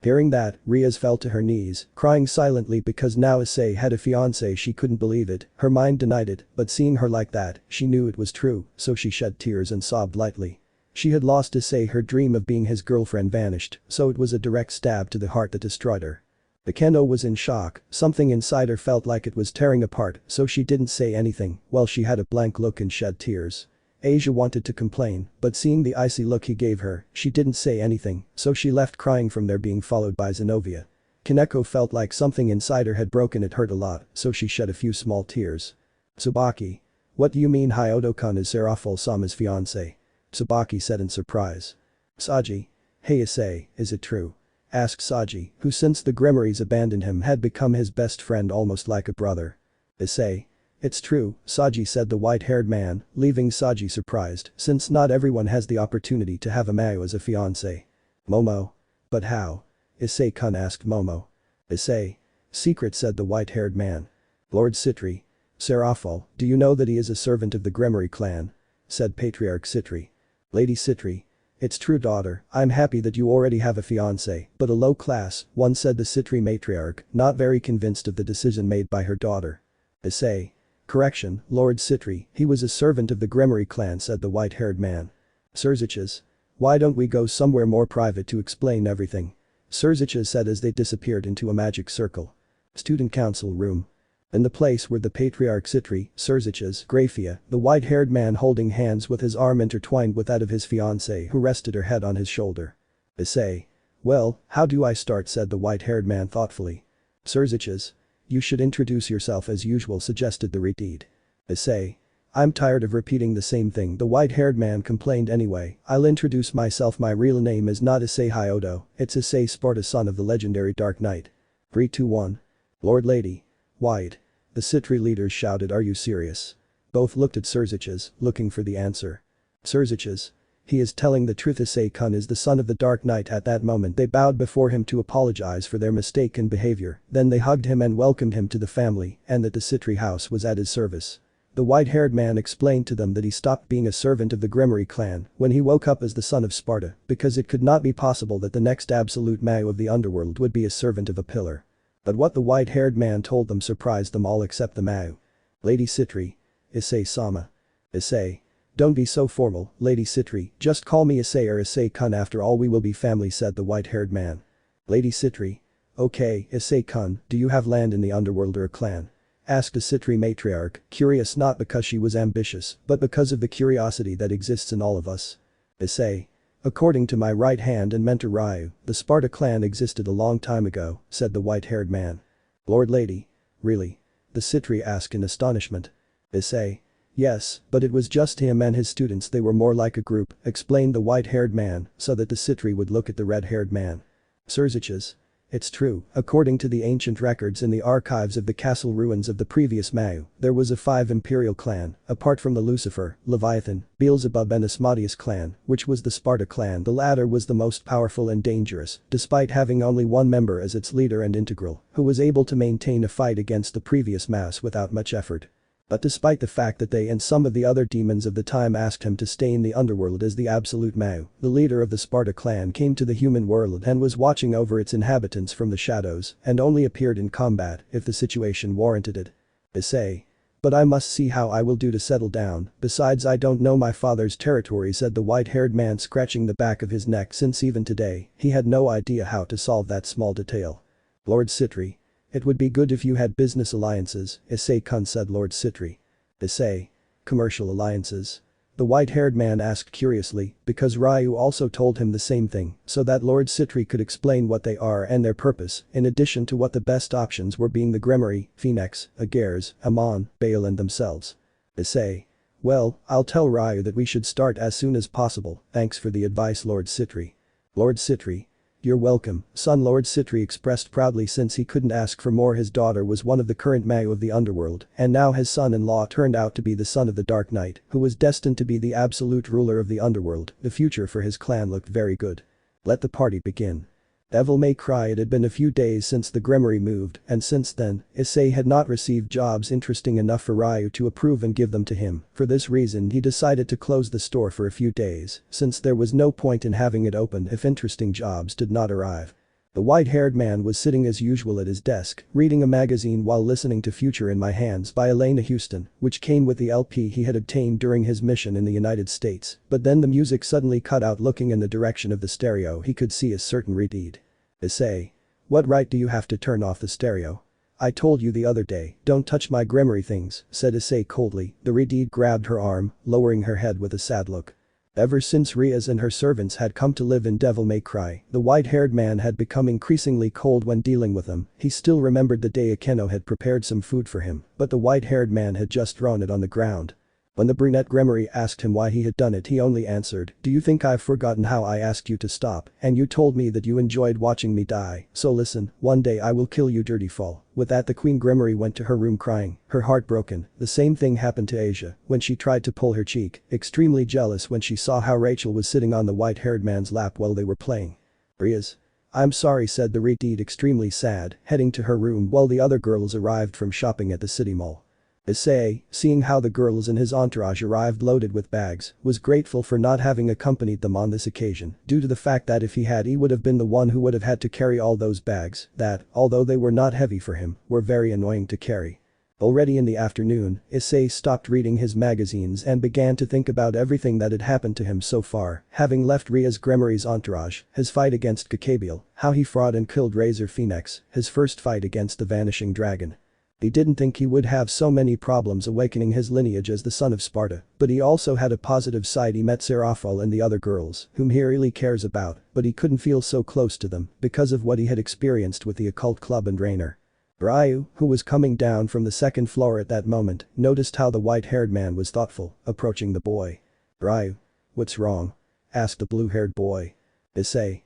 Hearing that, Rias fell to her knees, crying silently because now Issei had a fiancé. She couldn't believe it, her mind denied it, but seeing her like that, she knew it was true, so she shed tears and sobbed lightly. She had lost Issei, her dream of being his girlfriend vanished, so it was a direct stab to the heart that destroyed her. The Kendo was in shock, something inside her felt like it was tearing apart, so she didn't say anything, while she had a blank look and shed tears. Asia wanted to complain, but seeing the icy look he gave her, she didn't say anything, so she left crying from there, being followed by Zenobia. Kaneko felt like something inside her had broken. It hurt a lot, so she shed a few small tears. Tsubaki. What do you mean Hyodo-kun is Seraphil Sama's fiancé? Tsubaki said in surprise. Saji. Hey Issei, is it true? Asked Saji, who since the Gremorys abandoned him had become his best friend, almost like a brother. Issei. It's true, Saji, said the white-haired man, leaving Saji surprised since not everyone has the opportunity to have a Mayu as a fiancé. Momo. But how? Issei-kun asked Momo. Issei. Secret, said the white-haired man. Lord Citri. Seraphil, do you know that he is a servant of the Gremory clan? Said Patriarch Citri. Lady Citri. It's true, daughter, I'm happy that you already have a fiancé, but a low-class one, said the Citri matriarch, not very convinced of the decision made by her daughter. Issei. Correction, Lord Citri, he was a servant of the Gremory clan, said the white-haired man. Serziches. Why don't we go somewhere more private to explain everything? Serziches said as they disappeared into a magic circle. Student council room. In the place where the Patriarch Citri, Serziches, Grafiya, the white-haired man holding hands with his arm intertwined with that of his fiancée who rested her head on his shoulder. Issei. Well, how do I start, said the white-haired man thoughtfully. Serziches. You should introduce yourself as usual, suggested the redeed. Issei. I'm tired of repeating the same thing, the white-haired man complained. Anyway, I'll introduce myself. My real name is not Issei Hyodo, it's Dante Sparda, son of the legendary Dark Knight. 3, 2, 1. Lord Lady. White. The Citri leaders shouted, are you serious? Both looked at Serziches, looking for the answer. Serziches. He is telling the truth. Issei-kun is the son of the Dark Knight. At that moment they bowed before him to apologize for their mistaken behavior, then they hugged him and welcomed him to the family and that the Citri house was at his service. The white-haired man explained to them that he stopped being a servant of the Gremory clan when he woke up as the son of Sparda because it could not be possible that the next absolute Mayu of the underworld would be a servant of a pillar. But what the white-haired man told them surprised them all except the Mayu. Lady Citri. Issei-sama. Issei. Don't be so formal, Lady Citri, just call me Issei or Issei-kun, after all we will be family, said the white-haired man. Lady Citri. Okay, Issei-kun, do you have land in the underworld or a clan? Asked the Citri matriarch, curious not because she was ambitious, but because of the curiosity that exists in all of us. Issei. According to my right hand and mentor Ryu, the Sparda clan existed a long time ago, said the white-haired man. Lord Lady. Really? The Citri asked in astonishment. Issei. Yes, but it was just him and his students, they were more like a group, explained the white-haired man, so that the Citri would look at the red-haired man. Serziches. It's true, according to the ancient records in the archives of the castle ruins of the previous Mau, there was a 5 imperial clan, apart from the Lucifer, Leviathan, Beelzebub and Asmodeus clan, which was the Sparda clan. The latter was the most powerful and dangerous, despite having only one member as its leader and integral, who was able to maintain a fight against the previous Maus without much effort. But despite the fact that they and some of the other demons of the time asked him to stay in the underworld as the absolute Mau, the leader of the Sparda clan came to the human world and was watching over its inhabitants from the shadows and only appeared in combat if the situation warranted it. Issei. But I must see how I will do to settle down, besides I don't know my father's territory, said the white-haired man, scratching the back of his neck, since even today, he had no idea how to solve that small detail. Lord Sitri. It would be good if you had business alliances, Issei-kun, said Lord Sitri. Issei. Commercial alliances? The white-haired man asked curiously, because Ryu also told him the same thing, so that Lord Sitri could explain what they are and their purpose, in addition to what the best options were, being the Gremory, Phoenix, Agares, Amon, Baal and themselves. Issei. Well, I'll tell Ryu that we should start as soon as possible, thanks for the advice, Lord Sitri. Lord Sitri. You're welcome, son, Lord Sitri expressed proudly, since he couldn't ask for more. His daughter was one of the current Mau of the underworld, and now his son-in-law turned out to be the son of the Dark Knight, who was destined to be the absolute ruler of the underworld. The future for his clan looked very good. Let the party begin. Devil May Cry. It had been a few days since the Gremory moved, and since then, Issei had not received jobs interesting enough for Ryu to approve and give them to him. For this reason, he decided to close the store for a few days, since there was no point in having it open if interesting jobs did not arrive. The white-haired man was sitting as usual at his desk, reading a magazine while listening to Future in My Hands by Elena Houston, which came with the LP he had obtained during his mission in the United States. But then the music suddenly cut out. Looking in the direction of the stereo, he could see a certain redeed. Issei. What right do you have to turn off the stereo? I told you the other day, don't touch my Gremory things, said Issei coldly. The redeed grabbed her arm, lowering her head with a sad look. Ever since Rias and her servants had come to live in Devil May Cry, the white-haired man had become increasingly cold when dealing with them. He still remembered the day Akeno had prepared some food for him, but the white-haired man had just thrown it on the ground. When the brunette Gremory asked him why he had done it, he only answered, "Do you think I've forgotten how I asked you to stop, and you told me that you enjoyed watching me die, so listen, one day I will kill you, dirty fool." With that, the Queen Gremory went to her room crying, her heart broken. The same thing happened to Asia when she tried to pull her cheek, extremely jealous when she saw how Rachel was sitting on the white-haired man's lap while they were playing. Rias. I'm sorry, said the redeed, extremely sad, heading to her room while the other girls arrived from shopping at the city mall. Issei, seeing how the girls and his entourage arrived loaded with bags, was grateful for not having accompanied them on this occasion, due to the fact that if he had, he would have been the one who would have had to carry all those bags that, although they were not heavy for him, were very annoying to carry. Already in the afternoon, Issei stopped reading his magazines and began to think about everything that had happened to him so far, having left Rias Gremory's entourage, his fight against Kakabiel, how he fought and killed Razor Phoenix, his first fight against the Vanishing Dragon. He didn't think he would have so many problems awakening his lineage as the son of Sparda, but he also had a positive side. He met Seraphil and the other girls, whom he really cares about, but he couldn't feel so close to them because of what he had experienced with the occult club and Rainer. Ryu, who was coming down from the second floor at that moment, noticed how the white-haired man was thoughtful, approaching the boy. Ryu. What's wrong? Asked the blue-haired boy. Issei.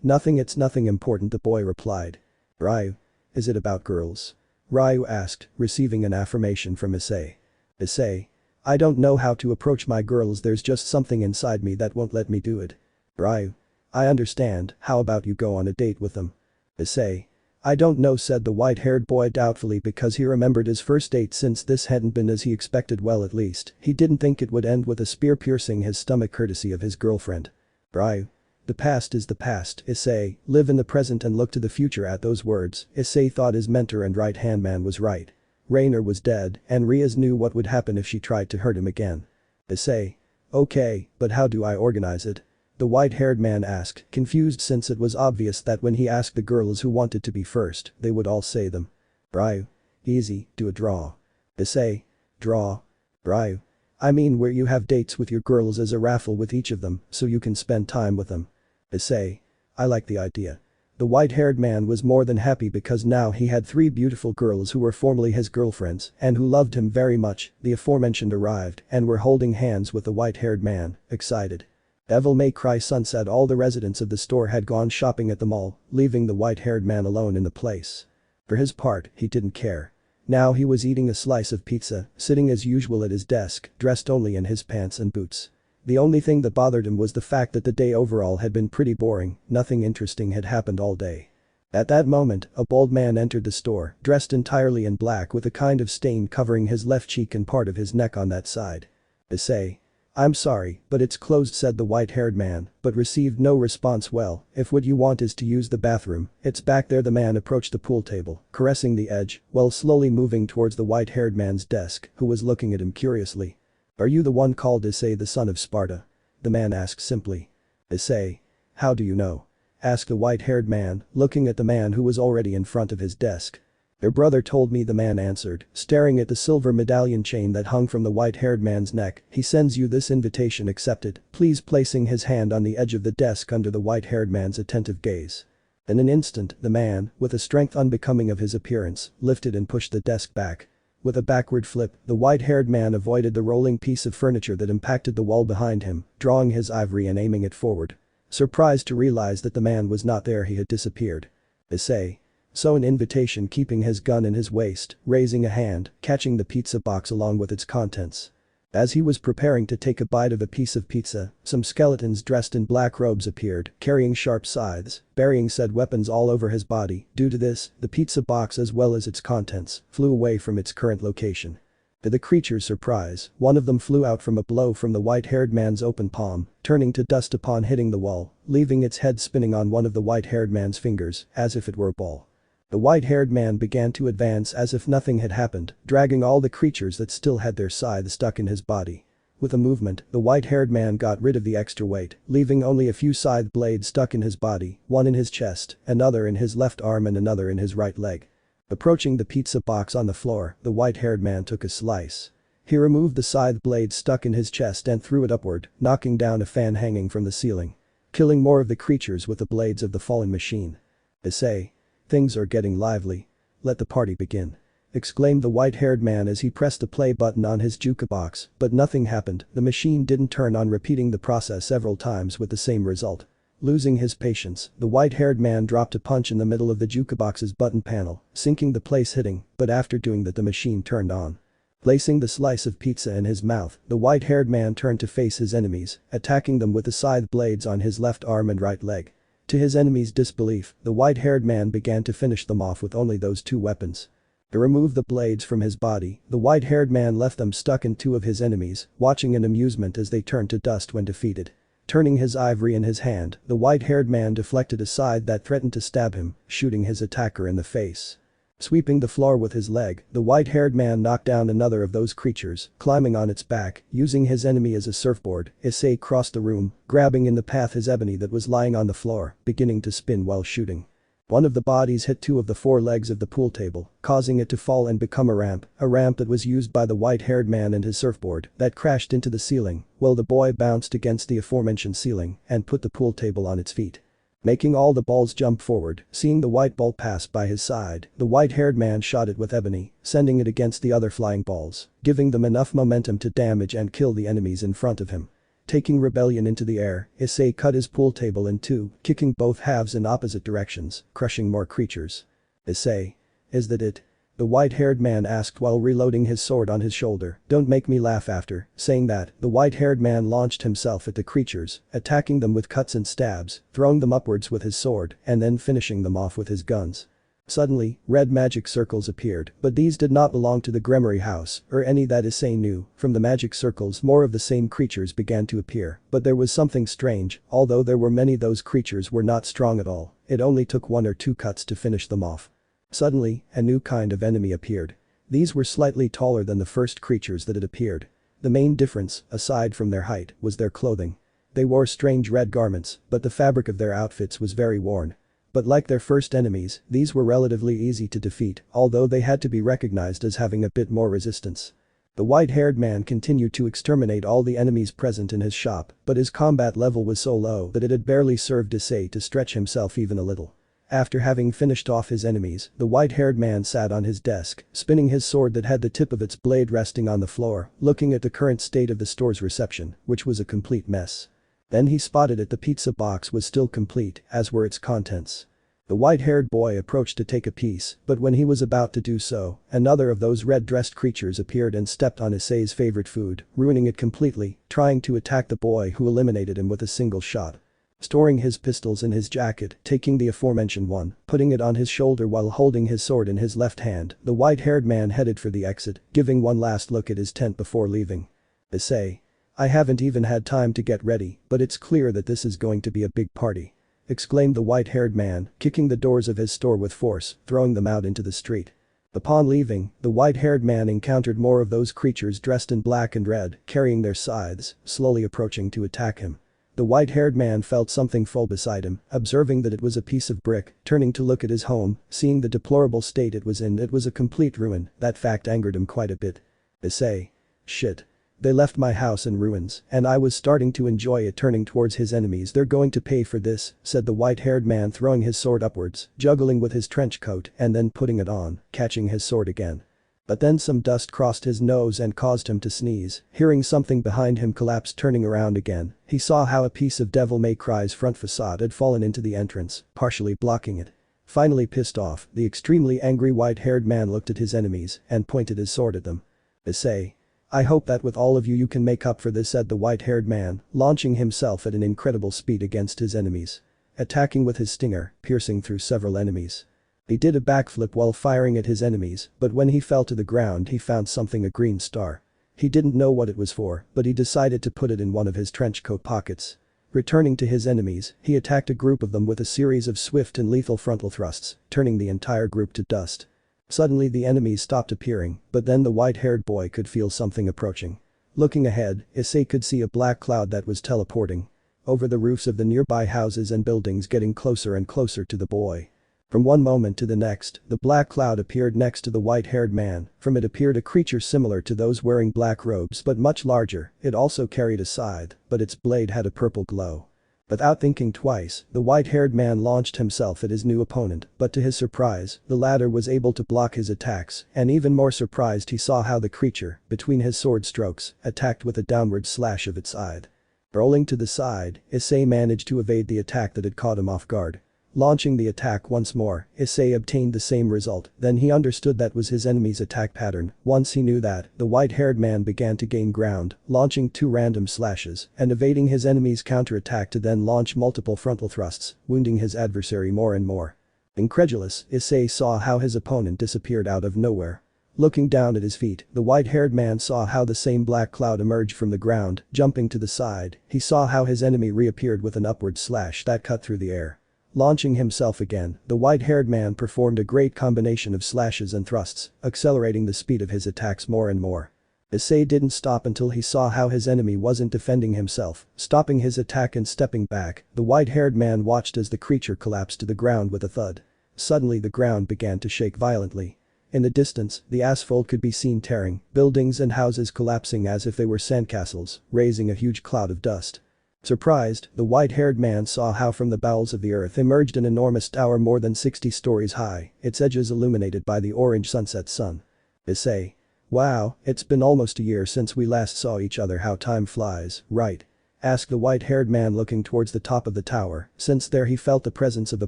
Nothing, it's nothing important, the boy replied. Ryu. Is it about girls? Ryu asked, receiving an affirmation from Issei. Issei. I don't know how to approach my girls, there's just something inside me that won't let me do it. Ryu. I understand, how about you go on a date with them? Issei. I don't know, said the white-haired boy doubtfully, because he remembered his first date since this hadn't been as he expected. Well, at least, he didn't think it would end with a spear piercing his stomach courtesy of his girlfriend. Ryu. The past is the past, Issei, live in the present and look to the future. At those words, Issei thought his mentor and right-hand man was right. Rainer was dead, and Rias knew what would happen if she tried to hurt him again. Issei. Okay, but how do I organize it? The white-haired man asked, confused since it was obvious that when he asked the girls who wanted to be first, they would all say them. Ryu. Easy, do a draw. Issei. Draw. Ryu. I mean where you have dates with your girls as a raffle with each of them, so you can spend time with them. Issei. I like the idea. The white-haired man was more than happy because now he had 3 beautiful girls who were formerly his girlfriends and who loved him very much. The aforementioned arrived and were holding hands with the white-haired man, excited. Devil May Cry sunset. All the residents of the store had gone shopping at the mall, leaving the white-haired man alone in the place. For his part, he didn't care. Now he was eating a slice of pizza, sitting as usual at his desk, dressed only in his pants and boots. The only thing that bothered him was the fact that the day overall had been pretty boring, nothing interesting had happened all day. At that moment, a bald man entered the store, dressed entirely in black with a kind of stain covering his left cheek and part of his neck on that side. Issei. "I'm sorry, but it's closed," said the white-haired man, but received no response. "Well, if what you want is to use the bathroom, it's back there." The man approached the pool table, caressing the edge, while slowly moving towards the white-haired man's desk, who was looking at him curiously. "Are you the one called Issei, the son of Sparda?" the man asked simply. "Issei? How do you know?" asked the white-haired man, looking at the man who was already in front of his desk. "Your brother told me," the man answered, staring at the silver medallion chain that hung from the white-haired man's neck. "He sends you this invitation. Accepted, please," placing his hand on the edge of the desk under the white-haired man's attentive gaze. In an instant, the man, with a strength unbecoming of his appearance, lifted and pushed the desk back. With a backward flip, the white-haired man avoided the rolling piece of furniture that impacted the wall behind him, drawing his ivory and aiming it forward. Surprised to realize that the man was not there, he had disappeared. "Issei." So an invitation, keeping his gun in his waist, raising a hand, catching the pizza box along with its contents. As he was preparing to take a bite of a piece of pizza, some skeletons dressed in black robes appeared, carrying sharp scythes, burying said weapons all over his body. Due to this, the pizza box as well as its contents flew away from its current location. To the creature's surprise, one of them flew out from a blow from the white-haired man's open palm, turning to dust upon hitting the wall, leaving its head spinning on one of the white-haired man's fingers, as if it were a ball. The white-haired man began to advance as if nothing had happened, dragging all the creatures that still had their scythe stuck in his body. With a movement, the white-haired man got rid of the extra weight, leaving only a few scythe blades stuck in his body, one in his chest, another in his left arm and another in his right leg. Approaching the pizza box on the floor, the white-haired man took a slice. He removed the scythe blade stuck in his chest and threw it upward, knocking down a fan hanging from the ceiling. Killing more of the creatures with the blades of the fallen machine. "Issei. Things are getting lively. Let the party begin," exclaimed the white-haired man as he pressed the play button on his jukebox, but nothing happened. The machine didn't turn on, repeating the process several times with the same result. Losing his patience, the white-haired man dropped a punch in the middle of the jukebox's button panel, sinking the place hitting, but after doing that the machine turned on. Placing the slice of pizza in his mouth, the white-haired man turned to face his enemies, attacking them with the scythe blades on his left arm and right leg. To his enemies' disbelief, the white-haired man began to finish them off with only those two weapons. To remove the blades from his body, the white-haired man left them stuck in two of his enemies, watching in amusement as they turned to dust when defeated. Turning his ivory in his hand, the white-haired man deflected a scythe that threatened to stab him, shooting his attacker in the face. Sweeping the floor with his leg, the white-haired man knocked down another of those creatures, climbing on its back, using his enemy as a surfboard. Issei crossed the room, grabbing in the path his ebony that was lying on the floor, beginning to spin while shooting. One of the bodies hit two of the four legs of the pool table, causing it to fall and become a ramp that was used by the white-haired man and his surfboard, that crashed into the ceiling, while the boy bounced against the aforementioned ceiling and put the pool table on its feet. Making all the balls jump forward, seeing the white ball pass by his side, the white-haired man shot it with ebony, sending it against the other flying balls, giving them enough momentum to damage and kill the enemies in front of him. Taking rebellion into the air, Issei cut his pool table in two, kicking both halves in opposite directions, crushing more creatures. "Issei. Is that it?" the white-haired man asked while reloading his sword on his shoulder. "Don't make me laugh." After saying that, the white-haired man launched himself at the creatures, attacking them with cuts and stabs, throwing them upwards with his sword, and then finishing them off with his guns. Suddenly, red magic circles appeared, but these did not belong to the Gremory house, or any that Issei knew. From the magic circles more of the same creatures began to appear, but there was something strange. Although there were many, those creatures were not strong at all. It only took one or two cuts to finish them off. Suddenly, a new kind of enemy appeared. These were slightly taller than the first creatures that had appeared. The main difference, aside from their height, was their clothing. They wore strange red garments, but the fabric of their outfits was very worn. But like their first enemies, these were relatively easy to defeat, although they had to be recognized as having a bit more resistance. The white-haired man continued to exterminate all the enemies present in his shop, but his combat level was so low that it had barely served Issei to stretch himself even a little. After having finished off his enemies, the white-haired man sat on his desk, spinning his sword that had the tip of its blade resting on the floor, looking at the current state of the store's reception, which was a complete mess. Then he spotted it, the pizza box was still complete, as were its contents. The white-haired boy approached to take a piece, but when he was about to do so, another of those red-dressed creatures appeared and stepped on Issei's favorite food, ruining it completely, trying to attack the boy who eliminated him with a single shot. Storing his pistols in his jacket, taking the aforementioned one, putting it on his shoulder while holding his sword in his left hand, the white-haired man headed for the exit, giving one last look at his tent before leaving. Issei. I haven't even had time to get ready, but it's clear that this is going to be a big party. Exclaimed the white-haired man, kicking the doors of his store with force, throwing them out into the street. Upon leaving, the white-haired man encountered more of those creatures dressed in black and red, carrying their scythes, slowly approaching to attack him. The white-haired man felt something fall beside him, observing that it was a piece of brick, turning to look at his home, seeing the deplorable state it was in. It was a complete ruin, that fact angered him quite a bit. Issei. Shit. They left my house in ruins, and I was starting to enjoy it. Turning towards his enemies. They're going to pay for this, said the white-haired man, throwing his sword upwards, juggling with his trench coat and then putting it on, catching his sword again. But then some dust crossed his nose and caused him to sneeze. Hearing something behind him collapse, turning around again, he saw how a piece of Devil May Cry's front facade had fallen into the entrance, partially blocking it. Finally pissed off, the extremely angry white-haired man looked at his enemies and pointed his sword at them. Issei. I hope that with all of you can make up for this, said the white-haired man, launching himself at an incredible speed against his enemies. Attacking with his stinger, piercing through several enemies. He did a backflip while firing at his enemies, but when he fell to the ground he found something, a green star. He didn't know what it was for, but he decided to put it in one of his trench coat pockets. Returning to his enemies, he attacked a group of them with a series of swift and lethal frontal thrusts, turning the entire group to dust. Suddenly the enemies stopped appearing, but then the white-haired boy could feel something approaching. Looking ahead, Issei could see a black cloud that was teleporting over the roofs of the nearby houses and buildings, getting closer and closer to the boy. From one moment to the next, the black cloud appeared next to the white-haired man. From it appeared a creature similar to those wearing black robes but much larger. It also carried a scythe, but its blade had a purple glow. Without thinking twice, the white-haired man launched himself at his new opponent, but to his surprise, the latter was able to block his attacks, and even more surprised he saw how the creature, between his sword strokes, attacked with a downward slash of its scythe. Rolling to the side, Issei managed to evade the attack that had caught him off guard. Launching the attack once more, Issei obtained the same result. Then he understood that was his enemy's attack pattern. Once he knew that, the white-haired man began to gain ground, launching 2 random slashes and evading his enemy's counterattack to then launch multiple frontal thrusts, wounding his adversary more and more. Incredulous, Issei saw how his opponent disappeared out of nowhere. Looking down at his feet, the white-haired man saw how the same black cloud emerged from the ground. Jumping to the side, he saw how his enemy reappeared with an upward slash that cut through the air. Launching himself again, the white-haired man performed a great combination of slashes and thrusts, accelerating the speed of his attacks more and more. Issei didn't stop until he saw how his enemy wasn't defending himself. Stopping his attack and stepping back, the white-haired man watched as the creature collapsed to the ground with a thud. Suddenly the ground began to shake violently. In the distance, the asphalt could be seen tearing, buildings and houses collapsing as if they were sandcastles, raising a huge cloud of dust. Surprised, the white-haired man saw how from the bowels of the earth emerged an enormous tower more than 60 stories high, its edges illuminated by the orange sunset sun. Issei. Wow, it's been almost a year since we last saw each other. How time flies, right? Asked the white-haired man, looking towards the top of the tower, since there he felt the presence of a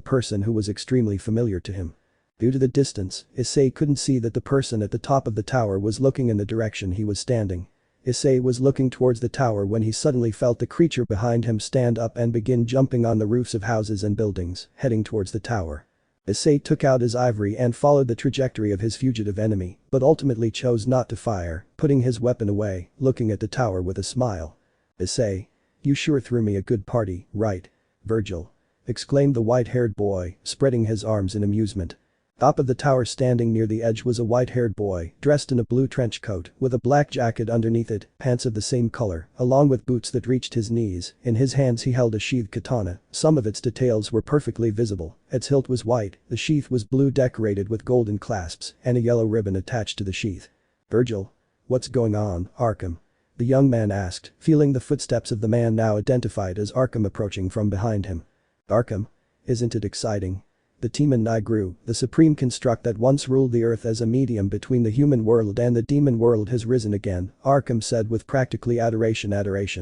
person who was extremely familiar to him. Due to the distance, Issei couldn't see that the person at the top of the tower was looking in the direction he was standing. Issei was looking towards the tower when he suddenly felt the creature behind him stand up and begin jumping on the roofs of houses and buildings, heading towards the tower. Issei took out his ivory and followed the trajectory of his fugitive enemy, but ultimately chose not to fire, putting his weapon away, looking at the tower with a smile. Issei. You sure threw me a good party, right? Virgil. Exclaimed the white-haired boy, spreading his arms in amusement. Top of the tower, standing near the edge, was a white-haired boy, dressed in a blue trench coat, with a black jacket underneath it, pants of the same color, along with boots that reached his knees. In his hands he held a sheathed katana. Some of its details were perfectly visible. Its hilt was white, the sheath was blue, decorated with golden clasps, and a yellow ribbon attached to the sheath. Virgil. What's going on, Arkham? The young man asked, feeling the footsteps of the man now identified as Arkham approaching from behind him. Arkham? Isn't it exciting? The Timan Nigru, the supreme construct that once ruled the earth as a medium between the human world and the demon world has risen again, Arkham said with practically adoration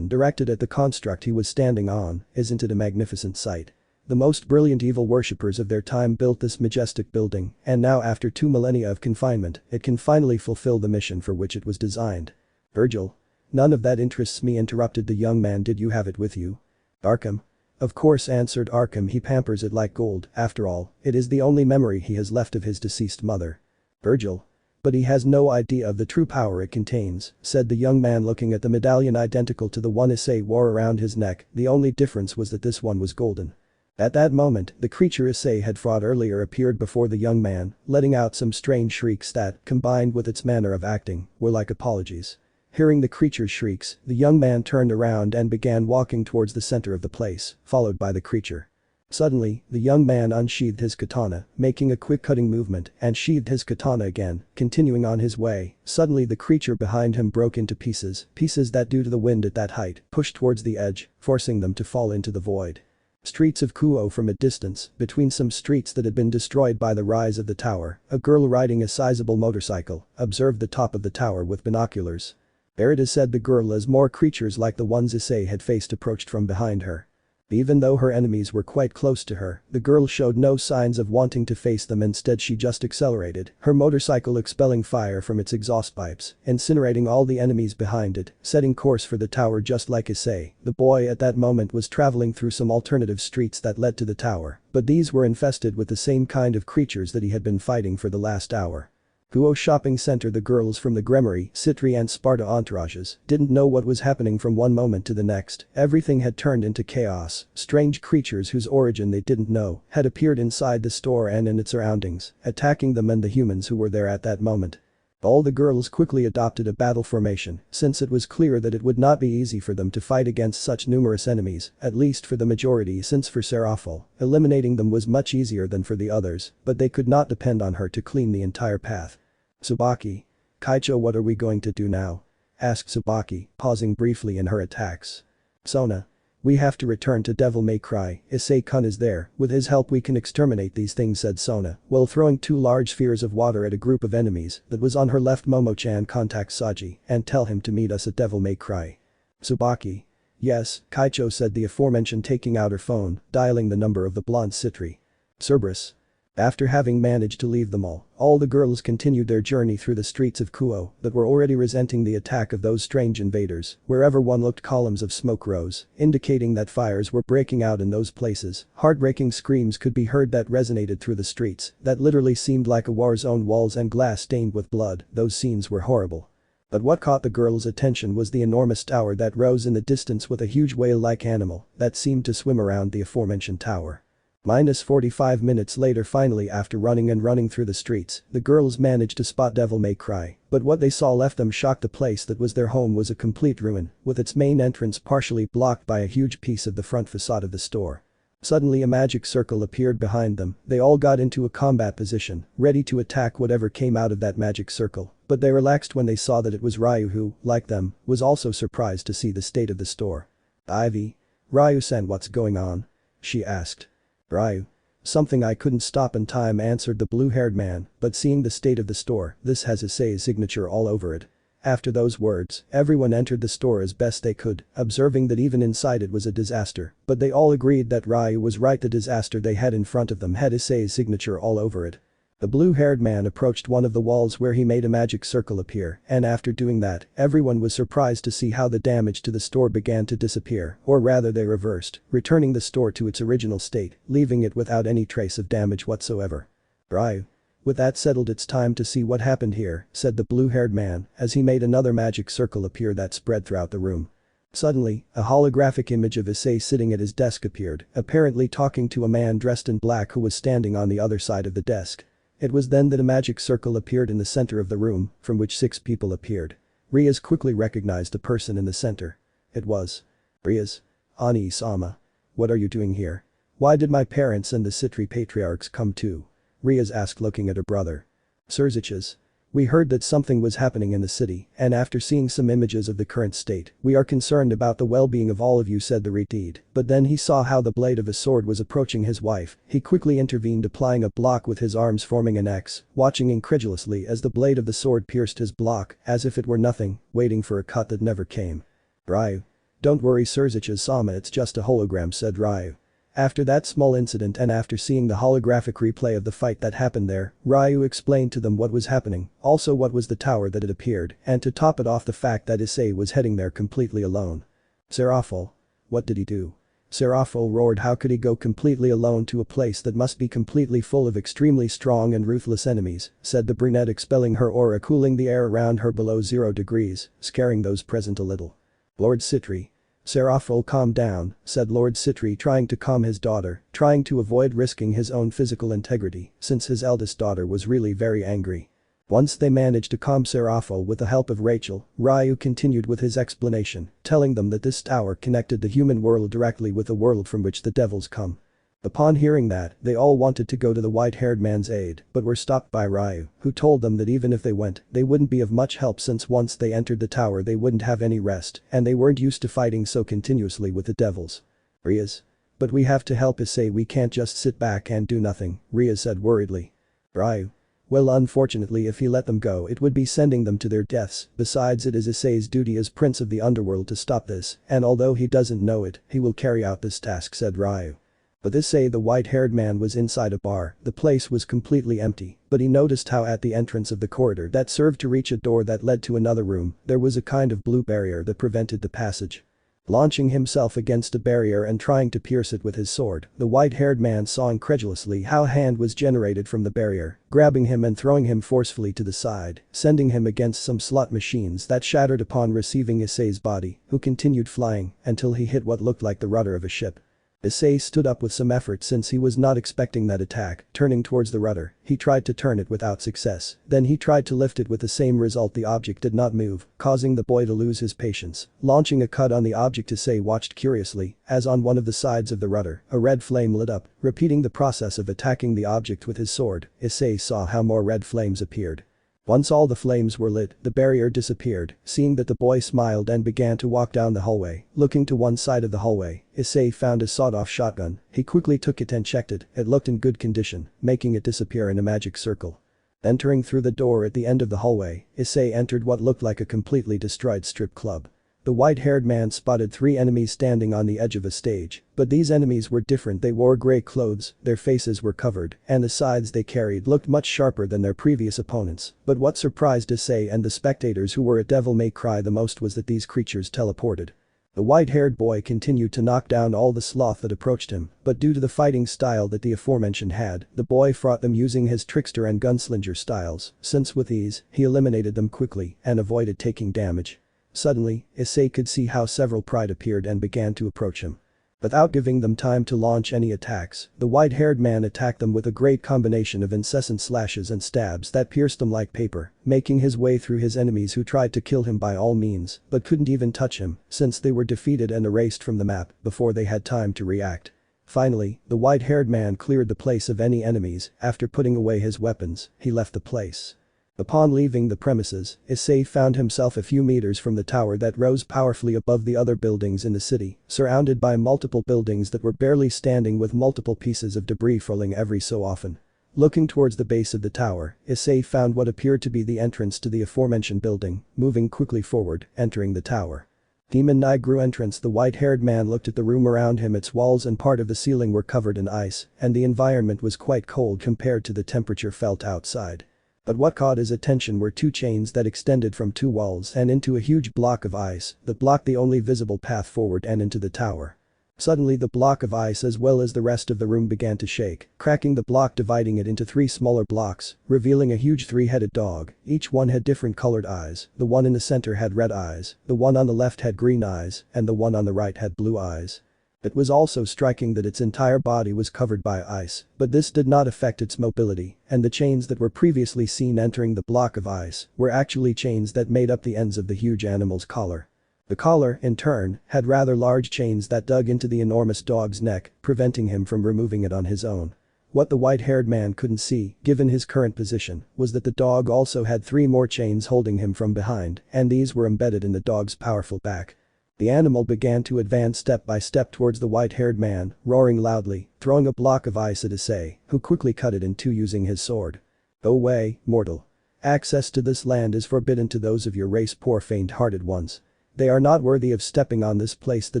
directed at the construct he was standing on. Isn't it a magnificent sight? The most brilliant evil worshippers of their time built this majestic building, and now after 2 millennia of confinement, it can finally fulfill the mission for which it was designed. Virgil? None of that interests me, interrupted the young man. Did you have it with you? Arkham? Of course, answered Arkham. He pampers it like gold. After all, it is the only memory he has left of his deceased mother. Virgil? But he has no idea of the true power it contains, said the young man looking at the medallion identical to the one Issei wore around his neck. The only difference was that this one was golden. At that moment, the creature Issei had fought earlier appeared before the young man, letting out some strange shrieks that, combined with its manner of acting, were like apologies. Hearing the creature's shrieks, the young man turned around and began walking towards the center of the place, followed by the creature. Suddenly, the young man unsheathed his katana, making a quick cutting movement, and sheathed his katana again, continuing on his way. Suddenly the creature behind him broke into pieces that due to the wind at that height, pushed towards the edge, forcing them to fall into the void. Streets of Kuo. From a distance, between some streets that had been destroyed by the rise of the tower, a girl riding a sizable motorcycle, observed the top of the tower with binoculars. There it is, said the girl as more creatures like the ones Issei had faced approached from behind her. Even though her enemies were quite close to her, the girl showed no signs of wanting to face them. Instead she just accelerated, her motorcycle expelling fire from its exhaust pipes, incinerating all the enemies behind it, setting course for the tower just like Issei. The boy at that moment was traveling through some alternative streets that led to the tower, but these were infested with the same kind of creatures that he had been fighting for the last hour. Kuo Shopping Center. The girls from the Gremory, Citri and Sparda entourages didn't know what was happening from one moment to the next. Everything had turned into chaos. Strange creatures whose origin they didn't know had appeared inside the store and in its surroundings, attacking them and the humans who were there at that moment. All the girls quickly adopted a battle formation, since it was clear that it would not be easy for them to fight against such numerous enemies, at least for the majority, since for Serafal, eliminating them was much easier than for the others, but they could not depend on her to clean the entire path. Tsubaki. Kaicho, what are we going to do now? Asked Tsubaki, pausing briefly in her attacks. Sona. We have to return to Devil May Cry. Issei-kun is there, with his help we can exterminate these things, said Sona, while throwing 2 large spheres of water at a group of enemies that was on her left. Momo-chan, contact Saji and tell him to meet us at Devil May Cry. Tsubaki. Yes, Kaicho, said the aforementioned, taking out her phone, dialing the number of the blonde Citri. Cerberus. After having managed to leave them all the girls continued their journey through the streets of Kuo that were already resenting the attack of those strange invaders. Wherever one looked, columns of smoke rose, indicating that fires were breaking out in those places. Heartbreaking screams could be heard that resonated through the streets that literally seemed like a war zone. Walls and glass stained with blood. Those scenes were horrible. But what caught the girls' attention was the enormous tower that rose in the distance with a huge whale-like animal that seemed to swim around the aforementioned tower. Minus 45 minutes later, finally, after running through the streets, the girls managed to spot Devil May Cry, but what they saw left them shocked. The place that was their home was a complete ruin, with its main entrance partially blocked by a huge piece of the front facade of the store. Suddenly a magic circle appeared behind them. They all got into a combat position, ready to attack whatever came out of that magic circle, but they relaxed when they saw that it was Ryu who, like them, was also surprised to see the state of the store. Ivy? Ryu-san, what's going on? She asked. Ryu. Something I couldn't stop in time, answered the blue-haired man, but seeing the state of the store, this has Issei's signature all over it. After those words, everyone entered the store as best they could, observing that even inside it was a disaster, but they all agreed that Ryu was right. The disaster they had in front of them had Issei's signature all over it. The blue-haired man approached one of the walls where he made a magic circle appear, and after doing that, everyone was surprised to see how the damage to the store began to disappear, or rather they reversed, returning the store to its original state, leaving it without any trace of damage whatsoever. Ryu. With that settled, it's time to see what happened here, said the blue-haired man, as he made another magic circle appear that spread throughout the room. Suddenly, a holographic image of Issei sitting at his desk appeared, apparently talking to a man dressed in black who was standing on the other side of the desk. It was then that a magic circle appeared in the center of the room, from which 6 people appeared. Rias quickly recognized the person in the center. It was Rias. Ani-sama. What are you doing here? Why did my parents and the Citri patriarchs come too? Rias asked, looking at her brother. Surziches. We heard that something was happening in the city, and after seeing some images of the current state, we are concerned about the well-being of all of you, said the Reed. But then he saw how the blade of his sword was approaching his wife. He quickly intervened, applying a block with his arms forming an X, watching incredulously as the blade of the sword pierced his block as if it were nothing, waiting for a cut that never came. Ryu. Don't worry Surzich's-sama, it's just a hologram, said Ryu. After that small incident and after seeing the holographic replay of the fight that happened there, Ryu explained to them what was happening, also what was the tower that had appeared, and to top it off the fact that Issei was heading there completely alone. Serafal. What did he do? Serafal roared, how could he go completely alone to a place that must be completely full of extremely strong and ruthless enemies, said the brunette, expelling her aura, cooling the air around her below 0 degrees, scaring those present a little. Lord Citri. Serafal, calm down, said Lord Citri, trying to calm his daughter, trying to avoid risking his own physical integrity since his eldest daughter was really very angry. Once they managed to calm Serafal with the help of Rachel, Ryu continued with his explanation, telling them that this tower connected the human world directly with the world from which the devils come. Upon hearing that, they all wanted to go to the white-haired man's aid, but were stopped by Ryu, who told them that even if they went, they wouldn't be of much help since once they entered the tower they wouldn't have any rest, and they weren't used to fighting so continuously with the devils. Rias. But we have to help Issei, we can't just sit back and do nothing, Rias said worriedly. Ryu. Well, unfortunately if he let them go it would be sending them to their deaths, besides it is Issei's duty as Prince of the Underworld to stop this, and although he doesn't know it, he will carry out this task, said Ryu. But Issei, the white-haired man, was inside a bar. The place was completely empty, but he noticed how at the entrance of the corridor that served to reach a door that led to another room, there was a kind of blue barrier that prevented the passage. Launching himself against a barrier and trying to pierce it with his sword, the white-haired man saw incredulously how a hand was generated from the barrier, grabbing him and throwing him forcefully to the side, sending him against some slot machines that shattered upon receiving Issei's body, who continued flying until he hit what looked like the rudder of a ship. Issei stood up with some effort since he was not expecting that attack, turning towards the rudder. He tried to turn it without success, then he tried to lift it with the same result, the object did not move, causing the boy to lose his patience. Launching a cut on the object, Issei watched curiously as on one of the sides of the rudder, a red flame lit up. Repeating the process of attacking the object with his sword, Issei saw how more red flames appeared. Once all the flames were lit, the barrier disappeared. Seeing that, the boy smiled and began to walk down the hallway. Looking to one side of the hallway, Issei found a sawed-off shotgun. He quickly took it and checked it. It looked in good condition, making it disappear in a magic circle. Entering through the door at the end of the hallway, Issei entered what looked like a completely destroyed strip club. The white-haired man spotted 3 enemies standing on the edge of a stage, but these enemies were different. They wore grey clothes, their faces were covered, and the scythes they carried looked much sharper than their previous opponents. But what surprised Issei and the spectators who were at Devil May Cry the most was that these creatures teleported. The white-haired boy continued to knock down all the sloth that approached him, but due to the fighting style that the aforementioned had, the boy fought them using his trickster and gunslinger styles, since with ease, he eliminated them quickly and avoided taking damage. Suddenly, Issei could see how several pride appeared and began to approach him. Without giving them time to launch any attacks, the white-haired man attacked them with a great combination of incessant slashes and stabs that pierced them like paper, making his way through his enemies who tried to kill him by all means, but couldn't even touch him since they were defeated and erased from the map before they had time to react. Finally, the white-haired man cleared the place of any enemies. After putting away his weapons, he left the place. Upon leaving the premises, Issei found himself a few meters from the tower that rose powerfully above the other buildings in the city, surrounded by multiple buildings that were barely standing with multiple pieces of debris falling every so often. Looking towards the base of the tower, Issei found what appeared to be the entrance to the aforementioned building, moving quickly forward, entering the tower. Demon Nigru entrance. The white-haired man looked at the room around him. Its walls and part of the ceiling were covered in ice, and the environment was quite cold compared to the temperature felt outside. But what caught his attention were 2 chains that extended from 2 walls and into a huge block of ice that blocked the only visible path forward and into the tower. Suddenly, the block of ice as well as the rest of the room began to shake, cracking the block, dividing it into 3 smaller blocks, revealing a huge 3-headed dog. Each one had different colored eyes. The one in the center had red eyes, the one on the left had green eyes, and the one on the right had blue eyes. It was also striking that its entire body was covered by ice, but this did not affect its mobility, and the chains that were previously seen entering the block of ice were actually chains that made up the ends of the huge animal's collar. The collar, in turn, had rather large chains that dug into the enormous dog's neck, preventing him from removing it on his own. What the white-haired man couldn't see, given his current position, was that the dog also had 3 more chains holding him from behind, and these were embedded in the dog's powerful back. The animal began to advance step by step towards the white-haired man, roaring loudly, throwing a block of ice at Issei, who quickly cut it in two using his sword. "Go away, mortal. Access to this land is forbidden to those of your race, poor faint-hearted ones. They are not worthy of stepping on this place," the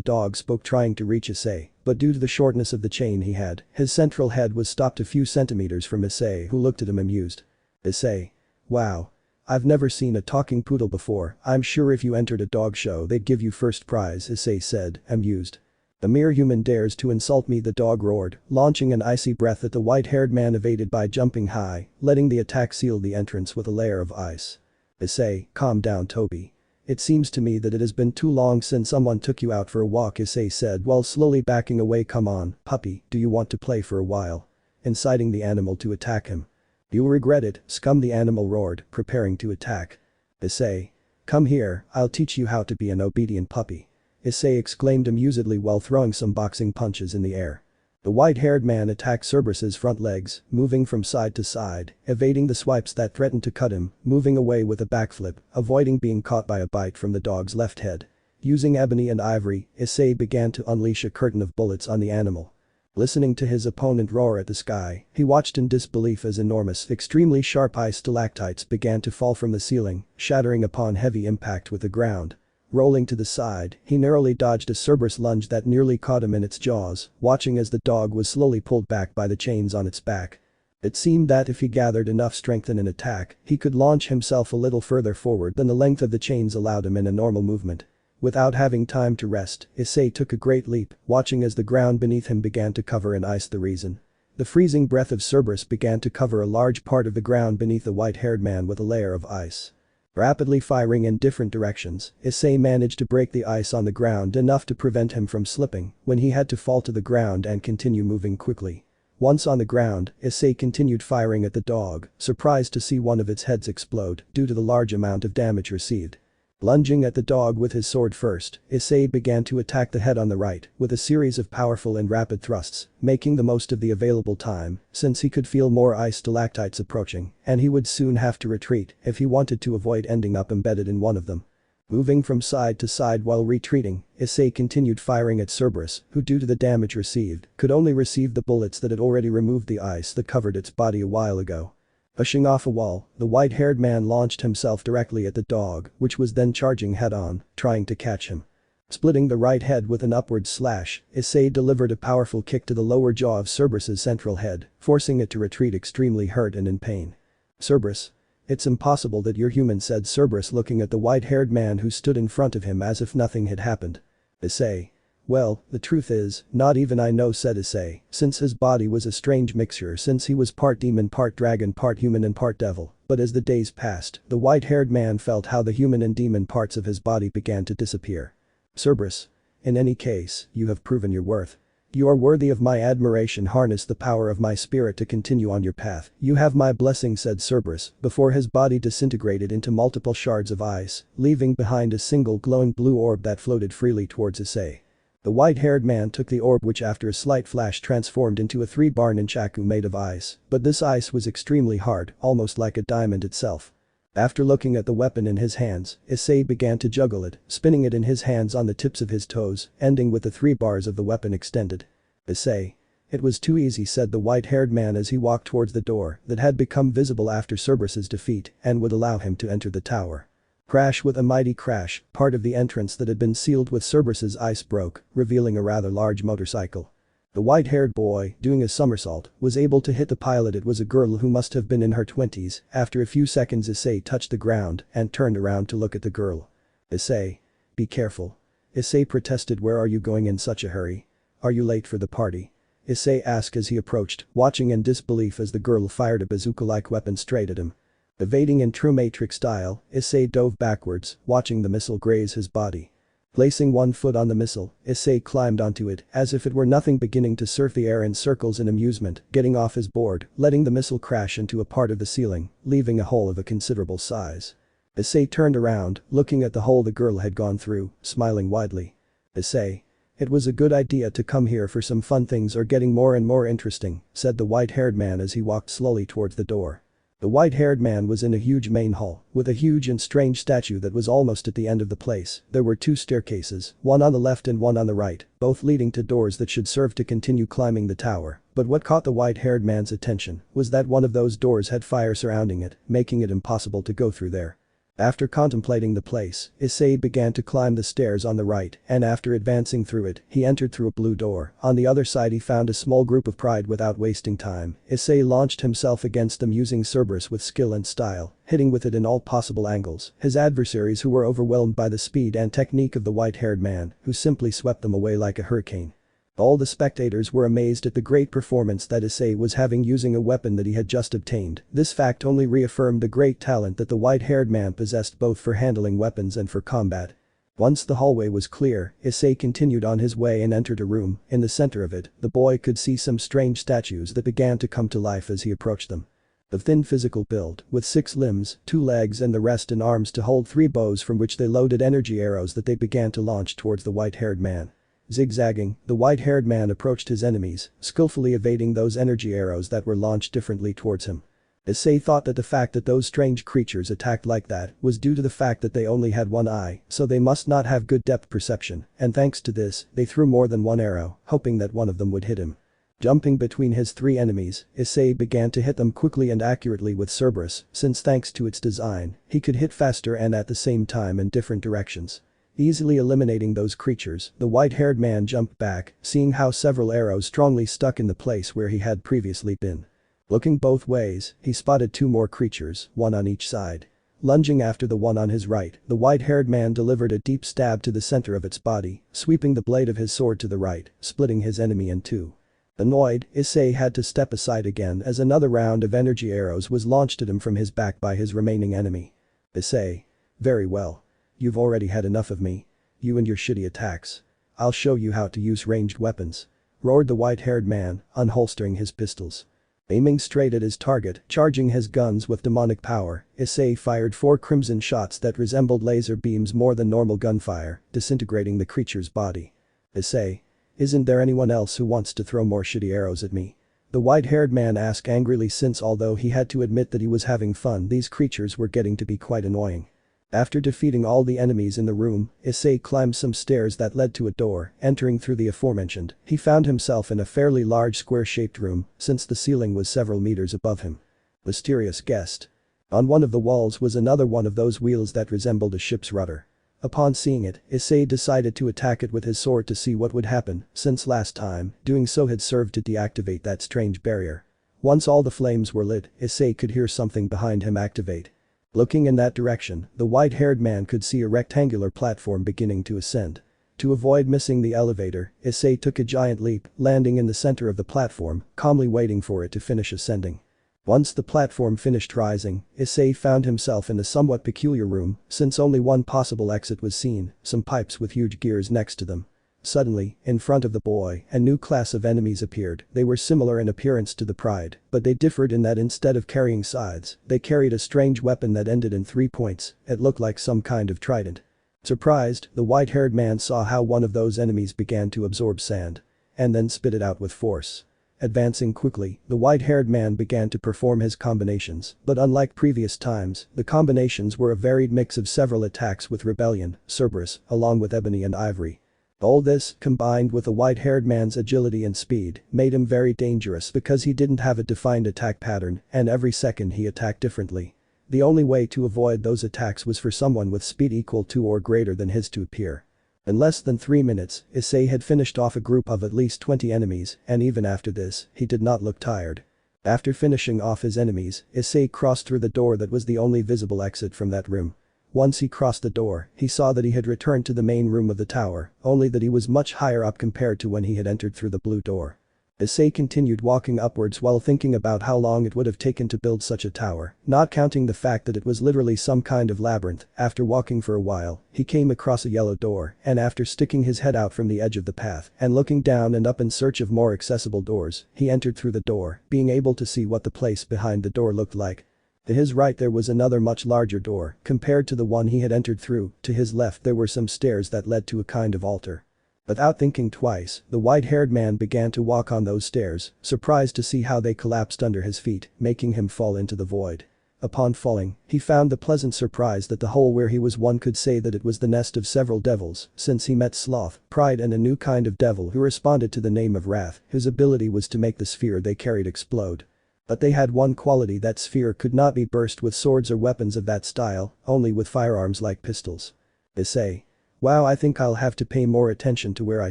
dog spoke, trying to reach Issei, but due to the shortness of the chain he had, his central head was stopped a few centimeters from Issei, who looked at him amused. Issei. Wow. I've never seen a talking poodle before. I'm sure if you entered a dog show they'd give you first prize, Issei said, amused. "The mere human dares to insult me," the dog roared, launching an icy breath at the white-haired man, evaded by jumping high, letting the attack seal the entrance with a layer of ice. "Issei, calm down, Toby. It seems to me that it has been too long since someone took you out for a walk," Issei said while slowly backing away. "Come on, puppy, do you want to play for a while?" Inciting the animal to attack him. "You'll regret it, scum," the animal roared, preparing to attack. "Issei. Come here, I'll teach you how to be an obedient puppy," Issei exclaimed amusedly while throwing some boxing punches in the air. The white-haired man attacked Cerberus's front legs, moving from side to side, evading the swipes that threatened to cut him, moving away with a backflip, avoiding being caught by a bite from the dog's left head. Using ebony and ivory, Issei began to unleash a curtain of bullets on the animal. Listening to his opponent roar at the sky, he watched in disbelief as enormous, extremely sharp ice stalactites began to fall from the ceiling, shattering upon heavy impact with the ground. Rolling to the side, he narrowly dodged a Cerberus lunge that nearly caught him in its jaws, watching as the dog was slowly pulled back by the chains on its back. It seemed that if he gathered enough strength in an attack, he could launch himself a little further forward than the length of the chains allowed him in a normal movement. Without having time to rest, Issei took a great leap, watching as the ground beneath him began to cover in ice. The reason. The freezing breath of Cerberus began to cover a large part of the ground beneath the white-haired man with a layer of ice. Rapidly firing in different directions, Issei managed to break the ice on the ground enough to prevent him from slipping when he had to fall to the ground and continue moving quickly. Once on the ground, Issei continued firing at the dog, surprised to see one of its heads explode due to the large amount of damage received. Lunging at the dog with his sword first, Issei began to attack the head on the right with a series of powerful and rapid thrusts, making the most of the available time since he could feel more ice stalactites approaching and he would soon have to retreat if he wanted to avoid ending up embedded in one of them. Moving from side to side while retreating, Issei continued firing at Cerberus, who due to the damage received, could only receive the bullets that had already removed the ice that covered its body a while ago. Pushing off a wall, the white-haired man launched himself directly at the dog, which was then charging head-on, trying to catch him. Splitting the right head with an upward slash, Issei delivered a powerful kick to the lower jaw of Cerberus's central head, forcing it to retreat extremely hurt and in pain. "Cerberus. It's impossible that you're human," said Cerberus, looking at the white-haired man who stood in front of him as if nothing had happened. Issei. "Well, the truth is, not even I know," said Issei, since his body was a strange mixture since he was part demon, part dragon, part human and part devil, but as the days passed, the white-haired man felt how the human and demon parts of his body began to disappear. "Cerberus. In any case, you have proven your worth. You are worthy of my admiration. Harness the power of my spirit to continue on your path. You have my blessing," said Cerberus, before his body disintegrated into multiple shards of ice, leaving behind a single glowing blue orb that floated freely towards Issei. The white-haired man took the orb, which after a slight flash transformed into a 3-bar nunchaku made of ice, but this ice was extremely hard, almost like a diamond itself. After looking at the weapon in his hands, Issei began to juggle it, spinning it in his hands on the tips of his toes, ending with the 3 bars of the weapon extended. "Issei. It was too easy," said the white-haired man as he walked towards the door that had become visible after Cerberus's defeat and would allow him to enter the tower. Crash. With a mighty crash, part of the entrance that had been sealed with Cerberus's ice broke, revealing a rather large motorcycle. The white-haired boy, doing a somersault, was able to hit the pilot. It was a girl who must have been in her 20s. After a few seconds, Issei touched the ground and turned around to look at the girl. "Issei. Be careful." Issei protested. "Where are you going in such a hurry? Are you late for the party?" Issei asked as he approached, watching in disbelief as the girl fired a bazooka-like weapon straight at him. Evading in true Matrix style, Issei dove backwards, watching the missile graze his body. Placing one foot on the missile, Issei climbed onto it as if it were nothing, beginning to surf the air in circles in amusement, getting off his board, letting the missile crash into a part of the ceiling, leaving a hole of a considerable size. Issei turned around, looking at the hole the girl had gone through, smiling widely. "Issei. "It was a good idea to come here for some fun. Things are getting more and more interesting," said the white-haired man as he walked slowly towards the door. The white-haired man was in a huge main hall, with a huge and strange statue that was almost at the end of the place. There were two staircases, one on the left and one on the right, both leading to doors that should serve to continue climbing the tower. But what caught the white-haired man's attention was that one of those doors had fire surrounding it, making it impossible to go through there. After contemplating the place, Issei began to climb the stairs on the right, and after advancing through it, he entered through a blue door. On the other side he found a small group of pride. Without wasting time, Issei launched himself against them using Cerberus with skill and style, hitting with it in all possible angles. His adversaries who were overwhelmed by the speed and technique of the white-haired man, who simply swept them away like a hurricane. All the spectators were amazed at the great performance that Issei was having using a weapon that he had just obtained. This fact only reaffirmed the great talent that the white-haired man possessed both for handling weapons and for combat. Once the hallway was clear, Issei continued on his way and entered a room. In the center of it, the boy could see some strange statues that began to come to life as he approached them. The thin physical build, with 6 limbs, 2 legs and the rest in arms to hold 3 bows from which they loaded energy arrows that they began to launch towards the white-haired man. Zigzagging, the white-haired man approached his enemies, skillfully evading those energy arrows that were launched differently towards him. Issei thought that the fact that those strange creatures attacked like that was due to the fact that they only had one eye, so they must not have good depth perception, and thanks to this, they threw more than one arrow, hoping that one of them would hit him. Jumping between his 3 enemies, Issei began to hit them quickly and accurately with Cerberus, since thanks to its design, he could hit faster and at the same time in different directions. Easily eliminating those creatures, the white-haired man jumped back, seeing how several arrows strongly stuck in the place where he had previously been. Looking both ways, he spotted 2 more creatures, one on each side. Lunging after the one on his right, the white-haired man delivered a deep stab to the center of its body, sweeping the blade of his sword to the right, splitting his enemy in 2. Annoyed, Issei had to step aside again as another round of energy arrows was launched at him from his back by his remaining enemy. Issei. Very well. You've already had enough of me. You and your shitty attacks. I'll show you how to use ranged weapons. Roared the white-haired man, unholstering his pistols. Aiming straight at his target, charging his guns with demonic power, Issei fired 4 crimson shots that resembled laser beams more than normal gunfire, disintegrating the creature's body. Issei. Isn't there anyone else who wants to throw more shitty arrows at me? The white-haired man asked angrily, since although he had to admit that he was having fun, these creatures were getting to be quite annoying. After defeating all the enemies in the room, Issei climbed some stairs that led to a door. Entering through the aforementioned, he found himself in a fairly large square-shaped room, since the ceiling was several meters above him. Mysterious guest. On one of the walls was another one of those wheels that resembled a ship's rudder. Upon seeing it, Issei decided to attack it with his sword to see what would happen, since last time, doing so had served to deactivate that strange barrier. Once all the flames were lit, Issei could hear something behind him activate. Looking in that direction, the white-haired man could see a rectangular platform beginning to ascend. To avoid missing the elevator, Issei took a giant leap, landing in the center of the platform, calmly waiting for it to finish ascending. Once the platform finished rising, Issei found himself in a somewhat peculiar room, since only one possible exit was seen, some pipes with huge gears next to them. Suddenly, in front of the boy, a new class of enemies appeared. They were similar in appearance to the Pride, but they differed in that instead of carrying scythes, they carried a strange weapon that ended in 3 points. It looked like some kind of trident. Surprised, the white-haired man saw how one of those enemies began to absorb sand. And then spit it out with force. Advancing quickly, the white-haired man began to perform his combinations, but unlike previous times, the combinations were a varied mix of several attacks with Rebellion, Cerberus, along with Ebony and Ivory. All this, combined with the white-haired man's agility and speed, made him very dangerous because he didn't have a defined attack pattern, and every second he attacked differently. The only way to avoid those attacks was for someone with speed equal to or greater than his to appear. In less than 3 minutes, Issei had finished off a group of at least 20 enemies, and even after this, he did not look tired. After finishing off his enemies, Issei crossed through the door that was the only visible exit from that room. Once he crossed the door, he saw that he had returned to the main room of the tower, only that he was much higher up compared to when he had entered through the blue door. Issei continued walking upwards while thinking about how long it would have taken to build such a tower, not counting the fact that it was literally some kind of labyrinth. After walking for a while, he came across a yellow door, and after sticking his head out from the edge of the path and looking down and up in search of more accessible doors, he entered through the door, being able to see what the place behind the door looked like. To his right there was another much larger door, compared to the one he had entered through. To his left there were some stairs that led to a kind of altar. Without thinking twice, the white-haired man began to walk on those stairs, surprised to see how they collapsed under his feet, making him fall into the void. Upon falling, he found the pleasant surprise that the hole where he was one could say that it was the nest of several devils, since he met Sloth, Pride and a new kind of devil who responded to the name of Wrath, whose ability was to make the sphere they carried explode. But they had one quality: that sphere could not be burst with swords or weapons of that style, only with firearms like pistols. Issei. Wow, I think I'll have to pay more attention to where I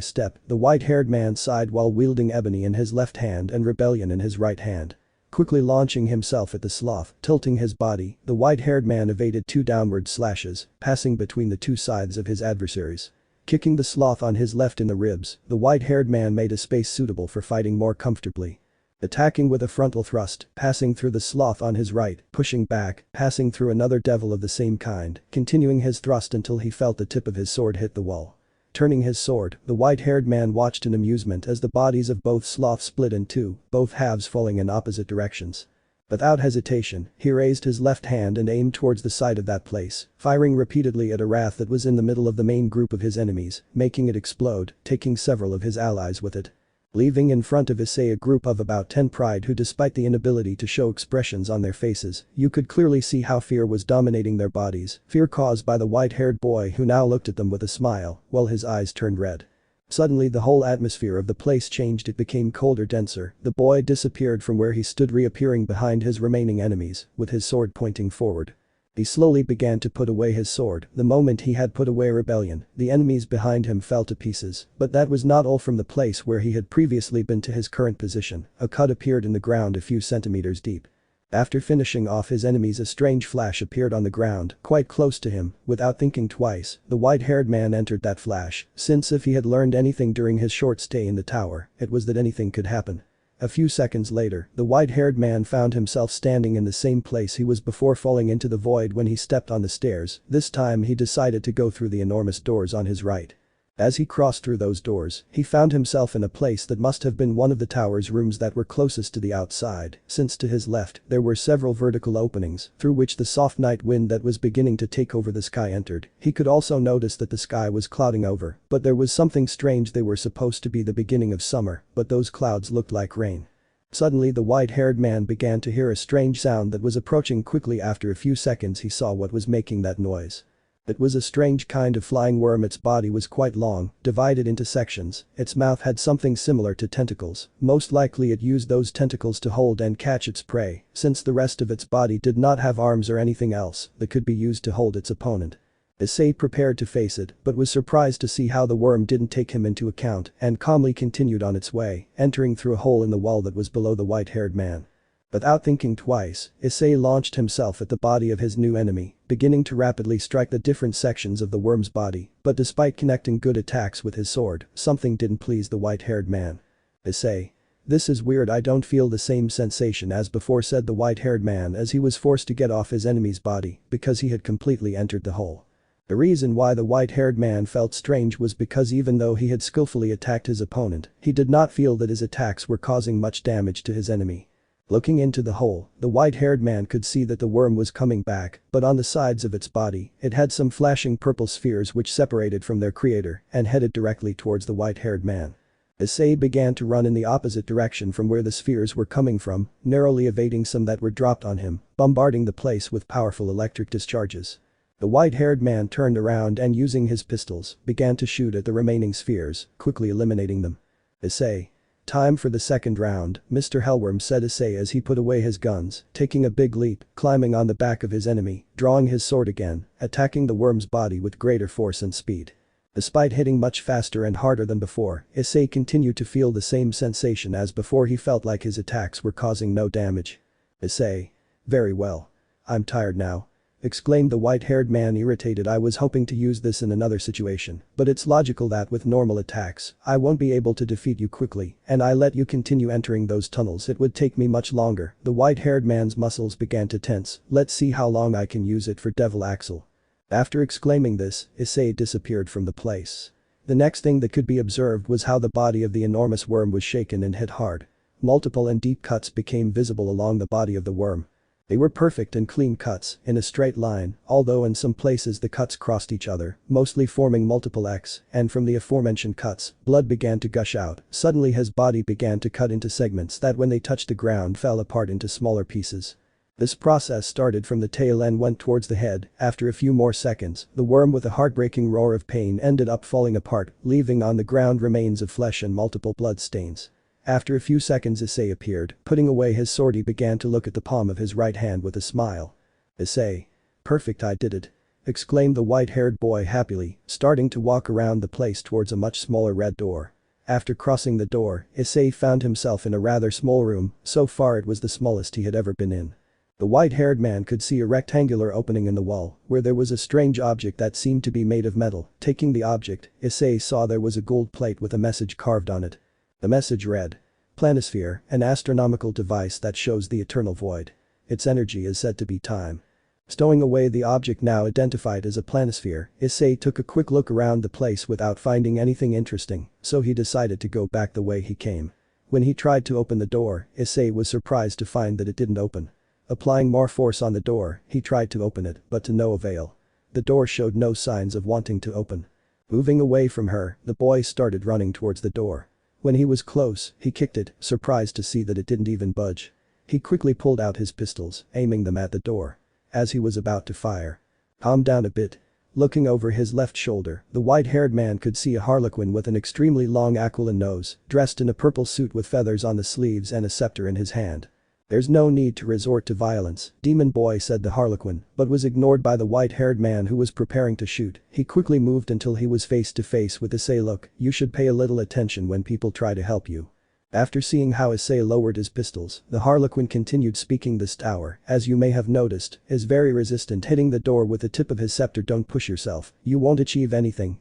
step, the white-haired man sighed while wielding ebony in his left hand and rebellion in his right hand. Quickly launching himself at the sloth, tilting his body, the white-haired man evaded 2 downward slashes, passing between the 2 sides of his adversaries. Kicking the sloth on his left in the ribs, the white-haired man made a space suitable for fighting more comfortably. Attacking with a frontal thrust, passing through the sloth on his right, pushing back, passing through another devil of the same kind, continuing his thrust until he felt the tip of his sword hit the wall. Turning his sword, the white-haired man watched in amusement as the bodies of both sloths split in 2, both halves falling in opposite directions. Without hesitation, he raised his left hand and aimed towards the side of that place, firing repeatedly at a wrath that was in the middle of the main group of his enemies, making it explode, taking several of his allies with it. Leaving in front of Issei a group of about 10 Pride who, despite the inability to show expressions on their faces, you could clearly see how fear was dominating their bodies, fear caused by the white-haired boy who now looked at them with a smile, while his eyes turned red. Suddenly the whole atmosphere of the place changed, it became colder, denser, the boy disappeared from where he stood, reappearing behind his remaining enemies, with his sword pointing forward. He slowly began to put away his sword. The moment he had put away rebellion, the enemies behind him fell to pieces, but that was not all. From the place where he had previously been to his current position, a cut appeared in the ground a few centimeters deep. After finishing off his enemies, a strange flash appeared on the ground, quite close to him. Without thinking twice, the white-haired man entered that flash, since if he had learned anything during his short stay in the tower, it was that anything could happen. A few seconds later, the white-haired man found himself standing in the same place he was before falling into the void when he stepped on the stairs. This time he decided to go through the enormous doors on his right. As he crossed through those doors, he found himself in a place that must have been one of the tower's rooms that were closest to the outside, since to his left, there were several vertical openings, through which the soft night wind that was beginning to take over the sky entered. He could also notice that the sky was clouding over, but there was something strange. They were supposed to be the beginning of summer, but those clouds looked like rain. Suddenly the white-haired man began to hear a strange sound that was approaching quickly. After a few seconds he saw what was making that noise. It was a strange kind of flying worm. Its body was quite long, divided into sections, its mouth had something similar to tentacles, most likely it used those tentacles to hold and catch its prey, since the rest of its body did not have arms or anything else that could be used to hold its opponent. Issei prepared to face it, but was surprised to see how the worm didn't take him into account and calmly continued on its way, entering through a hole in the wall that was below the white-haired man. Without thinking twice, Issei launched himself at the body of his new enemy, beginning to rapidly strike the different sections of the worm's body, but despite connecting good attacks with his sword, something didn't please the white-haired man. Issei. This is weird, I don't feel the same sensation as before, said the white-haired man as he was forced to get off his enemy's body because he had completely entered the hole. The reason why the white-haired man felt strange was because even though he had skillfully attacked his opponent, he did not feel that his attacks were causing much damage to his enemy. Looking into the hole, the white-haired man could see that the worm was coming back, but on the sides of its body, it had some flashing purple spheres which separated from their creator and headed directly towards the white-haired man. Issei began to run in the opposite direction from where the spheres were coming from, narrowly evading some that were dropped on him, bombarding the place with powerful electric discharges. The white-haired man turned around and using his pistols, began to shoot at the remaining spheres, quickly eliminating them. Issei. Time for the second round, Mr. Hellworm, said Issei as he put away his guns, taking a big leap, climbing on the back of his enemy, drawing his sword again, attacking the worm's body with greater force and speed. Despite hitting much faster and harder than before, Issei continued to feel the same sensation as before. He felt like his attacks were causing no damage. Issei. Very well. I'm tired now. Exclaimed the white-haired man, irritated. I was hoping to use this in another situation, but it's logical that with normal attacks, I won't be able to defeat you quickly, and I let you continue entering those tunnels. It would take me much longer. The white-haired man's muscles began to tense. Let's see how long I can use it for Devil Axle. After exclaiming this, Issei disappeared from the place. The next thing that could be observed was how the body of the enormous worm was shaken and hit hard. Multiple and deep cuts became visible along the body of the worm. They were perfect and clean cuts, in a straight line, although in some places the cuts crossed each other, mostly forming multiple X, and from the aforementioned cuts, blood began to gush out. Suddenly his body began to cut into segments that when they touched the ground fell apart into smaller pieces. This process started from the tail and went towards the head. After a few more seconds, the worm with a heartbreaking roar of pain ended up falling apart, leaving on the ground remains of flesh and multiple blood stains. After a few seconds Issei appeared, putting away his sword. He began to look at the palm of his right hand with a smile. Issei. Perfect, I did it. Exclaimed the white-haired boy happily, starting to walk around the place towards a much smaller red door. After crossing the door, Issei found himself in a rather small room. So far it was the smallest he had ever been in. The white-haired man could see a rectangular opening in the wall, where there was a strange object that seemed to be made of metal. Taking the object, Issei saw there was a gold plate with a message carved on it. The message read, "Planisphere, an astronomical device that shows the eternal void. Its energy is said to be time." Stowing away the object now identified as a planisphere, Issei took a quick look around the place without finding anything interesting, so he decided to go back the way he came. When he tried to open the door, Issei was surprised to find that it didn't open. Applying more force on the door, he tried to open it, but to no avail. The door showed no signs of wanting to open. Moving away from her, the boy started running towards the door. When he was close, he kicked it, surprised to see that it didn't even budge. He quickly pulled out his pistols, aiming them at the door. As he was about to fire. Calm down a bit. Looking over his left shoulder, the white-haired man could see a harlequin with an extremely long aquiline nose, dressed in a purple suit with feathers on the sleeves and a scepter in his hand. "There's no need to resort to violence, demon boy," said the harlequin, but was ignored by the white-haired man who was preparing to shoot. He quickly moved until he was face to face with Issei. "Look, you should pay a little attention when people try to help you." After seeing how Issei lowered his pistols, the harlequin continued speaking. "This tower, as you may have noticed, is very resistant." Hitting the door with the tip of his scepter. "Don't push yourself, you won't achieve anything."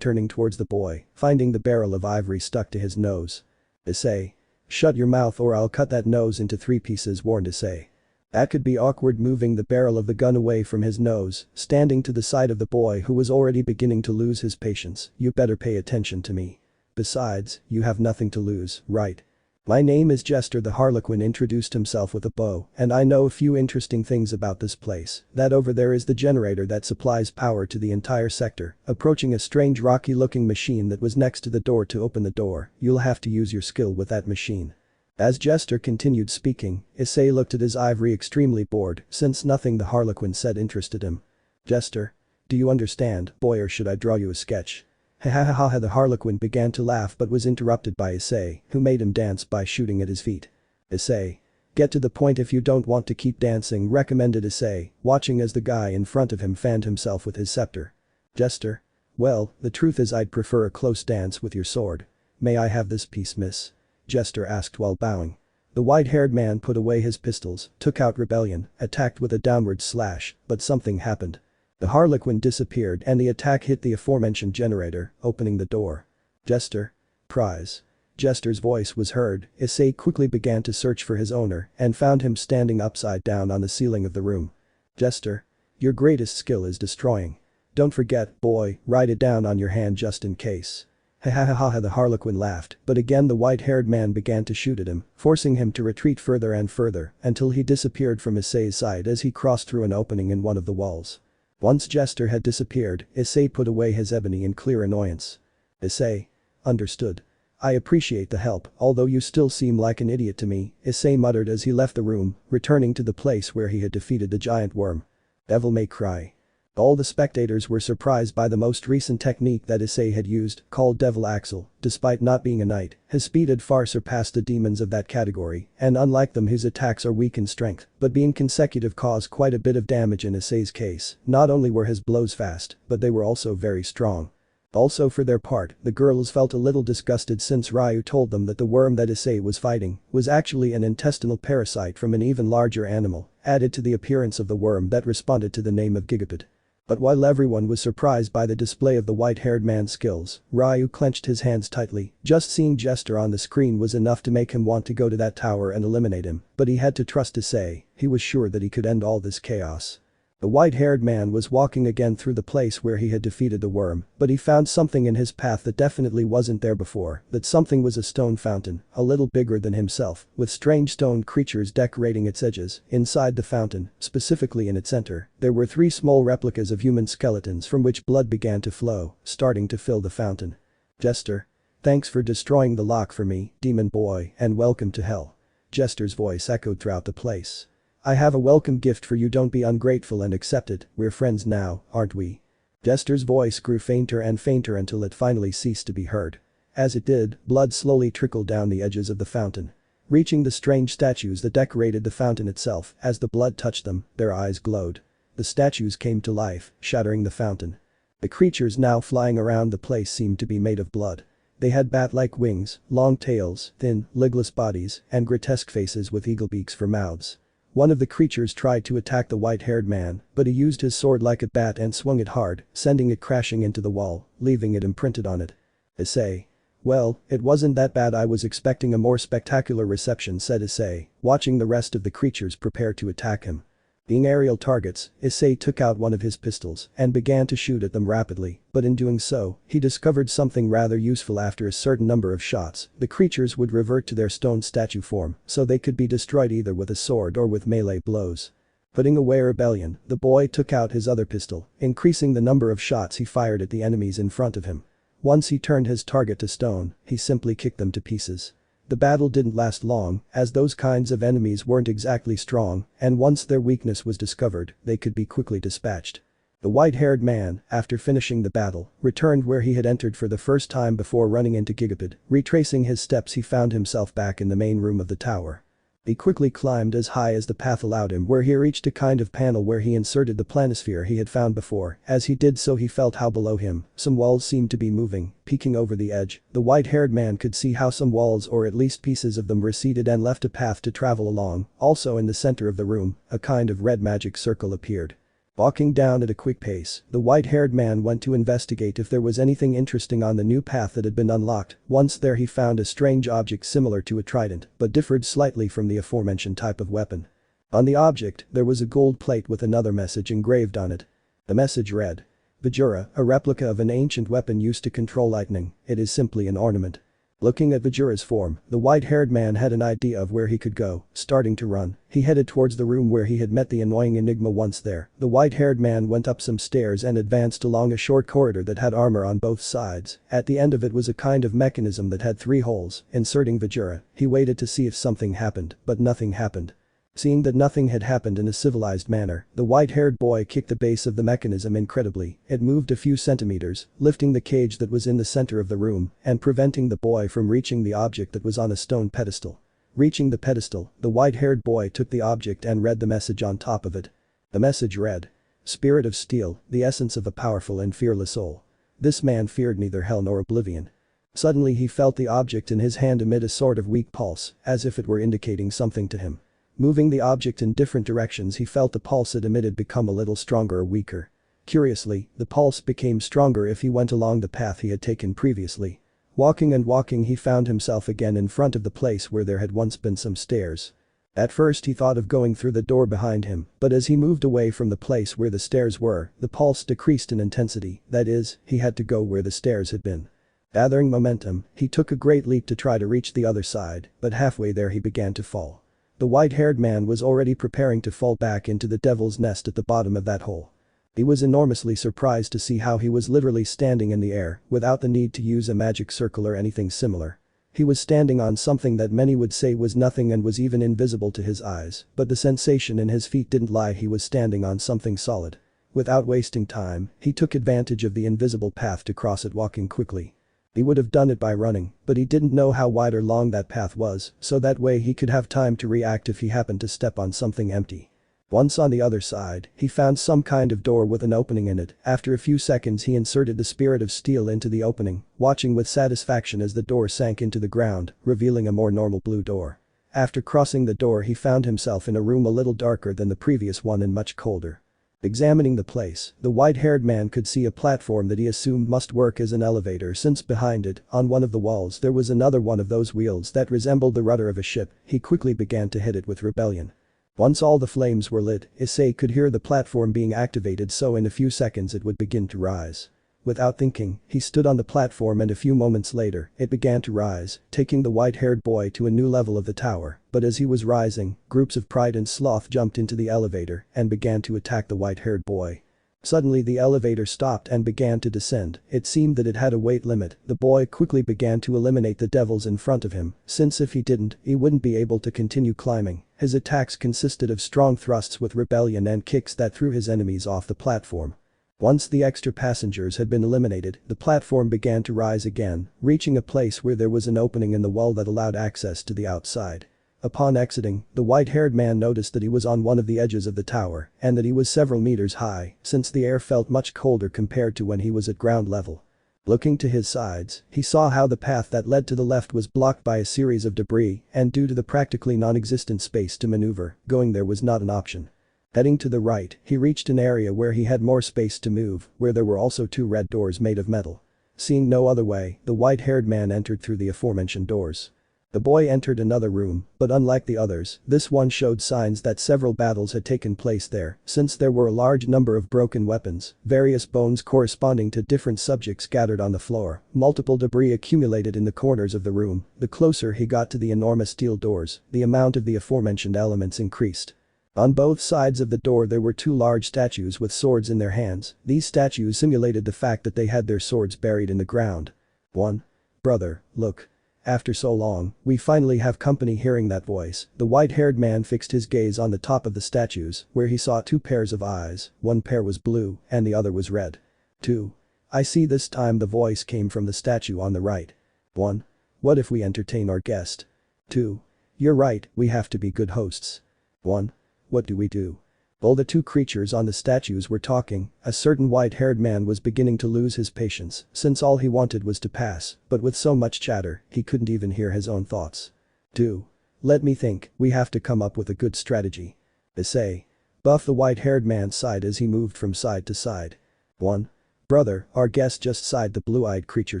Turning towards the boy, finding the barrel of ivory stuck to his nose. "Issei. Shut your mouth or I'll cut that nose into 3 pieces," warned Issei. That could be awkward. Moving the barrel of the gun away from his nose, standing to the side of the boy who was already beginning to lose his patience. "You better pay attention to me. Besides, you have nothing to lose, right? My name is Jester." The harlequin introduced himself with a bow, "and I know a few interesting things about this place. That over there is the generator that supplies power to the entire sector." Approaching a strange rocky-looking machine that was next to the door. "To open the door, you'll have to use your skill with that machine." As Jester continued speaking, Issei looked at his ivory, extremely bored, since nothing the harlequin said interested him. "Jester? Do you understand, boy, or should I draw you a sketch?" "Ha ha ha ha." The harlequin began to laugh but was interrupted by Issei, who made him dance by shooting at his feet. "Issei. Get to the point if you don't want to keep dancing," recommended Issei, watching as the guy in front of him fanned himself with his scepter. "Jester? Well, the truth is I'd prefer a close dance with your sword. May I have this piece, miss?" Jester asked while bowing. The white-haired man put away his pistols, took out Rebellion, attacked with a downward slash, but something happened. The harlequin disappeared and the attack hit the aforementioned generator, opening the door. "Jester? Prize." Jester's voice was heard. Issei quickly began to search for his owner and found him standing upside down on the ceiling of the room. "Jester? Your greatest skill is destroying. Don't forget, boy, write it down on your hand just in case." "Ha ha ha ha." The harlequin laughed, but again the white-haired man began to shoot at him, forcing him to retreat further and further until he disappeared from Issei's side as he crossed through an opening in one of the walls. Once Jester had disappeared, Issei put away his ebony in clear annoyance. "Issei. Understood. I appreciate the help, although you still seem like an idiot to me," Issei muttered as he left the room, returning to the place where he had defeated the giant worm. Devil May Cry. All the spectators were surprised by the most recent technique that Issei had used, called Devil Axle. Despite not being a knight, his speed had far surpassed the demons of that category, and unlike them his attacks are weak in strength, but being consecutive caused quite a bit of damage in Issei's case. Not only were his blows fast, but they were also very strong. Also for their part, the girls felt a little disgusted since Ryu told them that the worm that Issei was fighting was actually an intestinal parasite from an even larger animal, added to the appearance of the worm that responded to the name of Gigapet. But while everyone was surprised by the display of the white-haired man's skills, Ryu clenched his hands tightly. Just seeing Jester on the screen was enough to make him want to go to that tower and eliminate him, but he had to trust Issei. He was sure that he could end all this chaos. The white-haired man was walking again through the place where he had defeated the worm, but he found something in his path that definitely wasn't there before. That something was a stone fountain, a little bigger than himself, with strange stone creatures decorating its edges. Inside the fountain, specifically in its center, there were 3 small replicas of human skeletons from which blood began to flow, starting to fill the fountain. Jester. Thanks for destroying the lock for me, demon boy, and welcome to hell. Jester's voice echoed throughout the place. I have a welcome gift for you, don't be ungrateful and accept it, we're friends now, aren't we? Jester's voice grew fainter and fainter until it finally ceased to be heard. As it did, blood slowly trickled down the edges of the fountain. Reaching the strange statues that decorated the fountain itself, as the blood touched them, their eyes glowed. The statues came to life, shattering the fountain. The creatures now flying around the place seemed to be made of blood. They had bat-like wings, long tails, thin, legless bodies, and grotesque faces with eagle beaks for mouths. One of the creatures tried to attack the white-haired man, but he used his sword like a bat and swung it hard, sending it crashing into the wall, leaving it imprinted on it. Issei. Well, it wasn't that bad, I was expecting a more spectacular reception, said Issei, watching the rest of the creatures prepare to attack him. Being aerial targets, Issei took out one of his pistols and began to shoot at them rapidly, but in doing so, he discovered something rather useful. After a certain number of shots, the creatures would revert to their stone statue form, so they could be destroyed either with a sword or with melee blows. Putting away rebellion, the boy took out his other pistol, increasing the number of shots he fired at the enemies in front of him. Once he turned his target to stone, he simply kicked them to pieces. The battle didn't last long, as those kinds of enemies weren't exactly strong, and once their weakness was discovered, they could be quickly dispatched. The white-haired man, after finishing the battle, returned where he had entered for the first time before running into Gigapad. Retracing his steps, he found himself back in the main room of the tower. He quickly climbed as high as the path allowed him, where he reached a kind of panel where he inserted the planisphere he had found before. As he did so, he felt how below him, some walls seemed to be moving, peeking over the edge. The white-haired man could see how some walls, or at least pieces of them, receded and left a path to travel along. Also in the center of the room, a kind of red magic circle appeared. Walking down at a quick pace, the white-haired man went to investigate if there was anything interesting on the new path that had been unlocked. Once there, he found a strange object similar to a trident, but differed slightly from the aforementioned type of weapon. On the object, there was a gold plate with another message engraved on it. The message read, Vajura, a replica of an ancient weapon used to control lightning. It is simply an ornament. Looking at Vajura's form, the white-haired man had an idea of where he could go. Starting to run, he headed towards the room where he had met the annoying enigma. Once there, the white-haired man went up some stairs and advanced along a short corridor that had armor on both sides. At the end of it was a kind of mechanism that had 3 holes. Inserting Vajura, he waited to see if something happened, but nothing happened. Seeing that nothing had happened in a civilized manner, the white-haired boy kicked the base of the mechanism incredibly. It moved a few centimeters, lifting the cage that was in the center of the room and preventing the boy from reaching the object that was on a stone pedestal. Reaching the pedestal, the white-haired boy took the object and read the message on top of it. The message read, Spirit of Steel, the essence of a powerful and fearless soul. This man feared neither hell nor oblivion. Suddenly he felt the object in his hand emit a sort of weak pulse, as if it were indicating something to him. Moving the object in different directions, he felt the pulse it emitted become a little stronger or weaker. Curiously, the pulse became stronger if he went along the path he had taken previously. Walking and walking, he found himself again in front of the place where there had once been some stairs. At first he thought of going through the door behind him, but as he moved away from the place where the stairs were, the pulse decreased in intensity. That is, he had to go where the stairs had been. Gathering momentum, he took a great leap to try to reach the other side, but halfway there he began to fall. The white-haired man was already preparing to fall back into the devil's nest at the bottom of that hole. He was enormously surprised to see how he was literally standing in the air, without the need to use a magic circle or anything similar. He was standing on something that many would say was nothing and was even invisible to his eyes, but the sensation in his feet didn't lie, he was standing on something solid. Without wasting time, he took advantage of the invisible path to cross it, walking quickly. He would have done it by running, but he didn't know how wide or long that path was, so that way he could have time to react if he happened to step on something empty. Once on the other side, he found some kind of door with an opening in it. After a few seconds, he inserted the Spirit of Steel into the opening, watching with satisfaction as the door sank into the ground, revealing a more normal blue door. After crossing the door, he found himself in a room a little darker than the previous one and much colder. Examining the place, the white-haired man could see a platform that he assumed must work as an elevator, since behind it, on one of the walls, there was another one of those wheels that resembled the rudder of a ship. He quickly began to hit it with rebellion. Once all the flames were lit, Issei could hear the platform being activated, so in a few seconds it would begin to rise. Without thinking, he stood on the platform and a few moments later, it began to rise, taking the white-haired boy to a new level of the tower, but as he was rising, groups of pride and sloth jumped into the elevator and began to attack the white-haired boy. Suddenly the elevator stopped and began to descend. It seemed that it had a weight limit. The boy quickly began to eliminate the devils in front of him, since if he didn't, he wouldn't be able to continue climbing. His attacks consisted of strong thrusts with rebellion and kicks that threw his enemies off the platform. Once the extra passengers had been eliminated, the platform began to rise again, reaching a place where there was an opening in the wall that allowed access to the outside. Upon exiting, the white-haired man noticed that he was on one of the edges of the tower and that he was several meters high, since the air felt much colder compared to when he was at ground level. Looking to his sides, he saw how the path that led to the left was blocked by a series of debris, and due to the practically non-existent space to maneuver, going there was not an option. Heading to the right, he reached an area where he had more space to move, where there were also 2 red doors made of metal. Seeing no other way, the white-haired man entered through the aforementioned doors. The boy entered another room, but unlike the others, this one showed signs that several battles had taken place there, since there were a large number of broken weapons, various bones corresponding to different subjects scattered on the floor, multiple debris accumulated in the corners of the room. The closer he got to the enormous steel doors, the amount of the aforementioned elements increased. On both sides of the door there were 2 large statues with swords in their hands. These statues simulated the fact that they had their swords buried in the ground. 1. Brother, look. After so long, we finally have company. Hearing that voice, the white-haired man fixed his gaze on the top of the statues, where he saw 2 pairs of eyes, one pair was blue and the other was red. 2. I see. This time the voice came from the statue on the right. 1. What if we entertain our guest? 2. You're right, we have to be good hosts. 1. What do we do? While the 2 creatures on the statues were talking, a certain white-haired man was beginning to lose his patience, since all he wanted was to pass, but with so much chatter, he couldn't even hear his own thoughts. 2. Let me think, we have to come up with a good strategy. Issei. Buff. The white-haired man sighed as he moved from side to side. 1. Brother, our guest just sighed. The blue-eyed creature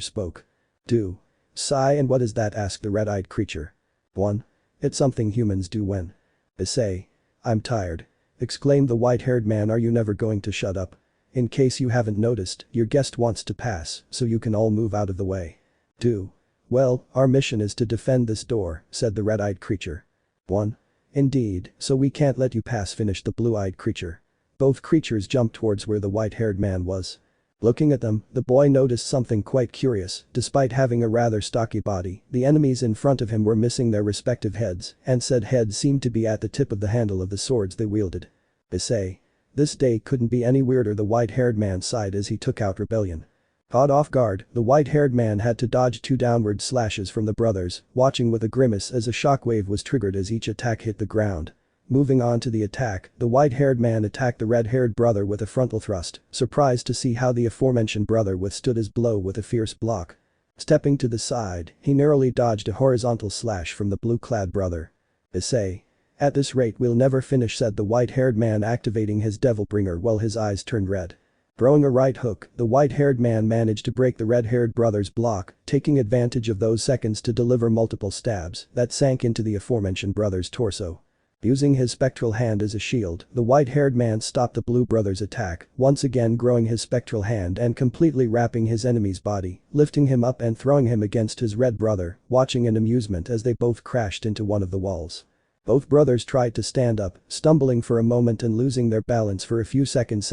spoke. 2. Sigh. And what is that? Asked the red-eyed creature. 1. It's something humans do when. Issei. I'm tired. Exclaimed the white-haired man. Are you never going to shut up? In case you haven't noticed, your guest wants to pass, so you can all move out of the way. 2. Well, our mission is to defend this door, said the red-eyed creature. 1. Indeed, so we can't let you pass, finished the blue-eyed creature. Both creatures jumped towards where the white-haired man was. Looking at them, the boy noticed something quite curious. Despite having a rather stocky body, the enemies in front of him were missing their respective heads, and said heads seemed to be at the tip of the handle of the swords they wielded. Issei. This day couldn't be any weirder. The white-haired man sighed as he took out rebellion. Caught off guard, the white-haired man had to dodge 2 downward slashes from the brothers, watching with a grimace as a shockwave was triggered as each attack hit the ground. Moving on to the attack, the white-haired man attacked the red-haired brother with a frontal thrust, surprised to see how the aforementioned brother withstood his blow with a fierce block. Stepping to the side, he narrowly dodged a horizontal slash from the blue-clad brother. Issei. At this rate we'll never finish, said the white-haired man, activating his Devilbringer while his eyes turned red. Throwing a right hook, the white-haired man managed to break the red-haired brother's block, taking advantage of those seconds to deliver multiple stabs that sank into the aforementioned brother's torso. Using his spectral hand as a shield, the white-haired man stopped the blue brother's attack, once again growing his spectral hand and completely wrapping his enemy's body, lifting him up and throwing him against his red brother, watching in amusement as they both crashed into one of the walls. Both brothers tried to stand up, stumbling for a moment and losing their balance for a few seconds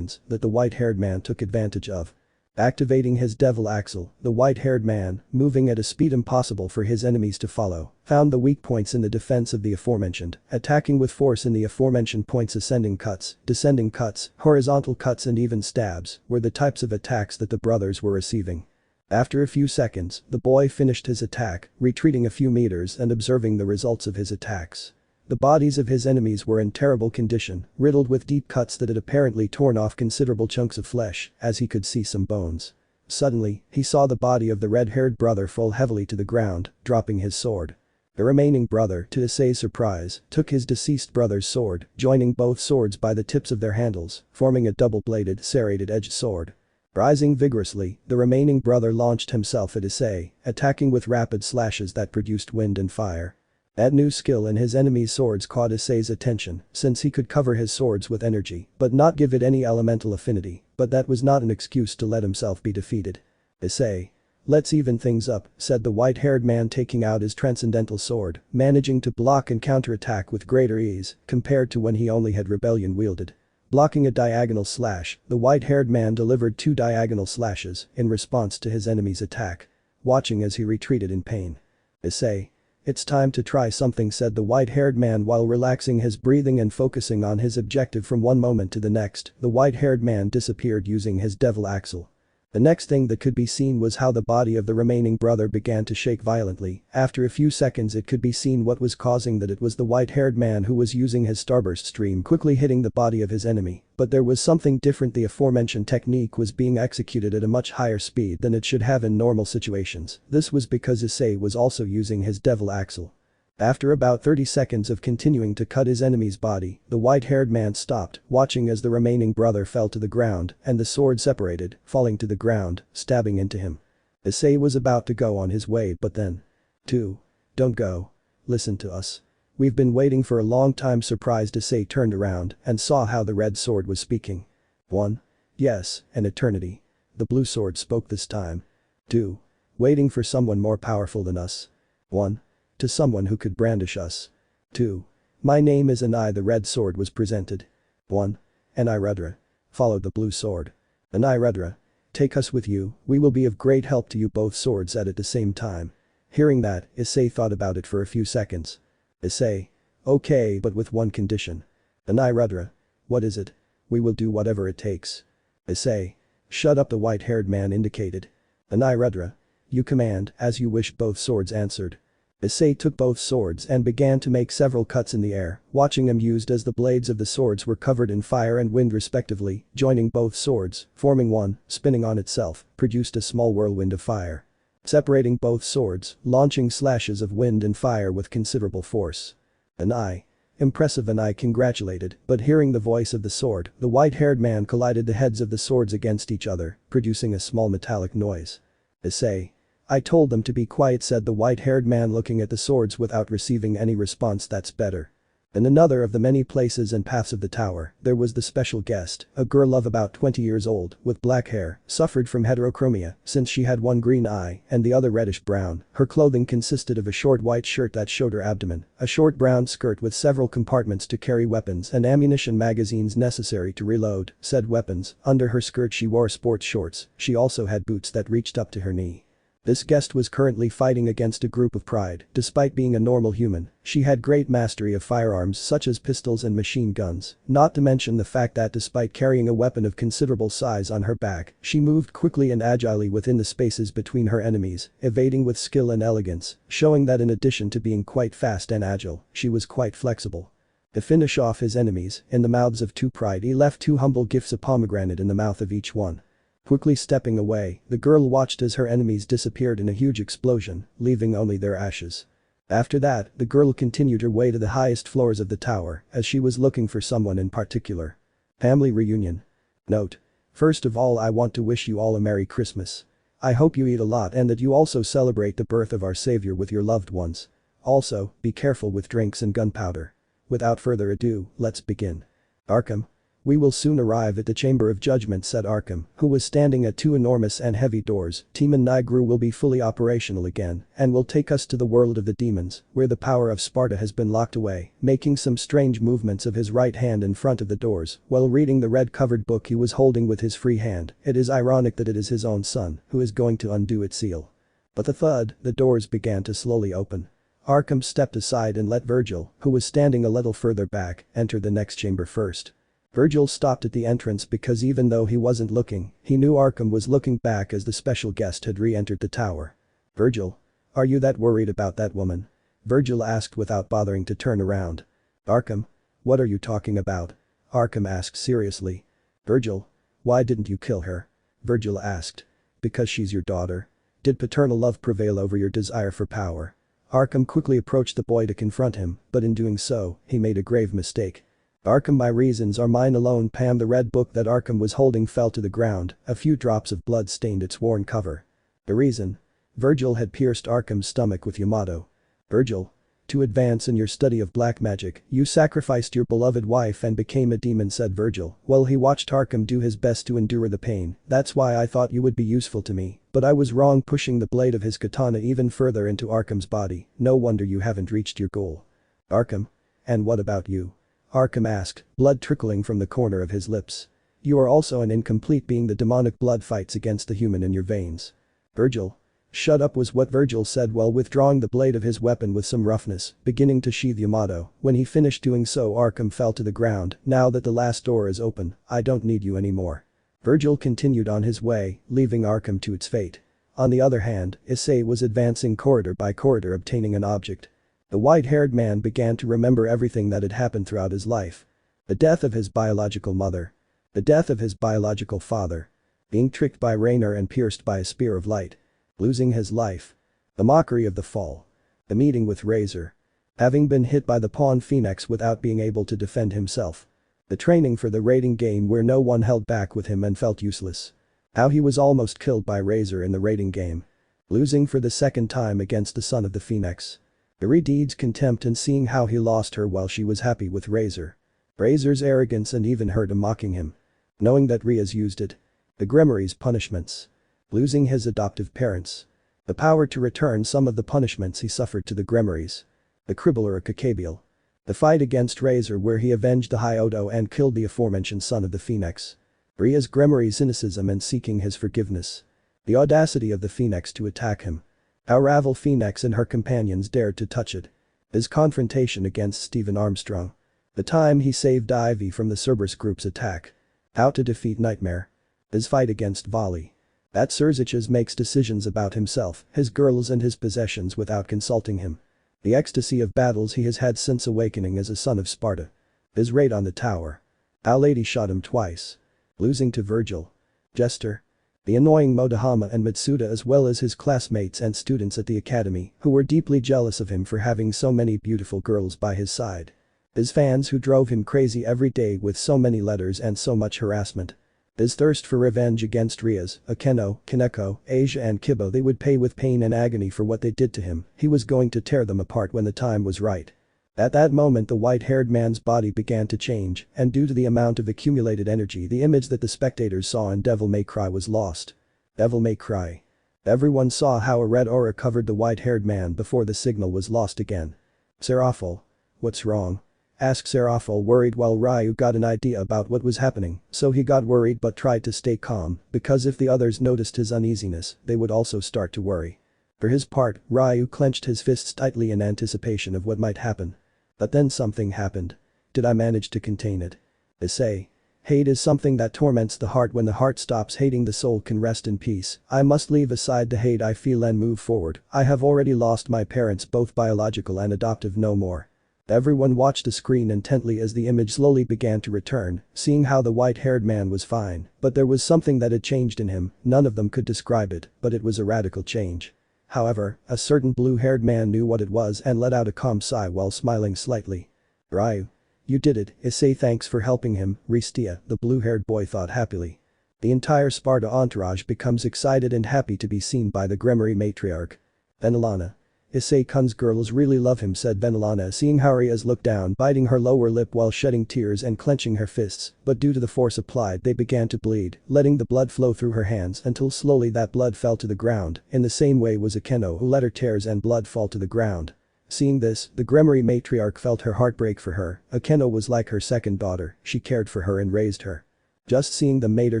that the white-haired man took advantage of. Activating his devil axle, the white-haired man, moving at a speed impossible for his enemies to follow, found the weak points in the defense of the aforementioned, attacking with force in the aforementioned points. Ascending cuts, descending cuts, horizontal cuts and even stabs were the types of attacks that the brothers were receiving. After a few seconds, the boy finished his attack, retreating a few meters and observing the results of his attacks. The bodies of his enemies were in terrible condition, riddled with deep cuts that had apparently torn off considerable chunks of flesh, as he could see some bones. Suddenly, he saw the body of the red-haired brother fall heavily to the ground, dropping his sword. The remaining brother, to Issei's surprise, took his deceased brother's sword, joining both swords by the tips of their handles, forming a double-bladed, serrated-edged sword. Rising vigorously, the remaining brother launched himself at Issei, attacking with rapid slashes that produced wind and fire. That new skill in his enemy's swords caught Issei's attention, since he could cover his swords with energy, but not give it any elemental affinity, but that was not an excuse to let himself be defeated. Issei. Let's even things up, said the white-haired man, taking out his transcendental sword, managing to block and counterattack with greater ease, compared to when he only had rebellion wielded. Blocking a diagonal slash, the white-haired man delivered 2 diagonal slashes in response to his enemy's attack. Watching as he retreated in pain. Issei. It's time to try something, said the white-haired man while relaxing his breathing and focusing on his objective. From one moment to the next, the white-haired man disappeared using his devil axle. The next thing that could be seen was how the body of the remaining brother began to shake violently. After a few seconds it could be seen what was causing that. It was the white-haired man who was using his starburst stream quickly hitting the body of his enemy. But there was something different. The aforementioned technique was being executed at a much higher speed than it should have in normal situations. This was because Issei was also using his devil axle. After about 30 seconds of continuing to cut his enemy's body, the white-haired man stopped, watching as the remaining brother fell to the ground and the sword separated, falling to the ground, stabbing into him. Issei was about to go on his way, but then. 2. Don't go. Listen to us. We've been waiting for a long time. Surprised, Issei turned around and saw how the red sword was speaking. 1. Yes, an eternity. The blue sword spoke this time. 2. Waiting for someone more powerful than us. 1. To someone who could brandish us. 2. My name is Anai. The red sword was presented. 1. Anai Rudra. Followed the blue sword. Anai Rudra. Take us with you, we will be of great help to you. Both swords said at the same time. Hearing that, Issei thought about it for a few seconds. Issei. Okay, but with one condition. Anai Rudra. What is it? We will do whatever it takes. Issei. Shut up, the white-haired man indicated. Anai Rudra. You command, as you wish, both swords answered. Issei took both swords and began to make several cuts in the air, watching them used as the blades of the swords were covered in fire and wind respectively, joining both swords, forming one, spinning on itself, produced a small whirlwind of fire. Separating both swords, launching slashes of wind and fire with considerable force. Anai. Impressive, Anai congratulated, but hearing the voice of the sword, the white-haired man collided the heads of the swords against each other, producing a small metallic noise. Issei. I told them to be quiet, said the white-haired man, looking at the swords without receiving any response. That's better. In another of the many places and paths of the tower, there was the special guest, a girl of about 20 years old, with black hair, suffered from heterochromia, since she had one green eye and the other reddish-brown. Her clothing consisted of a short white shirt that showed her abdomen, a short brown skirt with several compartments to carry weapons and ammunition magazines necessary to reload said weapons. Under her skirt she wore sports shorts. She also had boots that reached up to her knee. This guest was currently fighting against a group of pride. Despite being a normal human, she had great mastery of firearms such as pistols and machine guns, not to mention the fact that despite carrying a weapon of considerable size on her back, she moved quickly and agilely within the spaces between her enemies, evading with skill and elegance, showing that in addition to being quite fast and agile, she was quite flexible. To finish off his enemies, in the mouths of two pride he left two humble gifts, a pomegranate in the mouth of each one. Quickly stepping away, the girl watched as her enemies disappeared in a huge explosion, leaving only their ashes. After that, the girl continued her way to the highest floors of the tower, as she was looking for someone in particular. Family reunion. Note. First of all, I want to wish you all a Merry Christmas. I hope you eat a lot and that you also celebrate the birth of our Savior with your loved ones. Also, be careful with drinks and gunpowder. Without further ado, let's begin. Arkham. We will soon arrive at the Chamber of Judgment, said Arkham, who was standing at two enormous and heavy doors. Team Nigru will be fully operational again and will take us to the world of the demons, where the power of Sparda has been locked away, making some strange movements of his right hand in front of the doors while reading the red-covered book he was holding with his free hand. It is ironic that it is his own son who is going to undo its seal. But the thud, the doors began to slowly open. Arkham stepped aside and let Virgil, who was standing a little further back, enter the next chamber first. Virgil stopped at the entrance because even though he wasn't looking, he knew Arkham was looking back as the special guest had re-entered the tower. Virgil. Are you that worried about that woman? Virgil asked without bothering to turn around. Arkham. What are you talking about? Arkham asked seriously. Virgil. Why didn't you kill her? Virgil asked. Because she's your daughter. Did paternal love prevail over your desire for power? Arkham quickly approached the boy to confront him, but in doing so, he made a grave mistake. Arkham, my reasons are mine alone. Pam. The red book that Arkham was holding fell to the ground, a few drops of blood stained its worn cover. The reason? Virgil had pierced Arkham's stomach with Yamato. Virgil. To advance in your study of black magic, you sacrificed your beloved wife and became a demon, said Virgil. Well, he watched Arkham do his best to endure the pain. That's why I thought you would be useful to me. But I was wrong, pushing the blade of his katana even further into Arkham's body. No wonder you haven't reached your goal. Arkham? And what about you? Arkham asked, blood trickling from the corner of his lips. You are also an incomplete being. The demonic blood fights against the human in your veins. Virgil? Shut up, was what Virgil said while withdrawing the blade of his weapon with some roughness, beginning to sheathe Yamato. When he finished doing so, Arkham fell to the ground. Now that the last door is open, I don't need you anymore. Virgil continued on his way, leaving Arkham to its fate. On the other hand, Issei was advancing corridor by corridor, obtaining an object. The white-haired man began to remember everything that had happened throughout his life. The death of his biological mother. The death of his biological father. Being tricked by Raynor and pierced by a spear of light. Losing his life. The mockery of the fall. The meeting with Razor. Having been hit by the Pawn Phoenix without being able to defend himself. The training for the raiding game where no one held back with him and felt useless. How he was almost killed by Razor in the raiding game. Losing for the second time against the son of the Phoenix. Iridide's contempt and seeing how he lost her while she was happy with Razor. Razor's arrogance and even her mocking him. Knowing that Rias used it. The Gremory's punishments. Losing his adoptive parents. The power to return some of the punishments he suffered to the Gremorys. The Cribbler Kakabiel. The fight against Razor where he avenged the High Odo and killed the aforementioned son of the Phoenix. Rias Gremory's cynicism and seeking his forgiveness. The audacity of the Phoenix to attack him. How Ravel Phoenix and her companions dared to touch it. His confrontation against Stephen Armstrong. The time he saved Ivy from the Cerberus group's attack. How to defeat Nightmare. His fight against Volley. That Cerziches makes decisions about himself, his girls and his possessions without consulting him. The ecstasy of battles he has had since awakening as a son of Sparda. His raid on the tower. How Lady shot him twice. Losing to Virgil. Jester. The annoying Motohama and Mitsuda as well as his classmates and students at the academy who were deeply jealous of him for having so many beautiful girls by his side. His fans who drove him crazy every day with so many letters and so much harassment. His thirst for revenge against Rias, Akeno, Kaneko, Asia and Kibo. They would pay with pain and agony for what they did to him. He was going to tear them apart when the time was right. At that moment the white-haired man's body began to change, and due to the amount of accumulated energy the image that the spectators saw in Devil May Cry was lost. Devil May Cry. Everyone saw how a red aura covered the white-haired man before the signal was lost again. Seraphil. What's wrong? Asked Seraphil, worried, while Ryu got an idea about what was happening, so he got worried but tried to stay calm, because if the others noticed his uneasiness, they would also start to worry. For his part, Ryu clenched his fists tightly in anticipation of what might happen. But then something happened. Did I manage to contain it? Issei. Hate is something that torments the heart. When the heart stops hating, the soul can rest in peace. I must leave aside the hate I feel and move forward. I have already lost my parents, both biological and adoptive, no more. Everyone watched the screen intently as the image slowly began to return, seeing how the white-haired man was fine, but there was something that had changed in him. None of them could describe it, but it was a radical change. However, a certain blue-haired man knew what it was and let out a calm sigh while smiling slightly. Ryu. You did it, Issei, thanks for helping him, Ristia, the blue-haired boy thought happily. The entire Sparda entourage becomes excited and happy to be seen by the Gremory matriarch. Venelana. Issei-kun's girls really love him, said Venelana, seeing how Rias looked down, biting her lower lip while shedding tears and clenching her fists, but due to the force applied they began to bleed, letting the blood flow through her hands until slowly that blood fell to the ground. In the same way was Akeno, who let her tears and blood fall to the ground. Seeing this, the Gremory matriarch felt her heart break for her. Akeno was like her second daughter, she cared for her and raised her. Just seeing them made her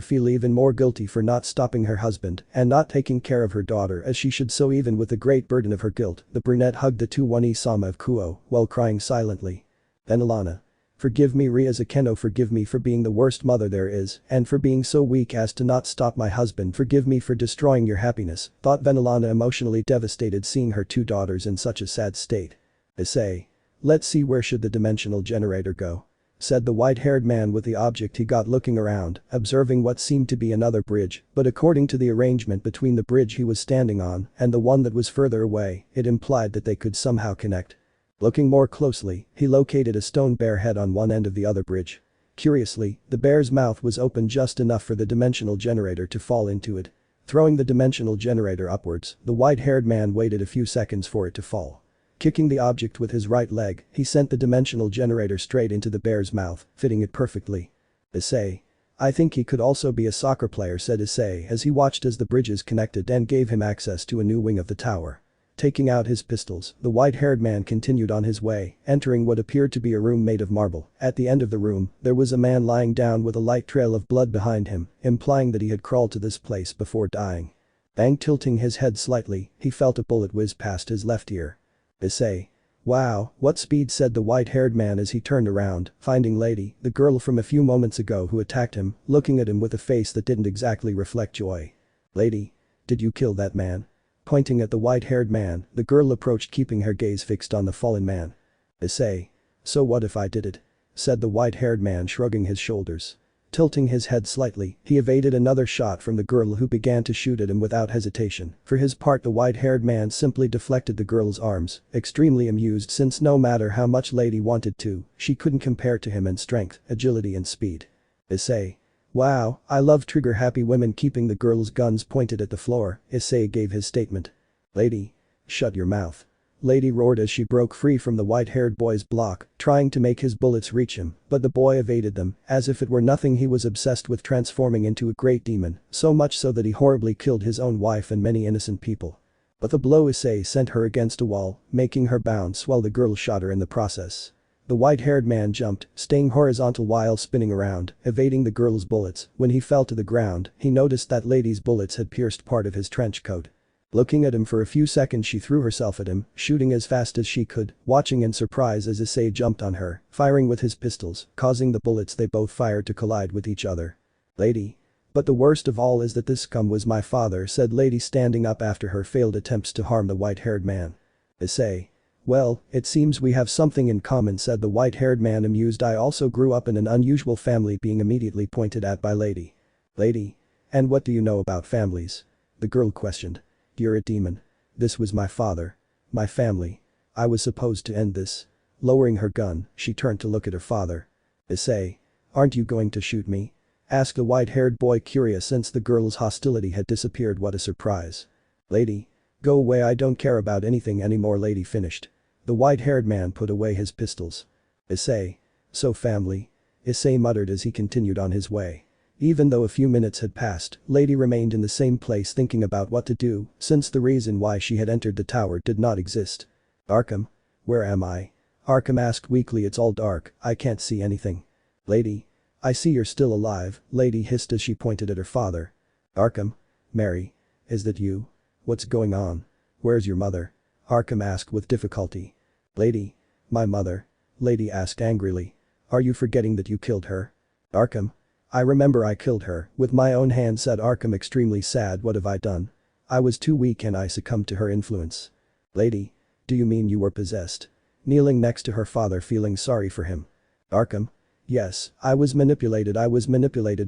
feel even more guilty for not stopping her husband and not taking care of her daughter as she should. So even with the great burden of her guilt, the brunette hugged the 2-1 of Kuo while crying silently. Venelana. Forgive me, Rias. Akeno, forgive me for being the worst mother there is and for being so weak as to not stop my husband. Forgive me for destroying your happiness, thought Venelana, emotionally devastated seeing her two daughters in such a sad state. Issei. Let's see, where should the dimensional generator go? Said the white-haired man with the object he got, looking around, observing what seemed to be another bridge, but according to the arrangement between the bridge he was standing on and the one that was further away, it implied that they could somehow connect. Looking more closely, he located a stone bear head on one end of the other bridge. Curiously, the bear's mouth was open just enough for the dimensional generator to fall into it. Throwing the dimensional generator upwards, the white-haired man waited a few seconds for it to fall. Kicking the object with his right leg, he sent the dimensional generator straight into the bear's mouth, fitting it perfectly. Issei. I think he could also be a soccer player, said Issei as he watched as the bridges connected and gave him access to a new wing of the tower. Taking out his pistols, the white-haired man continued on his way, entering what appeared to be a room made of marble. At the end of the room, there was a man lying down with a light trail of blood behind him, implying that he had crawled to this place before dying. Bang, tilting his head slightly, he felt a bullet whiz past his left ear. Issei. Wow, what speed, said the white-haired man as he turned around, finding Lady, the girl from a few moments ago who attacked him, looking at him with a face that didn't exactly reflect joy. Lady. Did you kill that man? Pointing at the white-haired man, the girl approached, keeping her gaze fixed on the fallen man. Issei. So what if I did it? Said the white-haired man, shrugging his shoulders. Tilting his head slightly, he evaded another shot from the girl who began to shoot at him without hesitation. For his part, the white-haired man simply deflected the girl's arms, extremely amused since no matter how much Lady wanted to, she couldn't compare to him in strength, agility and speed. Issei. Wow, I love trigger-happy women. Keeping the girl's guns pointed at the floor, Issei gave his statement. Lady. Shut your mouth. Lady roared as she broke free from the white-haired boy's block, trying to make his bullets reach him, but the boy evaded them, as if it were nothing. He was obsessed with transforming into a great demon, so much so that he horribly killed his own wife and many innocent people. But the blow Issei sent her against a wall, making her bounce while the girl shot her in the process. The white-haired man jumped, staying horizontal while spinning around, evading the girl's bullets. When he fell to the ground, he noticed that Lady's bullets had pierced part of his trench coat. Looking at him for a few seconds, she threw herself at him, shooting as fast as she could, watching in surprise as Issei jumped on her, firing with his pistols, causing the bullets they both fired to collide with each other. Lady. But the worst of all is that this scum was my father, said Lady, standing up after her failed attempts to harm the white-haired man. Issei. Well, it seems we have something in common, said the white-haired man, amused. I also grew up in an unusual family, being immediately pointed at by Lady. Lady. And what do you know about families? The girl questioned. You're a demon. This was my father. My family. I was supposed to end this. Lowering her gun, she turned to look at her father. Issei. Aren't you going to shoot me? Asked the white-haired boy, curious since the girl's hostility had disappeared. What a surprise. Lady. Go away, I don't care about anything anymore, Lady finished. The white-haired man put away his pistols. Issei. So family. Issei muttered as he continued on his way. Even though a few minutes had passed, Lady remained in the same place thinking about what to do, since the reason why she had entered the tower did not exist. Arkham? Where am I? Arkham asked weakly. It's all dark, I can't see anything. Lady. I see you're still alive, Lady hissed as she pointed at her father. Arkham? Mary. Is that you? What's going on? Where's your mother? Arkham asked with difficulty. Lady. My mother? Lady asked angrily. Are you forgetting that you killed her? Arkham. I remember I killed her, with my own hand, said Arkham, extremely sad. What have I done? I was too weak and I succumbed to her influence. Lady. Do you mean you were possessed? Kneeling next to her father, feeling sorry for him. Arkham. Yes, I was manipulated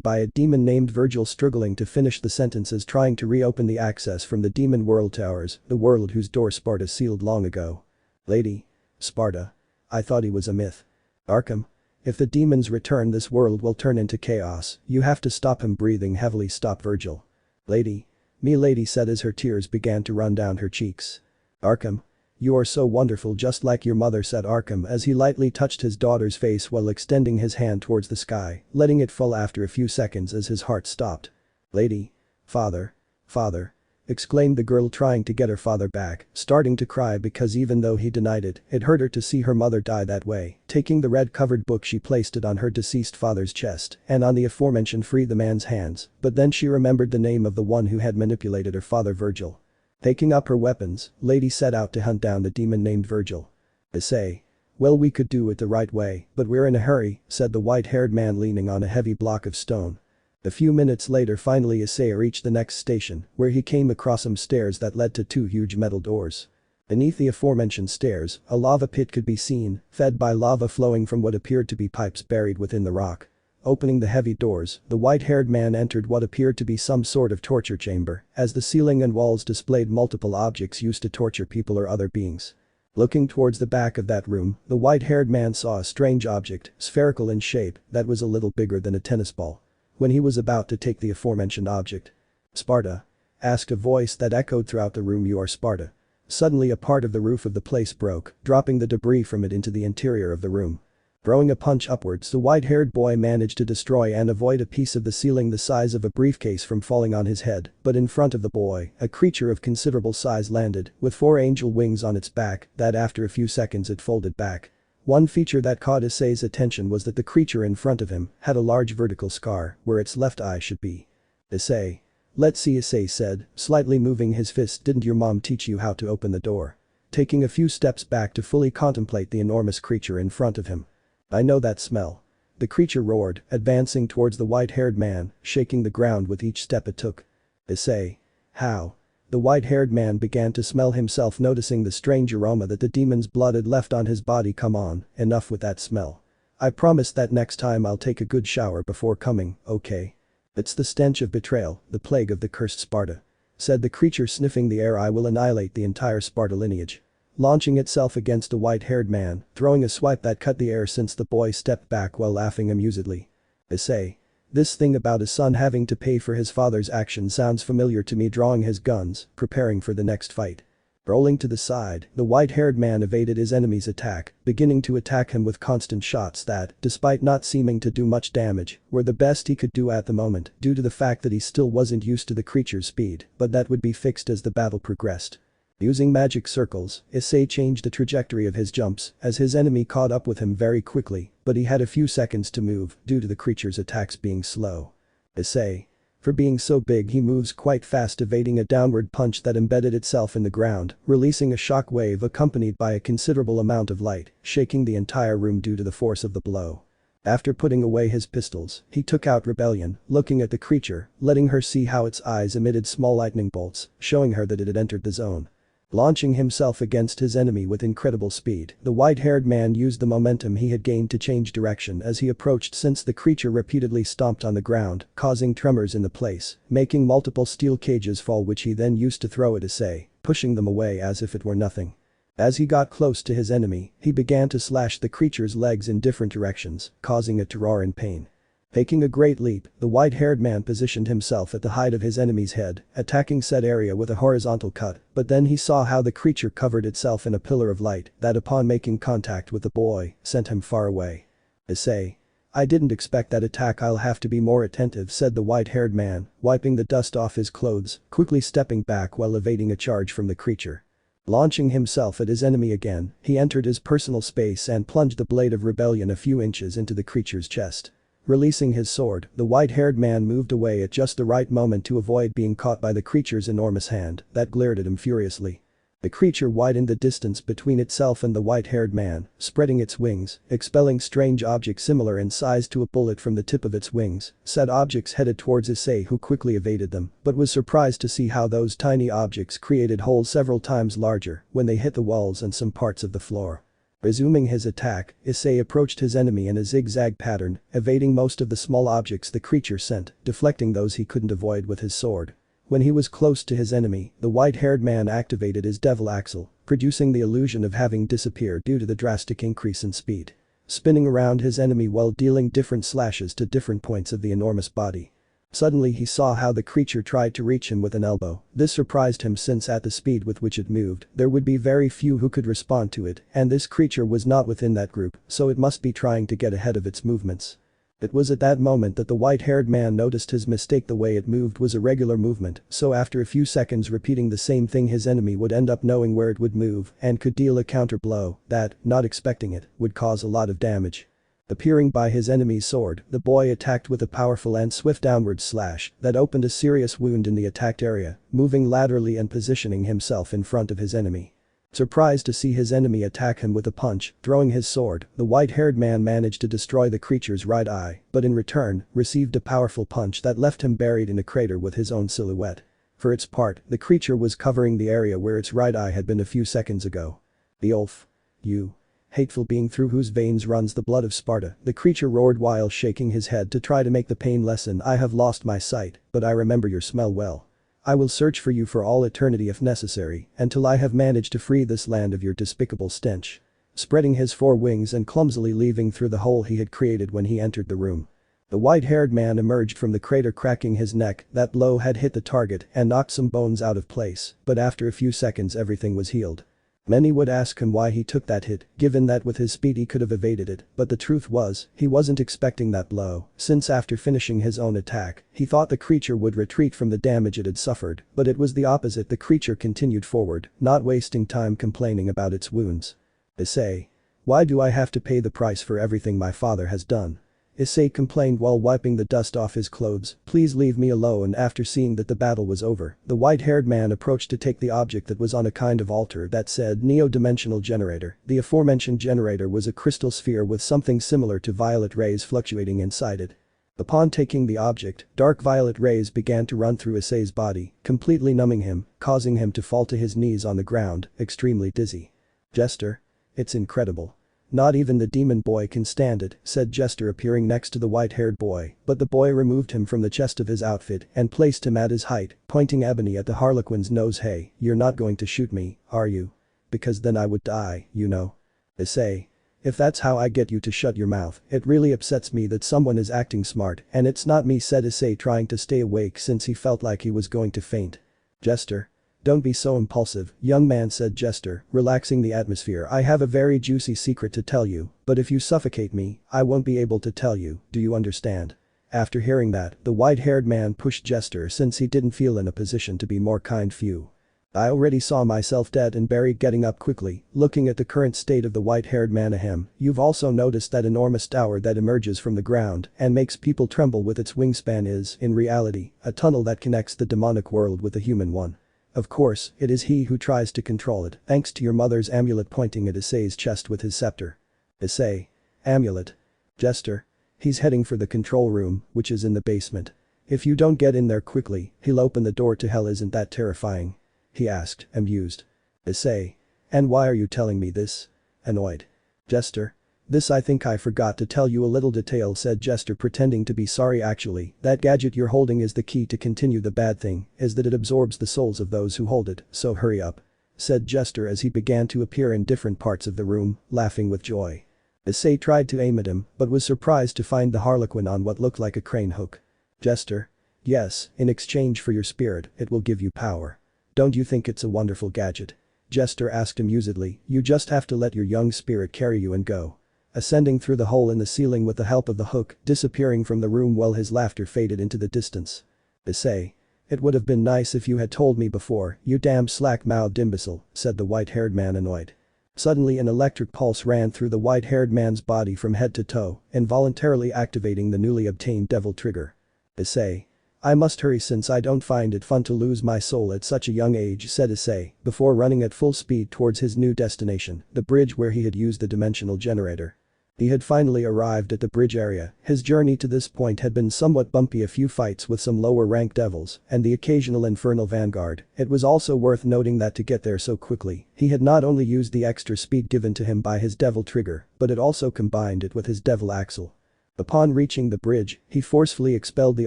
by a demon named Virgil, struggling to finish the sentences, trying to reopen the access from the demon world towers, the world whose door Sparda sealed long ago. Lady. Sparda. I thought he was a myth. Arkham. If the demons return, this world will turn into chaos. You have to stop him. Breathing heavily, stop Virgil. Lady. Me, Lady said as her tears began to run down her cheeks. Arkham. You are so wonderful, just like your mother, said Arkham as he lightly touched his daughter's face while extending his hand towards the sky, letting it fall after a few seconds as his heart stopped. Lady. Father. Father. Exclaimed the girl, trying to get her father back, starting to cry because even though he denied it, it hurt her to see her mother die that way. Taking the red-covered book, she placed it on her deceased father's chest and on the aforementioned free the man's hands, but then she remembered the name of the one who had manipulated her father, Virgil. Taking up her weapons, Lady set out to hunt down the demon named Virgil. Issei. Well, we could do it the right way, but we're in a hurry, said the white-haired man, leaning on a heavy block of stone. A few minutes later, finally Issei reached the next station, where he came across some stairs that led to two huge metal doors. Beneath the aforementioned stairs, a lava pit could be seen, fed by lava flowing from what appeared to be pipes buried within the rock. Opening the heavy doors, the white-haired man entered what appeared to be some sort of torture chamber, as the ceiling and walls displayed multiple objects used to torture people or other beings. Looking towards the back of that room, the white-haired man saw a strange object, spherical in shape, that was a little bigger than a tennis ball. When he was about to take the aforementioned object. Sparda. Asked a voice that echoed throughout the room. You are Sparda. Suddenly a part of the roof of the place broke, dropping the debris from it into the interior of the room. Throwing a punch upwards, the white-haired boy managed to destroy and avoid a piece of the ceiling the size of a briefcase from falling on his head, but in front of the boy, a creature of considerable size landed, with 4 angel wings on its back, that after a few seconds it folded back. One feature that caught Issei's attention was that the creature in front of him had a large vertical scar, where its left eye should be. Issei. Let's see, Issei said, slightly moving his fist. Didn't your mom teach you how to open the door? Taking a few steps back to fully contemplate the enormous creature in front of him. I know that smell. The creature roared, advancing towards the white-haired man, shaking the ground with each step it took. Issei. How? The white-haired man began to smell himself, noticing the strange aroma that the demon's blood had left on his body. Come on, enough with that smell. I promise that next time I'll take a good shower before coming, okay? It's the stench of betrayal, the plague of the cursed Sparda. Said the creature, sniffing the air. I will annihilate the entire Sparda lineage. Launching itself against the white-haired man, throwing a swipe that cut the air since the boy stepped back while laughing amusedly. Issei. This thing about his son having to pay for his father's action sounds familiar to me. Drawing his guns, preparing for the next fight. Rolling to the side, the white-haired man evaded his enemy's attack, beginning to attack him with constant shots that, despite not seeming to do much damage, were the best he could do at the moment due to the fact that he still wasn't used to the creature's speed, but that would be fixed as the battle progressed. Using magic circles, Issei changed the trajectory of his jumps as his enemy caught up with him very quickly, but he had a few seconds to move due to the creature's attacks being slow. Issei. For being so big, he moves quite fast, evading a downward punch that embedded itself in the ground, releasing a shock wave accompanied by a considerable amount of light, shaking the entire room due to the force of the blow. After putting away his pistols, he took out Rebellion, looking at the creature, letting her see how its eyes emitted small lightning bolts, showing her that it had entered the zone. Launching himself against his enemy with incredible speed, the white-haired man used the momentum he had gained to change direction as he approached, since the creature repeatedly stomped on the ground, causing tremors in the place, making multiple steel cages fall, which he then used to throw at Issei, pushing them away as if it were nothing. As he got close to his enemy, he began to slash the creature's legs in different directions, causing it to roar in pain. Taking a great leap, the white-haired man positioned himself at the height of his enemy's head, attacking said area with a horizontal cut, but then he saw how the creature covered itself in a pillar of light that, upon making contact with the boy, sent him far away. Issei. I didn't expect that attack. I'll have to be more attentive, said the white-haired man, wiping the dust off his clothes, quickly stepping back while evading a charge from the creature. Launching himself at his enemy again, he entered his personal space and plunged the blade of Rebellion a few inches into the creature's chest. Releasing his sword, the white-haired man moved away at just the right moment to avoid being caught by the creature's enormous hand that glared at him furiously. The creature widened the distance between itself and the white-haired man, spreading its wings, expelling strange objects similar in size to a bullet from the tip of its wings. Said objects headed towards Issei, who quickly evaded them, but was surprised to see how those tiny objects created holes several times larger when they hit the walls and some parts of the floor. Resuming his attack, Issei approached his enemy in a zigzag pattern, evading most of the small objects the creature sent, deflecting those he couldn't avoid with his sword. When he was close to his enemy, the white-haired man activated his Devil Axle, producing the illusion of having disappeared due to the drastic increase in speed. Spinning around his enemy while dealing different slashes to different points of the enormous body. Suddenly he saw how the creature tried to reach him with an elbow. This surprised him, since at the speed with which it moved, there would be very few who could respond to it, and this creature was not within that group, so it must be trying to get ahead of its movements. It was at that moment that the white-haired man noticed his mistake. The way it moved was a regular movement, so after a few seconds repeating the same thing, his enemy would end up knowing where it would move and could deal a counter blow that, not expecting it, would cause a lot of damage. Appearing by his enemy's sword, the boy attacked with a powerful and swift downward slash that opened a serious wound in the attacked area, moving laterally and positioning himself in front of his enemy. Surprised to see his enemy attack him with a punch, throwing his sword, the white-haired man managed to destroy the creature's right eye, but in return, received a powerful punch that left him buried in a crater with his own silhouette. For its part, the creature was covering the area where its right eye had been a few seconds ago. The Ulf. You. Hateful being through whose veins runs the blood of Sparda, the creature roared while shaking his head to try to make the pain lessen. I have lost my sight, but I remember your smell well. I will search for you for all eternity if necessary, until I have managed to free this land of your despicable stench. Spreading his 4 wings and clumsily leaving through the hole he had created when he entered the room. The white-haired man emerged from the crater cracking his neck. That blow had hit the target and knocked some bones out of place, but after a few seconds everything was healed. Many would ask him why he took that hit, given that with his speed he could have evaded it, but the truth was, he wasn't expecting that blow, since after finishing his own attack, he thought the creature would retreat from the damage it had suffered, but it was the opposite. The creature continued forward, not wasting time complaining about its wounds. Issei. Why do I have to pay the price for everything my father has done? Issei complained while wiping the dust off his clothes, please leave me alone. After seeing that the battle was over, the white-haired man approached to take the object that was on a kind of altar that said Neo-Dimensional Generator. The aforementioned generator was a crystal sphere with something similar to violet rays fluctuating inside it. Upon taking the object, dark violet rays began to run through Issei's body, completely numbing him, causing him to fall to his knees on the ground, extremely dizzy. Jester. It's incredible. Not even the demon boy can stand it, said Jester appearing next to the white-haired boy, but the boy removed him from the chest of his outfit and placed him at his height, pointing ebony at the Harlequin's nose. Hey, you're not going to shoot me, are you? Because then I would die, you know. Issei. If that's how I get you to shut your mouth, it really upsets me that someone is acting smart and it's not me, said Issei, trying to stay awake since he felt like he was going to faint. Jester. Don't be so impulsive, young man, said Jester, relaxing the atmosphere. I have a very juicy secret to tell you, but if you suffocate me, I won't be able to tell you, do you understand? After hearing that, the white-haired man pushed Jester since he didn't feel in a position to be more kind. Phew. I already saw myself dead and buried. Getting up quickly, looking at the current state of the white-haired man. Ahem, you've also noticed that enormous tower that emerges from the ground and makes people tremble with its wingspan is, in reality, a tunnel that connects the demonic world with the human one. Of course, it is he who tries to control it, thanks to your mother's amulet, pointing at Issei's chest with his scepter. Issei. Amulet. Jester. He's heading for the control room, which is in the basement. If you don't get in there quickly, he'll open the door to hell. Isn't that terrifying? He asked, amused. Issei. And why are you telling me this? Annoyed. Jester. This, I think I forgot to tell you a little detail, said Jester, pretending to be sorry. Actually, that gadget you're holding is the key to continue. The bad thing is that it absorbs the souls of those who hold it, so hurry up, said Jester as he began to appear in different parts of the room, laughing with joy. Issei tried to aim at him, but was surprised to find the Harlequin on what looked like a crane hook. Jester. Yes, in exchange for your spirit, it will give you power. Don't you think it's a wonderful gadget? Jester asked amusedly. You just have to let your young spirit carry you and go. Ascending through the hole in the ceiling with the help of the hook, disappearing from the room while his laughter faded into the distance. Issei. It would have been nice if you had told me before, you damn slack-mouthed imbecile, said the white-haired man, annoyed. Suddenly an electric pulse ran through the white-haired man's body from head to toe, involuntarily activating the newly obtained devil trigger. Issei. I must hurry since I don't find it fun to lose my soul at such a young age, said Issei, before running at full speed towards his new destination, the bridge where he had used the dimensional generator. He had finally arrived at the bridge area. His journey to this point had been somewhat bumpy, a few fights with some lower-ranked devils and the occasional infernal vanguard. It was also worth noting that to get there so quickly, he had not only used the extra speed given to him by his devil trigger, but had also combined it with his devil axle. Upon reaching the bridge, he forcefully expelled the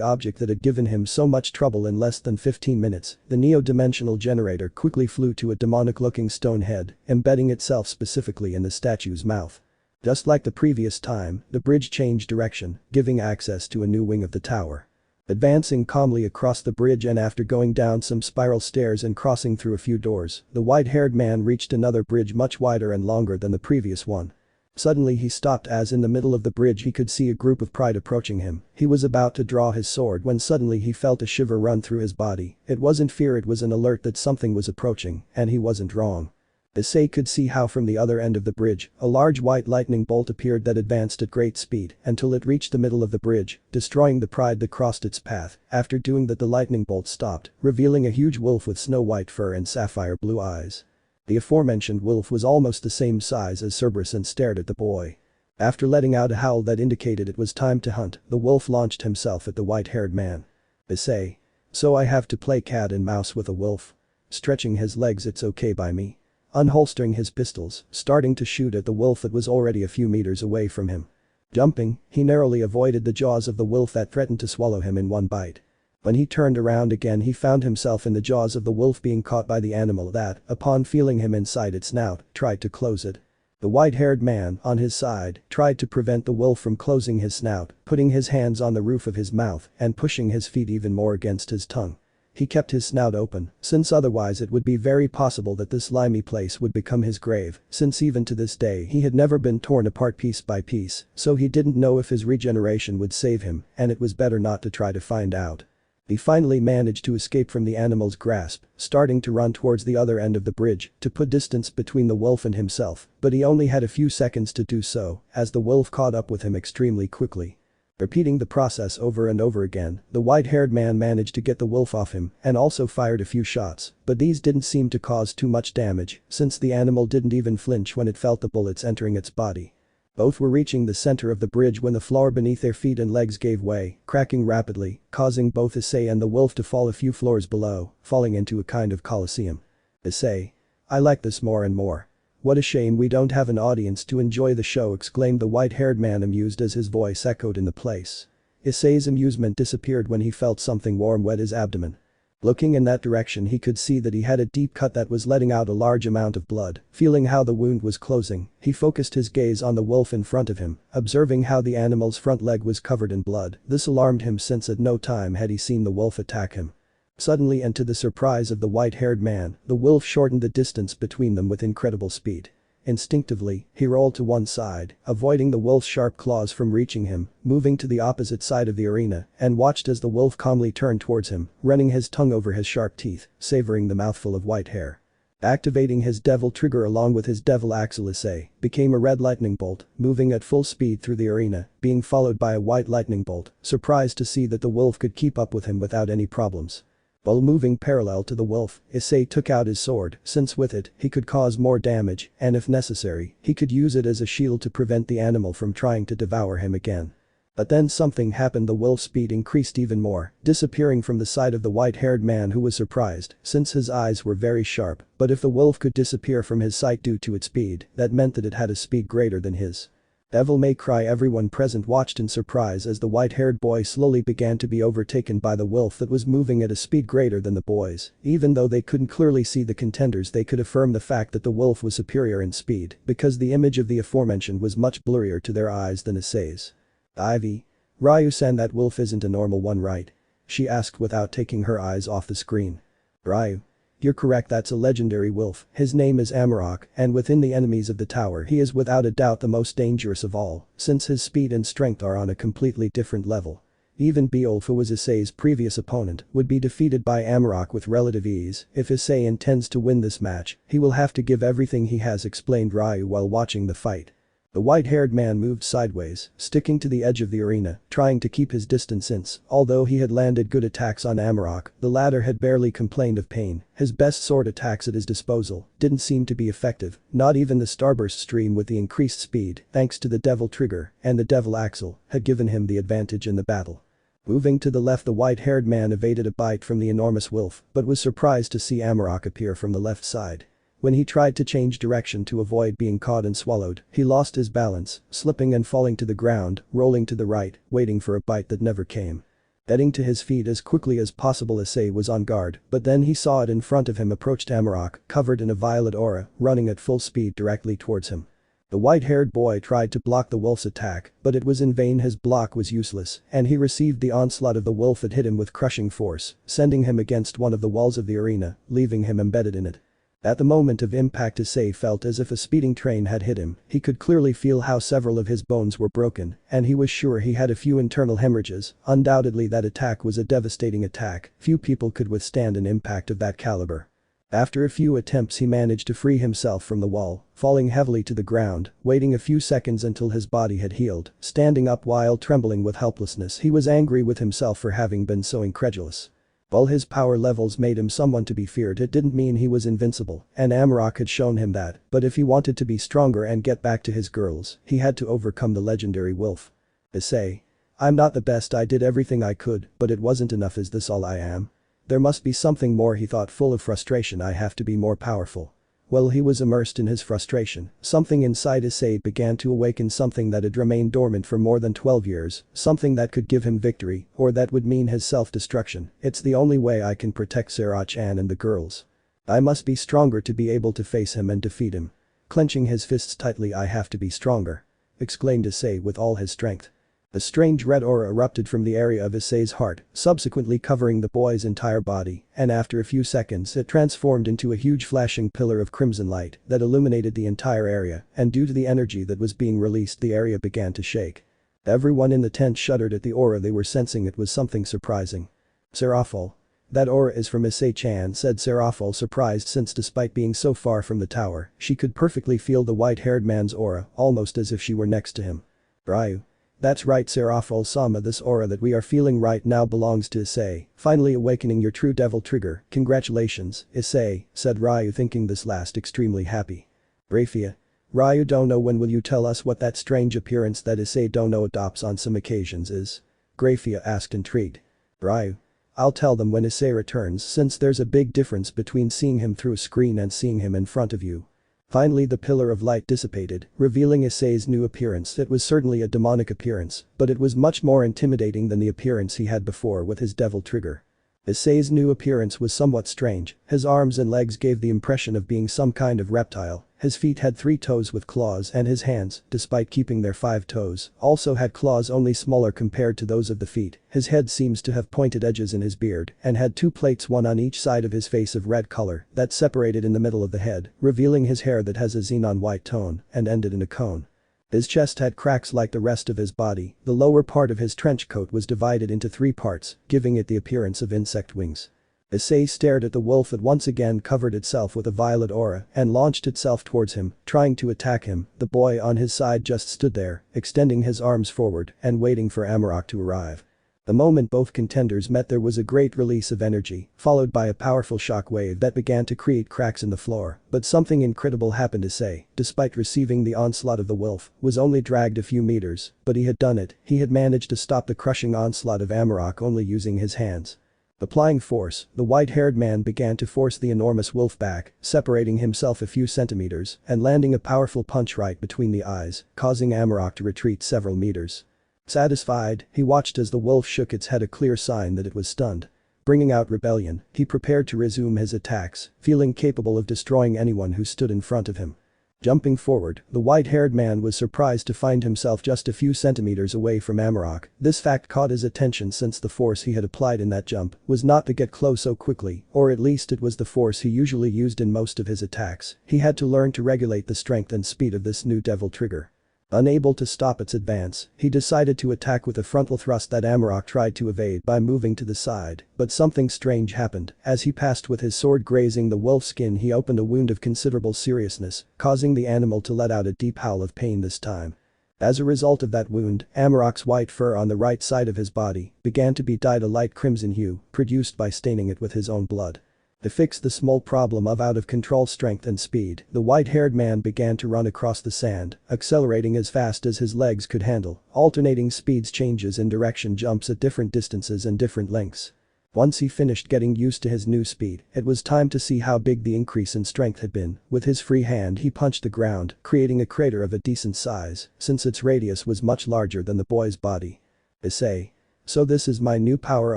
object that had given him so much trouble in less than 15 minutes. The neo-dimensional generator quickly flew to a demonic-looking stone head, embedding itself specifically in the statue's mouth. Just like the previous time, the bridge changed direction, giving access to a new wing of the tower. Advancing calmly across the bridge and after going down some spiral stairs and crossing through a few doors, the white-haired man reached another bridge much wider and longer than the previous one. Suddenly he stopped as in the middle of the bridge he could see a group of pride approaching him. He was about to draw his sword when suddenly he felt a shiver run through his body. It wasn't fear, it was an alert that something was approaching, and he wasn't wrong. Issei could see how from the other end of the bridge, a large white lightning bolt appeared that advanced at great speed until it reached the middle of the bridge, destroying the pride that crossed its path. After doing that, the lightning bolt stopped, revealing a huge wolf with snow-white fur and sapphire blue eyes. The aforementioned wolf was almost the same size as Cerberus and stared at the boy. After letting out a howl that indicated it was time to hunt, the wolf launched himself at the white-haired man. Issei. So I have to play cat and mouse with a wolf? Stretching his legs, it's okay by me. Unholstering his pistols, starting to shoot at the wolf that was already a few meters away from him. Jumping, he narrowly avoided the jaws of the wolf that threatened to swallow him in one bite. When he turned around again, he found himself in the jaws of the wolf, being caught by the animal that, upon feeling him inside its snout, tried to close it. The white-haired man, on his side, tried to prevent the wolf from closing his snout, putting his hands on the roof of his mouth and pushing his feet even more against his tongue. He kept his snout open, since otherwise it would be very possible that this slimy place would become his grave, since even to this day he had never been torn apart piece by piece, so he didn't know if his regeneration would save him, and it was better not to try to find out. He finally managed to escape from the animal's grasp, starting to run towards the other end of the bridge to put distance between the wolf and himself, but he only had a few seconds to do so, as the wolf caught up with him extremely quickly. Repeating the process over and over again, the white-haired man managed to get the wolf off him and also fired a few shots, but these didn't seem to cause too much damage, since the animal didn't even flinch when it felt the bullets entering its body. Both were reaching the center of the bridge when the floor beneath their feet and legs gave way, cracking rapidly, causing both Issei and the wolf to fall a few floors below, falling into a kind of coliseum. Issei. I like this more and more. What a shame we don't have an audience to enjoy the show, exclaimed the white-haired man, amused as his voice echoed in the place. Issei's amusement disappeared when he felt something warm wet his abdomen. Looking in that direction, he could see that he had a deep cut that was letting out a large amount of blood. Feeling how the wound was closing, he focused his gaze on the wolf in front of him, observing how the animal's front leg was covered in blood. This alarmed him since at no time had he seen the wolf attack him. Suddenly, and to the surprise of the white-haired man, the wolf shortened the distance between them with incredible speed. Instinctively, he rolled to one side, avoiding the wolf's sharp claws from reaching him, moving to the opposite side of the arena, and watched as the wolf calmly turned towards him, running his tongue over his sharp teeth, savoring the mouthful of white hair. Activating his devil trigger along with his devil axle, Issei became a red lightning bolt, moving at full speed through the arena, being followed by a white lightning bolt, surprised to see that the wolf could keep up with him without any problems. While moving parallel to the wolf, Issei took out his sword, since with it, he could cause more damage, and if necessary, he could use it as a shield to prevent the animal from trying to devour him again. But then something happened. The wolf's speed increased even more, disappearing from the sight of the white-haired man, who was surprised, since his eyes were very sharp, but if the wolf could disappear from his sight due to its speed, that meant that it had a speed greater than his. Devil May Cry. Everyone present watched in surprise as the white-haired boy slowly began to be overtaken by the wolf that was moving at a speed greater than the boys. Even though they couldn't clearly see the contenders, they could affirm the fact that the wolf was superior in speed, because the image of the aforementioned was much blurrier to their eyes than Issei's. Ivy. Ryu-san, that wolf isn't a normal one, right? She asked without taking her eyes off the screen. Ryu. You're correct, that's a legendary wolf. His name is Amarok, and within the enemies of the tower he is without a doubt the most dangerous of all, since his speed and strength are on a completely different level. Even Beowulf, who was Issei's previous opponent, would be defeated by Amarok with relative ease. If Issei intends to win this match, he will have to give everything he has, explained Ryu while watching the fight. The white-haired man moved sideways, sticking to the edge of the arena, trying to keep his distance since, although he had landed good attacks on Amarok, the latter had barely complained of pain. His best sword attacks at his disposal didn't seem to be effective, not even the starburst stream with the increased speed, thanks to the devil trigger and the devil axle, had given him the advantage in the battle. Moving to the left, the white-haired man evaded a bite from the enormous wolf, but was surprised to see Amarok appear from the left side. When he tried to change direction to avoid being caught and swallowed, he lost his balance, slipping and falling to the ground, rolling to the right, waiting for a bite that never came. Getting to his feet as quickly as possible, Issei was on guard, but then he saw it in front of him approached Amarok, covered in a violet aura, running at full speed directly towards him. The white-haired boy tried to block the wolf's attack, but it was in vain. His block was useless, and he received the onslaught of the wolf that hit him with crushing force, sending him against one of the walls of the arena, leaving him embedded in it. At the moment of impact, Issei felt as if a speeding train had hit him. He could clearly feel how several of his bones were broken, and he was sure he had a few internal hemorrhages. Undoubtedly that attack was a devastating attack. Few people could withstand an impact of that caliber. After a few attempts, he managed to free himself from the wall, falling heavily to the ground, waiting a few seconds until his body had healed. Standing up while trembling with helplessness, he was angry with himself for having been so incredulous. While his power levels made him someone to be feared, it didn't mean he was invincible, and Amarok had shown him that, but if he wanted to be stronger and get back to his girls, he had to overcome the legendary wolf. Issei. I'm not the best, I did everything I could, but it wasn't enough. Is this all I am? There must be something more, he thought, full of frustration. I have to be more powerful. While he was immersed in his frustration, something inside Issei began to awaken, something that had remained dormant for more than 12 years, something that could give him victory, or that would mean his self-destruction. It's the only way I can protect Sarah-chan and the girls. I must be stronger to be able to face him and defeat him. Clenching his fists tightly. "I have to be stronger," exclaimed Issei with all his strength. A strange red aura erupted from the area of Issei's heart, subsequently covering the boy's entire body, and after a few seconds it transformed into a huge flashing pillar of crimson light that illuminated the entire area, and due to the energy that was being released the area began to shake. Everyone in the tent shuddered at the aura they were sensing. It was something surprising. "Seraphol. That aura is from Issei-chan," said Seraphol, surprised since despite being so far from the tower, she could perfectly feel the white-haired man's aura, almost as if she were next to him. "Ryu. That's right, Seraphol-sama, this aura that we are feeling right now belongs to Issei, finally awakening your true devil trigger, congratulations, Issei," said Ryu, thinking this last extremely happy. "Grafiya. Ryu, don't know when will you tell us what that strange appearance that Issei don't know adopts on some occasions is?" Grafiya asked, intrigued. "Ryu. I'll tell them when Issei returns, since there's a big difference between seeing him through a screen and seeing him in front of you." Finally the pillar of light dissipated, revealing Issei's new appearance. It was certainly a demonic appearance, but it was much more intimidating than the appearance he had before with his devil trigger. Issei's new appearance was somewhat strange. His arms and legs gave the impression of being some kind of reptile. His feet had 3 toes with claws, and his hands, despite keeping their 5 toes, also had claws, only smaller compared to those of the feet. His head seems to have pointed edges in his beard and had 2 plates, one on each side of his face of red color that separated in the middle of the head, revealing his hair that has a xenon white tone and ended in a cone. His chest had cracks like the rest of his body. The lower part of his trench coat was divided into 3 parts, giving it the appearance of insect wings. Issei stared at the wolf that once again covered itself with a violet aura and launched itself towards him, trying to attack him. The boy on his side just stood there, extending his arms forward and waiting for Amarok to arrive. The moment both contenders met there was a great release of energy, followed by a powerful shock wave that began to create cracks in the floor, but something incredible happened. Issei, despite receiving the onslaught of the wolf, was only dragged a few meters, but he had done it. He had managed to stop the crushing onslaught of Amarok only using his hands. Applying force, the white-haired man began to force the enormous wolf back, separating himself a few centimeters and landing a powerful punch right between the eyes, causing Amarok to retreat several meters. Satisfied, he watched as the wolf shook its head, a clear sign that it was stunned. Bringing out rebellion, he prepared to resume his attacks, feeling capable of destroying anyone who stood in front of him. Jumping forward, the white-haired man was surprised to find himself just a few centimeters away from Amarok. This fact caught his attention since the force he had applied in that jump was not to get close so quickly, or at least it was the force he usually used in most of his attacks. He had to learn to regulate the strength and speed of this new devil trigger. Unable to stop its advance, he decided to attack with a frontal thrust that Amarok tried to evade by moving to the side, but something strange happened. As he passed with his sword grazing the wolf's skin, he opened a wound of considerable seriousness, causing the animal to let out a deep howl of pain this time. As a result of that wound, Amarok's white fur on the right side of his body began to be dyed a light crimson hue, produced by staining it with his own blood. To fix the small problem of out-of-control strength and speed, the white-haired man began to run across the sand, accelerating as fast as his legs could handle, alternating speeds changes in direction jumps at different distances and different lengths. Once he finished getting used to his new speed, it was time to see how big the increase in strength had been. With his free hand he punched the ground, creating a crater of a decent size, since its radius was much larger than the boy's body. Issei. So this is my new power,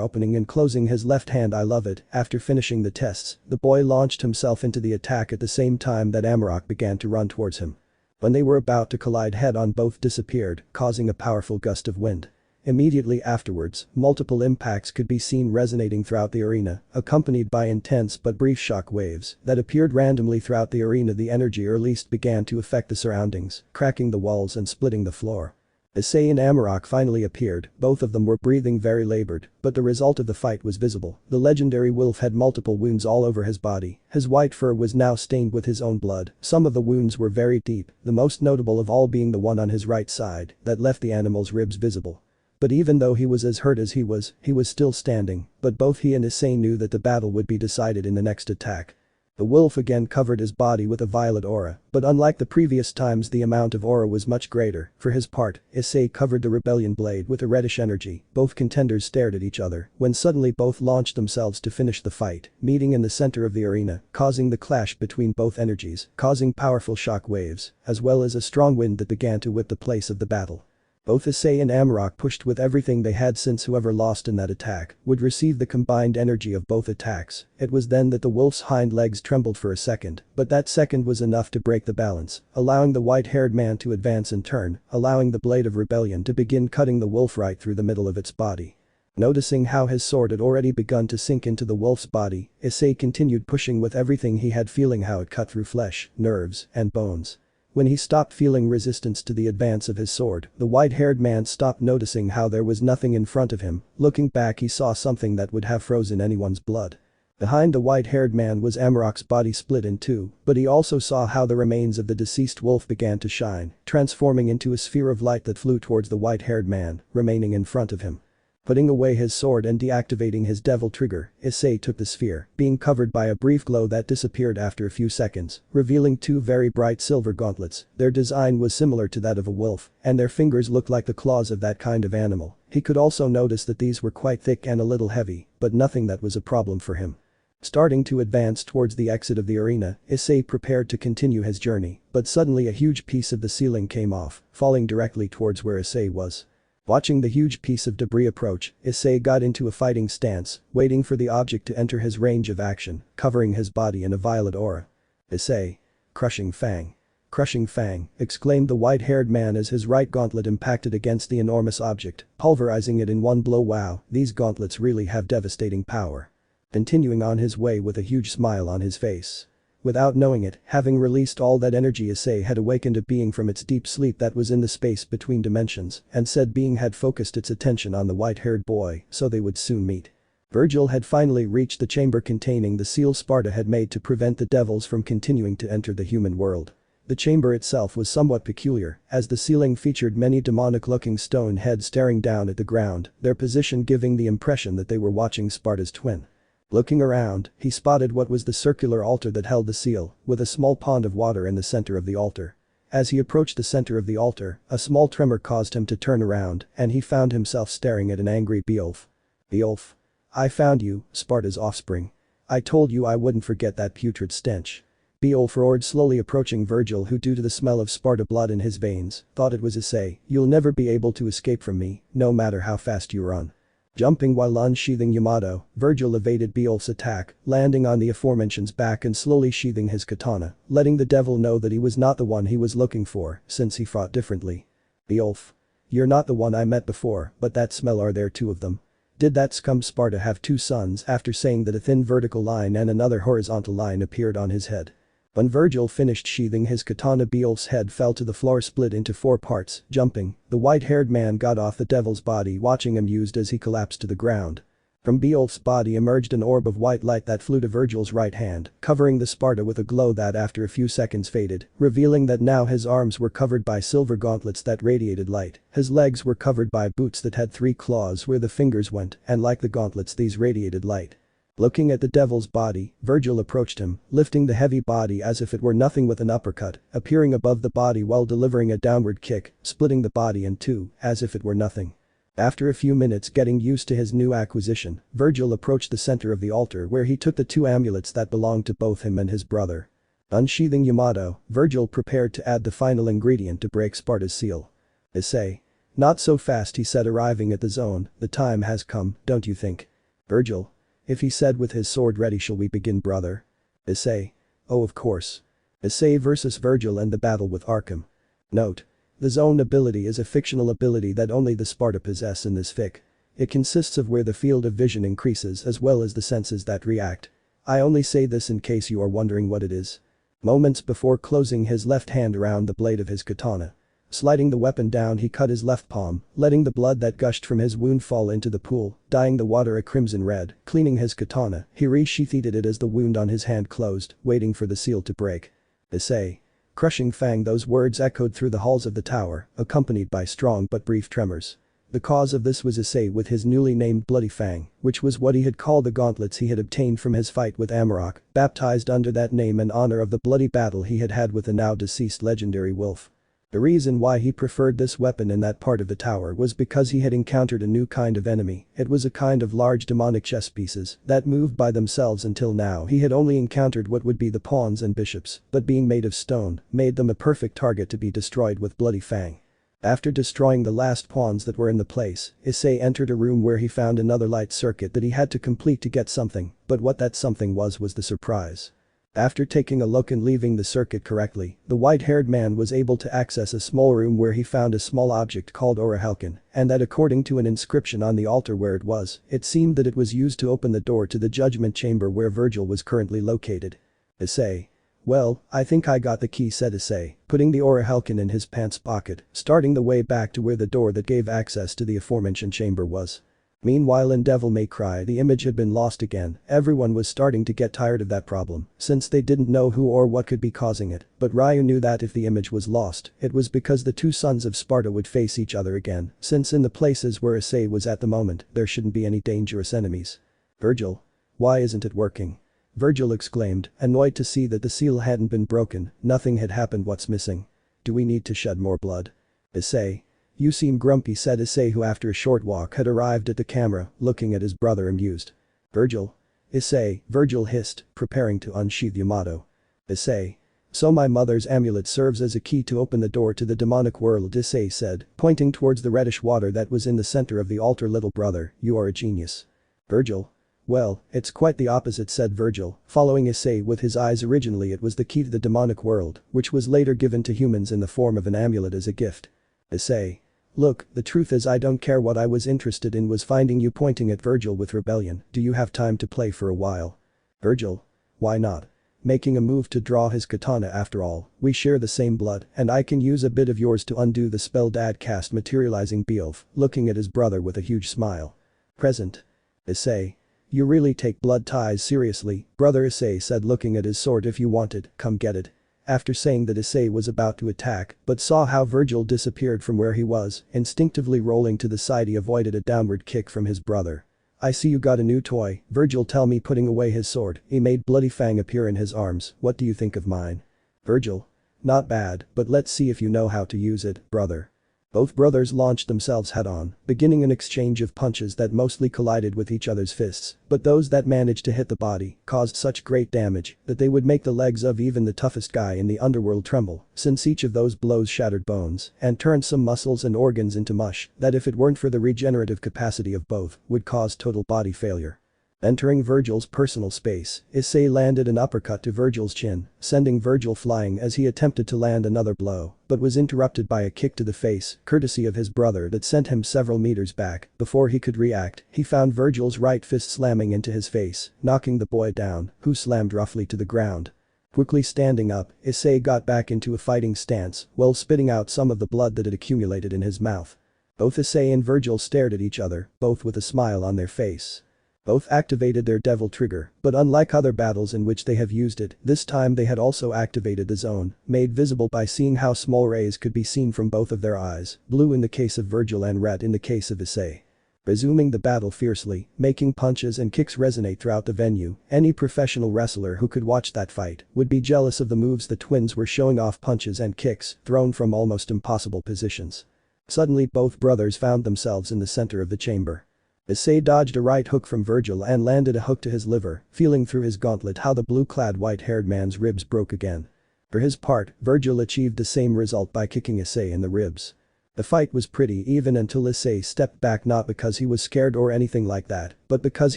opening and closing his left hand. I love it. After finishing the tests, the boy launched himself into the attack at the same time that Amarok began to run towards him. When they were about to collide head-on, both disappeared, causing a powerful gust of wind. Immediately afterwards, multiple impacts could be seen resonating throughout the arena, accompanied by intense but brief shock waves that appeared randomly throughout the arena. The energy released began to affect the surroundings, cracking the walls and splitting the floor. Issei and Amarok finally appeared. Both of them were breathing very labored, but the result of the fight was visible. The legendary wolf had multiple wounds all over his body. His white fur was now stained with his own blood. Some of the wounds were very deep, the most notable of all being the one on his right side that left the animal's ribs visible. But even though he was as hurt as he was still standing, but both he and Issei knew that the battle would be decided in the next attack. The wolf again covered his body with a violet aura, but unlike the previous times the amount of aura was much greater. For his part, Issei covered the rebellion blade with a reddish energy. Both contenders stared at each other when suddenly both launched themselves to finish the fight, meeting in the center of the arena, causing the clash between both energies, causing powerful shock waves, as well as a strong wind that began to whip the place of the battle. Both Issei and Amarok pushed with everything they had, since whoever lost in that attack would receive the combined energy of both attacks. It was then that the wolf's hind legs trembled for a second, but that second was enough to break the balance, allowing the white-haired man to advance in turn, allowing the blade of rebellion to begin cutting the wolf right through the middle of its body. Noticing how his sword had already begun to sink into the wolf's body, Issei continued pushing with everything he had, feeling how it cut through flesh, nerves, and bones. When he stopped feeling resistance to the advance of his sword, the white-haired man stopped, noticing how there was nothing in front of him. Looking back, he saw something that would have frozen anyone's blood. Behind the white-haired man was Amarok's body split in two, but he also saw how the remains of the deceased wolf began to shine, transforming into a sphere of light that flew towards the white-haired man, remaining in front of him. Putting away his sword and deactivating his devil trigger, Issei took the sphere, being covered by a brief glow that disappeared after a few seconds, revealing two very bright silver gauntlets. Their design was similar to that of a wolf, and their fingers looked like the claws of that kind of animal. He could also notice that these were quite thick and a little heavy, but nothing that was a problem for him. Starting to advance towards the exit of the arena, Issei prepared to continue his journey, but suddenly a huge piece of the ceiling came off, falling directly towards where Issei was. Watching the huge piece of debris approach, Issei got into a fighting stance, waiting for the object to enter his range of action, covering his body in a violet aura. Issei. Crushing Fang. Crushing Fang, exclaimed the white-haired man as his right gauntlet impacted against the enormous object, pulverizing it in one blow. Wow, these gauntlets really have devastating power. Continuing on his way with a huge smile on his face. Without knowing it, having released all that energy, Issei had awakened a being from its deep sleep that was in the space between dimensions, and said being had focused its attention on the white-haired boy, so they would soon meet. Virgil had finally reached the chamber containing the seal Sparda had made to prevent the devils from continuing to enter the human world. The chamber itself was somewhat peculiar, as the ceiling featured many demonic-looking stone heads staring down at the ground, their position giving the impression that they were watching Sparda's twin. Looking around, he spotted what was the circular altar that held the seal, with a small pond of water in the center of the altar. As he approached the center of the altar, a small tremor caused him to turn around, and he found himself staring at an angry Beowulf. Beowulf. I found you, Sparda's offspring. I told you I wouldn't forget that putrid stench. Beowulf roared, slowly approaching Virgil, who, due to the smell of Sparda blood in his veins, thought it was Issei. You'll never be able to escape from me, no matter how fast you run. Jumping while unsheathing Yamato, Virgil evaded Beowulf's attack, landing on the aforementioned's back and slowly sheathing his katana, letting the devil know that he was not the one he was looking for, since he fought differently. Beowulf. You're not the one I met before, but that smell, are there two of them? Did that scum Sparda have two sons? After saying that, a thin vertical line and another horizontal line appeared on his head. When Virgil finished sheathing his katana, Beowulf's head fell to the floor, split into four parts. Jumping, the white-haired man got off the devil's body, watching him used as he collapsed to the ground. From Beowulf's body emerged an orb of white light that flew to Virgil's right hand, covering the Sparda with a glow that after a few seconds faded, revealing that now his arms were covered by silver gauntlets that radiated light. His legs were covered by boots that had 3 claws where the fingers went, and like the gauntlets, these radiated light. Looking at the devil's body, Virgil approached him, lifting the heavy body as if it were nothing with an uppercut, appearing above the body while delivering a downward kick, splitting the body in two, as if it were nothing. After a few minutes getting used to his new acquisition, Virgil approached the center of the altar where he took the 2 amulets that belonged to both him and his brother. Unsheathing Yamato, Virgil prepared to add the final ingredient to break Sparda's seal. Issei. Not so fast, he said, arriving at the zone. The time has come, don't you think? Virgil. If he said with his sword ready, shall we begin, brother? Issei. Oh, of course. Issei versus Virgil and the battle with Arkham. Note. The zone ability is a fictional ability that only the Sparda possess in this fic. It consists of where the field of vision increases as well as the senses that react. I only say this in case you are wondering what it is. Moments before closing his left hand around the blade of his katana. Sliding the weapon down, he cut his left palm, letting the blood that gushed from his wound fall into the pool, dyeing the water a crimson red. Cleaning his katana, he resheathed it as the wound on his hand closed, waiting for the seal to break. Issei. Crushing Fang. Those words echoed through the halls of the tower, accompanied by strong but brief tremors. The cause of this was Issei with his newly named Bloody Fang, which was what he had called the gauntlets he had obtained from his fight with Amarok, baptized under that name in honor of the bloody battle he had had with the now deceased legendary wolf. The reason why he preferred this weapon in that part of the tower was because he had encountered a new kind of enemy. It was a kind of large demonic chess pieces that moved by themselves. Until now he had only encountered what would be the pawns and bishops, but being made of stone made them a perfect target to be destroyed with Bloody Fang. After destroying the last pawns that were in the place, Issei entered a room where he found another light circuit that he had to complete to get something, but what that something was the surprise. After taking a look and leaving the circuit correctly, the white-haired man was able to access a small room where he found a small object called Orichalcon, and that according to an inscription on the altar where it seemed that it was used to open the door to the judgment chamber where Virgil was currently located. Issei. Well, I think I got the key, said Issei, putting the Orichalcon in his pants pocket, starting the way back to where the door that gave access to the aforementioned chamber was. Meanwhile in Devil May Cry the image had been lost again, everyone was starting to get tired of that problem, since they didn't know who or what could be causing it, but Ryu knew that if the image was lost, it was because the two sons of Sparda would face each other again, since in the places where Issei was at the moment, there shouldn't be any dangerous enemies. Virgil. Why isn't it working? Virgil exclaimed, annoyed to see that the seal hadn't been broken, nothing had happened, what's missing? Do we need to shed more blood? Issei. You seem grumpy, said Issei, who after a short walk had arrived at the camera, looking at his brother amused. Virgil. Issei, Virgil hissed, preparing to unsheath Yamato. Issei. So my mother's amulet serves as a key to open the door to the demonic world, Issei said, pointing towards the reddish water that was in the center of the altar. Little brother, you are a genius. Virgil. Well, it's quite the opposite, said Virgil, following Issei with his eyes. Originally it was the key to the demonic world, which was later given to humans in the form of an amulet as a gift. Issei. Look, the truth is I don't care, what I was interested in was finding you, pointing at Virgil with rebellion. Do you have time to play for a while? Virgil. Why not? Making a move to draw his katana. After all, we share the same blood and I can use a bit of yours to undo the spell Dad cast, materializing Beowulf, looking at his brother with a huge smile. Present. Issei. You really take blood ties seriously, brother, Issei said, looking at his sword. If you want it, come get it. After saying that, Issei was about to attack but saw how Virgil disappeared from where he was, instinctively rolling to the side he avoided a downward kick from his brother. I see you got a new toy, Virgil tell me, putting away his sword. He made Bloody Fang appear in his arms. What do you think of mine? Virgil. Not bad, but let's see if you know how to use it, brother. Both brothers launched themselves head-on, beginning an exchange of punches that mostly collided with each other's fists, but those that managed to hit the body caused such great damage that they would make the legs of even the toughest guy in the underworld tremble, since each of those blows shattered bones and turned some muscles and organs into mush that, if it weren't for the regenerative capacity of both, would cause total body failure. Entering Virgil's personal space, Issei landed an uppercut to Virgil's chin, sending Virgil flying as he attempted to land another blow, but was interrupted by a kick to the face, courtesy of his brother, that sent him several meters back. Before he could react, he found Virgil's right fist slamming into his face, knocking the boy down, who slammed roughly to the ground. Quickly standing up, Issei got back into a fighting stance while spitting out some of the blood that had accumulated in his mouth. Both Issei and Virgil stared at each other, both with a smile on their face. Both activated their devil trigger, but unlike other battles in which they have used it, this time they had also activated the zone, made visible by seeing how small rays could be seen from both of their eyes, blue in the case of Virgil and red in the case of Issei. Resuming the battle fiercely, making punches and kicks resonate throughout the venue, any professional wrestler who could watch that fight would be jealous of the moves the twins were showing off, punches and kicks thrown from almost impossible positions. Suddenly both brothers found themselves in the center of the chamber. Issei dodged a right hook from Virgil and landed a hook to his liver, feeling through his gauntlet how the blue-clad white-haired man's ribs broke again. For his part, Virgil achieved the same result by kicking Issei in the ribs. The fight was pretty even until Issei stepped back, not because he was scared or anything like that, but because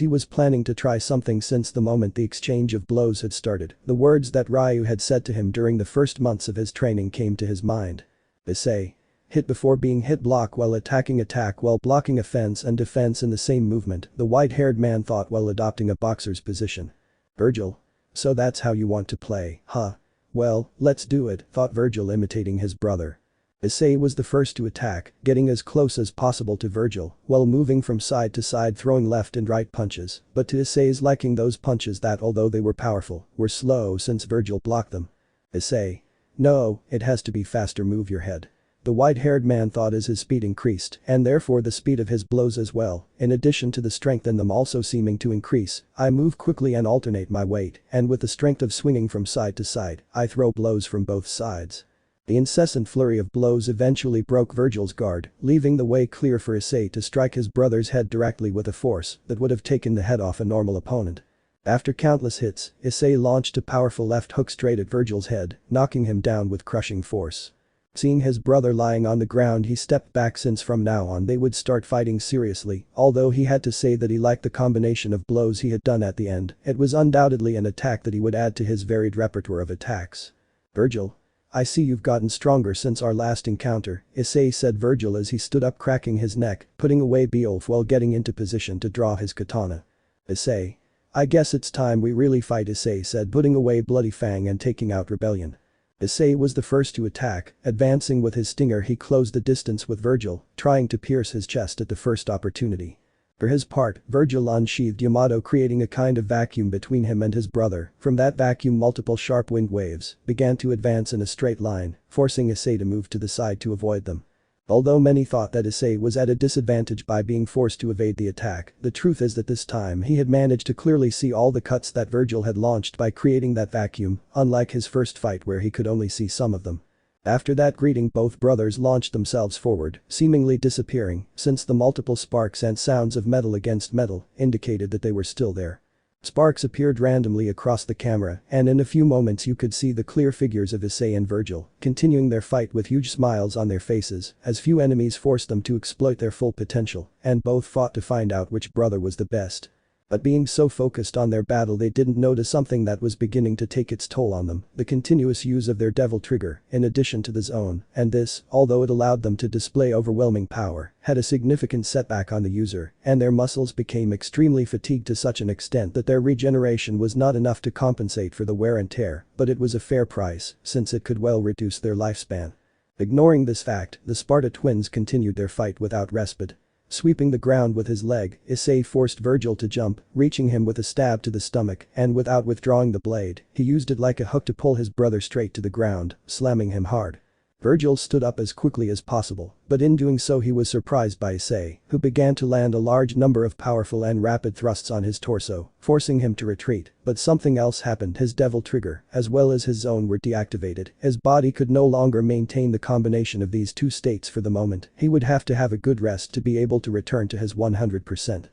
he was planning to try something. Since the moment the exchange of blows had started, the words that Ryu had said to him during the first months of his training came to his mind. Issei. Hit before being hit, block while attacking, attack while blocking, offense and defense in the same movement, the white-haired man thought while adopting a boxer's position. Virgil. So that's how you want to play, huh? Well, let's do it, thought Virgil, imitating his brother. Issei was the first to attack, getting as close as possible to Virgil while moving from side to side, throwing left and right punches, but to Issei's liking, those punches that, although they were powerful, were slow since Virgil blocked them. Issei. No, it has to be faster, move your head. The white-haired man thought as his speed increased, and therefore the speed of his blows as well, in addition to the strength in them also seeming to increase. I move quickly and alternate my weight, and with the strength of swinging from side to side, I throw blows from both sides. The incessant flurry of blows eventually broke Virgil's guard, leaving the way clear for Issei to strike his brother's head directly with a force that would have taken the head off a normal opponent. After countless hits, Issei launched a powerful left hook straight at Virgil's head, knocking him down with crushing force. Seeing his brother lying on the ground, he stepped back since from now on they would start fighting seriously, although he had to say that he liked the combination of blows he had done at the end. It was undoubtedly an attack that he would add to his varied repertoire of attacks. Virgil. I see you've gotten stronger since our last encounter, Issei said Virgil as he stood up, cracking his neck, putting away Beowulf while getting into position to draw his katana. Issei. I guess it's time we really fight, Issei said, putting away Bloody Fang and taking out Rebellion. Issei was the first to attack, advancing with his stinger. He closed the distance with Virgil, trying to pierce his chest at the first opportunity. For his part, Virgil unsheathed Yamato, creating a kind of vacuum between him and his brother. From that vacuum, multiple sharp wind waves began to advance in a straight line, forcing Issei to move to the side to avoid them. Although many thought that Issei was at a disadvantage by being forced to evade the attack, the truth is that this time he had managed to clearly see all the cuts that Virgil had launched by creating that vacuum, unlike his first fight where he could only see some of them. After that greeting, both brothers launched themselves forward, seemingly disappearing, since the multiple sparks and sounds of metal against metal indicated that they were still there. Sparks appeared randomly across the camera, and in a few moments you could see the clear figures of Issei and Virgil, continuing their fight with huge smiles on their faces, as few enemies forced them to exploit their full potential, and both fought to find out which brother was the best. But being so focused on their battle, they didn't notice something that was beginning to take its toll on them: the continuous use of their devil trigger, in addition to the zone, and this, although it allowed them to display overwhelming power, had a significant setback on the user, and their muscles became extremely fatigued to such an extent that their regeneration was not enough to compensate for the wear and tear, but it was a fair price, since it could well reduce their lifespan. Ignoring this fact, the Sparda twins continued their fight without respite. Sweeping the ground with his leg, Issei forced Virgil to jump, reaching him with a stab to the stomach, and without withdrawing the blade, he used it like a hook to pull his brother straight to the ground, slamming him hard. Virgil stood up as quickly as possible, but in doing so he was surprised by Issei, who began to land a large number of powerful and rapid thrusts on his torso, forcing him to retreat. But something else happened: his devil trigger, as well as his zone, were deactivated. His body could no longer maintain the combination of these two states for the moment. He would have to have a good rest to be able to return to his 100%.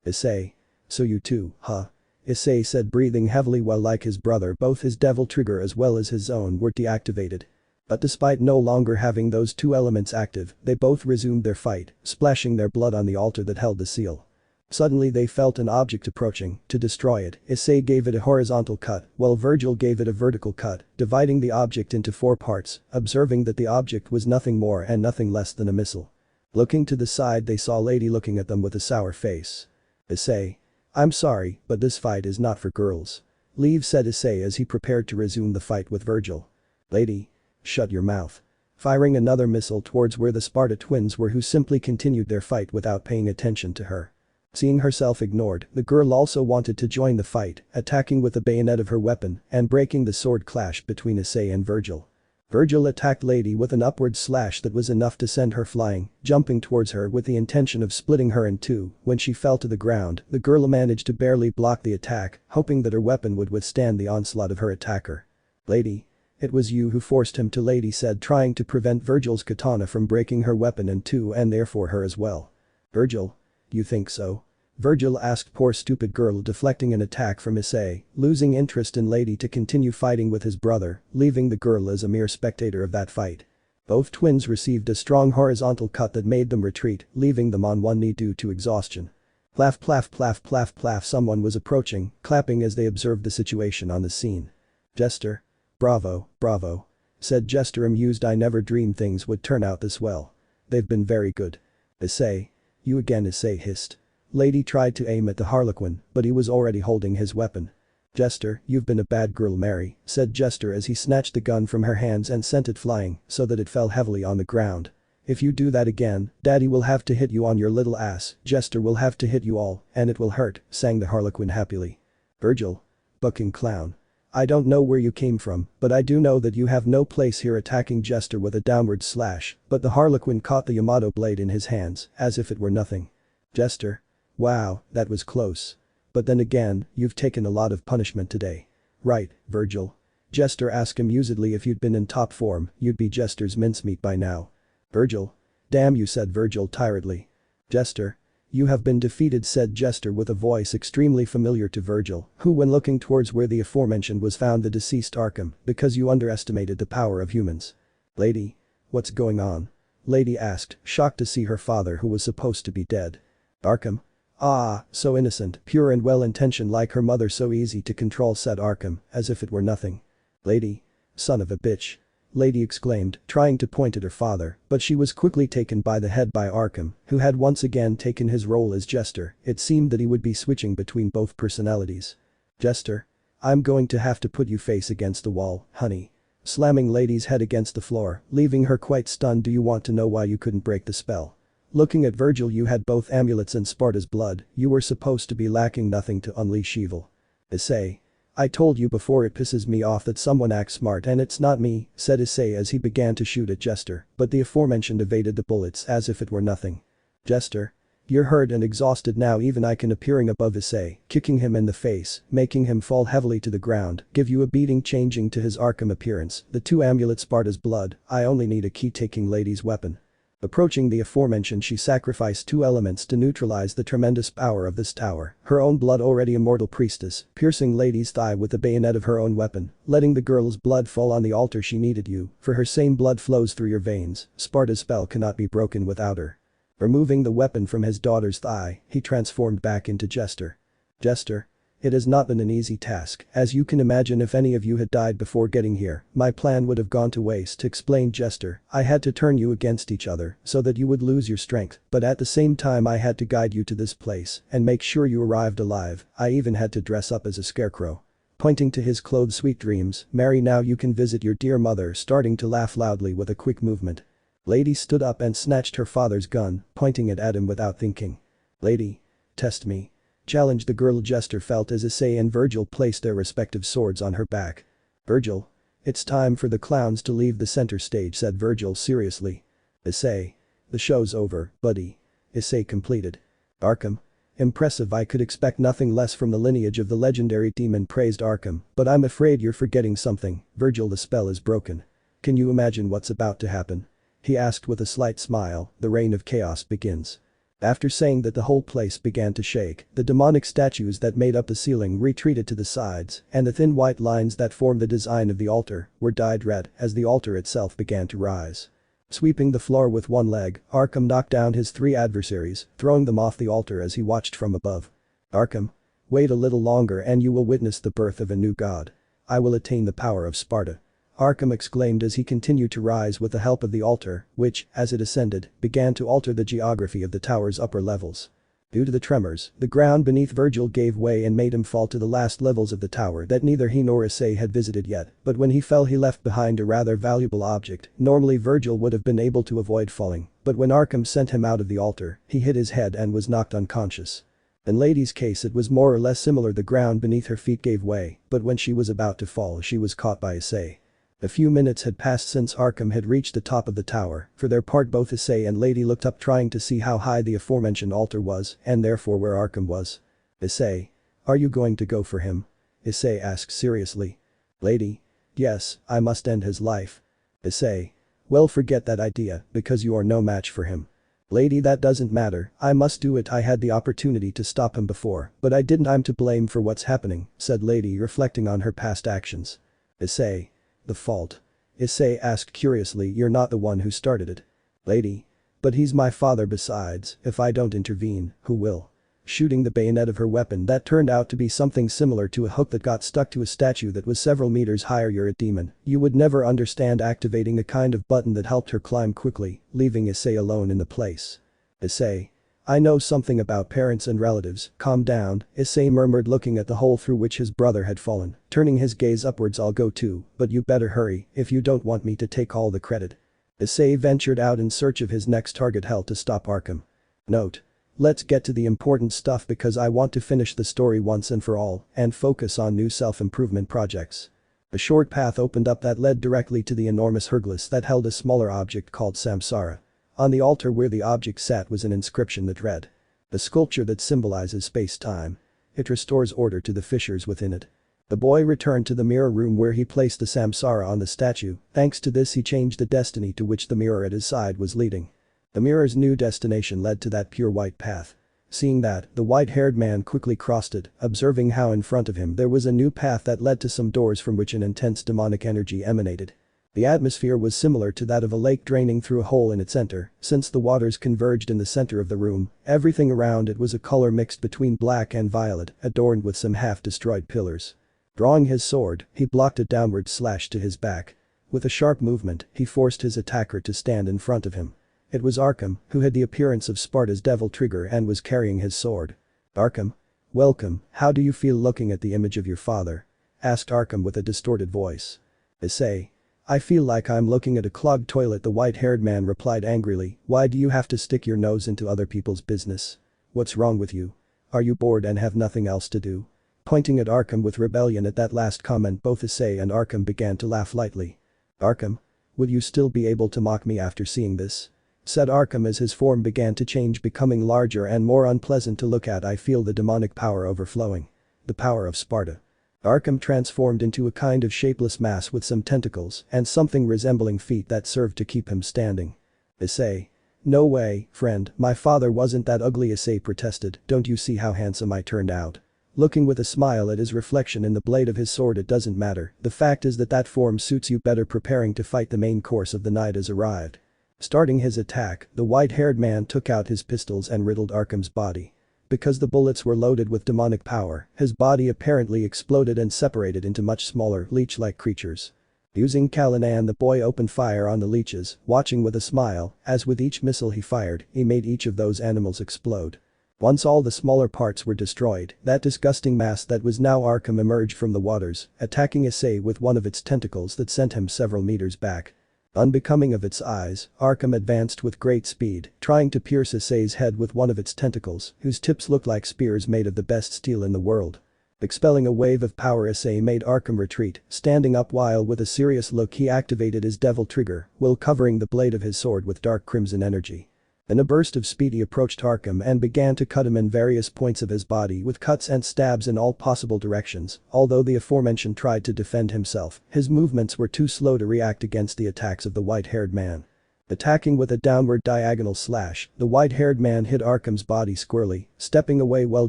Issei. So you too, huh? Issei said, breathing heavily while, like his brother, both his devil trigger as well as his zone were deactivated. But despite no longer having those two elements active, they both resumed their fight, splashing their blood on the altar that held the seal. Suddenly they felt an object approaching. To destroy it, Issei gave it a horizontal cut, while Virgil gave it a vertical cut, dividing the object into 4 parts, observing that the object was nothing more and nothing less than a missile. Looking to the side, they saw Lady looking at them with a sour face. Issei. I'm sorry, but this fight is not for girls. Leave, said Issei as he prepared to resume the fight with Virgil. Lady. Shut your mouth. Firing another missile towards where the Sparda twins were, who simply continued their fight without paying attention to her. Seeing herself ignored, the girl also wanted to join the fight, attacking with the bayonet of her weapon and breaking the sword clash between Issei and Virgil. Virgil attacked Lady with an upward slash that was enough to send her flying, jumping towards her with the intention of splitting her in two. When she fell to the ground, the girl managed to barely block the attack, hoping that her weapon would withstand the onslaught of her attacker. Lady. It was you who forced him to, Lady said, trying to prevent Virgil's katana from breaking her weapon in two and therefore her as well. Virgil? You think so? Virgil asked, poor stupid girl, deflecting an attack from Issei, losing interest in Lady to continue fighting with his brother, leaving the girl as a mere spectator of that fight. Both twins received a strong horizontal cut that made them retreat, leaving them on one knee due to exhaustion. Plaff plaff plaff plaff plaff. Someone was approaching, clapping as they observed the situation on the scene. Jester? Bravo, bravo. Said Jester, amused. I never dreamed things would turn out this well. They've been very good. Issei. You again, Issei hissed. Lady tried to aim at the Harlequin, but he was already holding his weapon. Jester, you've been a bad girl, Mary, said Jester as he snatched the gun from her hands and sent it flying so that it fell heavily on the ground. If you do that again, Daddy will have to hit you on your little ass. Jester will have to hit you all, and it will hurt, sang the Harlequin happily. Virgil. Bucking clown. I don't know where you came from, but I do know that you have no place here, attacking Jester with a downward slash, but the Harlequin caught the Yamato blade in his hands, as if it were nothing. Jester. Wow, that was close. But then again, you've taken a lot of punishment today. Right, Virgil? Jester asked amusedly. If you'd been in top form, you'd be Jester's mincemeat by now. Virgil. Damn you, said Virgil tiredly. Jester. You have been defeated, said Jester with a voice extremely familiar to Virgil, who when looking towards where the aforementioned was found the deceased Arkham, because you underestimated the power of humans. Lady. What's going on? Lady asked, shocked to see her father who was supposed to be dead. Arkham? Ah, so innocent, pure and well-intentioned like her mother, so easy to control, said Arkham, as if it were nothing. Lady? Son of a bitch. Lady exclaimed, trying to point at her father, but she was quickly taken by the head by Arkham, who had once again taken his role as jester. It seemed that he would be switching between both personalities. Jester? I'm going to have to put you face against the wall, honey. Slamming Lady's head against the floor, leaving her quite stunned. Do you want to know why you couldn't break the spell? Looking at Virgil, you had both amulets and Sparda's blood, you were supposed to be lacking nothing to unleash evil. Issei. I told you before, it pisses me off that someone acts smart and it's not me, said Issei as he began to shoot at Jester, but the aforementioned evaded the bullets as if it were nothing. Jester? You're hurt and exhausted now, even I can, appearing above Issei, kicking him in the face, making him fall heavily to the ground, give you a beating, changing to his Arkham appearance, the two amulets, Sparda's blood, I only need a key, taking Lady's weapon. Approaching the aforementioned, she sacrificed two elements to neutralize the tremendous power of this tower, her own blood, already immortal priestess, piercing Lady's thigh with the bayonet of her own weapon, letting the girl's blood fall on the altar. She needed you, for her same blood flows through your veins, Sparda's spell cannot be broken without her. Removing the weapon from his daughter's thigh, he transformed back into Jester. Jester? It has not been an easy task, as you can imagine. If any of you had died before getting here, my plan would have gone to waste, explained Jester. I had to turn you against each other, so that you would lose your strength, but at the same time I had to guide you to this place, and make sure you arrived alive. I even had to dress up as a scarecrow. Pointing to his clothes, sweet dreams, Mary, now you can visit your dear mother, starting to laugh loudly with a quick movement. Lady stood up and snatched her father's gun, pointing it at him without thinking. Lady. Test me. Challenged the girl. Jester felt as Issei and Virgil placed their respective swords on her back. Virgil. It's time for the clowns to leave the center stage, said Virgil seriously. Issei. The show's over, buddy. Issei completed. Arkham. Impressive, I could expect nothing less from the lineage of the legendary demon, praised Arkham, but I'm afraid you're forgetting something. Virgil, the spell is broken. Can you imagine what's about to happen? He asked with a slight smile. The reign of chaos begins. After saying that, the whole place began to shake, the demonic statues that made up the ceiling retreated to the sides, and the thin white lines that formed the design of the altar were dyed red as the altar itself began to rise. Sweeping the floor with one leg, Arkham knocked down his three adversaries, throwing them off the altar as he watched from above. Arkham. Wait a little longer and you will witness the birth of a new god. I will attain the power of Sparda. Arkham exclaimed as he continued to rise with the help of the altar, which, as it ascended, began to alter the geography of the tower's upper levels. Due to the tremors, the ground beneath Virgil gave way and made him fall to the last levels of the tower that neither he nor Issei had visited yet, but when he fell he left behind a rather valuable object. Normally Virgil would have been able to avoid falling, but when Arkham sent him out of the altar, he hit his head and was knocked unconscious. In Lady's case it was more or less similar. The ground beneath her feet gave way, but when she was about to fall she was caught by Issei. A few minutes had passed since Arkham had reached the top of the tower. For their part, both Issei and Lady looked up, trying to see how high the aforementioned altar was, and therefore where Arkham was. Issei. Are you going to go for him? Issei asked seriously. Lady. Yes, I must end his life. Issei. Well, forget that idea, because you are no match for him. Lady, that doesn't matter, I must do it. I had the opportunity to stop him before, but I didn't. I'm to blame for what's happening, said Lady, reflecting on her past actions. Issei. The fault? Issei asked curiously. You're not the one who started it. Lady. But he's my father. Besides, if I don't intervene, who will? Shooting the bayonet of her weapon that turned out to be something similar to a hook that got stuck to a statue that was several meters higher. You're a demon. You would never understand, activating a kind of button that helped her climb quickly, leaving Issei alone in the place. Issei. I know something about parents and relatives. Calm down, Issei murmured, looking at the hole through which his brother had fallen, turning his gaze upwards. I'll go too, but you better hurry if you don't want me to take all the credit. Issei ventured out in search of his next target, hell to stop Arkham. Note. Let's get to the important stuff because I want to finish the story once and for all and focus on new self-improvement projects. A short path opened up that led directly to the enormous Herglass that held a smaller object called Samsara. On the altar where the object sat was an inscription that read. The sculpture that symbolizes space-time. It restores order to the fissures within it. The boy returned to the mirror room where he placed the Samsara on the statue. Thanks to this he changed the destiny to which the mirror at his side was leading. The mirror's new destination led to that pure white path. Seeing that, the white-haired man quickly crossed it, observing how in front of him there was a new path that led to some doors from which an intense demonic energy emanated. The atmosphere was similar to that of a lake draining through a hole in its center, since the waters converged in the center of the room, everything around it was a color mixed between black and violet, adorned with some half-destroyed pillars. Drawing his sword, he blocked a downward slash to his back. With a sharp movement, he forced his attacker to stand in front of him. It was Arkham, who had the appearance of Sparda's devil trigger and was carrying his sword. "Arkham? Welcome, how do you feel looking at the image of your father?" asked Arkham with a distorted voice. "Issei. I feel like I'm looking at a clogged toilet," the white-haired man replied angrily. "Why do you have to stick your nose into other people's business? What's wrong with you? Are you bored and have nothing else to do?" Pointing at Arkham with rebellion at that last comment, both Issei and Arkham began to laugh lightly. "Arkham? Will you still be able to mock me after seeing this?" said Arkham as his form began to change, becoming larger and more unpleasant to look at. "I feel the demonic power overflowing. The power of Sparda." Arkham transformed into a kind of shapeless mass with some tentacles and something resembling feet that served to keep him standing. "Issei. No way, friend, my father wasn't that ugly," Issei protested. "Don't you see how handsome I turned out?" Looking with a smile at his reflection in the blade of his sword. "It doesn't matter, the fact is that form suits you better." Preparing to fight, the main course of the night has arrived. Starting his attack, the white-haired man took out his pistols and riddled Arkham's body. Because the bullets were loaded with demonic power, his body apparently exploded and separated into much smaller, leech-like creatures. Using Kalanan, the boy opened fire on the leeches, watching with a smile, as with each missile he fired, he made each of those animals explode. Once all the smaller parts were destroyed, that disgusting mass that was now Arkham emerged from the waters, attacking Issei with one of its tentacles that sent him several meters back. Unbecoming of its size, Arkham advanced with great speed, trying to pierce Issei's head with one of its tentacles, whose tips looked like spears made of the best steel in the world. Expelling a wave of power, Issei made Arkham retreat, standing up while with a serious look he activated his devil trigger, while covering the blade of his sword with dark crimson energy. In a burst of speed he approached Arkham and began to cut him in various points of his body with cuts and stabs in all possible directions. Although the aforementioned tried to defend himself, his movements were too slow to react against the attacks of the white-haired man. Attacking with a downward diagonal slash, the white-haired man hit Arkham's body squarely, stepping away while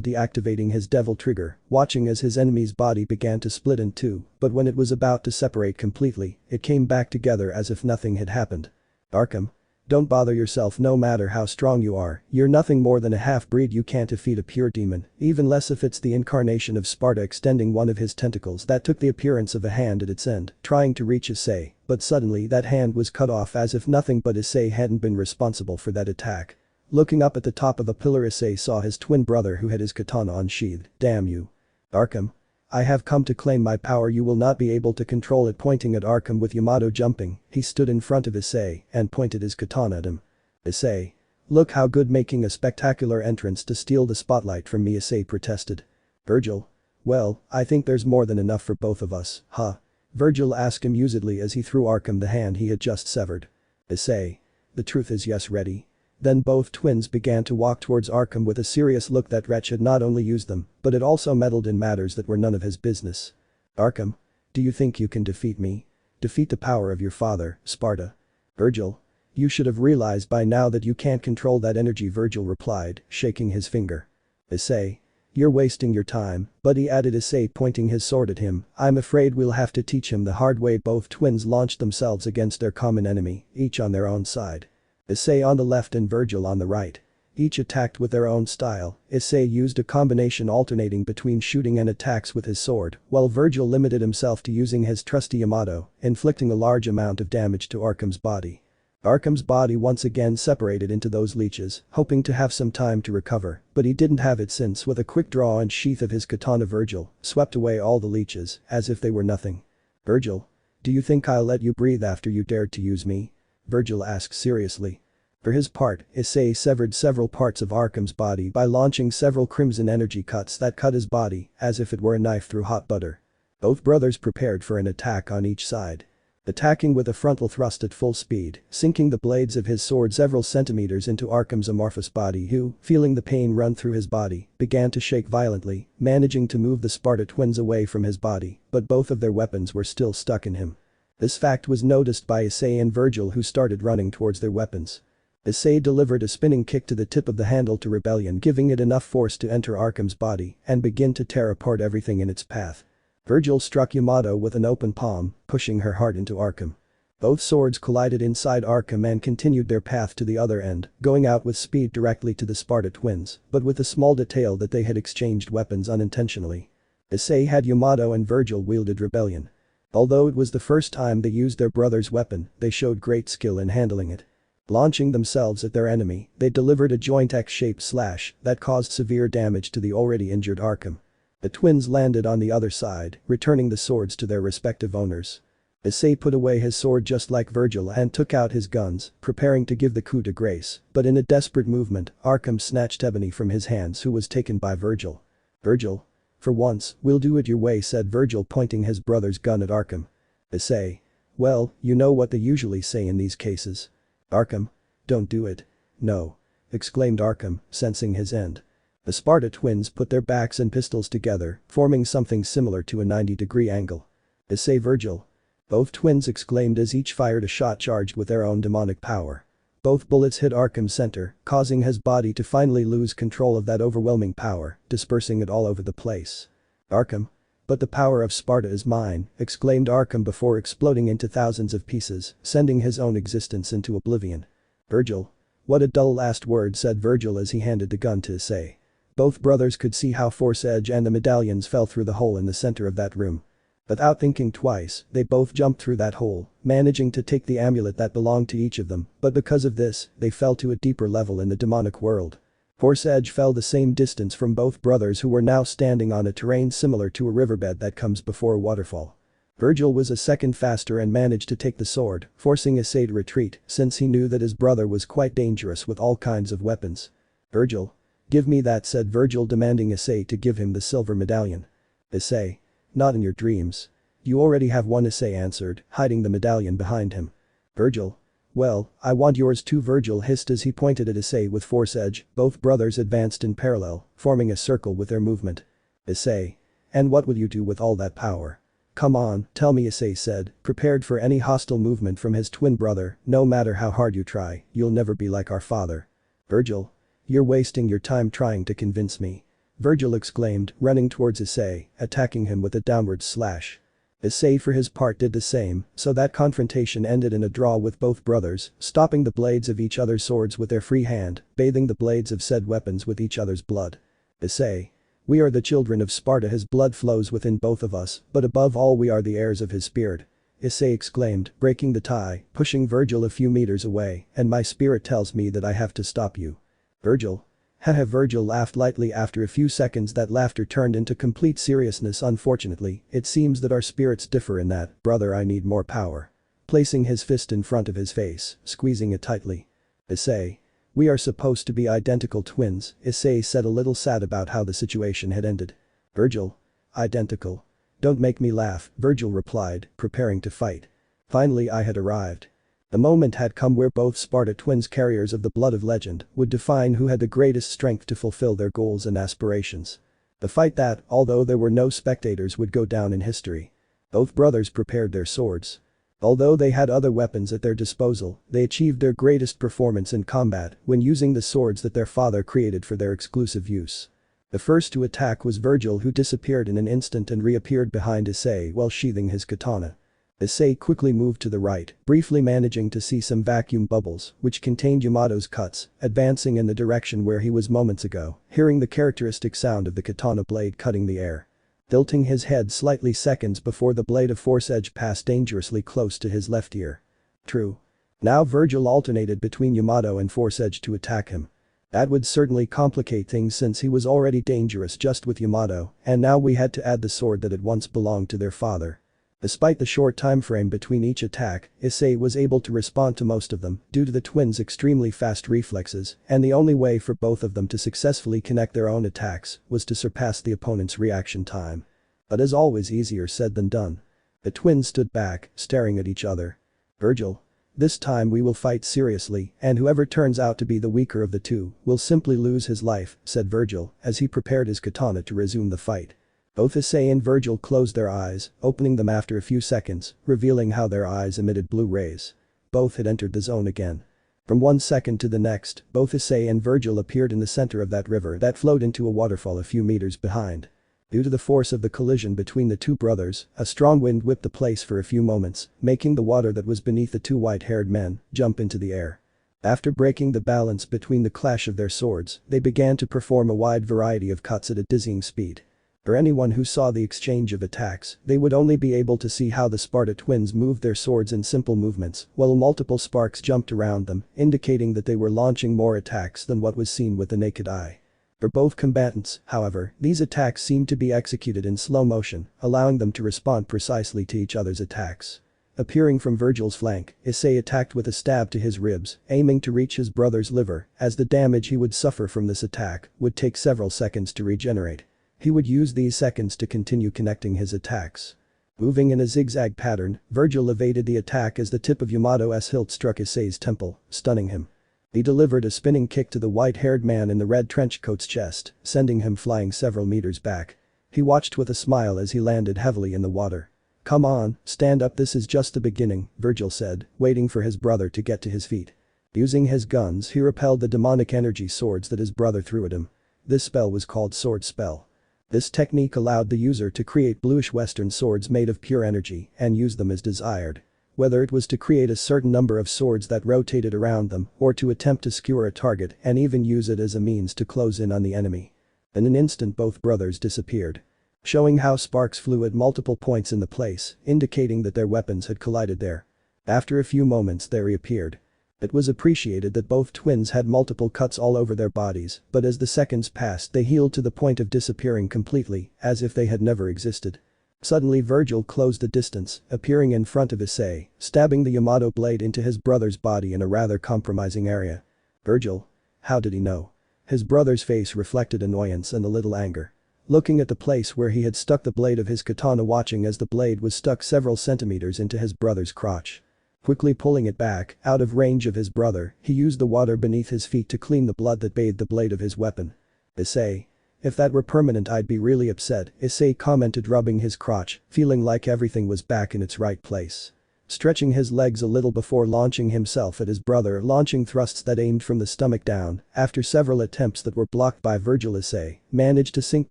deactivating his devil trigger, watching as his enemy's body began to split in two, but when it was about to separate completely, it came back together as if nothing had happened. "Arkham? Don't bother yourself, no matter how strong you are, you're nothing more than a half-breed. You can't defeat a pure demon, even less if it's the incarnation of Sparda." Extending one of his tentacles that took the appearance of a hand at its end, trying to reach Issei, but suddenly that hand was cut off as if nothing but Issei hadn't been responsible for that attack. Looking up at the top of a pillar, Issei saw his twin brother who had his katana unsheathed. "Damn you. Arkham. I have come to claim my power. You will not be able to control it." Pointing at Arkham with Yamato jumping, he stood in front of Issei and pointed his katana at him. "Issei. Look how good, making a spectacular entrance to steal the spotlight from me," Issei protested. "Virgil? Well, I think there's more than enough for both of us, huh?" Virgil asked amusedly as he threw Arkham the hand he had just severed. "Issei. The truth is yes, ready?" Then both twins began to walk towards Arkham with a serious look. That wretch had not only used them, but had also meddled in matters that were none of his business. "Arkham? Do you think you can defeat me? Defeat the power of your father, Sparda? Virgil? You should have realized by now that you can't control that energy," Virgil replied, shaking his finger. "Issei. You're wasting your time," buddy, added Issei, pointing his sword at him. "I'm afraid we'll have to teach him the hard way." Both twins launched themselves against their common enemy, each on their own side. Issei on the left and Virgil on the right. Each attacked with their own style. Issei used a combination alternating between shooting and attacks with his sword, while Virgil limited himself to using his trusty Yamato, inflicting a large amount of damage to Arkham's body. Arkham's body once again separated into those leeches, hoping to have some time to recover, but he didn't have it, since with a quick draw and sheath of his katana Virgil swept away all the leeches as if they were nothing. "Virgil? Do you think I'll let you breathe after you dared to use me?" Virgil asked seriously. For his part, Issei severed several parts of Arkham's body by launching several crimson energy cuts that cut his body as if it were a knife through hot butter. Both brothers prepared for an attack on each side. Attacking with a frontal thrust at full speed, sinking the blades of his sword several centimeters into Arkham's amorphous body, who, feeling the pain run through his body, began to shake violently, managing to move the Sparda twins away from his body, but both of their weapons were still stuck in him. This fact was noticed by Issei and Virgil, who started running towards their weapons. Issei delivered a spinning kick to the tip of the handle to Rebellion, giving it enough force to enter Arkham's body and begin to tear apart everything in its path. Virgil struck Yamato with an open palm, pushing her hard into Arkham. Both swords collided inside Arkham and continued their path to the other end, going out with speed directly to the Sparda twins, but with the small detail that they had exchanged weapons unintentionally. Issei had Yamato and Virgil wielded Rebellion. Although it was the first time they used their brother's weapon, they showed great skill in handling it. Launching themselves at their enemy, they delivered a joint X-shaped slash that caused severe damage to the already injured Arkham. The twins landed on the other side, returning the swords to their respective owners. Issei put away his sword just like Virgil and took out his guns, preparing to give the coup de grace, but in a desperate movement, Arkham snatched Ebony from his hands who was taken by Virgil. Virgil? For once, we'll do it your way, said Virgil, pointing his brother's gun at Arkham. Issei. Well, you know what they usually say in these cases. Arkham? Don't do it. No. Exclaimed Arkham, sensing his end. The Sparda twins put their backs and pistols together, forming something similar to a 90-degree angle. Issei, Virgil. Both twins exclaimed as each fired a shot charged with their own demonic power. Both bullets hit Arkham's center, causing his body to finally lose control of that overwhelming power, dispersing it all over the place. Arkham? But the power of Sparda is mine, exclaimed Arkham before exploding into thousands of pieces, sending his own existence into oblivion. Virgil? What a dull last word, said Virgil as he handed the gun to Issei. Both brothers could see how Force Edge and the medallions fell through the hole in the center of that room. Without thinking twice, they both jumped through that hole, managing to take the amulet that belonged to each of them, but because of this, they fell to a deeper level in the demonic world. Force Edge fell the same distance from both brothers who were now standing on a terrain similar to a riverbed that comes before a waterfall. Virgil was a second faster and managed to take the sword, forcing Issei to retreat since he knew that his brother was quite dangerous with all kinds of weapons. Virgil? Give me that, said Virgil, demanding Issei to give him the silver medallion. Issei. Not in your dreams. You already have one, Issei answered, hiding the medallion behind him. Virgil? Well, I want yours too, Virgil hissed as he pointed at Issei with Force Edge. Both brothers advanced in parallel, forming a circle with their movement. Issei. And what will you do with all that power? Come on, tell me, Issei said, prepared for any hostile movement from his twin brother. No matter how hard you try, you'll never be like our father. Virgil? You're wasting your time trying to convince me. Virgil exclaimed, running towards Issei, attacking him with a downward slash. Issei for his part did the same, so that confrontation ended in a draw with both brothers, stopping the blades of each other's swords with their free hand, bathing the blades of said weapons with each other's blood. Issei. We are the children of Sparda, his blood flows within both of us, but above all we are the heirs of his spirit. Issei exclaimed, breaking the tie, pushing Virgil a few meters away, and my spirit tells me that I have to stop you. Virgil? Haha, Virgil laughed lightly. After a few seconds that laughter turned into complete seriousness. Unfortunately, it seems that our spirits differ in that, brother, I need more power. Placing his fist in front of his face, squeezing it tightly. Issei. We are supposed to be identical twins, Issei said, a little sad about how the situation had ended. Virgil? Identical? Don't make me laugh, Virgil replied, preparing to fight. Finally I had arrived. The moment had come where both Sparda twins, carriers of the blood of legend, would define who had the greatest strength to fulfill their goals and aspirations. The fight that, although there were no spectators, would go down in history. Both brothers prepared their swords. Although they had other weapons at their disposal, they achieved their greatest performance in combat when using the swords that their father created for their exclusive use. The first to attack was Virgil, who disappeared in an instant and reappeared behind Issei while sheathing his katana. Issei quickly moved to the right, briefly managing to see some vacuum bubbles, which contained Yamato's cuts, advancing in the direction where he was moments ago, hearing the characteristic sound of the katana blade cutting the air. Tilting his head slightly seconds before the blade of Force Edge passed dangerously close to his left ear. True. Now Virgil alternated between Yamato and Force Edge to attack him. That would certainly complicate things since he was already dangerous just with Yamato, and now we had to add the sword that had once belonged to their father. Despite the short time frame between each attack, Issei was able to respond to most of them due to the twins' extremely fast reflexes, and the only way for both of them to successfully connect their own attacks was to surpass the opponent's reaction time. But as always, easier said than done. The twins stood back, staring at each other. Virgil? This time we will fight seriously, and whoever turns out to be the weaker of the two will simply lose his life, said Virgil as he prepared his katana to resume the fight. Both Issei and Virgil closed their eyes, opening them after a few seconds, revealing how their eyes emitted blue rays. Both had entered the zone again. From 1 second to the next, both Issei and Virgil appeared in the center of that river that flowed into a waterfall a few meters behind. Due to the force of the collision between the two brothers, a strong wind whipped the place for a few moments, making the water that was beneath the two white-haired men jump into the air. After breaking the balance between the clash of their swords, they began to perform a wide variety of cuts at a dizzying speed. For anyone who saw the exchange of attacks, they would only be able to see how the Sparda twins moved their swords in simple movements, while multiple sparks jumped around them, indicating that they were launching more attacks than what was seen with the naked eye. For both combatants, however, these attacks seemed to be executed in slow motion, allowing them to respond precisely to each other's attacks. Appearing from Virgil's flank, Issei attacked with a stab to his ribs, aiming to reach his brother's liver, as the damage he would suffer from this attack would take several seconds to regenerate. He would use these seconds to continue connecting his attacks. Moving in a zigzag pattern, Virgil evaded the attack as the tip of Yamato's hilt struck Issei's temple, stunning him. He delivered a spinning kick to the white-haired man in the red trenchcoat's chest, sending him flying several meters back. He watched with a smile as he landed heavily in the water. "Come on, stand up, this is just the beginning," Virgil said, waiting for his brother to get to his feet. Using his guns, he repelled the demonic energy swords that his brother threw at him. This spell was called Sword Spell. This technique allowed the user to create bluish western swords made of pure energy and use them as desired. Whether it was to create a certain number of swords that rotated around them or to attempt to skewer a target and even use it as a means to close in on the enemy. In an instant both brothers disappeared. Showing how sparks flew at multiple points in the place, indicating that their weapons had collided there. After a few moments they reappeared. It was appreciated that both twins had multiple cuts all over their bodies, but as the seconds passed they healed to the point of disappearing completely, as if they had never existed. Suddenly Virgil closed the distance, appearing in front of Issei, stabbing the Yamato blade into his brother's body in a rather compromising area. Virgil? How did he know? His brother's face reflected annoyance and a little anger. Looking at the place where he had stuck the blade of his katana, watching as the blade was stuck several centimeters into his brother's crotch. Quickly pulling it back, out of range of his brother, he used the water beneath his feet to clean the blood that bathed the blade of his weapon. Issei. If that were permanent I'd be really upset, Issei commented, rubbing his crotch, feeling like everything was back in its right place. Stretching his legs a little before launching himself at his brother, launching thrusts that aimed from the stomach down. After several attempts that were blocked by Virgil, Issei managed to sink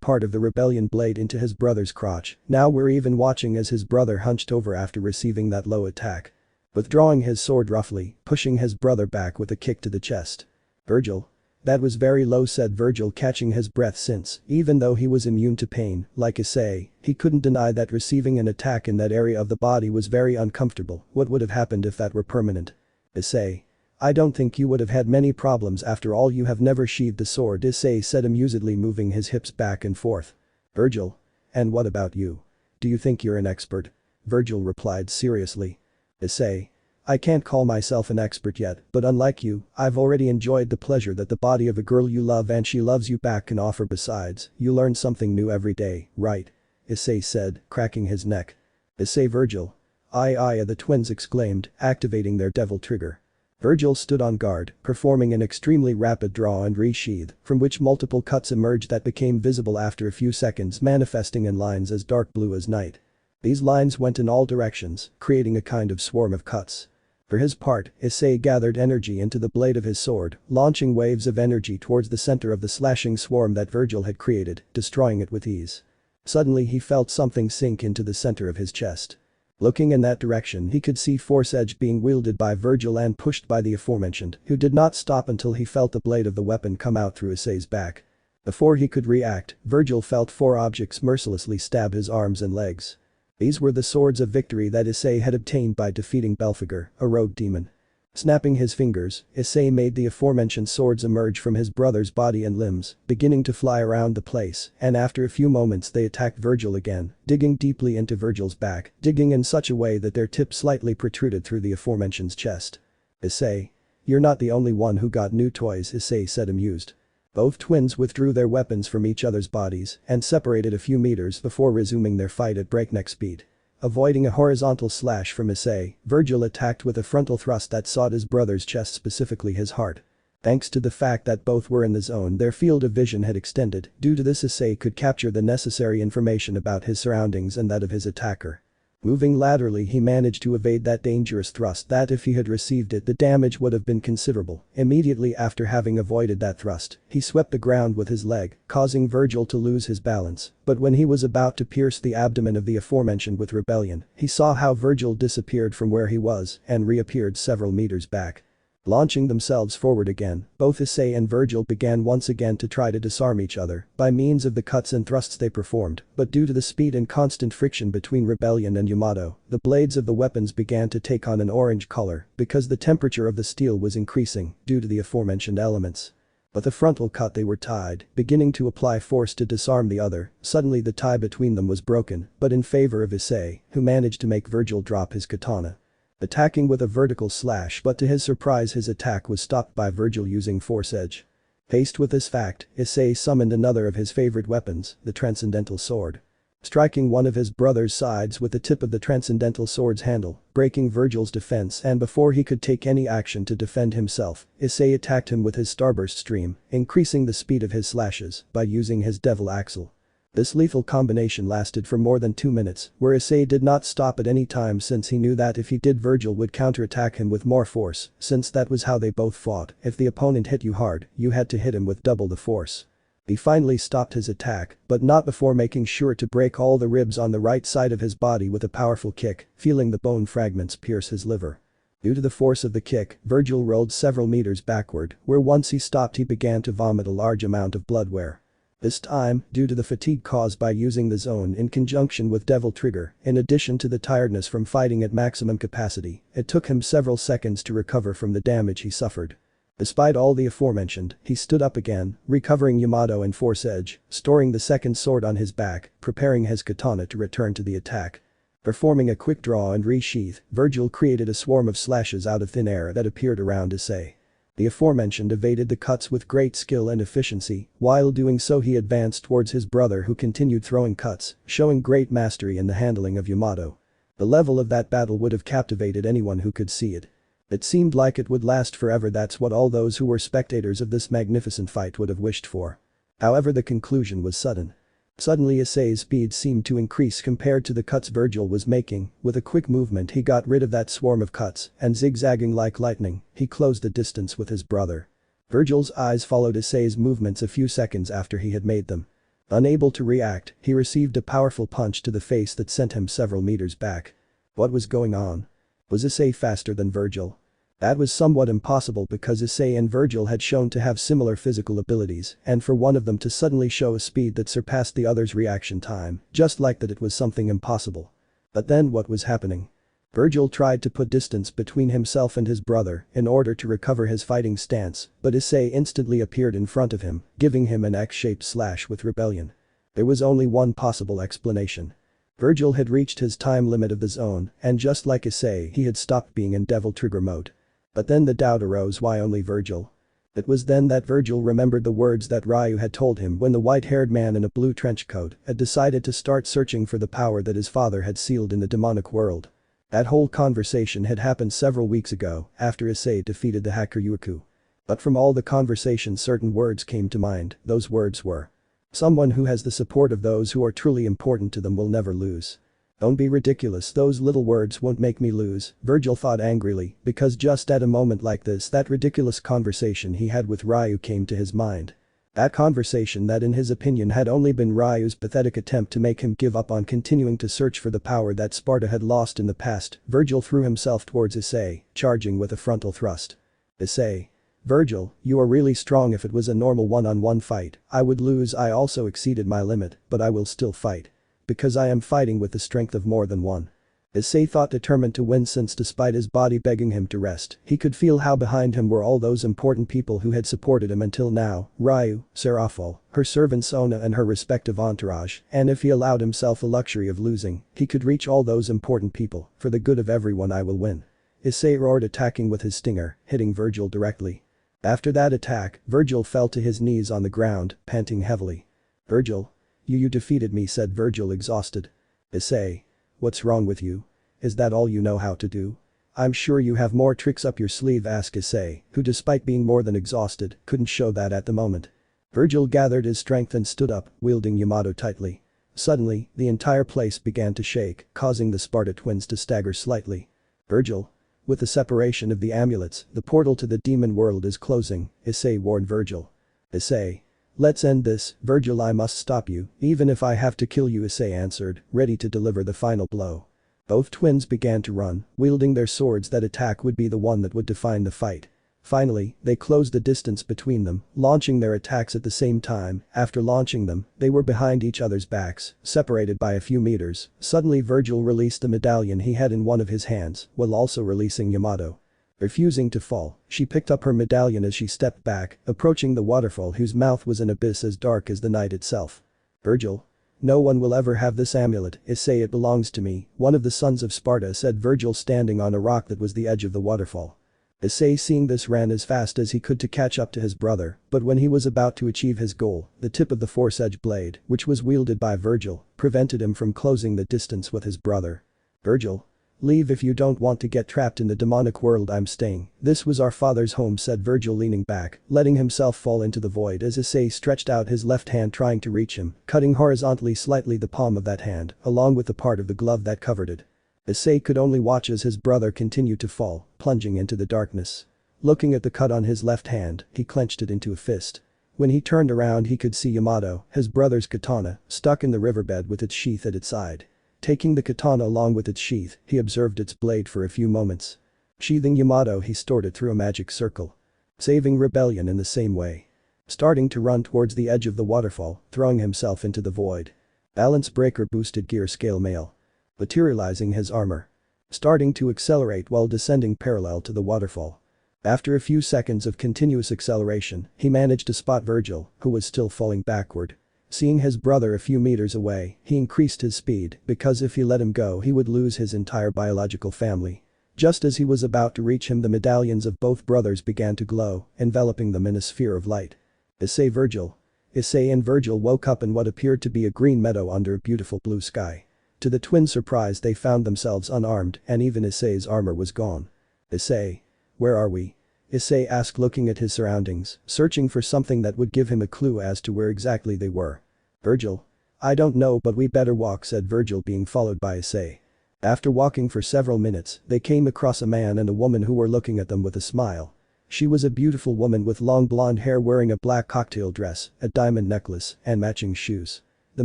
part of the rebellion blade into his brother's crotch. Now we're even watching as his brother hunched over after receiving that low attack. Withdrawing his sword roughly, pushing his brother back with a kick to the chest. Virgil? That was very low, said Virgil, catching his breath, since, even though he was immune to pain, like Issei, he couldn't deny that receiving an attack in that area of the body was very uncomfortable. What would have happened if that were permanent? Issei. I don't think you would have had many problems, after all you have never sheathed a sword, Issei said amusedly, moving his hips back and forth. Virgil? And what about you? Do you think you're an expert? Virgil replied seriously. Issei. I can't call myself an expert yet, but unlike you, I've already enjoyed the pleasure that the body of a girl you love and she loves you back can offer. Besides, you learn something new every day, right? Issei said, cracking his neck. Issei. Virgil. Aye, the twins exclaimed, activating their devil trigger. Virgil stood on guard, performing an extremely rapid draw and resheath, from which multiple cuts emerged that became visible after a few seconds, manifesting in lines as dark blue as night. These lines went in all directions, creating a kind of swarm of cuts. For his part, Issei gathered energy into the blade of his sword, launching waves of energy towards the center of the slashing swarm that Virgil had created, destroying it with ease. Suddenly he felt something sink into the center of his chest. Looking in that direction, he could see Force Edge being wielded by Virgil and pushed by the aforementioned, who did not stop until he felt the blade of the weapon come out through Issei's back. Before he could react, Virgil felt 4 objects mercilessly stab his arms and legs. These were the swords of victory that Issei had obtained by defeating Belphegor, a rogue demon. Snapping his fingers, Issei made the aforementioned swords emerge from his brother's body and limbs, beginning to fly around the place, and after a few moments they attacked Virgil again, digging deeply into Virgil's back, digging in such a way that their tips slightly protruded through the aforementioned chest. Issei. You're not the only one who got new toys, Issei said, amused. Both twins withdrew their weapons from each other's bodies and separated a few meters before resuming their fight at breakneck speed. Avoiding a horizontal slash from Issei, Virgil attacked with a frontal thrust that sought his brother's chest, specifically his heart. Thanks to the fact that both were in the zone, their field of vision had extended. Due to this, Issei could capture the necessary information about his surroundings and that of his attacker. Moving laterally, he managed to evade that dangerous thrust that if he had received it, the damage would have been considerable. Immediately after having avoided that thrust, he swept the ground with his leg, causing Virgil to lose his balance. But when he was about to pierce the abdomen of the aforementioned with Rebellion, he saw how Virgil disappeared from where he was and reappeared several meters back. Launching themselves forward again, both Issei and Virgil began once again to try to disarm each other by means of the cuts and thrusts they performed, but due to the speed and constant friction between Rebellion and Yamato, the blades of the weapons began to take on an orange color because the temperature of the steel was increasing due to the aforementioned elements. But the frontal cut they were tied, beginning to apply force to disarm the other. Suddenly the tie between them was broken, but in favor of Issei, who managed to make Virgil drop his katana. Attacking with a vertical slash, but to his surprise his attack was stopped by Virgil using force edge. Faced with this fact, Issei summoned another of his favorite weapons, the Transcendental Sword. Striking one of his brother's sides with the tip of the Transcendental Sword's handle, breaking Virgil's defense, and before he could take any action to defend himself, Issei attacked him with his Starburst Stream, increasing the speed of his slashes by using his Devil Axle. This lethal combination lasted for more than 2 minutes, where Issei did not stop at any time since he knew that if he did Virgil would counterattack him with more force, since that was how they both fought. If the opponent hit you hard, you had to hit him with double the force. He finally stopped his attack, but not before making sure to break all the ribs on the right side of his body with a powerful kick, feeling the bone fragments pierce his liver. Due to the force of the kick, Virgil rolled several meters backward, where once he stopped he began to vomit a large amount of bloodware. This time, due to the fatigue caused by using the zone in conjunction with Devil Trigger, in addition to the tiredness from fighting at maximum capacity, it took him several seconds to recover from the damage he suffered. Despite all the aforementioned, he stood up again, recovering Yamato and Force Edge, storing the second sword on his back, preparing his katana to return to the attack. Performing a quick draw and resheath, Virgil created a swarm of slashes out of thin air that appeared around Issei. The aforementioned evaded the cuts with great skill and efficiency, while doing so he advanced towards his brother who continued throwing cuts, showing great mastery in the handling of Yamato. The level of that battle would have captivated anyone who could see it. It seemed like it would last forever. That's what all those who were spectators of this magnificent fight would have wished for. However, the conclusion was sudden. Suddenly Issei's speed seemed to increase compared to the cuts Virgil was making. With a quick movement he got rid of that swarm of cuts, and zigzagging like lightning, he closed the distance with his brother. Virgil's eyes followed Issei's movements a few seconds after he had made them. Unable to react, he received a powerful punch to the face that sent him several meters back. What was going on? Was Issei faster than Virgil? That was somewhat impossible because Issei and Virgil had shown to have similar physical abilities, and for one of them to suddenly show a speed that surpassed the other's reaction time, just like that, it was something impossible. But then what was happening? Virgil tried to put distance between himself and his brother in order to recover his fighting stance, but Issei instantly appeared in front of him, giving him an X-shaped slash with Rebellion. There was only one possible explanation. Virgil had reached his time limit of the zone, and just like Issei, he had stopped being in Devil Trigger mode. But then the doubt arose, why only Virgil? It was then that Virgil remembered the words that Ryu had told him when the white-haired man in a blue trench coat had decided to start searching for the power that his father had sealed in the demonic world. That whole conversation had happened several weeks ago, after Issei defeated the Hakuryuku. But from all the conversation certain words came to mind. Those words were, "Someone who has the support of those who are truly important to them will never lose." Don't be ridiculous, those little words won't make me lose, Virgil thought angrily, because just at a moment like this that ridiculous conversation he had with Ryu came to his mind. That conversation that in his opinion had only been Ryu's pathetic attempt to make him give up on continuing to search for the power that Sparda had lost in the past. Virgil threw himself towards Issei, charging with a frontal thrust. Issei. Virgil, you are really strong. If it was a normal one-on-one fight, I would lose. I also exceeded my limit, but I will still fight. Because I am fighting with the strength of more than one. Issei thought, determined to win, since despite his body begging him to rest, he could feel how behind him were all those important people who had supported him until now, Ryu, Serafo, her servant Sona and her respective entourage, and if he allowed himself the luxury of losing, he could reach all those important people. For the good of everyone, I will win. Issei roared, attacking with his stinger, hitting Virgil directly. After that attack, Virgil fell to his knees on the ground, panting heavily. Virgil. You defeated me, said Virgil, exhausted. Issei. What's wrong with you? Is that all you know how to do? I'm sure you have more tricks up your sleeve, asked Issei, who despite being more than exhausted, couldn't show that at the moment. Virgil gathered his strength and stood up, wielding Yamato tightly. Suddenly, the entire place began to shake, causing the Sparda twins to stagger slightly. Virgil. With the separation of the amulets, the portal to the demon world is closing, Issei warned Virgil. Issei. Let's end this, Virgil, I must stop you, even if I have to kill you, Issei answered, ready to deliver the final blow. Both twins began to run, wielding their swords. That attack would be the one that would define the fight. Finally, they closed the distance between them, launching their attacks at the same time. After launching them, they were behind each other's backs, separated by a few meters. Suddenly Virgil released the medallion he had in one of his hands, while also releasing Yamato. Refusing to fall, she picked up her medallion as she stepped back, approaching the waterfall whose mouth was an abyss as dark as the night itself. Virgil. No one will ever have this amulet, Issei, it belongs to me, one of the sons of Sparda, said Virgil, standing on a rock that was the edge of the waterfall. Issei, seeing this, ran as fast as he could to catch up to his brother, but when he was about to achieve his goal, the tip of the force-edge blade, which was wielded by Virgil, prevented him from closing the distance with his brother. Virgil. Leave if you don't want to get trapped in the demonic world. I'm staying. This was our father's home, said Virgil, leaning back, letting himself fall into the void as Issei stretched out his left hand trying to reach him, cutting horizontally slightly the palm of that hand, along with the part of the glove that covered it. Issei could only watch as his brother continued to fall, plunging into the darkness. Looking at the cut on his left hand, he clenched it into a fist. When he turned around, he could see Yamato, his brother's katana, stuck in the riverbed with its sheath at its side. Taking the katana along with its sheath, he observed its blade for a few moments. Sheathing Yamato, he stored it through a magic circle. Saving rebellion in the same way. Starting to run towards the edge of the waterfall, throwing himself into the void. Balance breaker boosted gear scale male. Materializing his armor. Starting to accelerate while descending parallel to the waterfall. After a few seconds of continuous acceleration, he managed to spot Virgil, who was still falling backward. Seeing his brother a few meters away, he increased his speed, because if he let him go he would lose his entire biological family. Just as he was about to reach him, the medallions of both brothers began to glow, enveloping them in a sphere of light. Issei, Virgil. Issei and Virgil woke up in what appeared to be a green meadow under a beautiful blue sky. To the twins' surprise, they found themselves unarmed and even Issei's armor was gone. Issei. Where are we? Issei asked, looking at his surroundings, searching for something that would give him a clue as to where exactly they were. Virgil. I don't know, but we better walk, said Virgil, being followed by Issei. After walking for several minutes, they came across a man and a woman who were looking at them with a smile. She was a beautiful woman with long blonde hair, wearing a black cocktail dress, a diamond necklace, and matching shoes. The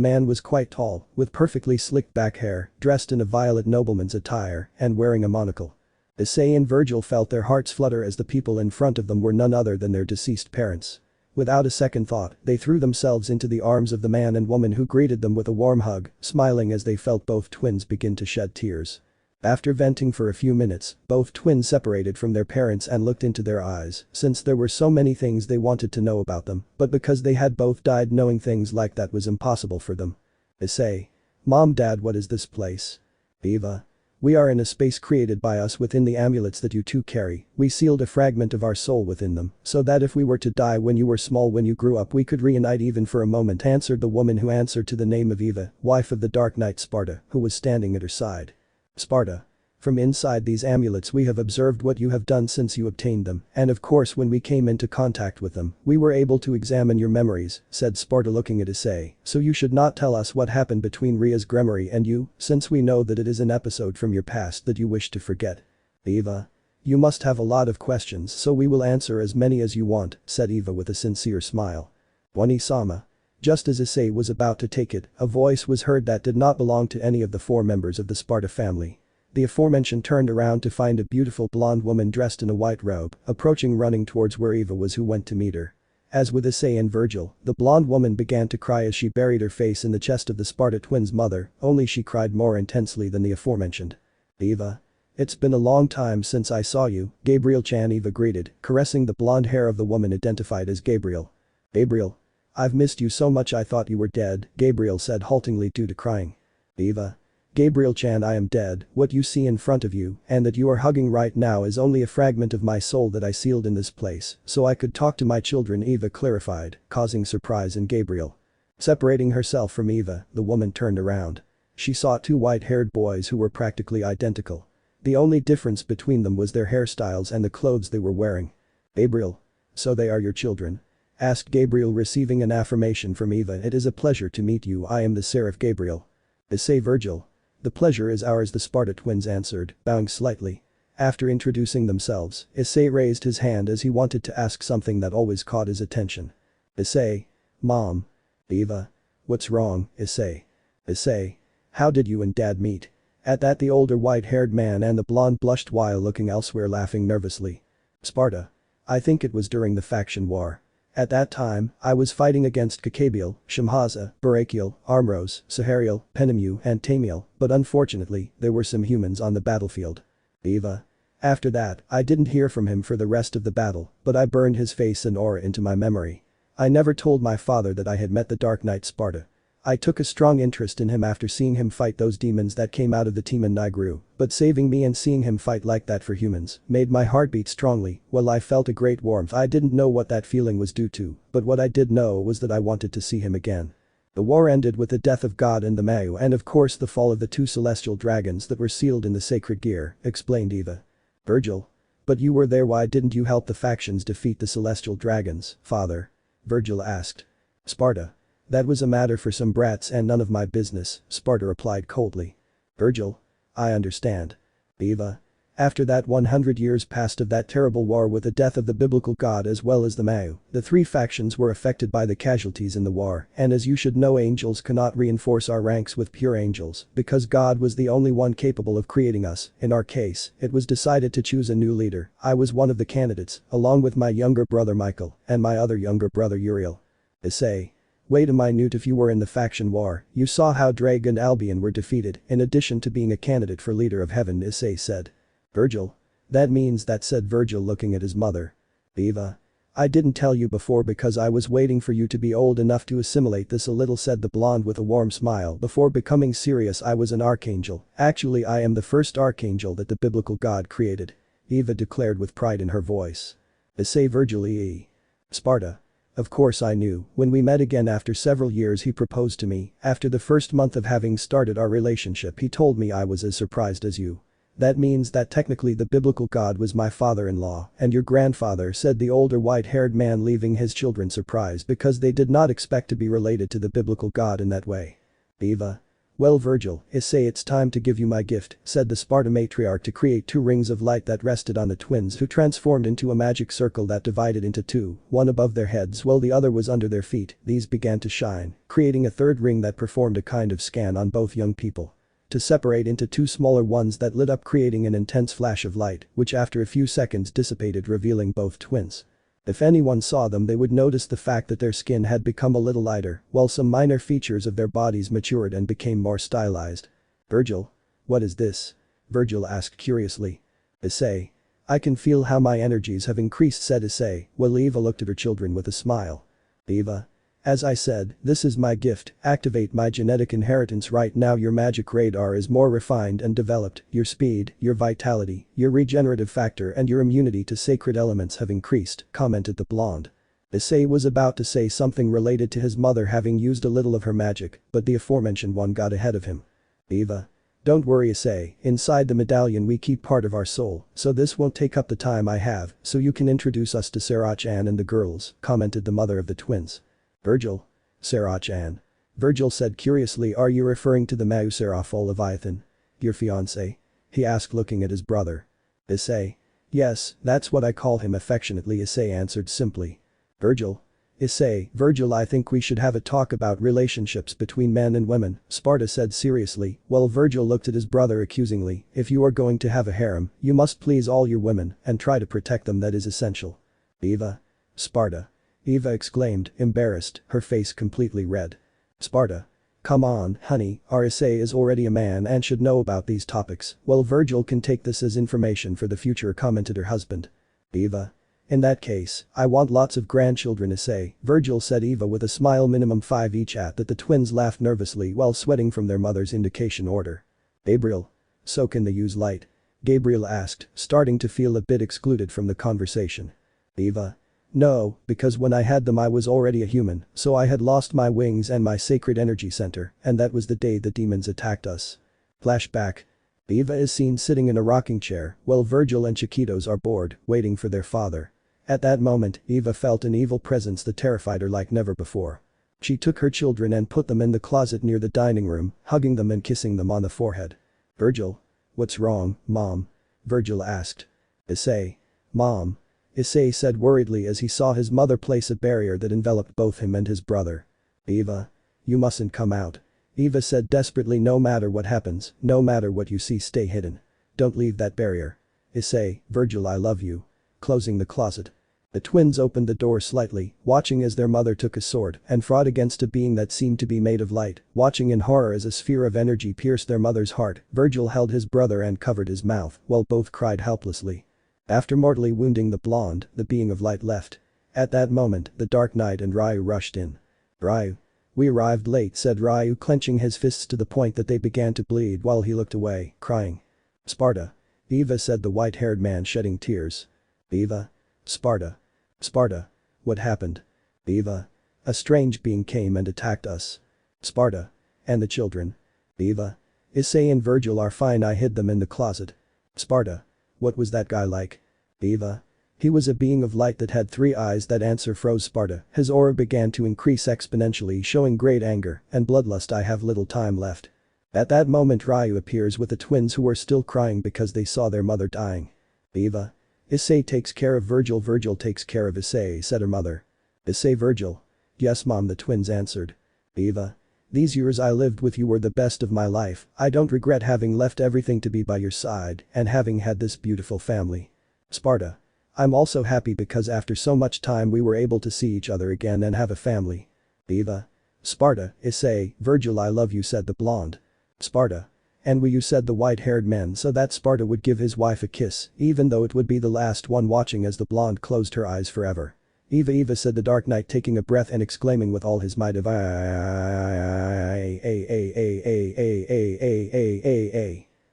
man was quite tall, with perfectly slicked back hair, dressed in a violet nobleman's attire, and wearing a monocle. Issei and Virgil felt their hearts flutter as the people in front of them were none other than their deceased parents. Without a second thought, they threw themselves into the arms of the man and woman, who greeted them with a warm hug, smiling as they felt both twins begin to shed tears. After venting for a few minutes, both twins separated from their parents and looked into their eyes, since there were so many things they wanted to know about them, but because they had both died, knowing things like that was impossible for them. Issei. Mom, Dad, what is this place? Eva. We are in a space created by us within the amulets that you two carry. We sealed a fragment of our soul within them, so that if we were to die when you were small, when you grew up, we could reunite even for a moment, answered the woman who answered to the name of Eva, wife of the Dark Knight Sparda, who was standing at her side. Sparda. From inside these amulets we have observed what you have done since you obtained them, and of course when we came into contact with them, we were able to examine your memories, said Sparda, looking at Issei, so you should not tell us what happened between Rias, Gremory and you, since we know that it is an episode from your past that you wish to forget. Eva. You must have a lot of questions, so we will answer as many as you want, said Eva with a sincere smile. Wani-sama. Just as Issei was about to take it, a voice was heard that did not belong to any of the four members of the Sparda family. The aforementioned turned around to find a beautiful blonde woman dressed in a white robe, approaching, running towards where Eva was, who went to meet her. As with Issei and Virgil, the blonde woman began to cry as she buried her face in the chest of the Sparda twins' mother, only she cried more intensely than the aforementioned. Eva. It's been a long time since I saw you, Gabriel-chan, Eva greeted, caressing the blonde hair of the woman identified as Gabriel. Gabriel. I've missed you so much, I thought you were dead, Gabriel said haltingly due to crying. Eva. Gabriel-chan, I am dead. What you see in front of you and that you are hugging right now is only a fragment of my soul that I sealed in this place so I could talk to my children, Eva clarified, causing surprise in Gabriel. Separating herself from Eva, the woman turned around. She saw two white-haired boys who were practically identical. The only difference between them was their hairstyles and the clothes they were wearing. Gabriel. So they are your children? asked Gabriel, receiving an affirmation from Eva. It is a pleasure to meet you. I am the Seraph Gabriel. Issei Virgil. The pleasure is ours, the Sparda twins answered, bowing slightly. After introducing themselves, Issei raised his hand as he wanted to ask something that always caught his attention. Issei. Mom. Eva. What's wrong, Issei? Issei. How did you and Dad meet? At that, the older white-haired man and the blonde blushed while looking elsewhere, laughing nervously. Sparda. I think it was during the faction war. At that time, I was fighting against Kakabiel, Shamhaza, Barakiel, Armros, Sahariel, Penemu and Tamiel, but unfortunately, there were some humans on the battlefield. Eva. After that, I didn't hear from him for the rest of the battle, but I burned his face and aura into my memory. I never told my father that I had met the Dark Knight Sparda. I took a strong interest in him after seeing him fight those demons that came out of the Team and Nigru, but saving me and seeing him fight like that for humans made my heart beat strongly. Well, I felt a great warmth. I didn't know what that feeling was due to, but what I did know was that I wanted to see him again. The war ended with the death of God and the Mayu and of course the fall of the two celestial dragons that were sealed in the sacred gear, explained Eva. Virgil. But you were there. Why didn't you help the factions defeat the celestial dragons, father? Virgil asked. Sparda. That was a matter for some brats and none of my business, Sparda replied coldly. Virgil. I understand. Eva. After that 100 years passed of that terrible war with the death of the biblical god as well as the Mayu, the three factions were affected by the casualties in the war, and as you should know, angels cannot reinforce our ranks with pure angels because God was the only one capable of creating us. In our case, it was decided to choose a new leader. I was one of the candidates, along with my younger brother Michael and my other younger brother Uriel. Issei. Wait a minute, if you were in the faction war, you saw how Ddraig and Albion were defeated in addition to being a candidate for leader of heaven, Issei said. Virgil. That means that, said Virgil looking at his mother. Eva. I didn't tell you before because I was waiting for you to be old enough to assimilate this a little, said the blonde with a warm smile. Before becoming serious, I was an archangel. Actually, I am the first archangel that the biblical god created. Eva declared with pride in her voice. Issei Virgil E. Sparda. Of course I knew. When we met again after several years, he proposed to me. After the first month of having started our relationship, he told me I was as surprised as you. That means that technically the biblical god was my father-in-law and your grandfather, said the older white-haired man, leaving his children surprised because they did not expect to be related to the biblical god in that way. Eva. Well, Virgil, Issei, it's time to give you my gift, said the Sparda matriarch to create two rings of light that rested on the twins, who transformed into a magic circle that divided into two, one above their heads while the other was under their feet. These began to shine, creating a third ring that performed a kind of scan on both young people. To separate into two smaller ones that lit up, creating an intense flash of light, which after a few seconds dissipated, revealing both twins. If anyone saw them, they would notice the fact that their skin had become a little lighter, while some minor features of their bodies matured and became more stylized. Virgil. What is this? Virgil asked curiously. Issei. I can feel how my energies have increased, said Issei, while Eva looked at her children with a smile. Eva. As I said, this is my gift. Activate my genetic inheritance right now. Your magic radar is more refined and developed, your speed, your vitality, your regenerative factor and your immunity to sacred elements have increased, commented the blonde. Issei was about to say something related to his mother having used a little of her magic, but the aforementioned one got ahead of him. Eva. Don't worry, Issei, inside the medallion we keep part of our soul, so this won't take up the time I have, so you can introduce us to Sarah-chan and the girls, commented the mother of the twins. Virgil. Sarah-chan. Virgil said curiously, are you referring to the Mayu Seraph Leviathan? Your fiancé? He asked looking at his brother. Issei. Yes, that's what I call him affectionately, Issei answered simply. Virgil. Issei, Virgil, I think we should have a talk about relationships between men and women, Sparda said seriously, while Virgil looked at his brother accusingly. If you are going to have a harem, you must please all your women and try to protect them, that is essential. Eva. Sparda. Eva exclaimed, embarrassed, her face completely red. Sparda. Come on, honey, our Issei is already a man and should know about these topics. Well, Virgil can take this as information for the future, commented her husband. Eva. In that case, I want lots of grandchildren, Issei, Virgil said. Eva with a smile, minimum 5 each. At that the twins laughed nervously while sweating from their mother's indication order. Gabriel. So can they use light? Gabriel asked, starting to feel a bit excluded from the conversation. Eva. No, because when I had them I was already a human, so I had lost my wings and my sacred energy center, and that was the day the demons attacked us. Flashback. Eva is seen sitting in a rocking chair, while Virgil and Chiquitos are bored, waiting for their father. At that moment, Eva felt an evil presence that terrified her like never before. She took her children and put them in the closet near the dining room, hugging them and kissing them on the forehead. Virgil. What's wrong, Mom? Virgil asked. Issei. Mom. Issei said worriedly as he saw his mother place a barrier that enveloped both him and his brother. Eva. You mustn't come out. Eva said desperately, no matter what happens, no matter what you see, stay hidden. Don't leave that barrier. Issei, Virgil, I love you. Closing the closet. The twins opened the door slightly, watching as their mother took a sword and fought against a being that seemed to be made of light, watching in horror as a sphere of energy pierced their mother's heart. Virgil held his brother and covered his mouth, while both cried helplessly. After mortally wounding the blonde, the being of light left. At that moment, the Dark Knight and Ryu rushed in. Ryu. We arrived late, said Ryu, clenching his fists to the point that they began to bleed while he looked away, crying. Sparda. Eva, said the white-haired man, shedding tears. Eva. Sparda. Sparda. What happened? Eva. A strange being came and attacked us. Sparda. And the children? Eva. Issei and Virgil are fine, I hid them in the closet. Sparda. What was that guy like? Eva. He was a being of light that had 3 eyes. That answer froze Sparda. His aura began to increase exponentially, showing great anger and bloodlust. I have little time left. At that moment Ryu appears with the twins, who were still crying because they saw their mother dying. Eva. Issei takes care of Virgil. Virgil takes care of Issei, said her mother. Issei. Virgil. Yes, Mom, the twins answered. Eva. These years I lived with you were the best of my life. I don't regret having left everything to be by your side and having had this beautiful family. Sparda. I'm also happy because after so much time we were able to see each other again and have a family. Eva. Sparda. Issei. Virgil, I love you, said the blonde. Sparda. And will you, said the white-haired man, so that Sparda would give his wife a kiss, even though it would be the last one, watching as the blonde closed her eyes forever. Eva. Eva, said the Dark Knight, taking a breath and exclaiming with all his might of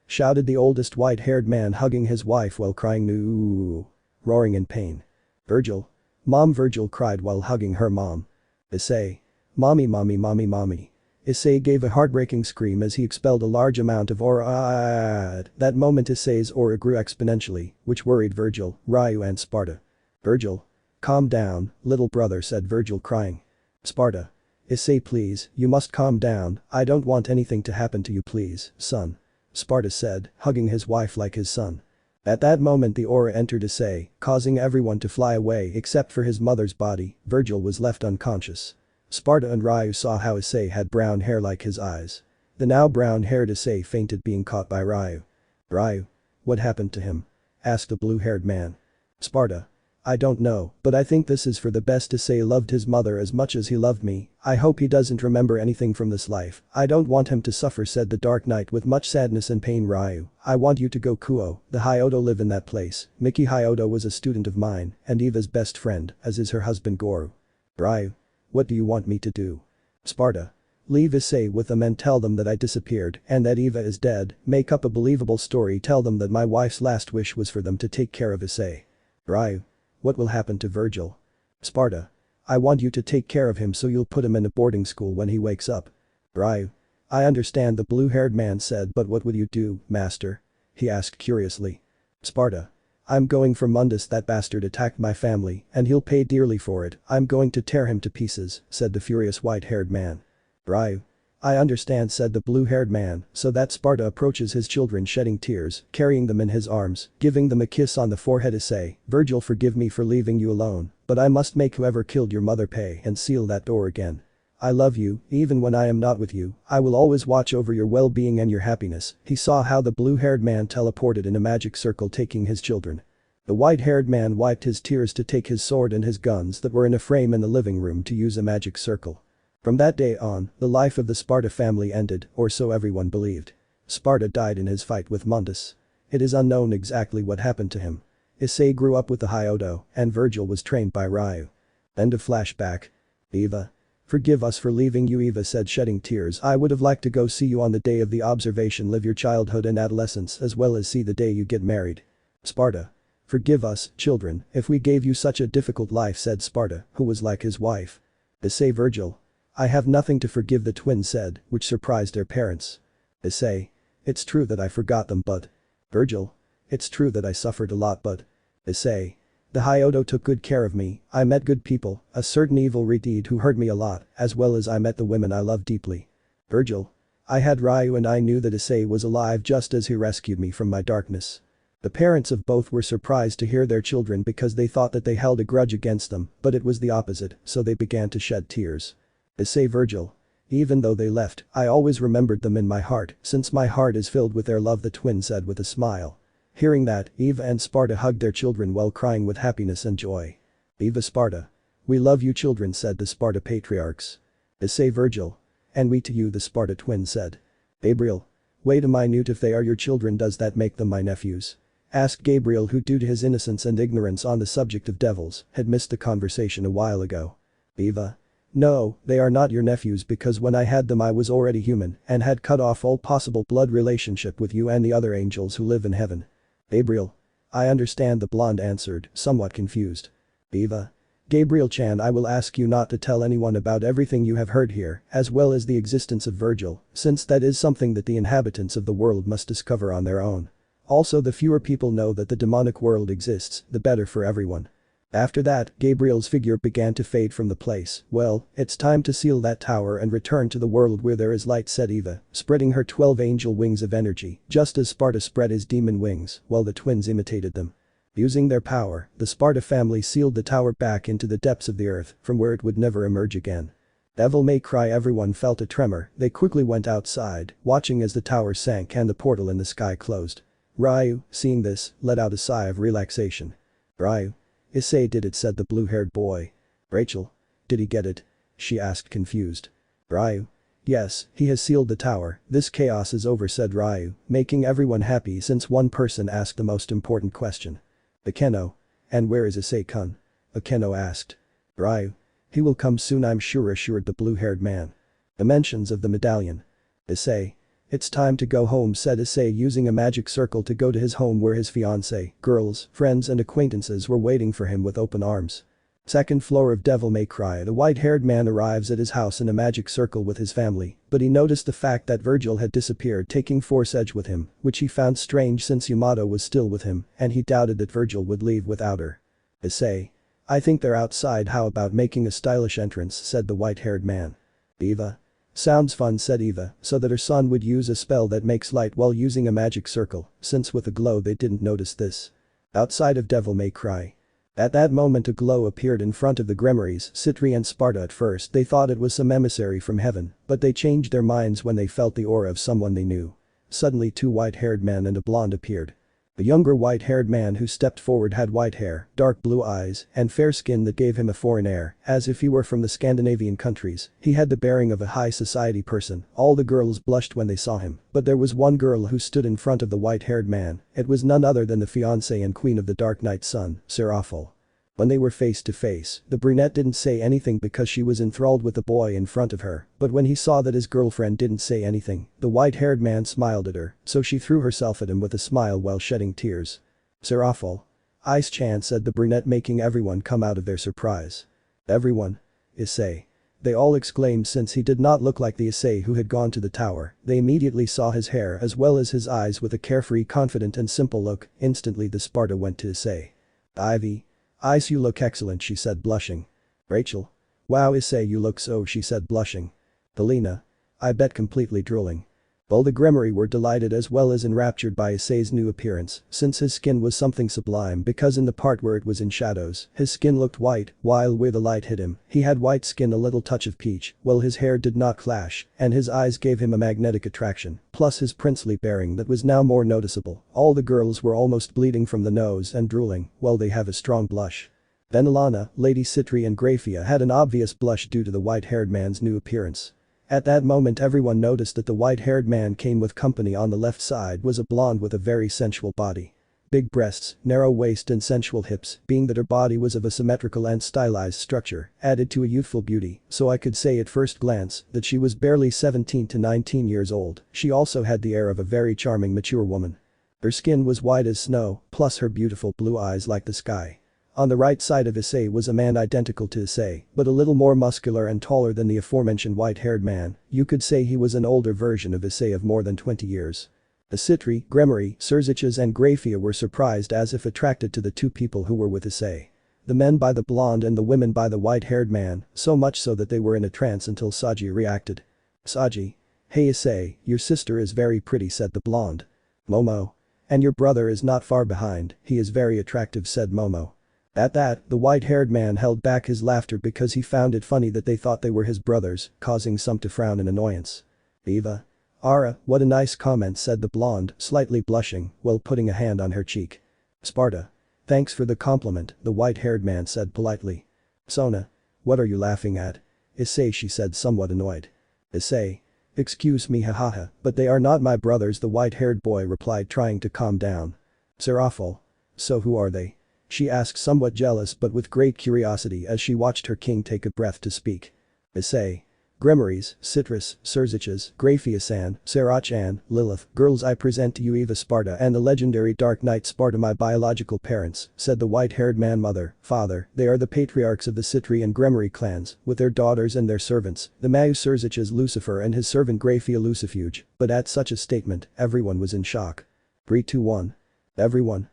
shouted the oldest white-haired man, hugging his wife while crying no, roaring in pain. Virgil. Mom. Virgil cried while hugging her mom. Issei. Mommy, mommy, mommy, mommy. Issei gave a heartbreaking scream as he expelled a large amount of aura. At that moment Issei's aura grew exponentially, which worried Virgil, Ryu and Sparda. Virgil. Calm down, little brother, said Virgil, crying. Sparda. Issei, please, you must calm down, I don't want anything to happen to you, please, son. Sparda said, hugging his wife like his son. At that moment the aura entered Issei, causing everyone to fly away except for his mother's body. Virgil was left unconscious. Sparda and Ryu saw how Issei had brown hair like his eyes. The now brown-haired Issei fainted, being caught by Ryu. Ryu. What happened to him? Asked the blue-haired man. Sparda. I don't know, but I think this is for the best. Issei loved his mother as much as he loved me. I hope he doesn't remember anything from this life. I don't want him to suffer, said the Dark Knight with much sadness and pain. Ryu. I want you to go Kuo. The Hyodo live in that place. Miki Hyodo was a student of mine and Eva's best friend, as is her husband Goro. Ryu. What do you want me to do? Sparda. Leave Issei with them and tell them that I disappeared and that Eva is dead. Make up a believable story. Tell them that my wife's last wish was for them to take care of Issei. Ryu. What will happen to Virgil? Sparda. I want you to take care of him, so you'll put him in a boarding school when he wakes up. Ryu. I understand, the blue-haired man said, but what will you do, master? He asked curiously. Sparda. I'm going for Mundus. That bastard attacked my family and he'll pay dearly for it. I'm going to tear him to pieces, said the furious white-haired man. Ryu. I understand, said the blue-haired man, so that Sparda approaches his children, shedding tears, carrying them in his arms, giving them a kiss on the forehead. Issei. Virgil, forgive me for leaving you alone, but I must make whoever killed your mother pay and seal that door again. I love you, even when I am not with you. I will always watch over your well-being and your happiness. He saw how the blue-haired man teleported in a magic circle, taking his children. The white-haired man wiped his tears to take his sword and his guns that were in a frame in the living room to use a magic circle. From that day on, the life of the Sparda family ended, or so everyone believed. Sparda died in his fight with Mundus. It is unknown exactly what happened to him. Issei grew up with the Hyodo, and Virgil was trained by Ryu. End of flashback. Eva. Forgive us for leaving you, Eva said, shedding tears. I would have liked to go see you on the day of the observation, live your childhood and adolescence as well as see the day you get married. Sparda. Forgive us, children, if we gave you such a difficult life, said Sparda, who was like his wife. Issei. Virgil. I have nothing to forgive, the twins said, which surprised their parents. Issei. It's true that I forgot them, but. Virgil. It's true that I suffered a lot, but. Issei. The Hyodo took good care of me, I met good people, a certain evil Redeed who hurt me a lot, as well as I met the women I love deeply. Virgil. I had Ryu and I knew that Issei was alive just as he rescued me from my darkness. The parents of both were surprised to hear their children because they thought that they held a grudge against them, but it was the opposite, so they began to shed tears. Issei Virgil. Even though they left, I always remembered them in my heart, since my heart is filled with their love, the twin said with a smile. Hearing that, Eva and Sparda hugged their children while crying with happiness and joy. Eva Sparda. We love you children, said the Sparda patriarchs. Issei Virgil. And we to you, the Sparda twin said. Gabriel. Wait a minute, if they are your children does that make them my nephews? Asked Gabriel, who due to his innocence and ignorance on the subject of devils had missed the conversation a while ago. Eva. No, they are not your nephews because when I had them I was already human and had cut off all possible blood relationship with you and the other angels who live in heaven. Gabriel. I understand, the blonde answered, somewhat confused. Eva. Gabriel-chan, I will ask you not to tell anyone about everything you have heard here, as well as the existence of Virgil, since that is something that the inhabitants of the world must discover on their own. Also, the fewer people know that the demonic world exists, the better for everyone. After that, Gabriel's figure began to fade from the place. Well, it's time to seal that tower and return to the world where there is light, said Eva, spreading her 12 angel wings of energy, just as Sparda spread his demon wings, while the twins imitated them. Using their power, the Sparda family sealed the tower back into the depths of the earth, from where it would never emerge again. Devil May Cry, everyone felt a tremor, they quickly went outside, watching as the tower sank and the portal in the sky closed. Ryu, seeing this, let out a sigh of relaxation. Ryu. Issei did it, said the blue-haired boy. Rachel. Did he get it? She asked, confused. Ryu. Yes, he has sealed the tower, this chaos is over, said Ryu, making everyone happy since one person asked the most important question. Akeno. And where is Issei-kun? Akeno asked. Ryu. He will come soon, I'm sure, assured the blue-haired man. Dimensions of the medallion. Issei. It's time to go home, said Issei, using a magic circle to go to his home where his fiancée, girls, friends and acquaintances were waiting for him with open arms. Second floor of Devil May Cry, the white-haired man arrives at his house in a magic circle with his family, but he noticed the fact that Virgil had disappeared, taking Force Edge with him, which he found strange since Yamato was still with him, and he doubted that Virgil would leave without her. Issei. I think they're outside, how about making a stylish entrance, said the white-haired man. Eva. Sounds fun, said Eva, so that her son would use a spell that makes light while using a magic circle, since with a glow they didn't notice this. Outside of Devil May Cry. At that moment a glow appeared in front of the Gremories, Citri and Sparda. At first they thought it was some emissary from heaven, but they changed their minds when they felt the aura of someone they knew. Suddenly two white-haired men and a blonde appeared. The younger white-haired man who stepped forward had white hair, dark blue eyes, and fair skin that gave him a foreign air, as if he were from the Scandinavian countries. He had the bearing of a high society person. All the girls blushed when they saw him, but there was one girl who stood in front of the white-haired man. It was none other than the fiancée and queen of the Dark Knight's son, Seraphil. When they were face to face, the brunette didn't say anything because she was enthralled with the boy in front of her, but when he saw that his girlfriend didn't say anything, the white-haired man smiled at her, so she threw herself at him with a smile while shedding tears. Seraphil. Ice-chan, said the brunette, making everyone come out of their surprise. Everyone? Issei. They all exclaimed since he did not look like the Issei who had gone to the tower. They immediately saw his hair as well as his eyes with a carefree, confident and simple look. Instantly the Sparda went to Issei. Ivy. Ice, you look excellent, she said, blushing. Rachel. Wow, Issei, you look so, she said, blushing. Delina. I bet, completely drooling. All the Gremory were delighted as well as enraptured by Issei's new appearance, since his skin was something sublime because in the part where it was in shadows, his skin looked white, while where the light hit him, he had white skin, a little touch of peach, while his hair did not clash, and his eyes gave him a magnetic attraction, plus his princely bearing that was now more noticeable. All the girls were almost bleeding from the nose and drooling, while they have a strong blush. Venelana, Lady Citri and Grafiya had an obvious blush due to the white-haired man's new appearance. At that moment everyone noticed that the white-haired man came with company. On the left side was a blonde with a very sensual body. Big breasts, narrow waist and sensual hips, being that her body was of a symmetrical and stylized structure, added to a youthful beauty, so I could say at first glance that she was barely 17 to 19 years old. She also had the air of a very charming mature woman. Her skin was white as snow, plus her beautiful blue eyes like the sky. On the right side of Issei was a man identical to Issei, but a little more muscular and taller than the aforementioned white-haired man. You could say he was an older version of Issei of more than 20 years. The Citri, Gremory, Surziches and Grafiya were surprised as if attracted to the two people who were with Issei. The men by the blonde and the women by the white-haired man, so much so that they were in a trance until Saji reacted. Saji. Hey Issei, your sister is very pretty said the blonde. Momo. And your brother is not far behind, he is very attractive said Momo. At that, the white-haired man held back his laughter because he found it funny that they thought they were his brothers, causing some to frown in annoyance. Eva. Ara, what a nice comment said the blonde, slightly blushing, while putting a hand on her cheek. Sparda. Thanks for the compliment, the white-haired man said politely. Sona. What are you laughing at? Issei she said somewhat annoyed. Issei. Excuse me hahaha, but they are not my brothers the white-haired boy replied trying to calm down. Serafal. So who are they? She asked somewhat jealous but with great curiosity as she watched her king take a breath to speak. Issei. Gremories, Citrus, Surziches, Grafiya-san, Serach-an, Lilith, girls I present to you Eva Sparda and the legendary Dark Knight Sparda my biological parents, said the white-haired man mother, father, they are the patriarchs of the Citri and Gremory clans, with their daughters and their servants, the Mayu Surziches Lucifer and his servant Grafiya Lucifuge, but at such a statement, everyone was in shock. 3 2 1. Everyone.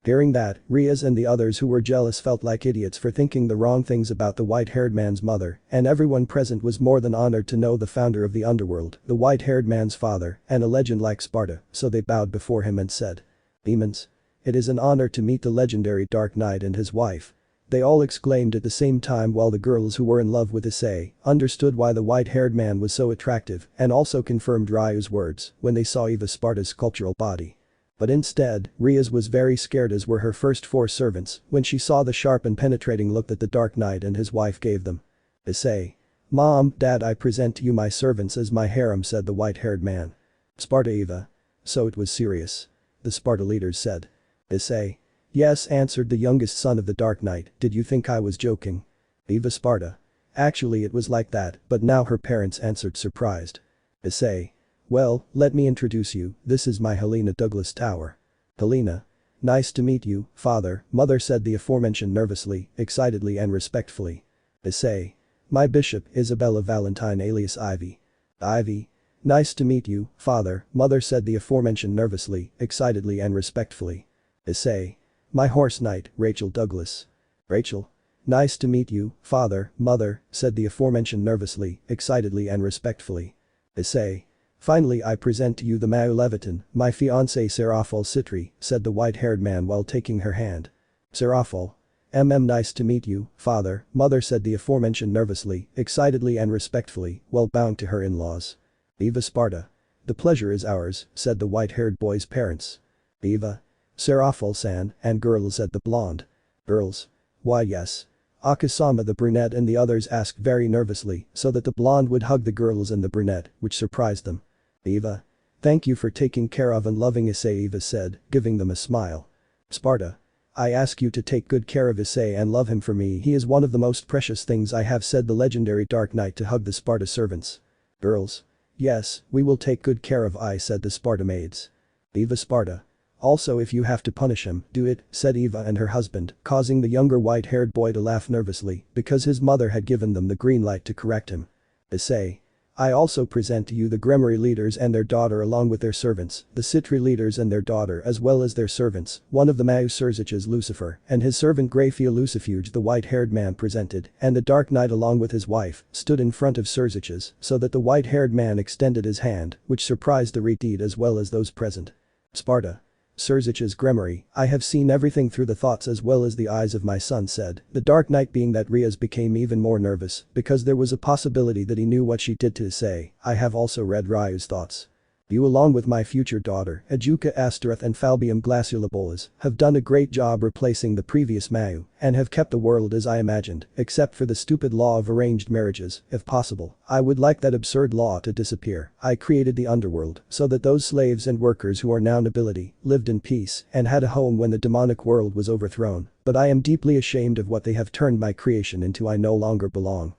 Hearing that, Rias and the others who were jealous felt like idiots for thinking the wrong things about the white-haired man's mother, and everyone present was more than honored to know the founder of the underworld, the white-haired man's father, and a legend like Sparda, so they bowed before him and said. Demons. It is an honor to meet the legendary Dark Knight and his wife. They all exclaimed at the same time while the girls who were in love with Issei understood why the white-haired man was so attractive and also confirmed Ryu's words when they saw Eva Sparda's sculptural body. But instead, Rias was very scared as were her first 4 servants when she saw the sharp and penetrating look that the Dark Knight and his wife gave them. Issei. Mom, Dad I present to you my servants as my harem said the white-haired man. Sparda Eva. So it was serious. The Sparda leaders said. Issei. Yes answered the youngest son of the Dark Knight, did you think I was joking? Eva Sparda. Actually it was like that, but now her parents answered surprised. Issei. Well, let me introduce you, this is my Helena Douglas Tower. Helena. Nice to meet you, father, mother said the aforementioned nervously, excitedly and respectfully. Issei. My bishop, Isabella Valentine alias Ivy. Ivy. Nice to meet you, father, mother said the aforementioned nervously, excitedly and respectfully. Issei. My horse knight, Rachel Douglas. Rachel. Nice to meet you, father, mother, said the aforementioned nervously, excitedly and respectfully. Issei. Finally I present to you the Mayu Levitan, my fiancée Serafal Citri, said the white-haired man while taking her hand. Serafal. Nice to meet you, father, mother said the aforementioned nervously, excitedly and respectfully, while bowing to her in-laws. Eva Sparda. The pleasure is ours, said the white-haired boy's parents. Eva. Serafal-san, and girls said the blonde. Girls. Why yes. Akasama the brunette and the others asked very nervously so that the blonde would hug the girls and the brunette, which surprised them. Eva. Thank you for taking care of and loving Issei Eva said, giving them a smile. Sparda. I ask you to take good care of Issei and love him for me he is one of the most precious things I have said the legendary Dark Knight to hug the Sparda servants. Girls. Yes, we will take good care of I said the Sparda maids. Eva Sparda. Also if you have to punish him, do it, said Eva and her husband, causing the younger white-haired boy to laugh nervously because his mother had given them the green light to correct him. Issei. I also present to you the Gremory leaders and their daughter along with their servants, the Citri leaders and their daughter as well as their servants, one of the Mayu Surziches Lucifer and his servant Grafiya Lucifuge the white-haired man presented, and the Dark Knight along with his wife, stood in front of Surziches so that the white-haired man extended his hand, which surprised the Redeed as well as those present. Sparda. Surziches Gremory, I have seen everything through the thoughts as well as the eyes of my son said, the Dark Knight being that Rias became even more nervous because there was a possibility that he knew what she did to Issei. I have also read Ryu's thoughts. You along with my future daughter, Ajuka Astaroth and Falbium Glaciolabolas, have done a great job replacing the previous Mayu and have kept the world as I imagined, except for the stupid law of arranged marriages, if possible. I would like that absurd law to disappear. I created the underworld so that those slaves and workers who are now nobility lived in peace and had a home when the demonic world was overthrown, but I am deeply ashamed of what they have turned my creation into I no longer belong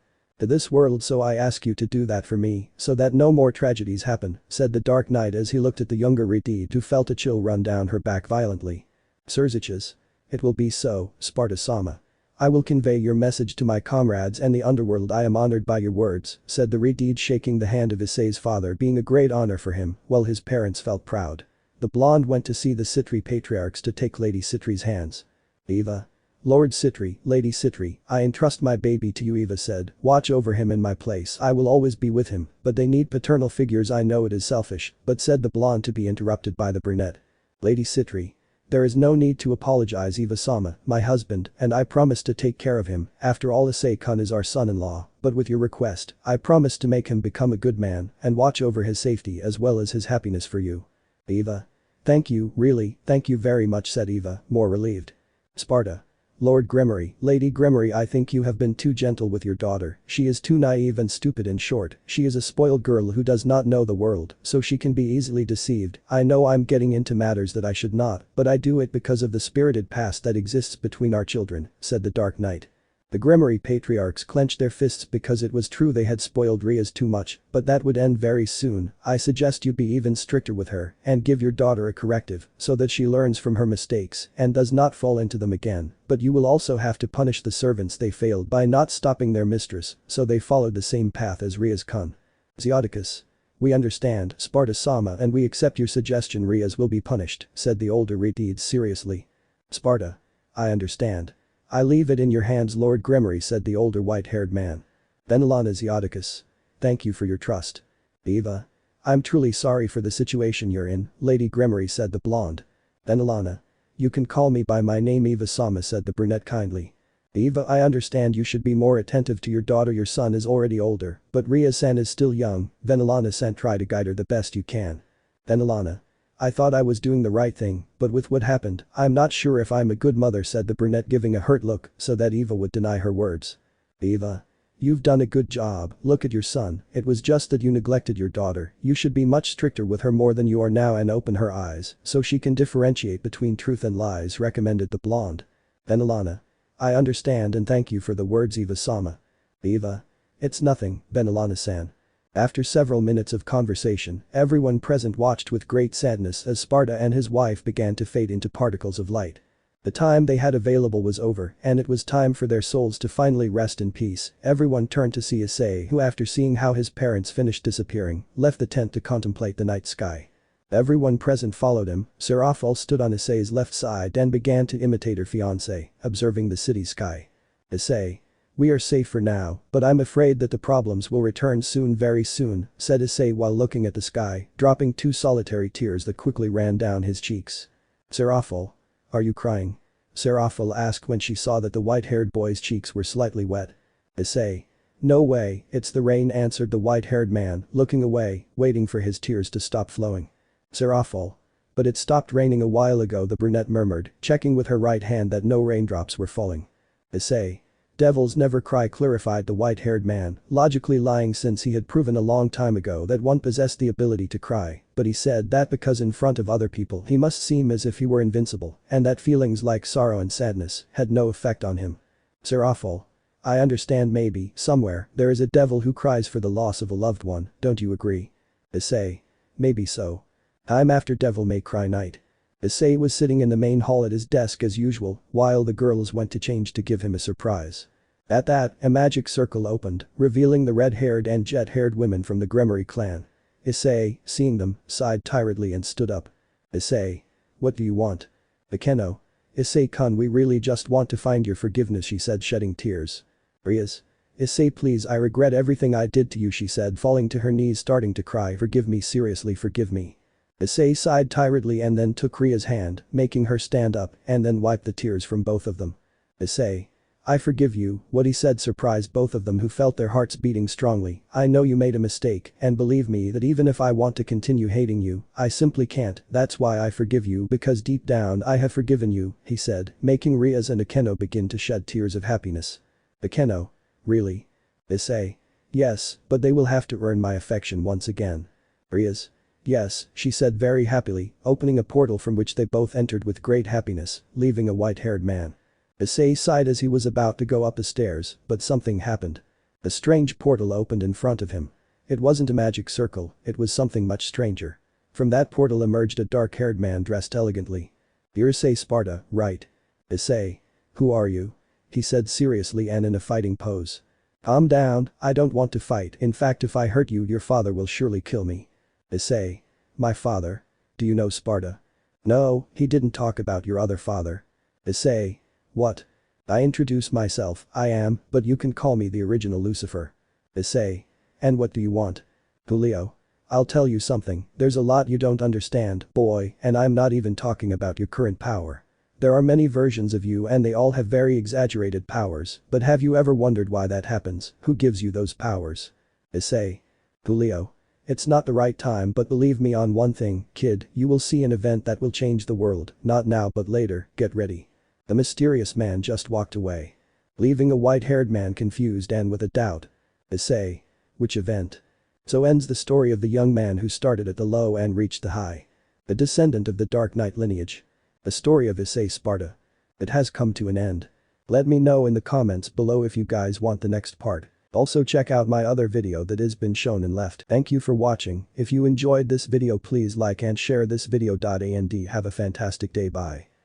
to this world so I ask you to do that for me so that no more tragedies happen, said the Dark Knight as he looked at the younger Redeed who felt a chill run down her back violently. Surziches. It will be so, Sparda-sama. I will convey your message to my comrades and the underworld. I am honored by your words, said the Redeed, shaking the hand of Issei's father, being a great honor for him, while his parents felt proud. The blonde went to see the Citri patriarchs to take Lady Citri's hands. Eva. Lord Citri, Lady Citri, I entrust my baby to you, Eva said. Watch over him in my place. I will always be with him, but they need paternal figures. I know it is selfish, but said the blonde, to be interrupted by the brunette. Lady Citri. There is no need to apologize, Eva-sama, my husband, and I promise to take care of him. After all, Issei-kun is our son-in-law, but with your request, I promise to make him become a good man and watch over his safety as well as his happiness for you. Eva. Thank you, really, thank you very much, said Eva, more relieved. Sparda. Lord Gremory, Lady Gremory, I think you have been too gentle with your daughter. She is too naive and stupid. In short, she is a spoiled girl who does not know the world, so she can be easily deceived. I know I'm getting into matters that I should not, but I do it because of the spirited past that exists between our children, said the Dark Knight. The Gremory patriarchs clenched their fists because it was true they had spoiled Rias too much, but that would end very soon. I suggest you be even stricter with her and give your daughter a corrective so that she learns from her mistakes and does not fall into them again, but you will also have to punish the servants. They failed by not stopping their mistress, so they followed the same path as Rias-kun. Zeoticus. We understand, Sparda-sama, and we accept your suggestion. Rias will be punished, said the older Redeed seriously. Sparda. I understand. I leave it in your hands, Lord Gremory, said the older white-haired man. Venelana. Zeoticus. Thank you for your trust. Eva. I'm truly sorry for the situation you're in, Lady Gremory, said the blonde. Venelana. You can call me by my name, Eva-sama, said the brunette kindly. Eva, I understand you should be more attentive to your daughter. Your son is already older, but Ria-san is still young. Venelana-san, try to guide her the best you can. Venelana. I thought I was doing the right thing, but with what happened, I'm not sure if I'm a good mother, said the brunette, giving a hurt look so that Eva would deny her words. Eva. You've done a good job. Look at your son. It was just that you neglected your daughter. You should be much stricter with her, more than you are now, and open her eyes so she can differentiate between truth and lies, recommended the blonde. Venelana. I understand and thank you for the words, Eva-sama. Eva. It's nothing, Venelana-san. After several minutes of conversation, everyone present watched with great sadness as Sparda and his wife began to fade into particles of light. The time they had available was over, and it was time for their souls to finally rest in peace. Everyone turned to see Issei, who, after seeing how his parents finished disappearing, left the tent to contemplate the night sky. Everyone present followed him. Serafal stood on Issei's left side and began to imitate her fiancé, observing the city sky. Issei. We are safe for now, but I'm afraid that the problems will return soon, very soon, said Issei while looking at the sky, dropping two solitary tears that quickly ran down his cheeks. Serafal. Are you crying? Serafal asked when she saw that the white-haired boy's cheeks were slightly wet. Issei. No way, it's the rain, answered the white-haired man, looking away, waiting for his tears to stop flowing. Serafal. But it stopped raining a while ago, the brunette murmured, checking with her right hand that no raindrops were falling. Issei. Devils never cry, clarified the white-haired man, logically lying since he had proven a long time ago that one possessed the ability to cry, but he said that because in front of other people he must seem as if he were invincible, and that feelings like sorrow and sadness had no effect on him. Serafal. I understand, maybe, somewhere, there is a devil who cries for the loss of a loved one, don't you agree? Issei. Maybe so. I'm after Devil May Cry night. Issei was sitting in the main hall at his desk as usual, while the girls went to change to give him a surprise. At that, a magic circle opened, revealing the red-haired and jet-haired women from the Gremory clan. Issei, seeing them, sighed tiredly and stood up. Issei. What do you want? Akeno. Issei-kun, we really just want to find your forgiveness, she said, shedding tears. Rias. Issei, please, I regret everything I did to you, she said, falling to her knees, starting to cry. Forgive me, seriously, forgive me. Issei sighed tiredly and then took Ria's hand, making her stand up, and then wiped the tears from both of them. Issei. I forgive you, what he said surprised both of them, who felt their hearts beating strongly. I know you made a mistake, and believe me that even if I want to continue hating you, I simply can't. That's why I forgive you, because deep down I have forgiven you, he said, making Rias and Akeno begin to shed tears of happiness. Akeno. Really? Issei. Yes, but they will have to earn my affection once again. Rias. Yes, she said very happily, opening a portal from which they both entered with great happiness, leaving a white-haired man. Issei sighed as he was about to go up the stairs, but something happened. A strange portal opened in front of him. It wasn't a magic circle, it was something much stranger. From that portal emerged a dark-haired man dressed elegantly. You're Issei Sparda, right? Issei. Who are you? he said seriously and in a fighting pose. Calm down, I don't want to fight, in fact if I hurt you your father will surely kill me. Issei. My father? Do you know Sparda? No, he didn't talk about your other father. Issei. What? I introduce myself, I am, but you can call me the original Lucifer. Issei. And what do you want? Julio. I'll tell you something, there's a lot you don't understand, boy, and I'm not even talking about your current power. There are many versions of you and they all have very exaggerated powers, but have you ever wondered why that happens, who gives you those powers? Issei. Julio. It's not the right time but believe me on one thing, kid, you will see an event that will change the world, not now but later, get ready. The mysterious man just walked away. Leaving a white-haired man confused and with a doubt. Issei. Which event? So ends the story of the young man who started at the low and reached the high. A descendant of the Dark Knight lineage. The story of Dante Sparda. It has come to an end. Let me know in the comments below if you guys want the next part. Also check out my other video that has been shown and left. Thank you for watching, if you enjoyed this video please like and share this video. And have a fantastic day, bye.